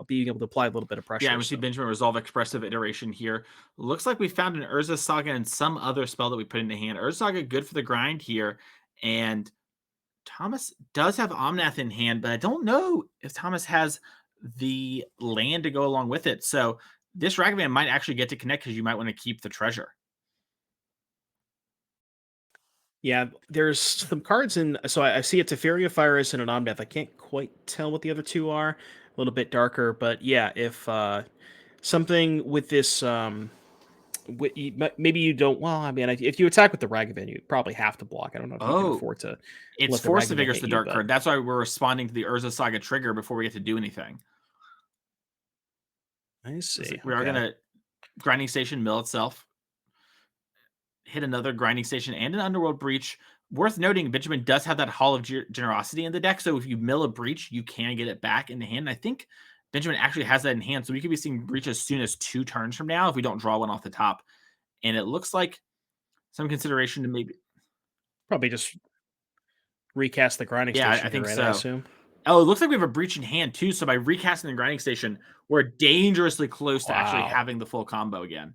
being able to apply a little bit of pressure. Yeah, we see Benjamin resolve Expressive Iteration here. Looks like we found an Urza Saga and some other spell that we put into hand. Urza Saga good for the grind here, and Thomas does have Omnath in hand, but I don't know if Thomas has the land to go along with it. So this Ragavan might actually get to connect because you might want to keep the treasure. Yeah, there's some cards in. So I see a Teferi, Fire Ice, and an Omnath. I can't quite tell what the other 2 are. A little bit darker, but yeah, if something with this, maybe you don't. Well, I mean, if you attack with the Ragavan, you probably have to block. I don't know if you can afford to. It's Force of Vigor's the dark card. That's why we're responding to the Urza Saga trigger before we get to do anything. I see. We are going to Grinding Station mill itself. Hit another Grinding Station and an Underworld Breach. Worth noting, Benjamin does have that Hall of Generosity in the deck, so if you mill a Breach, you can get it back in the hand. I think Benjamin actually has that in hand, so we could be seeing Breach as soon as 2 turns from now if we don't draw one off the top. And it looks like some consideration to maybe... Probably just recast the Grinding Station. I think right, so. I assume. Oh, it looks like we have a Breach in hand too, so by recasting the Grinding Station, we're dangerously close to actually having the full combo again.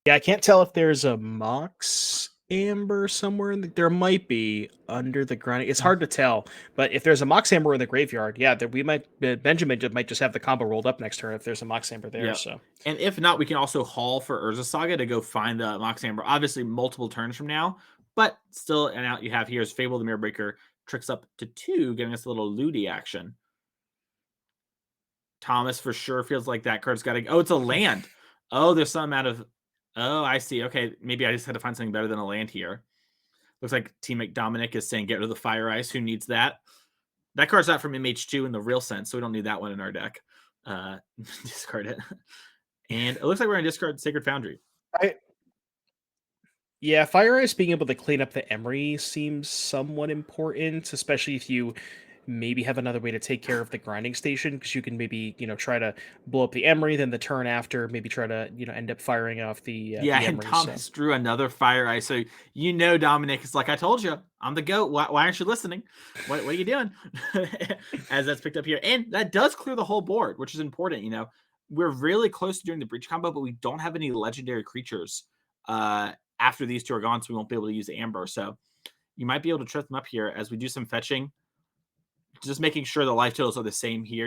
Yeah, I can't tell if there's a Mox Amber somewhere there might be under the Grinding. It's hard to tell, but if there's a Mox Amber in the graveyard, yeah, Benjamin might just have the combo rolled up next turn if there's a Mox Amber there. Yeah. So, and if not, we can also haul for Urza Saga to go find the Mox Amber. Obviously, multiple turns from now, but still, an out you have here is Fable the Mirror Breaker, tricks up to 2, giving us a little Ludi action. Thomas for sure feels like that card's got to. Oh, it's a land. Oh, there's some out of. Oh, I see. Okay, maybe I just had to find something better than a land here. Looks like teammate Dominic is saying get rid of the Fire Ice. Who needs that? That card's not from MH2 in the real sense, so we don't need that one in our deck. Discard it. And it looks like we're going to discard Sacred Foundry. Yeah, Fire Ice being able to clean up the Emery seems somewhat important, especially if you maybe have another way to take care of the Grinding Station, because you can maybe try to blow up the Emery, then the turn after maybe try to end up firing off the yeah, the and Emery, Thomas drew another Fire Ice. So Dominic is like, I told you, I'm the GOAT. Why aren't you listening? What are you doing? As that's picked up here, and that does clear the whole board, which is important. We're really close to doing the Breach combo, but we don't have any legendary creatures after these 2 are gone, so we won't be able to use Amber. So you might be able to trip them up here as we do some fetching. Just making sure the life totals are the same here.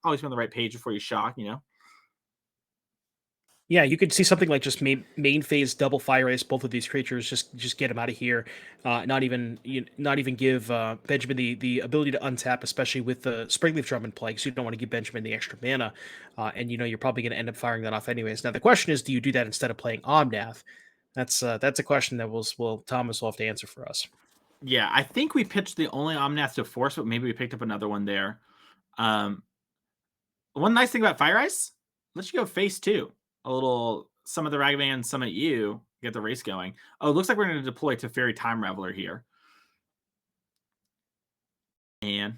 Always be on the right page before you shock, Yeah, you could see something like just main phase double fire ice both of these creatures, just get them out of here. Not even give Benjamin the ability to untap, especially with the Springleaf Drum in play, because you don't want to give Benjamin the extra mana, and you're probably going to end up firing that off anyways. Now the question is, do you do that instead of playing Omnath? That's a question that Thomas will have to answer for us. Yeah, I think we pitched the only Omnath to force, but maybe we picked up another one there. One nice thing about Fire Ice, let you go phase 2. A little, some of the Ragavan, some at you, get the race going. Oh, it looks like we're going to deploy Teferi Time Raveler here. And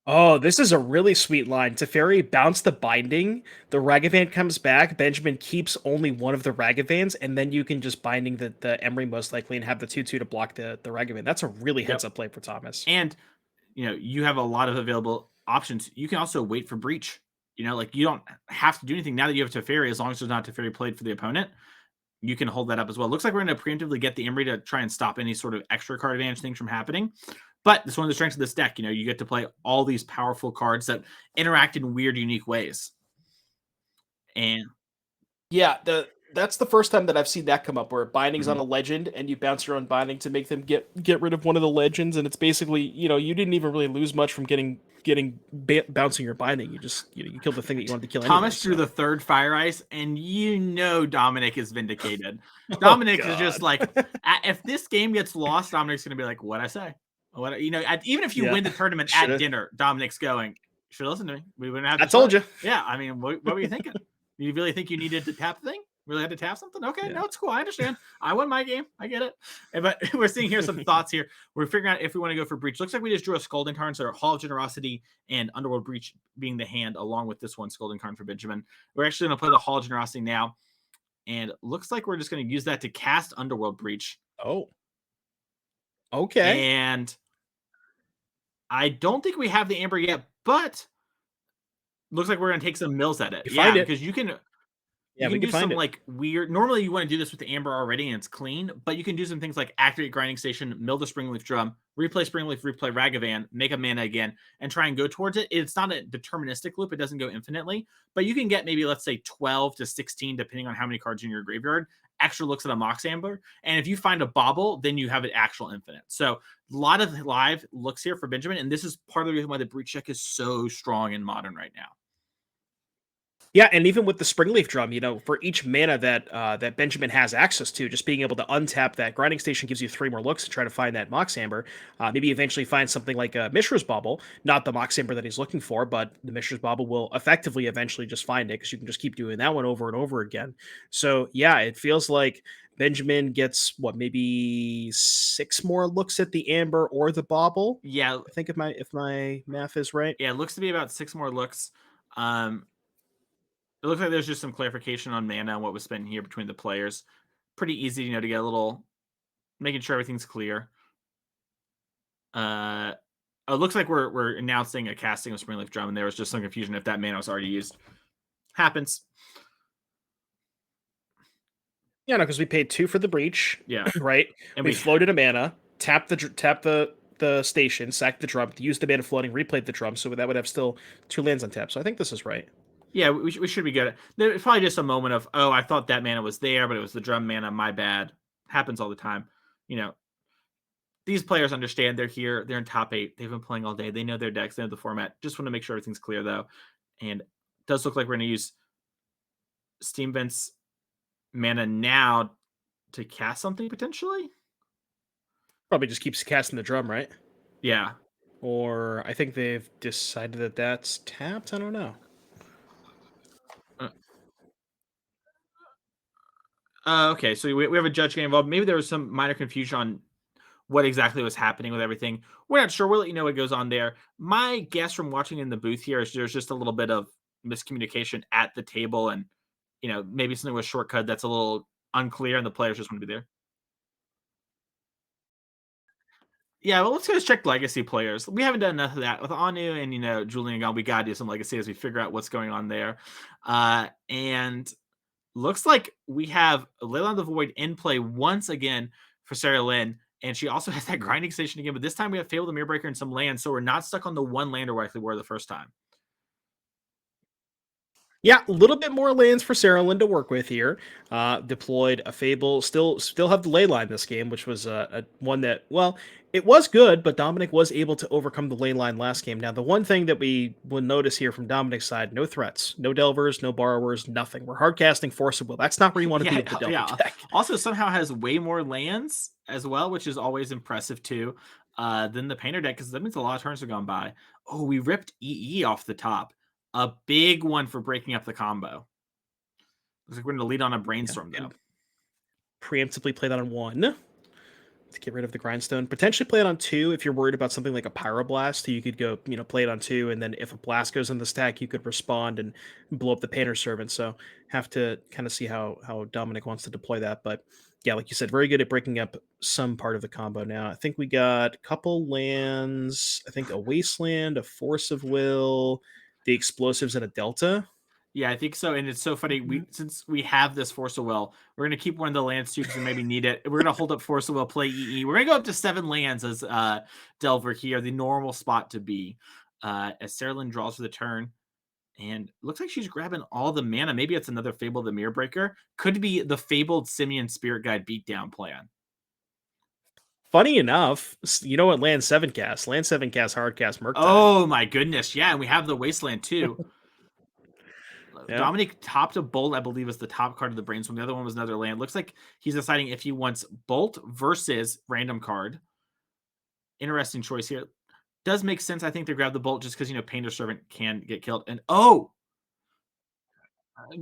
oh, this is a really sweet line. Teferi bounce the binding, the Ragavan comes back, Benjamin keeps only one of the Ragavans, and then you can just binding the Emery most likely and have the 2/2 to block the Ragavan. That's a really heads up play for Thomas. And you have a lot of available options. You can also wait for breach. Like you don't have to do anything now that you have Teferi, as long as there's not Teferi played for the opponent. You can hold that up as well. Looks like we're going to preemptively get the Emery to try and stop any sort of extra card advantage things from happening. But it's one of the strengths of this deck. You get to play all these powerful cards that interact in weird, unique ways. And yeah, that's the first time that I've seen that come up, where binding's on a legend and you bounce your own binding to make them get rid of one of the legends, and it's basically you didn't even really lose much from bouncing your binding. You just you killed the thing that you wanted to kill. Thomas drew the third Fire Ice, and Dominic is vindicated. Dominic is just like, if this game gets lost, Dominic's gonna be like, "What'd I say? What even if you win the tournament at dinner, Dominic's going, should listen to me. We wouldn't have. I told you. Yeah, I mean, what were you thinking? You really think you needed to tap the thing? Really had to tap something? Okay, no, it's cool. I understand. I won my game. I get it. But we're seeing here some thoughts here. We're figuring out if we want to go for breach. Looks like we just drew a Scalding Tarn, so Hall of Generosity and Underworld Breach being the hand, along with this one Scalding Tarn for Benjamin. We're actually going to play the Hall of Generosity now, and looks like we're just going to use that to cast Underworld Breach. Oh, okay. And I don't think we have the Amber yet, but looks like we're going to take some mills at it. Find it. Because you can. Yeah, you we can can do some find it. like weird. Normally, you want to do this with the Amber already, and it's clean. But you can do some things like activate Grinding Station, mill the Springleaf Drum, replay Springleaf, replay Ragavan, make a mana again, and try and go towards it. It's not a deterministic loop; it doesn't go infinitely. But you can get maybe, let's say, 12 to 16, depending on how many cards in your graveyard. Extra looks at a Mox Amber, and if you find a Bauble, then you have an actual infinite. So a lot of live looks here for Benjamin, and this is part of the reason why the Breach deck is so strong in Modern right now. Yeah, and even with the Springleaf Drum, for each mana that Benjamin has access to, just being able to untap that Grinding Station gives you 3 more looks to try to find that Mox Amber. Maybe eventually find something like a Mishra's Bauble, not the Mox Amber that he's looking for, but the Mishra's Bauble will effectively eventually just find it, because you can just keep doing that one over and over again. So yeah, it feels like Benjamin gets maybe 6 more looks at the Amber or the Bauble. Yeah, I think if my math is right. Yeah, it looks to be about 6 more looks. It looks like there's just some clarification on mana and what was spent here between the players. Pretty easy, to get a little, making sure everything's clear. It looks like we're announcing a casting of Springleaf Drum, and there was just some confusion if that mana was already used. Happens. Yeah, no, because we paid 2 for the breach. Yeah. Right? And we we floated a mana, tapped the station, sacked the drum, used the mana floating, replayed the drum, so that would have still 2 lands on tap. So I think this is right. Yeah, we should be good. There's probably just a moment of, oh, I thought that mana was there, but it was the drum mana. My bad. Happens all the time. These players understand they're here. They're in top 8. They've been playing all day. They know their decks. They know the format. Just want to make sure everything's clear, though. And it does look like we're going to use Steam Vent's mana now to cast something, potentially. Probably just keeps casting the drum, right? Yeah. Or I think they've decided that that's tapped. I don't know. Okay, so we have a judge getting involved. Maybe there was some minor confusion on what exactly was happening with everything. We're not sure. We'll let you know what goes on there. My guess from watching in the booth here is there's just a little bit of miscommunication at the table, and maybe something was shortcut that's a little unclear, and the players just want to be there. Yeah, well, let's go check legacy players. We haven't done enough of that with Anu and Julian Gall. We gotta do some legacy as we figure out what's going on there. And looks like we have Leyline of the Void in play once again for Sarah Lynn, and she also has that Grinding Station again, but this time we have Fable the Mirrorbreaker and some lands, so we're not stuck on the one lander like we were the first time. Yeah, a little bit more lands for Sarah-Lynn to work with here. Deployed a Fable. Still have the ley line this game, which was a one that, well, it was good, but Dominic was able to overcome the ley line last game. Now, the one thing that we will notice here from Dominic's side, no threats, no Delvers, no Borrowers, nothing. We're hard casting Force of Will. That's not where you want to be with the Delver deck. Also, somehow has way more lands as well, which is always impressive too, than the Painter deck, because that means a lot of turns have gone by. Oh, we ripped EE off the top. A big one for breaking up the combo. Looks like we're going to lead on a Brainstorm, though. Preemptively play that on 1 to get rid of the Grindstone. Potentially play it on 2 if you're worried about something like a Pyroblast. You could go, play it on 2, and then if a Blast goes in the stack, you could respond and blow up the Painter Servant. So have to kind of see how Dominic wants to deploy that. But yeah, like you said, very good at breaking up some part of the combo. Now, I think we got a couple lands. I think a Wasteland, a Force of Will, the Explosives, and a Delta. Yeah, I think so. And it's so funny. Since we have this Force of Will, we're going to keep one of the lands too because we maybe need it. We're going to hold up Force of Will, play EE. We're going to go up to 7 lands as Delver here, the normal spot to be. As Sarah-Lynn draws for the turn. And looks like she's grabbing all the mana. Maybe it's another Fable the Mirror Breaker. Could be the fabled Simeon Spirit Guide beatdown plan. Funny enough, you know what land 7 cast? Land 7 cast hard cast Murktide. Oh my goodness. Yeah, and we have the Wasteland too. Yeah. Dominic topped a Bolt, I believe, is the top card of the Brainstorm. The other one was another land. Looks like he's deciding if he wants Bolt versus random card. Interesting choice here. Does make sense, I think, to grab the Bolt just because, Painter Servant can get killed. And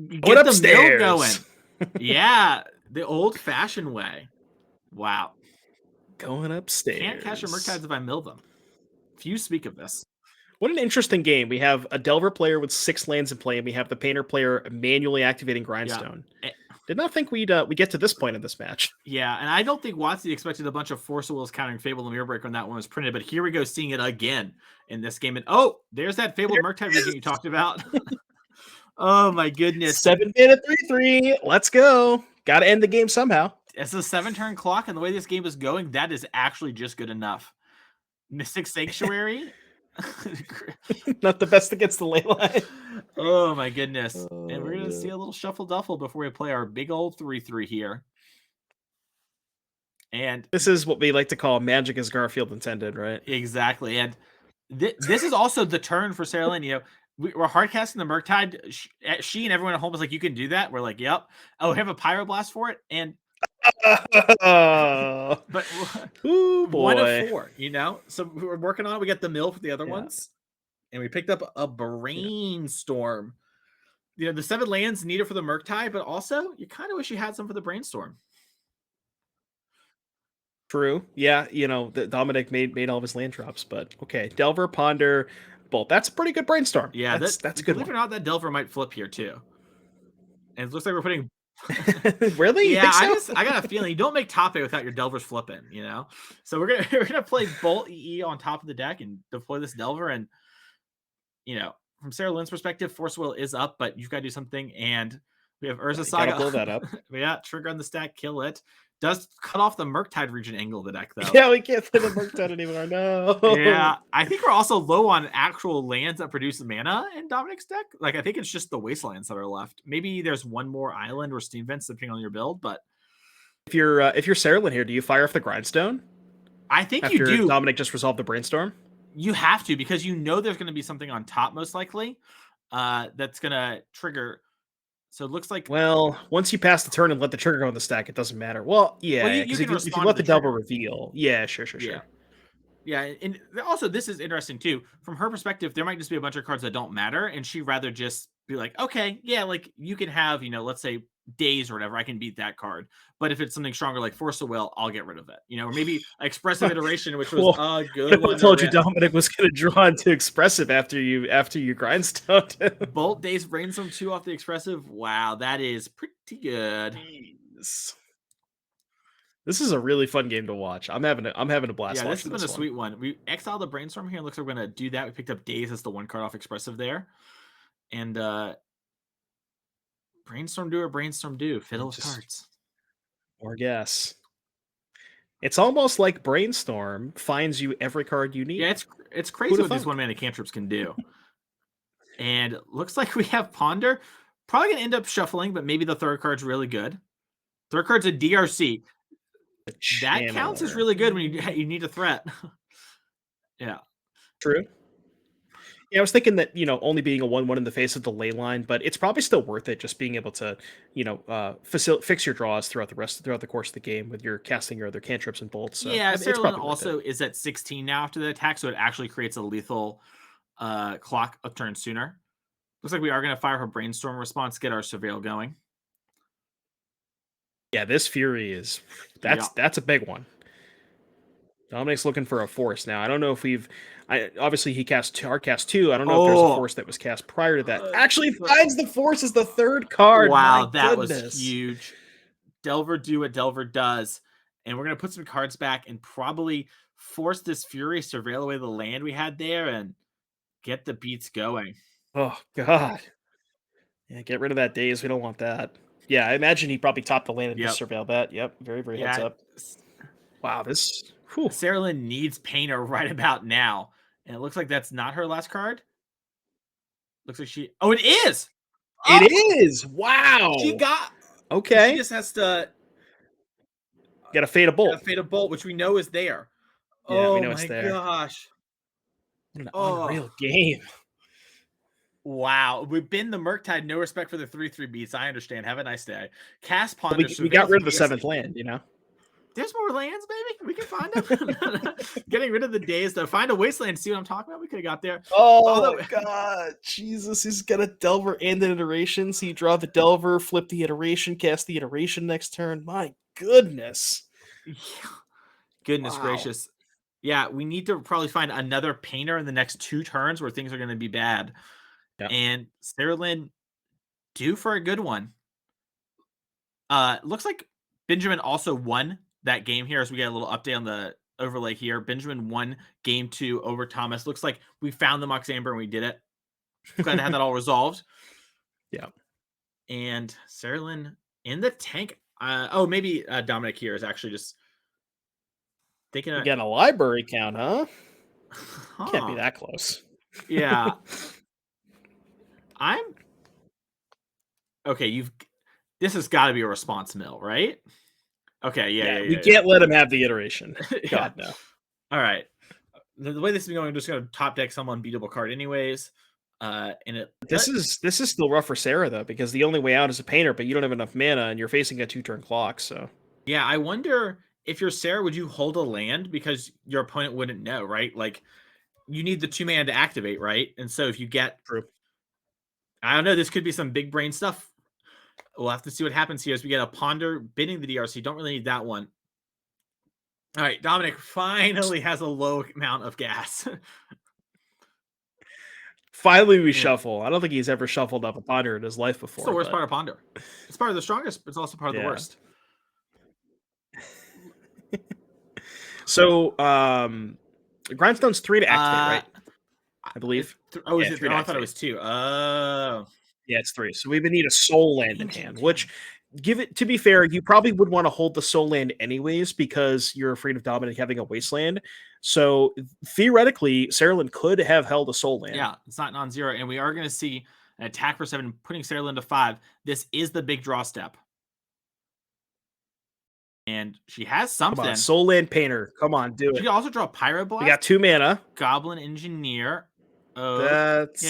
get the mill going. Yeah, the old-fashioned way. Wow. Going upstairs. Can't cash your Murktides if I mill them. Few speak of this. What an interesting game. We have a Delver player with 6 lands in play, and we have the Painter player manually activating Grindstone. Yeah. Did not think we'd get to this point in this match. Yeah, and I don't think Watsy expected a bunch of Force of Wills countering Fable and Mirror Breaker when that one was printed, but here we go seeing it again in this game. And there's that Fabled Murktide region you talked about. Oh my goodness. 7 mana 3/3. Let's go. Got to end the game somehow. It's a 7-turn clock, and the way this game is going, that is actually just good enough. Mystic Sanctuary. Not the best against the ley line. Oh my goodness. And we're gonna see a little shuffle duffle before we play our big old 3/3 here. And this is what we like to call magic as Garfield intended, right? Exactly. And this is also the turn for Sarah-Lynn. We're hardcasting the Murktide. She and everyone at home was like, you can do that. We're like, yep. Oh, we have a Pyroblast for it. And but ooh, boy. 1 of 4, so we're working on it. We got the mill for the other ones, and we picked up a Brainstorm. The 7 lands needed for the Murktide, but also you kind of wish you had some for the Brainstorm. True. Yeah, Dominic made all of his land drops, but okay. Delver, Ponder, Bolt. That's a pretty good Brainstorm. Yeah, that's a good one. Believe it or not, that Delver might flip here too. And it looks like we're putting really? Yeah, so? I got a feeling you don't make top 8 without your Delvers flipping, So we're gonna play Bolt EE on top of the deck and deploy this Delver. And from Sarah-Lynn's perspective, Force Will is up, but you've got to do something. And we have Urza Saga. Blow that up. Yeah, trigger on the stack, kill it. Does cut off the Murktide region angle of the deck, though. Yeah, we can't play the Murktide anymore. No. Yeah, I think we're also low on actual lands that produce mana in Dominic's deck. Like, I think it's just the Wastelands that are left. Maybe there's one more island or Steam Vents, depending on your build. But if you're Sarah-Lynn here, do you fire off the Grindstone? I think after you do. Dominic just resolved the Brainstorm. You have to, because there's going to be something on top, most likely, that's going to trigger. So it looks like... Well, once you pass the turn and let the trigger go on the stack, it doesn't matter. Well, yeah, because if you let the Delver reveal... Yeah, sure. Yeah, and also this is interesting, too. From her perspective, there might just be a bunch of cards that don't matter, and she'd rather just be like, okay, yeah, like, you can have, let's say, Days or whatever, I can beat that card. But if it's something stronger like Force of Will, I'll get rid of it. Or maybe Expressive Iteration, which was a good one. I told you Dominic was going to draw into Expressive after you grindstone. Bolt Days Brainstorm 2 off the Expressive. Wow, that is pretty good. Jeez. This is a really fun game to watch. I'm having a blast. Yeah, this has been a sweet one. We exiled the Brainstorm here. It looks like we're going to do that. We picked up Days as the 1 card off Expressive there. And Brainstorm do. Fiddle of cards. Or guess. It's almost like Brainstorm finds you every card you need. Yeah, it's crazy what these 1-mana cantrips can do. And it looks like we have Ponder. Probably going to end up shuffling, but maybe the third card's really good. Third card's a DRC. That counts as really good when you need a threat. Yeah. True. Yeah, I was thinking that, only being a 1/1 in the face of the ley line, but it's probably still worth it just being able to, fix your draws throughout the course of the game with your casting your other cantrips and bolts. So Yeah, it's Sarah probably worth also it. is at 16 now after the attack, so it actually creates a lethal clock a turn sooner. Looks like we are going to fire her brainstorm response, get our surveil going. Yeah, this Fury is that's a big one. Dominic's looking for a force now. I don't know if obviously he cast hard cast 2. I don't know if there's a force that was cast prior to that. Actually finds the force as the third card. Wow, My that goodness. was huge. Delver do what Delver does. And we're going to put some cards back and probably force this Fury, surveil away the land we had there, and get the beats going. Oh, God. Yeah, get rid of that Daze. We don't want that. Yeah, I imagine he probably topped the land and just surveil that. Yep, very, very heads up. Wow, this... Sarah Lynn needs Painter right about now. And it looks like that's not her last card. Looks like she... Oh, it is! It is! Wow! She got... Okay. She just has to... Get a Fade of Bolt. A Fade of Bolt, which we know is there. Yeah, we oh know it's my there. gosh. What an unreal game. Wow. We've been the Murktide, no respect for the 3/3 beats. I understand. Have a nice day. Cast Ponder. We got rid of the 7th land, There's more lands, baby. We can find them. Getting rid of the days, though. Find a wasteland. See what I'm talking about? We could have got there. Oh, God. Jesus, he's got a Delver and an Iteration. So you draw the Delver, flip the Iteration, cast the Iteration next turn. My goodness. Goodness gracious. Yeah, we need to probably find another Painter in the next 2 turns where things are going to be bad. Yep. And Sarah Lynn due for a good one. Looks like Benjamin also won that game here as we get a little update on the overlay here. Benjamin won game 2 over Thomas. Looks like we found the Mux Amber and we did it. Glad to have that all resolved. Yeah. And Sarah Lynn in the tank. Maybe Dominic here is actually just thinking of getting a library count, huh? Can't be that close. Yeah. Okay, this has got to be a response mill, right? Okay, yeah. We can't let him have the Iteration. God, no. All right. The way this is going, I'm just going to top deck some unbeatable card anyways. This is still rough for Sarah, though, because the only way out is a Painter, but you don't have enough mana, and you're facing a 2-turn clock, so... Yeah, I wonder if you're Sarah, would you hold a land because your opponent wouldn't know, right? Like, you need the 2 mana to activate, right? And so if you get... I don't know, this could be some big brain stuff. We'll have to see what happens here as we get a Ponder bidding the DRC. Don't really need that one. All right, Dominic finally has a low amount of gas. Finally, we shuffle. I don't think he's ever shuffled up a Ponder in his life before. It's the worst part of Ponder. It's part of the strongest, but it's also part of the worst. So, Grindstone's 3 to activate, right? I believe. Is it 3? I thought it was 2. Oh. Yeah, it's 3. So we would need a soul land in hand, which, to be fair, you probably would want to hold the soul land anyways because you're afraid of Dominic having a wasteland. So theoretically, Sarah Lynn could have held a soul land. Yeah, it's not non-zero. And we are going to see an attack for 7, putting Sarah Lynn to 5. This is the big draw step. And she has something. Come on, soul land Painter. Come on, do it. She can also draw Pyroblast. We got 2 mana. Goblin Engineer. That's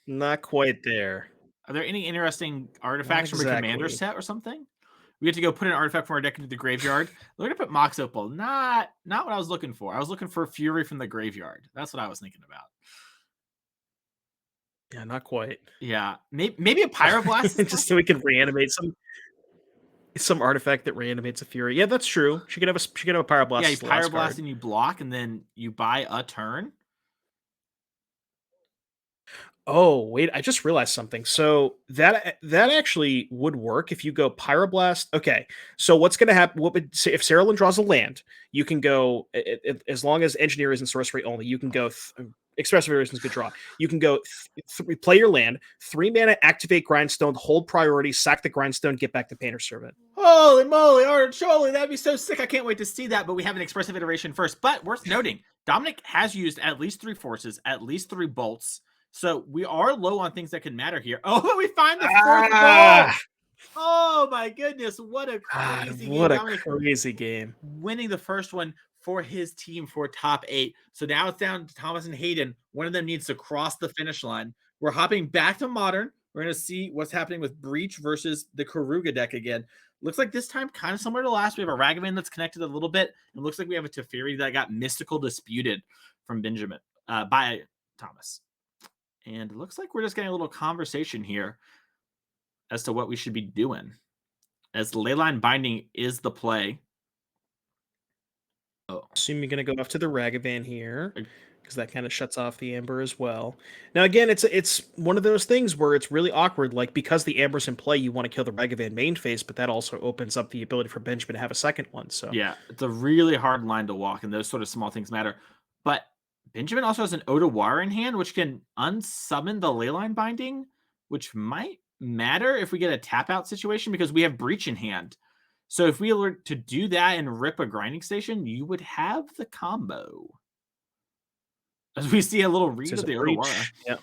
not quite there. Are there any interesting artifacts from a commander set or something? We have to go put an artifact from our deck into the graveyard. We're going to put Mox Opal. Not what I was looking for. I was looking for Fury from the graveyard. That's what I was thinking about. Yeah, not quite. Yeah, maybe a Pyroblast. Just so we can reanimate some artifact that reanimates a Fury. Yeah, that's true. She could have a Pyroblast. Yeah, you Pyroblast and you block, and then you buy a turn. Oh, wait, I just realized something. So that actually would work if you go Pyroblast. Okay, so what's going to happen? What would say if Sarah Lynn draws a land? You can go as long as Engineer isn't sorcery only. You can go Expressive Variations, good draw. You can go play your land, 3 mana, activate Grindstone, hold priority, sack the Grindstone, get back to Painter Servant. Holy moly, Artichoke, that'd be so sick. I can't wait to see that, but we have an expressive iteration first. But worth noting, Dominic has used at least 3 forces, at least 3 bolts, So we are low on things that can matter here. Oh, we find the fourth goal. Ah, Oh my goodness, what a God, crazy what game. a Dominic crazy game. winning the first one for his team for top 8. So now it's down to Thomas and Hayden. One of them needs to cross the finish line. We're hopping back to Modern. We're going to see what's happening with Breach versus the Karuga deck again. Looks like this time kind of similar to last. We have a Ragavan that's connected a little bit. It looks like we have a Teferi that got Mystical Disputed from Benjamin by Thomas. And it looks like we're just getting a little conversation here as to what we should be doing. As Leyline Binding is the play. Assume you're going to go off to the Ragavan here, because that kind of shuts off the Amber as well. Now, again, it's one of those things where it's really awkward. Like, because the Amber's in play, you want to kill the Ragavan main phase, but that also opens up the ability for Benjamin to have a second one. So yeah, it's a really hard line to walk, and those sort of small things matter. But Benjamin also has an Odawara in hand, which can unsummon the Leyline Binding, which might matter if we get a tap out situation, because we have Breach in hand. So if we were to do that and rip a grinding station, you would have the combo. As we see a little read of the Odawara. Yeah.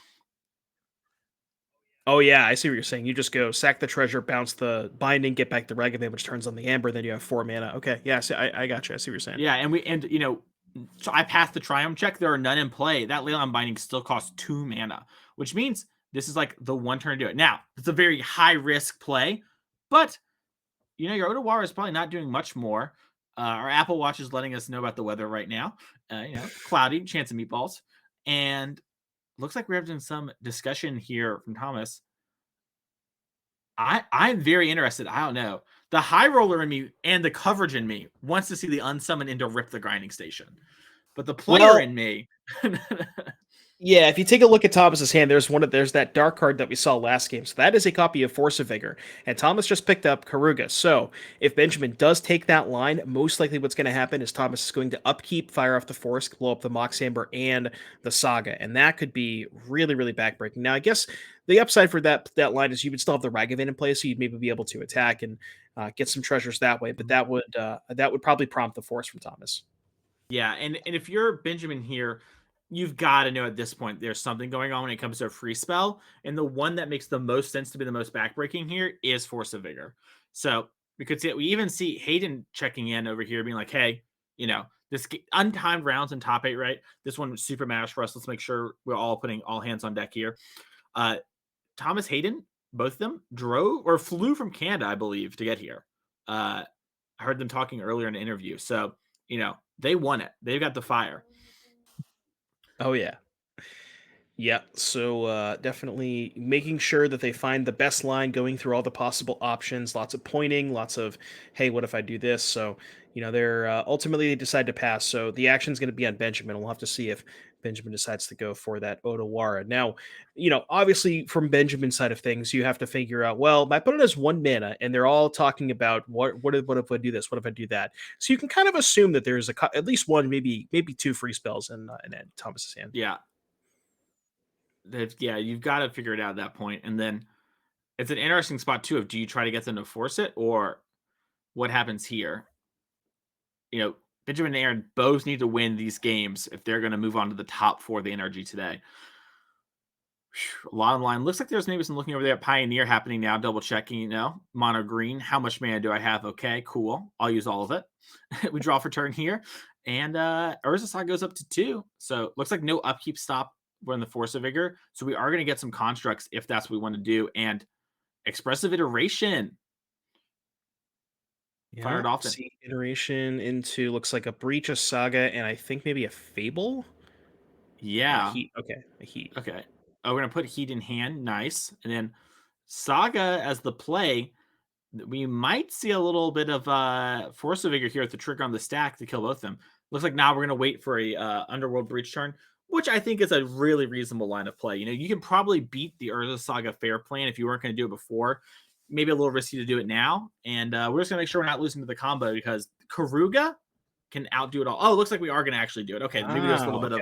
Oh, yeah, I see what you're saying. You just go sack the treasure, bounce the binding, get back the Ragavan, which turns on the Amber, then you have 4 mana. Okay, yeah, I got you. I see what you're saying. Yeah, so I passed the Triumph check. There are none in play. That Leyline Binding still costs 2 mana, which means this is like the one turn to do it. Now, it's a very high risk play, but your Odawara is probably not doing much more. Our Apple Watch is letting us know about the weather right now. Cloudy, chance of meatballs. And looks like we're having some discussion here from Thomas. I'm very interested. I don't know. The high roller in me and the coverage in me wants to see the unsummon into Rip the Grinding Station. But the player in me... Yeah, if you take a look at Thomas's hand, there's that dark card that we saw last game. So that is a copy of Force of Vigor. And Thomas just picked up Karuga. So if Benjamin does take that line, most likely what's going to happen is Thomas is going to upkeep, fire off the Force, blow up the Mox Amber and the Saga. And that could be really, really backbreaking. Now, I guess the upside for that line is you would still have the Ragavan in play, so you'd maybe be able to attack and get some treasures that way. But that would probably prompt the Force from Thomas. Yeah, and if you're Benjamin here, you've got to know at this point there's something going on when it comes to a free spell. And the one that makes the most sense to be the most backbreaking here is Force of Vigor. So we even see Hayden checking in over here being like, hey, this untimed rounds in top 8, right? This one super matters for us. Let's make sure we're all putting all hands on deck here. Thomas, Hayden, both of them flew from Canada, I believe, to get here. I heard them talking earlier in the interview. So, they won it. They've got the fire. Oh, yeah. Yeah, so definitely making sure that they find the best line, going through all the possible options, lots of pointing, lots of, hey, what if I do this? So, they're ultimately they decide to pass. So the action's going to be on Benjamin. We'll have to see if Benjamin decides to go for that Odawara. Now, obviously from Benjamin's side of things, you have to figure out, well, my opponent has 1 mana, and they're all talking about what if I do this? What if I do that? So you can kind of assume that there's at least one, maybe 2 free spells in Thomas's hand. Yeah. You've got to figure it out at that point. And then it's an interesting spot too of, do you try to get them to force it, or what happens here? Benjamin and Aaron both need to win these games if they're going to move on to the top 4 of the NRG today. A lot of line. Looks like there's maybe some looking over there at Pioneer happening now, double checking, mono green. How much mana do I have? Okay, cool. I'll use all of it. We draw for turn here. And Urza Saga goes up to 2. So looks like no upkeep stop. We're in the Force of Vigor. So we are going to get some constructs if that's what we want to do. And Expressive Iteration. Fired off. See iteration into looks like a Breach, a Saga, and I think maybe a Fable. Yeah. Heat. Okay. A Heat. Okay. Oh, we're going to put Heat in hand. Nice. And then Saga as the play. We might see a little bit of Force of Vigor here with the trigger on the stack to kill both of them. Looks like now we're going to wait for a Underworld Breach turn, which I think is a really reasonable line of play. You can probably beat the Urza Saga fair plan if you weren't going to do it before. Maybe a little risky to do it now. And we're just going to make sure we're not losing to the combo, because Karuga can outdo it all. Oh, it looks like we are going to actually do it. Okay, maybe there's a little bit of...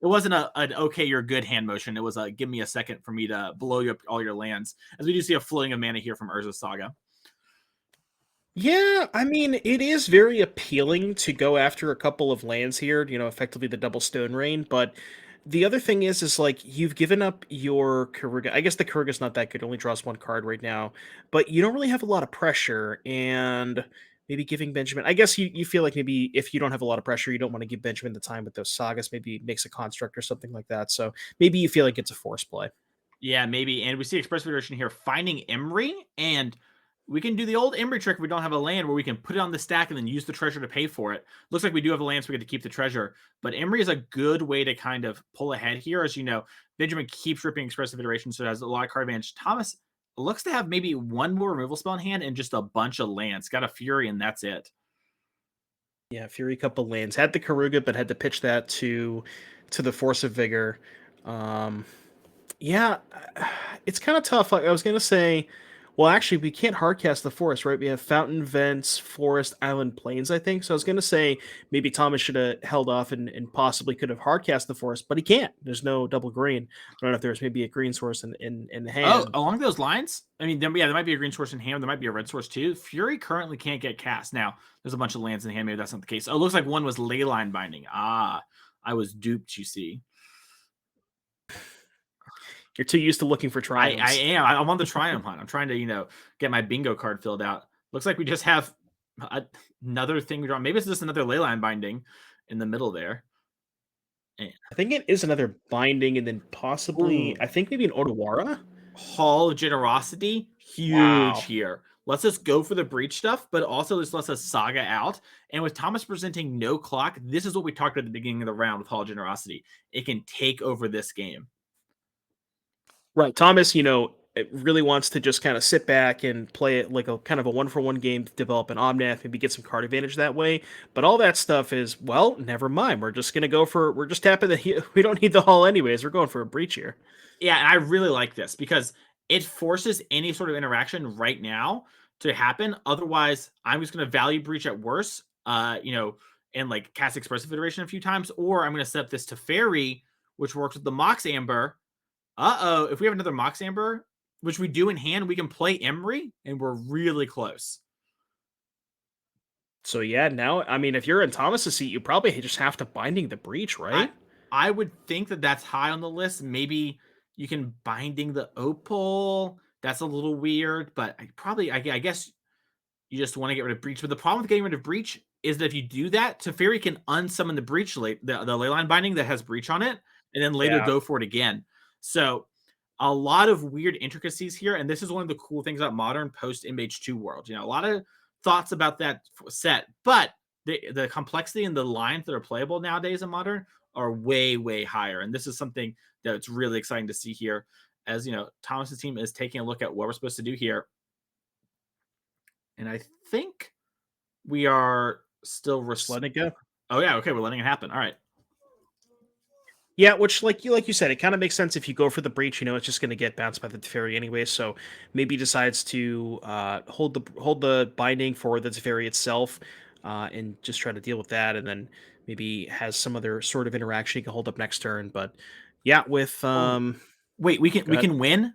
It wasn't an okay, you're good hand motion. It was a give me a second for me to blow you up all your lands. As we do see a floating of mana here from Urza Saga. Yeah, I mean, it is very appealing to go after a couple of lands here, effectively the double Stone Rain, but the other thing is like you've given up your Karuga. I guess the Karuga's not that good; only draws one card right now, but you don't really have a lot of pressure. And maybe giving Benjamin, I guess you feel like maybe if you don't have a lot of pressure, you don't want to give Benjamin the time with those sagas. Maybe makes a construct or something like that. So maybe you feel like it's a force play. Yeah, maybe. And we see Express Federation here finding Emery, and we can do the old Emery trick if we don't have a land where we can put it on the stack and then use the treasure to pay for it. Looks like we do have a land, so we get to keep the treasure. But Emery is a good way to kind of pull ahead here. As you know, Benjamin keeps ripping Express Federation, so it has a lot of card advantage. Thomas looks to have maybe one more removal spell in hand and just a bunch of lands. Got a Fury, and that's it. Yeah, Fury, couple lands. Had the Karuga, but had to pitch that to the Force of Vigor. Yeah, it's kind of tough. Like I was gonna say, well, actually, we can't hardcast the forest, right? We have Fountain, Vents, Forest, Island, Plains, I think. So I was gonna say maybe Thomas should have held off and possibly could have hardcast the forest, but he can't. There's no double green. I don't know if there's maybe a green source in the hand. Oh, along those lines, I mean, there might be a green source in hand. There might be a red source too. Fury currently can't get cast. Now, there's a bunch of lands in hand. Maybe that's not the case. Oh, it looks like one was Leyline Binding. Ah, I was duped, you see. You're too used to looking for triumphs. I am. I'm on the triumph hunt. I'm trying to, get my bingo card filled out. Looks like we just have another thing we draw. Maybe it's just another Leyline Binding in the middle there. I think it is another Binding, and then possibly, I think maybe an Odawara? Hall of Generosity. Huge here. Let's just go for the breach stuff, but also this lets us saga out. And with Thomas presenting no clock, this is what we talked about at the beginning of the round with Hall of Generosity. It can take over this game. Right. Thomas, it really wants to just kind of sit back and play it like a kind of a 1-for-1 game, develop an Omnath, maybe get some card advantage that way. But all that stuff is, well, never mind. We're just we're just tapping we don't need the Hall anyways. We're going for a breach here. Yeah, and I really like this because it forces any sort of interaction right now to happen. Otherwise, I'm just going to value breach at worst, and like cast Expressive Federation a few times, or I'm going to set up this to Fairy, which works with the Mox Amber. If we have another Mox Amber, which we do in hand, we can play Emery, and we're really close. So yeah, now, I mean, if you're in Thomas's seat, you probably just have to Binding the Breach, right? I would think that that's high on the list. Maybe you can Binding the Opal. That's a little weird, but I guess you just want to get rid of Breach. But the problem with getting rid of Breach is that if you do that, Teferi can unsummon the Breach, the Leyline Binding that has Breach on it, and then later go for it again. So a lot of weird intricacies here, and this is one of the cool things about Modern post MH2 world. A lot of thoughts about that set, but the complexity and the lines that are playable nowadays in Modern are way, way higher. And this is something that's really exciting to see here as, Thomas's team is taking a look at what we're supposed to do here. And I think we are still letting it go. Oh yeah. Okay. We're letting it happen. All right. Yeah, which like you said, it kind of makes sense if you go for the breach. It's just going to get bounced by the Teferi anyway. So maybe decides to hold the Binding for the Teferi itself, and just try to deal with that, and then maybe has some other sort of interaction he can hold up next turn. But yeah, with wait, we can win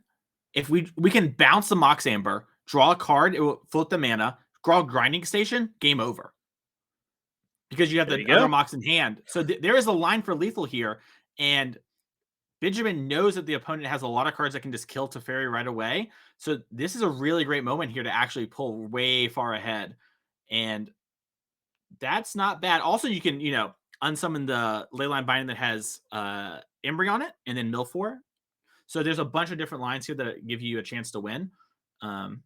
if we can bounce the Mox Amber, draw a card, it will float the mana, draw a Grinding Station, game over. Because you have the other Mox in hand. So there is a line for lethal here. And Benjamin knows that the opponent has a lot of cards that can just kill Teferi right away. So this is a really great moment here to actually pull way far ahead. And that's not bad. Also, you can, unsummon the Leyline Binding that has Emery on it and then mill 4. So there's a bunch of different lines here that give you a chance to win. If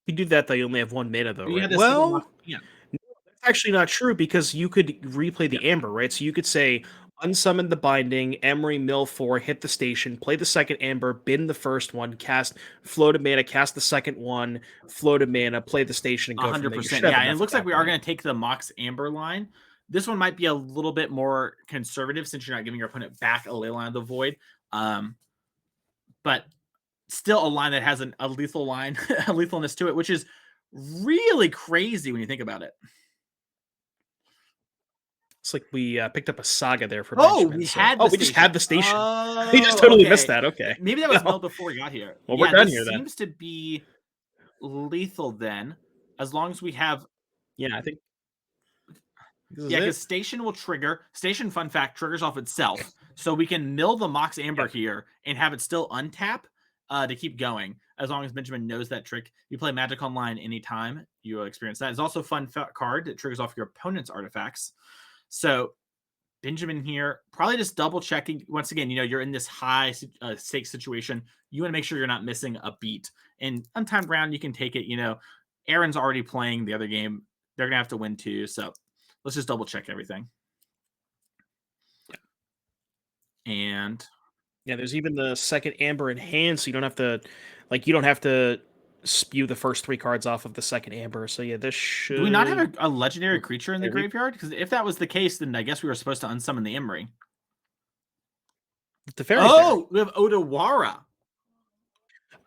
you do that, though, you only have 1 mana, though, right? Well, yeah. That's actually not true because you could replay the Amber, right? So you could say, unsummon the Binding, Emery, mill 4, hit the station, play the second Amber, bin the first one, cast floated mana, cast the second one, floated mana, play the station, and go 100%. Yeah, and it looks like we are going to take the Mox Amber line. This one might be a little bit more conservative since you're not giving your opponent back a Leyline of the Void. But still a line that has a lethal line, a lethalness to it, which is really crazy when you think about it. It's like we picked up a saga there for Benjamin. We just had the station. We just totally missed that. Okay. Maybe that was well before we got here. Well, we're done here then. Seems to be lethal then, as long as we have. Yeah, I think. Yeah, because Station will trigger. Station, fun fact, triggers off itself. So we can mill the Mox Amber here and have it still untap to keep going, as long as Benjamin knows that trick. You play Magic Online anytime, you will experience that. It's also a fun card that triggers off your opponent's artifacts. So Benjamin here, probably just double checking. Once again, you're in this high stakes situation. You want to make sure you're not missing a beat. And untimed round, you can take it. Aaron's already playing the other game. They're going to have to win too. So let's just double check everything. And yeah, there's even the second Amber in hand, so you don't have to spew the first 3 cards off of the second Amber. So yeah, this should. Do we not have a legendary creature in the graveyard? Because if that was the case, then I guess we were supposed to unsummon the Emery. The fairy. Oh, we have Odawara.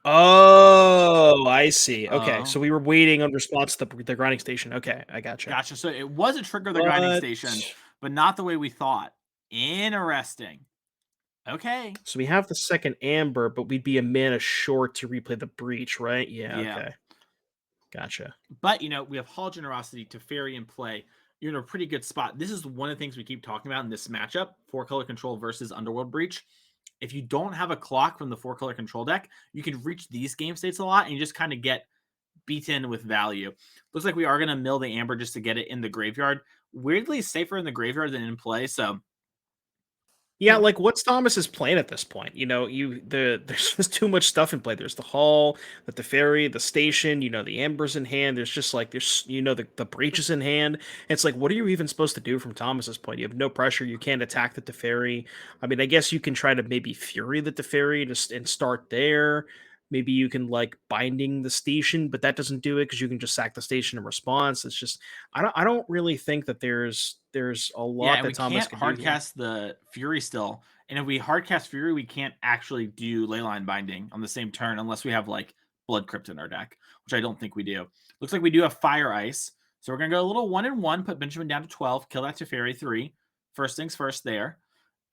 Oh, I see. Okay, so we were waiting on response to the grinding station. Okay, I gotcha. Gotcha. So it was a trigger of the grinding station, but not the way we thought. Interesting. Okay. So we have the second Amber, but we'd be a mana short to replay the Breach, right? Yeah. Okay. Gotcha. But, we have Hall Generosity to Fairy in play. You're in a pretty good spot. This is one of the things we keep talking about in this matchup, 4-color control versus Underworld Breach. If you don't have a clock from the 4-color control deck, you can reach these game states a lot and you just kind of get beaten with value. Looks like we are going to mill the Amber just to get it in the graveyard. Weirdly safer in the graveyard than in play, so... Yeah, like what's Thomas's plan at this point? There's just too much stuff in play. There's the Hall, the Teferi, the Station, the Amber's in hand. There's just like the Breach is in hand. It's like, what are you even supposed to do from Thomas's point? You have no pressure. You can't attack the Teferi. I mean, I guess you can try to maybe Fury the Teferi and start there. Maybe you can like Binding the Station, but that doesn't do it because you can just sack the Station in response. It's just I don't really think that there's a lot that Thomas can do. We can't hardcast the Fury still, and if we hardcast Fury, we can't actually do Leyline Binding on the same turn unless we have like Blood Crypt in our deck, which I don't think we do. Looks like we do have Fire Ice, so we're gonna go a little 1-1, put Benjamin down to 12, kill that Teferi 3. First things first there,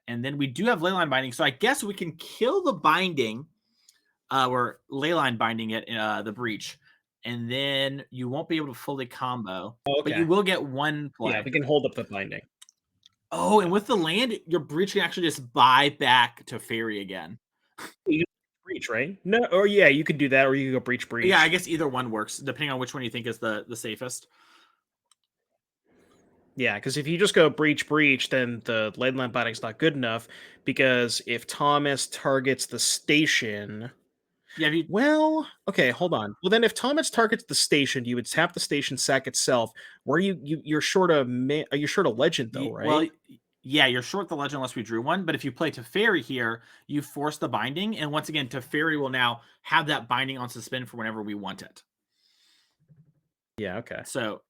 and then we do have Leyline Binding, so I guess we can kill the Binding. We're Leyline Binding it, the Breach, and then you won't be able to fully combo, but you will get one play. Yeah, we can hold up the Binding. Oh, and with the land, your Breach can actually just buy back to Fairy again. You Breach, right? No, or yeah, you could do that, or you could go Breach. Yeah, I guess either one works, depending on which one you think is the safest. Yeah, because if you just go Breach, then the Leyline Binding's not good enough, because if Thomas targets the Station... Yeah. Well, okay, hold on. Well, then if Thomas targets the Station, you would tap the Station, sack itself. Where you're short a you're short a Legend though, right? Well, yeah, you're short the Legend unless we drew one. But if you play Teferi here, you force the Binding, and once again, Teferi will now have that Binding on suspend for whenever we want it. Yeah. Okay. So.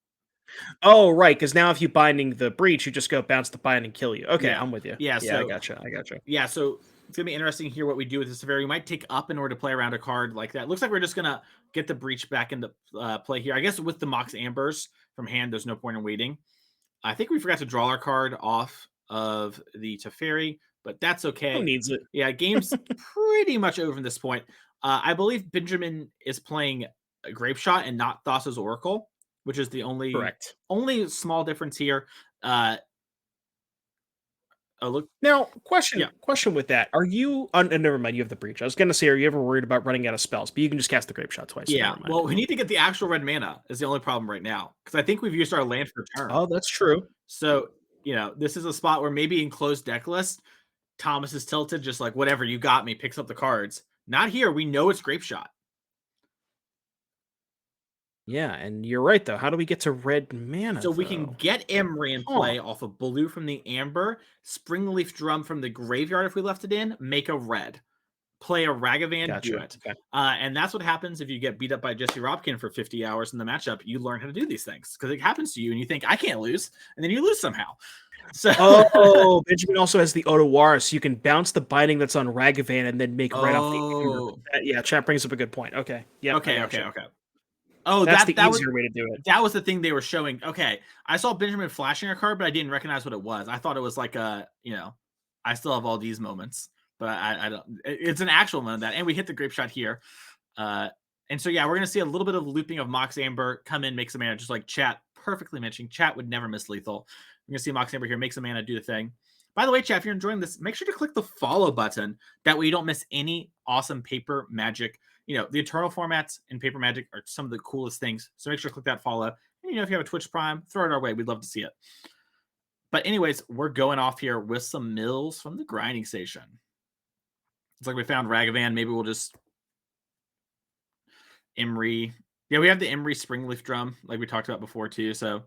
Oh, right, because now if you Binding the Breach, you just go bounce the Bind and kill you. Okay, yeah. I'm with you. Yeah. So I gotcha. Yeah. So. It's going to be interesting here what we do with this Teferi. We might take up in order to play around a card like that. Looks like we're just going to get the Breach back into play here. I guess with the Mox Ambers from hand, there's no point in waiting. I think we forgot to draw our card off of the Teferi, but that's okay. Who needs it? Yeah, game's pretty much over from this point. I believe Benjamin is playing a Grape Shot and not Thassa's Oracle, which is the only small difference here. Look now. Question with that: are you? Never mind. You have the Breach. I was gonna say, are you ever worried about running out of spells? But you can just cast the Grape Shot twice. Yeah. Well, we need to get the actual red mana. Is the only problem right now because I think we've used our land for turn. Oh, that's true. So this is a spot where maybe in closed deck list, Thomas is tilted, just like whatever you got me, picks up the cards. Not here. We know it's Grape Shot. Yeah, and you're right, though. How do we get to red mana? So we can get Emery in play off of blue from the Amber, Springleaf Drum from the graveyard if we left it in, make a red. Play a Ragavan, do it. Okay. And that's what happens if you get beat up by Jesse Robkin for 50 hours in the matchup. You learn how to do these things because it happens to you and you think, I can't lose. And then you lose somehow. So Benjamin also has the Odawara, so you can bounce the Binding that's on Ragavan and then make red off the Amber. Yeah, chat brings up a good point. Okay. Yeah. Okay. Oh, that's the easier way to do it. That was the thing they were showing. Okay, I saw Benjamin flashing a card, but I didn't recognize what it was. I thought it was like I still have all these moments, but I don't. It's an actual moment of that, and we hit the Grape Shot here, and so yeah, we're gonna see a little bit of looping of Mox Amber come in, make some mana, just like chat perfectly mentioning. Chat would never miss lethal. We're gonna see Mox Amber here, make some mana, do the thing. By the way, chat, if you're enjoying this, make sure to click the follow button. That way you don't miss any awesome Paper Magic. You know, the Eternal formats in Paper Magic are some of the coolest things. So make sure to click that follow. And, you know, if you have a Twitch Prime, throw it our way. We'd love to see it. But anyways, we're going off here with some mills from the grinding station. It's like we found Ragavan. Maybe we'll just Imri. Yeah, we have the Imri Springleaf Drum, like we talked about before too. So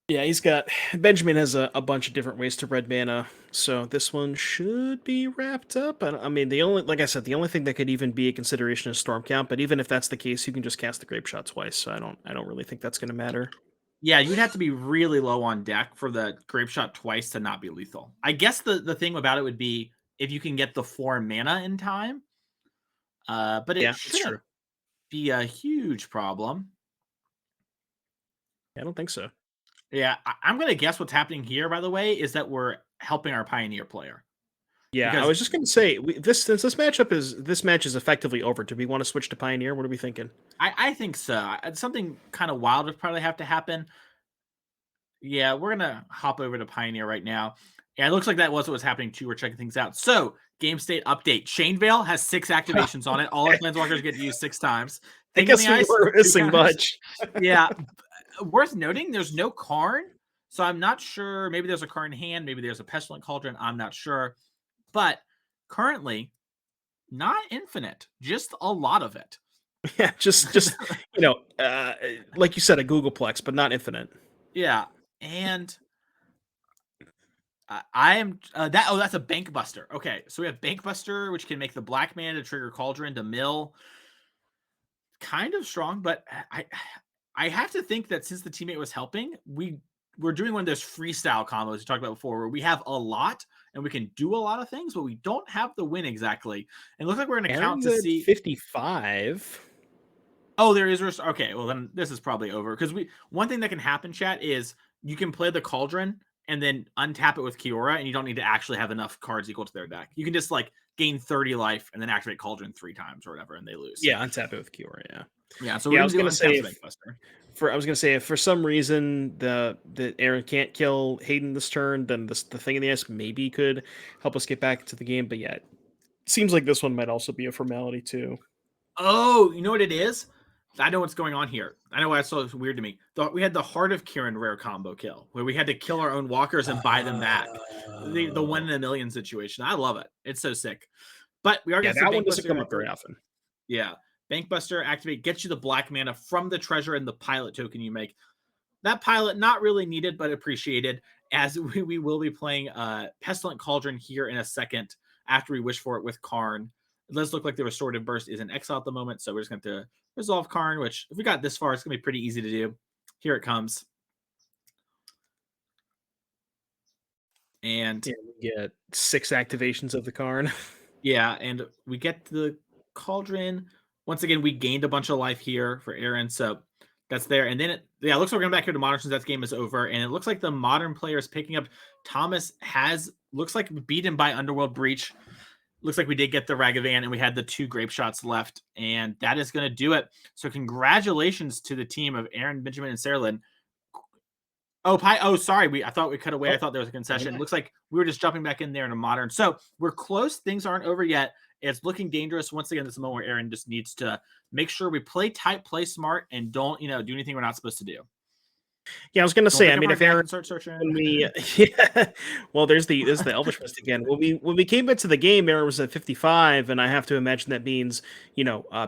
yeah, he's got Benjamin has a bunch of different ways to red mana, so this one should be wrapped up. I mean, like I said, the only thing that could even be a consideration is Storm Count. But even if that's the case, you can just cast the Grape Shot twice. So I don't really think that's going to matter. yeah, you'd have to be really low on deck for the Grape Shot twice to not be lethal. I guess the thing about it would be if you can get the 4 mana in time. But it shouldn't be a huge problem. I don't think so. Yeah, I'm going to guess what's happening here, by the way, is that we're helping our Pioneer player. Yeah, Because I was just going to say, since this match is effectively over, do we want to switch to Pioneer? What are we thinking? I think so. Something kind of wild would probably have to happen. Yeah, we're going to hop over to Pioneer right now. Yeah, it looks like that was what was happening too. We're checking things out. So, game state update. Chainveil has 6 activations on it. All our Planeswalkers get to use 6 times. I guess we weren't missing much. Yeah. Worth noting, there's no Karn. So I'm not sure. Maybe there's a Karn hand. Maybe there's a Pestilent Cauldron. I'm not sure. But currently, not infinite. Just a lot of it. Yeah, just you know, like you said, a Googleplex, but not infinite. Yeah. And I am that's a Bank Buster. Okay, so we have Bank Buster, which can make the black mana to trigger Cauldron to mill. Kind of strong, but I have to think that since the teammate was helping, we're doing one of those freestyle combos we talked about before, where we have a lot and we can do a lot of things, but we don't have the win exactly. And it looks like we're going to count to see 55. Oh, there is. Okay, well then this is probably over because one thing that can happen, chat, is you can play the Cauldron and then untap it with Kiora, and you don't need to actually have enough cards equal to their deck. You can just like gain 30 life and then activate Cauldron 3 times or whatever, and they lose. Yeah, untap it with Kiora. Yeah. Yeah. So I was going to say, if for some reason the Aaron can't kill Hayden this turn, then the thing in the ice maybe could help us get back into the game. But yeah, it seems like this one might also be a formality too. Oh, you know what it is? I know what's going on here. I know why it's so weird to me. We had the Heart of Kieran rare combo kill, where we had to kill our own walkers and buy them back. The 1 in a million situation. I love it. It's so sick. But we are going to that one doesn't come up very often. Yeah. Bankbuster activate gets you the black mana from the treasure and the pilot token you make. That pilot not really needed, but appreciated, as we will be playing Pestilent Cauldron here in a second after we wish for it with Karn. It does look like the Restorative Burst is in exile at the moment, so we're just going to resolve Karn, which if we got this far, it's going to be pretty easy to do. Here it comes. And we get 6 activations of the Karn. Yeah, and we get the Cauldron. Once again, we gained a bunch of life here for Aaron, so that's there. And then, it looks like we're going back here to Modern since that game is over. And it looks like the Modern player is picking up. Thomas looks like beaten by Underworld Breach. Looks like we did get the Ragavan, and we had the 2 Grape Shots left. And that is going to do it. So congratulations to the team of Aaron, Benjamin, and Sarah. Oh, sorry. I thought we cut away. I thought there was a concession. Looks like we were just jumping back in there in a Modern. So we're close. Things aren't over yet. It's looking dangerous. Once again, this is a moment where Aaron just needs to make sure we play tight, play smart, and don't, do anything we're not supposed to do. Yeah, I was going to say, I mean, if Aaron, start searching, well, there's the Elvish Mist again. When we came into the game, Aaron was at 55, and I have to imagine that means,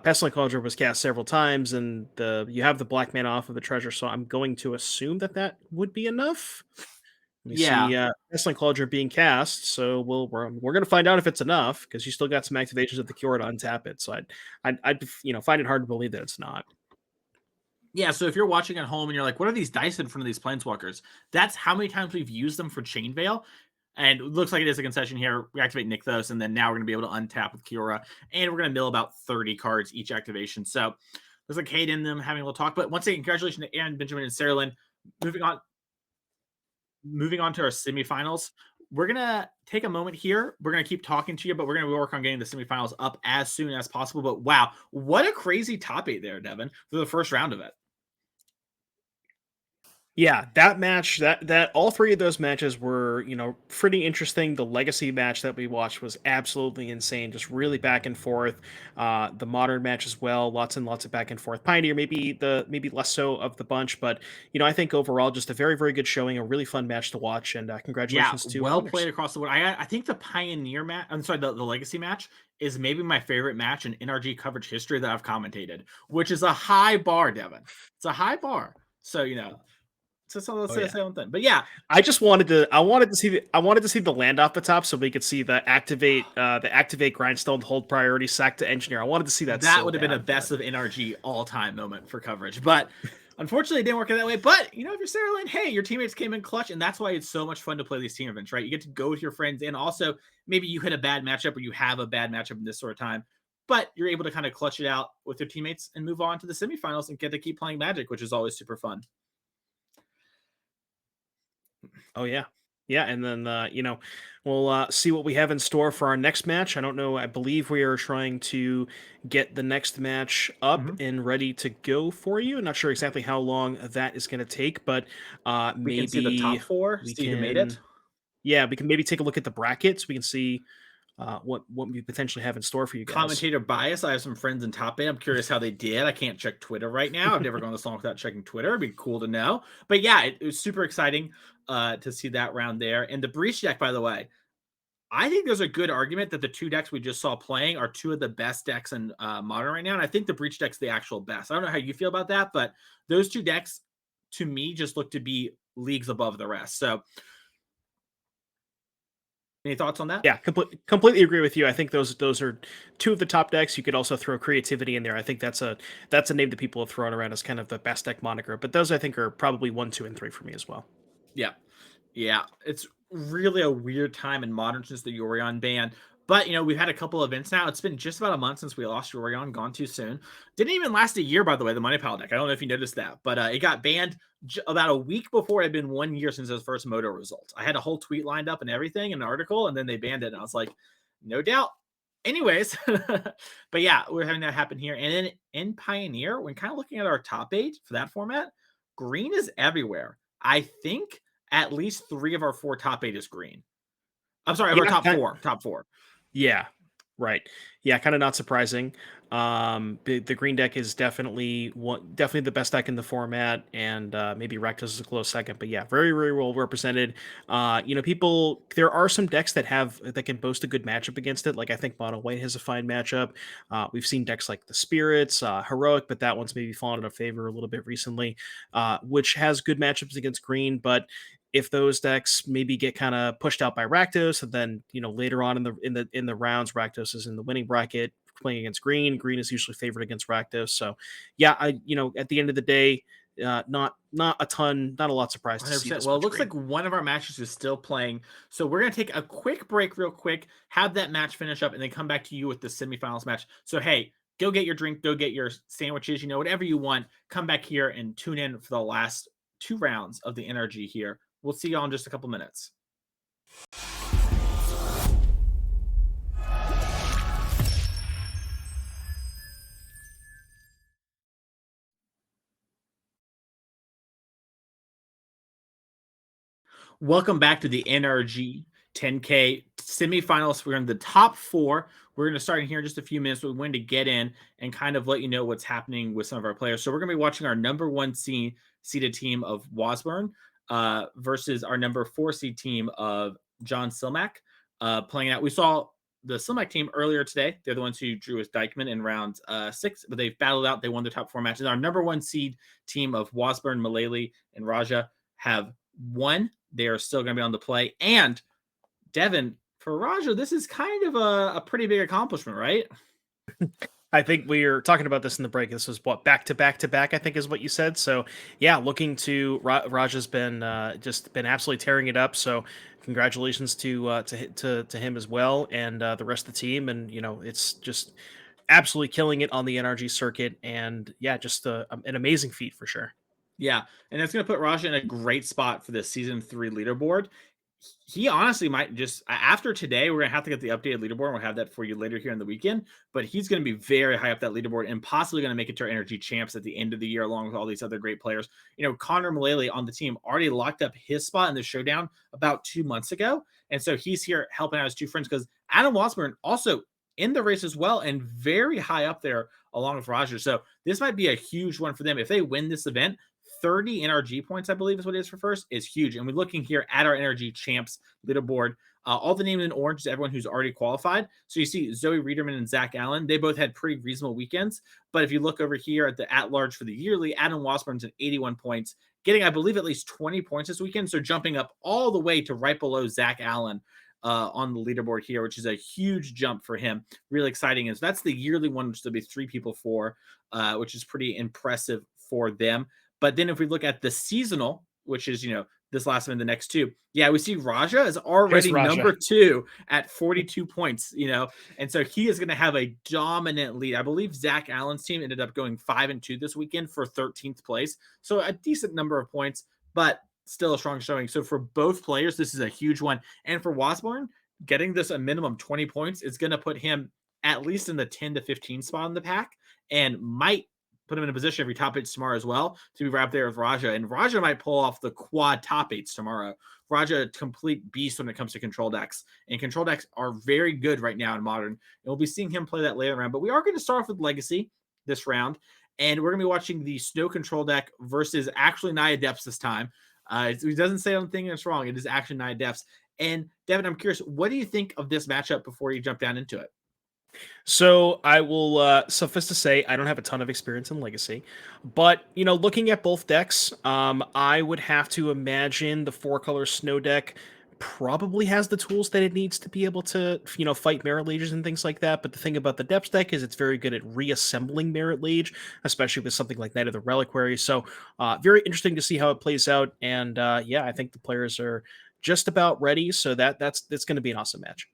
Pestilent Cauldron was cast several times, and you have the black mana off of the treasure, so I'm going to assume that would be enough. We see Pestilent Cauldron being cast, so we're going to find out if it's enough, because you still got some activations of the Cure to untap it. So I'd find it hard to believe that it's not. Yeah, so if you're watching at home and you're like, what are these dice in front of these Planeswalkers? That's how many times we've used them for Chainveil. And it looks like it is a concession here. We activate Nykthos, and then now we're going to be able to untap with Kiora. And we're going to mill about 30 cards each activation. So there's like Kate in them having a little talk. But once again, congratulations to Aaron, Benjamin, and Sarah Lynn. Moving on to our semifinals. We're going to take a moment here. We're going to keep talking to you, but we're going to work on getting the semifinals up as soon as possible. But wow, what a crazy top 8 there, Devin, for the first round of it. Yeah, that match, that all three of those matches were, pretty interesting. The legacy match that we watched was absolutely insane, just really back and forth. The modern match as well, lots and lots of back and forth. Pioneer maybe less so of the bunch, but I think overall just a very, very good showing, a really fun match to watch, and Yeah, congratulations to our well winners. played across the board. I think the Pioneer match, I'm sorry, the legacy match is maybe my favorite match in NRG coverage history that I've commentated, which is a high bar, Devin. It's a high bar. So, so let's say one thing. But yeah, I wanted to see the land off the top so we could see the activate grindstone hold priority sack to engineer. I wanted to see that. That so would have been a bad, best of NRG all time moment for coverage. But unfortunately, it didn't work out that way. But if you're Sarah Lane, hey, your teammates came in clutch, and that's why it's so much fun to play these team events, right? You get to go with your friends, and also maybe you hit a bad matchup or you have a bad matchup in this sort of time, but you're able to kind of clutch it out with your teammates and move on to the semifinals and get to keep playing Magic, which is always super fun. Oh yeah. Yeah, and then we'll see what we have in store for our next match. I don't know. I believe we are trying to get the next match up and ready to go for you. I'm not sure exactly how long that is going to take, but We maybe can see the top four, see who made it. Yeah, we can maybe take a look at the brackets. We can see what we potentially have in store for you guys. Commentator bias. I have some friends in top 8. I'm curious how they did. I can't check Twitter right now. I've never gone this long without checking Twitter. It'd be cool to know. But yeah, it was super exciting to see that round there. And the Breach deck, by the way, I think there's a good argument that the two decks we just saw playing are two of the best decks in Modern right now. And I think the Breach deck's the actual best. I don't know how you feel about that, but those two decks, to me, just look to be leagues above the rest. So any thoughts on that? Yeah, completely agree with you. I think those are two of the top decks. You could also throw creativity in there. I think that's a name that people have thrown around as kind of the best deck moniker. But those I think are probably 1, 2, and 3 for me as well. Yeah. It's really a weird time in Modern since the Yorion ban. But, we've had a couple events now. It's been just about a month since we lost Yorion, gone too soon. Didn't even last a year, by the way, the Money Pile deck. I don't know if you noticed that, but it got banned about a week before it had been 1 year since his first Moto result. I had a whole tweet lined up and everything, an article, and then they banned it. And I was like, no doubt. Anyways, but yeah, we're having that happen here. And then in Pioneer, when kind of looking at our top 8 for that format, green is everywhere. I think at least 3 of our 4 top 8 is green. I'm sorry, of our top four. Yeah, right. Yeah, kind of not surprising. The green deck is definitely the best deck in the format, and maybe Rakdos is a close second. But yeah, very, very well represented. There are some decks that can boast a good matchup against it. Like I think Mono White has a fine matchup. We've seen decks like the Spirits, Heroic, but that one's maybe fallen out of favor a little bit recently, which has good matchups against green, but if those decks maybe get kind of pushed out by Rakdos, and then later on in the rounds, Rakdos is in the winning bracket playing against green. Green is usually favored against Rakdos. So yeah, at the end of the day, not a lot surprised to see this. Well, it looks like one of our matches is still playing. So we're gonna take a quick break, real quick, have that match finish up, and then come back to you with the semifinals match. So hey, go get your drink, go get your sandwiches, whatever you want. Come back here and tune in for the last 2 rounds of the NRG here. We'll see y'all in just a couple minutes. Welcome back to the NRG 10K semifinals. We're in the top 4. We're going to start in here in just a few minutes. We're going to get in and kind of let you know what's happening with some of our players. So we're going to be watching our number 1 seeded team of Wasburn versus our number 4 seed team of John Silmack playing out. We saw the Silmack team earlier today. They're the ones who drew with Dykeman in round 6, but they've battled out. They won their top 4 matches. Our number 1 seed team of Wasburn, Malele, and Raja have won. They are still going to be on the play. And Devin, for Raja, this is kind of a pretty big accomplishment, right? I think we were talking about this in the break. This was back to back to back, I think is what you said. So yeah, looking to Raja's been just been absolutely tearing it up. So congratulations to him as well, and the rest of the team. And it's just absolutely killing it on the NRG circuit. And yeah, just an amazing feat for sure. Yeah, and it's going to put Raja in a great spot for the season 3 leaderboard. he honestly might just, after today, we're going to have to get the updated leaderboard. And we'll have that for you later here in the weekend. But he's going to be very high up that leaderboard and possibly going to make it to our NRG champs at the end of the year, along with all these other great players. You know, Connor Mullally on the team already locked up his spot in the showdown about 2 months ago. And so he's here helping out his two friends, because Adam Wasburn also in the race as well and very high up there along with Roger. So this might be a huge one for them. If they win this event, 30 NRG points, I believe is what it is for first, is huge. And we're looking here at our NRG champs leaderboard. All the names in orange is everyone who's already qualified. So you see Zoe Riederman and Zach Allen. They both had pretty reasonable weekends. But if you look over here at the at-large for the yearly, Adam Wasburn's at 81 points, getting, I believe, at least 20 points this weekend. So jumping up all the way to right below Zach Allen on the leaderboard here, which is a huge jump for him. Really exciting. And so that's the yearly one, which there'll be 3 people for, which is pretty impressive for them. But then if we look at the seasonal, which is, you know, this last one, the next 2, yeah, we see Raja is already number 2 at 42 points, you know, and so he is going to have a dominant lead. I believe Zach Allen's team ended up going 5-2 this weekend for 13th place. So a decent number of points, but still a strong showing. So for both players, this is a huge one. And for Wasburn, getting this a minimum 20 points is going to put him at least in the 10 to 15 spot in the pack, and might put him in a position if he top 8s tomorrow as well to be right up there with Raja. And Raja might pull off the quad top 8s tomorrow. Raja, a complete beast when it comes to control decks. And control decks are very good right now in Modern. And we'll be seeing him play that later round. But we are going to start off with Legacy this round. And we're going to be watching the Snow control deck versus actually Naya Depths this time. He doesn't say anything that's wrong. It is actually Naya Depths. And Devin, I'm curious, what do you think of this matchup before you jump down into it? So I will suffice to say I don't have a ton of experience in Legacy, but you know, looking at both decks, I would have to imagine the 4-color Snow deck probably has the tools that it needs to be able to, you know, fight Merit Lages and things like that. But the thing about the Depths deck is it's very good at reassembling Merit Lage, especially with something like Knight of the Reliquary. So very interesting to see how it plays out. And yeah, I think the players are just about ready. So that's going to be an awesome match.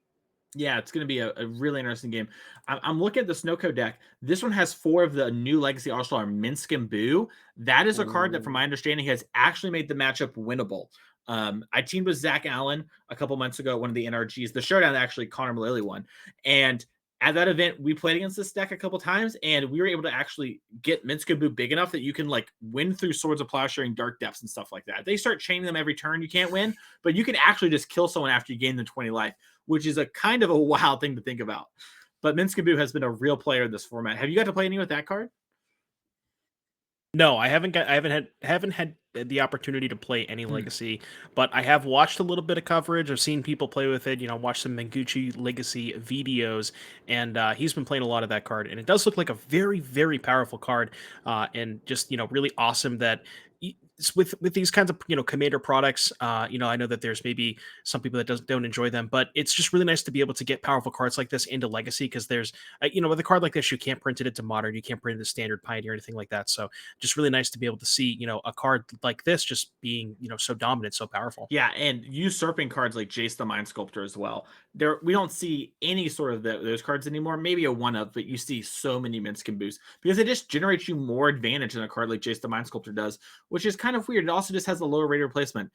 Yeah, it's going to be a really interesting game. I'm looking at the Snowco deck. This one has 4 of the new Legacy All-Star Minsk and Boo. That is a card that, from my understanding, has actually made the matchup winnable. I teamed with Zach Allen a couple months ago at one of the NRGs. The showdown, actually, Connor Mullally won. And at that event, we played against this deck a couple times, and we were able to actually get Minsk and Boo big enough that you can, like, win through Swords of Plowsharing, Dark Depths, and stuff like that. They start chaining them every turn. You can't win, but you can actually just kill someone after you gain them 20 life, which is a kind of a wild thing to think about. But Minsk and Boo has been a real player in this format. Have you got to play any with that card? No, I haven't had the opportunity to play any Legacy, but I have watched a little bit of coverage. I've seen people play with it, you know, watch some Menguchi Legacy videos, and he's been playing a lot of that card, and it does look like a very, very powerful card, and just, you know, really awesome that with these kinds of, you know, commander products, you know, I know that there's maybe some people that don't enjoy them, but it's just really nice to be able to get powerful cards like this into Legacy, because there's, you know, with a card like this, you can't print it into Modern, you can't print it into Standard, Pioneer, anything like that. So just really nice to be able to see, you know, a card like this just being, you know, so dominant, so powerful. Yeah, and usurping cards like Jace the Mind Sculptor as well. We don't see any sort of those cards anymore. Maybe a one-up, but you see so many Minsk and Boos because it just generates you more advantage than a card like Jace the Mind Sculptor does, which is kind of weird. It also just has a lower rate replacement.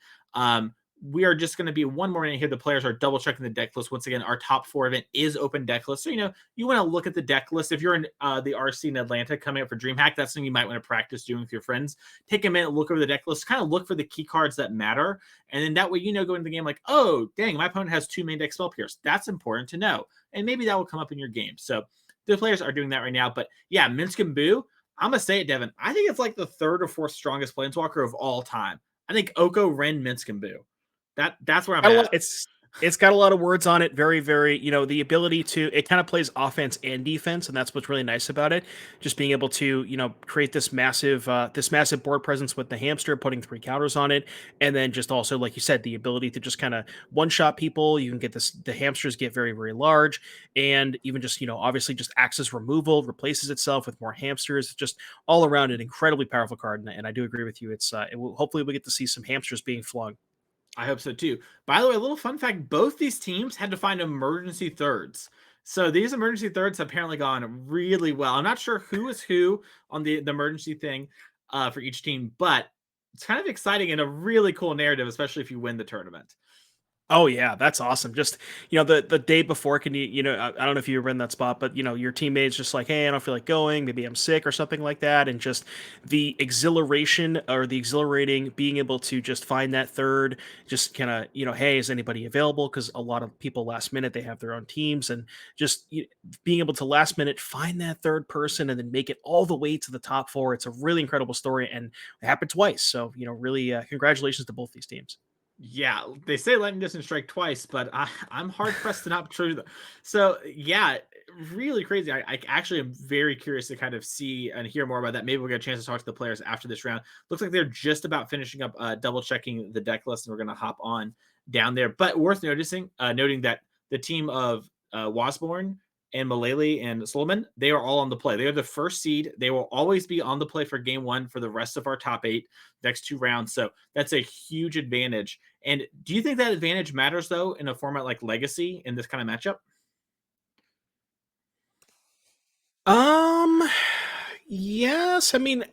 We are just going to be one more in here. The players are double checking the deck list. Once again, our top 4 event is open deck list. So, you know, you want to look at the deck list. If you're in the RC in Atlanta coming up for DreamHack, that's something you might want to practice doing with your friends. Take a minute, look over the deck list, kind of look for the key cards that matter. And then that way, you know, go into the game like, oh, dang, my opponent has 2 main deck spell pierce. That's important to know. And maybe that will come up in your game. So the players are doing that right now. But yeah, Minsk and Boo, I'm going to say it, Devin. I think it's like the 3rd or 4th strongest Planeswalker of all time. I think Oko, Ren, Minsk and Boo. That's where I'm at. It's got a lot of words on it. Very, very, you know, the ability to, it kind of plays offense and defense, and that's what's really nice about it. Just being able to, you know, create this massive board presence with the hamster, putting 3 counters on it, and then just also, like you said, the ability to just kind of one-shot people. You can get the hamsters get very, very large, and even just, you know, obviously just acts as removal, replaces itself with more hamsters. Just all around an incredibly powerful card, and I do agree with you. Hopefully we get to see some hamsters being flung. I hope so too. By the way, a little fun fact, both these teams had to find emergency thirds. So these emergency thirds have apparently gone really well. I'm not sure who is who on the emergency thing for each team, but it's kind of exciting and a really cool narrative, especially if you win the tournament. Oh yeah, that's awesome. Just the day before, can I don't know if you were in that spot, but your teammates just like, hey, I don't feel like going, maybe I'm sick or something like that, and just the exhilaration or the exhilarating being able to just find that third, just kind of hey, is anybody available? Because a lot of people last minute they have their own teams, and just being able to last minute find that third person and then make it all the way to the top four. It's a really incredible story, and it happened twice. So really, congratulations to both these teams. Yeah, they say lightning doesn't strike twice, but I'm hard pressed to not true. So yeah, really crazy. I actually am very curious to kind of see and hear more about that. Maybe we'll get a chance to talk to the players after this round. Looks like they're just about finishing up double checking the deck list, and we're going to hop on down there. But worth noting that the team of Wasborn and Malele and Soloman, they are all on the play. They are the first seed. They will always be on the play for game one for the rest of our top 8 next 2 rounds. So that's a huge advantage. And do you think that advantage matters, though, in a format like Legacy in this kind of matchup? Yes. I mean,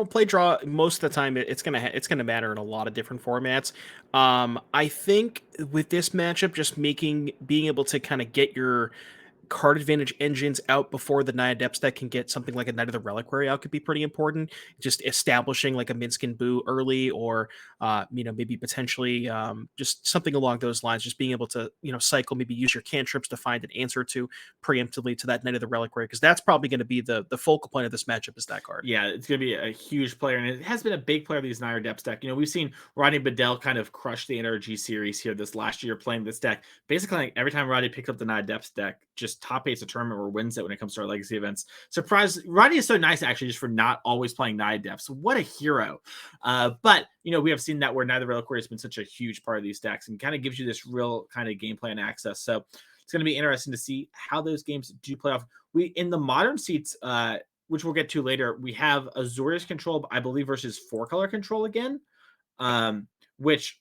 play draw most of the time it's gonna matter in a lot of different formats. I think with this matchup, just being able to kind of get your card advantage engines out before the Naya Depths deck can get something like a Knight of the Reliquary out could be pretty important. Just establishing like a Minskin Boo early, or maybe potentially just something along those lines. Just being able to cycle, maybe use your cantrips to find an answer to preemptively to that Knight of the Reliquary, because that's probably going to be the focal point of this matchup is that card. Yeah, it's going to be a huge player, and it has been a big player of these Naya Depths deck. We've seen Rodney Bedell kind of crush the NRG series here this last year playing this deck. Basically, like, every time Rodney picks up the Naya Depths deck, just top 8's a tournament or wins it when it comes to our legacy events. Surprise! Rodney is so nice actually, just for not always playing Naya Depths. What a hero! But we have seen that where Knight of the Reliquary has been such a huge part of these decks and kind of gives you this real kind of game plan access. So it's going to be interesting to see how those games do play off. We in the modern seats, which we'll get to later, we have Azorius control, I believe, versus 4-color control again, which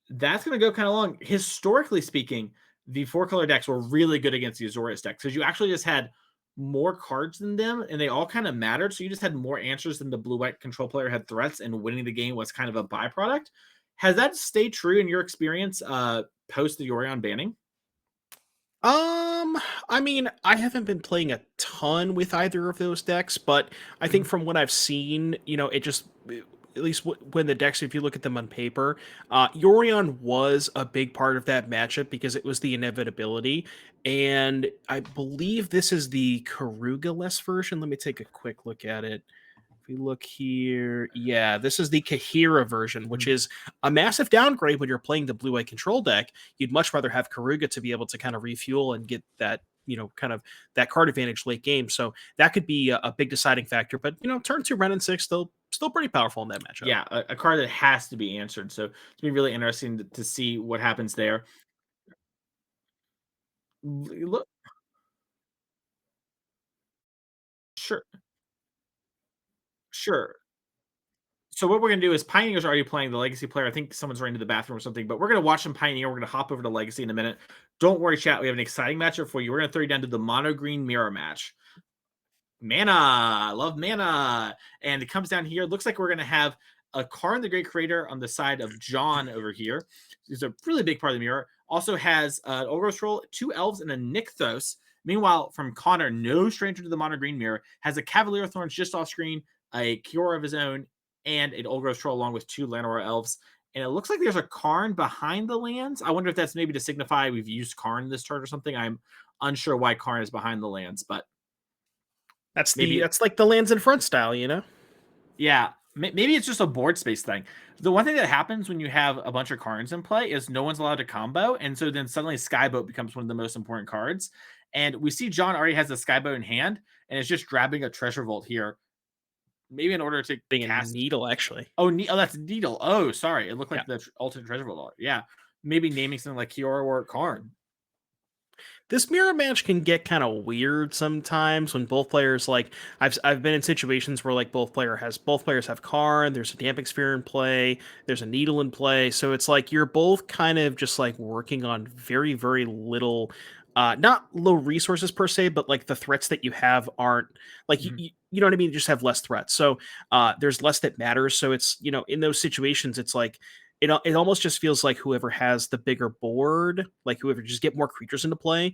that's going to go kind of long. Historically speaking, the 4-color decks were really good against the Azorius decks because you actually just had more cards than them, and they all kind of mattered. So you just had more answers than the blue-white control player had threats, and winning the game was kind of a byproduct. Has that stayed true in your experience post the Yorion banning? I mean, I haven't been playing a ton with either of those decks, but I think from what I've seen, it just, at least when the decks, if you look at them on paper, Yorion was a big part of that matchup because it was the inevitability. And I believe this is the Karuga-less version. Let me take a quick look at it. We look here. Yeah, this is the Kahira version, which is a massive downgrade when you're playing the blue-white control deck. You'd much rather have Karuga to be able to kind of refuel and get that, kind of that card advantage late game. So that could be a big deciding factor. But, turn 2 Ren and 6 still pretty powerful in that matchup. Yeah, a card that has to be answered. So it's going to be really interesting to see what happens there. Look. Sure. Sure. So what we're going to do is Pioneer's already playing the Legacy player. I think someone's running to the bathroom or something, but we're going to watch some Pioneer. We're going to hop over to Legacy in a minute. Don't worry, chat. We have an exciting matchup for you. We're going to throw you down to the mono green mirror match. Mana. I love mana. And it comes down here. It looks like we're going to have a Karn the Great Creator on the side of John over here. He's a really big part of the mirror. Also has an Olgros Troll, 2 Elves, and a Nykthos. Meanwhile, from Connor, no stranger to the mono green mirror, has a Cavalier of Thorns just off screen, a Kiora of his own, and an Olgros Troll along with 2 Llanowar Elves. And it looks like there's a Karn behind the lands. I wonder if that's maybe to signify we've used Karn this turn or something. I'm unsure why Karn is behind the lands, but that's like the lands in front style, Yeah, maybe it's just a board space thing. The one thing that happens when you have a bunch of Karns in play is no one's allowed to combo, and so then suddenly Skyboat becomes one of the most important cards. And we see John already has the Skyboat in hand, and is just grabbing a Treasure Vault here. Maybe in order to cast Needle, actually. Oh, that's Needle. Oh, sorry. It looked like the alternate Treasure Vault. Yeah. Maybe naming something like Kiora or Karn. This mirror match can get kind of weird sometimes when both players, like, I've been in situations where like both players have Karn, there's a Damping Sphere in play, there's a Needle in play, so it's like you're both kind of just like working on very, very little, not low resources per se, but like the threats that you have aren't like you know what I mean, you just have less threats, so there's less that matters. So it's in those situations it's like it almost just feels like whoever has the bigger board, like whoever just get more creatures into play.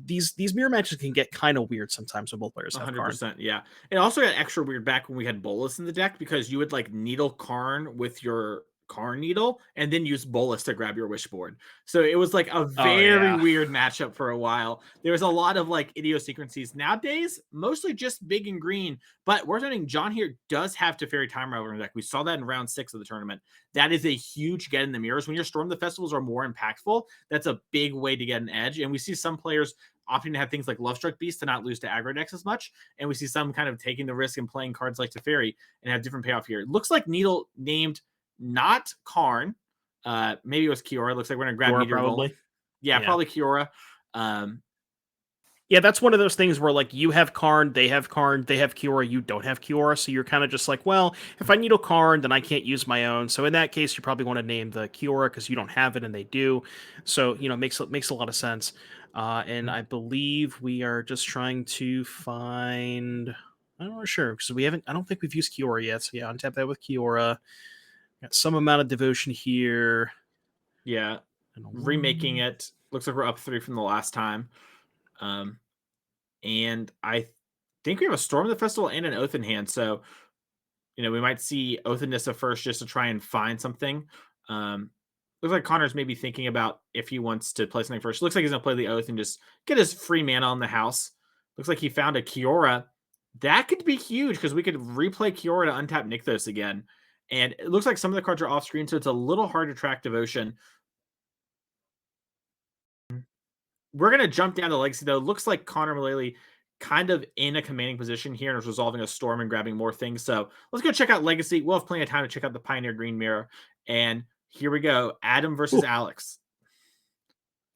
These mirror matches can get kind of weird sometimes when both players have Karn. 100%, yeah. It also got extra weird back when we had Bolus in the deck because you would like needle Karn with your Karn needle and then use Bolus to grab your wish board. So it was like a very weird matchup for a while. There was a lot of like idiosyncrasies. Nowadays, mostly just big and green, but we're noting John here does have Teferi Time Raveler in the deck. We saw that in round 6 of the tournament. That is a huge get in the mirrors. When your Storm the Festivals are more impactful, that's a big way to get an edge. And we see some players opting to have things like Lovestruck Beast to not lose to aggro decks as much. And we see some kind of taking the risk and playing cards like Teferi and have different payoff here. It looks like Needle named not Karn. Maybe it was Kiora. Looks like we're going to grab Kiora, Meteor probably. Golem. Yeah, probably Kiora. Yeah, that's one of those things where like you have Karn, they have Kiora, you don't have Kiora, so you're kind of just like, well, if I needle Karn, then I can't use my own. So in that case, you probably want to name the Kiora because you don't have it and they do. So makes a lot of sense. And I believe we are just trying to find. I'm not sure because I don't think we've used Kiora yet. So yeah, untap that with Kiora. Got some amount of devotion here. Yeah, remaking it. Looks like we're up 3 from the last time. And I think we have a Storm of the Festival and an Oath in hand. So, we might see Oath and Nissa first just to try and find something. Looks like Connor's maybe thinking about if he wants to play something first. Looks like he's going to play the Oath and just get his free mana on the house. Looks like he found a Kiora. That could be huge because we could replay Kiora to untap Nykthos again. And it looks like some of the cards are off screen, so it's a little hard to track devotion. We're going to jump down to Legacy, though. Looks like Connor Mullally kind of in a commanding position here and is resolving a storm and grabbing more things. So let's go check out Legacy. We'll have plenty of time to check out the Pioneer Green Mirror. And here we go. Adam versus Alex.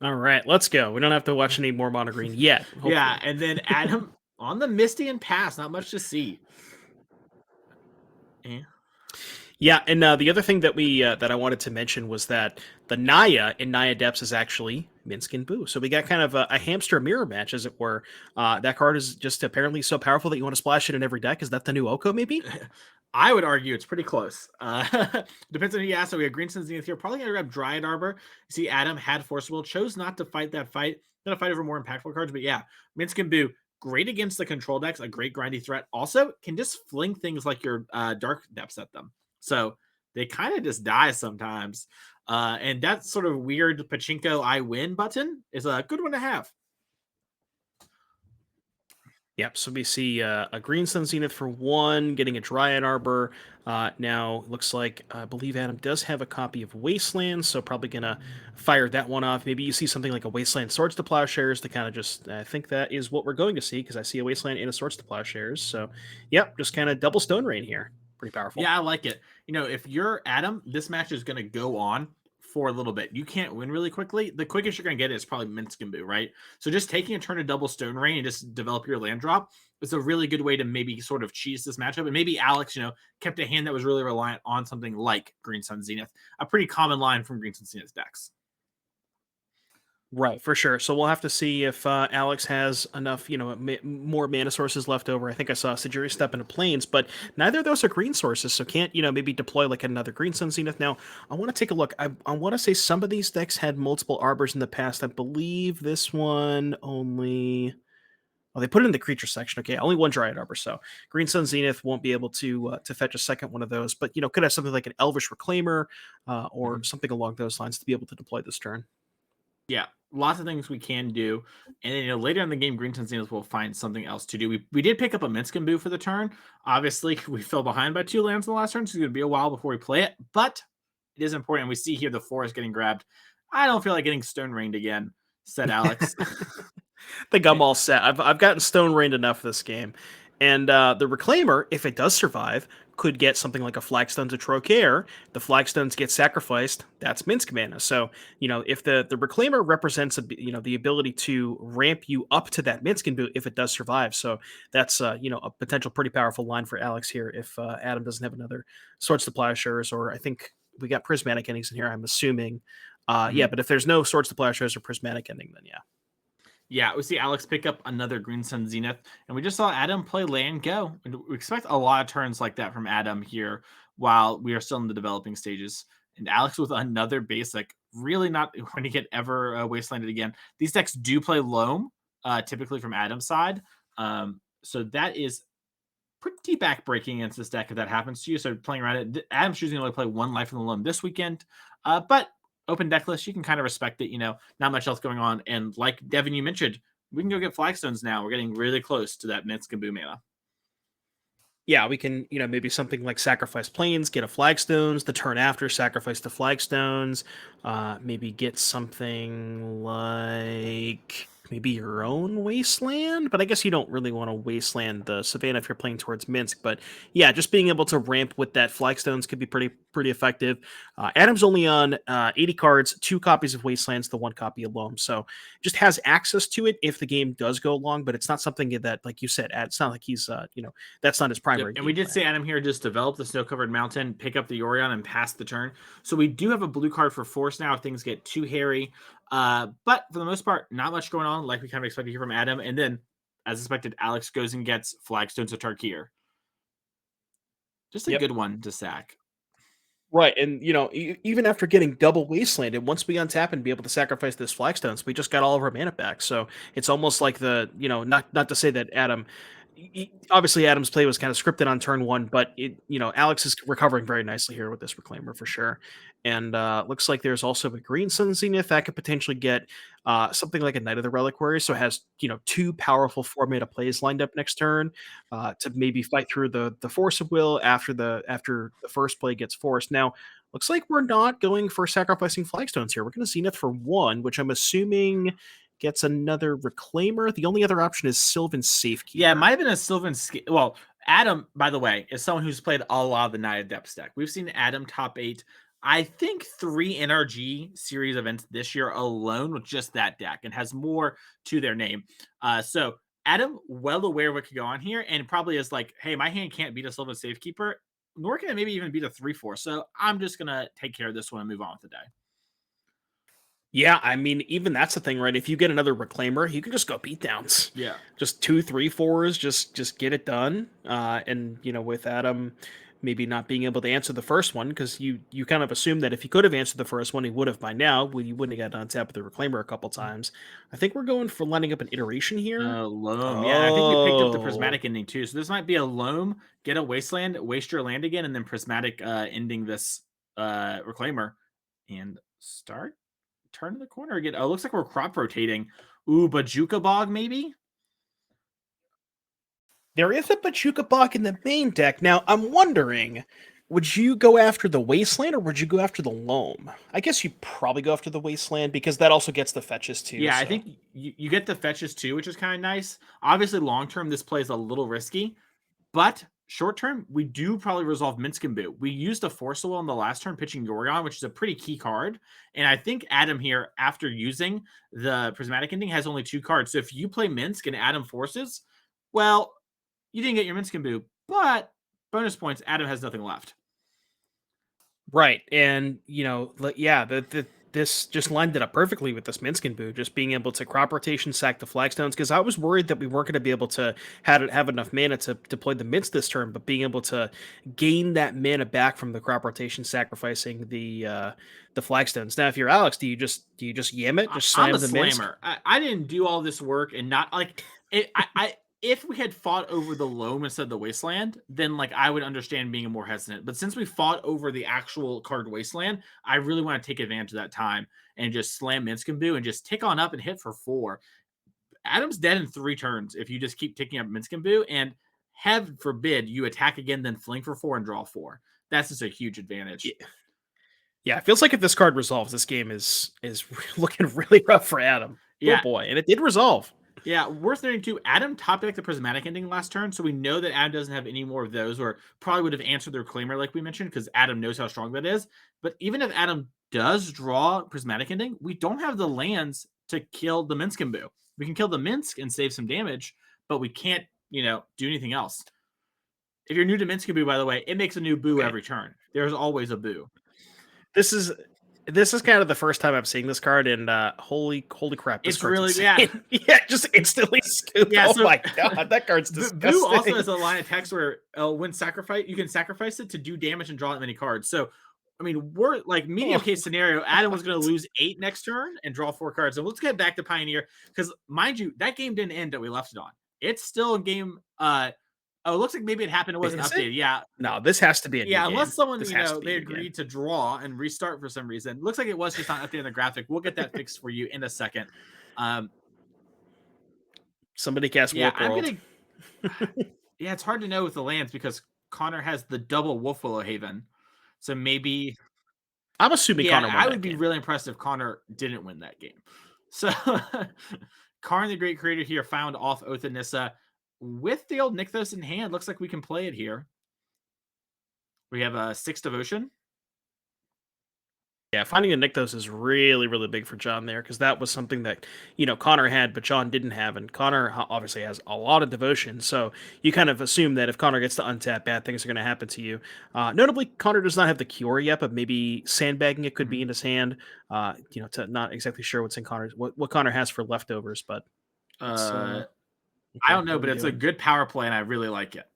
All right, let's go. We don't have to watch any more Mono Green yet. Hopefully. Yeah, and then Adam on the Misty and Pass. Not much to see. Yeah, and the other thing that that I wanted to mention was that the Naya in Naya Depths is actually Minsc and Boo. So we got kind of a hamster mirror match, as it were. That card is just apparently so powerful that you want to splash it in every deck. Is that the new Oko, maybe? I would argue it's pretty close. Depends on who you ask. So we have Green Sun Zenith here. Probably going to grab Dryad Arbor. You see Adam had Force Will, chose not to fight that fight. Going to fight over more impactful cards. But yeah, Minsc and Boo, great against the control decks, a great grindy threat. Also, can just fling things like your Dark Depths at them. So they kind of just die sometimes. And that sort of weird pachinko I win button is a good one to have. Yep, so we see a Green Sun Zenith for 1, getting a Dryad Arbor. Now, looks like, I believe Adam does have a copy of Wasteland, so probably going to fire that one off. Maybe you see something like a Wasteland Swords to Plowshares to kind of just, I think that is what we're going to see, because I see a Wasteland and a Swords to Plowshares. So, yep, just kind of double Stone Rain here. Pretty powerful. Yeah, I like it. If you're Adam, this match is going to go on for a little bit. You can't win really quickly. The quickest you're going to get is probably Minsc and Boo, right? So just taking a turn to double Stone Rain and just develop your land drop is a really good way to maybe sort of cheese this matchup. And maybe Alex, kept a hand that was really reliant on something like Green Sun Zenith, a pretty common line from Green Sun Zenith decks. Right, for sure. So we'll have to see if Alex has enough, more mana sources left over. I think I saw Sejiri step into Plains, but neither of those are green sources, so can't, maybe deploy like another Green Sun Zenith. Now, I want to take a look. I want to say some of these decks had multiple Arbors in the past. I believe this one only... Well, they put it in the creature section. Okay, only one Dryad Arbor, so Green Sun Zenith won't be able to fetch a second one of those, but, could have something like an Elvish Reclaimer or something along those lines to be able to deploy this turn. Yeah, lots of things we can do. And then, later in the game, Green Sun Zenith will find something else to do. We did pick up a Minsc and Boo for the turn. Obviously, we fell behind by 2 lands in the last turn, so it's going to be a while before we play it. But it is important. We see here the forest getting grabbed. I don't feel like getting Stone Rained again, said Alex. I think I'm all set. I've gotten Stone Rained enough this game. And the Reclaimer, if it does survive, could get something like a Flagstone to Trocaire. The Flagstones get sacrificed. That's Minsc mana. So, if the Reclaimer represents, the ability to ramp you up to that Minsc and Boo if it does survive. So that's, a potential pretty powerful line for Alex here if Adam doesn't have another Swords to Plowshares, or I think we got Prismatic Endings in here, I'm assuming. Yeah, but if there's no Swords to Plowshares or Prismatic Ending, then yeah. Yeah, we see Alex pick up another Green Sun Zenith, and we just saw Adam play land go. And we expect a lot of turns like that from Adam here while we are still in the developing stages. and Alex with another basic. Really not going to get ever wastelanded again. These decks do play loam, typically from Adam's side. So that is pretty backbreaking against this deck if that happens to you. So playing around it, Adam's choosing to only play one life in the loam this weekend. But open deck list, you can kind of respect it. Not much else going on. And like Devin, you mentioned, we can go get flagstones now. We're getting really close to that Minsk and Boo mana. Yeah, we can, maybe something like sacrifice planes, get a flagstones, the turn after, sacrifice the flagstones, maybe get something like maybe your own wasteland, but I guess you don't really want to wasteland the Savannah if you're playing towards Minsk. But yeah, just being able to ramp with that flagstones could be pretty effective. Adam's only on 80 cards, 2 copies of Wastelands, the 1 copy of Loam, so just has access to it if the game does go long. But it's not something that, like you said, it's not like he's that's not his primary. Yep. And we did see Adam here just develop the snow-covered mountain, pick up the Orion, and pass the turn. So we do have a blue card for Force now if things get too hairy. But for the most part, not much going on, like we kind of expected here from Adam. And then, as expected, Alex goes and gets Flagstones of Tarkir. Just a good one to sack. Right, and even after getting double Wastelanded, once we untap and be able to sacrifice this Flagstones, we just got all of our mana back. So it's almost like not to say that Adam, obviously Adam's play was kind of scripted on turn 1, but Alex is recovering very nicely here with this Reclaimer for sure. And looks like there's also a Green Sun Zenith that could potentially get something like a Knight of the Reliquary, so it has 2 powerful 4-mana plays lined up next turn to maybe fight through the Force of Will after the first play gets forced. Now, looks like we're not going for sacrificing Flagstones here. We're going to Zenith for 1, which I'm assuming gets another Reclaimer. The only other option is Sylvan Safekeeper. Yeah, it might have been a Sylvan. Well, Adam, by the way, is someone who's played a lot of the Knight of Depths deck. We've seen Adam top 8. I think 3 NRG series events this year alone with just that deck, and has more to their name. So Adam, well aware of what could go on here, and probably is like, hey, my hand can't beat a Sylvan Safekeeper, nor can it maybe even beat a 3/4. So I'm just going to take care of this one and move on with the day. Yeah, I mean, even that's the thing, right? If you get another Reclaimer, you can just go beatdowns. Yeah. Just 2, 3, 4s, just get it done. And, with Adam maybe not being able to answer the first one, because you kind of assume that if he could have answered the first one, he would have by now. Well, you wouldn't have got on tap with the Reclaimer a couple times. I think we're going for lining up an iteration here. Loam. Yeah, I think we picked up the Prismatic ending too. So this might be a Loam, get a Wasteland, waste your land again, and then Prismatic ending this Reclaimer. And start turn the corner again. Oh, looks like we're crop rotating. Ooh, Bajuka Bog maybe? There is a Bajuka Bog in the main deck. Now, I'm wondering, would you go after the Wasteland or would you go after the Loam? I guess you probably go after the Wasteland because that also gets the fetches too. Yeah, so. I think you get the fetches too, which is kind of nice. Obviously, long term, this play is a little risky, but short term, we do probably resolve Minsk and Boo. We used a Force of Will in the last turn, pitching Yorion, which is a pretty key card. And I think Adam here, after using the Prismatic ending, has only 2 cards. So if you play Minsk and Adam forces, well, you didn't get your Minsk and Boo, but bonus points, Adam has nothing left. Right. And, yeah, this just lined it up perfectly with this Minsk and Boo, just being able to crop rotation, sack the Flagstones, because I was worried that we weren't going to be able to have enough mana to play the Minsk this turn, but being able to gain that mana back from the crop rotation, sacrificing the Flagstones. Now, if you're Alex, do you just yam it? Just slam I'm a the slammer. Minsk? I didn't do all this work and not like it. If we had fought over the Loam instead of the Wasteland, then I would understand being more hesitant. But since we fought over the actual card Wasteland, I really want to take advantage of that time and just slam Minsk and Boo and just tick on up and hit for 4. Adam's dead in 3 turns if you just keep ticking up Minsk and Boo, and heaven forbid you attack again, then fling for 4 and draw 4. That's just a huge advantage. Yeah, it feels like if this card resolves, this game is looking really rough for Adam. Yeah. Oh boy, and it did resolve. Yeah, worth noting too, Adam top decked the Prismatic ending last turn, so we know that Adam doesn't have any more of those, or probably would have answered the Reclaimer like we mentioned, because Adam knows how strong that is. But even if Adam does draw Prismatic ending, we don't have the lands to kill the Minsk and Boo. We can kill the Minsk and save some damage, but we can't, do anything else. If you're new to Minsk and Boo, by the way, it makes a new Boo every turn. There's always a Boo. This is kind of the first time I'm seeing this card, and holy crap! This It's card's really insane. Yeah, just instantly scooped. Yeah, Oh so my god, that card's disgusting. Boo also has a line of text where when you can sacrifice it to do damage and draw that many cards. So I mean, we're like medium case scenario. Adam was going to lose 8 next turn and draw 4 cards. So let's get back to Pioneer because, mind you, that game didn't end that we left it on. It's still a game. Oh, it looks like maybe it happened. It wasn't updated. Yeah. No, this has to be a new game. Unless someone This they has to be a new agreed to draw and restart for some reason. Looks like it was just not updating the graphic. We'll get that fixed for you in a second. Somebody cast Yeah, Wolf World. Yeah, it's hard to know with the lands because Connor has the double Wolf Willow Haven. So maybe I'm assuming Connor won I that would be game. really impressed if Connor didn't win that game. So Karn, the Great Creator here, found off Oath of Nissa with the old Nykthos in hand. Looks like we can play it here. We have a 6 Devotion. Yeah, finding a Nykthos is really, really big for John there because that was something that, Connor had, but John didn't have. And Connor obviously has a lot of devotion. So you kind of assume that if Connor gets to untap, bad things are going to happen to you. Notably, Connor does not have the Cure yet, but maybe sandbagging it could be in his hand. To not exactly sure what's in Connor's, what Connor has for leftovers, but I don't know, but it's a good power play, and I really like it.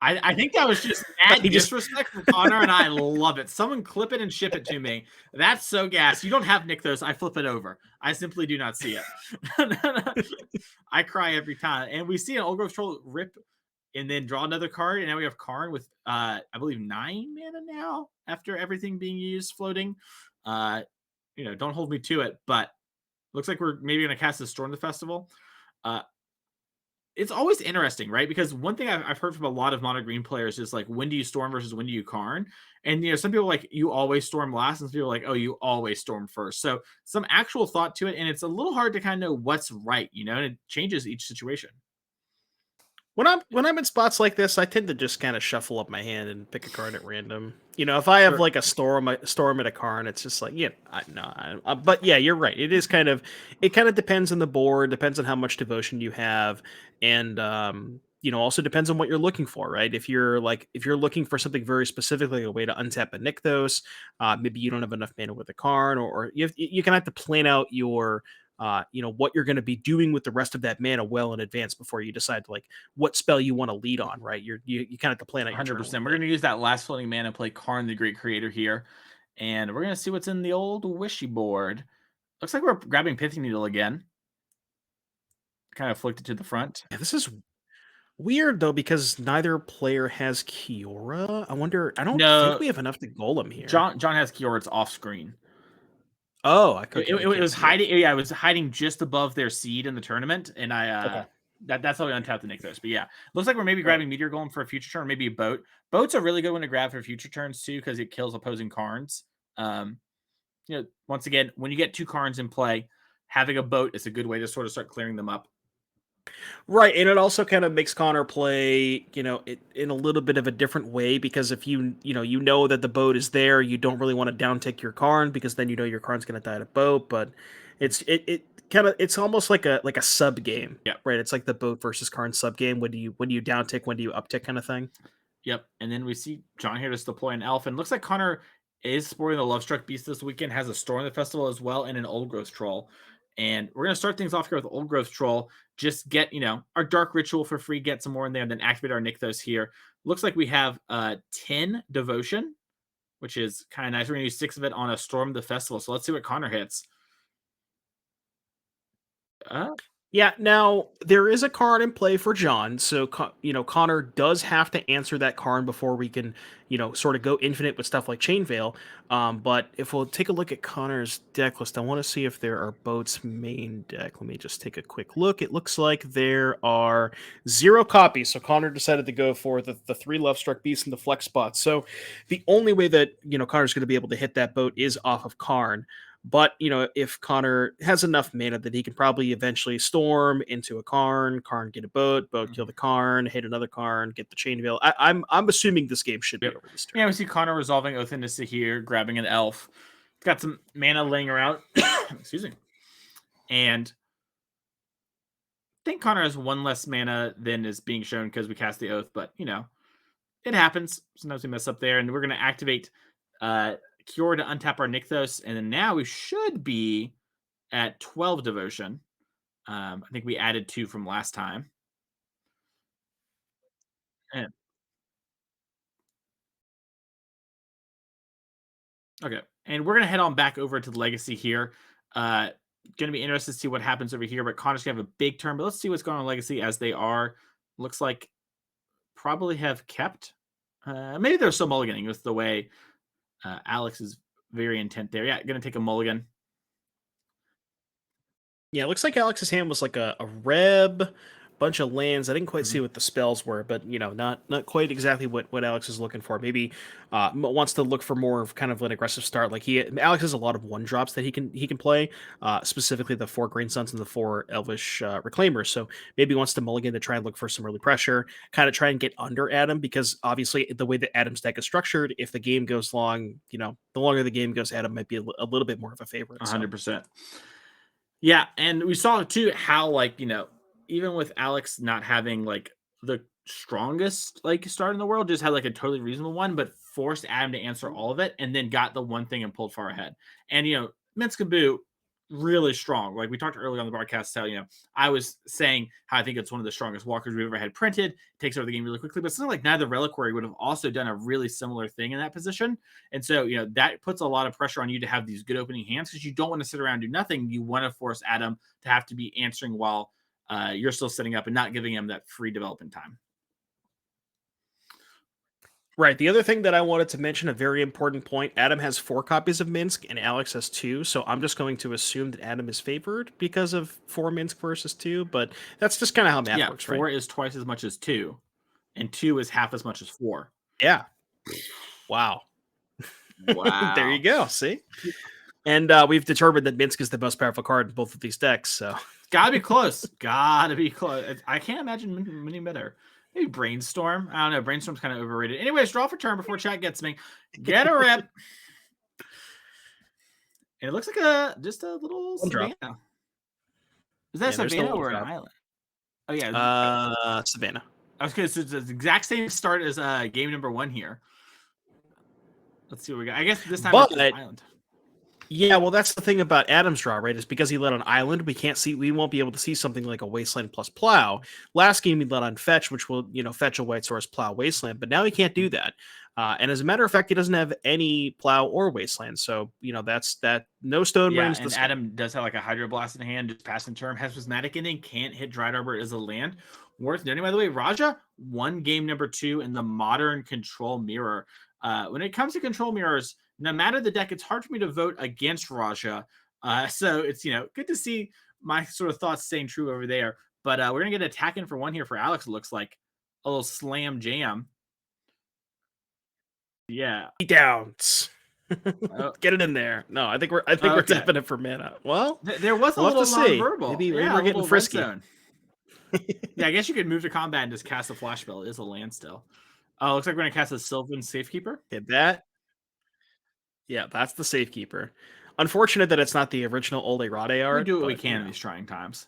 I think that was just mad disrespect from Connor, and I love it. Someone clip it and ship it to me. That's so gas. You don't have Nykthos. I flip it over. I simply do not see it. I cry every time. And we see an Old Growth Troll rip and then draw another card. And now we have Karn with, I believe, 9 mana now after everything being used floating. Don't hold me to it, but looks like we're maybe going to cast a Storm the Festival. It's always interesting, right? Because one thing I've heard from a lot of mono green players is like, when do you storm versus when do you Karn? And some people like you always storm last, and some people are like, oh, you always storm first. So some actual thought to it, and it's a little hard to kind of know what's right, and it changes each situation. When I'm in spots like this, I tend to just kind of shuffle up my hand and pick a card at random. If I have like a storm at a Karn, it's just like, but yeah, you're right. It kind of depends on the board, depends on how much devotion you have, and also depends on what you're looking for, right? If you're looking for something very specific, like a way to untap a Nykthos, maybe you don't have enough mana with a Karn, or you can have to plan out your what you're going to be doing with the rest of that mana well in advance before you decide what spell you want to lead on, right? You kind of have to plan out your 100%. We're going to use that last floating mana, play Karn, the Great Creator here, and we're going to see what's in the old wishy board. Looks like we're grabbing Pithing Needle again. Kind of flicked it to the front. Yeah, this is weird though because neither player has Kiora. I don't think we have enough to Golem here. John has Kiora. It's off screen. Oh, it was hiding. Yeah, it was hiding just above their seed in the tournament, and that's how we untapped the Nykthos. But yeah, looks like we're maybe grabbing Meteor Golem for a future turn, maybe a boat. Boat's a really good one to grab for future turns too because it kills opposing Karns. Once again, when you get 2 Karns in play, having a boat is a good way to sort of start clearing them up. Right, and it also kind of makes Connor play, it in a little bit of a different way because if you know that the boat is there, you don't really want to downtick your Karn because then your Karn's going to die to boat. But it's almost like a sub game, right? It's like the boat versus Karn sub game. When do you downtick? When do you uptick? Kind of thing. Yep, and then we see John here just deploy an elf, and looks like Connor is sporting the Lovestruck Beast this weekend. Has a Storm the Festival as well, and an Old Growth Troll. And we're going to start things off here with Old Growth Troll. Just get, our Dark Ritual for free, get some more in there, and then activate our Nykthos here. Looks like we have 10 Devotion, which is kind of nice. We're going to use 6 of it on a Storm the Festival. So let's see what Connor hits. Yeah, now there is a Karn in play for John, so Connor does have to answer that Karn before we can sort of go infinite with stuff like Chain Veil. But if we'll take a look at Connor's deck list, I want to see if there are boats main deck. Let me just take a quick look. It looks like there are 0 copies, so Connor decided to go for the 3 Lovestruck Beasts in the flex spot. So the only way that Connor's going to be able to hit that boat is off of Karn. But, if Connor has enough mana that he can probably eventually storm into a Karn get a boat, kill the Karn, hit another Karn, get the Chain Veil. I'm assuming this game should be over this turn. Yeah, we see Connor resolving Oath of Nissa here, grabbing an elf. Got some mana laying around. Excuse me. And I think Connor has 1 less mana than is being shown because we cast the Oath, but, it happens. Sometimes we mess up there, and we're going to activate Cure to untap our Nykthos, and then now we should be at 12 Devotion. I think we added 2 from last time. And Okay, and we're gonna head on back over to the Legacy here. Gonna be interested to see what happens over here, but Connor's gonna have a big turn. But let's see what's going on in Legacy as they are. Looks like probably have kept. Maybe they're still mulliganing with the way Alex is very intent there. Yeah, gonna take a mulligan. Yeah, it looks like Alex's hand was like a Reb, bunch of lands. I didn't quite see what the spells were, but not quite exactly what Alex is looking for. Maybe wants to look for more of kind of an aggressive start. Like Alex has a lot of 1-drops that he can play, specifically the 4 Green Suns and the 4 Elvish Reclaimers. So maybe he wants to mulligan to try and look for some early pressure, kind of try and get under Adam, because obviously the way that Adam's deck is structured, if the game goes long, the longer the game goes, Adam might be a little bit more of a favorite. 100%. Yeah, and we saw too how even with Alex not having like the strongest start in the world, just had like a totally reasonable one, but forced Adam to answer all of it, and then got the one thing and pulled far ahead. And Minskaboo really strong. Like we talked earlier on the broadcast, how I was saying how I think it's one of the strongest walkers we've ever had printed. Takes over the game really quickly, but something like Neither Reliquary would have also done a really similar thing in that position. And so that puts a lot of pressure on you to have these good opening hands, because you don't want to sit around and do nothing. You want to force Adam to have to be answering while you're still setting up and not giving him that free development time. Right. The other thing that I wanted to mention, a very important point, Adam has 4 copies of Minsk and Alex has 2. So I'm just going to assume that Adam is favored because of 4 Minsk versus 2. But that's just kind of how math works, 4 right? is twice as much as 2, and 2 is half as much as 4. Yeah. Wow. Wow. There you go. See? And we've determined that Minsk is the most powerful card in both of these decks. So gotta be close. Gotta be close. I can't imagine many better. Maybe Brainstorm. I don't know. Brainstorm's kind of overrated. Anyways, draw for turn before chat gets me. Get a rip. And it looks like just a little Savannah. Is that Savannah or an island? Oh yeah. Savannah. Okay, so it's the exact same start as game number 1 here. Let's see what we got. I guess this time it's an island. Yeah, well, that's the thing about Adam's draw, right? Is because he led on Island, we won't be able to see something like a Wasteland plus Plow. Last game he led on Fetch, which will, fetch a White Source, Plow, Wasteland, but now he can't do that. And as a matter of fact, he doesn't have any Plow or Wasteland, so that's that. No Stone Brains. And Adam does have like a Hydroblast in hand, just passing turn, has Prismatic Ending, can't hit Dried Arbor as a land. Worth noting, by the way, Raja won game number 2 in the Modern Control Mirror. When it comes to Control Mirrors, no matter the deck, it's hard for me to vote against Raja. So it's, good to see my sort of thoughts staying true over there. But we're going to get attacking for 1 here for Alex. It looks like a little slam jam. Yeah. Downs. Get it in there. No, I think we're tapping it for mana. Well, there was a little non-verbal. Maybe we're getting frisky. Yeah, I guess you could move to combat and just cast a flash spell. It is a land still. Oh, looks like we're going to cast a Sylvan Safekeeper. Hit that. Yeah, that's the Safekeeper. Unfortunate that it's not the original Old Errate art. We do what we can in these trying times.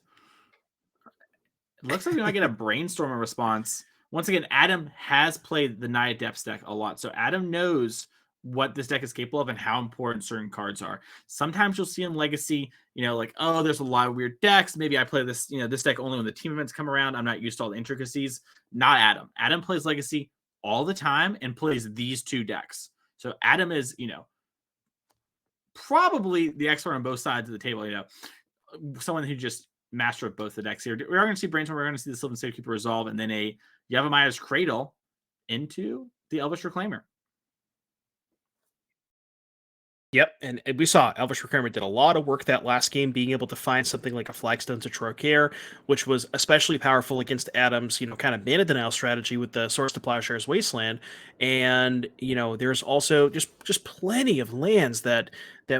It looks like we might get a Brainstormer response. Once again, Adam has played the Naya Depths deck a lot, so Adam knows what this deck is capable of and how important certain cards are. Sometimes you'll see in Legacy, like, oh, there's a lot of weird decks. Maybe I play this, this deck only when the team events come around. I'm not used to all the intricacies. Not Adam. Adam plays Legacy all the time and plays these 2 decks. So Adam is, probably the expert on both sides of the table, someone who just mastered both the decks here. We are going to see Brainstorm, we're going to see the Sylvan Safekeeper resolve, and then a Yavimaya Cradle into the Elvish Reclaimer. Yep, and we saw Elvish Reclaimer did a lot of work that last game, being able to find something like a Flagstone to Trocare, which was especially powerful against Adam's, kind of mana denial strategy with the Source to Plowshare's Wasteland. And, there's also just plenty of lands that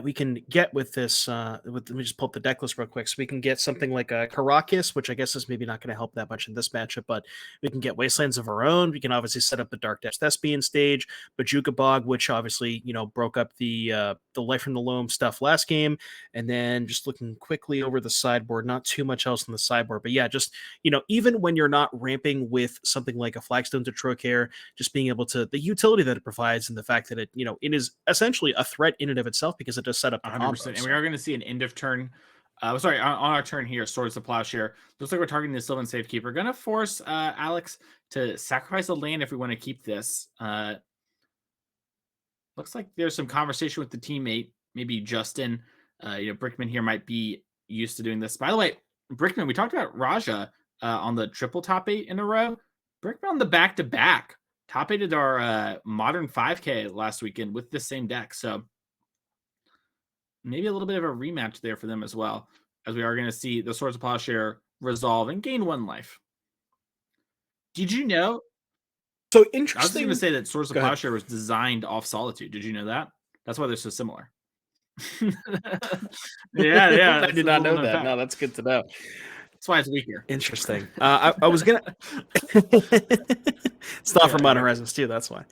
we can get with this. Let me just pull up the deck list real quick. So we can get something like a Caracas, which I guess is maybe not going to help that much in this matchup, but we can get Wastelands of our own. We can obviously set up the Dark Depths Thespian stage, Bajuka Bog, which obviously, broke up the Life from the Loam stuff last game. And then just looking quickly over the sideboard, not too much else on the sideboard, but yeah, just, even when you're not ramping with something like a Flagstone to Trocare, just being able to, the utility that it provides and the fact that it, it is essentially a threat in and of itself because it does set up the 100%. combos. And we are going to see an end of turn. On our turn here, Swords to Plowshare. Looks like we're targeting the Sylvan Safekeeper. Going to force Alex to sacrifice a land if we want to keep this. Looks like there's some conversation with the teammate, maybe Justin. Brickman here might be used to doing this. By the way, Brickman, we talked about Raja on the triple top 8 in a row. Brickman on the back-to-back. Top 8'd our modern 5K last weekend with the same deck. So maybe a little bit of a rematch there for them as well, as we are going to see the Swords of Plowshare resolve and gain 1 life. Did you know? So I was interesting. going to say that Swords of Go ahead. Plowshare was designed off Solitude. Did you know that? That's why they're so similar. Yeah. I that's did a not little know known that. fact. No, that's good to know. That's why it's weaker. Interesting. I was gonna. It's not from Yeah, Modern Horizons too. That's why.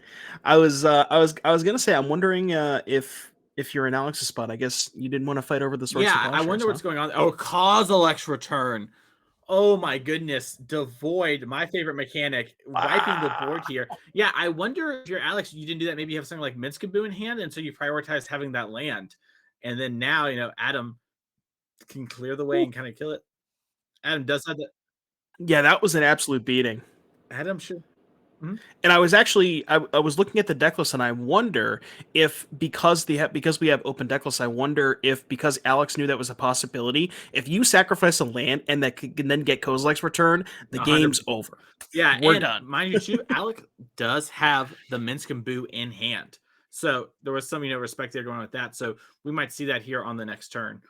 I was gonna say. I'm wondering if you're in Alex's spot. I guess you didn't want to fight over the Swords. Yeah, I wonder what's going on. Oh, Kozilek's return. Oh my goodness. Devoid, my favorite mechanic, wiping the board here. Yeah, I wonder if you're Alex, you didn't do that. Maybe you have something like Minskaboo in hand, and so you prioritized having that land. And then now, Adam can clear the way and kind of kill it. Adam does have that. Yeah, that was an absolute beating. Adam should. And I was actually I was looking at the deck list, and I wonder if because we have open deck lists, I wonder if because Alex knew that was a possibility, if you sacrifice a land and that can then get Kozilek's return, the 100%. game's over. Yeah, we're done. Mind you, too, Alex does have the Minskaboo in hand, so there was some respect there going on with that. So we might see that here on the next turn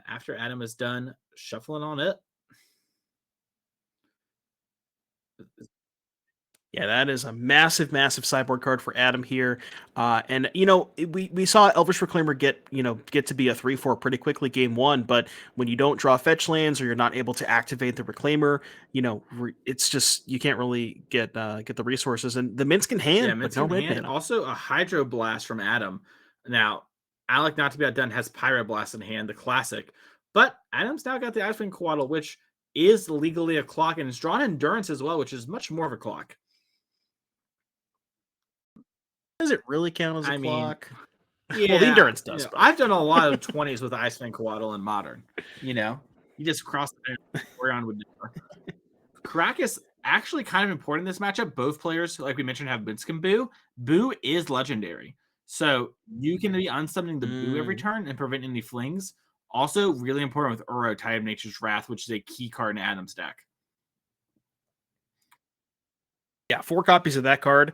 after Adam is done shuffling on it. Yeah, that is a massive, massive sideboard card for Adam here. And we saw Elvish Reclaimer get to be a 3/4 pretty quickly game 1, but when you don't draw fetch lands or you're not able to activate the Reclaimer, it's just you can't really get the resources. And the Minsk in hand, Yeah, but Minsk no in red hand. mana. Also a Hydroblast from Adam. Now, Alec, not to be outdone, has Pyroblast in hand, the classic. But Adam's now got the Icewind Coatl, which is legally a clock, and it's drawn Endurance as well, which is much more of a clock. Does it really count as a clock? Yeah, Well, the Endurance does. But I've done a lot of 20s with Icewind Coatl in Modern. You just cross the Orion would never. Crack is actually kind of important in this matchup. Both players, like we mentioned, have Minskaboo. Boo is legendary. So you can be unsummoning the Boo every turn and prevent any flings. Also, really important with Uro, Tide of Nature's Wrath, which is a key card in Adam's deck. Yeah, 4 copies of that card.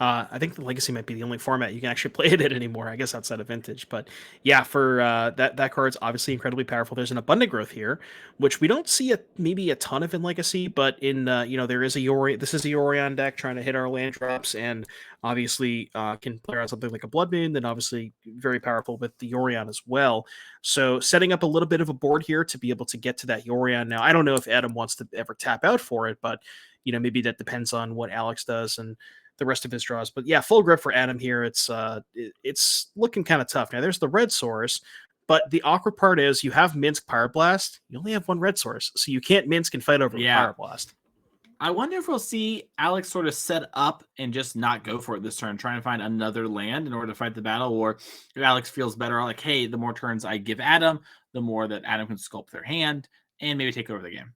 I think the Legacy might be the only format you can actually play it in anymore, I guess, outside of Vintage. But yeah, for that card's obviously incredibly powerful. There's an Abundant Growth here, which we don't see maybe a ton of in Legacy, but in there is this is a Yorion deck trying to hit our land drops, and obviously can play around something like a Blood Moon, then obviously very powerful with the Yorion as well. So setting up a little bit of a board here to be able to get to that Yorion. Now, I don't know if Adam wants to ever tap out for it, but maybe that depends on what Alex does and the rest of his draws. But yeah, full grip for Adam here. It's looking kind of tough. Now there's the red source, but the awkward part is you have Minsk Pyroblast. You only have 1 red source, so you can't Minsk and fight over Pyroblast. I wonder if we'll see Alex sort of set up and just not go for it this turn, try and find another land in order to fight the battle, or if Alex feels better, like, hey, the more turns I give Adam, the more that Adam can sculpt their hand and maybe take over the game.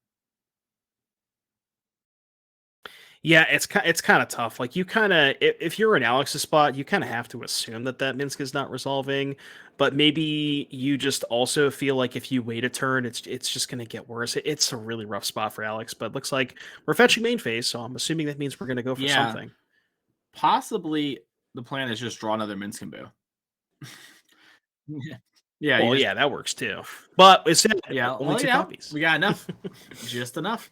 Yeah, it's kind of tough. Like you kind of, if you're in Alex's spot, you kind of have to assume that Minsk is not resolving. But maybe you just also feel like if you wait a turn, it's just going to get worse. It's a really rough spot for Alex. But it looks like we're fetching main phase, so I'm assuming that means we're going to go for something. Possibly the plan is just draw another Minskaboo. Yeah. Well, yeah, that works too. But it's only 2 copies. We got enough, just enough.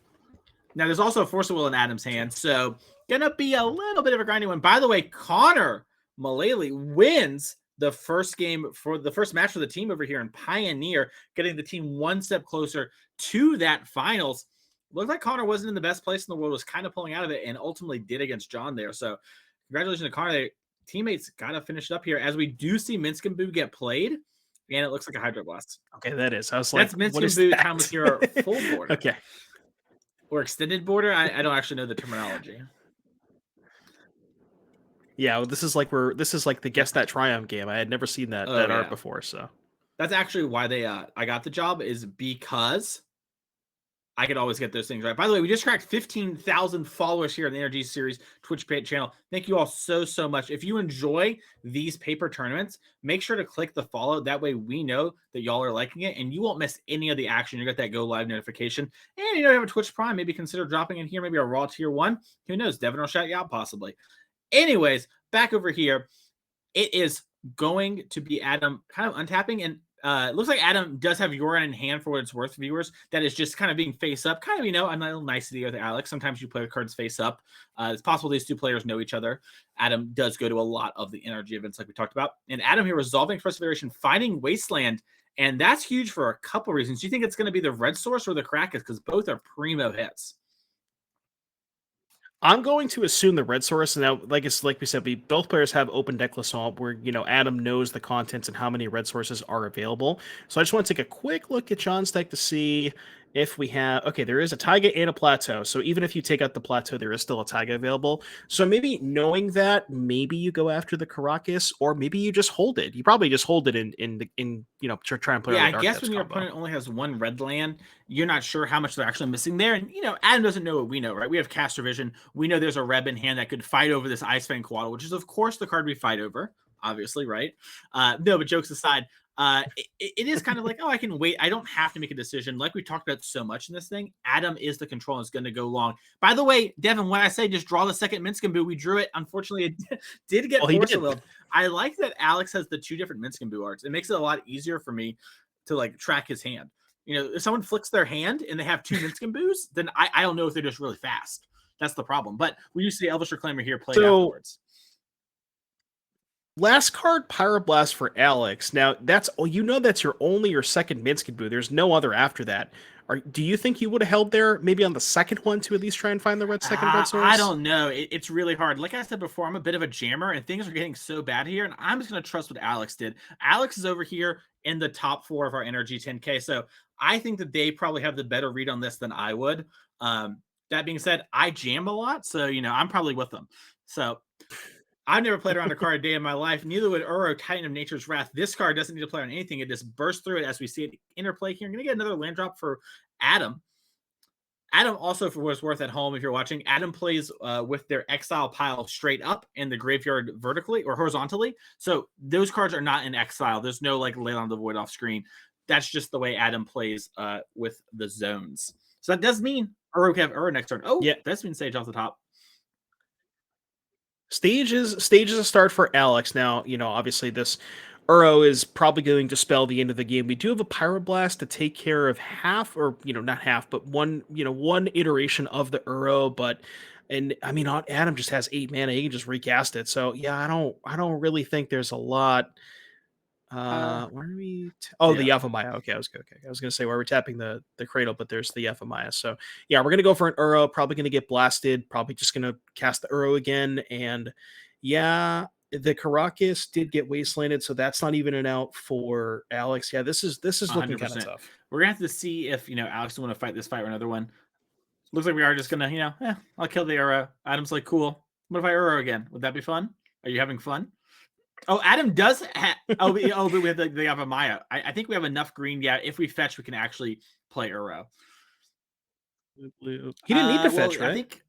Now, there's also a Force of Will in Adam's hand, so gonna be a little bit of a grinding one. By the way, Connor Mullally wins the first game for the first match for the team over here in Pioneer, getting the team 1 step closer to that finals. Looked like Connor wasn't in the best place in the world, was kind of pulling out of it, and ultimately did against John there. So congratulations to Connor. Their teammates got to finish it up here as we do see Minskaboo get played, and it looks like a Hydroblast. Okay, that is. I was like, that's Minskaboo Timeless Hero full board. Okay. Or extended border? I don't actually know the terminology. Yeah, well, this is like the Guess That Triumph game. I had never seen that art before, so that's actually why I got the job, is because I could always get those things right. By the way, we just cracked 15,000 followers here on the NRG Series Twitch channel. Thank you all so much. If you enjoy these paper tournaments, make sure to click the follow. That way we know that y'all are liking it and you won't miss any of the action. You get that go live notification. And you have a Twitch Prime, maybe consider dropping in here, maybe a Raw Tier 1. Who knows? Devin will shout you out possibly. Anyways, back over here, it is going to be Adam kind of untapping, and it looks like Adam does have Yoran in hand for what it's worth, viewers. That is just kind of being face up, kind of, a little nicety with Alex. Sometimes you play with cards face up. It's possible these two players know each other. Adam does go to a lot of the NRG events like we talked about. And Adam here resolving Perseveration, finding Wasteland, and that's huge for a couple reasons. Do you think it's going to be the red source or the Krakus? Because both are primo hits. I'm going to assume the red source. Now, like we said, both players have open deck list where Adam knows the contents and how many red sources are available. So I just want to take a quick look at John's deck to see if we have. Okay, there is a Taiga and a Plateau. So even if you take out the Plateau, there is still a Taiga available. So maybe knowing that, maybe you go after the Karakas, or maybe you just hold it. You probably just hold it in to try and play. Yeah, I guess when your opponent only has one red land, you're not sure how much they're actually missing there. And, Adam doesn't know what we know, right? We have Caster Vision. We know there's a Reb in hand that could fight over this Icefang Coatl, which is, of course, the card we fight over, obviously, right? No, but jokes aside, it is kind of like, I can wait. I don't have to make a decision. Like we talked about so much in this thing, Adam is the control and is going to go long. By the way, Devin, when I say just draw the second Minskin we drew it. Unfortunately, it did get forced a little. I like that Alex has the two different Minskin arts. It makes it a lot easier for me to track his hand. If someone flicks their hand and they have two Minskin then I don't know if they're just really fast. That's the problem. But we used to see Elvish Reclaimer here played afterwards. Last card, Pyroblast for Alex. Now, that's your only or second Minskin Boo. There's no other after that. Do you think you would have held there maybe on the second one to at least try and find the red source? I don't know. It's really hard. Like I said before, I'm a bit of a jammer, and things are getting so bad here, and I'm just going to trust what Alex did. Alex is over here in the top 4 of our NRG 10K, so I think that they probably have the better read on this than I would. That being said, I jam a lot, so, I'm probably with them. So I've never played around a card a day in my life. Neither would Uro, Titan of Nature's Wrath. This card doesn't need to play on anything. It just bursts through it as we see it interplay here. I'm going to get another land drop for Adam. Adam also, for what it's worth at home, if you're watching, Adam plays with their exile pile straight up in the graveyard vertically or horizontally. So those cards are not in exile. There's no Lay on the Void off screen. That's just the way Adam plays with the zones. So that does mean Uro can have Uro next turn. Oh, yeah, that's mean Sage off the top. Stage is a start for Alex. Now, obviously this Uro is probably going to spell the end of the game. We do have a Pyroblast to take care of half, or not half, but one iteration of the Uro. Adam just has 8 mana. He can just recast it. So yeah, I don't really think there's a lot. Where are we? The Yavimaya. Okay, I was gonna say where we're tapping the cradle, but there's the Yavimaya. So yeah, we're gonna go for an Uro. Probably gonna get blasted. Probably just gonna cast the Uro again. And yeah, the Karakas did get wastelanded, so that's not even an out for Alex. Yeah, this is looking kind of tough. We're gonna have to see if Alex will want to fight this fight or another one. Looks like we are just gonna I'll kill the Uro. Adam's like, cool. What if I Uro again? Would that be fun? Are you having fun? Oh, Adam does have... but we have the Yavimaya. I think we have enough green. Yeah, if we fetch, we can actually play Uro. He didn't need to fetch, right?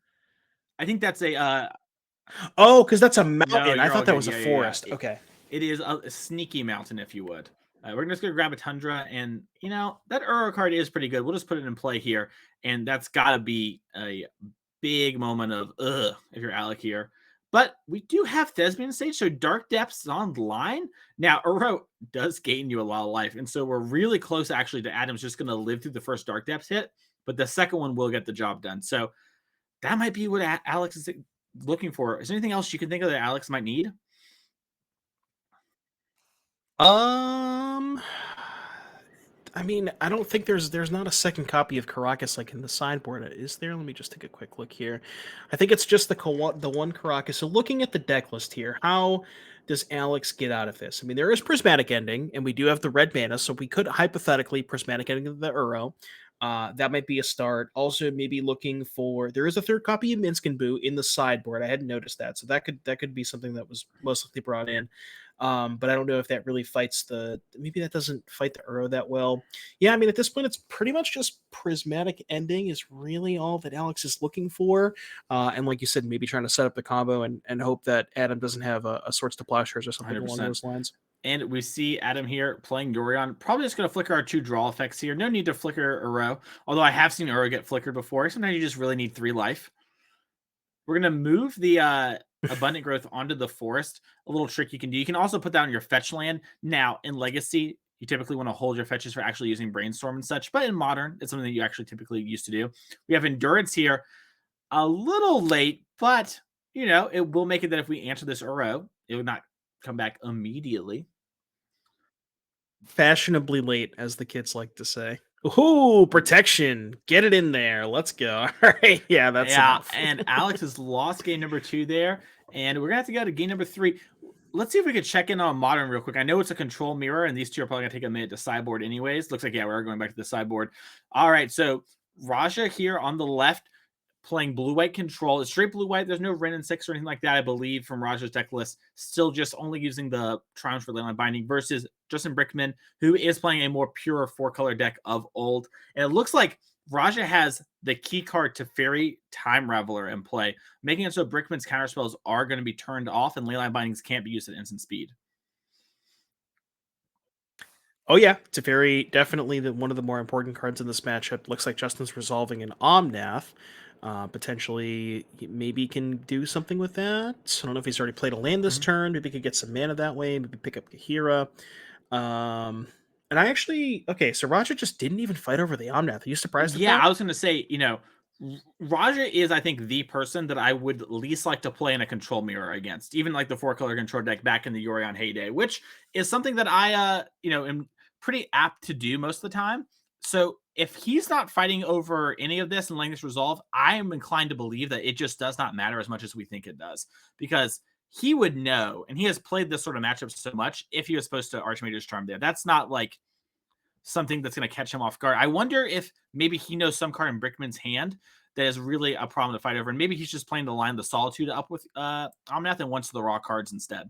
I think that's a... because that's a mountain. No, I thought that was a forest. Yeah. Okay. It is a sneaky mountain, if you would. We're just going to grab a Tundra, and, that Uro card is pretty good. We'll just put it in play here, and that's got to be a big moment of, if you're Alec here. But we do have Thespian Stage, so Dark Depths on the line. Now, Uro does gain you a lot of life, and so we're really close, actually, to Adam's just going to live through the first Dark Depths hit, but the second one will get the job done. So that might be what Alex is looking for. Is there anything else you can think of that Alex might need? I don't think there's not a second copy of Karakas in the sideboard. Is there? Let me just take a quick look here. I think it's just the one Karakas. So looking at the deck list here, how does Alex get out of this? There is Prismatic Ending, and we do have the red mana, so we could hypothetically Prismatic Ending the Uro. That might be a start. Also, maybe looking for... There is a third copy of Minskin in the sideboard. I hadn't noticed that, so that could be something that was most likely brought in. But I don't know if that really fights maybe that doesn't fight the Uro that well. Yeah, I mean, at this point, it's pretty much just prismatic ending is really all that Alex is looking for. And like you said, maybe trying to set up the combo and hope that Adam doesn't have a Swords to Plowshares or something along 100%. those lines. And we see Adam here playing Yorion. Probably just going to flicker our 2 draw effects here. No need to flicker Uro. Although I have seen Uro get flickered before. Sometimes you just really need 3 life. We're going to move the Abundant Growth onto the forest. A little trick you can do. You can also put that on your fetch land. Now, in Legacy, you typically want to hold your fetches for actually using Brainstorm and such. But in Modern, it's something that you actually typically used to do. We have Endurance here. A little late, but, it will make it that if we answer this Uro, it would not come back immediately. Fashionably late, as the kids like to say. Ooh, protection. Get it in there. Let's go. All right. Yeah, that's enough. And Alex has lost game number 2 there. And we're going to have to go to game number 3. Let's see if we could check in on Modern real quick. I know it's a control mirror, and these 2 are probably going to take a minute to sideboard anyways. Looks like, yeah, we're going back to the sideboard. All right, so Raja here on the left playing blue-white control. It's straight blue-white. There's no Ren and 6 or anything like that, I believe, from Raja's deck list. Still just only using the Triumphs for Leyline Binding versus Justin Brickman, who is playing a more pure 4-color deck of old. And it looks like Raja has the key card to Fairy Time Raveler in play, making it so Brickman's counterspells are going to be turned off and Leyline Bindings can't be used at instant speed. Oh yeah, Teferi, definitely one of the more important cards in this matchup. Looks like Justin's resolving an Omnath. Potentially, maybe can do something with that. I don't know if he's already played a land this turn. Maybe he could get some mana that way. Maybe pick up Kahira. And I actually, so Raja just didn't even fight over the Omnath. Are you surprised? Yeah, I was going to say, Raja is, I think, the person that I would least like to play in a control mirror against, even like the 4-color control deck back in the Yorion heyday, which is something that I, am pretty apt to do most of the time. So if he's not fighting over any of this and letting this resolve, I am inclined to believe that it just does not matter as much as we think it does, because he would know, and he has played this sort of matchup so much, if he was supposed to Archmage's Charm there. That's not like something that's going to catch him off guard. I wonder if maybe he knows some card in Brickman's hand that is really a problem to fight over, and maybe he's just playing the line the Solitude up with Omnath and wants the raw cards instead.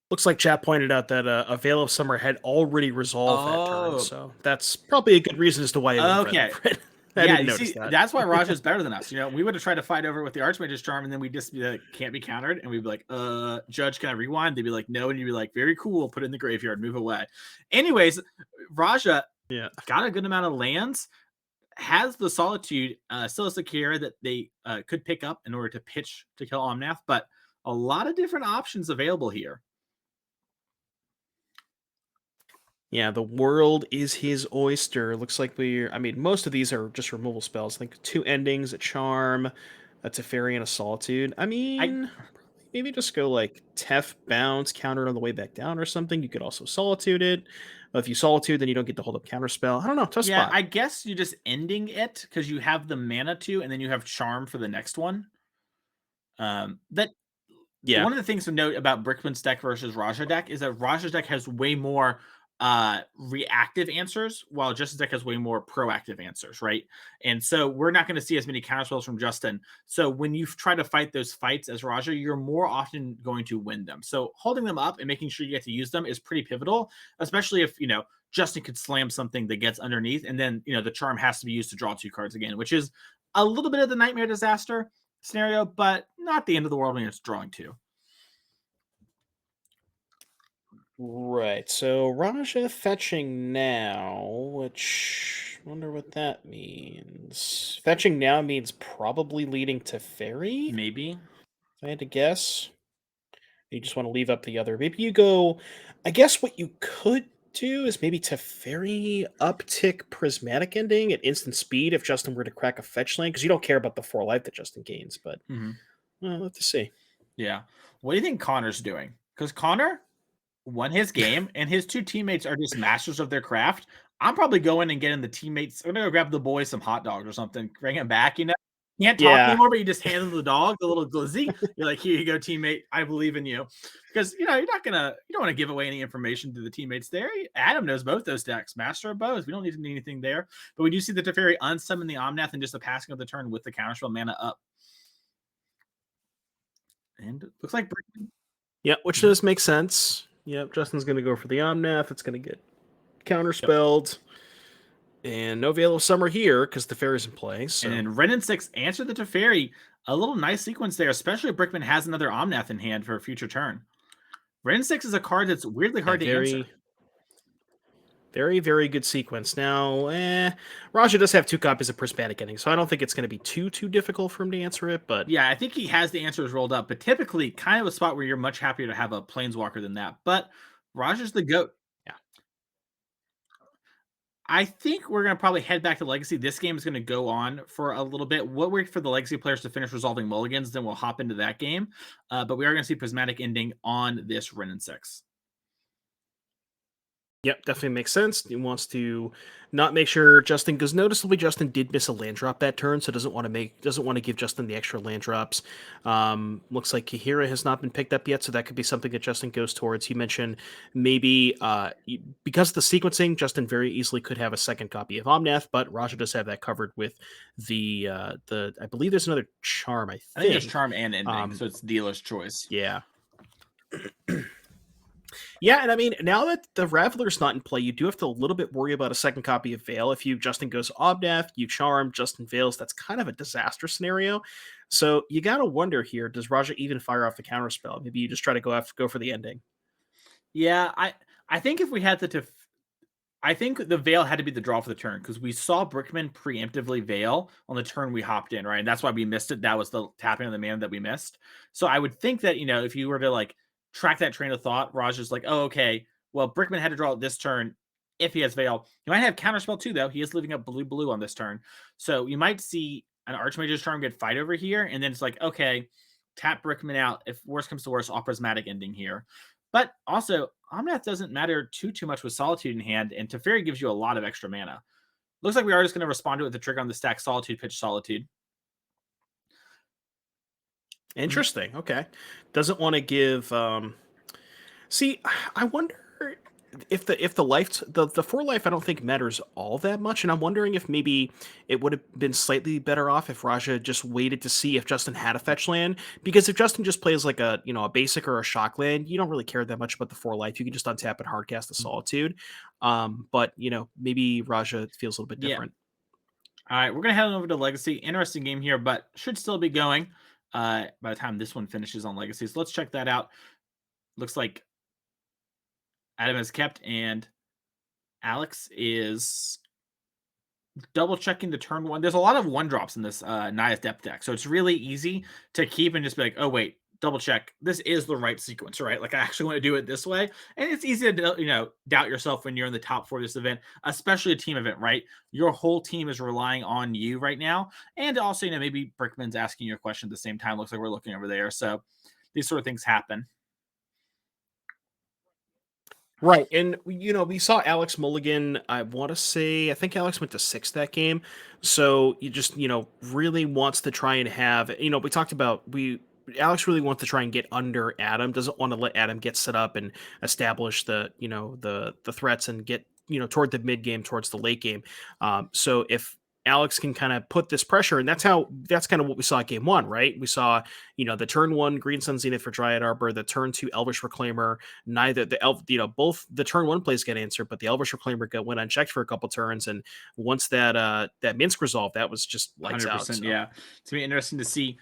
Looks like chat pointed out that a Veil of Summer had already resolved that turn, so that's probably a good reason as to why he didn't fight over it. I didn't notice that. That's why Raja's better than us. We would have tried to fight over with the Archmage's Charm, and then we'd just be like, can't be countered, and we'd be like, Judge, can I rewind? They'd be like, no, and you'd be like, very cool, put it in the graveyard, move away. Anyways, Raja got a good amount of lands, has the Solitude, still has the Kahira that they could pick up in order to pitch to kill Omnath, but a lot of different options available here. Yeah, the world is his oyster. Looks like most of these are just removal spells. I think 2 endings, a charm, a Teferi, and a Solitude. Maybe just go like Tef, bounce, counter it on the way back down or something. You could also Solitude it. If you Solitude, then you don't get to hold up counterspell. I don't know. Tough spot. I guess you're just ending it because you have the mana to, and then you have charm for the next one. One of the things to note about Brickman's deck versus Raja deck is that Raja's deck has way more reactive answers, while Justin's deck has way more proactive answers, right? And so we're not going to see as many counterspells from Justin. So when you try to fight those fights as Raja, you're more often going to win them. So holding them up and making sure you get to use them is pretty pivotal, especially if, Justin could slam something that gets underneath, and then, the charm has to be used to draw 2 cards again, which is a little bit of the nightmare disaster scenario, but not the end of the world when it's drawing 2. Right, so Raja fetching now, which I wonder what that means. Fetching now means probably leading to Fairy? Maybe. If I had to guess. You just want to leave up the other. Maybe you go, I guess what you could do is maybe Teferi uptick Prismatic Ending at instant speed if Justin were to crack a fetch lane, because you don't care about the 4 life that Justin gains, but we'll have to see. Yeah. What do you think Connor's doing? Because Connor won his game, and his 2 teammates are just masters of their craft. I'm probably going and getting the teammates. I'm going to go grab the boys some hot dogs or something, bring them back, Can't talk anymore, but you just hand them the dog, the little glizzy. You're like, here you go, teammate. I believe in you. Because, you don't want to give away any information to the teammates there. Adam knows both those decks, master of both. We don't need to do anything there. But we do see the Teferi unsummon the Omnath and just a passing of the turn with the counterspell mana up. And it looks like Yeah, which does make sense. Yep, Justin's going to go for the Omnath. It's going to get counterspelled. And no Veil of Summer here because the Teferi's in play. So. And then Ren and 6 answer the Teferi. A little nice sequence there, especially if Brickman has another Omnath in hand for a future turn. Ren and 6 is a card that's weirdly hard to answer. Very, very good sequence. Now, Raja does have 2 copies of Prismatic Ending, so I don't think it's going to be too difficult for him to answer it. But yeah, I think he has the answers rolled up, but typically kind of a spot where you're much happier to have a Planeswalker than that. But Raja's the GOAT. Yeah. I think we're going to probably head back to Legacy. This game is going to go on for a little bit. We'll wait for the Legacy players to finish resolving mulligans, then we'll hop into that game. But we are going to see Prismatic Ending on this Ren and 6. Yep, definitely makes sense. He wants to not make sure Justin, because noticeably Justin did miss a land drop that turn, so doesn't want to give Justin the extra land drops. Looks like Kahira has not been picked up yet, so that could be something that Justin goes towards. He mentioned maybe because of the sequencing, Justin very easily could have a second copy of Omnath, but Raja does have that covered with the I believe there's another charm. I think there's charm and ending, so it's dealer's choice. Yeah. Yeah, and I mean, now that the Raveler's not in play, you do have to a little bit worry about a second copy of Veil. If Justin goes Omnath, you charm, Justin Veils, that's kind of a disaster scenario. So you got to wonder here, does Raja even fire off the counterspell? Maybe you just try to go for the ending. Yeah, I think if we had I think the Veil had to be the draw for the turn, because we saw Brickman preemptively Veil on the turn we hopped in, right? And that's why we missed it. That was the tapping of the mana that we missed. So I would think that, if you were to track that train of thought, Raja's like, oh, okay, well, Brickman had to draw it this turn if he has Veil. He might have Counterspell too, though. He is living up blue on this turn. So you might see an Archmage's Charm get fight over here, and then it's like, okay, tap Brickman out. If worst comes to worst, I'll Prismatic Ending here. But also, Omnath doesn't matter too much with Solitude in hand, and Teferi gives you a lot of extra mana. Looks like we are just going to respond to it with the trigger on the stack Solitude, pitch Solitude. Interesting. Okay. Doesn't want to give. See, I wonder if the life, the 4 life, I don't think matters all that much, and I'm wondering if maybe it would have been slightly better off if Raja just waited to see if Justin had a fetch land. Because if Justin just plays like a a basic or a shock land, you don't really care that much about the 4 life. You can just untap and hardcast the Solitude. But maybe Raja feels a little bit different. Yeah. All right, we're gonna head on over to Legacy. Interesting game here, but should still be going by the time this one finishes on Legacy. So let's check that out. Looks like Adam is kept, and Alex is double checking the turn 1. There's a lot of 1-drops in this Naya's Depth deck, so it's really easy to keep and just be like, oh wait, double check. This is the right sequence, right? Like I actually want to do it this way, and it's easy to doubt yourself when you're in the top 4 of this event, especially a team event, right? Your whole team is relying on you right now, and also maybe Brickman's asking you a question at the same time. Looks like we're looking over there, so these sort of things happen. Right. And, we saw Alex Mulligan, I think Alex went to 6 that game. So you just, really wants to try and have, we talked about, Alex really wants to try and get under Adam, doesn't want to let Adam get set up and establish the threats and get, toward the mid game, towards the late game. So if Alex can kind of put this pressure, and that's kind of what we saw at game 1, right? We saw, the turn 1 Green Sun Zenith for Dryad Arbor, the turn 2 Elvish Reclaimer, neither the elf, both the turn 1 plays get answered, but the Elvish Reclaimer went unchecked for a couple turns, and once that Minsk resolved, that was just lights out. So. Yeah, it's gonna be interesting to see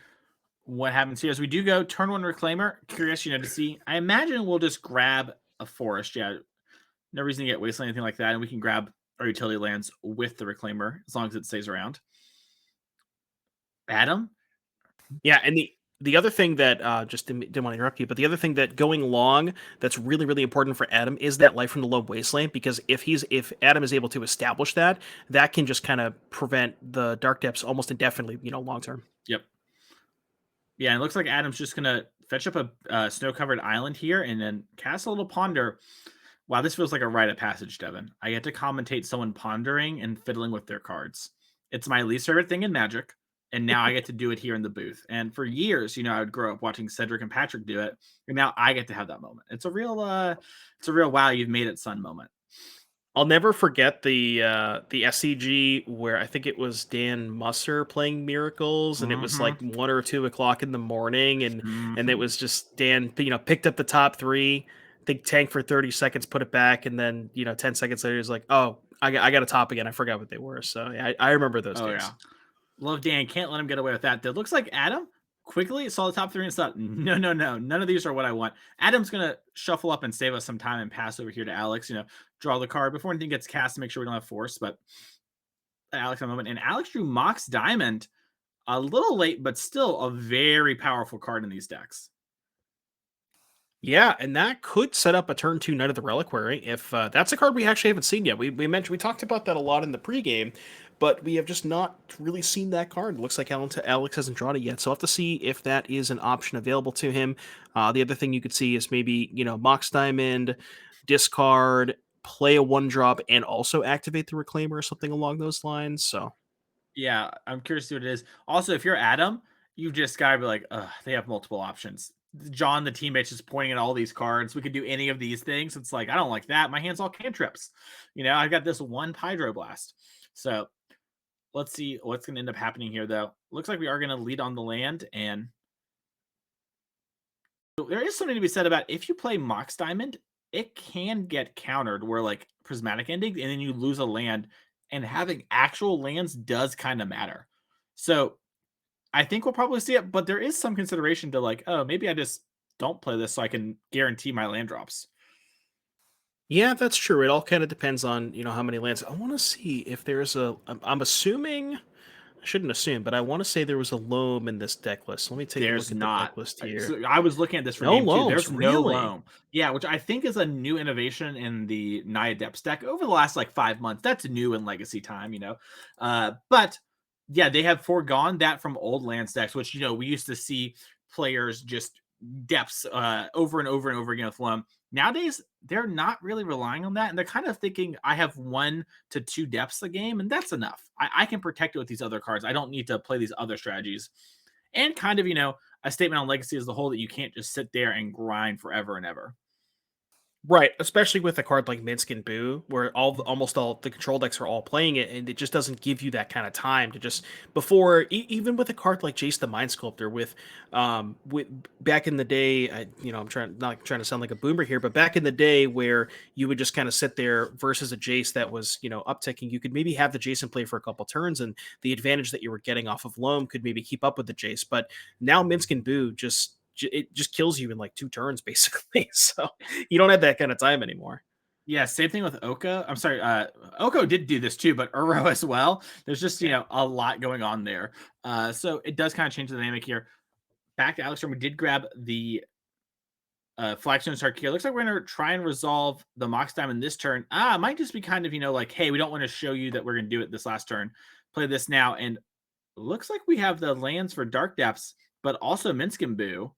what happens here as we do go turn 1 Reclaimer. Curious, to see. I imagine we'll just grab a forest. Yeah, no reason to get Wasteland, anything like that, and we can grab our utility lands with the Reclaimer as long as it stays around. Adam? Yeah, and the other thing that just didn't want to interrupt you, but the other thing that going long that's really, really important for Adam is that Life from the Low Wasteland, because if Adam is able to establish that can just kind of prevent the Dark Depths almost indefinitely, long term. Yep. Yeah, and it looks like Adam's just gonna fetch up a snow-covered island here and then cast a little Ponder. Wow, this feels like a rite of passage, Devin. I get to commentate someone pondering and fiddling with their cards. It's my least favorite thing in Magic, and now I get to do it here in the booth. And for years, I would grow up watching Cedric and Patrick do it, and now I get to have that moment. It's a real wow, you've made it, son moment. I'll never forget the SCG where I think it was Dan Musser playing Miracles, and it was like 1 or 2 o'clock in the morning, and it was just Dan, picked up the top 3, I think tanked for 30 seconds, put it back, and then 10 seconds later he's like, oh, I got a top again. I forgot what they were. So yeah, I remember those days. Yeah. Love Dan. Can't let him get away with that. It looks like Adam quickly saw the top 3 and thought, no, none of these are what I want. Adam's gonna shuffle up and save us some time and pass over here to Alex. Draw the card before anything gets cast to make sure we don't have force. But Alex a moment, and Alex drew Mox Diamond a little late, but still a very powerful card in these decks. Yeah, and that could set up a turn 2 Knight of the Reliquary if that's a card we actually haven't seen yet. We talked about that a lot in the pregame, but we have just not really seen that card. It looks like Alex hasn't drawn it yet, so I'll have to see if that is an option available to him. The other thing you could see is maybe Mox Diamond, discard, play a 1-drop, and also activate the Reclaimer or something along those lines. So yeah, I'm curious to see what it is. Also, if you're Adam, you just gotta be like, they have multiple options. John, the teammate's just pointing at all these cards. We could do any of these things. It's like, I don't like that. My hand's all cantrips. I've got this one Hydroblast. So let's see what's going to end up happening here, though. Looks like we are going to lead on the land, and there is something to be said about if you play Mox Diamond, it can get countered where like Prismatic Ending, and then you lose a land, and having actual lands does kind of matter. So I think we'll probably see it, but there is some consideration to like, oh, maybe I just don't play this so I can guarantee my land drops. yeah, that's true. It all kind of depends on how many lands. I want to see if there's I'm assuming, I shouldn't assume, but I want to say there was a loam in this deck list. Let me take a look at the deck list here. So I was looking at this for No game 2. loams, There's no really? loam. Yeah, which I think is a new innovation in the Naya Depths deck over the last like 5 months. That's new in Legacy time, but yeah, they have foregone that from old land decks, which we used to see players just depths over and over and over again with loam. Nowadays, they're not really relying on that, and they're kind of thinking, I have 1 to 2 depths a game, and that's enough. I can protect it with these other cards. I don't need to play these other strategies. And kind of, a statement on Legacy as a whole that you can't just sit there and grind forever and ever. Right, especially with a card like Minsk and Boo, where almost all the control decks are all playing it, and it just doesn't give you that kind of time to just even with a card like Jace the Mind Sculptor, with back in the day, I'm not trying to sound like a boomer here, but back in the day where you would just kind of sit there versus a Jace that was upticking, you could maybe have the Jace in play for a couple turns, and the advantage that you were getting off of Loam could maybe keep up with the Jace. But now Minsk and Boo it just kills you in like 2 turns basically. So you don't have that kind of time anymore. Yeah, same thing with Oko. I'm sorry, Oko did do this too, but Uro as well. There's just a lot going on there. So it does kind of change the dynamic here. Back to Alex, we did grab the Flagstone Shark here. Looks like we're gonna try and resolve the Mox Diamond this turn. It might just be kind of like, hey, we don't want to show you that we're gonna do it this last turn. Play this now, and looks like we have the lands for Dark Depths, but also Minsk and Boo.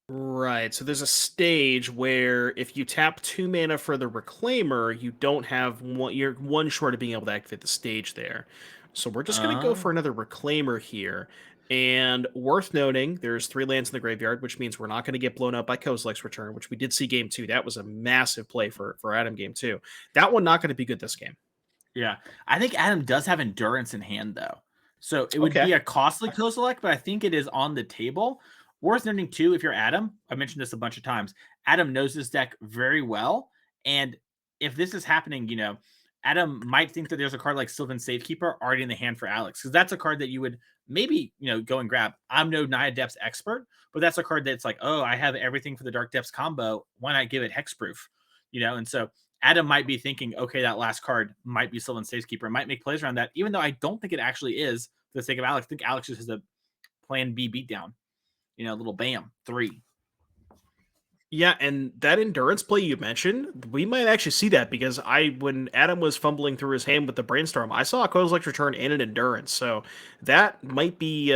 Right, so there's a stage where if you tap 2 mana for the Reclaimer, you don't have you're 1 short of being able to activate the stage there. So we're just going to go for another Reclaimer here. And worth noting, there's 3 lands in the graveyard, which means we're not going to get blown up by Kozilek's Return, which we did see game 2. That was a massive play for Adam game 2. That one not going to be good this game. Yeah, I think Adam does have Endurance in hand, though. So it would be a costly Kozilek, but I think it is on the table. Worth noting, too, if you're Adam, I mentioned this a bunch of times, Adam knows this deck very well. And if this is happening, Adam might think that there's a card like Sylvan Safekeeper already in the hand for Alex, because that's a card that you would maybe, go and grab. I'm no Naya Depths expert, but that's a card that's like, oh, I have everything for the Dark Depths combo. Why not give it Hexproof? And so Adam might be thinking, okay, that last card might be Sylvan Safekeeper, might make plays around that, even though I don't think it actually is for the sake of Alex. I think Alex just has a plan B beatdown. Little bam, 3. Yeah, and that Endurance play you mentioned, we might actually see that, because when Adam was fumbling through his hand with the Brainstorm, I saw a Kozilek's Return and an Endurance. So that might be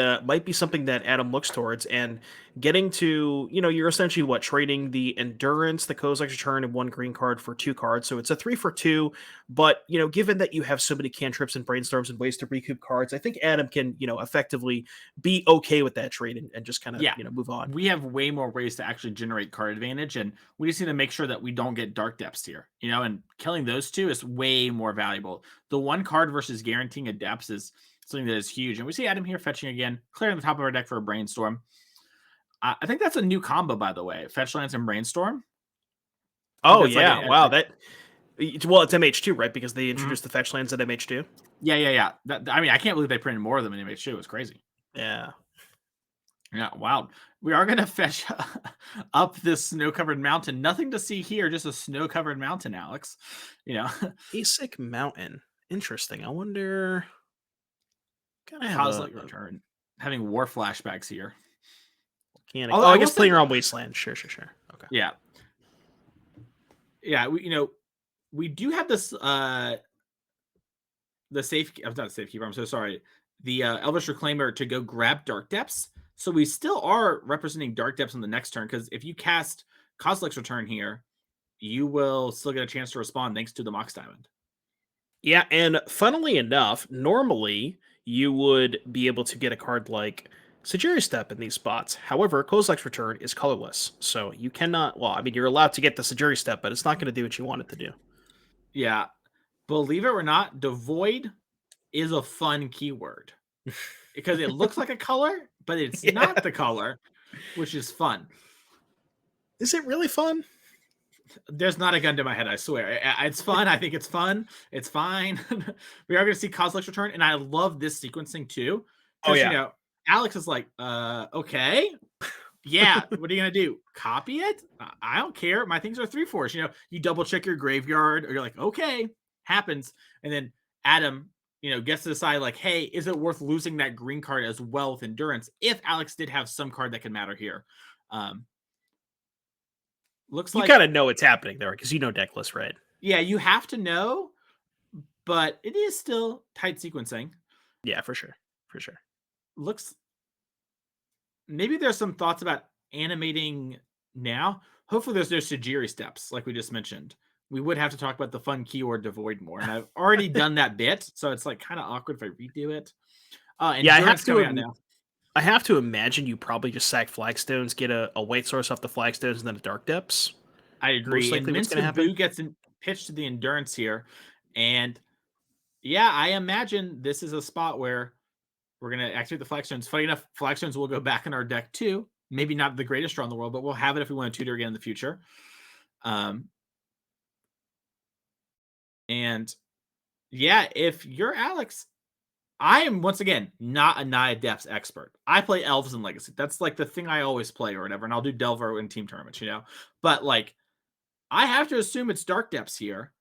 something that Adam looks towards. And getting to, you're essentially trading the endurance, the Kozilek's Return, and 1 green card for 2 cards. So it's a 3 for 2. But, given that you have so many cantrips and brainstorms and ways to recoup cards, I think Adam can, effectively be okay with that trade and just kind of, move on. We have way more ways to actually generate card advantage, and we just need to make sure that we don't get Dark Depths here, and killing those 2 is way more valuable. The 1 card versus guaranteeing a Depths is something that is huge. And we see Adam here fetching again, clearing the top of our deck for a Brainstorm. I think that's a new combo, by the way. Fetch lands and Brainstorm. Oh, yeah. Wow. It's MH2, right? Because they introduced the fetch lands at MH2. Yeah. I can't believe they printed more of them in MH2. It was crazy. Yeah. Yeah, wow. We are going to fetch up this snow-covered mountain. Nothing to see here, just a snow-covered mountain, Alex. Basic mountain. Interesting. I wonder... How's like return? Having war flashbacks here. I guess playing around Wasteland. Sure. Okay. Yeah. We do have this the not safekeeper, I'm so sorry. The Elvish Reclaimer to go grab Dark Depths. So we still are representing Dark Depths on the next turn, because if you cast Kozilek's Return here, you will still get a chance to respond thanks to the Mox Diamond. Yeah, and funnily enough, normally you would be able to get a card like Sagiri Step in these spots. However, Kozilek's Return is colorless, so you cannot... Well, I mean, you're allowed to get the Sagiri Step, but it's not going to do what you want it to do. Yeah. Believe it or not, Devoid is a fun keyword. Because it looks like a color, but it's not the color, which is fun. Is it really fun? There's not a gun to my head, I swear. It's fun. I think it's fun. It's fine. We are going to see Kozilek's Return, and I love this sequencing too. Oh, yeah. Alex is like, okay. Yeah, what are you going to do? Copy it? I don't care. My things are 3/4. You double check your graveyard, or you're like, okay, happens. And then Adam, gets to decide like, hey, is it worth losing that green card as well with endurance? If Alex did have some card that could matter here. Looks like you kind of know what's happening there because deck list, right? Yeah, you have to know, but it is still tight sequencing. Yeah, for sure. Looks maybe there's some thoughts about animating now. Hopefully there's no Sagiri Steps like we just mentioned. We would have to talk about the fun keyword Devoid more, and I've already done that bit, so it's like kind of awkward if I redo it. Yeah, I have to imagine you probably just sack Flagstones, get a white source off the Flagstones, and then a Dark Depths. I agree. Most likely and what's going to happen. Boo gets pitched to the endurance here, and yeah, I imagine this is a spot where we're going to activate the Flagstones. Funny enough, Flagstones will go back in our deck too. Maybe not the greatest draw in the world, but we'll have it if we want to tutor again in the future. And yeah, if you're Alex, I am once again not a Naya Depths expert. I play Elves and Legacy. That's like the thing I always play or whatever, and I'll do Delver in team tournaments, But like, I have to assume it's Dark Depths here.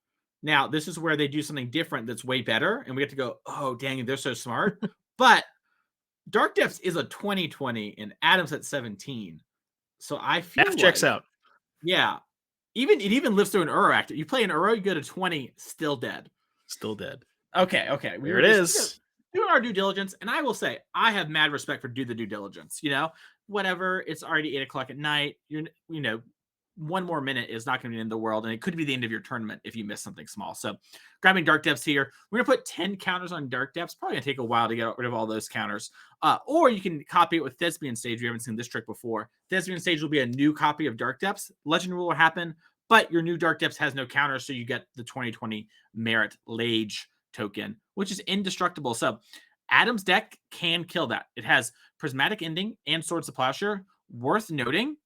Now, this is where they do something different that's way better, and we get to go, oh, dang, they're so smart. But Dark Depths is a 20/20, and Adam's at 17. So I feel Math checks out. Yeah. It even lives through an Uro active. You play an Uro, you go to 20, still dead. Okay. There it is. Doing our due diligence, and I will say, I have mad respect for do the due diligence. Whatever, it's already 8 o'clock at night. One more minute is not going to be the end of the world, and it could be the end of your tournament if you miss something small. So grabbing Dark Depths here. We're going to put 10 counters on Dark Depths. Probably going to take a while to get rid of all those counters. Or you can copy it with Thespian Stage. We haven't seen this trick before. Thespian Stage will be a new copy of Dark Depths. Legend Rule will happen, but your new Dark Depths has no counters, so you get the 20/20 Merit Lage token, which is indestructible. So Adam's deck can kill that. It has Prismatic Ending and Swords of Plowshare. Worth noting,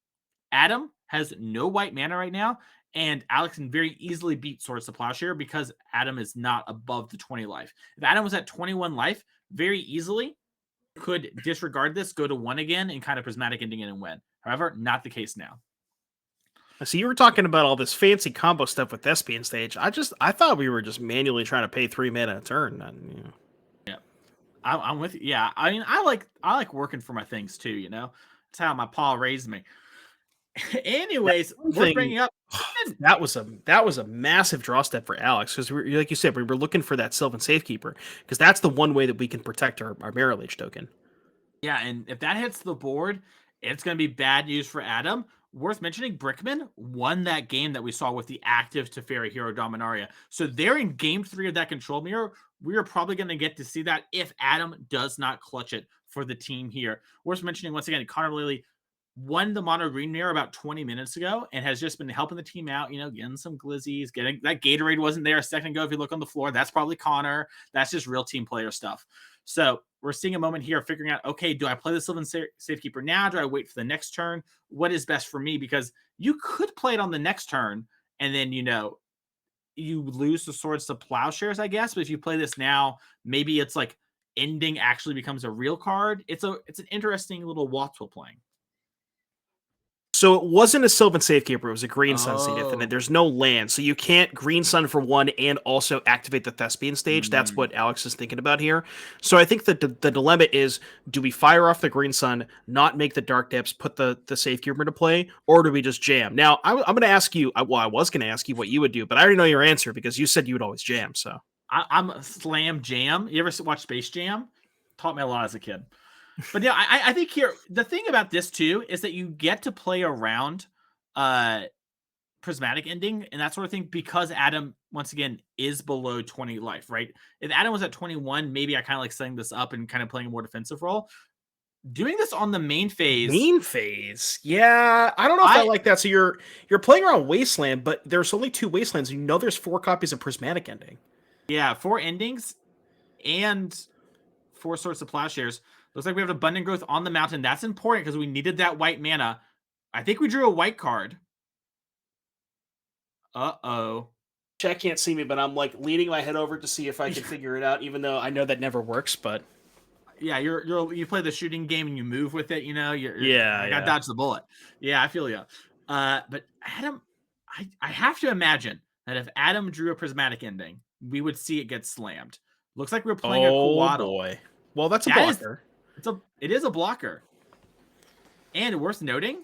Adam has no white mana right now, and Alex can very easily beat Swords of Plowshare because Adam is not above the 20 life. If Adam was at 21 life, very easily could disregard this, go to 1 again, and kind of Prismatic Ending it and win. However, not the case now. So you were talking about all this fancy combo stuff with Thespian Stage. I thought we were just manually trying to pay 3 mana a turn. Yeah, I'm with you. Yeah, I mean, I like working for my things too. That's how my pa raised me. Anyways, we're bringing up that was a massive draw step for Alex because like you said, we were looking for that Sylvan Safekeeper because that's the one way that we can protect our Merit Lage token. Yeah, and if that hits the board, It's going to be bad news for Adam. Worth mentioning, Brickman won that game that we saw with the active Teferi Hero Dominaria. So they're in game 3 of that control mirror. We are probably going to get to see that if Adam does not clutch it for the team here. Worth mentioning, once again, Connor Lilly won the mono green mirror about 20 minutes ago and has just been helping the team out, getting some glizzies, getting that Gatorade wasn't there a second ago. If you look on the floor, that's probably Connor. That's just real team player stuff. So we're seeing a moment here figuring out, okay, do I play the Sylvan Safekeeper now? Do I wait for the next turn? What is best for me? Because you could play it on the next turn and then, you lose the Swords to Plowshares, I guess. But if you play this now, maybe it's like ending actually becomes a real card. It's an interesting little Watts we're playing. So it wasn't a Sylvan Safekeeper, it was a Green Sun Zenith, and there's no land. So you can't Green Sun for 1 and also activate the Thespian stage. That's what Alex is thinking about here. So I think that the dilemma is, do we fire off the Green Sun, not make the Dark Depths, put the Safekeeper into play, or do we just jam? Now, I'm going to ask you, I was going to ask you what you would do, but I already know your answer because you said you would always jam. So I'm a slam jam. You ever watch Space Jam? Taught me a lot as a kid. But yeah, I think here, the thing about this too is that you get to play around Prismatic Ending and that sort of thing because Adam, once again, is below 20 life, right? If Adam was at 21, maybe I kind of like setting this up and kind of playing a more defensive role. Doing this on the main phase. Yeah, I don't know if I like that. So you're playing around Wasteland, but there's only 2 Wastelands. There's 4 copies of Prismatic Ending. Yeah, 4 endings and 4 Swords of Plowshares. Looks like we have Abundant Growth on the mountain. That's important because we needed that white mana. I think we drew a white card. Uh-oh. Chat can't see me, but I'm like leaning my head over to see if I can figure it out, even though I know that never works, but... Yeah, you play the shooting game and you move with it, I gotta dodge the bullet. Yeah, I feel you. But Adam, I have to imagine that if Adam drew a Prismatic Ending, we would see it get slammed. Looks like we're playing a Coatl. Boy. Well, that's a blocker. It is a blocker. And worth noting,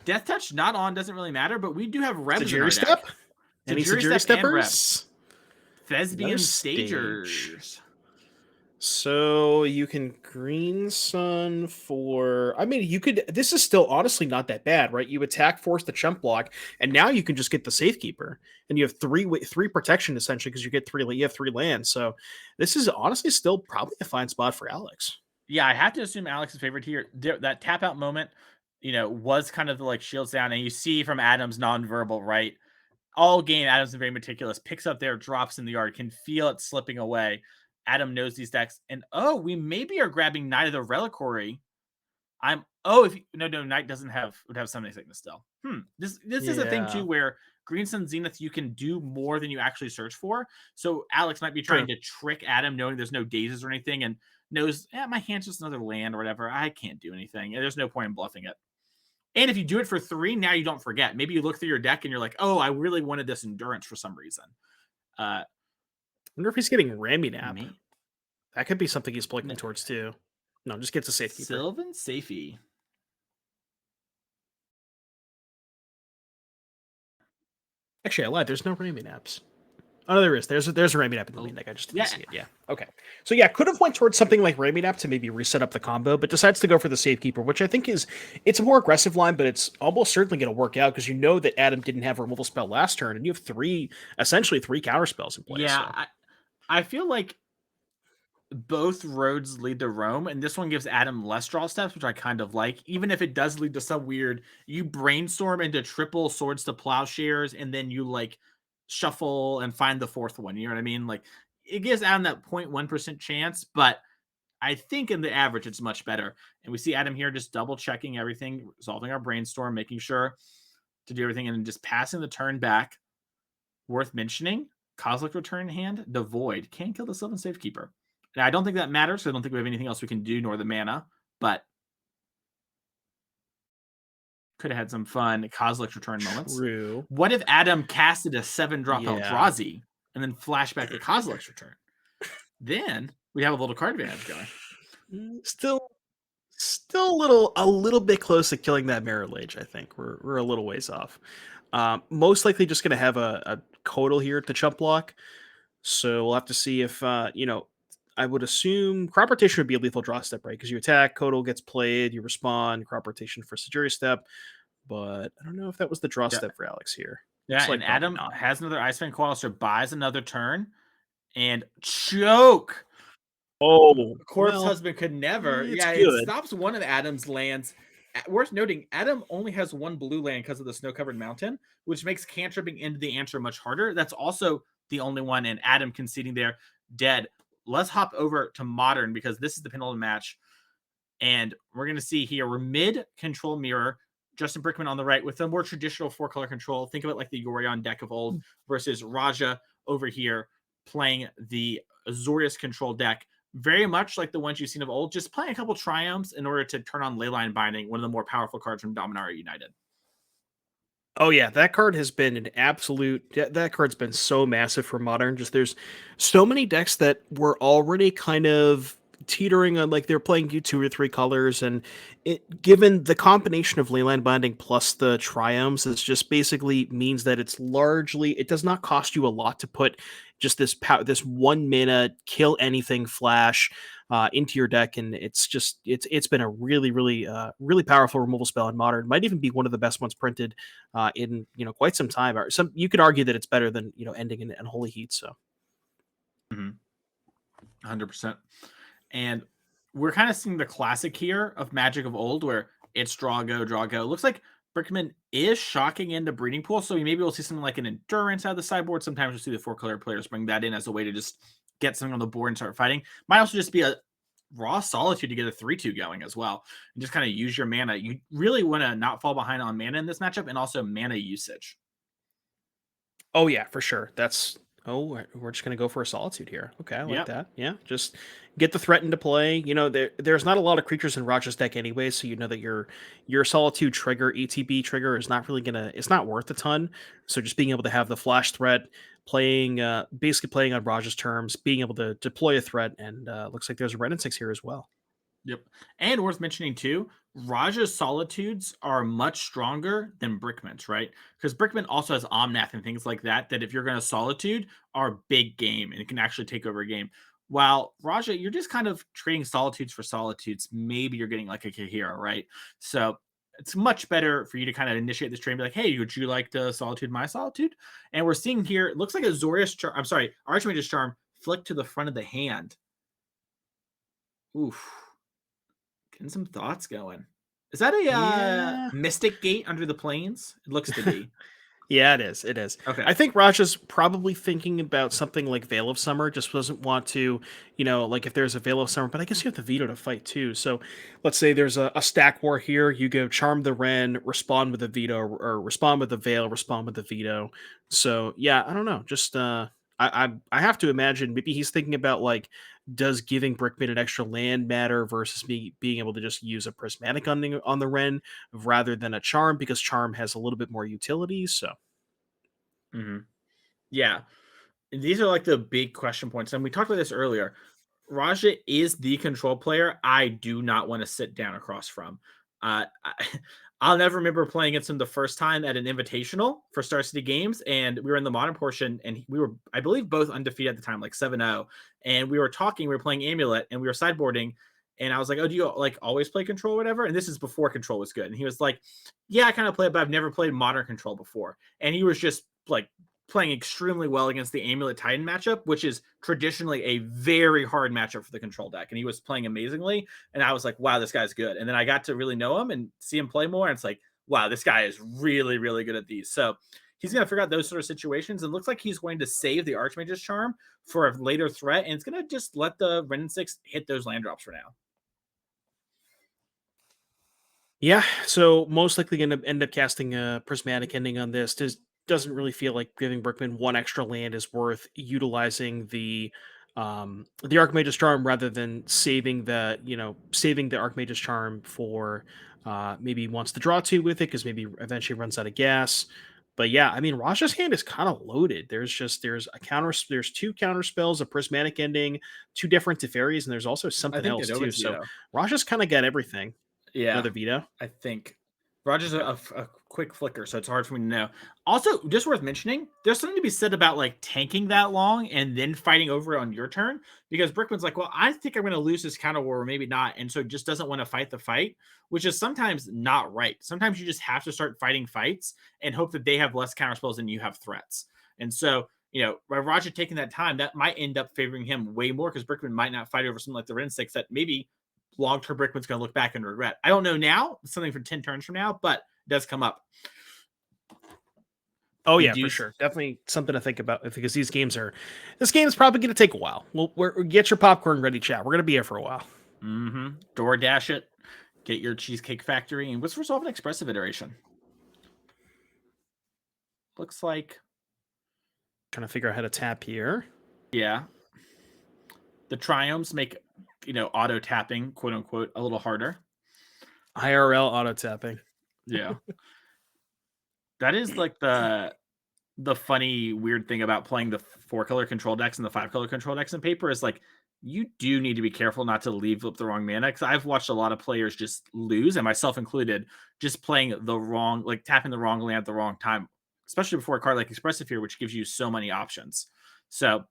Death Touch not on doesn't really matter, but we do have Rebs in our deck. Any Sajiri Steppers? Thespian Stagers. So you can Green Sun for... I mean, you could... This is still honestly not that bad, right? You attack, force the chump block, and now you can just get the Safekeeper. And you have 3 protection, essentially, because you have 3 lands. So this is honestly still probably a fine spot for Alex. Yeah, I have to assume Alex's favorite here. That tap out moment, was kind of like shields down. And you see from Adam's nonverbal, right? All game, Adam's very meticulous. Picks up there, drops in the yard, can feel it slipping away. Adam knows these decks. And we maybe are grabbing Knight of the Reliquary. Knight would have Summoning Sickness still. This is a thing too where Green Sun Zenith, you can do more than you actually search for. So Alex might be trying to trick Adam, knowing there's no dazes or anything, and knows, my hand's just another land or whatever. I can't do anything. There's no point in bluffing it. And if you do it for 3, now you don't forget. Maybe you look through your deck and you're like, I really wanted this Endurance for some reason. I wonder if he's getting Rammy Nap. That could be something he's pointing towards too. No, just gets a Safekeeper. Sylvan Safety. Actually, I lied. There's no Rammy Naps. Oh, no, there is. There's a Rammy Nap in the main deck. I just didn't see it. Yeah. Okay. So yeah, could have went towards something like Rammy Nap to maybe reset up the combo, but decides to go for the Safekeeper, which I think it's a more aggressive line, but it's almost certainly going to work out because you know that Adam didn't have a removal spell last turn, and you have essentially three counter spells in play. Yeah, so. I feel like both roads lead to Rome, and this one gives Adam less draw steps, which I kind of like. Even if it does lead to some weird, you brainstorm into triple Swords to Plowshares, and then you like shuffle and find the 4th one. You know what I mean? Like it gives Adam that 0.1% chance, but I think in the average it's much better. And we see Adam here just double checking everything, solving our brainstorm, making sure to do everything, and just passing the turn back. Worth mentioning, Cosmic Return in hand, the Void can kill the Sylvan Safekeeper. Now, I don't think that matters, so I don't think we have anything else we can do, nor the mana, but could have had some fun Cosmic Return moments. True. What if Adam casted a 7-drop Eldrazi and then flashback the Cosmic Return? Then we'd have a little card advantage going. Still a little bit close to killing that Mirror Lage, I think. We're a little ways off. Most likely just going to have a Coatl here at the chump block. So we'll have to see if, I would assume crop rotation would be a lethal draw step, right? Because you attack, Kodal gets played, you respond, crop rotation for Sajuri step. But I don't know if that was the draw step for Alex here. Yeah, Looks like and Adam probably not. has another Ice Fang Coil, so buys another turn and choke. Oh, Corpse well, Husband could never. it's Yeah, it good. stops one of Adam's lands. Worth noting, Adam only has one blue land because of the snow-covered mountain, which makes cantripping into the answer much harder. That's also the only one, and Adam conceding there, dead. Let's hop over to Modern because this is the penultimate match. And we're going to see here, we're mid-control mirror. Justin Brickman on the right with a more traditional 4-color control. Think of it like the Yorion deck of old versus Raja over here playing the Azorius control deck. Very much like the ones you've seen of old, just playing a couple triumphs in order to turn on Leyline Binding, one of the more powerful cards from Dominaria United. Oh yeah, that card has been an absolute. That card's been so massive for Modern. Just there's so many decks that were already kind of teetering on, like they're playing 2 or 3 colors, and it given the combination of Leyline Binding plus the triumphs, it just basically means that it's largely, it does not cost you a lot to put just this 1 mana kill anything flash into your deck, and it's been a really powerful removal spell in Modern. Might even be one of the best ones printed in quite some time. Or some you could argue that it's better than ending in Unholy Heat. So, 100%. And we're kind of seeing the classic here of Magic of old, where it's draw go. Looks like Brickman is shocking into Breeding Pool, so maybe we'll see something like an Endurance out of the sideboard. Sometimes we'll see the 4-color players bring that in as a way to just get something on the board and start fighting. Might also just be a raw Solitude to get a 3-2 going as well, and just kind of use your mana. You really want to not fall behind on mana in this matchup, and also mana usage. oh yeah, for sure. We're just going to go for a Solitude here. Okay, I like Yep. that. Yeah, just get the threat into play. There's not a lot of creatures in Raja's deck anyway, so you know that your Solitude trigger, ETB trigger, is not really it's not worth a ton. So just being able to have the flash threat, basically playing on Raja's terms, being able to deploy a threat, and looks like there's a Red and 6 here as well. Yep. And worth mentioning too, Raja's Solitudes are much stronger than Brickman's, right? Because Brickman also has Omnath and things like that if you're going to Solitude are big game and it can actually take over a game. While Raja, you're just kind of trading Solitudes for Solitudes. Maybe you're getting like a Kahira, right? So it's much better for you to kind of initiate this trade and be like, hey, would you like to Solitude my Solitude? And we're seeing here, it looks like a Archmage's Charm flick to the front of the hand. Oof. Getting some thoughts going. Is that a Mystic Gate under the plains? It looks to be. Yeah, it is. It is. Okay. I think Raja's probably thinking about something like Veil of Summer, just doesn't want to, like if there's a Veil of Summer, but I guess you have the veto to fight too. So let's say there's a stack war here. You go Charm the Wren, respond with a veto, or respond with the Veil, respond with the veto. So yeah, I don't know. Just I have to imagine maybe he's thinking about like, does giving Brickman an extra land matter versus me being able to just use a Prismatic on the Wren rather than a Charm, because Charm has a little bit more utility. So, Yeah, these are like the big question points, and we talked about this earlier. Raja is the control player I do not want to sit down across from. I'll never remember playing against him the first time at an invitational for Star City Games, and we were in the Modern portion, and we were, I believe, both undefeated at the time, like 7-0, and we were playing Amulet, and we were sideboarding, and I was like, oh, do you like always play Control or whatever? And this is before Control was good, and he was like, yeah, I kind of play it, but I've never played Modern Control before, and he was just like playing extremely well against the Amulet Titan matchup, which is traditionally a very hard matchup for the Control deck. And he was playing amazingly. And I was like, wow, this guy's good. And then I got to really know him and see him play more. And it's like, wow, this guy is really, really good at these. So he's going to figure out those sort of situations. And looks like he's going to save the Archmage's Charm for a later threat. And it's going to just let the Ren and 6 hit those land drops for now. yeah, so most likely going to end up casting a Prismatic Ending on this. Doesn't really feel like giving Brickman one extra land is worth utilizing the Archmage's Charm rather than saving the Archmage's Charm for maybe he wants to draw 2 with it because maybe eventually runs out of gas. But yeah, I mean, Raja's hand is kind of loaded. There's 2 counter spells, a Prismatic Ending, 2 different Teferis, and there's also something else too. So Raja's kind of got everything. Yeah, another veto. I think Roger's a quick flicker, so it's hard for me to know. Also, just worth mentioning, there's something to be said about like tanking that long and then fighting over it on your turn, because Brickman's like, well, I think I'm going to lose this counter war, or maybe not, and so just doesn't want to fight the fight, which is sometimes not right. Sometimes you just have to start fighting fights and hope that they have less counter spells than you have threats. And so, by Roger taking that time, that might end up favoring him way more, because Brickman might not fight over something like the Ren 6 that maybe long-term Brickman's going to look back and regret. I don't know now. It's something for 10 turns from now, but it does come up. Oh yeah, for sure. Definitely something to think about, because this game's probably going to take a while. We'll get your popcorn ready, chat. We're going to be here for a while. Mm-hmm. DoorDash it. Get your Cheesecake Factory. And what's resolve an expressive iteration? Looks like... Trying to figure out how to tap here. Yeah. The triomes make, auto tapping, quote unquote, a little harder. IRL auto tapping. Yeah. That is like the funny, weird thing about playing the 4-color control decks and the 5-color control decks in Paper is like, you do need to be careful not to leave up the wrong mana. Because I've watched a lot of players just lose, and myself included, just playing the wrong, like tapping the wrong land at the wrong time, especially before a card like Expressive here, which gives you so many options. So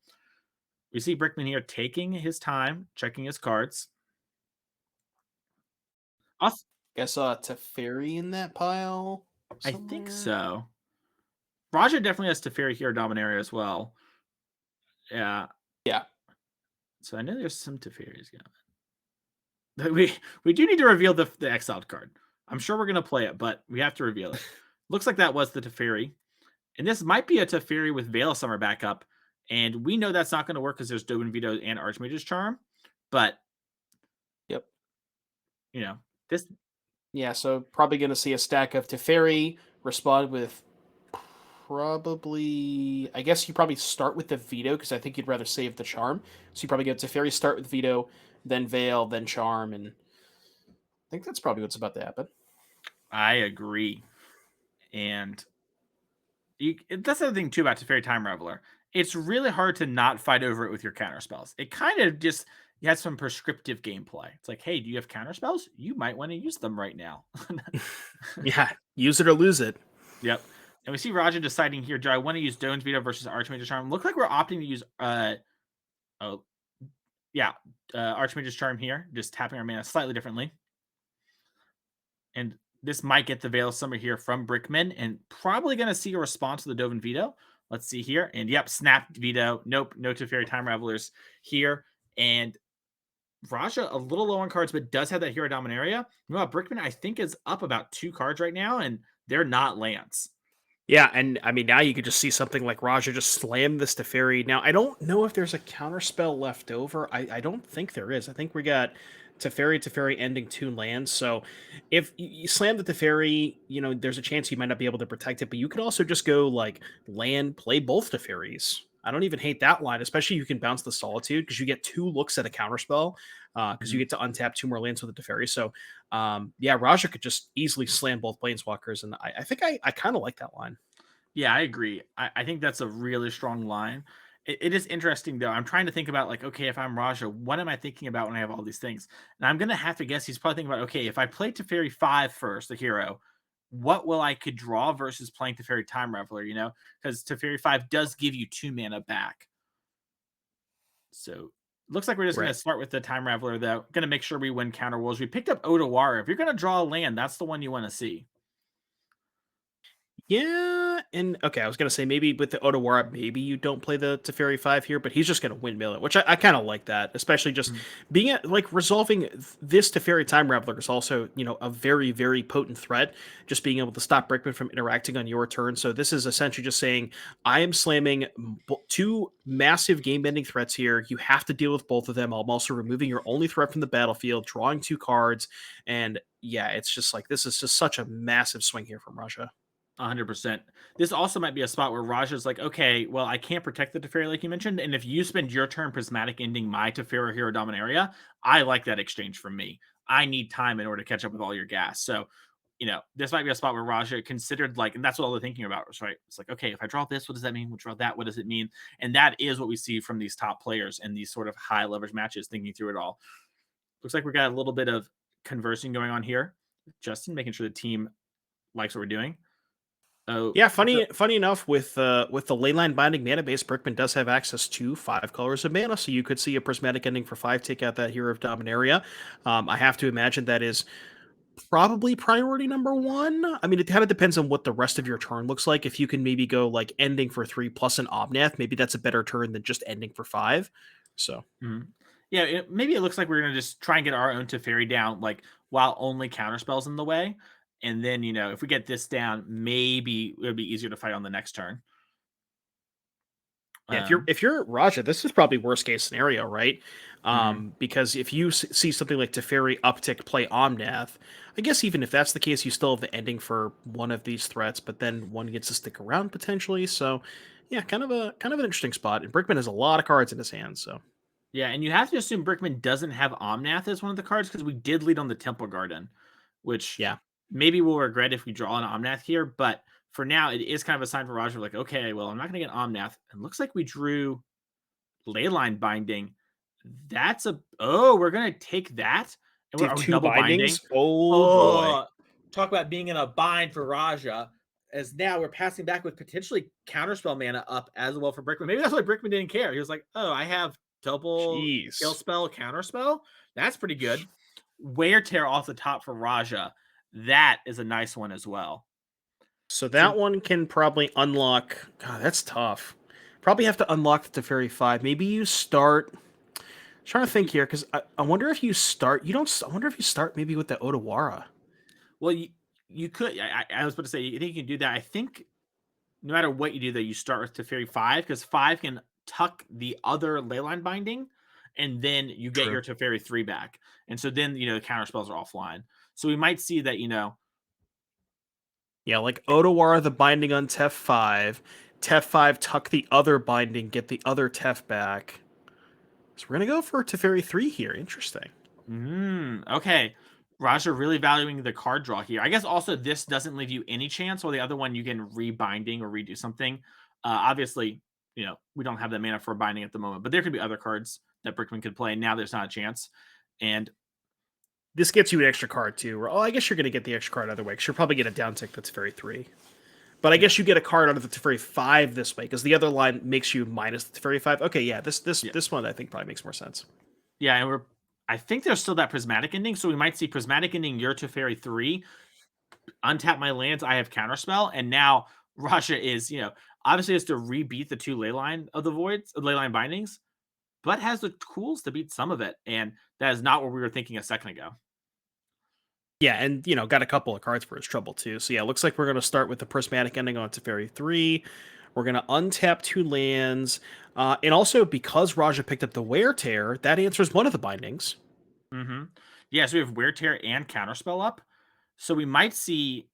we see Brickman here taking his time, checking his cards. Guess Teferi in that pile somewhere? I think so. Raja definitely has Teferi here, Dominaria as well. Yeah. Yeah. So I know there's some Teferis going. We do need to reveal the exiled card. I'm sure we're going to play it, but we have to reveal it. Looks like that was the Teferi. And this might be a Teferi with Veil of Summer backup. And we know that's not going to work because there's Doven Veto and Archmage's Charm. But, yep. This... Yeah, so probably going to see a stack of Teferi respond with probably... I guess you probably start with the Veto, because I think you'd rather save the Charm. So you probably get Teferi, start with Veto, then Veil, then Charm, and I think that's probably what's about to happen. I agree. And that's the other thing, too, about Teferi Time Reveler. It's really hard to not fight over it with your counter spells. It kind of just... You had some prescriptive gameplay. It's like, hey, do you have counter spells? You might want to use them right now. Yeah, use it or lose it. Yep. And we see Raja deciding here, do I want to use Doan's Veto versus Archmage's Charm? Look like we're opting to use Archmage's Charm here, just tapping our mana slightly differently. And this might get the Veil of Summer here from Brickman, and probably going to see a response to the Doven Veto. Let's see here. And yep, snapped Veto. Nope, no Teferi Time Revelers here. And Raja a little low on cards, but does have that Hero Dominaria. Brickman, I think, is up about 2 cards right now, and they're not lands. Yeah, and I mean, now you could just see something like Raja just slam this Teferi. Now, I don't know if there's a counterspell left over. I don't think there is. I think we got Teferi ending 2 lands. So if you slam the Teferi, there's a chance you might not be able to protect it, but you could also just go like land, play both Teferis. I don't even hate that line, especially you can bounce the Solitude because you get 2 looks at a counterspell because you get to untap 2 more lands with the Teferi. So, Raja could just easily slam both Planeswalkers, and I think I kind of like that line. Yeah, I agree. I think that's a really strong line. It is interesting, though. I'm trying to think about, like, okay, if I'm Raja, what am I thinking about when I have all these things? And I'm going to have to guess he's probably thinking about, okay, if I play Teferi 5 first, the hero, what will I could draw versus playing Teferi Time Reveler, because Teferi 5 does give you 2 mana back. So looks like we're just going to start with the Time Reveler, though. Going to make sure we win Counter Wolves. We picked up Odawara. If you're going to draw a land, that's the one you want to see. Yeah, and okay, I was going to say maybe with the Odawara, maybe you don't play the Teferi 5 here, but he's just going to windmill it, which I kind of like that, especially just being resolving this Teferi Time Reveler is also, a very, very potent threat, just being able to stop Brickman from interacting on your turn. So this is essentially just saying, I am slamming 2 massive game-ending threats here. You have to deal with both of them. I'm also removing your only threat from the battlefield, drawing 2 cards, and yeah, it's just like, this is just such a massive swing here from Raja. 100%. This also might be a spot where Raja's like, okay, well, I can't protect the Teferi like you mentioned, and if you spend your turn Prismatic ending my Teferi Hero Dominaria, I like that exchange from me. I need time in order to catch up with all your gas. So, this might be a spot where Raja considered, and that's what all they're thinking about, right? It's like, okay, if I draw this, what does that mean? We'll draw that, what does it mean? And that is what we see from these top players in these sort of high leverage matches, thinking through it all. Looks like we got a little bit of conversing going on here. Justin, making sure the team likes what we're doing. Oh, Yeah, funny enough, with the Leyline Binding mana base, Berkman does have access to 5 colors of mana, so you could see a Prismatic Ending for 5 take out that Hero of Dominaria. I have to imagine that is probably priority number 1. I mean, it kind of depends on what the rest of your turn looks like. If you can maybe go like ending for 3 plus an Omnath, maybe that's a better turn than just ending for 5. So, yeah, maybe it looks like we're gonna just try and get our own Teferi down, like while only counterspells in the way. And then, if we get this down, maybe it'll be easier to fight on the next turn. Yeah, if you're Raja, this is probably worst case scenario, right? Because if you see something like Teferi uptick play Omnath, I guess even if that's the case, you still have the ending for one of these threats, but then one gets to stick around potentially. So, yeah, kind of an interesting spot. And Brickman has a lot of cards in his hand, so. Yeah, and you have to assume Brickman doesn't have Omnath as one of the cards because we did lead on the Temple Garden, which maybe we'll regret if we draw an Omnath here, but for now, it is kind of a sign for Roger, like, okay, well, I'm not going to get Omnath. It looks like we drew Leyline Binding. That's we're going to take that. And we're 2 double bindings? binding. Oh, boy. Talk about being in a bind for Raja, as now we're passing back with potentially counterspell mana up as well for Brickman. Maybe that's why Brickman didn't care. He was like, oh, I have double kill spell, counterspell. That's pretty good. Wear Tear off the top for Raja. That is a nice one as well. So that one can probably unlock. God, that's tough. Probably have to unlock the Teferi 5. Maybe you start. I'm trying to think here because I wonder if you start. I wonder if you start maybe with the Otawara. Well, you could. I was about to say, you think you can do that. I think no matter what you do, that you start with Teferi 5 because 5 can tuck the other Leyline Binding, and then you get your Teferi 3 back. And so then the counter spells are offline. So we might see that Yeah, like Otawara the binding on Tef 5. Tef 5 tuck the other binding, get the other Tef back. So we're gonna go for Teferi 3 here. Interesting. Okay. Raja really valuing the card draw here. I guess also this doesn't leave you any chance, while the other one you can rebinding or redo something. Obviously, we don't have that mana for binding at the moment, but there could be other cards that Brickman could play. Now there's not a chance. And this gets you an extra card too. I guess you're going to get the extra card other way because you'll probably get a down tick that's Teferi 3. But I guess you get a card out of the Teferi 5 this way because the other line makes you minus the Teferi 5. Okay, yeah, this one I think probably makes more sense. Yeah, and I think there's still that Prismatic Ending, so we might see Prismatic Ending your Teferi 3, untap my lands, I have Counterspell, and now Raja is, obviously has to rebeat the 2 Leyline Bindings, but has the tools to beat some of it, and that is not what we were thinking a second ago. Yeah, and got a couple of cards for his trouble too. So yeah, it looks like we're going to start with the Prismatic Ending on Teferi 3. We're going to untap 2 lands. And also, because Raja picked up the Wear Tear, that answers one of the bindings. Yeah, so we have Wear Tear and Counterspell up. So we might see,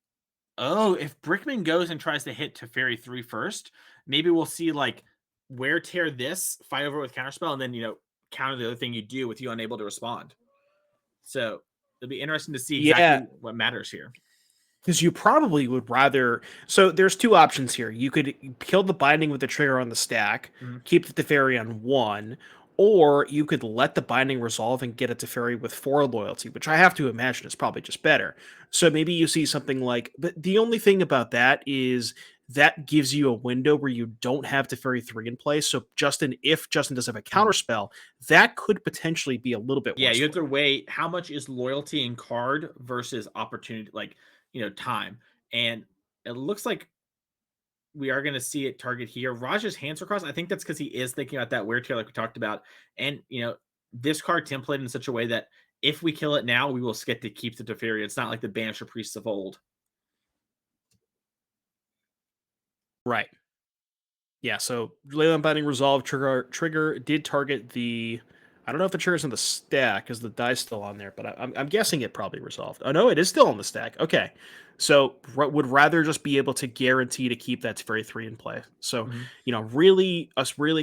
if Brickman goes and tries to hit Teferi 3 first, maybe we'll see like Wear Tear this, fight over with Counterspell, and then, counter the other thing you do with you unable to respond. So it'll be interesting to see exactly what matters here. Because you probably would rather... So there's 2 options here. You could kill the binding with the trigger on the stack, keep the Teferi on 1, or you could let the binding resolve and get a Teferi with 4 loyalty, which I have to imagine is probably just better. So maybe you see something like... But the only thing about that is that gives you a window where you don't have Teferi 3 in place. So if Justin does have a counterspell, that could potentially be a little bit worse. Yeah, you have to weigh how much is loyalty in card versus opportunity, time. And it looks like we are going to see it target here. Raja's hands are crossed. I think that's because he is thinking about that Wear Tear like we talked about. And, this card templated in such a way that if we kill it now, we will get to keep the Teferi. It's not like the Banisher Priests of old. Right. Yeah, so Leyline Binding Resolve trigger did target the... I don't know if the trigger's on the stack because the die's still on there, but I'm guessing it probably resolved. Oh, no, it is still on the stack. Okay. So would rather just be able to guarantee to keep that Teferi 3 in play. So, really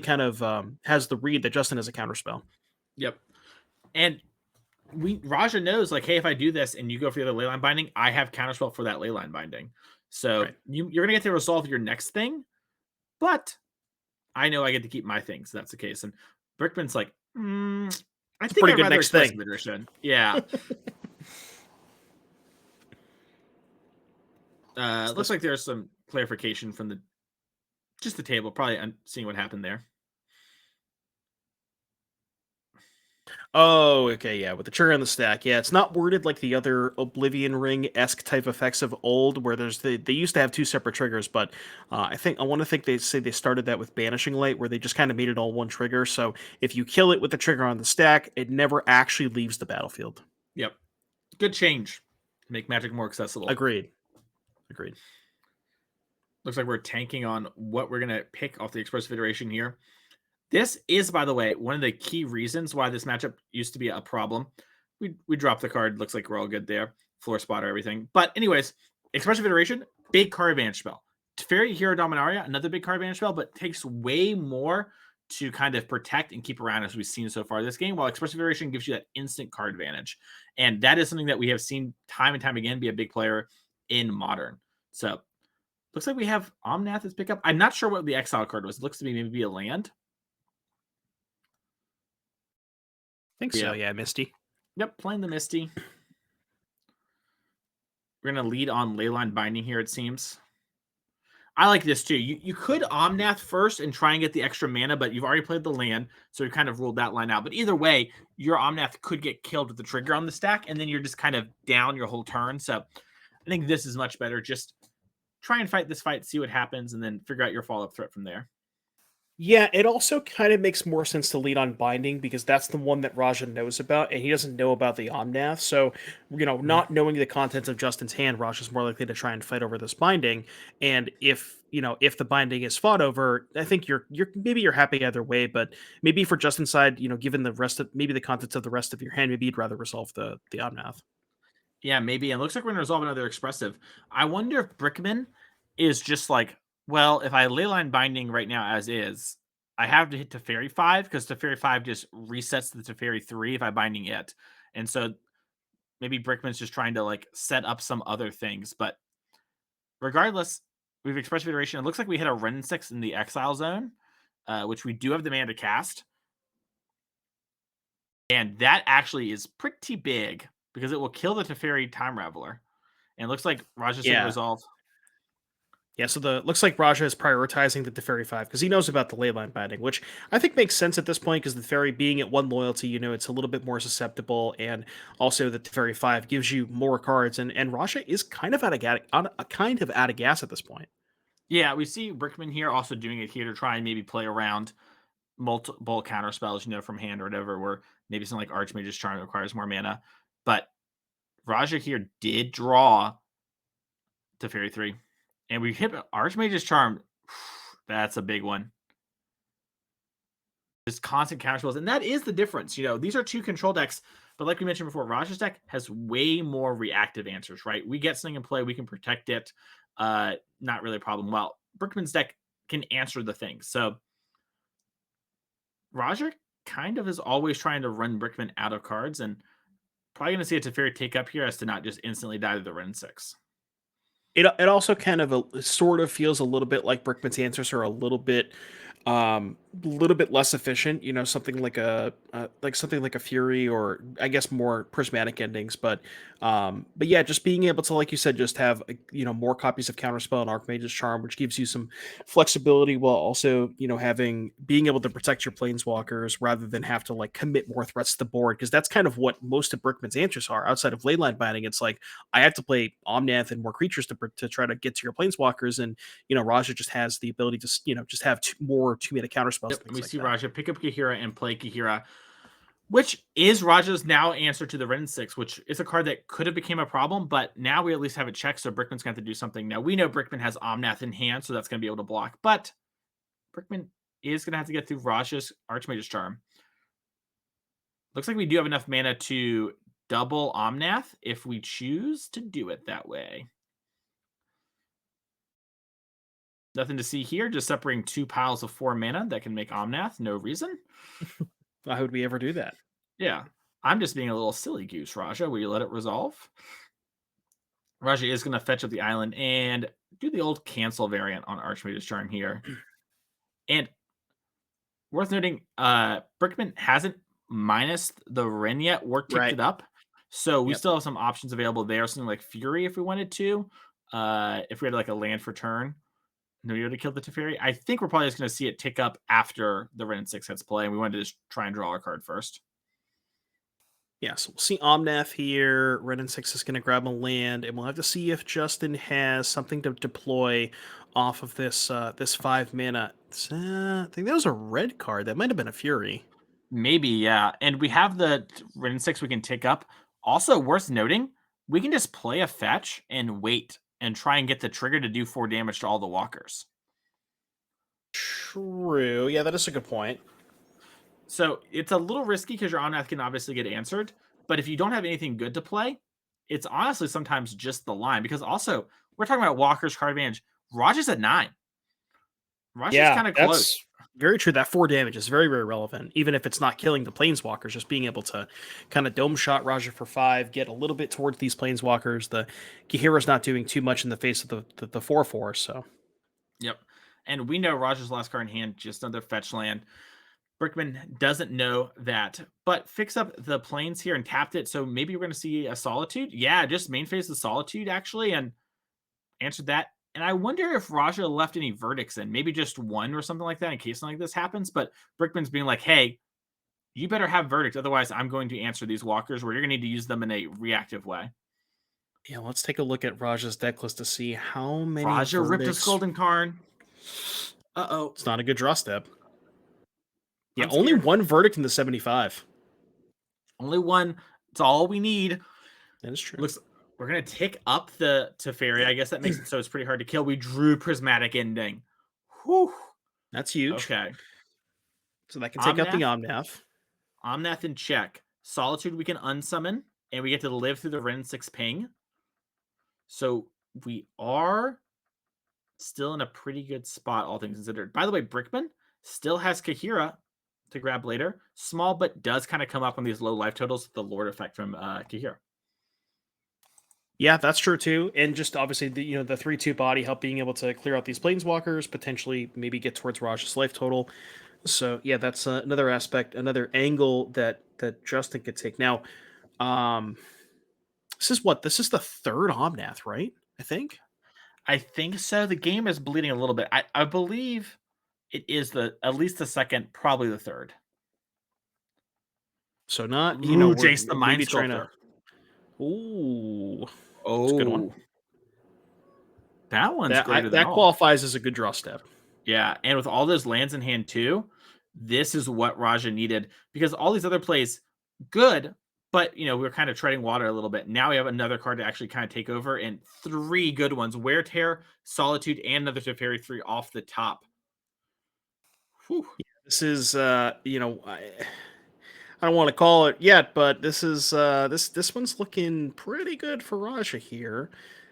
kind of has the read that Justin has a counterspell. Yep. And Raja knows, like, hey, if I do this and you go for the other Leyline Binding, I have counterspell for that Leyline Binding. So you're going to get to resolve your next thing, but I know I get to keep my things. So that's the case. And Brickman's like, I think pretty I'd good rather next express thing. Tradition. Yeah. Looks like there's some clarification from the table. Probably seeing what happened there. Oh, okay, yeah, with the trigger on the stack. Yeah, it's not worded like the other Oblivion Ring-esque type effects of old, where they used to have 2 separate triggers, but I want to think they say they started that with Banishing Light, where they just kind of made it all one trigger. So if you kill it with the trigger on the stack, it never actually leaves the battlefield. Yep, good change. Make Magic more accessible. Agreed. Looks like we're tanking on what we're gonna pick off the Expressive Iteration here. This is, by the way, one of the key reasons why this matchup used to be a problem. We dropped the card. Looks like we're all good there. Floor spotter, everything. But anyways, Expressive Iteration, big card advantage spell. Teferi Hero Dominaria, another big card advantage spell, but takes way more to kind of protect and keep around, as we've seen so far this game, while Expressive Iteration gives you that instant card advantage. And that is something that we have seen time and time again be a big player in Modern. So looks like we have Omnath as pickup. I'm not sure what the exile card was. It looks to be maybe a land. Think so, yeah, Misty. Yep, playing the Misty. We're going to lead on Leyline Binding here, it seems. I like this too. You could Omnath first and try and get the extra mana, but you've already played the land, so you kind of ruled that line out. But either way, your Omnath could get killed with the trigger on the stack, and then you're just kind of down your whole turn. So I think this is much better. Just try and fight this fight, see what happens, and then figure out your follow-up threat from there. Yeah, it also kind of makes more sense to lead on Binding because that's the one that Raja knows about, and he doesn't know about the Omnath. So, not knowing the contents of Justin's hand, Raja's more likely to try and fight over this Binding. And if the Binding is fought over, I think you're happy either way. But maybe for Justin's side, given the rest of maybe the contents of the rest of your hand, maybe you'd rather resolve the Omnath. Yeah, maybe. And it looks like we're going to resolve another Expressive. I wonder if Brickman is just like, well, if I Leyline Binding right now as is, I have to hit Teferi 5 because Teferi 5 just resets the Teferi 3 if I'm binding it. And so maybe Brickman's just trying to like set up some other things. But regardless, we've Expressive Iteration. It looks like we hit a Ren 6 in the Exile Zone, which we do have the mana to cast. And that actually is pretty big because it will kill the Teferi Time Raveler. And it looks like Raja's going to resolve. Yeah, so looks like Raja is prioritizing the Teferi 5 because he knows about the Leyline Binding, which I think makes sense at this point because the Teferi being at 1 loyalty, it's a little bit more susceptible, and also the Teferi 5 gives you more cards, and Raja is kind of out of gas at this point. Yeah, we see Brickman here also doing it here to try and maybe play around multiple counter spells, from hand or whatever, where maybe something like Archmage's Charm requires more mana. But Raja here did draw Teferi 3. And we hit Archmage's Charm. That's a big one. Just constant counter spells. And that is the difference. These are 2 control decks. But like we mentioned before, Raja's deck has way more reactive answers, right? We get something in play. We can protect it. Not really a problem. Well, Brickman's deck can answer the things. So Raja kind of is always trying to run Brickman out of cards. And probably going to see a Teferi take up here as to not just instantly die to the Ren 6. It also kind of sort of feels a little bit like Brickman's answers are a little bit less efficient. Something like a Fury, or I guess more prismatic endings. But yeah, just being able to, like you said, just have more copies of Counterspell and Archmage's Charm, which gives you some flexibility while also being able to protect your planeswalkers rather than have to like commit more threats to the board, because that's kind of what most of Brickman's answers are. Outside of Leyline Binding, it's like I have to play Omnath and more creatures to try to get to your planeswalkers, and Raja just has the ability to just have more 2-mana counterspells. Yep, we see Raja pick up Kahira and play Kahira, which is Raja's now answer to the Ren 6, which is a card that could have became a problem, but now we at least have it checked, so Brickman's going to have to do something. Now, we know Brickman has Omnath in hand, so that's going to be able to block, but Brickman is going to have to get through Raja's Archmage's Charm. Looks like we do have enough mana to double Omnath if we choose to do it that way. Nothing to see here, just separating 2 piles of 4 mana that can make Omnath. No reason. Why would we ever do that? Yeah. I'm just being a little silly goose, Raja. Will you let it resolve? Raja is going to fetch up the island and do the old cancel variant on Archmage's Charm here. And worth noting, Brickman hasn't minus the Ren yet or ticked it up. So we still have some options available there. Something like Fury if we wanted to. if we had like a land for turn, no, you would have killed the Teferi. I think we're probably just going to see it tick up after the Ren 6 hits play, and we wanted to just try and draw our card first. Yeah, so we'll see Omnath here. Ren and 6 is going to grab a land, and we'll have to see if Justin has something to deploy off of this this 5 mana. I think that was a red card. That might have been a Fury. Maybe, yeah. And we have the Ren 6 we can tick up. Also, worth noting, we can just play a fetch and wait and try and get the trigger to do 4 damage to all the walkers. True. Yeah, that is a good point. So it's a little risky because your Omnath can obviously get answered. But if you don't have anything good to play, it's honestly sometimes just the line. Because also, we're talking about walkers card advantage. Raj is at 9. Raj is kind of close. Very true. That 4 damage is very, very relevant. Even if it's not killing the planeswalkers, just being able to kind of dome shot Raja for 5, get a little bit towards these planeswalkers. The Kihira's not doing too much in the face of the 4/4. So, yep. And we know Raja's last card in hand, just another fetch land. Brickman doesn't know that, but fix up the planes here and tapped it. So maybe we're going to see a Solitude. Yeah, just main phase the Solitude actually, and answered that. And I wonder if Raja left any verdicts in, maybe just one or something like that in case something like this happens. But Brickman's being like, hey, you better have verdicts. Otherwise, I'm going to answer these walkers where you're going to need to use them in a reactive way. Yeah, let's take a look at Raja's deck list to see how many Raja ripped his Golden Karn. Uh-oh. It's not a good draw step. Yeah, I'm only scared. one verdict in the 75. Only one. It's all we need. That is true. Looks. We're going to tick up the Teferi. I guess that makes it so it's pretty hard to kill. We drew Prismatic Ending. Whew. That's huge. Okay. So that can take up the Omnath. Omnath in check. Solitude we can unsummon, and we get to live through the Ren 6 ping. So we are still in a pretty good spot, all things considered. By the way, Brickman still has Kahira to grab later. Small, but does kind of come up on these low life totals with the Lord effect from Kahira. Yeah, that's true too. And just obviously the 3/2 body help being able to clear out these planeswalkers, potentially maybe get towards Raj's life total. So yeah, that's another aspect, another angle that Justin could take. Now, this is the 3rd Omnath, right? I think so. The game is bleeding a little bit. I believe it is at least the 2nd, probably the 3rd. So not Jace the Mind trying Sculptor. Ooh. Oh, that's a good one. That one's greater than that all. qualifies as a good draw step. Yeah, and with all those lands in hand too, this is what Raja needed because all these other plays, good, but we're kind of treading water a little bit. Now we have another card to actually kind of take over, and 3 good ones: Wear Tear, Solitude, and another Teferi 3 off the top. Whew. This is I don't want to call it yet, but this is this one's looking pretty good for Raja here,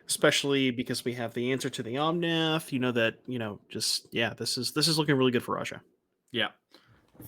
especially because we have the answer to the Omnath. This is looking really good for Raja. Yeah.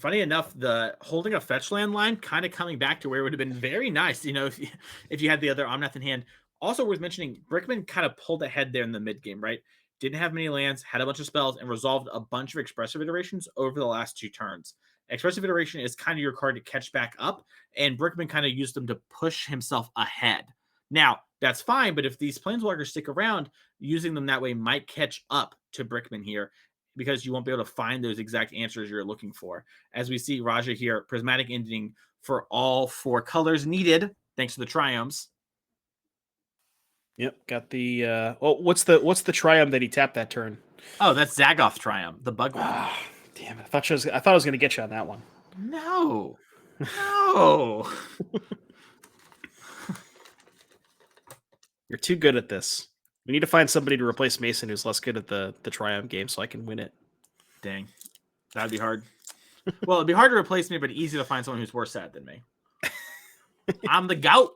Funny enough, the holding a fetch land line kind of coming back to where it would have been very nice, if you had the other Omnath in hand. Also worth mentioning, Brickman kind of pulled ahead there in the mid game, right? Didn't have many lands, had a bunch of spells, and resolved a bunch of expressive iterations over the last 2 turns. Expressive iteration is kind of your card to catch back up, and Brickman kind of used them to push himself ahead. Now, that's fine, but if these planeswalkers stick around, using them that way might catch up to Brickman here because you won't be able to find those exact answers you're looking for. As we see Raja here, Prismatic Ending for all 4 colors needed, thanks to the Triumphs. Yep, got the what's the Triumph that he tapped that turn? Oh, that's Zagoth Triumph, the bug one. Damn it. I thought I was going to get you on that one. No. No. You're too good at this. We need to find somebody to replace Mason who's less good at the Triumph game so I can win it. Dang. That'd be hard. Well, it'd be hard to replace me, but easy to find someone who's worse at than me. I'm the goat.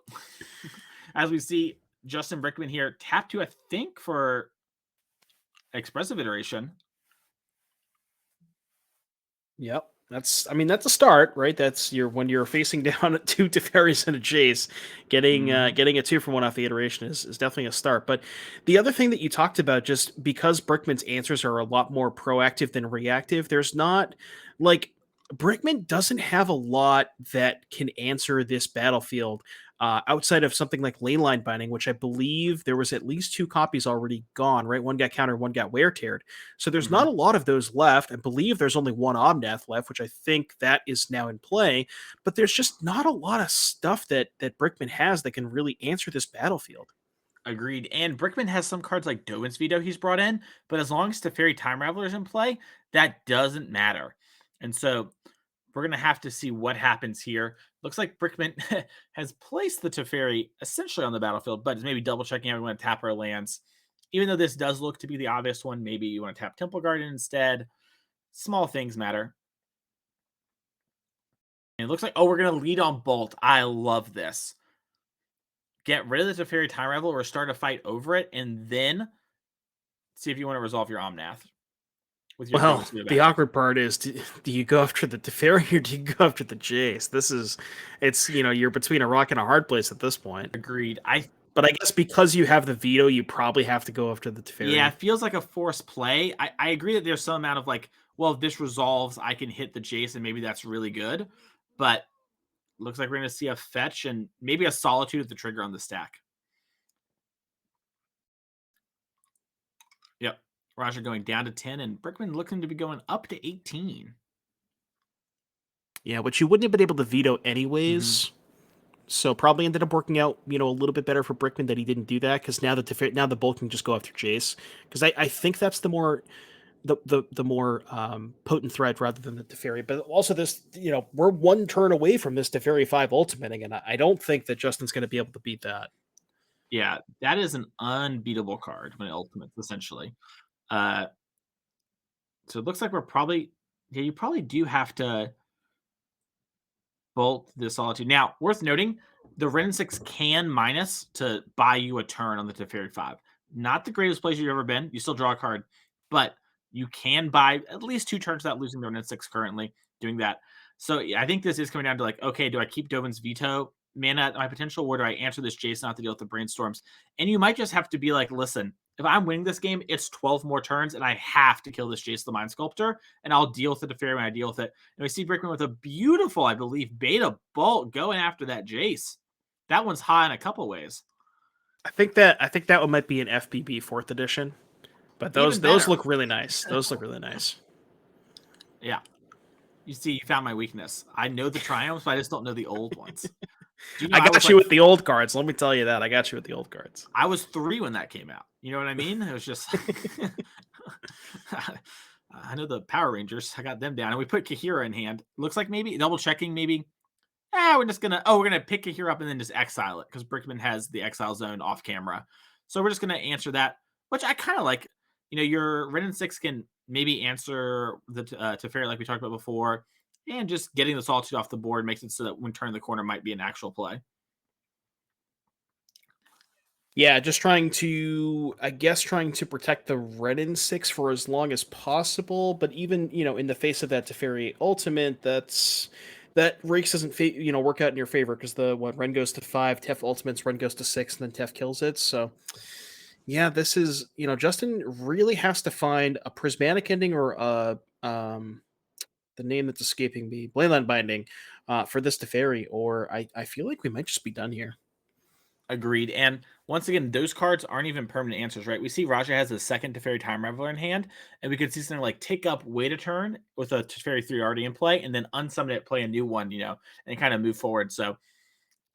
As we see Justin Brickman here, tap 2, I think, for expressive iteration. Yep. That's a start, right? That's when you're facing down 2 Teferis and a Jace, getting a 2 from 1 off the iteration is definitely a start. But the other thing that you talked about, just because Brickman's answers are a lot more proactive than reactive, there's not Brickman doesn't have a lot that can answer this battlefield outside of something like lane line binding, which I believe there was at least 2 copies already gone, right? One got countered, one got wear-teared. So there's not a lot of those left. I believe there's only one Omnath left, which I think that is now in play. But there's just not a lot of stuff that Brickman has that can really answer this battlefield. Agreed. And Brickman has some cards like Dovin's Veto he's brought in, but as long as Teferi Time Raveler is in play, that doesn't matter. And so we're going to have to see what happens here. Looks like Brickman has placed the Teferi essentially on the battlefield, but is maybe double checking how we want to tap our lands. Even though this does look to be the obvious one, maybe you want to tap Temple Garden instead. Small things matter. And it looks like, oh, we're going to lead on Bolt. I love this. Get rid of the Teferi Time Raveler or start a fight over it, and then see if you want to resolve your Omnath. Well, the awkward part is, do you go after the Teferi or do you go after the Jace? It's you're between a rock and a hard place at this point. Agreed. But I guess because you have the veto, you probably have to go after the Teferi. Yeah, it feels like a forced play. I agree that there's some amount of like, well, if this resolves, I can hit the Jace, and maybe that's really good. But looks like we're going to see a fetch and maybe a Solitude at the trigger on the stack. Yep. Roger going down to 10, and Brickman looking to be going up to 18. Yeah, which you wouldn't have been able to veto anyways. So probably ended up working out, a little bit better for Brickman that he didn't do that, because now the Bolt can just go after Jace. Because I think that's the more potent threat rather than the Teferi. But also this, we're one turn away from this Teferi 5 ultimating, and I don't think that Justin's going to be able to beat that. Yeah, that is an unbeatable card when it ultimates, essentially. So it looks like we're probably, you probably do have to Bolt the Solitude. Now, worth noting, the Ren 6 can minus to buy you a turn on the Teferi 5. Not the greatest place you've ever been. You still draw a card, but you can buy at least 2 turns without losing the Ren 6 currently doing that. So I think this is coming down to like, okay, do I keep Dovin's Veto mana at my potential, or do I answer this Jason not to deal with the brainstorms? And you might just have to be like, listen, if I'm winning this game, it's 12 more turns, and I have to kill this Jace the Mind Sculptor, and I'll deal with the Teferi when I deal with it. And we see Brickman with a beautiful, I believe, beta Bolt going after that Jace. That one's high in a couple ways. I think that one might be an FBB 4th edition, but those look really nice. Those look really nice. Yeah. You see, you found my weakness. I know the triumphs, but I just don't know the old ones. I got you with the old cards. Let me tell you that. I got you with the old cards. I was 3 when that came out. You know what I mean? It was just... I know the Power Rangers. I got them down. And we put Kahira in hand. Looks like maybe double checking, maybe. We're just going to... Oh, we're going to pick Kahira up and then just exile it, because Brickman has the exile zone off camera. So we're just going to answer that, which I kind of like. Your Ren 6 can maybe answer the Teferi like we talked about before, and just getting the Solitude off the board makes it so that when turning the corner might be an actual play. Yeah, just trying to protect the Ren 6 for as long as possible. But even, in the face of that Teferi ultimate, that Rakes doesn't work out in your favor, because Ren goes to 5, Tef ultimates, Ren goes to 6, and then Tef kills it. So yeah, this is, Justin really has to find a prismatic ending or the name that's escaping me, Blayland Binding, for this Teferi, or I feel like we might just be done here. Agreed. And once again, those cards aren't even permanent answers, right? We see Raja has a second Teferi Time Raveler in hand, and we could see something like take up, wait a turn with a Teferi 3 already in play, and then unsummon it, play a new one, and kind of move forward. So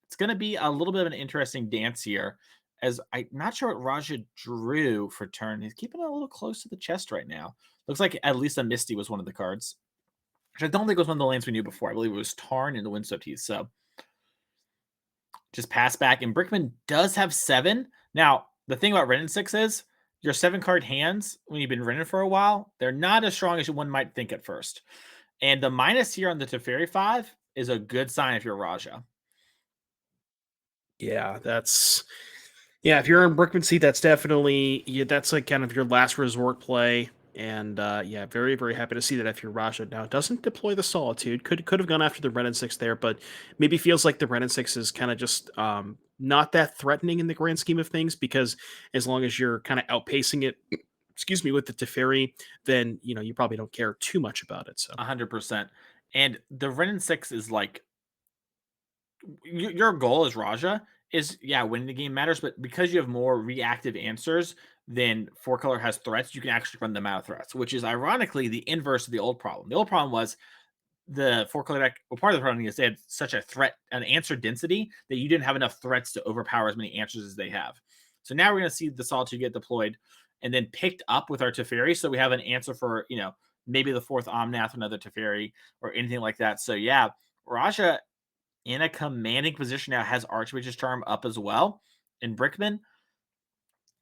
it's going to be a little bit of an interesting dance here, as I'm not sure what Raja drew for turn. He's keeping it a little close to the chest right now. Looks like at least a Misty was one of the cards, which I don't think was one of the lands we knew before. I believe it was Tarn and the Windswept Heath. So just pass back. And Brickman does have 7. Now, the thing about Ren 6 is your 7-card hands, when you've been Renin for a while, they're not as strong as one might think at first. And the minus here on the Teferi 5 is a good sign if you're Raja. Yeah, if you're in Brickman seat, that's definitely, that's like kind of your last resort play. And very, very happy to see that if you're Raja. Now, it doesn't deploy the Solitude. Could have gone after the Ren 6 there, but maybe feels like the Ren 6 is kind of just not that threatening in the grand scheme of things, because as long as you're kind of outpacing it, with the Teferi, then, you probably don't care too much about it. So 100%. And the Renin 6 is like your goal as Raja is, yeah, winning the game matters, but because you have more reactive answers than 4-color has threats, you can actually run them out of threats, which is ironically the inverse of the old problem. The old problem was the 4-color deck, well, part of the problem is they had such an answer density that you didn't have enough threats to overpower as many answers as they have. So now we're going to see the Solitude get deployed and then picked up with our Teferi. So we have an answer for, maybe the 4th Omnath, another Teferi, or anything like that. So yeah, Raja in a commanding position now, has Archmage's Charm up as well. And Brickman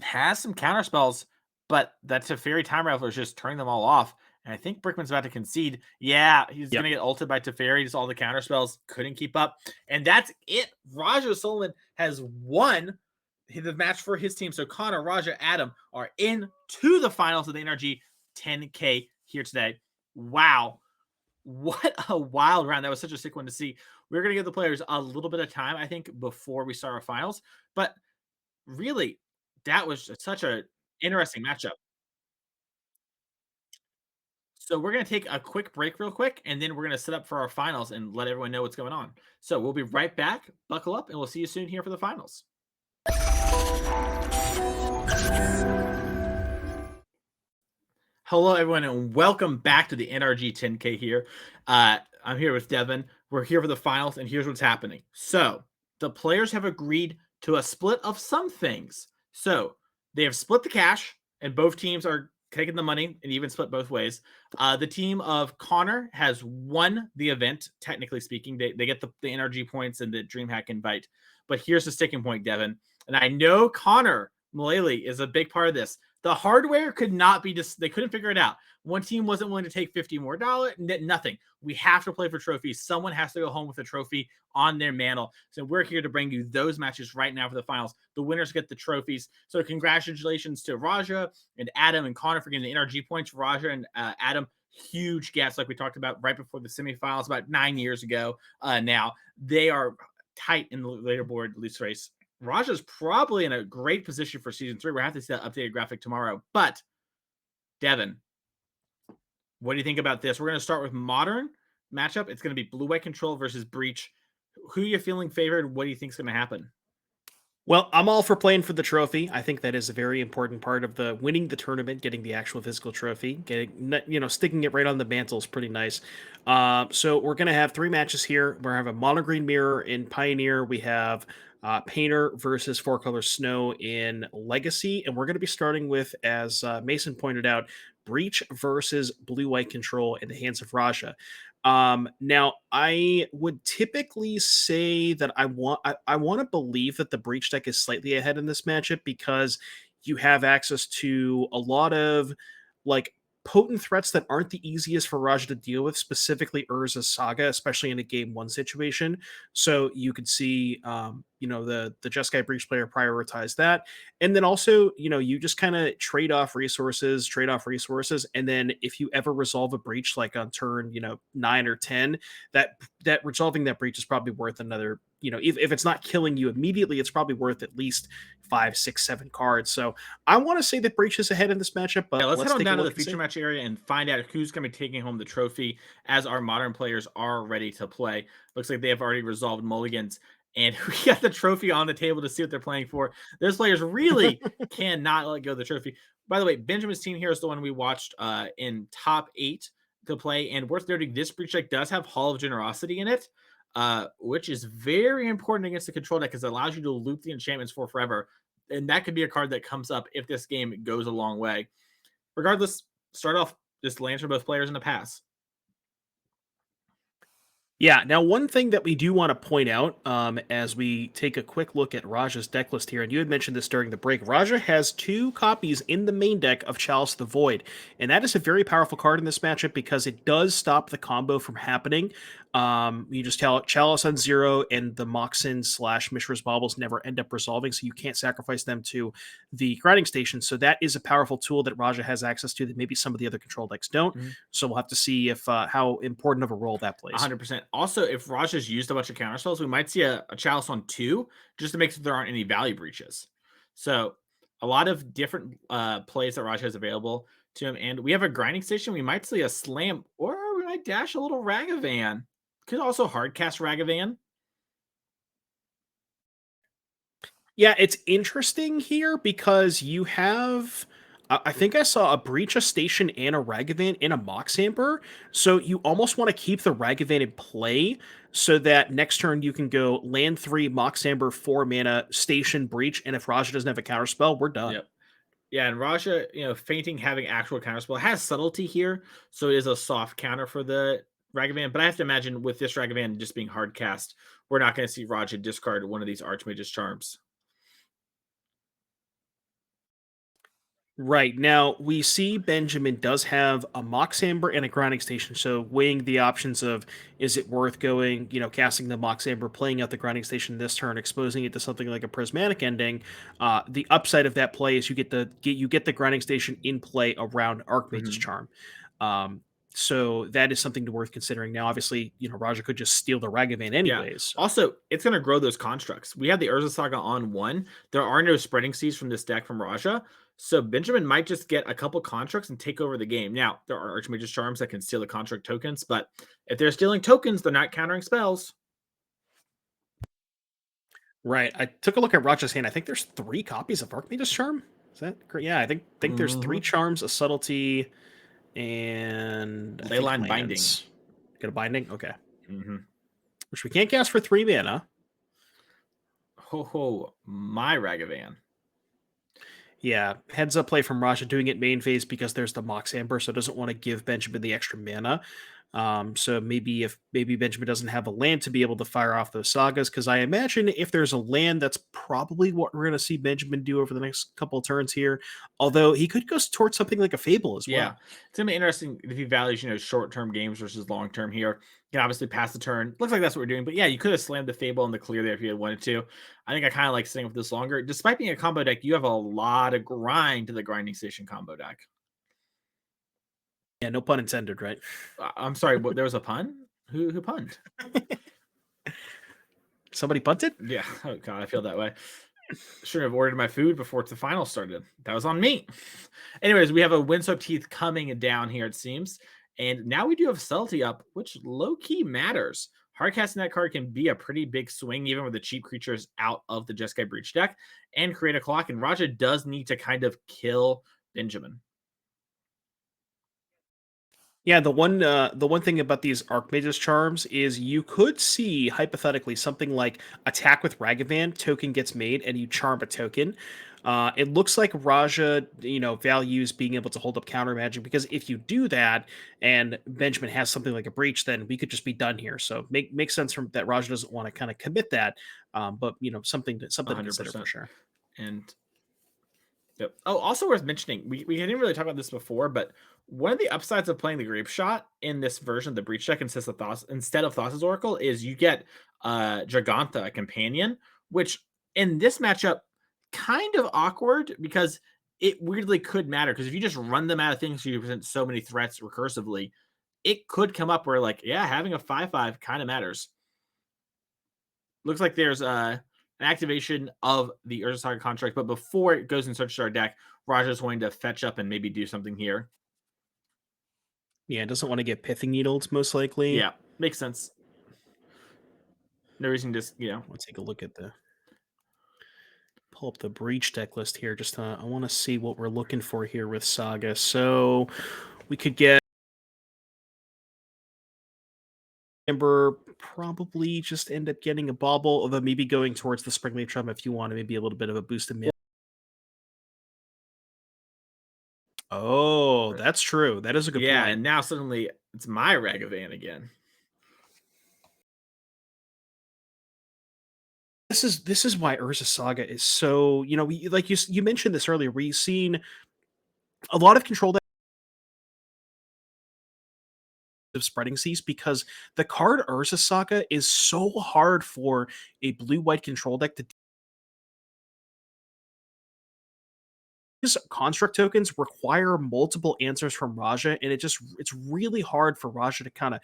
has some counter spells, but that Teferi Time Raveler is just turning them all off. And I think Brickman's about to concede. Yeah, he's going to get ulted by Teferi. Just all the counter spells couldn't keep up. And that's it. Raja Soloman has won the match for his team. So Connor, Raja, Adam are into the finals of the NRG 10K here today. Wow. What a wild round. That was such a sick one to see. We're going to give the players a little bit of time, I think, before we start our finals. But really, that was such an interesting matchup. So we're going to take a quick break real quick, and then we're going to set up for our finals and let everyone know what's going on. So we'll be right back. Buckle up, and we'll see you soon here for the finals. Hello, everyone, and welcome back to the NRG 10K here. I'm here with Devin. We're here for the finals, and here's what's happening. So the players have agreed to a split of some things. So they have split the cash, and both teams are taking the money and even split both ways. The team of Connor has won the event, technically speaking. They get the NRG points and the DreamHack invite. But here's the sticking point, Devin. And I know Connor Mullally is a big part of this. The hardware could not be just, they couldn't figure it out. One team wasn't willing to take $50 more, nothing. We have to play for trophies. Someone has to go home with a trophy on their mantle. So we're here to bring you those matches right now for the finals. The winners get the trophies. So congratulations to Raja and Adam and Connor for getting the NRG points. Raja and Adam, huge gaps like we talked about right before the semifinals about 9 years ago. Now they are tight in the leaderboard loose race. Raja's probably in a great position for season 3. We'll have to see that updated graphic tomorrow. But, Devin, what do you think about this? We're going to start with modern matchup. It's going to be blue-white control versus breach. Who are you feeling favored? What do you think is going to happen? Well, I'm all for playing for the trophy. I think that is a very important part of the winning the tournament, getting the actual physical trophy, sticking it right on the mantle is pretty nice. So we're going to have 3 matches here. We're going to have a mono green mirror in Pioneer. We have Painter versus 4-color Snow in Legacy. And we're going to be starting with, as Mason pointed out, Breach versus blue-white control in the hands of Raja. Now, I would typically say that I want to believe that the Breach deck is slightly ahead in this matchup because you have access to a lot of potent threats that aren't the easiest for Raja to deal with, specifically Urza's Saga, especially in a game 1 situation. So you could see, the Jeskai Breach player prioritize that. And then also, you just kind of trade off resources. And then if you ever resolve a breach, like on turn, 9 or 10, that resolving that breach is probably worth another, if it's not killing you immediately, it's probably worth at least 5, 6, 7 cards. So I want to say that Breach is ahead in this matchup, but let's head on down to the feature feature match area and find out who's going to be taking home the trophy as our modern players are ready to play. Looks like they have already resolved mulligans, and we got the trophy on the table to see what they're playing for. Those players really cannot let go of the trophy. By the way, Benjamin's team here is the one we watched in top 8 to play, and worth noting, this Breach deck does have Hall of Generosity in it, which is very important against the control deck because it allows you to loop the enchantments for forever. And that could be a card that comes up if this game goes a long way. Regardless, start off just lands for both players in the pass. Yeah, now one thing that we do want to point out as we take a quick look at Raja's deck list here, and you had mentioned this during the break, Raja has 2 copies in the main deck of Chalice the Void, and that is a very powerful card in this matchup because it does stop the combo from happening. You just tell Chalice on 0, and the Moxen / Mishra's Baubles never end up resolving, so you can't sacrifice them to the grinding station. So that is a powerful tool that Raja has access to that maybe some of the other control decks don't. Mm-hmm. So we'll have to see if how important of a role that plays. 100%. Also, if Raja's used a bunch of counter spells, we might see a Chalice on 2 just to make sure there aren't any value breaches. So a lot of different plays that Raja has available to him. And we have a grinding station. We might see a slam, or we might might dash a little Ragavan. Could also hardcast Ragavan. Yeah, it's interesting here because you have. I think I saw a Breach, a Station, and a Ragavan in a Mox Amber. So you almost want to keep the Ragavan in play so that next turn you can go land 3, Mox Amber, 4 mana, Station, Breach, and if Raja doesn't have a counterspell, we're done. Yep. Yeah, and Raja, fainting having actual counterspell has subtlety here, so it is a soft counter for the Ragavan. But I have to imagine with this Ragavan just being hard cast, we're not going to see Raja discard one of these Archmage's charms. Right. Now, we see Benjamin does have a Mox Amber and a Grinding Station, so weighing the options of is it worth going, casting the Mox Amber, playing out the Grinding Station this turn, exposing it to something like a Prismatic Ending. The upside of that play is you get the Grinding Station in play around Archmage's Charm. So that is something worth considering. Now, obviously, Raja could just steal the Ragavan anyways. Yeah. Also, it's going to grow those constructs. We have the Urza Saga on 1. There are no Spreading Seas from this deck from Raja. So Benjamin might just get a couple constructs and take over the game. Now, there are Archmage's Charms that can steal the construct tokens, but if they're stealing tokens, they're not countering spells. Right. I took a look at Raja's hand. I think there's 3 copies of Archmage's Charm. Is that correct? Yeah, I think there's 3 charms, a subtlety, and Leyline Binding. Get a binding? Okay. Which we can't cast for 3 mana. My Ragavan. Yeah, heads up play from Raja doing it main phase because there's the Mox Amber, so doesn't want to give Benjamin the extra mana. So maybe Benjamin doesn't have a land to be able to fire off those sagas, because I imagine if there's a land, that's probably what we're going to see Benjamin do over the next couple of turns here. Although he could go towards something like a Fable as well. Yeah, it's going to be interesting if he values, short-term games versus long-term here. You can obviously pass the turn. Looks like that's what we're doing. But yeah, you could have slammed the Fable in the clear there if you had wanted to. I think I kind of like staying with this longer. Despite being a combo deck, you have a lot of grind to the Grinding Station combo deck. Yeah, no pun intended, right? I'm sorry, there was a pun? Who punned? Somebody punted? Yeah. Oh, God, I feel that way. Should have ordered my food before the final started. That was on me. Anyways, we have a Windswept Heath coming down here, it seems. And now we do have Subtlety up, which low-key matters. Hardcasting that card can be a pretty big swing, even with the cheap creatures out of the Jeskai Breach deck, and create a clock. And Raja does need to kind of kill Benjamin. Yeah, the one thing about these Archmage's Charms is you could see, hypothetically, something like attack with Ragavan, token gets made, and you charm a token. It looks like Raja, values being able to hold up counter magic, because if you do that and Benjamin has something like a breach, then we could just be done here. So makes sense that Raja doesn't want to kind of commit that, but something to consider for sure. And yep. Oh, also worth mentioning, we didn't really talk about this before, but one of the upsides of playing the Grape Shot in this version of the Breach deck instead of Thassa's Oracle is you get Dragantha, a companion, which in this matchup kind of awkward because it weirdly could matter, because if you just run them out of things, you present so many threats recursively, it could come up where having a 5/5 kind of matters. Looks like there's an activation of the Urza Saga contract, but before it goes and searches our deck, Raja's going to fetch up and maybe do something here. Yeah, it doesn't want to get Pithing Needles, most likely. Yeah, makes sense. No reason to just, Let's take a look at pull up the Breach deck list here. Just I want to see what we're looking for here with Saga. So we could get Amber, probably just end up getting a Bauble, although maybe going towards the Springleaf Charm if you want to, maybe a little bit of a boost in mid. Oh, that's true. That is a good point. Yeah, and now suddenly it's my Ragavan again. This is why Urza Saga is so, like you mentioned this earlier, we've seen a lot of control decks of Spreading Seas because the card Urza Saga is so hard for a blue-white control deck to. These construct tokens require multiple answers from Raja, and it's really hard for Raja to kind of.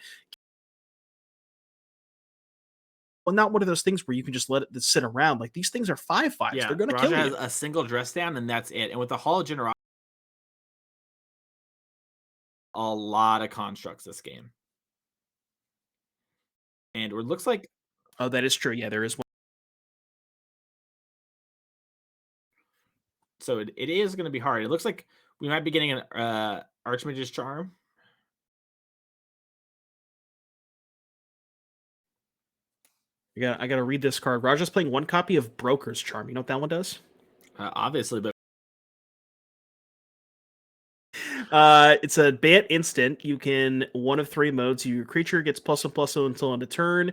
Well, not one of those things where you can just let it sit around. Like, these things are 5/5s. Yeah, they're going to Raja kill has you. a single dress down, and that's it. And with the Hall of Generosity, a lot of constructs this game. And it looks like... Oh, that is true. Yeah, there is one. So it is going to be hard. It looks like we might be getting an Archmage's Charm. I gotta read this card. Raja's playing one copy of Broker's Charm. You know what that one does? Obviously, but it's a Bant instant. You can one of 3 modes. Your creature gets +1/+1 until end of turn.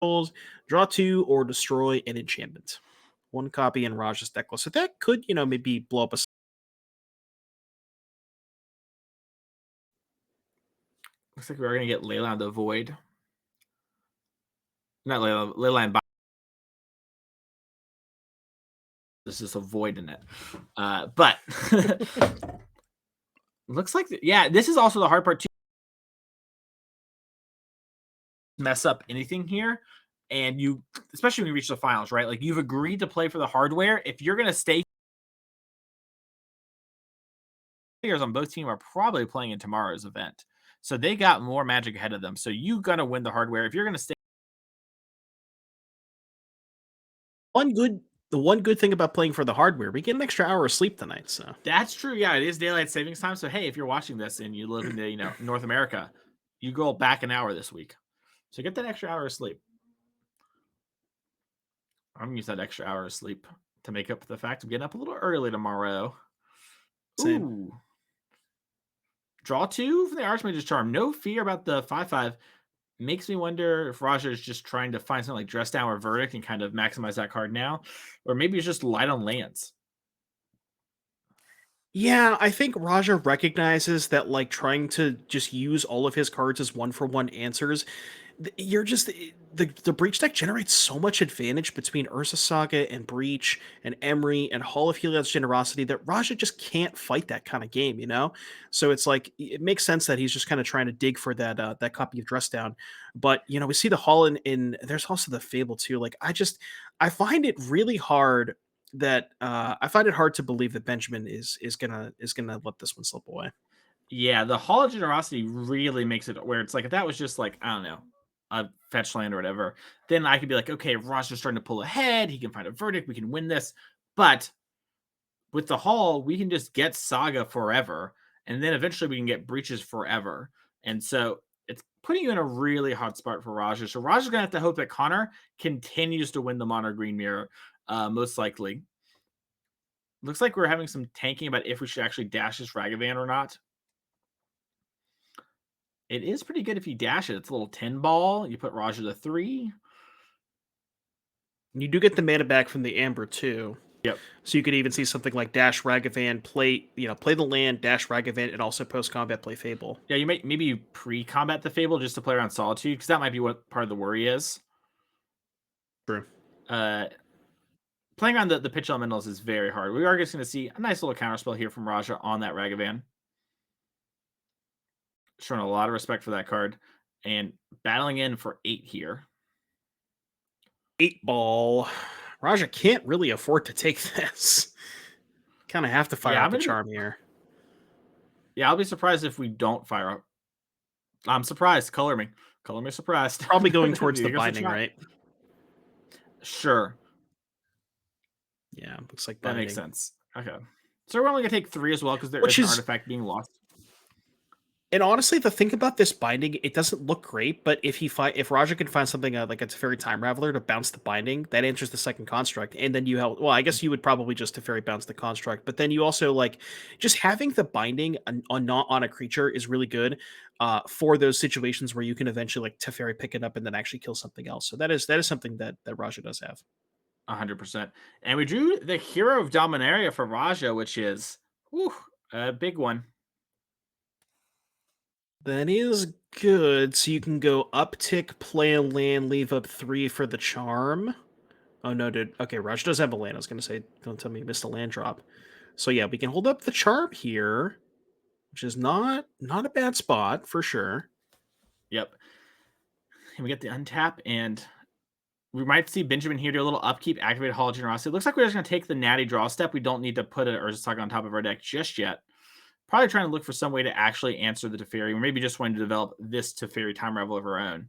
Draw 2 or destroy an enchantment. One copy in Raja's deck list. So that could, maybe blow up a. Looks like we're going to get Leyline the Void. Not Leyline. There's just a void in it. But looks like, yeah, this is also the hard part too. Mess up anything here. And you, especially when you reach the finals, right? Like you've agreed to play for the hardware. If you're going to stay, players on both teams are probably playing in tomorrow's event. So they got more Magic ahead of them. So you got to win the hardware. If you're going to stay. The one good thing about playing for the hardware, we get an extra hour of sleep tonight. So That's true. Yeah, it is daylight savings time. So hey, if you're watching this and you live in the North America, you go back an hour this week. So get that extra hour of sleep. I'm gonna use that extra hour of sleep to make up for the fact I'm getting up a little early tomorrow. Same. Ooh. Draw 2 from the Archmage's Charm. No fear about the 5/5. Makes me wonder if Raja is just trying to find something like Dress Down or Verdict and kind of maximize that card now. Or maybe he's just light on lands. yeah, I think Raja recognizes that like trying to just use all of his cards as 1-for-1 answers. You're just the Breach deck generates so much advantage between Urza Saga and Breach and Emery and Hall of Heliod's Generosity that Raja just can't fight that kind of game, So it's like it makes sense that he's just kind of trying to dig for that copy of Dress Down. But we see the Hall in there's also the Fable too. Like I find it really hard that I find it hard to believe that Benjamin is gonna let this one slip away. Yeah, the Hall of Generosity really makes it where it's like if that was just like, I don't know, a fetch land or whatever, then I could be like, okay, Roger's starting to pull ahead. He can find a Verdict. We can win this. But with the Hall, we can just get Saga forever. And then eventually we can get Breaches forever. And so it's putting you in a really hot spot for Roger. So Roger's going to have to hope that Connor continues to win the Mono Green Mirror, most likely. Looks like we're having some tanking about if we should actually dash this Ragavan or not. It is pretty good if you dash it. It's a little 10 ball. You put Roger to 3. You do get the mana back from the Amber too. Yep. So you could even see something like dash Ragavan, play the land, dash Ragavan, and also post combat play Fable. Yeah, you maybe pre-combat the Fable just to play around Solitude, because that might be what part of the worry is. True. Playing on the pitch elementals is very hard. We are just going to see a nice little counterspell here from Raja on that Ragavan. Showing a lot of respect for that card. And battling in for 8 here. 8 ball. Raja can't really afford to take this. Kind of have to fire up the charm here. Yeah, I'll be surprised if we don't fire up. I'm surprised. Color me. Color me surprised. Probably going towards the binding, right? Sure. Yeah, looks like binding. That makes sense. Okay. So we're only going to take 3 as well because there is an artifact being lost. And honestly, the thing about this binding, it doesn't look great, but if Raja can find something like a Teferi Time Raveler to bounce the binding, that answers the second construct, and then you help. Well, I guess you would probably just Teferi bounce the construct, but then you also just having the binding not on a creature is really good for those situations where you can eventually Teferi pick it up and then actually kill something else. So that is something that Raja does have. 100%. And we drew the Hero of Dominaria for Raja, which is a big one. That is good. So you can go uptick, play a land, leave up 3 for the charm. Oh, no, dude. Okay, Raj does have a land. I was going to say, don't tell me you missed a land drop. So yeah, we can hold up the charm here, which is not a bad spot for sure. Yep. And we get the untap, and we might see Benjamin here do a little upkeep, activate Hall of Generosity. It looks like we're just going to take the natty draw step. We don't need to put an Urza Saga on top of our deck just yet. probably trying to look for some way to actually answer the Teferi, or maybe just wanting to develop this Teferi time revel of her own.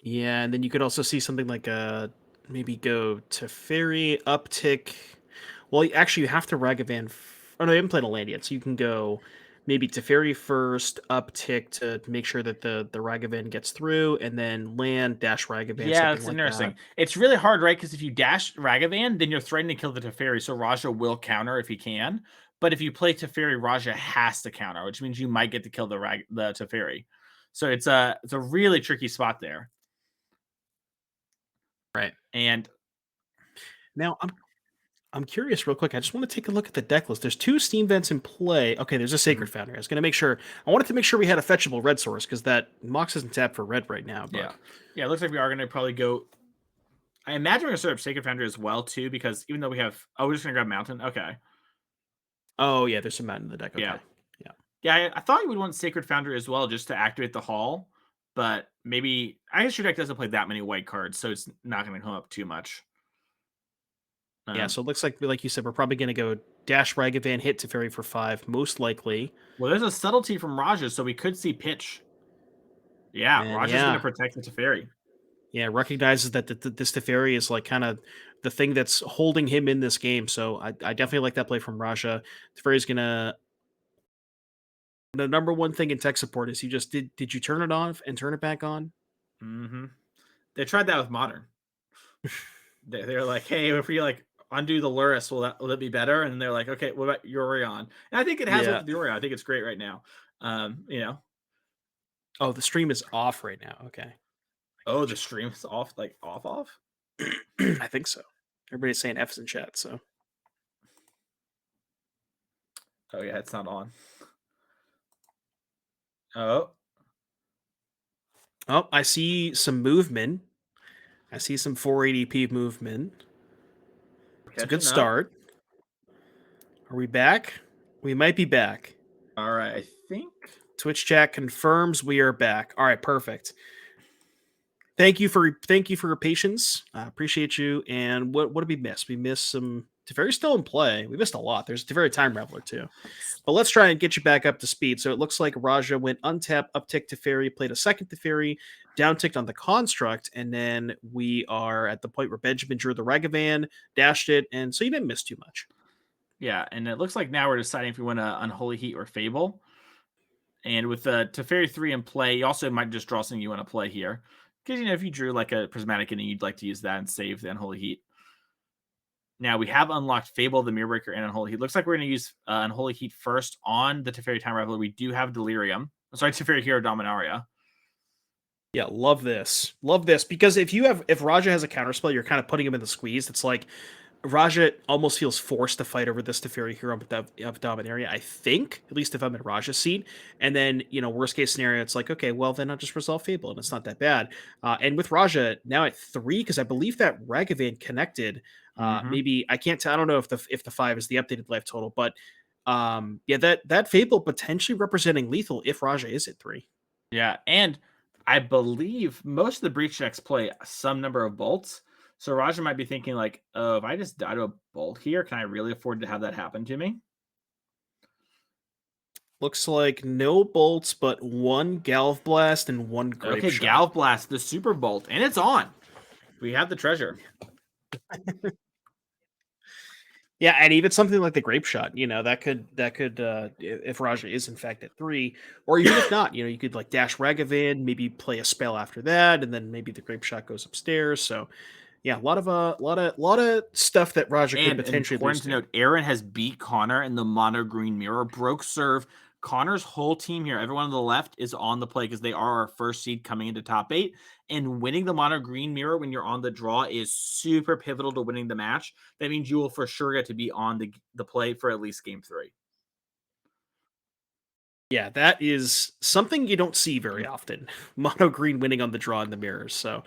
Yeah, and then you could also see something like maybe go Teferi, uptick. Well, actually, you have to Ragavan. Oh no, you haven't played a land yet, so you can go maybe Teferi first, uptick to make sure that the Ragavan gets through, and then land dash Ragavan. Yeah, something it's like interesting. That. It's really hard, right? Because if you dash Ragavan, then you're threatening to kill the Teferi, so Raja will counter if he can. But if you play Teferi, Raja has to counter, which means you might get to kill the Teferi. So it's a really tricky spot there. Right. And now I'm curious real quick. I just want to take a look at the deck list. There's 2 Steam Vents in play. Okay, there's a Sacred Foundry. I wanted to make sure we had a fetchable red source because that Mox isn't tapped for red right now. But... Yeah, it looks like we are going to probably go. I imagine we're going to set up Sacred Foundry as well, too, because even though we have. Oh, we're just going to grab Mountain? Okay. Oh, yeah, there's some Mountain in the deck. Okay. Yeah, I thought you would want Sacred Foundry as well just to activate the Hall, but maybe. I guess your deck doesn't play that many white cards, so it's not going to come up too much. Yeah, so it looks like you said, we're probably going to go dash Ragavan, hit Teferi for 5, most likely. Well, there's a subtlety from Raja, so we could see pitch. Yeah, And Raja's going to protect the Teferi. Yeah, recognizes that this Teferi is like kind of the thing that's holding him in this game. So I definitely like that play from Raja. Teferi's going to... The number one thing in tech support is you just did you turn it off and turn it back on? Mm-hmm. They tried that with Modern. They're like, hey, if we like undo the Luris, will that be better? And they're like, okay, what about Yorion? And I think it has with the Yorion. I think it's great right now. Oh, the stream is off right now. Okay. Oh, the stream is off, like off? I think so. Everybody's saying F's in chat, so. Oh yeah, it's not on. Oh, I see some movement. I see some 480p movement. It's a good start. Are we back? We might be back. All right, I think Twitch chat confirms we are back. All right, perfect. Thank you for your patience. I appreciate you. And what did we miss? We missed some. Teferi's still in play. We missed a lot. There's Teferi Time Reveler too. But let's try and get you back up to speed. So it looks like Raja went untap, uptick Teferi, played a second Teferi, downticked on the construct, and then we are at the point where Benjamin drew the Ragavan, dashed it, and so you didn't miss too much. Yeah, and it looks like now we're deciding if we want to Unholy Heat or Fable. And with the Teferi 3 in play, you also might just draw something you want to play here. Because, if you drew like a Prismatic and you'd like to use that and save the Unholy Heat. Now, we have unlocked Fable, the Mirrorbreaker, and Unholy Heat. Looks like we're going to use Unholy Heat first on the Teferi Time Reveler. We do have Delirium. Sorry, Teferi Hero Dominaria. Yeah, love this. Love this. Because if Raja has a counterspell, you're kind of putting him in the squeeze. It's like Raja almost feels forced to fight over this Teferi Hero of Dominaria, I think, at least if I'm in Raja's seat. And then, worst case scenario, it's like, okay, well, then I'll just resolve Fable, and it's not that bad. And with Raja now at 3, because I believe that Ragavan connected, maybe, I can't tell, I don't know if the 5 is the updated life total, but that Fable potentially representing lethal if Raja is at 3. Yeah, and I believe most of the breach decks play some number of bolts. So Raja might be thinking like, oh, if I just die to a bolt here, can I really afford to have that happen to me? Looks like no bolts, but 1 Galv Blast and 1 Grape Okay, Shot. Galv Blast, the Super Bolt, and it's on. We have the treasure. Yeah, and even something like the Grape Shot, that could if Raja is in fact at 3, or even if not, you could like dash Ragavan, maybe play a spell after that, and then maybe the Grape Shot goes upstairs. So, yeah, a lot of stuff that Raja could potentially important lose to note, Aaron has beat Connor in the mono green mirror, broke serve. Connor's whole team here, everyone on the left, is on the play because they are our first seed coming into top 8. And winning the mono green mirror when you're on the draw is super pivotal to winning the match. That means you will for sure get to be on the play for at least game 3. Yeah, that is something you don't see very often. Mono green winning on the draw in the mirrors. So,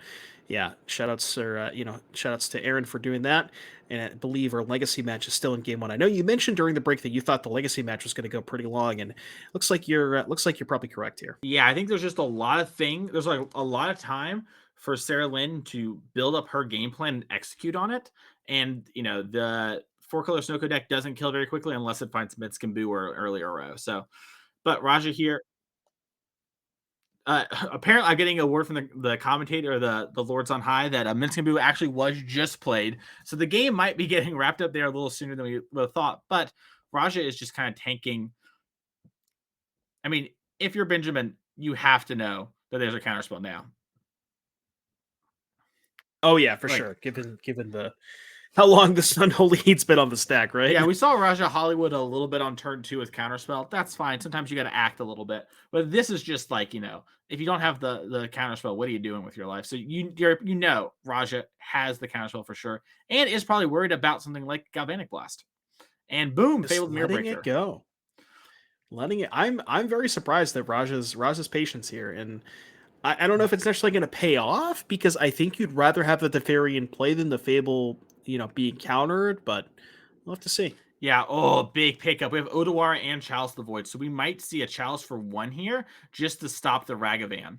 yeah, shoutouts to Aaron for doing that. And I believe our legacy match is still in game 1. I know you mentioned during the break that you thought the legacy match was going to go pretty long, and looks like you're probably correct here. Yeah, I think there's just a lot of things. There's like a lot of time for Sarah Lynn to build up her game plan and execute on it. And the 4-color Snowco deck doesn't kill very quickly unless it finds Mitskimbu or earlier row. So, but Raja here. Apparently, I'm getting a word from the commentator, or the Lords on High, that Mitskimbu actually was just played. So the game might be getting wrapped up there a little sooner than we would have thought. But Raja is just kind of tanking. I mean, if you're Benjamin, you have to know that there's a counterspell now. Oh yeah, for sure. Given the how long this Unholy Heat's been on the stack, right? Yeah, we saw Raja Hollywood a little bit on turn 2 with counterspell. That's fine. Sometimes you got to act a little bit, but this is just like, if you don't have the counterspell, what are you doing with your life? So Raja has the counterspell for sure, and is probably worried about something like Galvanic Blast. And boom, Just fabled Mirror letting Breaker. it go. Letting it. I'm very surprised at Raja's patience here, and I don't know if it's necessarily going to pay off, because I think you'd rather have the Teferi in play than the Fable, being countered, but we'll have to see. Yeah, oh, big pickup. We have Odawara and Chalice the Void, so we might see a Chalice for 1 here just to stop the Ragavan.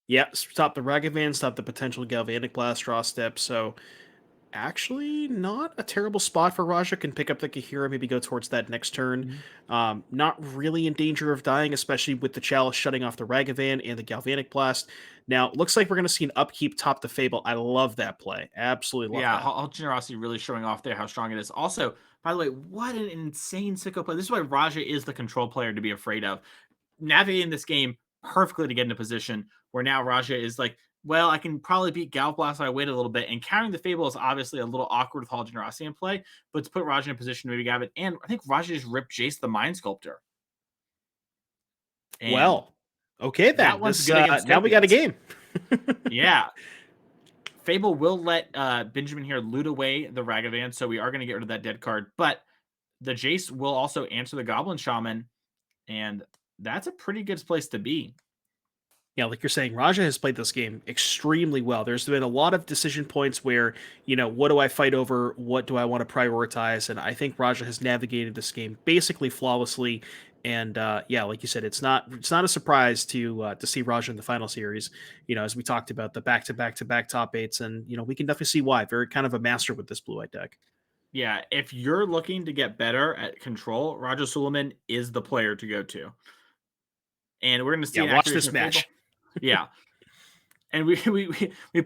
Yeah, stop the Ragavan, stop the potential Galvanic Blast draw step, so actually not a terrible spot for Raja. Can pick up the Kahira, maybe go towards that next turn. Not really in danger of dying, especially with the Chalice shutting off the Ragavan and the Galvanic Blast. Now, looks like we're going to see an upkeep top the Fable. I love that play. Absolutely love that. Yeah, all Generosity really showing off there how strong it is. Also, by the way, what an insane sicko play. This is why Raja is the control player to be afraid of. Navigating this game perfectly to get into position where now Raja is like, well, I can probably beat Gal Blast if I wait a little bit. And countering the Fable is obviously a little awkward with Hall of Generosity in play, but to put Raja in a position to maybe grab it. And I think Raja just ripped Jace the Mind Sculptor. And well, okay then. That one's good against now we got a game. Yeah. Fable will let Benjamin here loot away the Ragavan, so we are going to get rid of that dead card. But the Jace will also answer the Goblin Shaman, and that's a pretty good place to be. Yeah, like you're saying, Raja has played this game extremely well. There's been a lot of decision points where, what do I fight over? What do I want to prioritize? And I think Raja has navigated this game basically flawlessly. And yeah, like you said, it's not a surprise to see Raja in the final series. As we talked about the back-to-back-to-back top 8s, and we can definitely see why. Very kind of a master with this blue-white deck. Yeah, if you're looking to get better at control, Raja Soloman is the player to go to. And we're going to see watch this match. Yeah. And we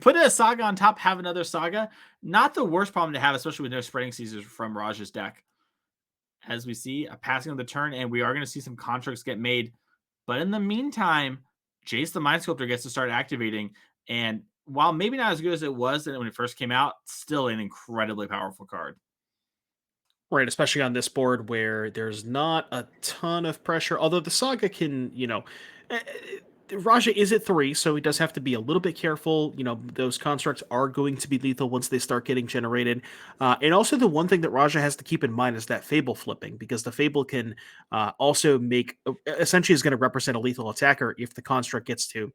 put a Saga on top, have another Saga. Not the worst problem to have, especially with no spreading Caesars from Raja's deck. As we see a passing of the turn, and we are going to see some constructs get made. But in the meantime, Jace the Mind Sculptor gets to start activating. And while maybe not as good as it was when it first came out, still an incredibly powerful card. Right, especially on this board where there's not a ton of pressure. Although the Saga can, Raja is at 3, so he does have to be a little bit careful. Those constructs are going to be lethal once they start getting generated. And also the one thing that Raja has to keep in mind is that Fable flipping, because the Fable can also essentially is going to represent a lethal attacker if the construct gets to.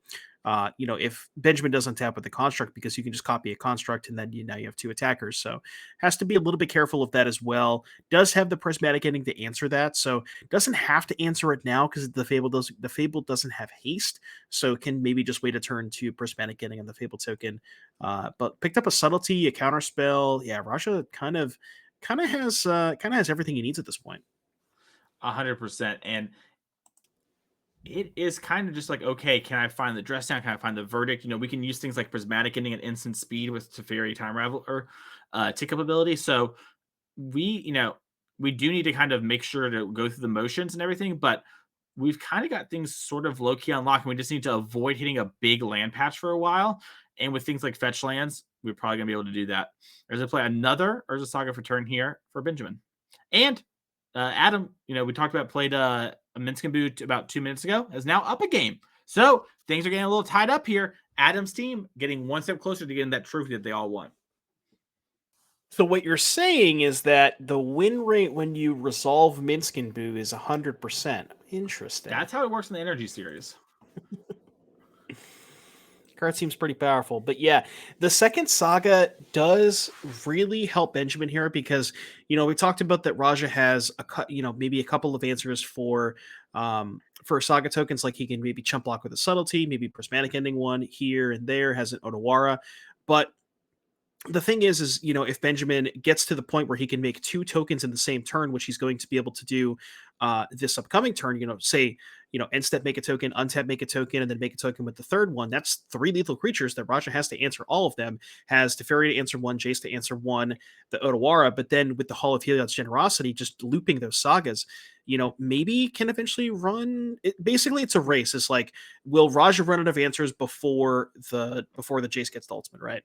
If Benjamin doesn't tap with the construct, because you can just copy a construct and then now you have 2 attackers. So has to be a little bit careful of that as well. Does have the prismatic ending to answer that. So doesn't have to answer it now because the Fable doesn't have haste. So can maybe just wait a turn to prismatic ending on the Fable token. But picked up a subtlety, a counter spell. Yeah, Raja kind of has everything he needs at this point. 100%. And it is kind of just like, okay, can I find the dress down? Can I find the verdict? We can use things like prismatic ending and instant speed with Teferi time ravel or tick up ability. So we do need to kind of make sure to go through the motions and everything, but we've kind of got things sort of low key unlocked. And we just need to avoid hitting a big land patch for a while. And with things like fetch lands, we're probably gonna be able to do that. There's a play another Urza Saga for turn here for Benjamin. And Adam, we talked about played a Minskimbu about 2 minutes ago, is now up a game. So things are getting a little tied up here. Adam's team getting one step closer to getting that trophy that they all want. So what you're saying is that the win rate when you resolve Minskimbu is 100%. Interesting. That's how it works in the NRG series. Card seems pretty powerful, but yeah, the second Saga does really help Benjamin here because we talked about that Raja has maybe a couple of answers for Saga tokens, like he can maybe chump block with a subtlety, maybe prismatic ending one here and there, has an Odawara, but the thing is, you know, if Benjamin gets to the point where he can make 2 tokens in the same turn, which he's going to be able to do this upcoming turn, you know, say, you know, end step, make a token, untap, make a token, and then make a token with the third one. That's 3 lethal creatures that Raja has to answer all of them. Has Teferi to answer 1, Jace to answer 1, the Otawara, but then with the Hall of Heliod's Generosity, just looping those sagas, you know, maybe can eventually run. Basically, it's a race. It's like, will Raja run out of answers before the Jace gets the ultimate, right?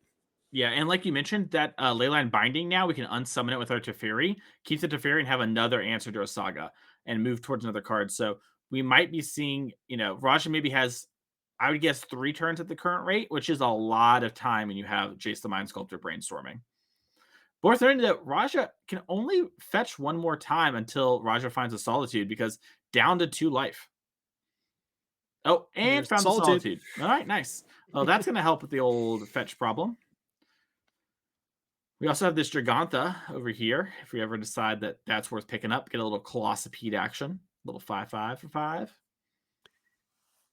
Yeah, and like you mentioned, that Leyline Binding now, we can unsummon it with our Teferi, keep the Teferi and have another answer to a Saga and move towards another card. So we might be seeing, you know, Raja maybe has, I would guess, 3 turns at the current rate, which is a lot of time when you have Jace the Mind Sculptor brainstorming. Worth noting that Raja can only fetch 1 more time until Raja finds a Solitude, because down to 2 life. Oh, and There's found the Solitude. Solitude. All right, nice. Well, that's going to help with the old fetch problem. We also have this Gigantha over here. If we ever decide that that's worth picking up, get a little Colossipede action. A little 5/5 for 5.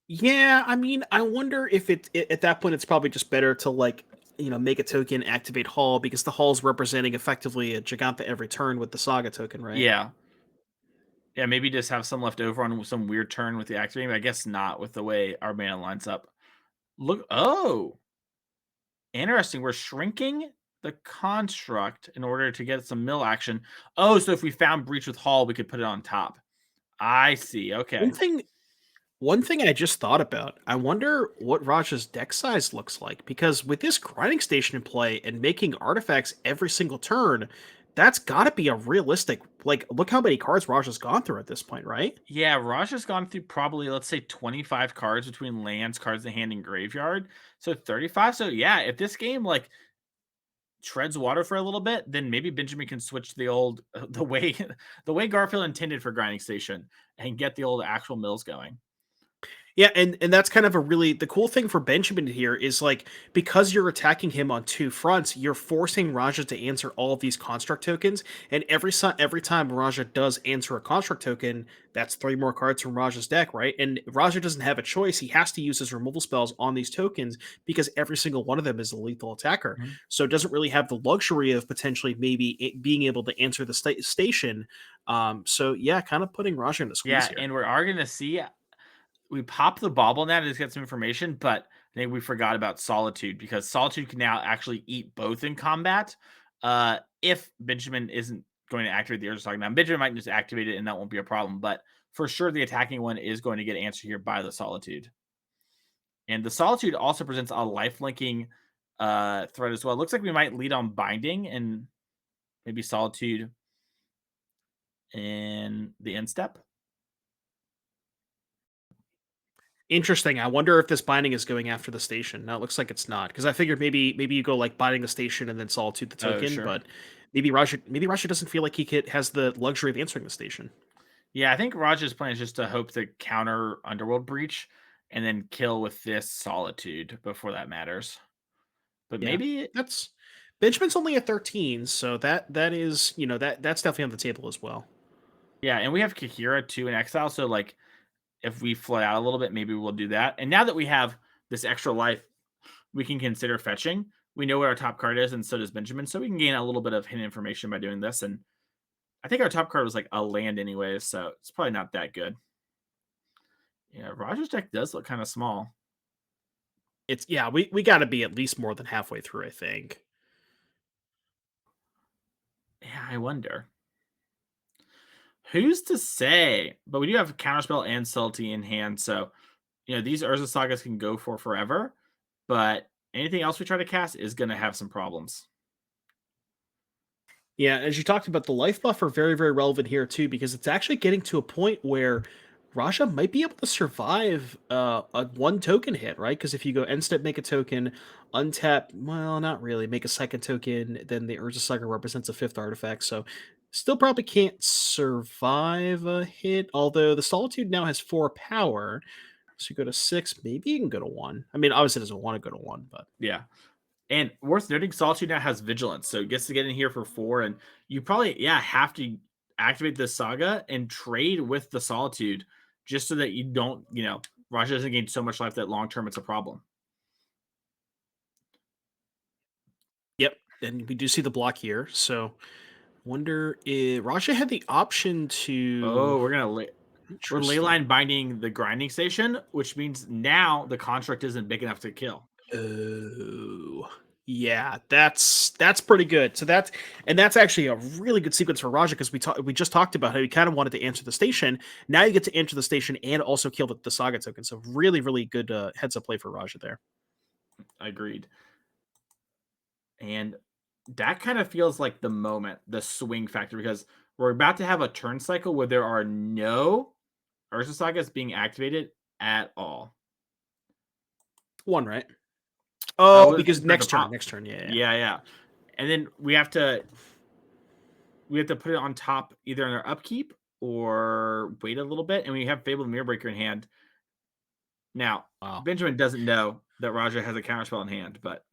Yeah, I mean, I wonder if at that point it's probably just better to, like, you know, make a token, activate Hall, because the Hall's representing effectively a Gigantha every turn with the Saga token, right? Yeah. Yeah, maybe just have some left over on some weird turn with the activating, but I guess not with the way our mana lines up. Look, oh! Interesting, we're shrinking the construct in order to get some mill action. Oh, so if we found Breach with Hall, we could put it on top. I see, okay. One thing I just thought about, I wonder what Raja's deck size looks like, because with this grinding station in play and making artifacts every single turn, that's got to be a realistic, like, look how many cards Raja's gone through at this point, right? Yeah, Raja's gone through probably, let's say, 25 cards between lands, cards in hand, and graveyard. So 35. So yeah, if this game, like, treads water for a little bit, then maybe Benjamin can switch to the old, the way Garfield intended for grinding station and get the old actual mills going. Yeah, and that's kind of the cool thing for Benjamin here is, like, because you're attacking him on 2 fronts, you're forcing Raja to answer all of these construct tokens, and every time Raja does answer a construct token, that's 3 more cards from Raja's deck, right? And Raja doesn't have a choice; he has to use his removal spells on these tokens because every single one of them is a lethal attacker. So it doesn't really have the luxury of potentially maybe being able to answer the station. So yeah, kind of putting Raja in the squeeze here. And we are going to see. We pop the bobble net to get some information, but I think we forgot about Solitude, because Solitude can now actually eat both in combat. If Benjamin isn't going to activate the Urge Saga. Now, Benjamin might just activate it and that won't be a problem, but for sure the attacking one is going to get answered here by the Solitude. And the Solitude also presents a lifelinking threat as well. It looks like we might lead on Binding and maybe Solitude in the end step. Interesting. I wonder if this binding is going after the station. Now it looks like it's not, because I figured maybe you go like binding the station and then Solitude the token, Sure. but maybe Raja doesn't feel like he has the luxury of answering the station. Yeah, I think Raja's plan is just to hope to counter Underworld Breach and then kill with this Solitude before that matters. But Yeah, maybe that's Benjamin's only at 13, so that is, you know, that's definitely on the table as well. Yeah, and we have Kahira too in exile, so like if we flood out a little bit, maybe we'll do that. And now that we have this extra life, we can consider fetching. We know what our top card is, and so does Benjamin, so we can gain a little bit of hidden information by doing this. And I think our top card was like a land anyways, so it's probably not that good. Yeah, Raja's deck does look kind of small. We got to be at least more than halfway through, I think. Yeah, I wonder. Who's to say? But we do have Counterspell and Salty in hand, so you know these Urza Sagas can go for forever. But anything else we try to cast is going to have some problems. Yeah, as you talked about, the life buff are very, very relevant here too, because it's actually getting to a point where Raja might be able to survive a 1 token hit, right? Because if you go end step, make a token, untap, well, not really, make a 2nd token, then the Urza Saga represents a 5th artifact, so still probably can't survive a hit, although the Solitude now has 4 power, so you go to 6, maybe you can go to 1. I mean, obviously it doesn't want to go to 1, but... Yeah. And worth noting, Solitude now has Vigilance, so it gets to get in here for 4, and you probably, have to activate this Saga and trade with the Solitude just so that you don't, Raja doesn't gain so much life that long-term it's a problem. Yep. and we do see the block here. So wonder if Raja had the option to. Oh, we're ley line binding the grinding station, which means now the construct isn't big enough to kill. Oh, yeah, that's pretty good. So that's actually a really good sequence for Raja because we just talked about how he kind of wanted to answer the station. Now you get to answer the station and also kill the Saga token. So really, really good heads up play for Raja there. Agreed. And that kind of feels like the moment, the swing factor, because we're about to have a turn cycle where there are no Urza Sagas being activated at all. One, right? Oh, because next turn, yeah. And then we have to put it on top either in our upkeep or wait a little bit, and we have Fabled Mirror Breaker in hand. Now, Benjamin doesn't know that Raja has a counterspell in hand, but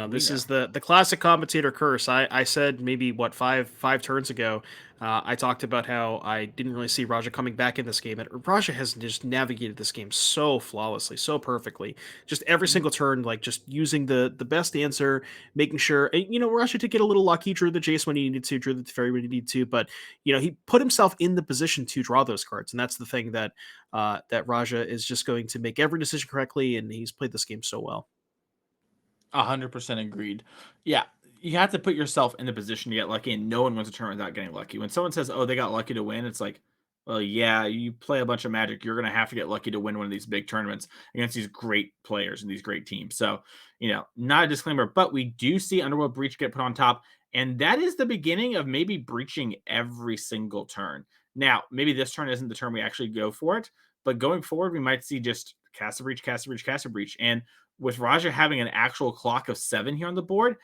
this is the classic commentator curse. I said maybe five turns ago. I talked about how I didn't really see Raja coming back in this game, and Raja has just navigated this game so flawlessly, so perfectly. Just every single turn, like just using the best answer, making sure. Raja did get a little lucky, drew the Jace when he needed to, drew the Teferi when he needed to, but he put himself in the position to draw those cards, and that's the thing that Raja is just going to make every decision correctly, and he's played this game so well. 100% agreed. Yeah, you have to put yourself in the position to get lucky, and no one wins a tournament without getting lucky. When someone says, "Oh, they got lucky to win," it's like, well, yeah, you play a bunch of Magic, you're going to have to get lucky to win one of these big tournaments against these great players and these great teams. So, not a disclaimer, but we do see Underworld Breach get put on top, and that is the beginning of maybe breaching every single turn. Now, maybe this turn isn't the turn we actually go for it, but going forward, we might see just cast a breach, cast a breach, cast a breach, and with Raja having an actual clock of 7 here on the board,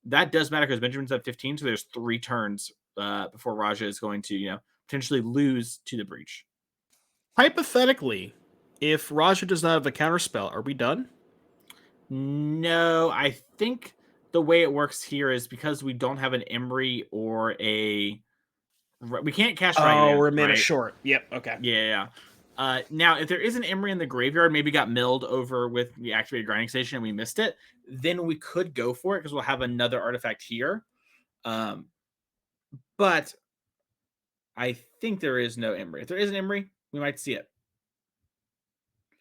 that does matter because Benjamin's at 15, so there's 3 turns before Raja is going to, potentially lose to the breach. Hypothetically, if Raja does not have a counterspell, are we done? No, I think the way it works here is because we don't have an Emry or we can't cast Dragon. Oh, we're a mana short. Yep, okay. Yeah. Now, if there is an Emry in the graveyard, maybe got milled over with the activated grinding station and we missed it, then we could go for it because we'll have another artifact here. But I think there is no Emry. If there is an Emry, we might see it.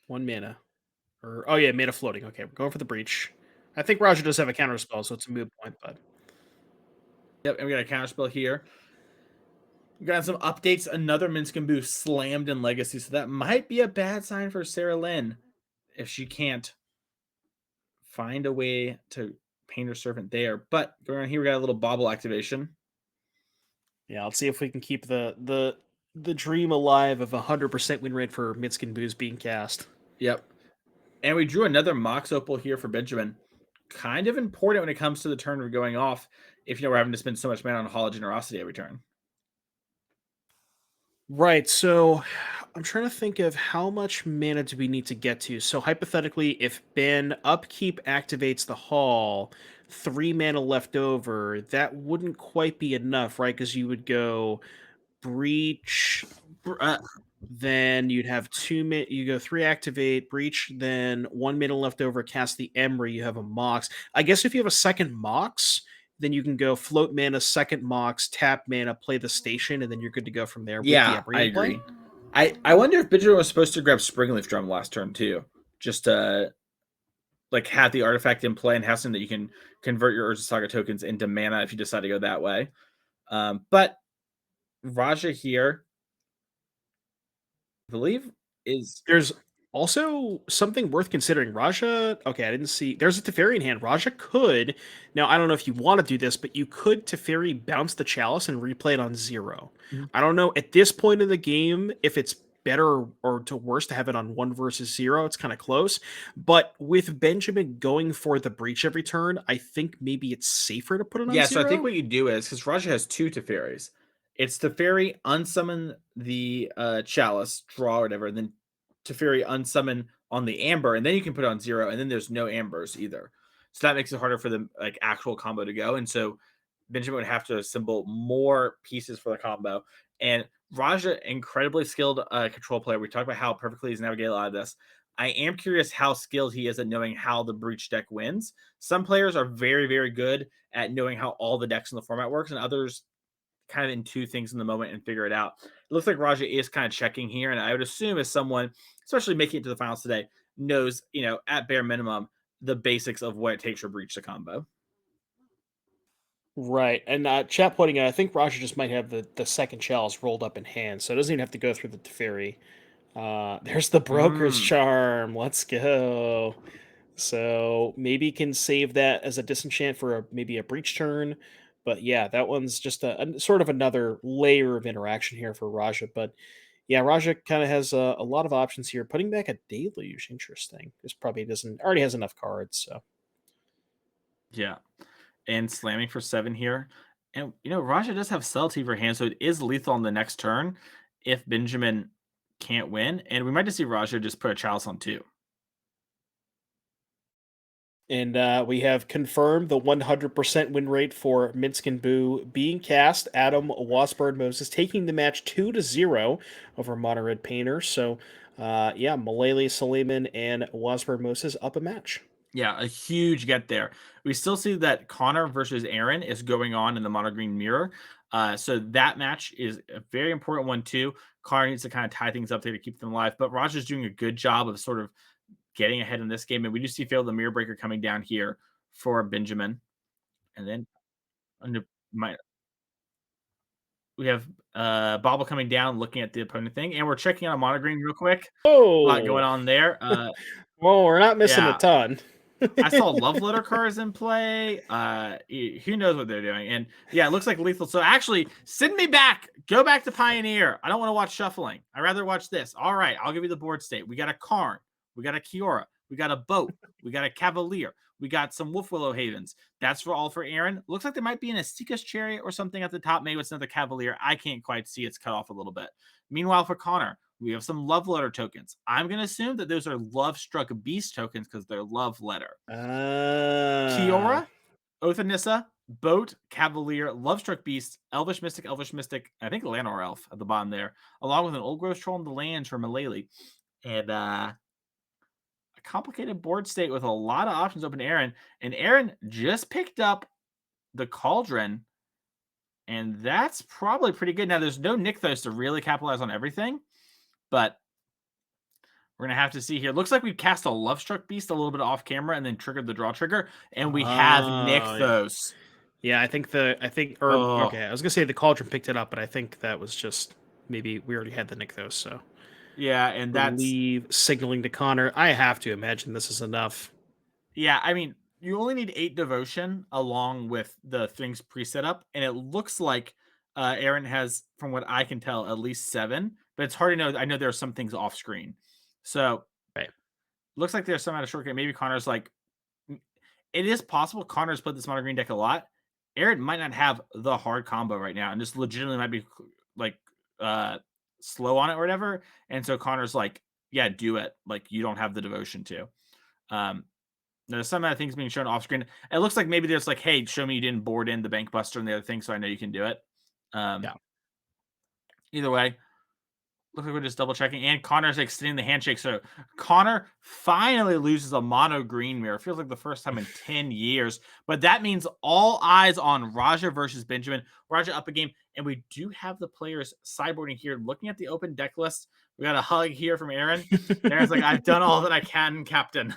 1 mana. Mana floating. Okay, we're going for the breach. I think Raja does have a counterspell, so it's a moot point, but. Yep, and we got a counterspell here. We got some updates. Another Minsc and Boo slammed in Legacy, so that might be a bad sign for Sarah Lynn if she can't find a way to paint her servant there. But going on here, we got a little bobble activation. Yeah, let's see if we can keep the dream alive of 100% win rate for Minsc and Boo's being cast. Yep. And we drew another Mox Opal here for Benjamin. Kind of important when it comes to the turn we're going off if we're having to spend so much mana on Hall of Generosity every turn. Right, so I'm trying to think of how much mana do we need to get to. So hypothetically, if Ben upkeep activates the Hall, 3 mana left over, that wouldn't quite be enough, right? Because you would go Breach, then you'd have 2 mana, you go 3 activate, Breach, then 1 mana left over, cast the Emry, you have a Mox. I guess if you have a second Mox, then you can go float mana, second Mox, tap mana, play the station, and then you're good to go from there. Yeah, I agree. I wonder if Benjamin was supposed to grab Springleaf Drum last turn too, just to have the artifact in play and have something that you can convert your Urza Saga tokens into mana if you decide to go that way. But Raja here, I believe, there's also something worth considering. Raja, okay, I didn't see. There's a Teferi in hand. Raja could, now I don't know if you want to do this, but you could Teferi bounce the Chalice and replay it on 0. Mm-hmm. I don't know at this point in the game if it's better or to worse to have it on 1 versus 0. It's kind of close. But with Benjamin going for the breach every turn, I think maybe it's safer to put it on 0. So I think what you do is, because Raja has 2 Teferis, it's Teferi unsummon the Chalice, draw or whatever, and then Teferi unsummon on the Amber, and then you can put it on 0, and then there's no Ambers either. So that makes it harder for the actual combo to go. And so Benjamin would have to assemble more pieces for the combo. And Raja, incredibly skilled control player. We talked about how perfectly he's navigated a lot of this. I am curious how skilled he is at knowing how the breach deck wins. Some players are very, very good at knowing how all the decks in the format works, and others kind of into things in the moment and figure it out. It looks like Raja is kind of checking here, and I would assume as someone, especially making it to the finals today, knows, at bare minimum, the basics of what it takes to breach the combo. Right. And chat pointing out, I think Roger just might have the second chalice rolled up in hand, so it doesn't even have to go through the Teferi. There's the Broker's Charm. Let's go. So maybe can save that as a disenchant for maybe a breach turn. But yeah, that one's just a sort of another layer of interaction here for Raja. But yeah, Raja kind of has a lot of options here. Putting back a deluge, interesting. This probably already has enough cards. So yeah, and slamming for 7 here. And Raja does have Subtlety hand, so it is lethal on the next turn if Benjamin can't win. And we might just see Raja just put a chalice on 2. And we have confirmed the 100% win rate for Minsk and Boo being cast. Adam Wasbird Moses taking the match 2-0 over Mono Red Painter. So, yeah, Malele, Soloman, and Wasbird Moses up a match. Yeah, a huge get there. We still see that Connor versus Aaron is going on in the Mono Green Mirror. So that match is a very important one, too. Connor needs to kind of tie things up there to keep them alive. But Roger's doing a good job of sort of getting ahead in this game. And we do see Fail the Mirror Breaker coming down here for Benjamin. And then we have Bobble coming down, looking at the opponent thing. And we're checking out a Mono Green real quick. Oh, a lot going on there. Well, we're not missing a ton. I saw Love Letter cards in play. Who knows what they're doing? And yeah, it looks like lethal. So actually, send me back. Go back to Pioneer. I don't want to watch shuffling. I'd rather watch this. All right, I'll give you the board state. We got a Karn. We got a Kiora. We got a Boat. We got a Cavalier. We got some Wolf Willow Havens. That's for Aaron. Looks like there might be an Astika's Chariot or something at the top. Maybe it's another Cavalier. I can't quite see. It's cut off a little bit. Meanwhile, for Connor, we have some Love Letter tokens. I'm going to assume that those are Love Struck Beast tokens because they're Love Letter. Kiora, Oath of Nissa, Boat, Cavalier, Love Struck Beast, Elvish Mystic, I think Lanor Elf at the bottom there, along with an Old Growth Troll in the lands for Malele. And a complicated board state with a lot of options open to Aaron. And Aaron just picked up the Cauldron, and that's probably pretty good. Now, there's no Nykthos to really capitalize on everything, but we're going to have to see here. Looks like we've cast a Love Struck Beast a little bit off camera and then triggered the draw trigger, and we have Nykthos. Yeah, I think okay, I was going to say the Cauldron picked it up, but I think that was just maybe we already had the Nykthos, so. Yeah, and that's signaling to Connor. I have to imagine this is enough. Yeah, I mean, you only need 8 devotion along with the things pre-set up, and it looks like Aaron has, from what I can tell, at least 7. But it's hard to know. I know there are some things off screen, so looks like there's some out of shortcut. Maybe Connor's like, it is possible Connor's played this Mono Green deck a lot. Aaron might not have the hard combo right now, and just legitimately might be like slow on it or whatever. And so Connor's like, yeah, do it. Like, you don't have the devotion to. There's some other things being shown off screen. It looks like maybe there's like, hey, show me you didn't board in the Bank Buster and the other thing, so I know you can do it. Either way, looks like we're just double checking. And Connor's extending the handshake. So Connor finally loses a mono green mirror. Feels like the first time in 10 years. But that means all eyes on Raja versus Benjamin. Raja up a game. And we do have the players sideboarding here. Looking at the open deck list, we got a hug here from Aaron. Aaron's like, I've done all that I can, Captain.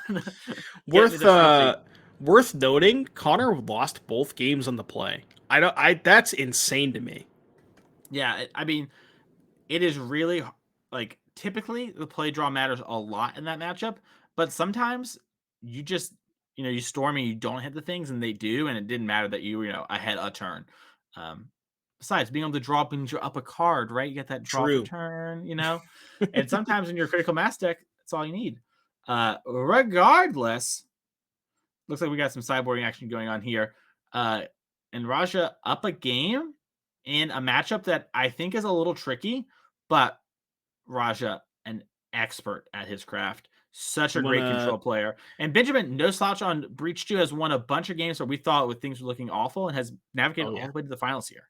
Worth noting, Connor lost both games on the play. That's insane to me. Yeah, I mean, it is really like typically the play draw matters a lot in that matchup, but sometimes you just, you storm and you don't hit the things and they do, and it didn't matter that you ahead a turn. Besides, being able to draw means you're up a card, right? You get that draw for turn, and sometimes in your critical mass deck, that's all you need. Regardless, looks like we got some sideboarding action going on here. And Raja up a game in a matchup that I think is a little tricky, but Raja, an expert at his craft. Such a great control player. And Benjamin, no slouch on Breach 2, has won a bunch of games where we thought things were looking awful and has navigated all the way to the finals here.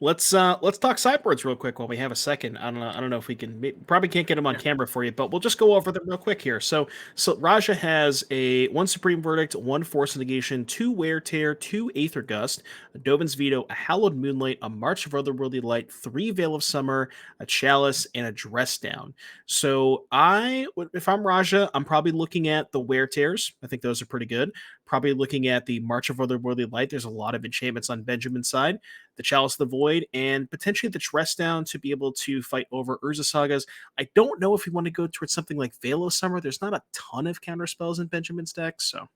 Let's talk sideboards real quick while we have a second. I don't know if we can. Probably can't get them on camera for you, but we'll just go over them real quick here. So Raja has a 1 Supreme Verdict, 1 Force Negation, 2 Wear Tear, 2 Aether Gust, a Dovin's Veto, a Hallowed Moonlight, a March of Otherworldly Light, 3 Veil of Summer, a Chalice, and a Dress Down. So if I'm Raja, I'm probably looking at the Wear Tears. I think those are pretty good. Probably looking at the March of Otherworldly Light. There's a lot of enchantments on Benjamin's side. The Chalice of the Void, and potentially the Dress Down to be able to fight over Urza Sagas. I don't know if we want to go towards something like Veil of Summer. There's not a ton of counter spells in Benjamin's deck, so.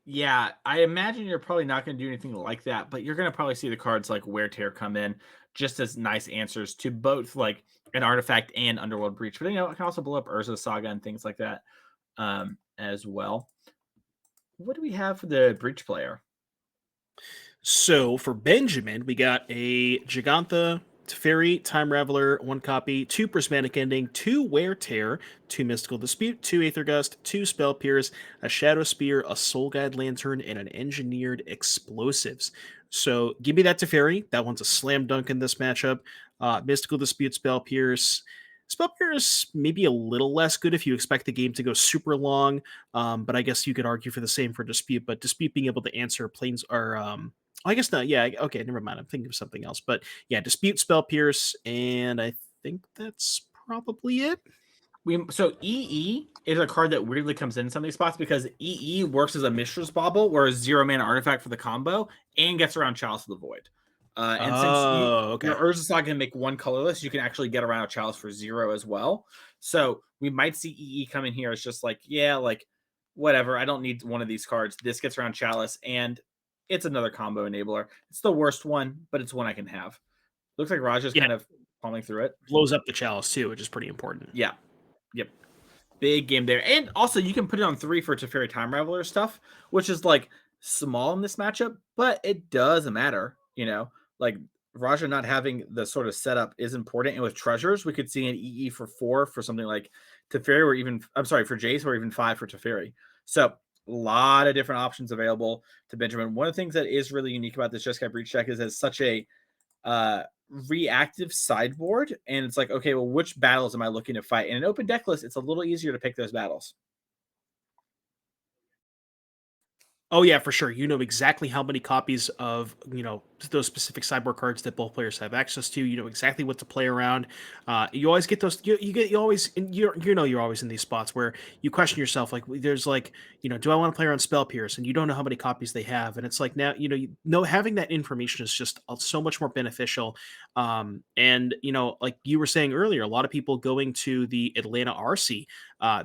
Yeah, I imagine you're probably not going to do anything like that, but you're going to probably see the cards like Wear Tear come in just as nice answers to both like an Artifact and Underworld Breach. But it can also blow up Urza Saga and things like that as well. What do we have for the Breach player? So for Benjamin, we got a Gigantha, Teferi, Time Raveler, 1 copy, 2 Prismatic Ending, 2 Wear Tear, 2 Mystical Dispute, 2 Aether Gust, 2 Spell Pierce, a Shadow Spear, a Soul Guide Lantern, and an Engineered Explosives. So give me that Teferi. That one's a slam dunk in this matchup. Mystical Dispute, Spell Pierce. Spell Pierce maybe a little less good if you expect the game to go super long, but I guess you could argue for the same for Dispute. But Dispute being able to answer planes are, I guess not. Yeah, okay, never mind. I'm thinking of something else. But yeah, Dispute, Spell Pierce, and I think that's probably it. So EE is a card that weirdly comes in some of these spots because EE works as a Mishra's Bauble or a 0-mana artifact for the combo and gets around Chalice of the Void. And since your Urza Saga can make 1 colorless, you can actually get around a Chalice for 0 as well. So we might see EE come in here. It's just like, yeah, like whatever. I don't need one of these cards. This gets around Chalice, and it's another combo enabler. It's the worst one, but it's one I can have. Looks like Raja's kind of pulling through it. Blows up the Chalice too, which is pretty important. Yeah. Yep. Big game there. And also you can put it on 3 for Teferi Time Raveler stuff, which is like small in this matchup, but it doesn't matter, like Raja not having the sort of setup is important. And with treasures, we could see an EE for 4 for something like Teferi, or even, for Jace, or even 5 for Teferi. So a lot of different options available to Benjamin. One of the things that is really unique about this Jeskai Breach deck is it's such a reactive sideboard. And it's like, okay, well, which battles am I looking to fight? In an open deck list, it's a little easier to pick those battles. Oh yeah, for sure. You know exactly how many copies of those specific sideboard cards that both players have access to. You know exactly what to play around. You always get those. You're always in these spots where you question yourself. Like there's like do I want to play around Spell Pierce, and you don't know how many copies they have, and it's like now having that information is just so much more beneficial. And like you were saying earlier, a lot of people going to the Atlanta RC.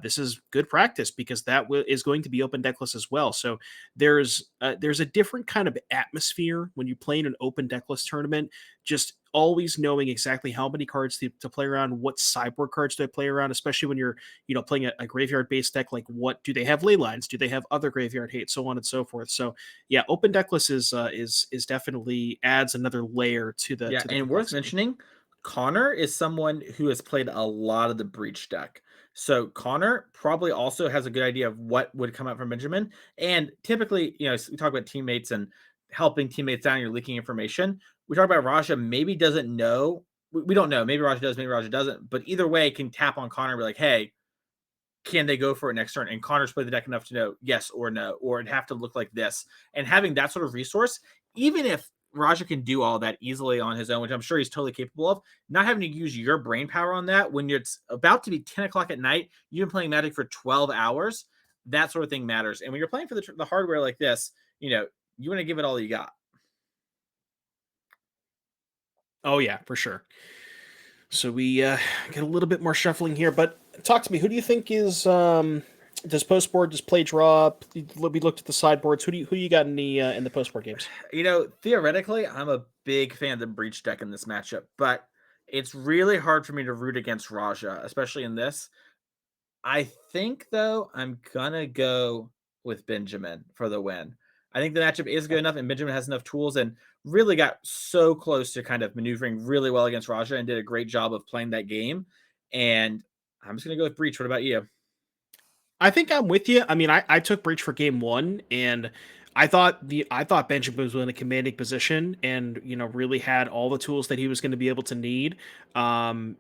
This is good practice because that is going to be open decklist as well. So there's a different kind of atmosphere when you play in an open decklist tournament. Just always knowing exactly how many cards to play around, what sideboard cards do I play around, especially when you're playing a graveyard based deck. Like what do they have? Ley lines? Do they have other graveyard hate? So on and so forth. So yeah, open decklist is definitely adds another layer to the. Yeah, and worth mentioning, Connor is someone who has played a lot of the Breach deck. So Connor probably also has a good idea of what would come out from Benjamin. And typically, we talk about teammates and helping teammates down, you're leaking information. We talk about Raja maybe doesn't know. We don't know. Maybe Raja does, maybe Raja doesn't. But either way, can tap on Connor and be like, hey, can they go for it next turn? And Connor's played the deck enough to know yes or no, or it'd have to look like this. And having that sort of resource, even if Raja can do all that easily on his own, which I'm sure he's totally capable of, not having to use your brain power on that when it's about to be 10 o'clock at night, you've been playing Magic for 12 hours, that sort of thing matters. And when you're playing for the hardware like this, you want to give it all you got. Oh yeah, for sure. So we get a little bit more shuffling here, but talk to me. Who do you think is does post board, does play draw? We looked at the sideboards. Who do you got in the post board games? Theoretically, I'm a big fan of the Breach deck in this matchup, but it's really hard for me to root against Raja, especially in this. I think though I'm gonna go with Benjamin for the win. I think the matchup is good enough, and Benjamin has enough tools and really got so close to kind of maneuvering really well against Raja and did a great job of playing that game. And I'm just gonna go with Breach. What about you? I think I'm with you. I mean, I took Breach for game 1, and I thought Benjamin was in a commanding position and, really had all the tools that he was going to be able to need. And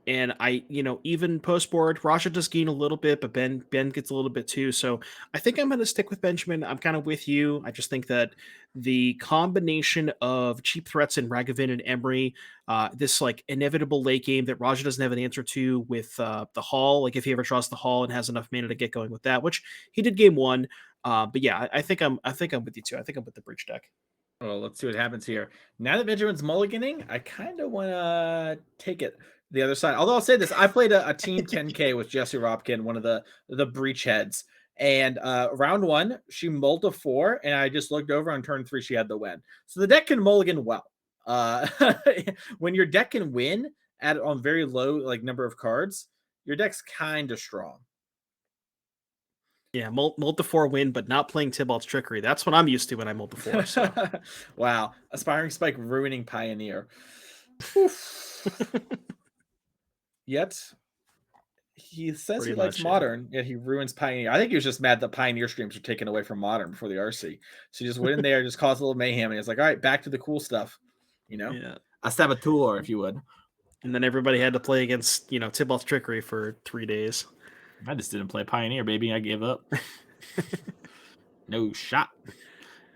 even post board, Raja does gain a little bit, but Ben gets a little bit too. So I think I'm going to stick with Benjamin. I'm kind of with you. I just think that the combination of cheap threats in Ragavan and Emery, this like inevitable late game that Raja doesn't have an answer to with the Hall, like if he ever draws the Hall and has enough mana to get going with that, which he did game one. But yeah, I think I'm with you too. I think I'm with the breach deck. Well, let's see what happens here. Now that Benjamin's mulliganing, I kind of want to take it the other side. Although I'll say this, I played a team 10K with Jesse Robkin, one of the breach heads. And round one, she mulled a 4, and I just looked over on turn 3, she had the win. So the deck can mulligan well. When your deck can win on very low number of cards, your deck's kind of strong. Yeah, Mult the 4 win, but not playing Tybalt's Trickery. That's what I'm used to when I Mult the 4. So. Wow. Aspiring Spike ruining Pioneer. Yet, he says Pretty he likes much, Modern, yet he ruins Pioneer. I think he was just mad that Pioneer streams were taken away from Modern before the RC. So he just went in there, just caused a little mayhem, and it's like, all right, back to the cool stuff. Yeah. A saboteur, if you would. And then everybody had to play against, Tybalt's Trickery for 3 days. I just didn't play Pioneer, baby. I gave up. No shot.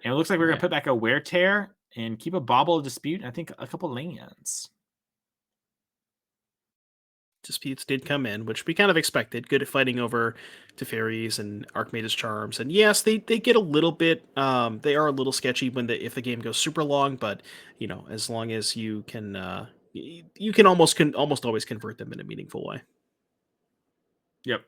And it looks like we're going to put back a Wear Tear and keep a Bauble of Dispute, and I think a couple lands. Disputes did come in, which we kind of expected. Good at fighting over Teferis and Archmage's Charms. And yes, they get a little bit, they are a little sketchy if the game goes super long, but, as long as you can almost always convert them in a meaningful way. Yep.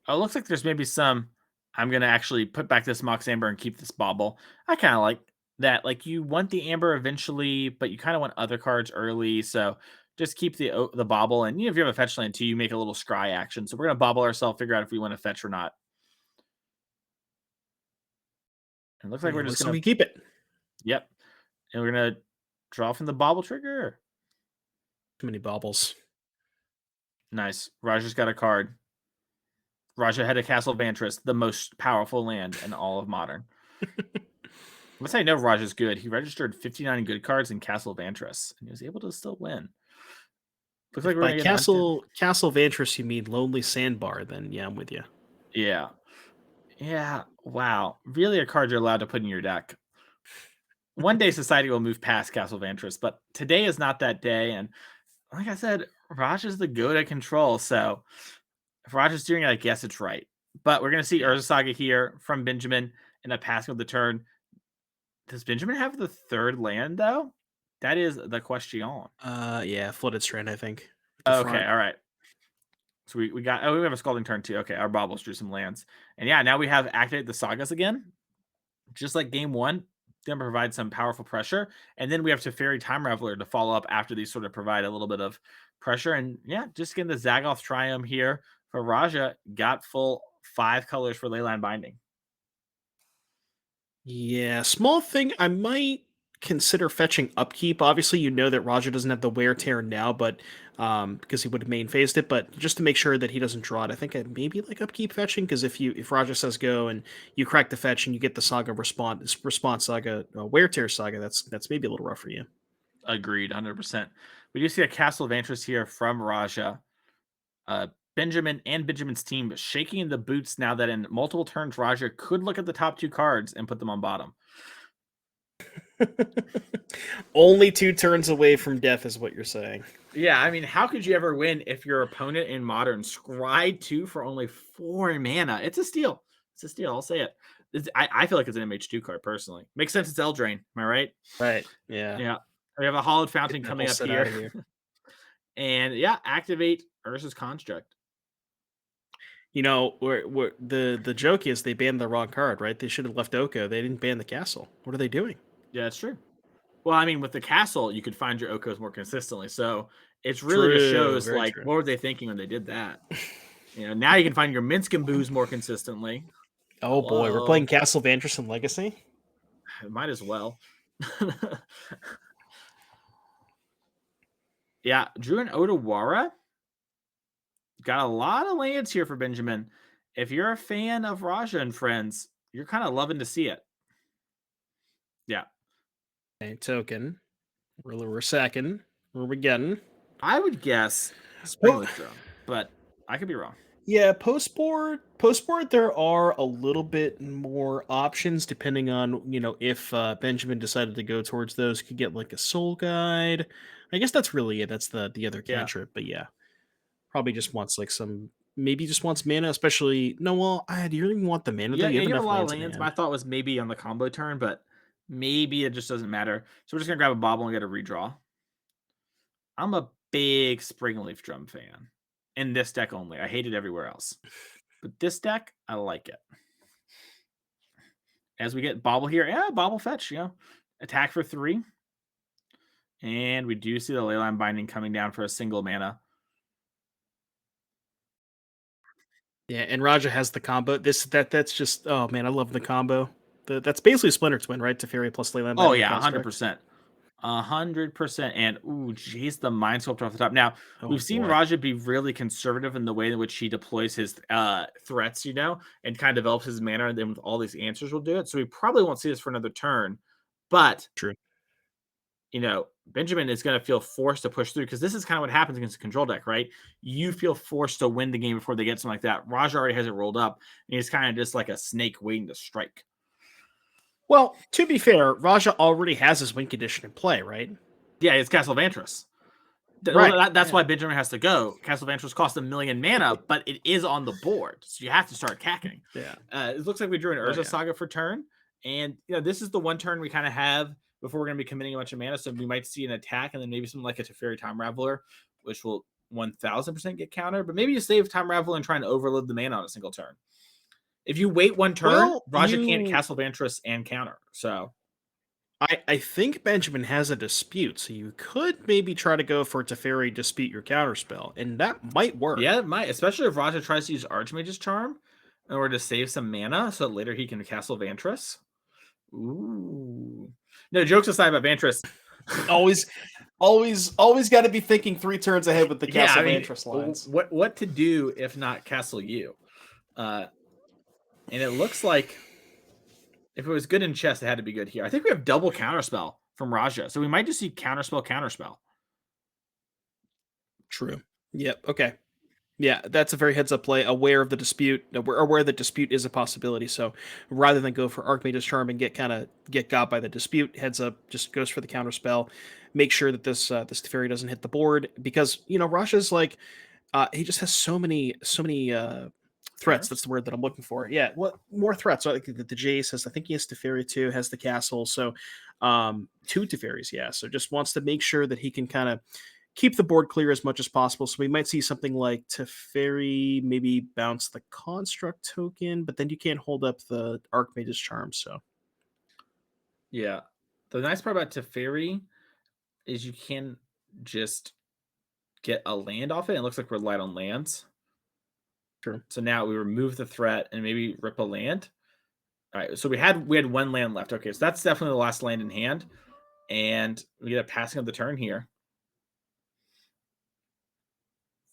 Oh, it looks like there's maybe some. I'm going to actually put back this Mox Amber and keep this Bauble. I kind of like that. Like, you want the Amber eventually, but you kind of want other cards early. So just keep the Bauble. And if you have a fetch land too, you make a little scry action. So we're going to Bauble ourselves, figure out if we want to fetch or not. It looks like we're just going to keep it. Yep. And we're going to draw from the Bauble trigger. Too many Baubles. Nice. Raja's got a card. Raja had a Castle Vantress, the most powerful land in all of Modern. Let's say I know Raja's good. He registered 59 good cards in Castle Vantress, and he was able to still win. Looks like by Castle Vantress, you mean Lonely Sandbar, then yeah, I'm with you. Yeah. Yeah. Wow. Really a card you're allowed to put in your deck. One day society will move past Castle Vantress, but today is not that day. And like I said, Raja's the goat at control, so if Raja's doing it, I guess it's right. But we're going to see Urza Saga here from Benjamin in a passing of the turn. Does Benjamin have the third land, though? That is the question. Yeah, Flooded Strand, I think. Okay, all right. So we got... Oh, we have a Scalding turn, too. Okay, our Baubles drew some lands. And yeah, now we have Activate the Sagas again. Just like game one, going to provide some powerful pressure. And then we have Teferi Time Reveler to follow up after these sort of provide a little bit of pressure. And yeah, just getting the Zagoth Triumph here for Raja, got full 5 colors for Leyline Binding. Yeah, small thing. I might consider fetching Upkeep. Obviously, that Raja doesn't have the Wear Tear now, but because he would have main phased it. But just to make sure that he doesn't draw it, I think I'd maybe like Upkeep fetching, because if Raja says go and you crack the fetch and you get the Saga response Saga, Wear Tear Saga, that's maybe a little rough for you. Agreed, 100%. We do see a Castle Vantress here from Raja. Benjamin and Benjamin's team shaking the boots now that in multiple turns, Raja could look at the top 2 cards and put them on bottom. Only 2 turns away from death is what you're saying. Yeah, I mean, how could you ever win if your opponent in Modern scry 2 for only 4 mana? It's a steal. It's a steal. I'll say it. I feel like it's an MH2 card, personally. Makes sense. It's Eldraine. Am I right? Right. Yeah. Yeah. We have a Hollowed Fountain coming up here. And yeah, activate Urza's Construct. The joke is they banned the wrong card, right? They should have left Oko. They didn't ban the castle. What are they doing? Yeah, it's true. Well, I mean, with the castle, you could find your Okos more consistently. So it's really just shows what were they thinking when they did that? Now you can find your Minsk and Booze more consistently. Oh boy, we're playing Castle Vantress and Legacy. Might as well. Yeah, drew an Odawara. Got a lot of lands here for Benjamin. If you're a fan of Raja and friends, you're kind of loving to see it. Yeah. Okay, token. We're second. Where are we getting? I would guess Springleaf Drum, but I could be wrong. Yeah, post board, there are a little bit more options depending on, if Benjamin decided to go towards those. You could get like a soul guide. I guess that's really it. That's the other Yeah. cantrip, but yeah. Probably just wants like maybe just wants mana, especially do you even want the mana? Yeah, though? you have enough a lot of in lands. hand. My thought was maybe on the combo turn, but maybe it just doesn't matter. So we're just gonna grab a bobble and get a redraw. I'm a big Springleaf Drum fan. In this deck only. I hate it everywhere else. But this deck, I like it. As we get bobble here, bobble fetch, attack for 3. And we do see the Leyline Binding coming down for a single mana. Yeah, and Raja has the combo. That's just, oh man, I love the combo. That's basically Splinter Twin, right? Teferi plus Leyland. Oh yeah, 100%. 100%. And geez, the Mind Sculptor off the top. Now, we've seen Raja be really conservative in the way in which he deploys his threats, and kind of develops his mana, and then with all these answers will do it. So we probably won't see this for another turn. But true. Benjamin is going to feel forced to push through because this is kind of what happens against a control deck, right? You feel forced to win the game before they get something like that. Raja already has it rolled up, and he's kind of just like a snake waiting to strike. Well, to be fair, Raja already has his win condition in play, right? Yeah, it's Castle Vantris. Right. That's why Benjamin has to go. Castle Vantris costs 1 million mana, but it is on the board, so you have to start cacking. Yeah. It looks like we drew an Urza Saga for turn, and this is the one turn we kind of have before we're going to be committing a bunch of mana, so we might see an attack and then maybe something like a Teferi Time Raveler, which will 1000% get countered, but maybe you save Time Raveler and try and overload the mana on a single turn. If you wait one turn, Raja can't Castle Vantris and counter. So I think Benjamin has a dispute, so you could maybe try to go for Teferi dispute your counterspell, and that might work. Yeah, it might, especially if Raja tries to use Archmage's Charm in order to save some mana so that later he can Castle Vantris. Ooh. No, jokes aside about Vantris. always got to be thinking 3 turns ahead with the Castle Vantris lines. What to do if not Castle U? And it looks like if it was good in chess, it had to be good here. I think we have double counterspell from Raja, so we might just see counterspell. True. Yep. Okay. Yeah, that's a very heads-up play. Aware of the dispute, aware the dispute is a possibility. So rather than go for Archmage's Charm and get got by the dispute, heads up, just goes for the counterspell. Make sure that this Teferi doesn't hit the board because Raja's like he just has so many threats. That's the word that I'm looking for. Yeah, what more threats? So like the Jace has, I think he has Teferi too, has the castle. So 2 Teferis, yeah. So just wants to make sure that he can kind of keep the board clear as much as possible. So we might see something like Teferi maybe bounce the construct token, but then you can't hold up the Archmage's Charm. So yeah, the nice part about Teferi is you can just get a land off it. It looks like we're light on lands. Sure. So now we remove the threat and maybe rip a land. All right, so we had 1 land left. Okay, so that's definitely the last land in hand, and we get a passing of the turn here.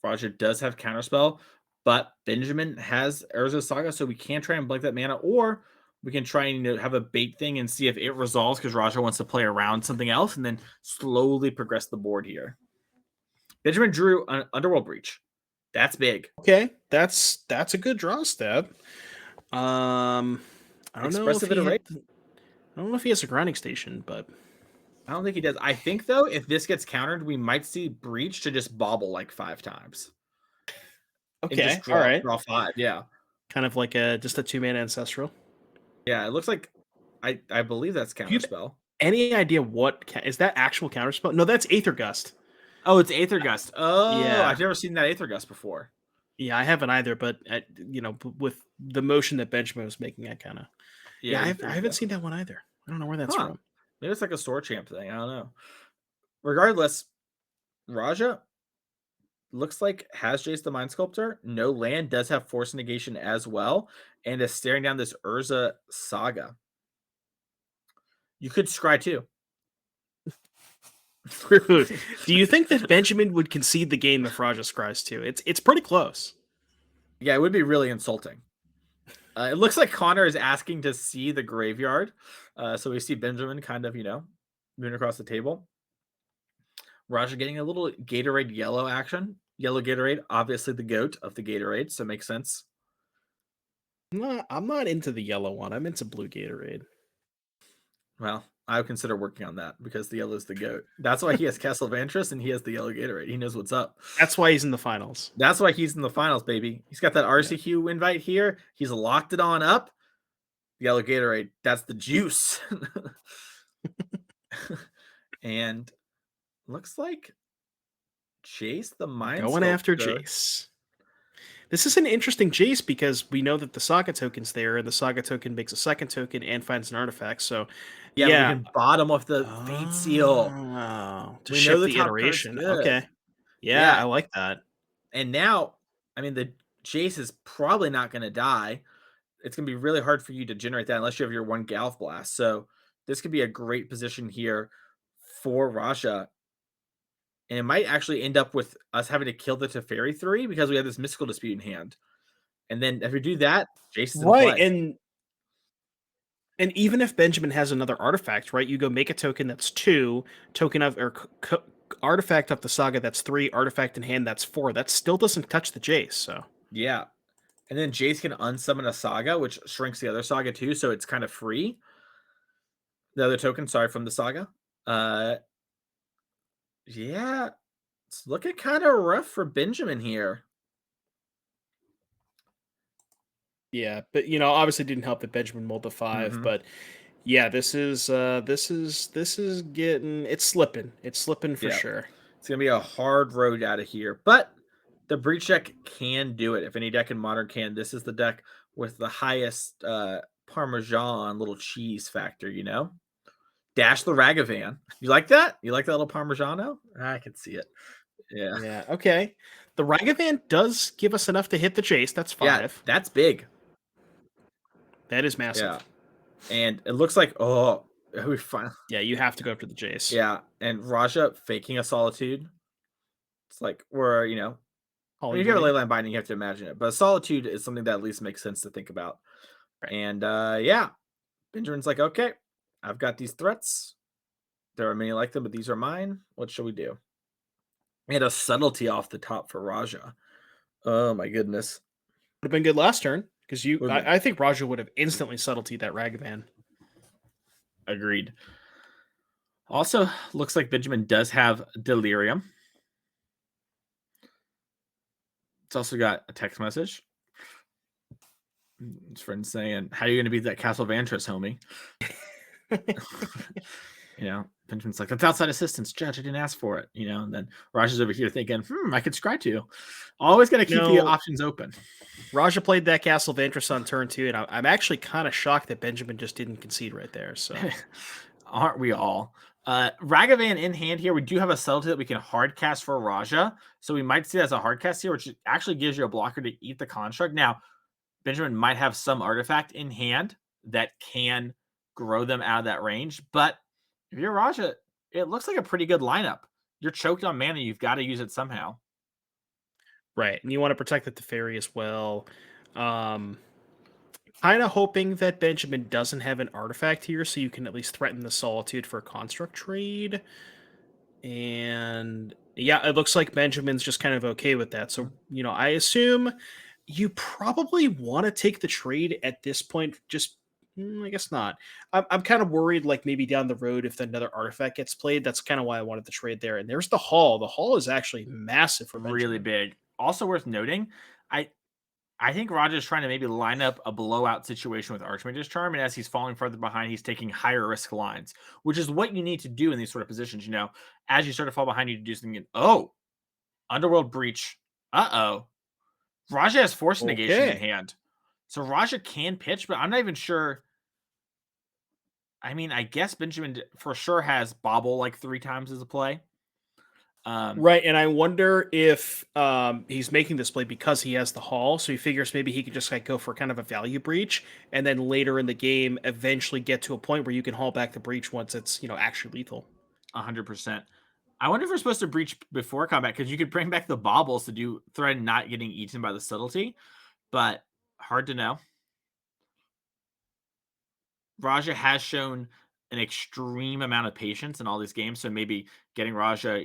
Raja does have counterspell, but Benjamin has Urza Saga, so we can try and blank that mana, or we can try and have a bait thing and see if it resolves because Raja wants to play around something else and then slowly progress the board here. Benjamin drew an Underworld Breach. That's big. Okay, that's a good draw step. I don't know if he has a grinding station, but I don't think he does. I think though, if this gets countered, we might see Breach to just bobble like 5 times. Okay, all right. Draw 5, yeah. Kind of like just a 2-mana ancestral. Yeah, it looks like I believe that's counterspell. Any idea what is that actual counterspell? No, that's Aether Gust. Oh, it's Aether Gust. Oh, yeah. I've never seen that Aether Gust before. Yeah, I haven't either. But with the motion that Benjamin was making, I kind of I haven't seen that one either. I don't know where that's from. Maybe it's like a store champ thing. I don't know. Regardless, Raja looks like has Jace the Mind Sculptor. No land, does have Force Negation as well, and is staring down this Urza Saga. You could scry too. Do you think that Benjamin would concede the game if Raja scries too? It's pretty close. Yeah, it would be really insulting. It looks like Connor is asking to see the graveyard. So we see Benjamin kind of, moving across the table. Raja getting a little Gatorade yellow action. Yellow Gatorade, obviously the GOAT of the Gatorade, so it makes sense. I'm not into the yellow one. I'm into blue Gatorade. Well, I would consider working on that because the yellow is the GOAT. That's why he has Castle Vantress and he has the yellow Gatorade. He knows what's up. That's why he's in the finals. That's why he's in the finals, baby. He's got that RCQ invite here. He's locked it on up. Yellow Gatorade, that's the juice. And looks like Jace the Mind Going after Sculptor. Jace. This is an interesting Jace because we know that the Saga token's there, and the Saga token makes a second token and finds an artifact. So, Yeah, we can bottom off the Fate Seal. To We shift know the the top card's iteration. good. Okay. Yeah, I like that. And now, I mean, the Jace is probably not going to die. It's going to be really hard for you to generate that unless you have your one Galv Blast. So this could be a great position here for Raja. And it might actually end up with us having to kill the Teferi 3 because we have this Mystical Dispute in hand. And then if we do that, Jace is in play. And even if Benjamin has another artifact, right? You go make a token that's 2, token of artifact of the Saga that's 3, artifact in hand that's 4. That still doesn't touch the Jace. So yeah. And then Jace can unsummon a Saga, which shrinks the other Saga too, so it's kind of free. The other token, sorry, from the Saga. Yeah, it's looking kind of rough for Benjamin here. yeah, but obviously didn't help that Benjamin mulled the 5, but yeah, this is getting it's slipping. It's slipping for sure. It's gonna be a hard road out of here, but the breach deck can do it. If any deck in Modern can, this is the deck with the highest Parmesan little cheese factor. Dash the Ragavan. You like that? You like that little Parmigiano? I can see it. Yeah. Yeah. Okay. The Ragavan does give us enough to hit the Jace. That's 5. Yeah, that's big. That is massive. Yeah. And it looks like, we finally. Yeah, you have to go after the Jace. Yeah. And Raja faking a Solitude. It's like we're, if you have a Leyline Binding, you have to imagine it. But Solitude is something that at least makes sense to think about. Right. And yeah, Benjamin's like, okay, I've got these threats. There are many like them, but these are mine. What shall we do? And a Subtlety off the top for Raja. Oh my goodness. Would have been good last turn because I think Raja would have instantly Subtletied that Ragavan. Agreed. Also, looks like Benjamin does have Delirium. It's also got a text message. His friend saying, how are you going to beat that Castle Vantress, homie? Benjamin's like, that's outside assistance, Judge. I didn't ask for it. And then Raja's over here thinking, I could scry to. Always going to keep the options open. Raja played that Castle Vantress on turn 2, and I'm actually kind of shocked that Benjamin just didn't concede right there. So, aren't we all? Ragavan in hand here. We do have a subtlety that we can hard cast for Raja. So we might see that as a hard cast here, which actually gives you a blocker to eat the construct. Now, Benjamin might have some artifact in hand that can grow them out of that range. But if you're Raja, it looks like a pretty good lineup. You're choked on mana. You've got to use it somehow. Right. And you want to protect the Teferi as well. Kind of hoping that Benjamin doesn't have an artifact here so you can at least threaten the Solitude for a construct trade. And yeah, it looks like Benjamin's just kind of okay with that. So, I assume you probably want to take the trade at this point. Just, I guess not. I'm kind of worried, like maybe down the road if another artifact gets played. That's kind of why I wanted the trade there. And there's the Hall. The Hall is actually massive for Benjamin. Really big. Also worth noting, I think Raja's trying to maybe line up a blowout situation with Archmage's Charm, and as he's falling further behind, he's taking higher risk lines, which is what you need to do in these sort of positions. As you start to fall behind, you do something. Underworld Breach. Raja has Force Negation in hand, so Raja can pitch, but I'm not even sure. I mean, I guess Benjamin for sure has Bobble like 3 times as a play. Right, and I wonder if he's making this play because he has the Hall, so he figures maybe he could just go for kind of a value breach, and then later in the game, eventually get to a point where you can haul back the breach once it's actually lethal. 100%. I wonder if we're supposed to breach before combat because you could bring back the Baubles to do threat not getting eaten by the Subtlety, but hard to know. Raja has shown an extreme amount of patience in all these games. So maybe getting Raja,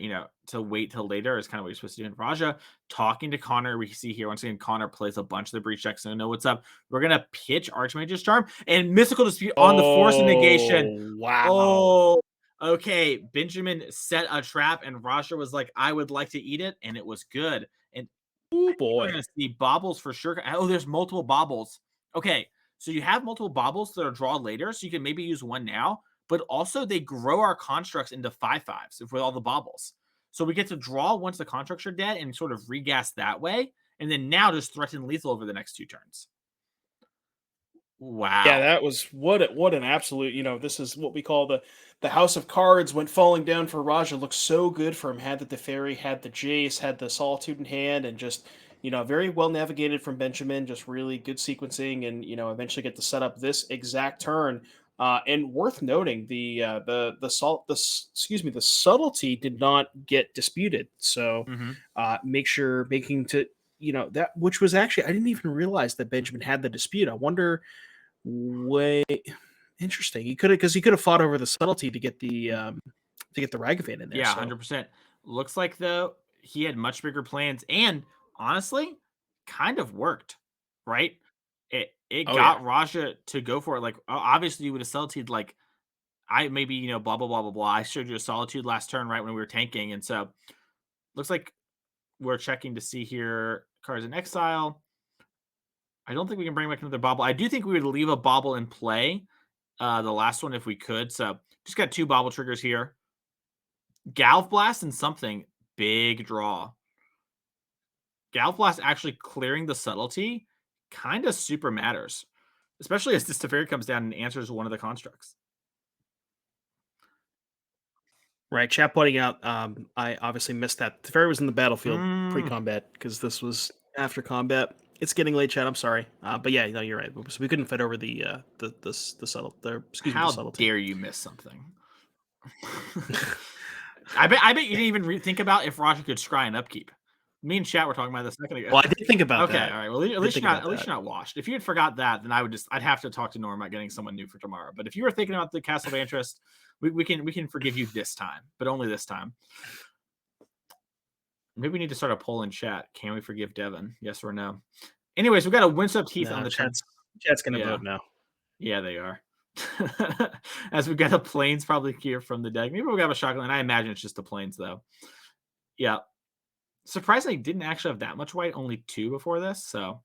to wait till later is kind of what you're supposed to do. And Raja talking to Connor, we see here once again, Connor plays a bunch of the breach decks. So I know what's up. We're gonna pitch Archmage's Charm and Mystical Dispute on the Force of Negation. Wow. Oh, okay. Benjamin set a trap, and Raja was like, "I would like to eat it," and it was good. And oh boy, we're gonna see baubles for sure. Oh, there's multiple baubles. Okay. So you have multiple baubles that are drawn later, so you can maybe use one now, but also they grow our constructs into 5/5s with all the baubles. So we get to draw once the constructs are dead and sort of regas that way, and then now just threaten lethal over the next 2 turns. Wow. Yeah, that was what an absolute, this is what we call the house of cards went falling down for Raja. Looked so good for him. Had the Teferi, had the Jace, had the Solitude in hand, and just very well navigated from Benjamin. Just really good sequencing, and eventually get to set up this exact turn. And worth noting, the subtlety did not get disputed. So making to that, which was actually, I didn't even realize that Benjamin had the dispute. I wonder. Way interesting. He could have fought over the subtlety to get the Ragavan in there. Yeah, so. 100%. Looks like though he had much bigger plans, and honestly, kind of worked. Right? It got Raja to go for it. Like obviously, you would have subtletied like I maybe blah blah blah blah blah. I showed you a Solitude last turn right when we were tanking, and so looks like we're checking to see here cards in exile. I don't think we can bring back another bauble. I do think we would leave a bauble in play, the last one if we could. So just got 2 bauble triggers here. Galv Blast and something. Big draw. Galv Blast actually clearing the subtlety kind of super matters, especially as this Teferi comes down and answers one of the constructs. Right, chat pointing out, I obviously missed that. Teferi was in the battlefield pre-combat because this was after combat. It's getting late, chat. I'm sorry, but yeah, no, you're right. So we couldn't fit over the subtle. How dare you miss something? I bet you didn't even think about if Raja could scry an upkeep. Me and chat were talking about this a second ago. Well, I did think about that. Okay, all right. Well, at least you're not washed. If you had forgot that, then I'd have to talk to Norm about getting someone new for tomorrow. But if you were thinking about the Castle of Interest, we can forgive you this time, but only this time. Maybe we need to start a poll in chat. Can we forgive Devin? Yes or no? Anyways, we got a Winsup Heath on the chat's going to vote no. Yeah, they are. As we got a planes probably here from the deck. Maybe we'll have a shotgun. I imagine it's just the planes though. Yeah. Surprisingly, didn't actually have that much white. Only 2 before this. So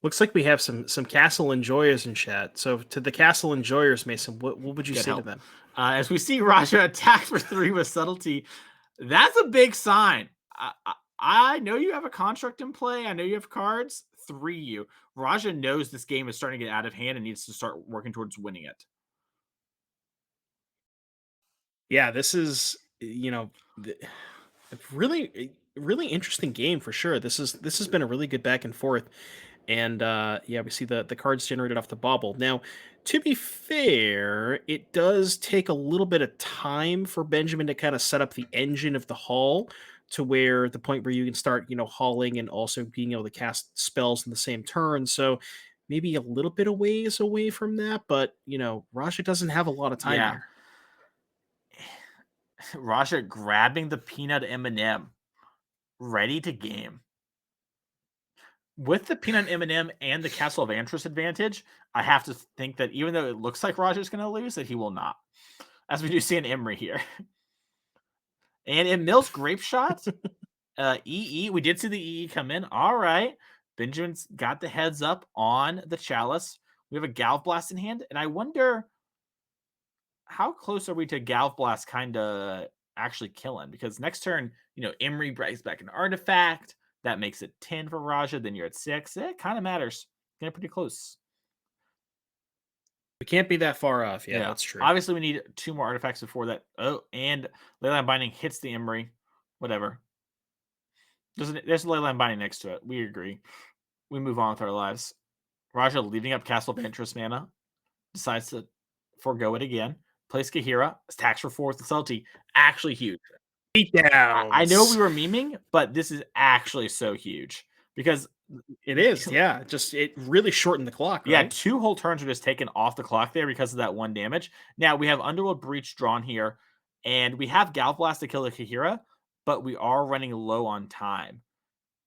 looks like we have some castle enjoyers in chat. So to the castle enjoyers, Mason, what would you say to them? As we see Raja attack for 3 with subtlety, that's a big sign. I know you have a construct in play. I know you have cards. 3 you. Raja knows this game is starting to get out of hand and needs to start working towards winning it. Yeah, this is really interesting game for sure. This has been a really good back and forth, and we see the cards generated off the bauble. Now, to be fair, it does take a little bit of time for Benjamin to kind of set up the engine of the haul to where the point where you can start, hauling and also being able to cast spells in the same turn. So maybe a little bit of ways away from that, but Raja doesn't have a lot of time here. Raja grabbing the peanut M&M, ready to game. With the peanut M&M and the Castle of Antris advantage, I have to think that even though it looks like Raja's going to lose, that he will not. As we do see an Emery here. And in Mill's Grape Shot, EE, we did see the EE come in. All right. Benjamin's got the heads up on the Chalice. We have a Galv Blast in hand, and I wonder how close are we to Galv Blast kind of actually killing? Because next turn, Emery brings back an artifact. That makes it 10 for Raja. Then you're at 6. It kind of matters. Getting pretty close. We can't be that far off. Yeah, that's true. Obviously, we need 2 more artifacts before that. Oh, and Leyline Binding hits the Emery. Whatever. There's a Leyline Binding next to it. We agree. We move on with our lives. Raja leaving up Castle of Interest mana. Decides to forego it again. Plays Kahira. Attacks for 4 with the subtlety. Actually huge. Beatdowns. I know we were memeing, but this is actually so huge. because It is, yeah. Just it really shortened the clock, yeah, right? 2 whole turns were just taken off the clock there because of that 1 damage. Now we have Underworld Breach drawn here, and we have Gal Blast to kill the Kahira, but we are running low on time.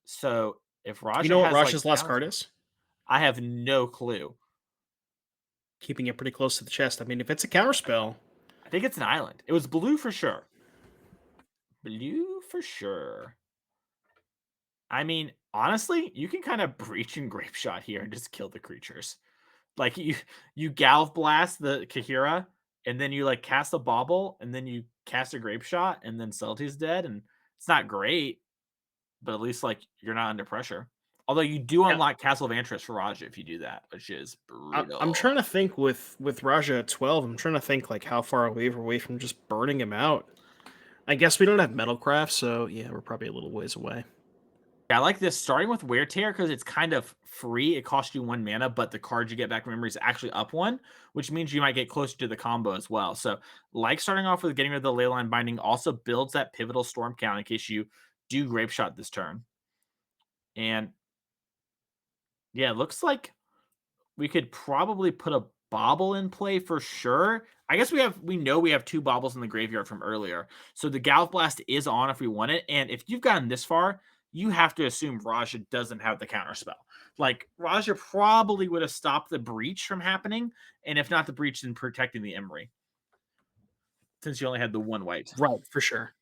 So if Raja You know what has like Raj's last card is? I have no clue. Keeping it pretty close to the chest. I mean, if it's a counter spell, I think it's an island. It was blue for sure. Blue for sure. I mean, honestly, you can kind of breach and grape shot here and just kill the creatures. Like you Galv Blast the Kahira, and then you like cast a bauble, and then you cast a grape shot, and then Subtlety's dead, and it's not great, but at least like you're not under pressure. Although you do unlock Castle of Antris for Raja if you do that, which is brutal. I'm trying to think with Raja at 12. I'm trying to think like how far away we're away from just burning him out. I guess we don't have Metalcraft, so yeah, we're probably a little ways away. Yeah, I like this starting with Wear Tear because it's kind of free. It costs you 1 mana, but the card you get back from memory is actually up 1, which means you might get closer to the combo as well. So, like starting off with getting rid of the Leyline Binding also builds that pivotal storm count in case you do Grape Shot this turn. And yeah, it looks like we could probably put a Bauble in play for sure. I guess we know we have 2 Baubles in the graveyard from earlier. So the Galv Blast is on if we want it. And if you've gotten this far, you have to assume Raja doesn't have the counter spell. Like Raja probably would have stopped the breach from happening, and if not the breach, then protecting the Emery. Since you only had the 1 white. Right, for sure.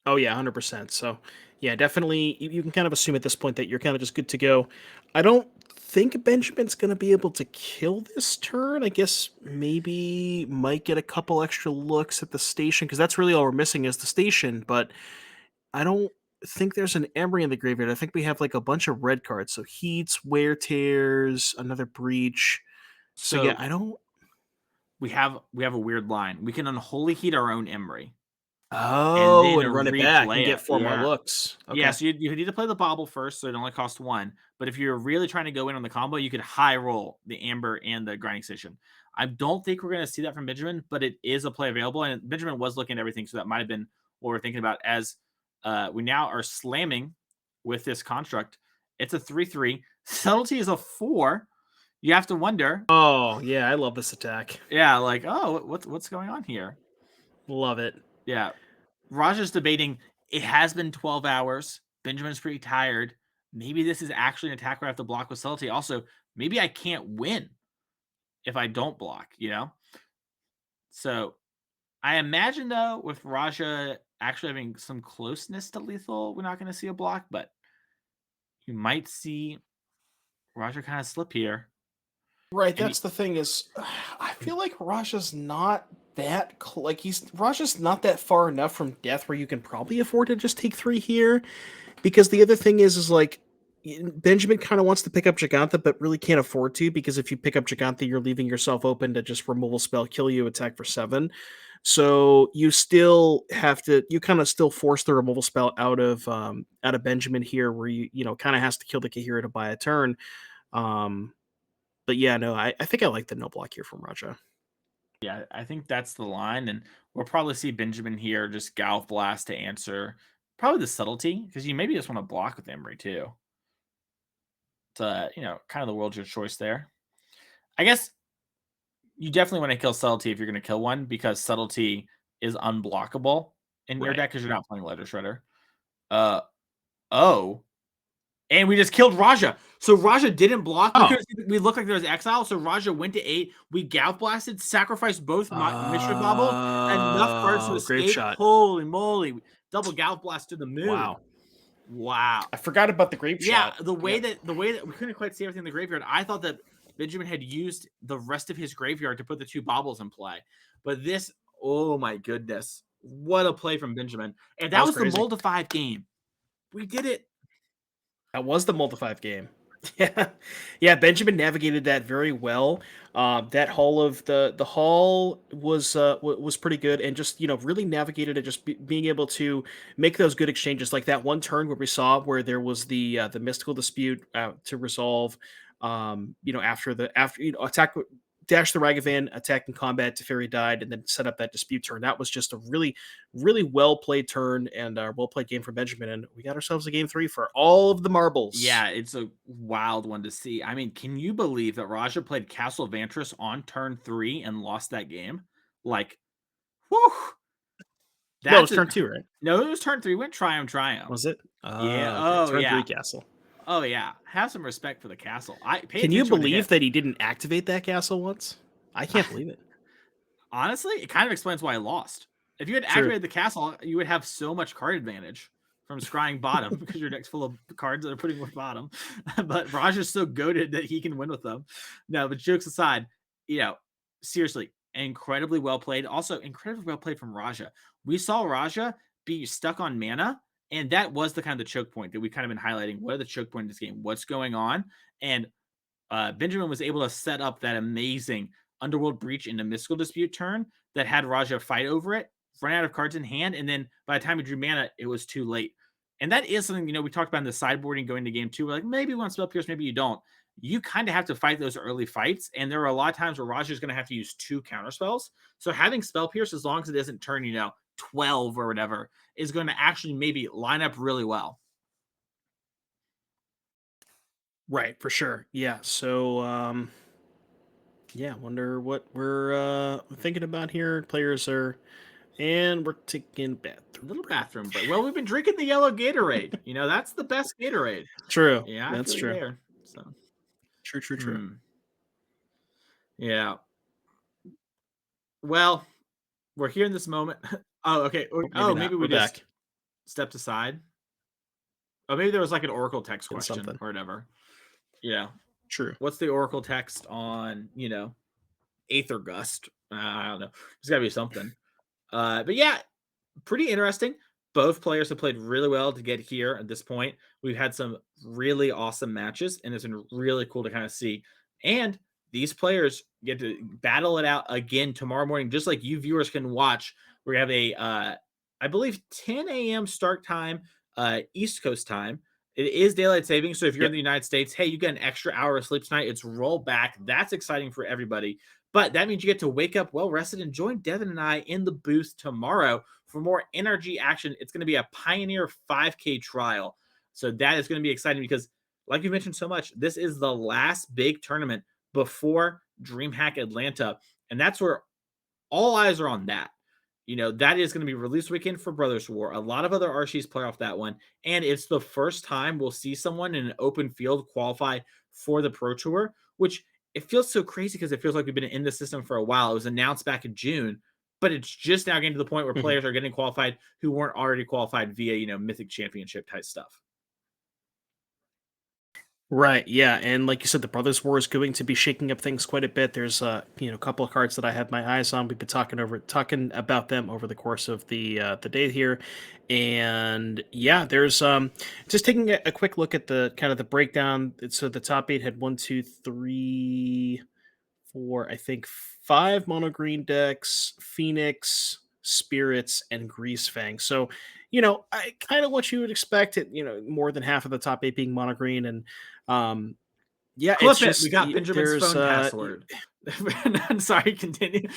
Oh yeah, 100%. So yeah, definitely you can kind of assume at this point that you're kind of just good to go. I don't think Benjamin's going to be able to kill this turn. I guess maybe might get a couple extra looks at the station because that's really all we're missing is the station. But I don't think there's an Emery in the graveyard. I think we have like a bunch of red cards. So Heats, Wear Tears, another Breach. So yeah, I don't. We have a weird line. We can Unholy Heat our own Emery. Oh, and run it back and get 4 more looks. Okay. Yeah, so you need to play the Bauble first, so it only costs 1. But if you're really trying to go in on the combo, you could high roll the Amber and the Grinding Station. I don't think we're going to see that from Benjamin, but it is a play available. And Benjamin was looking at everything, so that might have been what we're thinking about as we now are slamming with this construct. It's a 3/3. Subtlety is a 4. You have to wonder. Oh, yeah, I love this attack. Yeah, like, oh, what's going on here? Love it. Yeah. Raja's debating, it has been 12 hours. Benjamin's pretty tired. Maybe this is actually an attack where I have to block with subtlety. Also, maybe I can't win if I don't block, you know? So I imagine, though, with Raja actually having some closeness to lethal, we're not going to see a block, but you might see Raja kind of slip here. Right, that's the thing is, I feel like Raja's not that Raja's not that far enough from death where you can probably afford to just take 3 here, because the other thing is like Benjamin kind of wants to pick up Gigantha, but really can't afford to, because if you pick up Gigantha, you're leaving yourself open to just removal spell, kill you, attack for 7. So you still have to, you kind of still force the removal spell out of Benjamin here, where you know kind of has to kill the Kahira to buy a turn. But yeah, no, I think I like the no block here from Raja. Yeah, I think that's the line, and we'll probably see Benjamin here just Galv Blast to answer probably the subtlety, because you maybe just want to block with Emery too. It's you know, kind of the world's your choice there. I guess you definitely want to kill subtlety if you're going to kill one, because subtlety is unblockable in your deck because you're not playing Letter Shredder. And we just killed Raja. So Raja didn't block because we looked like there was exile. So Raja went to 8. We Galv Blasted, sacrificed both Mystery Bauble, enough cards to escape. Great shot. Holy moly. Double Galv Blast to the moon. Wow. I forgot about the grape shot. Yeah, the way that we couldn't quite see everything in the graveyard. I thought that Benjamin had used the rest of his graveyard to put the 2 Baubles in play. But this, oh my goodness. What a play from Benjamin. And that was the Mold of 5 game. We did it. That was the Multi-5 game. Yeah, Benjamin navigated that very well. That haul of the haul was pretty good, and just really navigated it, just being able to make those good exchanges, like that one turn where we saw where there was the mystical dispute to resolve. After attack dash the Ragavan, attack in combat, Teferi died, and then set up that dispute turn. That was just a really, really well-played turn and a well-played game for Benjamin, and we got ourselves a game 3 for all of the marbles. Yeah, it's a wild one to see. I mean, can you believe that Raja played Castle Vantress on turn 3 and lost that game? Like, whew! No, it was turn 2, right? No, it was turn 3. Went Triumph. Was it? Yeah. Okay. Turn 3 castle. Oh yeah. Have some respect for the castle. Can you believe that he didn't activate that castle once? I can't believe it. Honestly, it kind of explains why I lost. If you had activated the castle, you would have so much card advantage from scrying bottom because your deck's full of cards that are putting with bottom. But Raj is so goated that he can win with them. No, but jokes aside, seriously, incredibly well played. Also, incredibly well played from Raja. We saw Raja be stuck on mana, and that was the kind of the choke point that we kind of been highlighting. What are the choke point in this game? What's going on? And Benjamin was able to set up that amazing Underworld Breach into Mystical Dispute turn that had Raja fight over it, run out of cards in hand, and then by the time he drew mana, it was too late. And that is something, we talked about in the sideboarding going to game 2. We're like, maybe you want Spell Pierce, maybe you don't. You kind of have to fight those early fights, and there are a lot of times where Raja is going to have to use 2 counter spells. So having Spell Pierce, as long as it doesn't turn, 12 or whatever, is going to actually maybe line up really well. Right, for sure. Yeah. So, wonder what we're thinking about here. Players are, and we're taking bathroom. Little bathroom break. Well, we've been drinking the yellow Gatorade. That's the best Gatorade. True. Yeah, that's true. There, so. True. Yeah. Well, we're here in this moment. Oh, okay. Maybe we just stepped aside. Oh, maybe there was like an Oracle text question or whatever. Yeah. True. What's the Oracle text on, Aether Gust? I don't know. There's got to be something. But yeah, pretty interesting. Both players have played really well to get here at this point. We've had some really awesome matches, and it's been really cool to kind of see. And these players get to battle it out again tomorrow morning, just like you viewers can watch. We have a, I believe, 10 a.m. start time, East Coast time. It is daylight savings, so if you're in the United States, hey, you get an extra hour of sleep tonight. It's roll back. That's exciting for everybody. But that means you get to wake up well rested and join Devin and I in the booth tomorrow for more NRG action. It's going to be a Pioneer 5K trial. So that is going to be exciting because, like you mentioned so much, this is the last big tournament before DreamHack Atlanta. And that's where all eyes are on that. That is going to be release weekend for Brothers War. A lot of other RCs play off that one. And it's the first time we'll see someone in an open field qualify for the Pro Tour, which it feels so crazy because it feels like we've been in the system for a while. It was announced back in June, but it's just now getting to the point where players are getting qualified who weren't already qualified via, Mythic Championship type stuff. Right, yeah, and like you said, the Brothers War is going to be shaking up things quite a bit. There's a couple of cards that I have my eyes on. We've been talking about them over the course of the day here, and yeah, there's just taking a quick look at the kind of the breakdown. So the top 8 had 1, 2, 3, 4, I think 5 mono green decks: Phoenix, Spirits, and Greasefang. So, I kind of what you would expect it, more than half of the top 8 being mono green. And yeah, Clip it's it. just, We got Benjamin's phone password. I'm sorry, continue.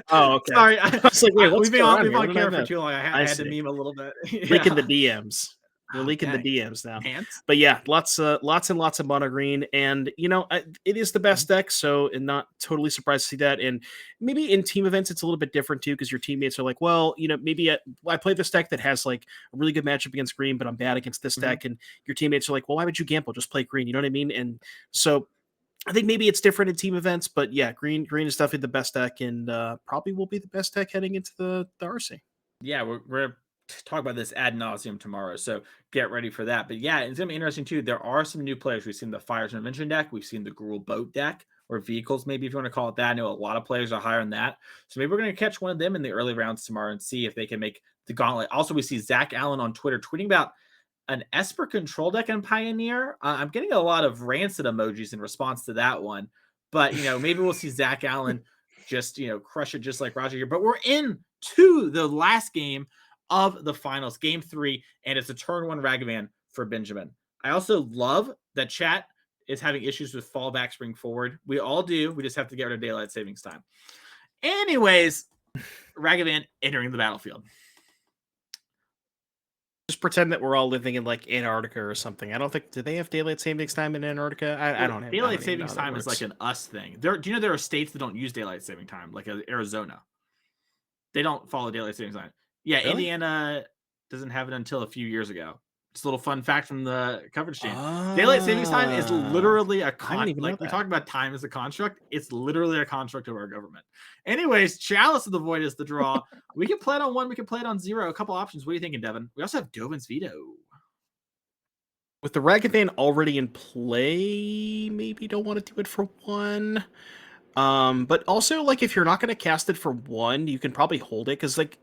Oh, okay. Sorry. I was like, wait, we've been on camera for too long. I had to meme a little bit. Leaking the DMs. We're leaking the DMs now. But yeah, lots and lots of mono green, and it is the best deck, so and not totally surprised to see that. And maybe in team events it's a little bit different too, because your teammates are like, well, maybe I play this deck that has like a really good matchup against green, but I'm bad against this deck, and your teammates are like, well, why would you gamble? Just play green. You know what I mean? And so I think maybe it's different in team events, but yeah, green is definitely the best deck, and probably will be the best deck heading into the RC. Yeah, we're talk about this ad nauseum tomorrow, so get ready for that. But yeah, it's gonna be interesting too. There are some new players. We've seen the Fires and Invention deck, we've seen the Gruul Boat deck, or vehicles, maybe if you want to call it that. I know a lot of players are higher on that, so maybe we're gonna catch one of them in the early rounds tomorrow and see if they can make the gauntlet. Also, we see Zach Allen on Twitter tweeting about an Esper control deck in Pioneer. I'm getting a lot of rancid emojis in response to that one, but maybe we'll see Zach Allen just crush it just like Roger here. But we're into the last game of the finals, game 3, and it's a turn 1 Ragavan for Benjamin. I also love that chat is having issues with fallback spring forward. We all do. We just have to get rid of daylight savings time. Anyways, Ragavan entering the battlefield. Just pretend that we're all living in like Antarctica or something. I don't think, do they have daylight savings time in Antarctica? I don't have Daylight savings time is like an us thing. Do you know there are states that don't use daylight saving time, like Arizona? They don't follow daylight savings time. Yeah, Really? Indiana doesn't have it until a few years ago. Just a little fun fact from the coverage team. Daylight savings time is literally a know we that. talk about time as a construct. It's literally a construct of our government. Anyways, Chalice of the Void is the draw. We can play it on 1. We can play it on 0. A couple options. What are you thinking, Devin? We also have Dovin's Veto. With the Ragavan already in play, maybe don't want to do it for 1. But also, like, if you're not going to cast it for 1, you can probably hold it, because, like,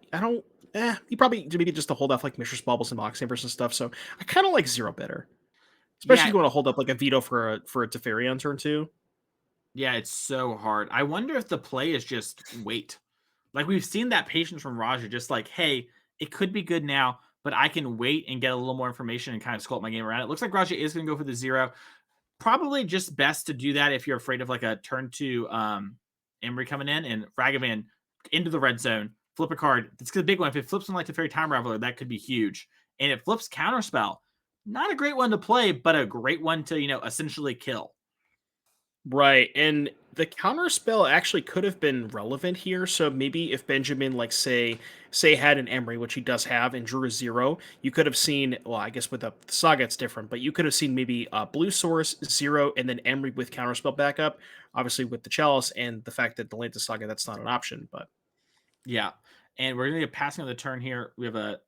you probably maybe just to hold off, like, Mishra's Baubles and Moxambers and stuff, so I kind of like 0 better. Especially if you want to hold up, like, a Veto for a Teferi on turn 2. Yeah, it's so hard. I wonder if the play is just wait. Like, we've seen that patience from Raja, just like, hey, it could be good now, but I can wait and get a little more information and kind of sculpt my game around it. Looks like Raja is going to go for the 0. Probably just best to do that if you're afraid of like a turn 2 Emery coming in, and Ragavan into the red zone, flip a card. It's a big one. If it flips one like the Fairy Time Raveler, that could be huge. And it flips Counterspell. Not a great one to play, but a great one to, essentially kill. Right, and the Counterspell actually could have been relevant here. So maybe if Benjamin, like, say had an Emery, which he does have, and drew a 0, you could have seen, well, I guess with the Saga it's different, but you could have seen maybe Blue Source, 0, and then Emery with Counterspell backup. Obviously with the Chalice and the fact that the Lanta Saga, that's not an option, but... Yeah, and we're going to get passing on the turn here. We have a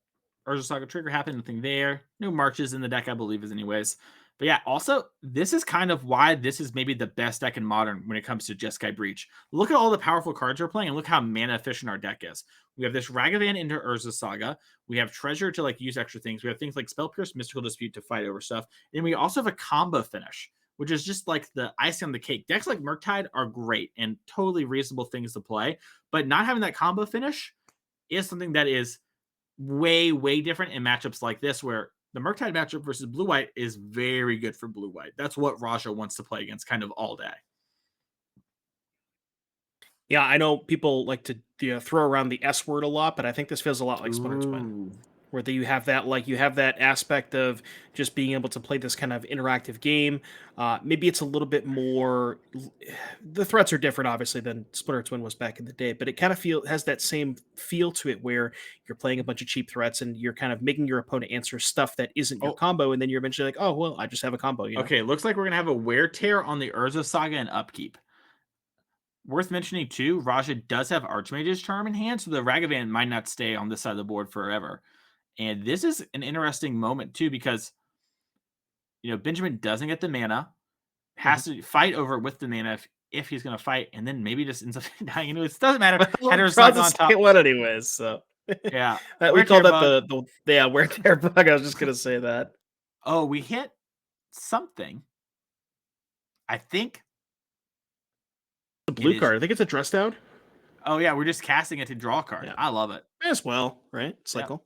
Urza Saga trigger happen, nothing there. No marches in the deck, I believe, is anyways. But yeah, also, this is kind of why this is maybe the best deck in Modern when it comes to Jeskai Breach. Look at all the powerful cards we're playing, and look how mana efficient our deck is. We have this Ragavan into Urza Saga. We have Treasure to like use extra things. We have things like Spell Pierce, Mystical Dispute to fight over stuff. And we also have a combo finish, which is just like the icing on the cake. Decks like Murktide are great and totally reasonable things to play, but not having that combo finish is something that is way, way different in matchups like this, where the Murktide matchup versus Blue-White is very good for Blue-White. That's what Raja wants to play against kind of all day. Yeah, I know people like to throw around the S word a lot, but I think this feels a lot like Splinter Twin, where you have that aspect of just being able to play this kind of interactive game. Maybe it's a little bit more. The threats are different, obviously, than Splinter Twin was back in the day, but it kind of has that same feel to it, where you're playing a bunch of cheap threats and you're kind of making your opponent answer stuff that isn't your combo, and then you're eventually like, oh well, I just have a combo. Okay, looks like we're gonna have a Wear Tear on the Urza Saga and upkeep. Worth mentioning too, Raja does have Archmage's Charm in hand, so the Ragavan might not stay on this side of the board forever. And this is an interesting moment too, because Benjamin doesn't get the mana, has to fight over it with the mana if he's going to fight, and then maybe just ends up dying. It doesn't matter. Header's like on top. One anyways, so yeah, we call that the Wear Tear bug. I was just going to say that. Oh, we hit something. I think the blue card. I think it's a dress down. Oh yeah, we're just casting it to draw a card. Yeah. I love it as well, right? Cycle.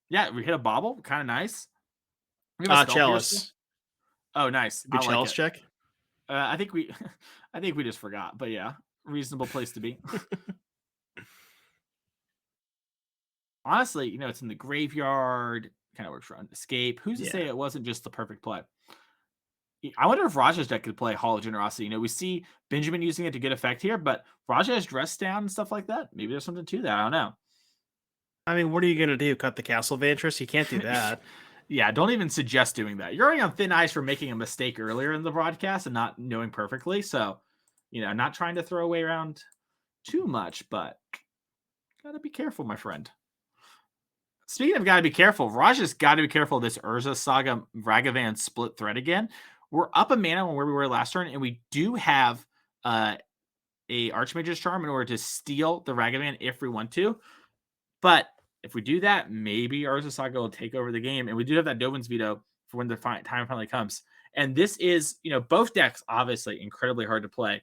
Yeah, we hit a bobble, kind of nice. Chalice. Oh, nice. Good Chalice check. I think we just forgot, but yeah, reasonable place to be. Honestly, it's in the graveyard. Kind of works for escape. Who's to say it wasn't just the perfect play? I wonder if Raja's deck could play Hall of Generosity. We see Benjamin using it to good effect here, but Raja has dress down and stuff like that. Maybe there's something to that. I don't know. I mean, what are you going to do? Cut the Castle Vantress? You can't do that. Yeah, don't even suggest doing that. You're already on thin ice for making a mistake earlier in the broadcast and not knowing perfectly. So, not trying to throw away around too much, but got to be careful, my friend. Speaking of got to be careful, Raja's got to be careful of this Urza Saga Ragavan split threat again. We're up a mana on where we were last turn, and we do have a Archmage's Charm in order to steal the Ragavan if we want to. But if we do that, maybe Urza Saga will take over the game, and we do have that Dovin's Veto for when the time finally comes. And this is, both decks obviously incredibly hard to play.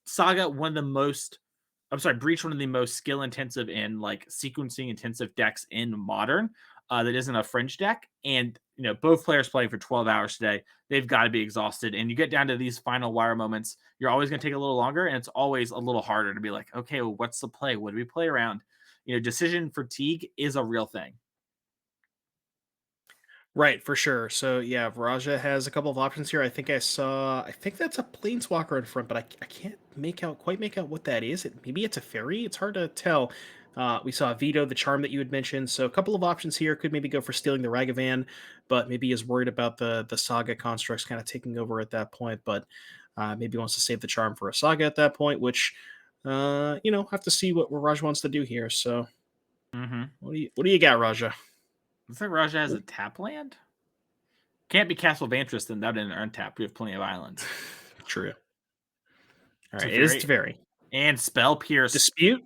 Saga, Breach, one of the most skill intensive and like sequencing intensive decks in Modern. that isn't a fringe deck. And, you know, both players playing for 12 hours today, they've got to be exhausted. And you get down to these final wire moments, you're always going to take a little longer, and it's always a little harder to be like, okay, well, what's the play? What do we play around? You know, decision fatigue is a real thing. Right, for sure. So yeah, Raja has a couple of options here. I think that's a planeswalker in front, but I can't quite make out what that is. Maybe it's a fairy. It's hard to tell. We saw Veto, the charm that you had mentioned. So a couple of options here. Could maybe go for stealing the Ragavan, but maybe is worried about the Saga constructs kind of taking over at that point. But maybe wants to save the charm for a Saga at that point, which have to see what Raja wants to do here. So what do you got, Raja? Looks like Raja has a tap land. Can't be Castle Vantress, then that didn't untap. We have plenty of islands. True. All right, it is Teferi. And Spell Pierce. Dispute?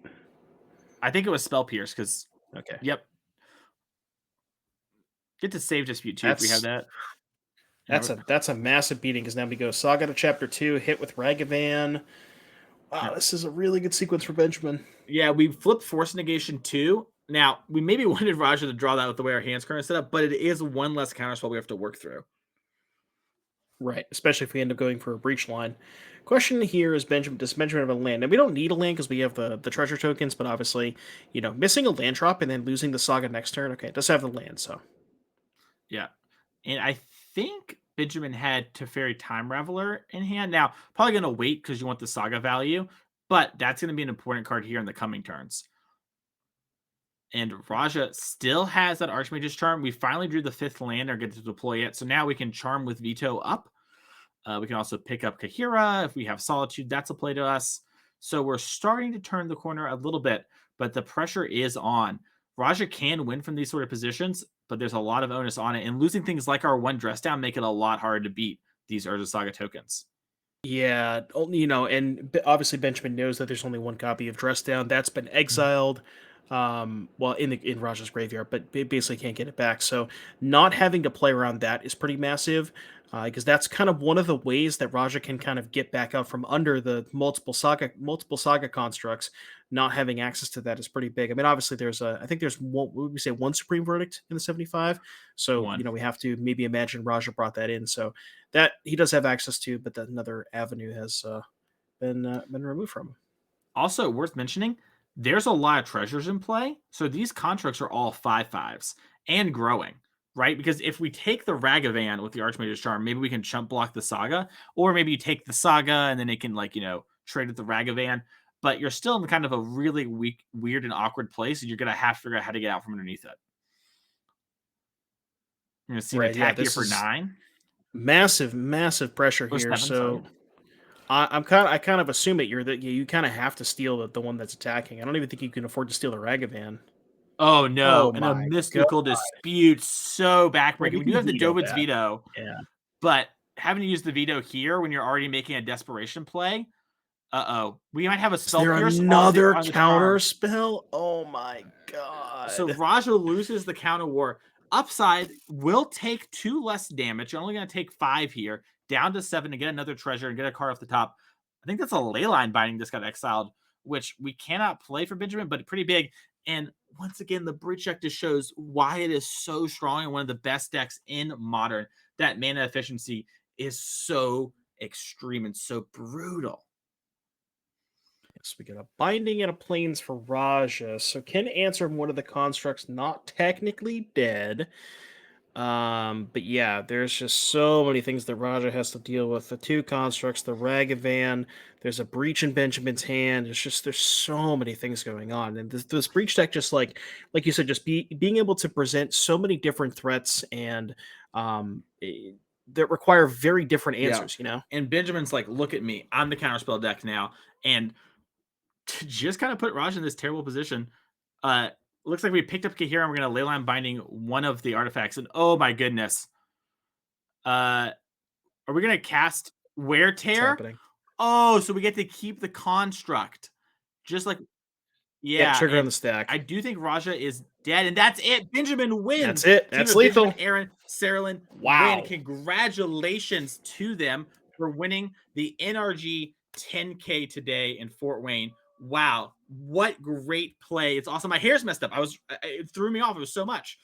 I think it was Spell Pierce because. Okay. Yep. Get to save Dispute too if we have that. That's a massive beating because now we go Saga to Chapter 2, hit with Ragavan. Wow, this is a really good sequence for Benjamin. Yeah, we flipped Force Negation 2. Now, we maybe wanted Raja to draw that with the way our hands currently set up, but it is one less counterspell we have to work through. Right, especially if we end up going for a breach line. Question here is, does Benjamin have a land? And we don't need a land because we have the treasure tokens, but obviously, missing a land drop and then losing the Saga next turn. Okay, it does have the land, so. Yeah, and I think Benjamin had Teferi Time Raveler in hand. Now, probably going to wait because you want the Saga value, but that's going to be an important card here in the coming turns. And Raja still has that Archmage's Charm. We finally drew the 5th land or get to deploy it. So now we can Charm with Veto up. We can also pick up Kahira. If we have Solitude, that's a play to us. So we're starting to turn the corner a little bit, but the pressure is on. Raja can win from these sort of positions, but there's a lot of onus on it. And losing things like our 1 dress down make it a lot harder to beat these Urza Saga tokens. Yeah, and obviously Benjamin knows that there's only 1 copy of Dress Down. That's been exiled. In Raja's graveyard, but they basically can't get it back. So not having to play around that is pretty massive, because that's kind of one of the ways that Raja can kind of get back out from under the multiple saga constructs. Not having access to that is pretty big. I mean, obviously I think there's one Supreme Verdict in the 75. So we have to maybe imagine Raja brought that in. So that he does have access to, but that another avenue has been removed from him. Also worth mentioning, there's a lot of treasures in play. So these constructs are all 5/5s and growing, right? Because if we take the Ragavan with the Archmage's Charm, maybe we can chump block the Saga, or maybe you take the Saga and then it can trade with the Ragavan, but you're still in kind of a really weird and awkward place, and you're going to have to figure out how to get out from underneath it. You're going to see an attack here for 9. Massive pressure here. 7, so I kind of assume it. You kind of have to steal the one that's attacking. I don't even think you can afford to steal the Ragavan. Oh no! Oh, and a mystical dispute, so backbreaking. We do have the Dovid's veto, but having to use the veto here when you're already making a desperation play. We might have a spell. Is there another counter spell? Oh my god! So Raja loses the counter war. Upside will take 2 less damage. You're only going to take 5 here. Down to 7 to get another treasure and get a card off the top. I think that's a Leyline Binding just got exiled, which we cannot play for Benjamin, but pretty big. And once again, the Breach deck just shows why it is so strong and one of the best decks in Modern. That mana efficiency is so extreme and so brutal. Yes, we get a Binding and a Plains for Raja. So can answer one of the constructs not technically dead. But yeah, there's just so many things that Raja has to deal with. The 2 constructs, the Ragavan, there's a Breach in Benjamin's hand. There's so many things going on. And this Breach deck, just like you said, just being able to present so many different threats and that require very different answers, And Benjamin's like, look at me. I'm the counterspell deck now. And to just kind of put Raja in this terrible position, looks like we picked up Kahira and we're going to Leyline Binding one of the artifacts. And oh my goodness. Are we going to cast Wear Tear? Oh, so we get to keep the construct. Just like, trigger on the stack. I do think Raja is dead, and that's it. Benjamin wins. That's it. That's lethal. Benjamin, Aaron, Saralyn, wow. win. Congratulations to them for winning the NRG 10K today in Fort Wayne. Wow, what great play. It's awesome. My hair's messed up. It threw me off. It was so much.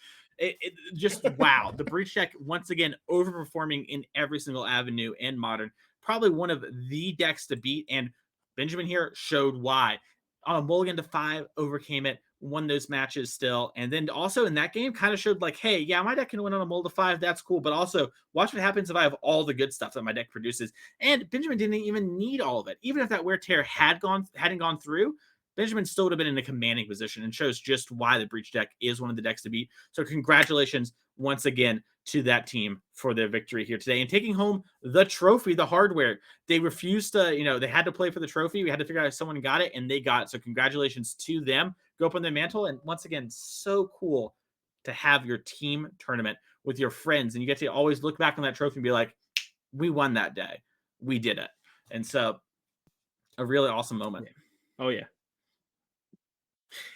Just wow. The Breach deck, once again, overperforming in every single avenue in Modern. Probably one of the decks to beat, and Benjamin here showed why. On a mulligan to 5, overcame it, won those matches still. And then also in that game, kind of showed like, hey, yeah, my deck can win on a mull to 5. That's cool. But also, watch what happens if I have all the good stuff that my deck produces. And Benjamin didn't even need all of it. Even if that Wear Tear hadn't gone through, Benjamin still would have been in a commanding position, and shows just why the Breach deck is one of the decks to beat. So congratulations once again to that team for their victory here today and taking home the trophy, the hardware. They refused to, they had to play for the trophy. We had to figure out if someone got it, and they got it. So congratulations to them. Go up on their mantle. And once again, so cool to have your team tournament with your friends. And you get to always look back on that trophy and be like, we won that day. We did it. And so a really awesome moment. Oh, yeah.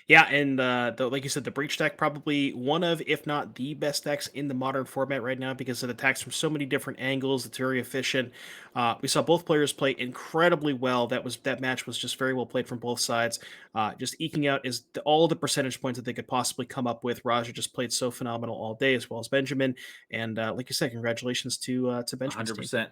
Yeah, and like you said, the Breach deck probably one of, if not the best decks in the Modern format right now because it attacks from so many different angles. It's very efficient. We saw both players play incredibly well. That match was just very well played from both sides. Just eking out all the percentage points that they could possibly come up with. Raja just played so phenomenal all day, as well as Benjamin. And like you said, congratulations to Benjamin. 100%.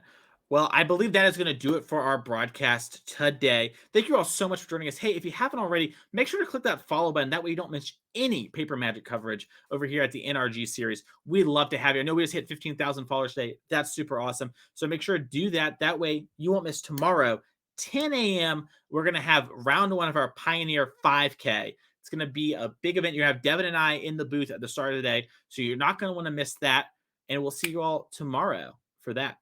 Well, I believe that is going to do it for our broadcast today. Thank you all so much for joining us. Hey, if you haven't already, make sure to click that follow button. That way you don't miss any Paper Magic coverage over here at the NRG series. We'd love to have you. I know we just hit 15,000 followers today. That's super awesome. So make sure to do that. That way you won't miss tomorrow, 10 a.m. We're going to have round 1 of our Pioneer 5K. It's going to be a big event. You have Devin and I in the booth at the start of the day. So you're not going to want to miss that. And we'll see you all tomorrow for that.